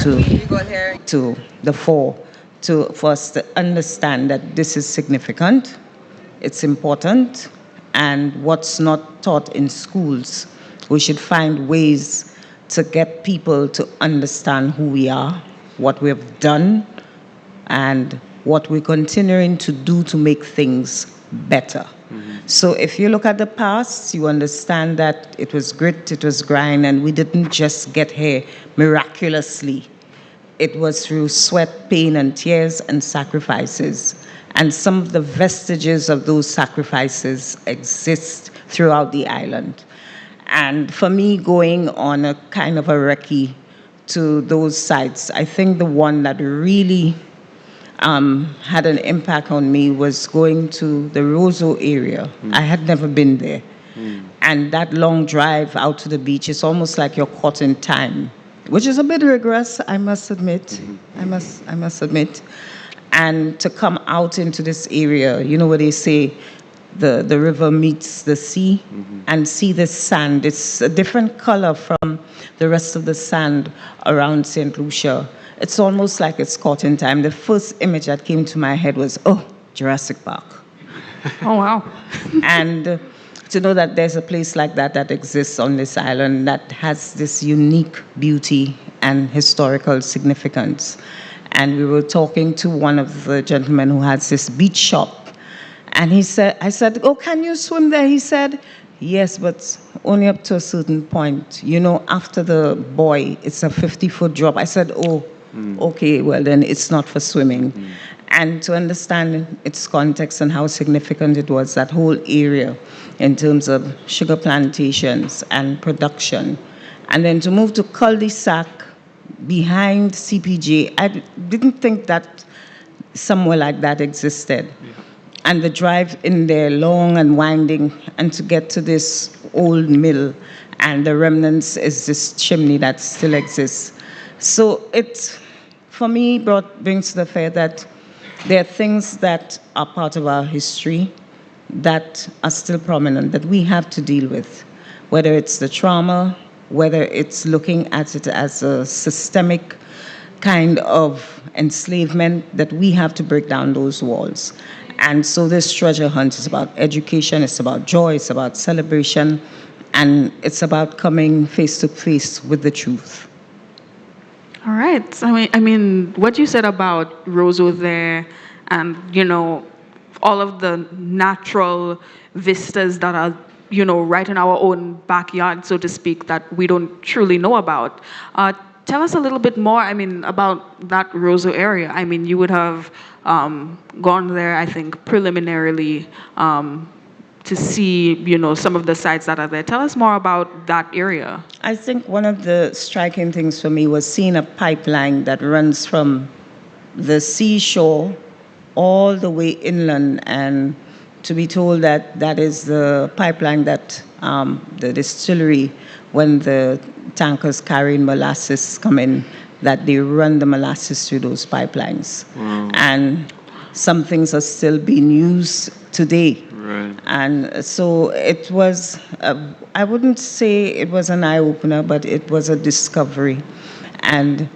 to the fore, for us to understand that this is significant, it's important, and what's not taught in schools, we should find ways to get people to understand who we are, what we've done, and what we're continuing to do to make things better. So if you look at the past, you understand that it was grit, it was grind, and we didn't just get here miraculously. It was through sweat, pain, and tears and sacrifices. And some of the vestiges of those sacrifices exist throughout the island. And for me, going on a kind of a recce to those sites, I think the one that really had an impact on me was going to the Roseau area. I had never been there. And that long drive out to the beach, it's almost like you're caught in time, which is a bit rigorous, I must admit. I must admit. And to come out into this area, you know what they say, the river meets the sea, and see this sand. It's a different color from the rest of the sand around Saint Lucia. It's almost like it's caught in time. The first image that came to my head was, oh, Jurassic Park. Oh, wow. And to know that there's a place like that that exists on this island that has this unique beauty and historical significance. And we were talking to one of the gentlemen who has this beach shop. And I said, oh, can you swim there? He said, yes, but only up to a certain point. You know, after the buoy, it's a 50-foot drop. I said, oh, okay, well, then it's not for swimming. And to understand its context and how significant it was, that whole area in terms of sugar plantations and production. And then to move to cul-de-sac behind CPJ, I didn't think that somewhere like that existed. And the drive in there, long and winding, and to get to this old mill, and the remnants is this chimney that still exists. So it, for me, brings to the fair that there are things that are part of our history that are still prominent, that we have to deal with, whether it's the trauma, whether it's looking at it as a systemic kind of enslavement, that we have to break down those walls. And so this treasure hunt is about education, it's about joy, it's about celebration, and it's about coming face to face with the truth. All right. I mean, what you said about Roseau there, and you know, all of the natural vistas that are, you know, right in our own backyard, so to speak, that we don't truly know about. Tell us a little bit more, I mean, about that Roseau area. I mean, you would have gone there, I think, preliminarily to see, you know, some of the sites that are there. Tell us more about that area. I think one of the striking things for me was seeing a pipeline that runs from the seashore all the way inland, and to be told that that is the pipeline that the distillery, when the tankers carrying molasses come in, that they run the molasses through those pipelines. Wow. And some things are still being used today. Right. And so it was, I wouldn't say it was an eye-opener, but it was a discovery. And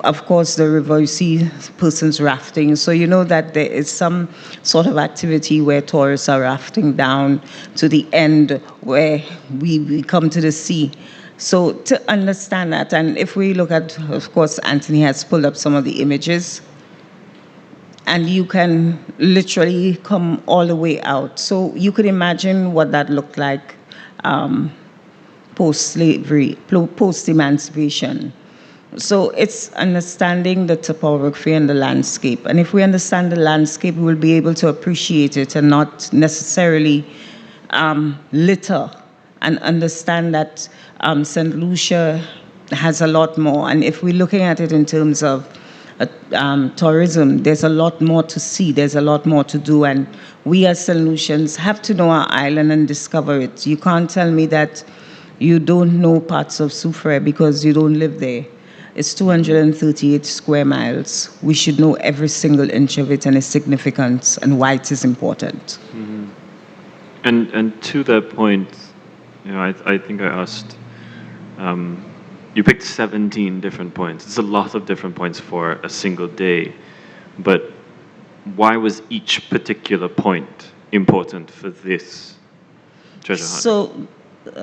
Of course, the river, you see persons rafting. So you know that there is some sort of activity where tourists are rafting down to the end where we come to the sea. So to understand that, and if we look at, of course, Anthony has pulled up some of the images, and you can literally come all the way out. So you could imagine what that looked like post-slavery, post-emancipation. So it's understanding the topography and the landscape. And if we understand the landscape, we will be able to appreciate it and not necessarily litter, and understand that Saint Lucia has a lot more. And if we're looking at it in terms of tourism, there's a lot more to see, there's a lot more to do, and we as Saint Lucians have to know our island and discover it. You can't tell me that you don't know parts of Soufrière because you don't live there. It's 238 square miles. We should know every single inch of it and its significance and why it is important. Mm-hmm. And to that point, I think I asked, you picked 17 different points. It's a lot of different points for a single day, but why was each particular point important for this treasure hunt? So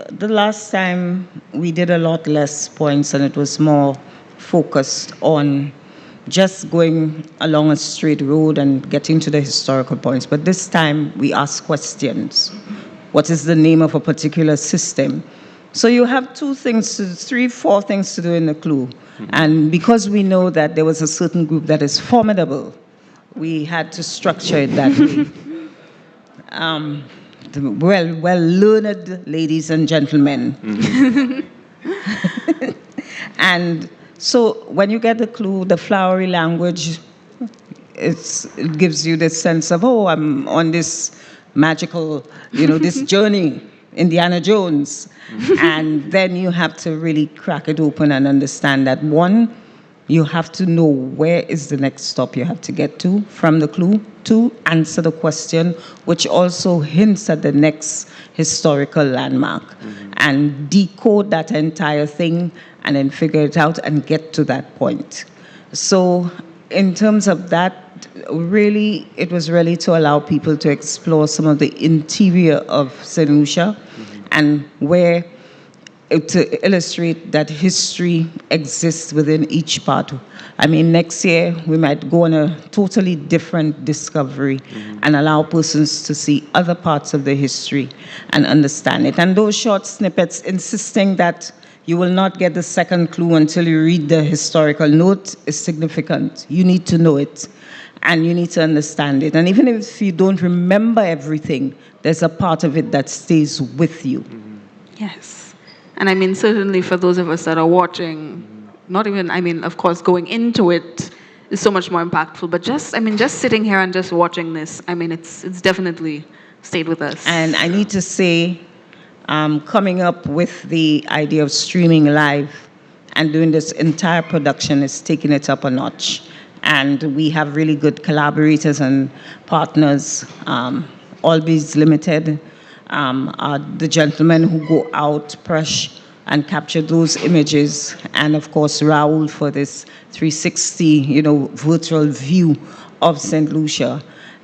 the last time we did a lot less points, and it was more focused on just going along a straight road and getting to the historical points. But this time we asked questions. What is the name of a particular system? So you have 4 things to do in the clue. Mm-hmm. And because we know that there was a certain group that is formidable, we had to structure it that way. Well-learned ladies and gentlemen. Mm-hmm. And so when you get the clue, the flowery language, it gives you this sense of, oh, I'm on this magical, this journey, Indiana Jones. Mm-hmm. And then you have to really crack it open and understand that, one, you have to know where is the next stop you have to get to from the clue. 2, answer the question, which also hints at the next historical landmark. Mm-hmm. And decode that entire thing and then figure it out and get to that point. So in terms of that, really, it was really to allow people to explore some of the interior of Saint Lucia. Mm-hmm. And where to illustrate that history exists within each part. I mean, next year we might go on a totally different discovery. Mm-hmm. And allow persons to see other parts of the history and understand it. And those short snippets, insisting that you will not get the second clue until you read the historical note, is significant. You need to know it, and you need to understand it. And even if you don't remember everything, there's a part of it that stays with you. Mm-hmm. Yes. And I mean, certainly for those of us that are watching, of course, going into it is so much more impactful. But just sitting here and just watching this, it's definitely stayed with us. And I need to say, coming up with the idea of streaming live and doing this entire production is taking it up a notch. And we have really good collaborators and partners. Albies Limited are the gentlemen who go out, brush, and capture those images. And of course, Raul for this 360, virtual view of Saint Lucia.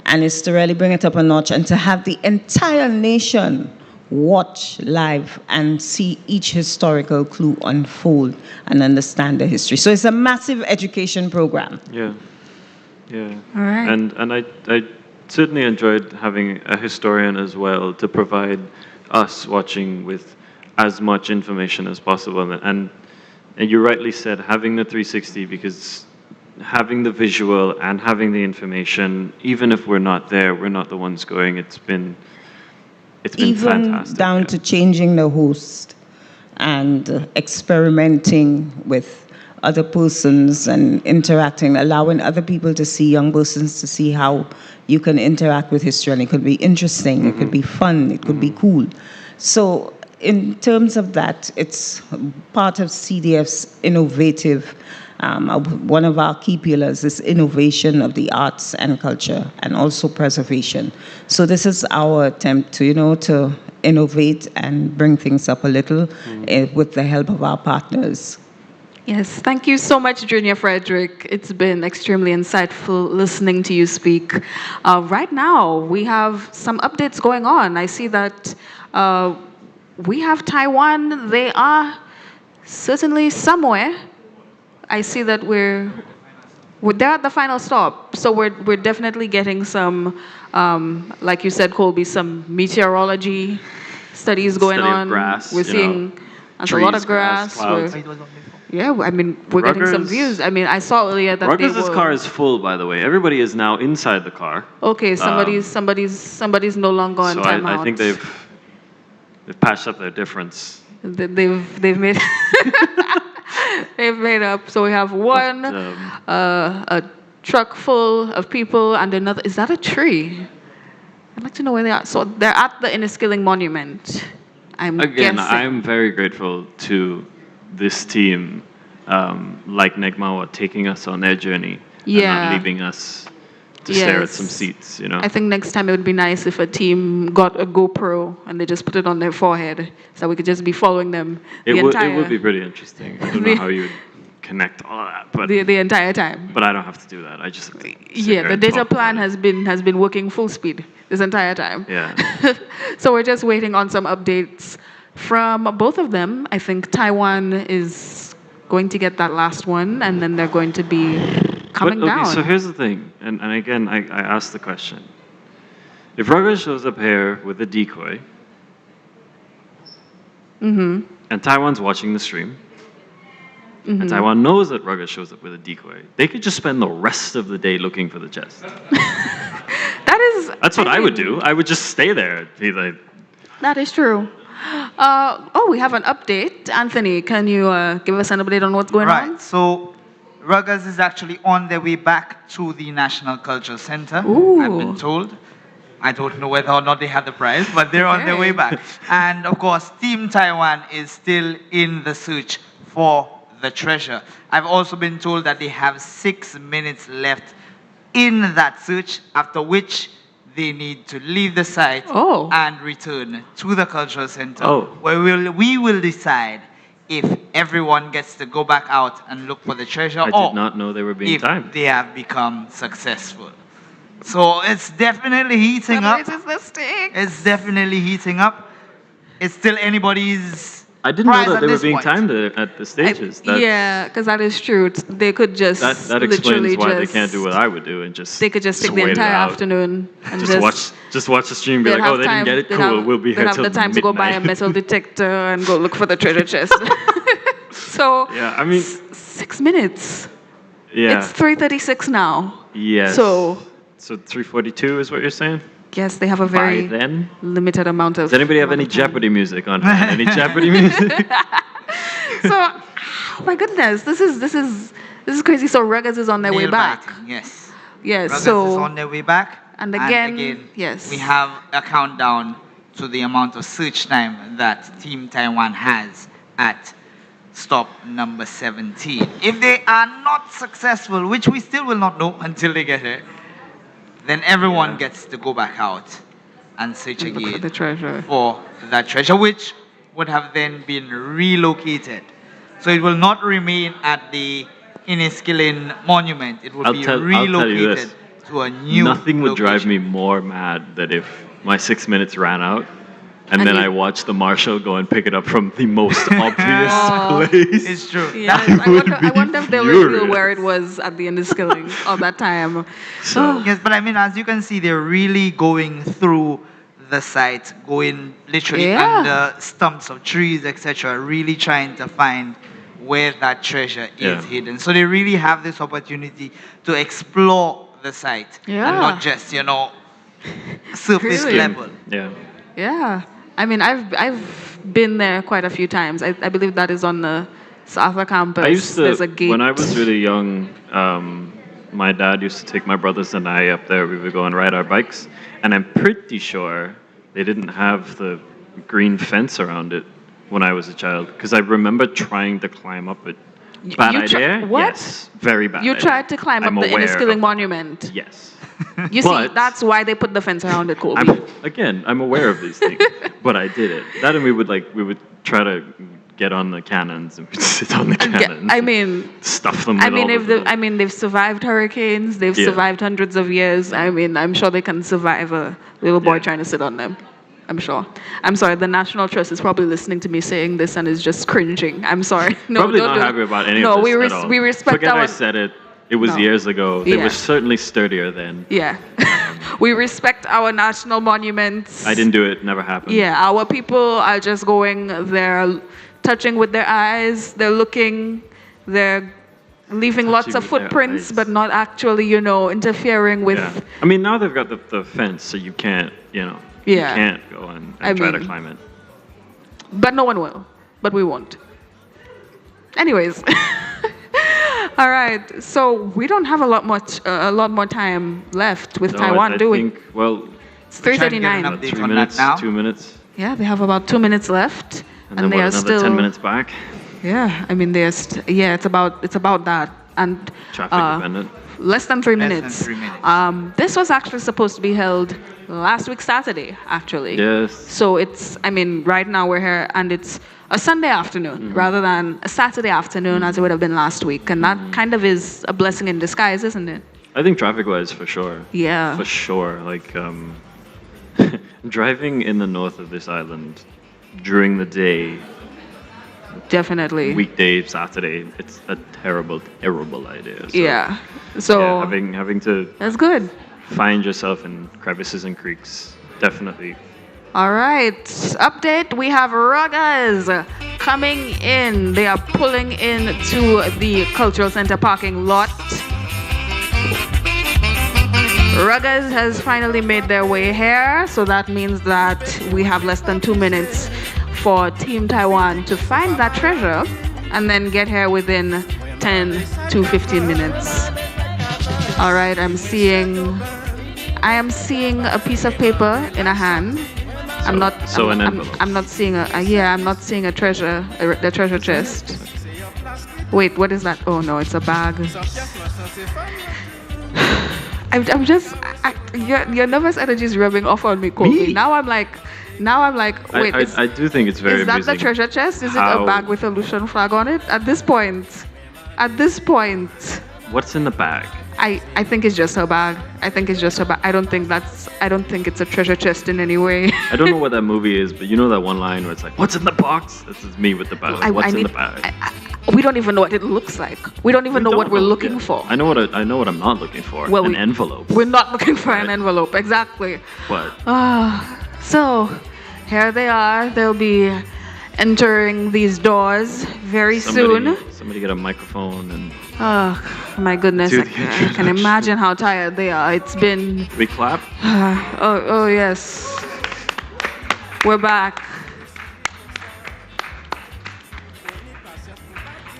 And it's to really bring it up a notch and to have the entire nation watch live and see each historical clue unfold and understand the history. So it's a massive education program. Yeah. All right. And I certainly enjoyed having a historian as well to provide us watching with as much information as possible. And you rightly said, having the 360, because having the visual and having the information, even if we're not there, we're not the ones going, it's been even fantastic. Down to changing the host and experimenting with other persons and interacting, allowing other people to see, young persons to see how you can interact with history. And it could be interesting, mm-hmm. It could be fun, it could be cool. So in terms of that, it's part of CDF's innovative, one of our key pillars is innovation of the arts and culture and also preservation. So this is our attempt to, to innovate and bring things up a little with the help of our partners. Yes, thank you so much, Junior Frederick. It's been extremely insightful listening to you speak. Right now, we have some updates going on. I see that we have Taiwan. They are certainly somewhere. I see that they're at the final stop. So we're definitely getting some, like you said, Colby, some meteorology studies going Study of on. grass, We're seeing a trees, lot of grass. clouds. Yeah, I mean, we're getting some views. I mean, I saw earlier that Ruggers' car is full, by the way. Everybody is now inside the car. Okay, somebody's no longer on So timeout. I think they've patched up their difference. They've made they've made up. So we have one a truck full of people and another. Is that a tree? I'd like to know where they are. So they're at the Inniskilling Monument. I'm Again, guessing. I'm very grateful to this team, like Negmawa, taking us on their journey and Yeah. not leaving us to stare at Yes. some seats, you know? I think next time it would be nice if a team got a GoPro and they just put it on their forehead so we could just be following them It the entire would be pretty interesting. I don't know how you would connect all of that, but the entire time. but I don't have to do that. I just have to sit Yeah, here the and data talk. plan has been working full speed this entire time. Yeah. So we're just waiting on some updates from both of them. I think Taiwan is going to get that last one, and then they're going to be coming But, okay, down. so here's the thing, and again, I asked the question. If Ruggers shows up here with a decoy, Mm-hmm. and Taiwan's watching the stream, Mhm. and Taiwan knows that Ruggers shows up with a decoy, they could just spend the rest of the day looking for the chest. That's what I would do. I would just stay there. Be like, That is true. We have an update. Anthony, can you give us an update on what's going on? Right, so Ruggers is actually on their way back to the National Cultural Center, I've been told. I don't know whether or not they have the prize, but they're on their way back. And of course, Team Taiwan is still in the search for the treasure. I've also been told that they have 6 minutes left in that search, after which they need to leave the site and return to the cultural center, where we will decide if everyone gets to go back out and look for the treasure, I or did not know they were being if timed. they have become successful. So it's definitely heating up. It's definitely heating up. It's still anybody's I didn't know prize that at they were this being point. timed at the stages. Yeah, because that is true. They could just That literally explains why they just- can't do what I would do and just They could just take the wait it entire out. afternoon and just watch the stream and be they'd like, have oh, they didn't get it? they'd Cool, have- we'll be they'd here have till the time to go buy a midnight. metal detector and go look for the treasure chest. So Yeah, I mean, 6 minutes. yeah. It's 3:36 now. Yes. So 3:42 is what you're saying? yes, they have a very By then? limited amount of. Does anybody have any Jeopardy music on hand? Any Jeopardy music? So, oh my goodness, this is crazy. So Ruggers is on their way Nail back. biting, yes. Yes. Ruggers So is on their way back. And again, yes. we have a countdown to the amount of search time that Team Taiwan has at stop number 17. If they are not successful, which we still will not know until they get here, then everyone gets to go back out and search And look for again the treasure. for that treasure, which would have then been relocated. So it will not remain at the Inniskilling Monument. It will be I'll tell you relocated this. to a new Nothing would location. drive me more mad than if my 6 minutes ran out and And then you- I watched the marshal go and pick it up from the most obvious Oh. place. It's true. Yes, I wonder if they'll reveal where it was at the Inniskilling of that time. Yes, but I mean, as you can see, they're really going through the site, going literally Yeah. under stumps of trees, etc., really trying to find where that treasure Yeah. is hidden. So they really have this opportunity to explore the site Yeah. and not just, surface Really? level. Yeah. Yeah, I mean, I've been there quite a few times. I believe that is on the South campus. I used to, There's a gate. when I was really young, my dad used to take my brothers and I up there. We would go and ride our bikes. And I'm pretty sure they didn't have the green fence around it when I was a child. Because I remember trying to climb up it. Bad you idea? what? Yes. Very bad You idea. tried to climb I'm up the aware Inniskilling of- Monument. Yes. You see, But- that's why they put the fence around it, Colby. I'm aware of these things, but I did it. That and we would try to get on the cannons and sit on the cannons. I mean, stuff them. I mean, they've survived hurricanes. They've survived hundreds of years. I mean, I'm sure they can survive a little boy trying to sit on them. I'm sure. I'm sorry. The National Trust is probably listening to me saying this and is just cringing. I'm sorry. No, Probably don't not do it. happy about any No, of this at all. we respect Forget our. I said it. It was No. years ago. They Yeah. were certainly sturdier then. Yeah, we respect our national monuments. I didn't do it. Never happened. Yeah, our people are just going. They're touching with their eyes. They're looking. They're leaving lots Touching of with their footprints, eyes. but not actually, interfering with. Yeah. I mean, now they've got the fence, so you can't, Yeah. you can't go and I try to mean- climb it. But no one will. But we won't. Anyways. All right. So we don't have a lot more time left with No, Taiwan, I do we? think, well, It's 3:39. 3 minutes, 2 minutes, Yeah, they have about 2 minutes left, and then they what, are another still 10 minutes back? Yeah, I mean, it's about that, and Traffic dependent. less than 3 Less than minutes. 3 minutes. This was actually supposed to be held last week Saturday, actually. Yes. So right now we're here, and it's a Sunday afternoon rather than a Saturday afternoon as it would have been last week, and that kind of is a blessing in disguise, isn't it? I think traffic-wise, for sure. Yeah. For sure. Like, driving in the north of this island during the day, Definitely. weekday, Saturday, it's a terrible, terrible idea. So, Yeah. So yeah, having to that's good. find yourself in crevices and creeks, definitely. All right, update. We have Ruggers coming in. They are pulling into the Cultural Center parking lot. Ruggers has finally made their way here, so that means that we have less than 2 minutes for Team Taiwan to find that treasure and then get here within 10 to 15 minutes. All right, I am seeing a piece of paper in a hand. An envelope. I'm not seeing I'm not seeing a treasure, the treasure chest. Wait, what is that? Oh no, it's a bag. I'm just, your nervous energy is rubbing off on me, Colby. Now I'm like, wait, I do think it's very is that amusing the treasure chest? Is it how- a bag with a Lucian flag on it? At this point, What's in the bag? I think it's just her bag. I think it's just her bag. I don't think it's a treasure chest in any way. I don't know what that movie is, but you know that one line where it's like, "What's in the box?" This is me with the bag. Like, What's in the bag? We don't even know what it looks like. We don't even know what we're looking for. I know what I'm not looking for. Well, an envelope. We're not looking for an envelope, exactly. But So here they are. They'll be entering these doors very soon. Somebody get a microphone and Oh my goodness! Do I the can imagine how tired they are. It's been. we clap. Oh yes. We're back.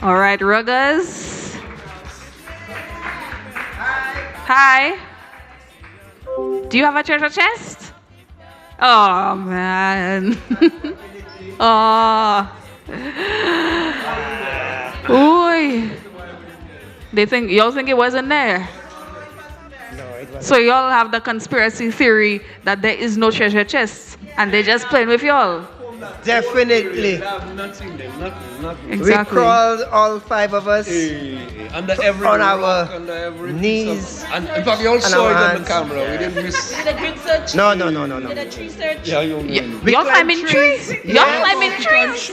All right, Ruggers. Hi. Do you have a treasure chest? Oh man. Oh. Ooh. Y'all think it wasn't there? So y'all have the conspiracy theory that there is no treasure chest and they just playing with y'all. Definitely. Exactly. We crawled, all 5 of us, under every on rock, our under every knees. And in fact, we all and saw our it on hands. the camera. We didn't miss. Did a grid search? No. Did a tree search? Yeah, Y'all climbing trees? Y'all climbing trees?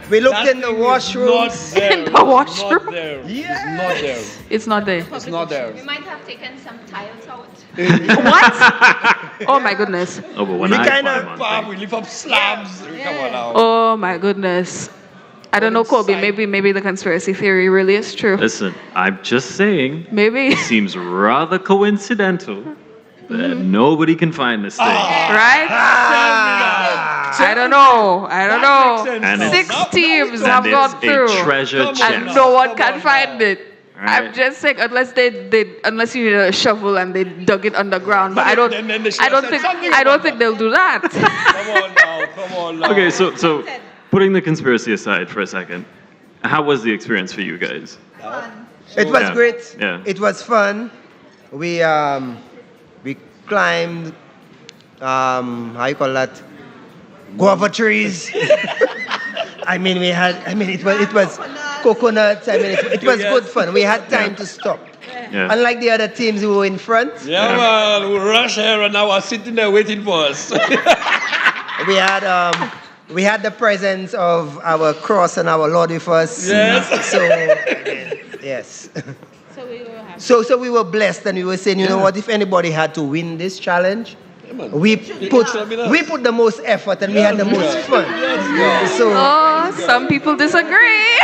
We looked in the washrooms. In the washroom? Yes. It's not there. It's not there. We might have taken some tiles out. What? Oh my goodness. Oh, but when We I kinda- climb on We lift up slabs. Come on now. Oh my goodness. I don't know, Colby. Maybe the conspiracy theory really is true. Listen, I'm just saying. Maybe. It seems rather coincidental that nobody can find this thing. Right? I don't know. And it's- 6 teams and have it's gone a through, treasure and chest. no one can find it. Right. I'm just saying, unless unless you need a shovel and they dug it underground. But I don't think they'll do that. Come on now. Okay, so putting the conspiracy aside for a second, how was the experience for you guys? It was Yeah. great. Yeah. It was fun. We climbed, how you call that? Guava trees. I mean, it was coconuts. I mean, it was good fun. We had time to stop. Yeah. Unlike the other teams who were in front. Yeah, man, we rush here and now are sitting there waiting for us. We had the presence of our cross and our Lord with us. Yes. So, yes. So we were blessed, and we were saying, you know what? If anybody had to win this challenge, we put the most effort and we had the most fun. So, some people disagree.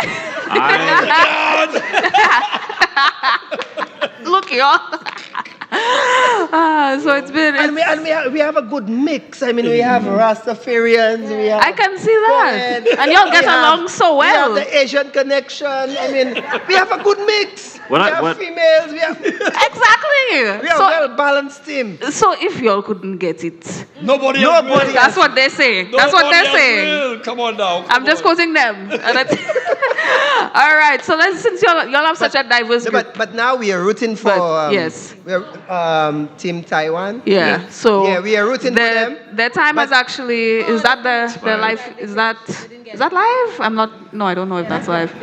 Look, y'all. So it's been. And we have a good mix. I mean, we have Rastafarians. We have I can see that. And y'all get along so well. We have the Asian connection. I mean, we have a good mix. We have females. We have exactly. We have a well-balanced team. So if y'all couldn't get it, nobody. That's what they say. That's what they're saying. Come on now. I'm just quoting them. All right. So since y'all have such a diverse group. But now we are rooting for yes. We're Team Taiwan. Yeah. So we are rooting for them. Their time has actually is that the live is that live? I don't know if that's live.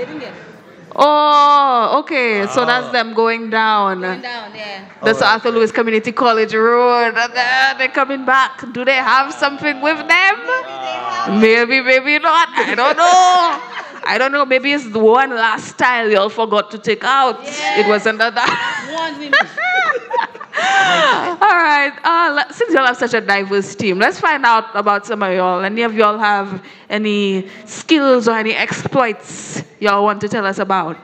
Oh, okay. So that's them going down. The South Louis Community College Road. And then they're coming back. Do they have something with them? Maybe, maybe not. I don't know. Maybe it's the one last style y'all forgot to take out. It was under that. All right. Since y'all have such a diverse team, let's find out about some of y'all. Any of y'all have any skills or any exploits y'all want to tell us about?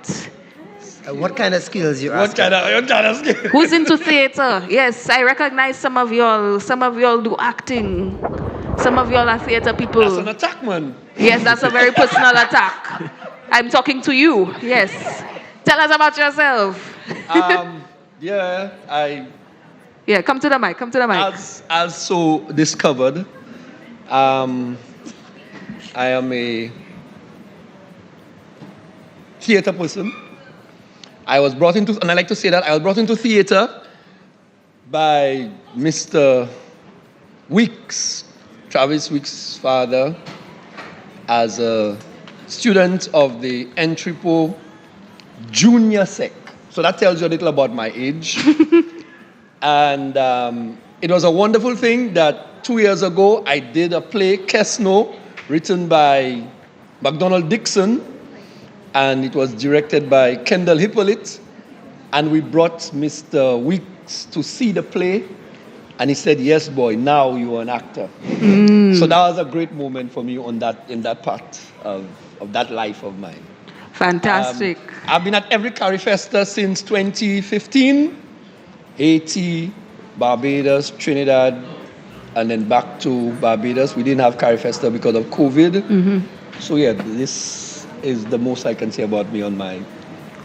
What kind of skills you ask? What kind of skills? Who's into theater? Yes, I recognize some of y'all. Some of y'all do acting. Some of y'all are theater people. That's an attack, man. Yes, that's a very personal attack. I'm talking to you. Yes. Tell us about yourself. Yeah, come to the mic. As so discovered, I am a theater person. I was brought into, and I like to say that, I was brought into theater by Mr. Weeks, Travis Weeks' father, as a student of the Entrepot Junior Sec. So that tells you a little about my age. And it was a wonderful thing that 2 years ago I did a play, Kesno, written by McDonald Dixon, and it was directed by Kendall Hippolyte. And we brought Mr. Weeks to see the play, and he said, "Yes, boy, now you are an actor." So that was a great moment for me in that part of that life of mine. Fantastic. I've been at every Carifesta since 2015. Haiti, Barbados, Trinidad, and then back to Barbados. We didn't have Carifesta because of COVID. So yeah, this is the most I can say about me on mine.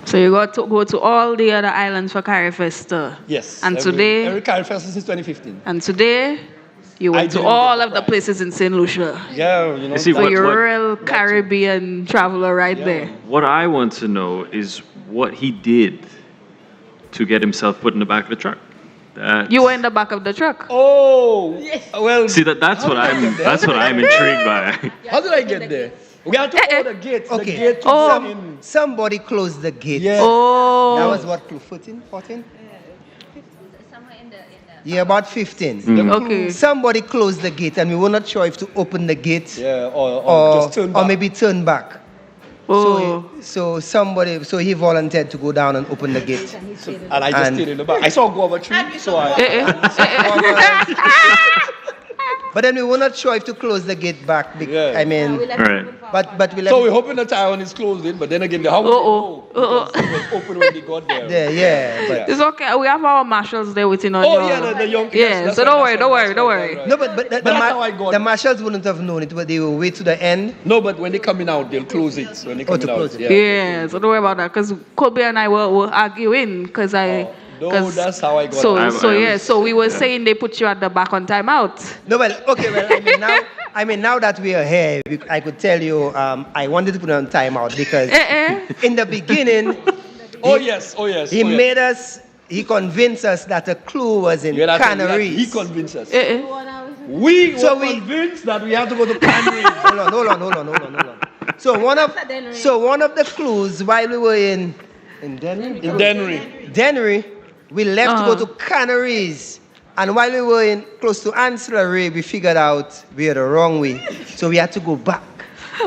So you got to go to all the other islands for Carifesta. Yes. And every Carifesta since 2015. And today, you went to all of the places in Saint Lucia. Yeah, you know. So you're a real Caribbean traveler right there. What I want to know is what he did to get himself put in the back of the truck. You were in the back of the truck. Oh, yes. Well. See that's what I'm intrigued by. How did I get there? We had to open the gate. Okay. The gate to somebody closed the gate. Yeah. Oh. That was what, 14? Yeah, about 15. Okay. Somebody closed the gate, and we were not sure if to open the gate or just turn back. Or maybe turn back. Oh. So he volunteered to go down and open the gate. And I just stayed in the back. I saw guava tree, so But then we were not sure if to close the gate back. I mean, but we left. So we're hoping the Taiwan is closed in, but then again, the house was open when they got there. But it's okay. We have our marshals there waiting on you. Oh, yeah, the young kids. Yeah, so don't worry. No, but the marshals wouldn't have known it, but they will wait to the end. No, but when they're coming out, they'll close it. When they coming out, close it. Yeah, so don't worry about that. Because Kobe and I were arguing because No, that's how I got So we were saying they put you at the back on timeout. No, I mean, now that we are here, I could tell you I wanted to put it on timeout because in the beginning, he convinced us that a clue was in Canaries. He convinced us. We were convinced that we had to go to Canaries. Hold on. So one of the clues while we were in Dennery, we left to go to Canaries. And while we were close to Ancillary, we figured out we were the wrong way. So we had to go back.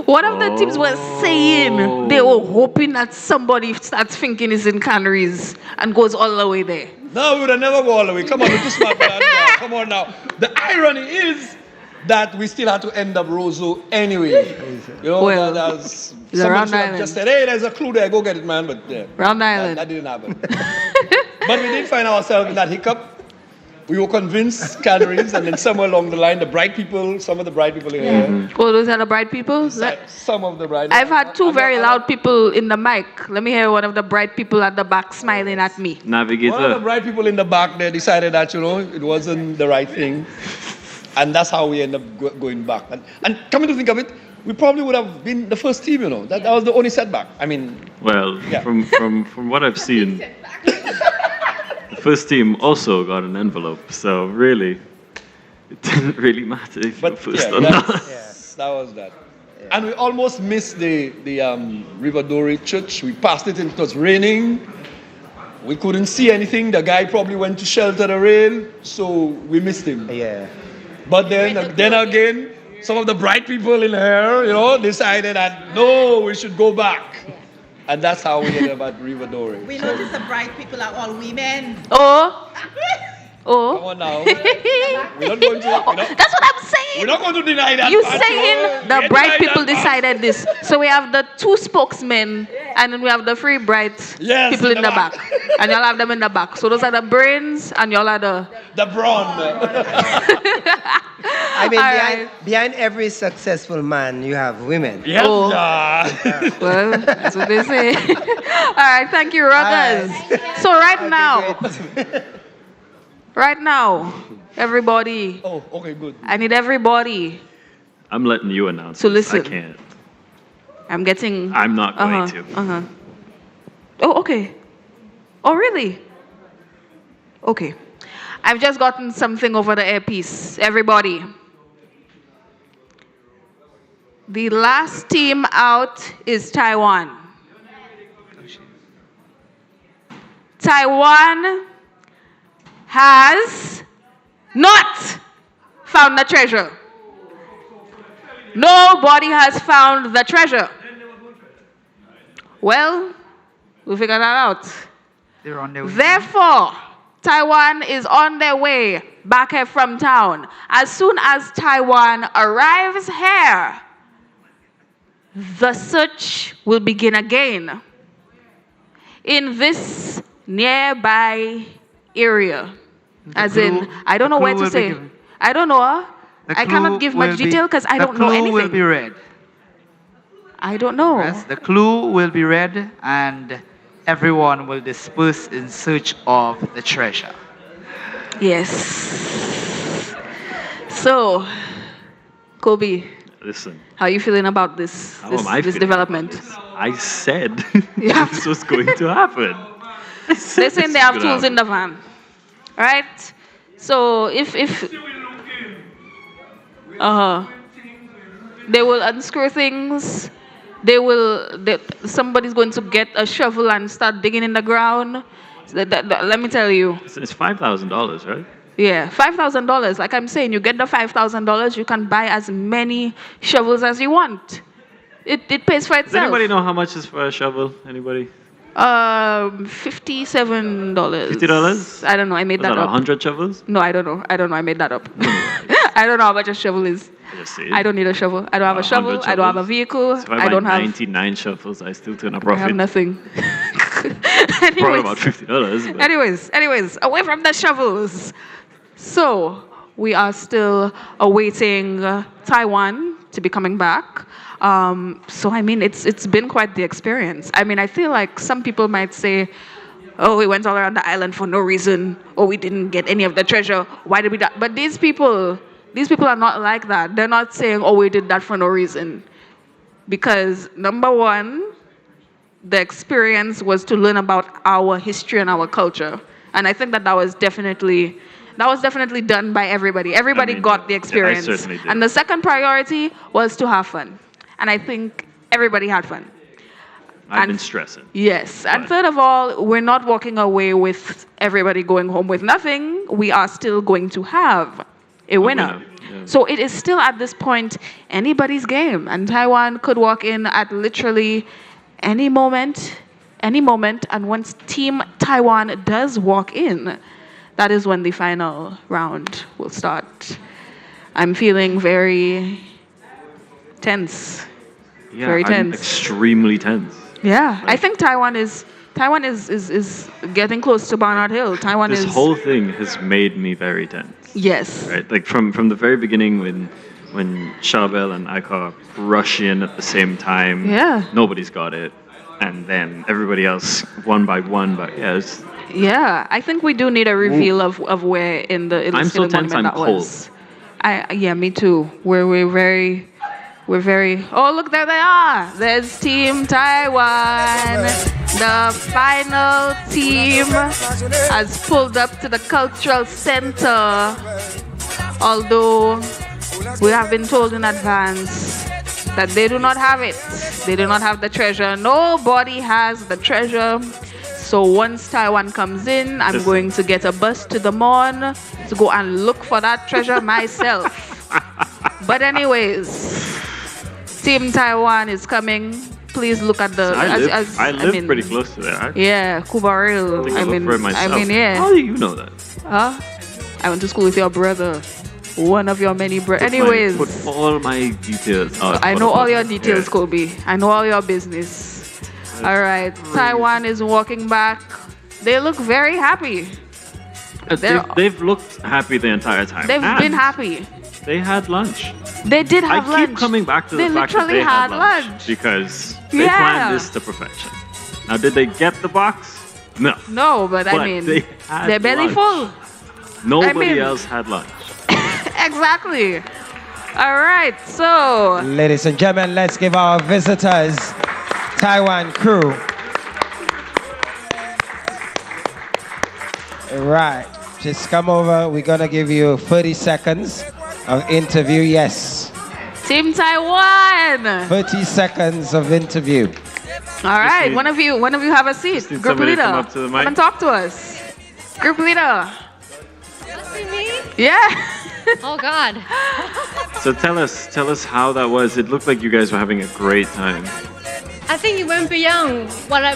One of the teams was saying they were hoping that somebody starts thinking it's in Canaries and goes all the way there. No, we would have never go all the way. Come on, we're too smart for that. Come on now. The irony is that we still had to end up Roseau anyway. You know, Well, that's it's a somebody Round should have Island. just said, hey, there's a clue there, go get it, man. But yeah, Round Island. That didn't happen. But we did find ourselves in that hiccup. We were convinced Canaries, and then somewhere along the line, some of the bright people in here. Oh, those are the bright people? Some of the bright. I've had two very loud people in the mic. Let me hear one of the bright people at the back smiling at me. One of the bright people in the back, they decided that, it wasn't the right thing. And that's how we end up going back. And coming to think of it, we probably would have been the first team, That was the only setback. I mean... Well, yeah. from what I've seen, the first team also got an envelope. So really, it didn't really matter if you're first or not. That was that. Yeah. And we almost missed the River Dory Church. We passed it, and it was raining. We couldn't see anything. The guy probably went to shelter the rain, so we missed him. Yeah. But then again, some of the bright people in here, decided that, no, we should go back. And that's how we ended up at River Dory. We noticed the bright people are all women. Oh. Come on now. We're not going to, That's what I'm saying. We're not going to deny that. You saying the bright people decided this. So we have the two spokesmen, and then we have the three bright people in the back. And y'all have them in the back. So those are the brains, and y'all are the brawn. I mean, behind every successful man, you have women. Yes. Well, that's what they say. All right, thank you, Ruggers. So right now, everybody. Oh, okay, good. I need everybody I'm letting you announce. to this. listen. I can't. I'm not going to. Oh, okay. Oh, really? Okay. I've just gotten something over the earpiece. Everybody. The last team out is Taiwan. Taiwan has not found the treasure. Nobody has found the treasure. Well, we figured that out. They're on their way. Therefore, Taiwan is on their way back here from town. As soon as Taiwan arrives here, the search will begin again in this nearby area. As in, I don't know where to say. I don't know. I cannot give much detail because I don't know anything. The clue will be read. I don't know. Yes, the clue will be read, and everyone will disperse in search of the treasure. Yes. So, Kobe. Listen. How are you feeling about this development? I said this was going to happen. They're saying they have tools in the van. Right? So if they will unscrew things, somebody's going to get a shovel and start digging in the ground. Let me tell you. It's $5,000, right? Yeah, $5,000. Like I'm saying, you get the $5,000, you can buy as many shovels as you want. It pays for itself. Does anybody know how much is for a shovel? Anybody? $57. $50? I don't know. I made that up. 100 shovels? No, I don't know. I don't know. I made that up. I don't know how much a shovel is. I don't need a shovel. I don't have a shovel. I don't have a vehicle. So I don't have 99 shovels. I still turn a profit. I have nothing. Probably about $50. But. Anyways, away from the shovels. So we are still awaiting Taiwan to be coming back. So I mean, it's been quite the experience. I mean, I feel like some people might say, "Oh, we went all around the island for no reason, or we didn't get any of the treasure. Why did we that?" But these people are not like that. They're not saying, "Oh, we did that for no reason," because number one, the experience was to learn about our history and our culture, and I think that was definitely done by everybody. Everybody got the experience. I certainly did. And the second priority was to have fun. And I think everybody had fun. I've been stressing. Yes. And third of all, we're not walking away with everybody going home with nothing. We are still going to have a winner. Yeah. So it is still at this point anybody's game. And Taiwan could walk in at literally any moment. And once Team Taiwan does walk in, that is when the final round will start. I'm feeling very tense. Yeah, very I'm tense. extremely tense. Yeah, I think Taiwan is getting close to Barnard Hill. This whole thing has made me very tense. Yes. Right, like from the very beginning when Charbel and Ika rush in at the same time. Yeah. Nobody's got it, and then everybody else one by one. But yes. Yeah, I think we do need a reveal of where in the I'm so tense. I'm that cold. was. Yeah, me too. We're very. Oh, look, there they are. There's Team Taiwan. The final team has pulled up to the cultural center. Although we have been told in advance that they do not have it. They do not have the treasure. Nobody has the treasure. So once Taiwan comes in, I'm going to get a bus to the Mon to go and look for that treasure myself. But anyways, Team Taiwan is coming. Please look at the. I live pretty close to there. Yeah, Kubaril. Yeah. How do you know that? Huh? I went to school with your brother. One of your many brothers. Anyways. Put all my details out. I know all your details, Kobe. I know all your business. All right. Taiwan is walking back. They look very happy. They've looked happy the entire time. They've been happy. They had lunch. They did have lunch. I keep coming back to the fact that they had lunch. Because they planned this to perfection. Now, did they get the box? No. No, but I mean, they're belly full. Nobody else had lunch. Exactly. All right, so. Ladies and gentlemen, let's give our visitors, Taiwan crew. Right, just come over. We're going to give you 30 seconds of interview. Yes. Team Taiwan. 30 seconds of interview. All right, one of you have a seat. Group leader, come and talk to us. Group leader. You see me? Yeah. Oh God. So tell us how that was. It looked like you guys were having a great time. I think it went beyond what I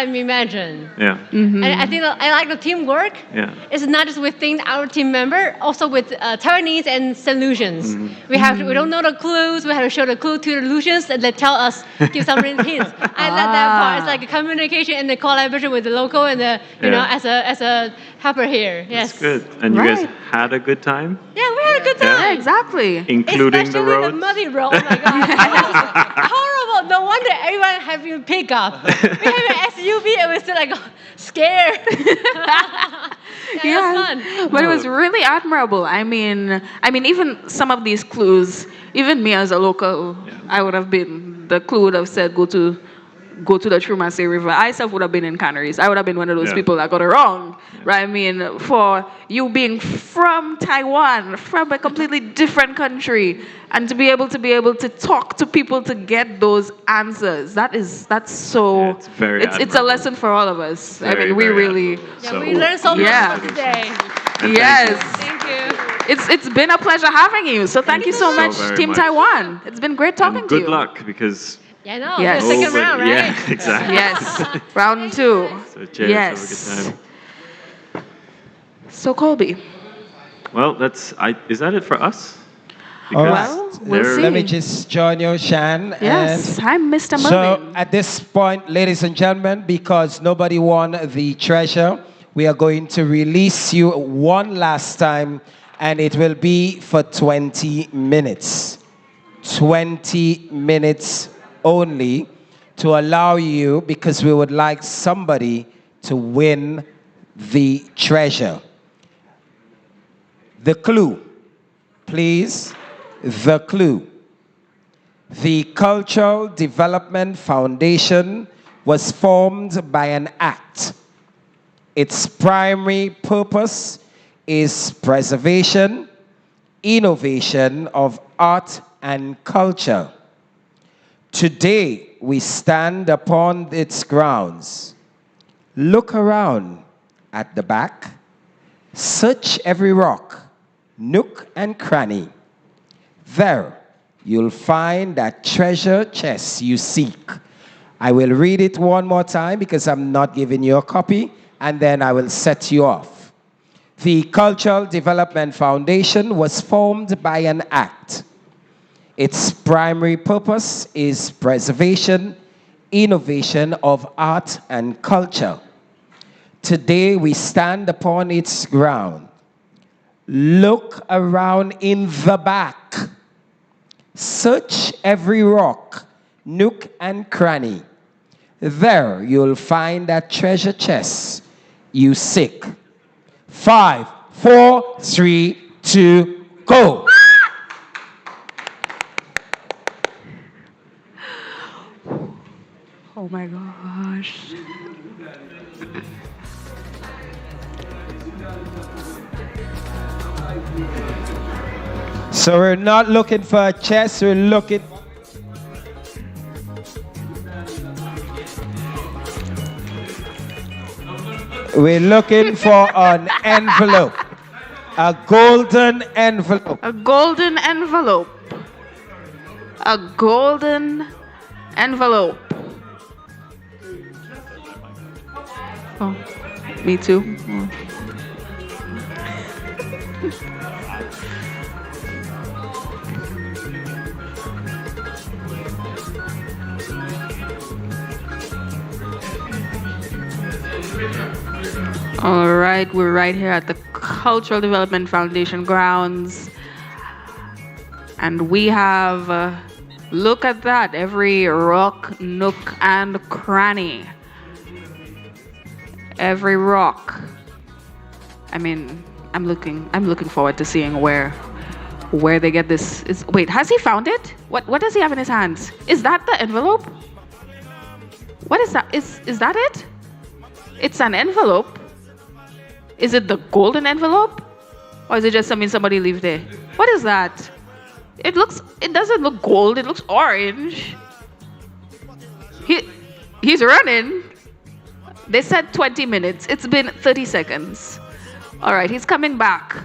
imagined. Yeah. And I think I like the teamwork. Yeah. It's not just within our team member, also with Taiwanese and Saint Lucians. We don't know the clues. We have to show the clue to the Lucians, and they tell us, give some hints. I like that part. It's like a communication and the collaboration with the local and the as a helper here. Yes. That's good. And you guys had a good time? Yeah, we had a good time. Yeah, exactly. Including especially the roads? the muddy road. Oh my God. Horrible. No wonder everyone having pickup. We have an SUV and we're still like scared. It was fun. But it was really admirable. I mean, even some of these clues, even me as a local, I would have been, the clue would have said, go to the Trumansey River. I self would have been in Canaries. I would have been one of those people that got it wrong, right? I mean, for you being from Taiwan, from a completely different country, and to be able to talk to people to get those answers, that's so. It's a lesson for all of us. Very, I mean, we really. We learned so much today. Yes. Thank you. It's been a pleasure having you. So thank you so much, Team Taiwan. It's been great talking to you. Good luck, because. Yeah, no, yes. the second round, right? Yeah, exactly. Yes, round 2. So cheers, yes. have a good time. So Colby. Well, is that it for us? All right. We'll see. Let me just join you, Shan. Yes, I'm Mr. Merlin. So at this point, ladies and gentlemen, because nobody won the treasure, we are going to release you one last time, and it will be for 20 minutes. 20 minutes only, to allow you, because we would like somebody to win the treasure. The clue, please. The clue. The Cultural Development Foundation was formed by an act. Its primary purpose is preservation, innovation of art and culture, Today we stand upon its grounds. Look around at the back. Search every rock, nook and cranny. There you'll find that treasure chest you seek. I will read it one more time because I'm not giving you a copy, and then I will set you off. The Cultural Development Foundation was formed by an act. Its primary purpose is preservation, innovation of art and culture. Today we stand upon its ground. Look around in the back. Search every rock, nook and cranny. There you'll find that treasure chest you seek. 5, 4, 3, 2, go. Oh my gosh. So we're not looking for a chest, we're looking... We're looking for an envelope. A golden envelope. A golden envelope. A golden envelope. Oh, me too. Mm. All right, we're right here at the Cultural Development Foundation grounds. And we have, look at that, every rock, nook, and cranny. Every rock. I mean, I'm looking forward to seeing where they get this. Wait, has he found it? What does he have in his hands? Is that the envelope? What is that? Is that it? It's an envelope. Is it the golden envelope? Or is it just something somebody leave there? What is that? It doesn't look gold, it looks orange. He's running. They said 20 minutes. It's been 30 seconds. All right, he's coming back.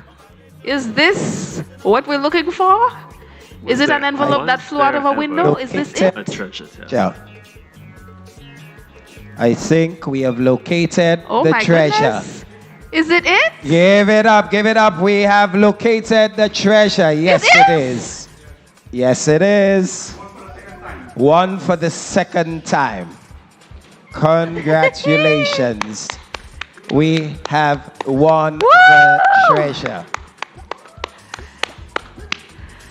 Is this what we're looking for? Is it an envelope that flew out of a window? Is this it? A treasure chest. Yeah. I think we have located the treasure. Goodness. Is it it? Give it up, give it up. We have located the treasure. Yes, it is. Yes, it is. One for the second time. Congratulations. We have won the treasure.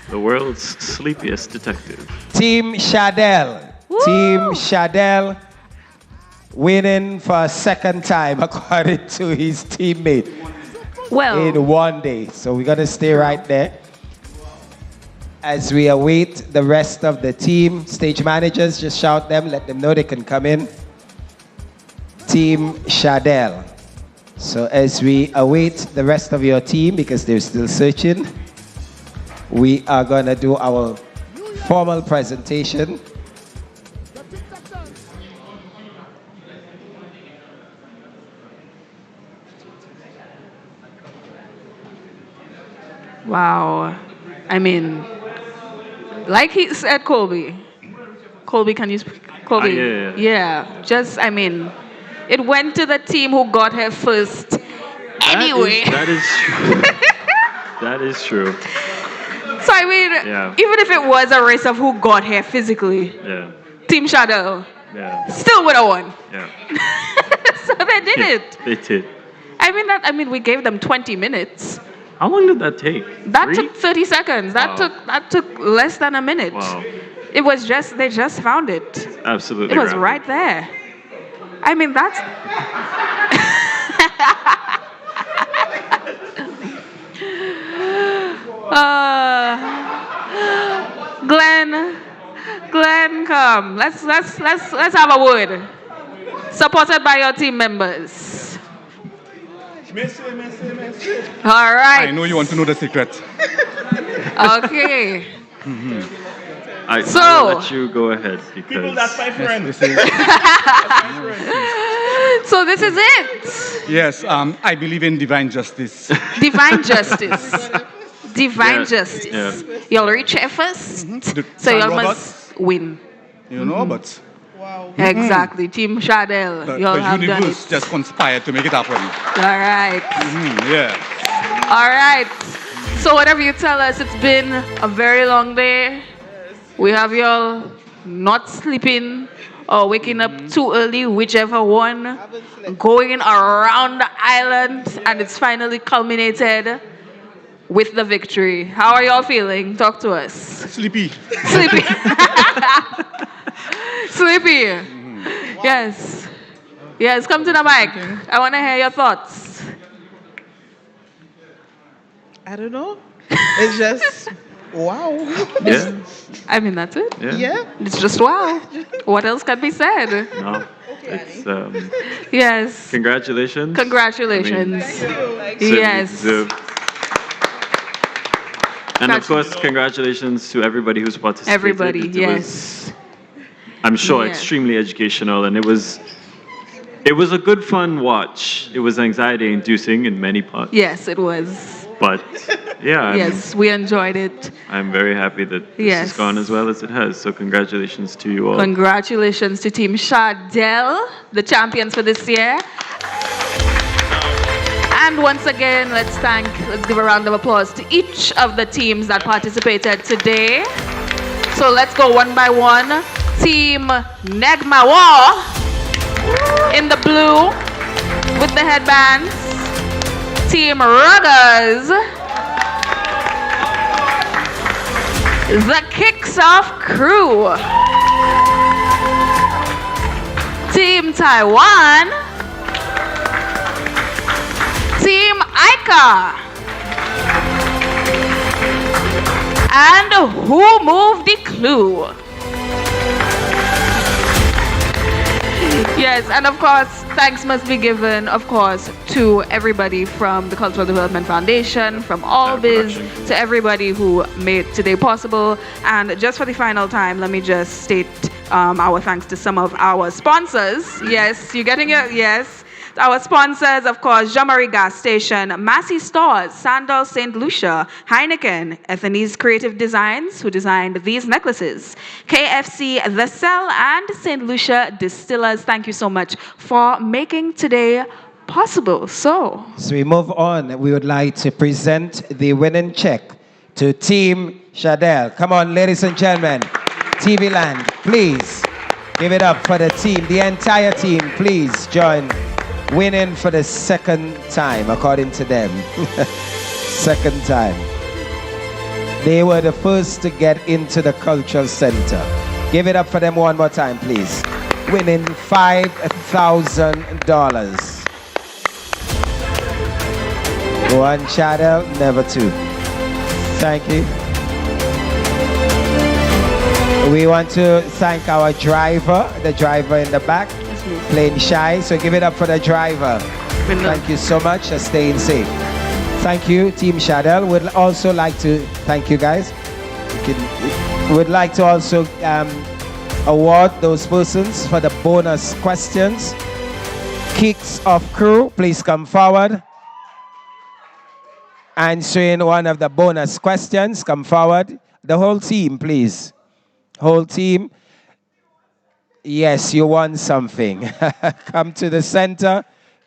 The world's sleepiest detective. Team Shadell. Team Shadell winning for a second time according to his teammate. Well, in one day. So we're going to stay right there as we await the rest of the team. Stage managers, just shout them, let them know they can come in. Team Shadell. So as we await the rest of your team, because they're still searching, we are going to do our formal presentation. Wow. I mean, like he said, Colby, can you speak? Colby? Yeah. Just, I mean, it went to the team who got here first. Anyway. That is true. That is true. So, I mean, even if it was a race of who got here physically, Team Shadow still would have won. Yeah. So they did it. They did. I mean, we gave them 20 minutes. How long did that take? That took 30 seconds. That took less than a minute. Wow. It was just, they just found it. Absolutely. It was right there. I mean, that's... Glenn, come. Let's have a word. Supported by your team members. All right. I know you want to know the secret. Okay. I'll let you go ahead because People, that's my friend. So this is it. Yes, I believe in divine justice. Divine justice. Divine justice. You'll reach here first, so y'all must win. You know, but Exactly. Team Shadell, y'all the have done universe it. just conspired to make it happen. All right. Yeah. All right. So whatever you tell us, it's been a very long day. We have y'all not sleeping or waking up too early, whichever one, going around the island, and it's finally culminated with the victory. How are y'all feeling? Talk to us. Sleepy. Sleepy. Sleepy. Yes. Yes, come to the mic. I want to hear your thoughts. I don't know. It's just wow. Yeah. I mean, that's it. Yeah. It's just wow. What else can be said? No. It's Yes. congratulations. Congratulations. Certainly Yes. deserved. And of course, congratulations to everybody who's participated. Everybody, It yes. was, I'm sure, Yeah. extremely educational, and it was a good fun watch. It was anxiety inducing in many parts. Yes, it was. But yeah, Yes, we enjoyed it. I'm very happy that this Yes. has gone as well as it has. So congratulations to you all. Congratulations to Team Shadell, the champions for this year. And once again, let's give a round of applause to each of the teams that participated today. So let's go one by one. Team Negmawa in the blue with the headbands. Team Ruggers, the Kicks Off crew. Team Taiwan, Team Ica, and Who Moved the Clue? Yes, and of course, thanks must be given, of course, to everybody from the Cultural Development Foundation, from Allbiz, to everybody who made today possible. And just for the final time, let me just state our thanks to some of our sponsors. Yes, you getting it? Yes. Our sponsors, of course, Jean-Marie Gas Station, Massey Stores, Sandal Saint Lucia, Heineken, Ethany's Creative Designs, who designed these necklaces, KFC, The Cell, and Saint Lucia Distillers. Thank you so much for making today possible. So we move on. We would like to present the winning check to Team Shadell. Come on, ladies and gentlemen. TV Land, please give it up for the team, the entire team. Please join. Winning for the second time, according to them. Second time. They were the first to get into the cultural center. Give it up for them one more time, please. Winning $5,000. One Shadell, never two. Thank you. We want to thank our driver, the driver in the back. Playing shy, so give it up for the driver. Thank you so much for staying safe. Thank you, Team Shadell. Would also like to thank you guys. Would like to also award those persons for the bonus questions. Kicks Off crew, please come forward. Answering one of the bonus questions, come forward. The whole team, please. Whole team. Yes, you won something. Come to the center.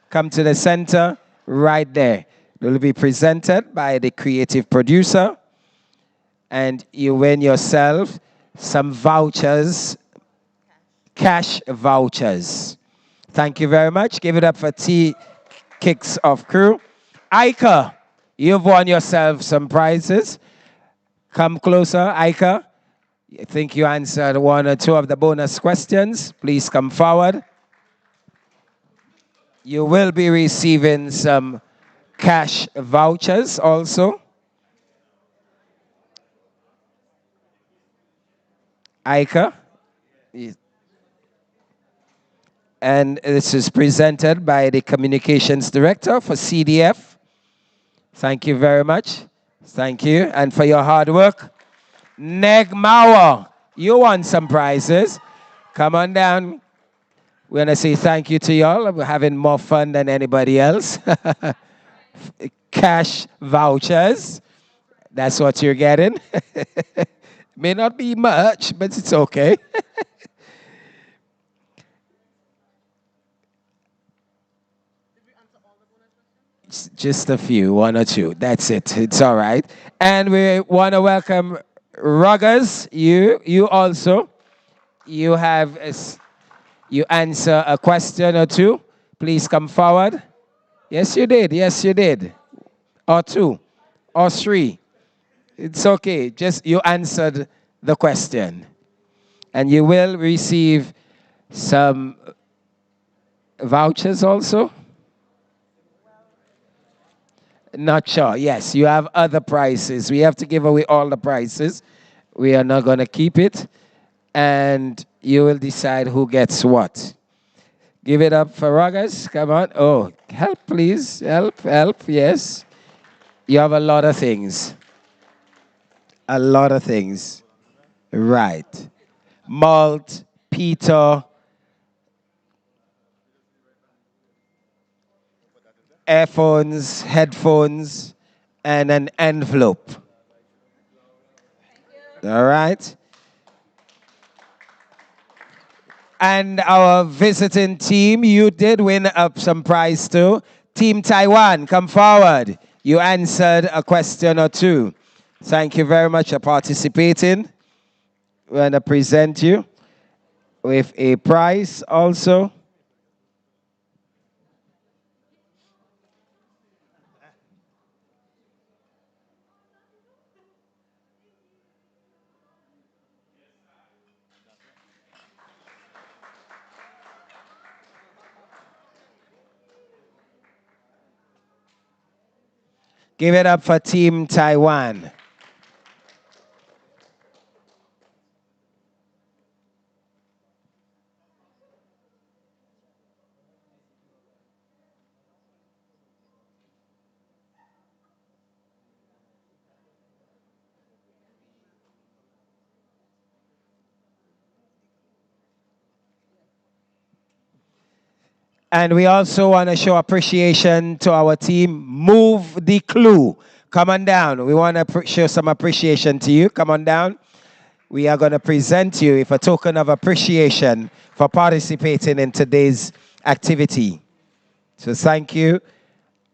Come to the center right there. It will be presented by the creative producer. And you win yourself some vouchers, cash vouchers. Thank you very much. Give it up for T Kicks Off crew. Ica, you've won yourself some prizes. Come closer, Ica. I think you answered one or two of the bonus questions. Please come forward. You will be receiving some cash vouchers also. Ica. And this is presented by the Communications Director for CDF. Thank you very much. Thank you. And for your hard work. Negmawa, You won some prizes. Come on down. We're going to say thank you to y'all. We're having more fun than anybody else. Cash vouchers. That's what you're getting. May not be much, but it's okay. Just a few, one or two. That's it. It's all right. And we want to welcome Ruggers. You also. You have you answer a question or two. Please come forward. Yes, you did. Yes, you did. Or two, or three. It's okay. Just you answered the question, and you will receive some vouchers also. Not sure. Yes, you have other prices. We have to give away all the prices. We are not going to keep it. And you will decide who gets what. Give it up for Ruggers. Come on. Oh, help, please. Help, help. Yes. You have a lot of things. A lot of things. Right. Malt, Peter, earphones, headphones, and an envelope. All right. And our visiting team, you did win up some prize too. Team Taiwan, come forward. You answered a question or two. Thank you very much for participating. We're going to present you with a prize also. Give it up for Team Taiwan. And we also want to show appreciation to our team. Move the Clue. Come on down. We want to show some appreciation to you. Come on down. We are going to present you with a token of appreciation for participating in today's activity. So thank you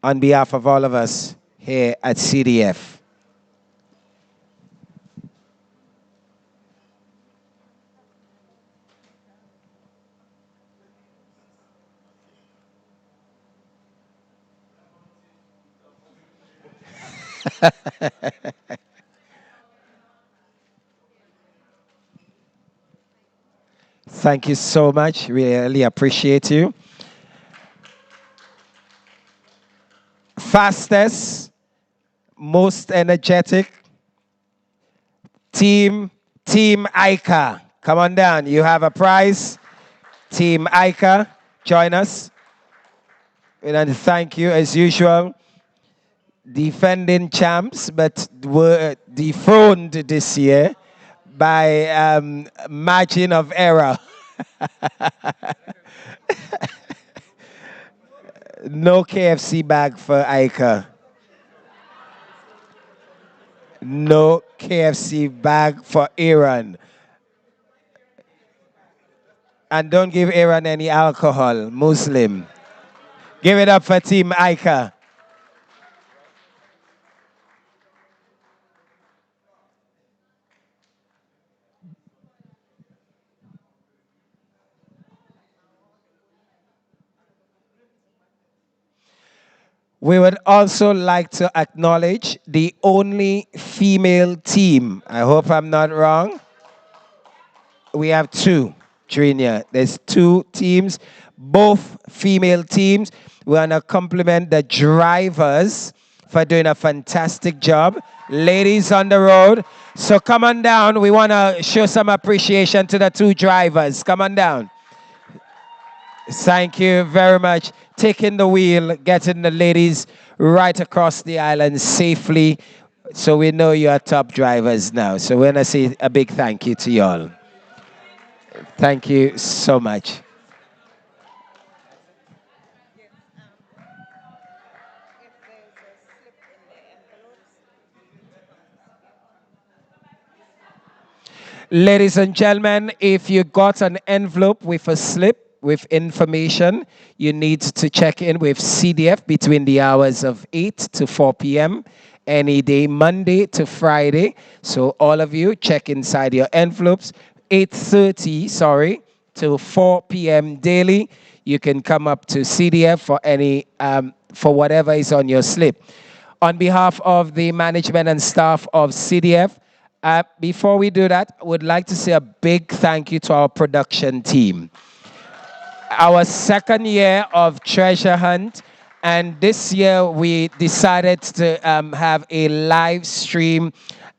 on behalf of all of us here at CDF. Thank you so much. Really appreciate you. Fastest, most energetic team ICA. Come on down. You have a prize. Team ICA, join us. And thank you as usual. Defending champs, but were dethroned this year by margin of error. No KFC bag for Ica. No KFC bag for Aaron. And don't give Aaron any alcohol, Muslim. Give it up for Team Ica. We would also like to acknowledge the only female team. I hope I'm not wrong. We have two, Trinia. There's two teams, both female teams. We want to compliment the drivers for doing a fantastic job. Ladies on the road. So come on down. We want to show some appreciation to the two drivers. Come on down. Thank you very much. Taking the wheel, getting the ladies right across the island safely. So we know you are top drivers now. So we want to say a big thank you to y'all. Thank you so much. Ladies and gentlemen, if you got an envelope with a slip with information, you need to check in with CDF between the hours of 8 to 4 p.m. any day, Monday to Friday. So all of you, check inside your envelopes, 8:30, to 4 p.m. daily. You can come up to CDF for any for whatever is on your slip. On behalf of the management and staff of CDF, before we do that, I would like to say a big thank you to our production team. Our second year of Treasure Hunt, and this year we decided to have a live stream,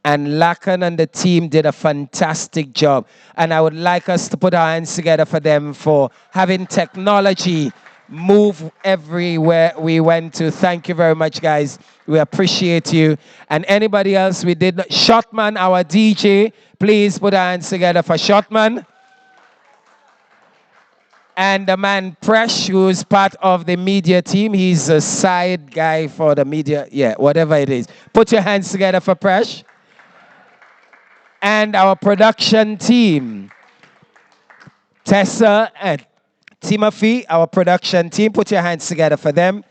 and Lakan and the team did a fantastic job. And I would like us to put our hands together for them for having technology move everywhere we went to. Thank you very much, guys. We appreciate you. And anybody else we did not, Shotman, our DJ, please put our hands together for Shotman. And the man Presh, who's part of the media team. He's a side guy for the media. Yeah, whatever it is. Put your hands together for Presh. And our production team, Tessa and Timothy, our production team. Put your hands together for them.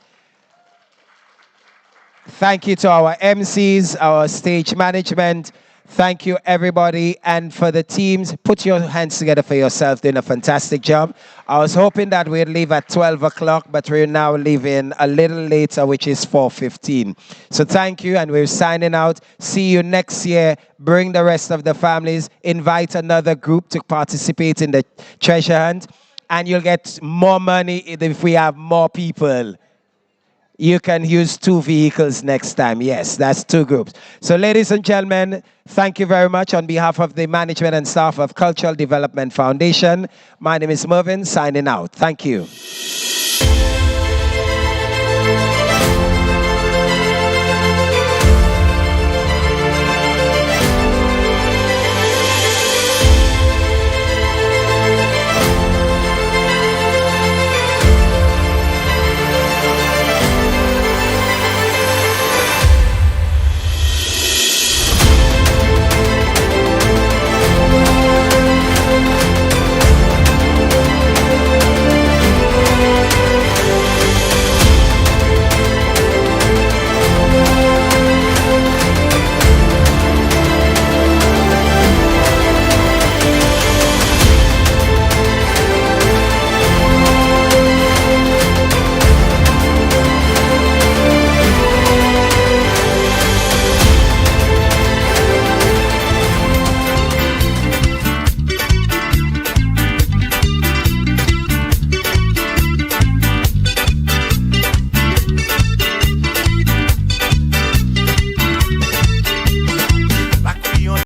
Thank you to our MCs, our stage management. Thank you, everybody. And for the teams, put your hands together for yourself. Doing a fantastic job. I was hoping that we'd leave at 12 o'clock, but we're now leaving a little later, which is 4:15. So thank you, and we're signing out. See you next year. Bring the rest of the families. Invite another group to participate in the treasure hunt. And you'll get more money if we have more people. You can use 2 vehicles next time. Yes, that's 2 groups. So ladies and gentlemen, thank you very much on behalf of the management and staff of Cultural Development Foundation. My name is Mervyn, signing out. Thank you.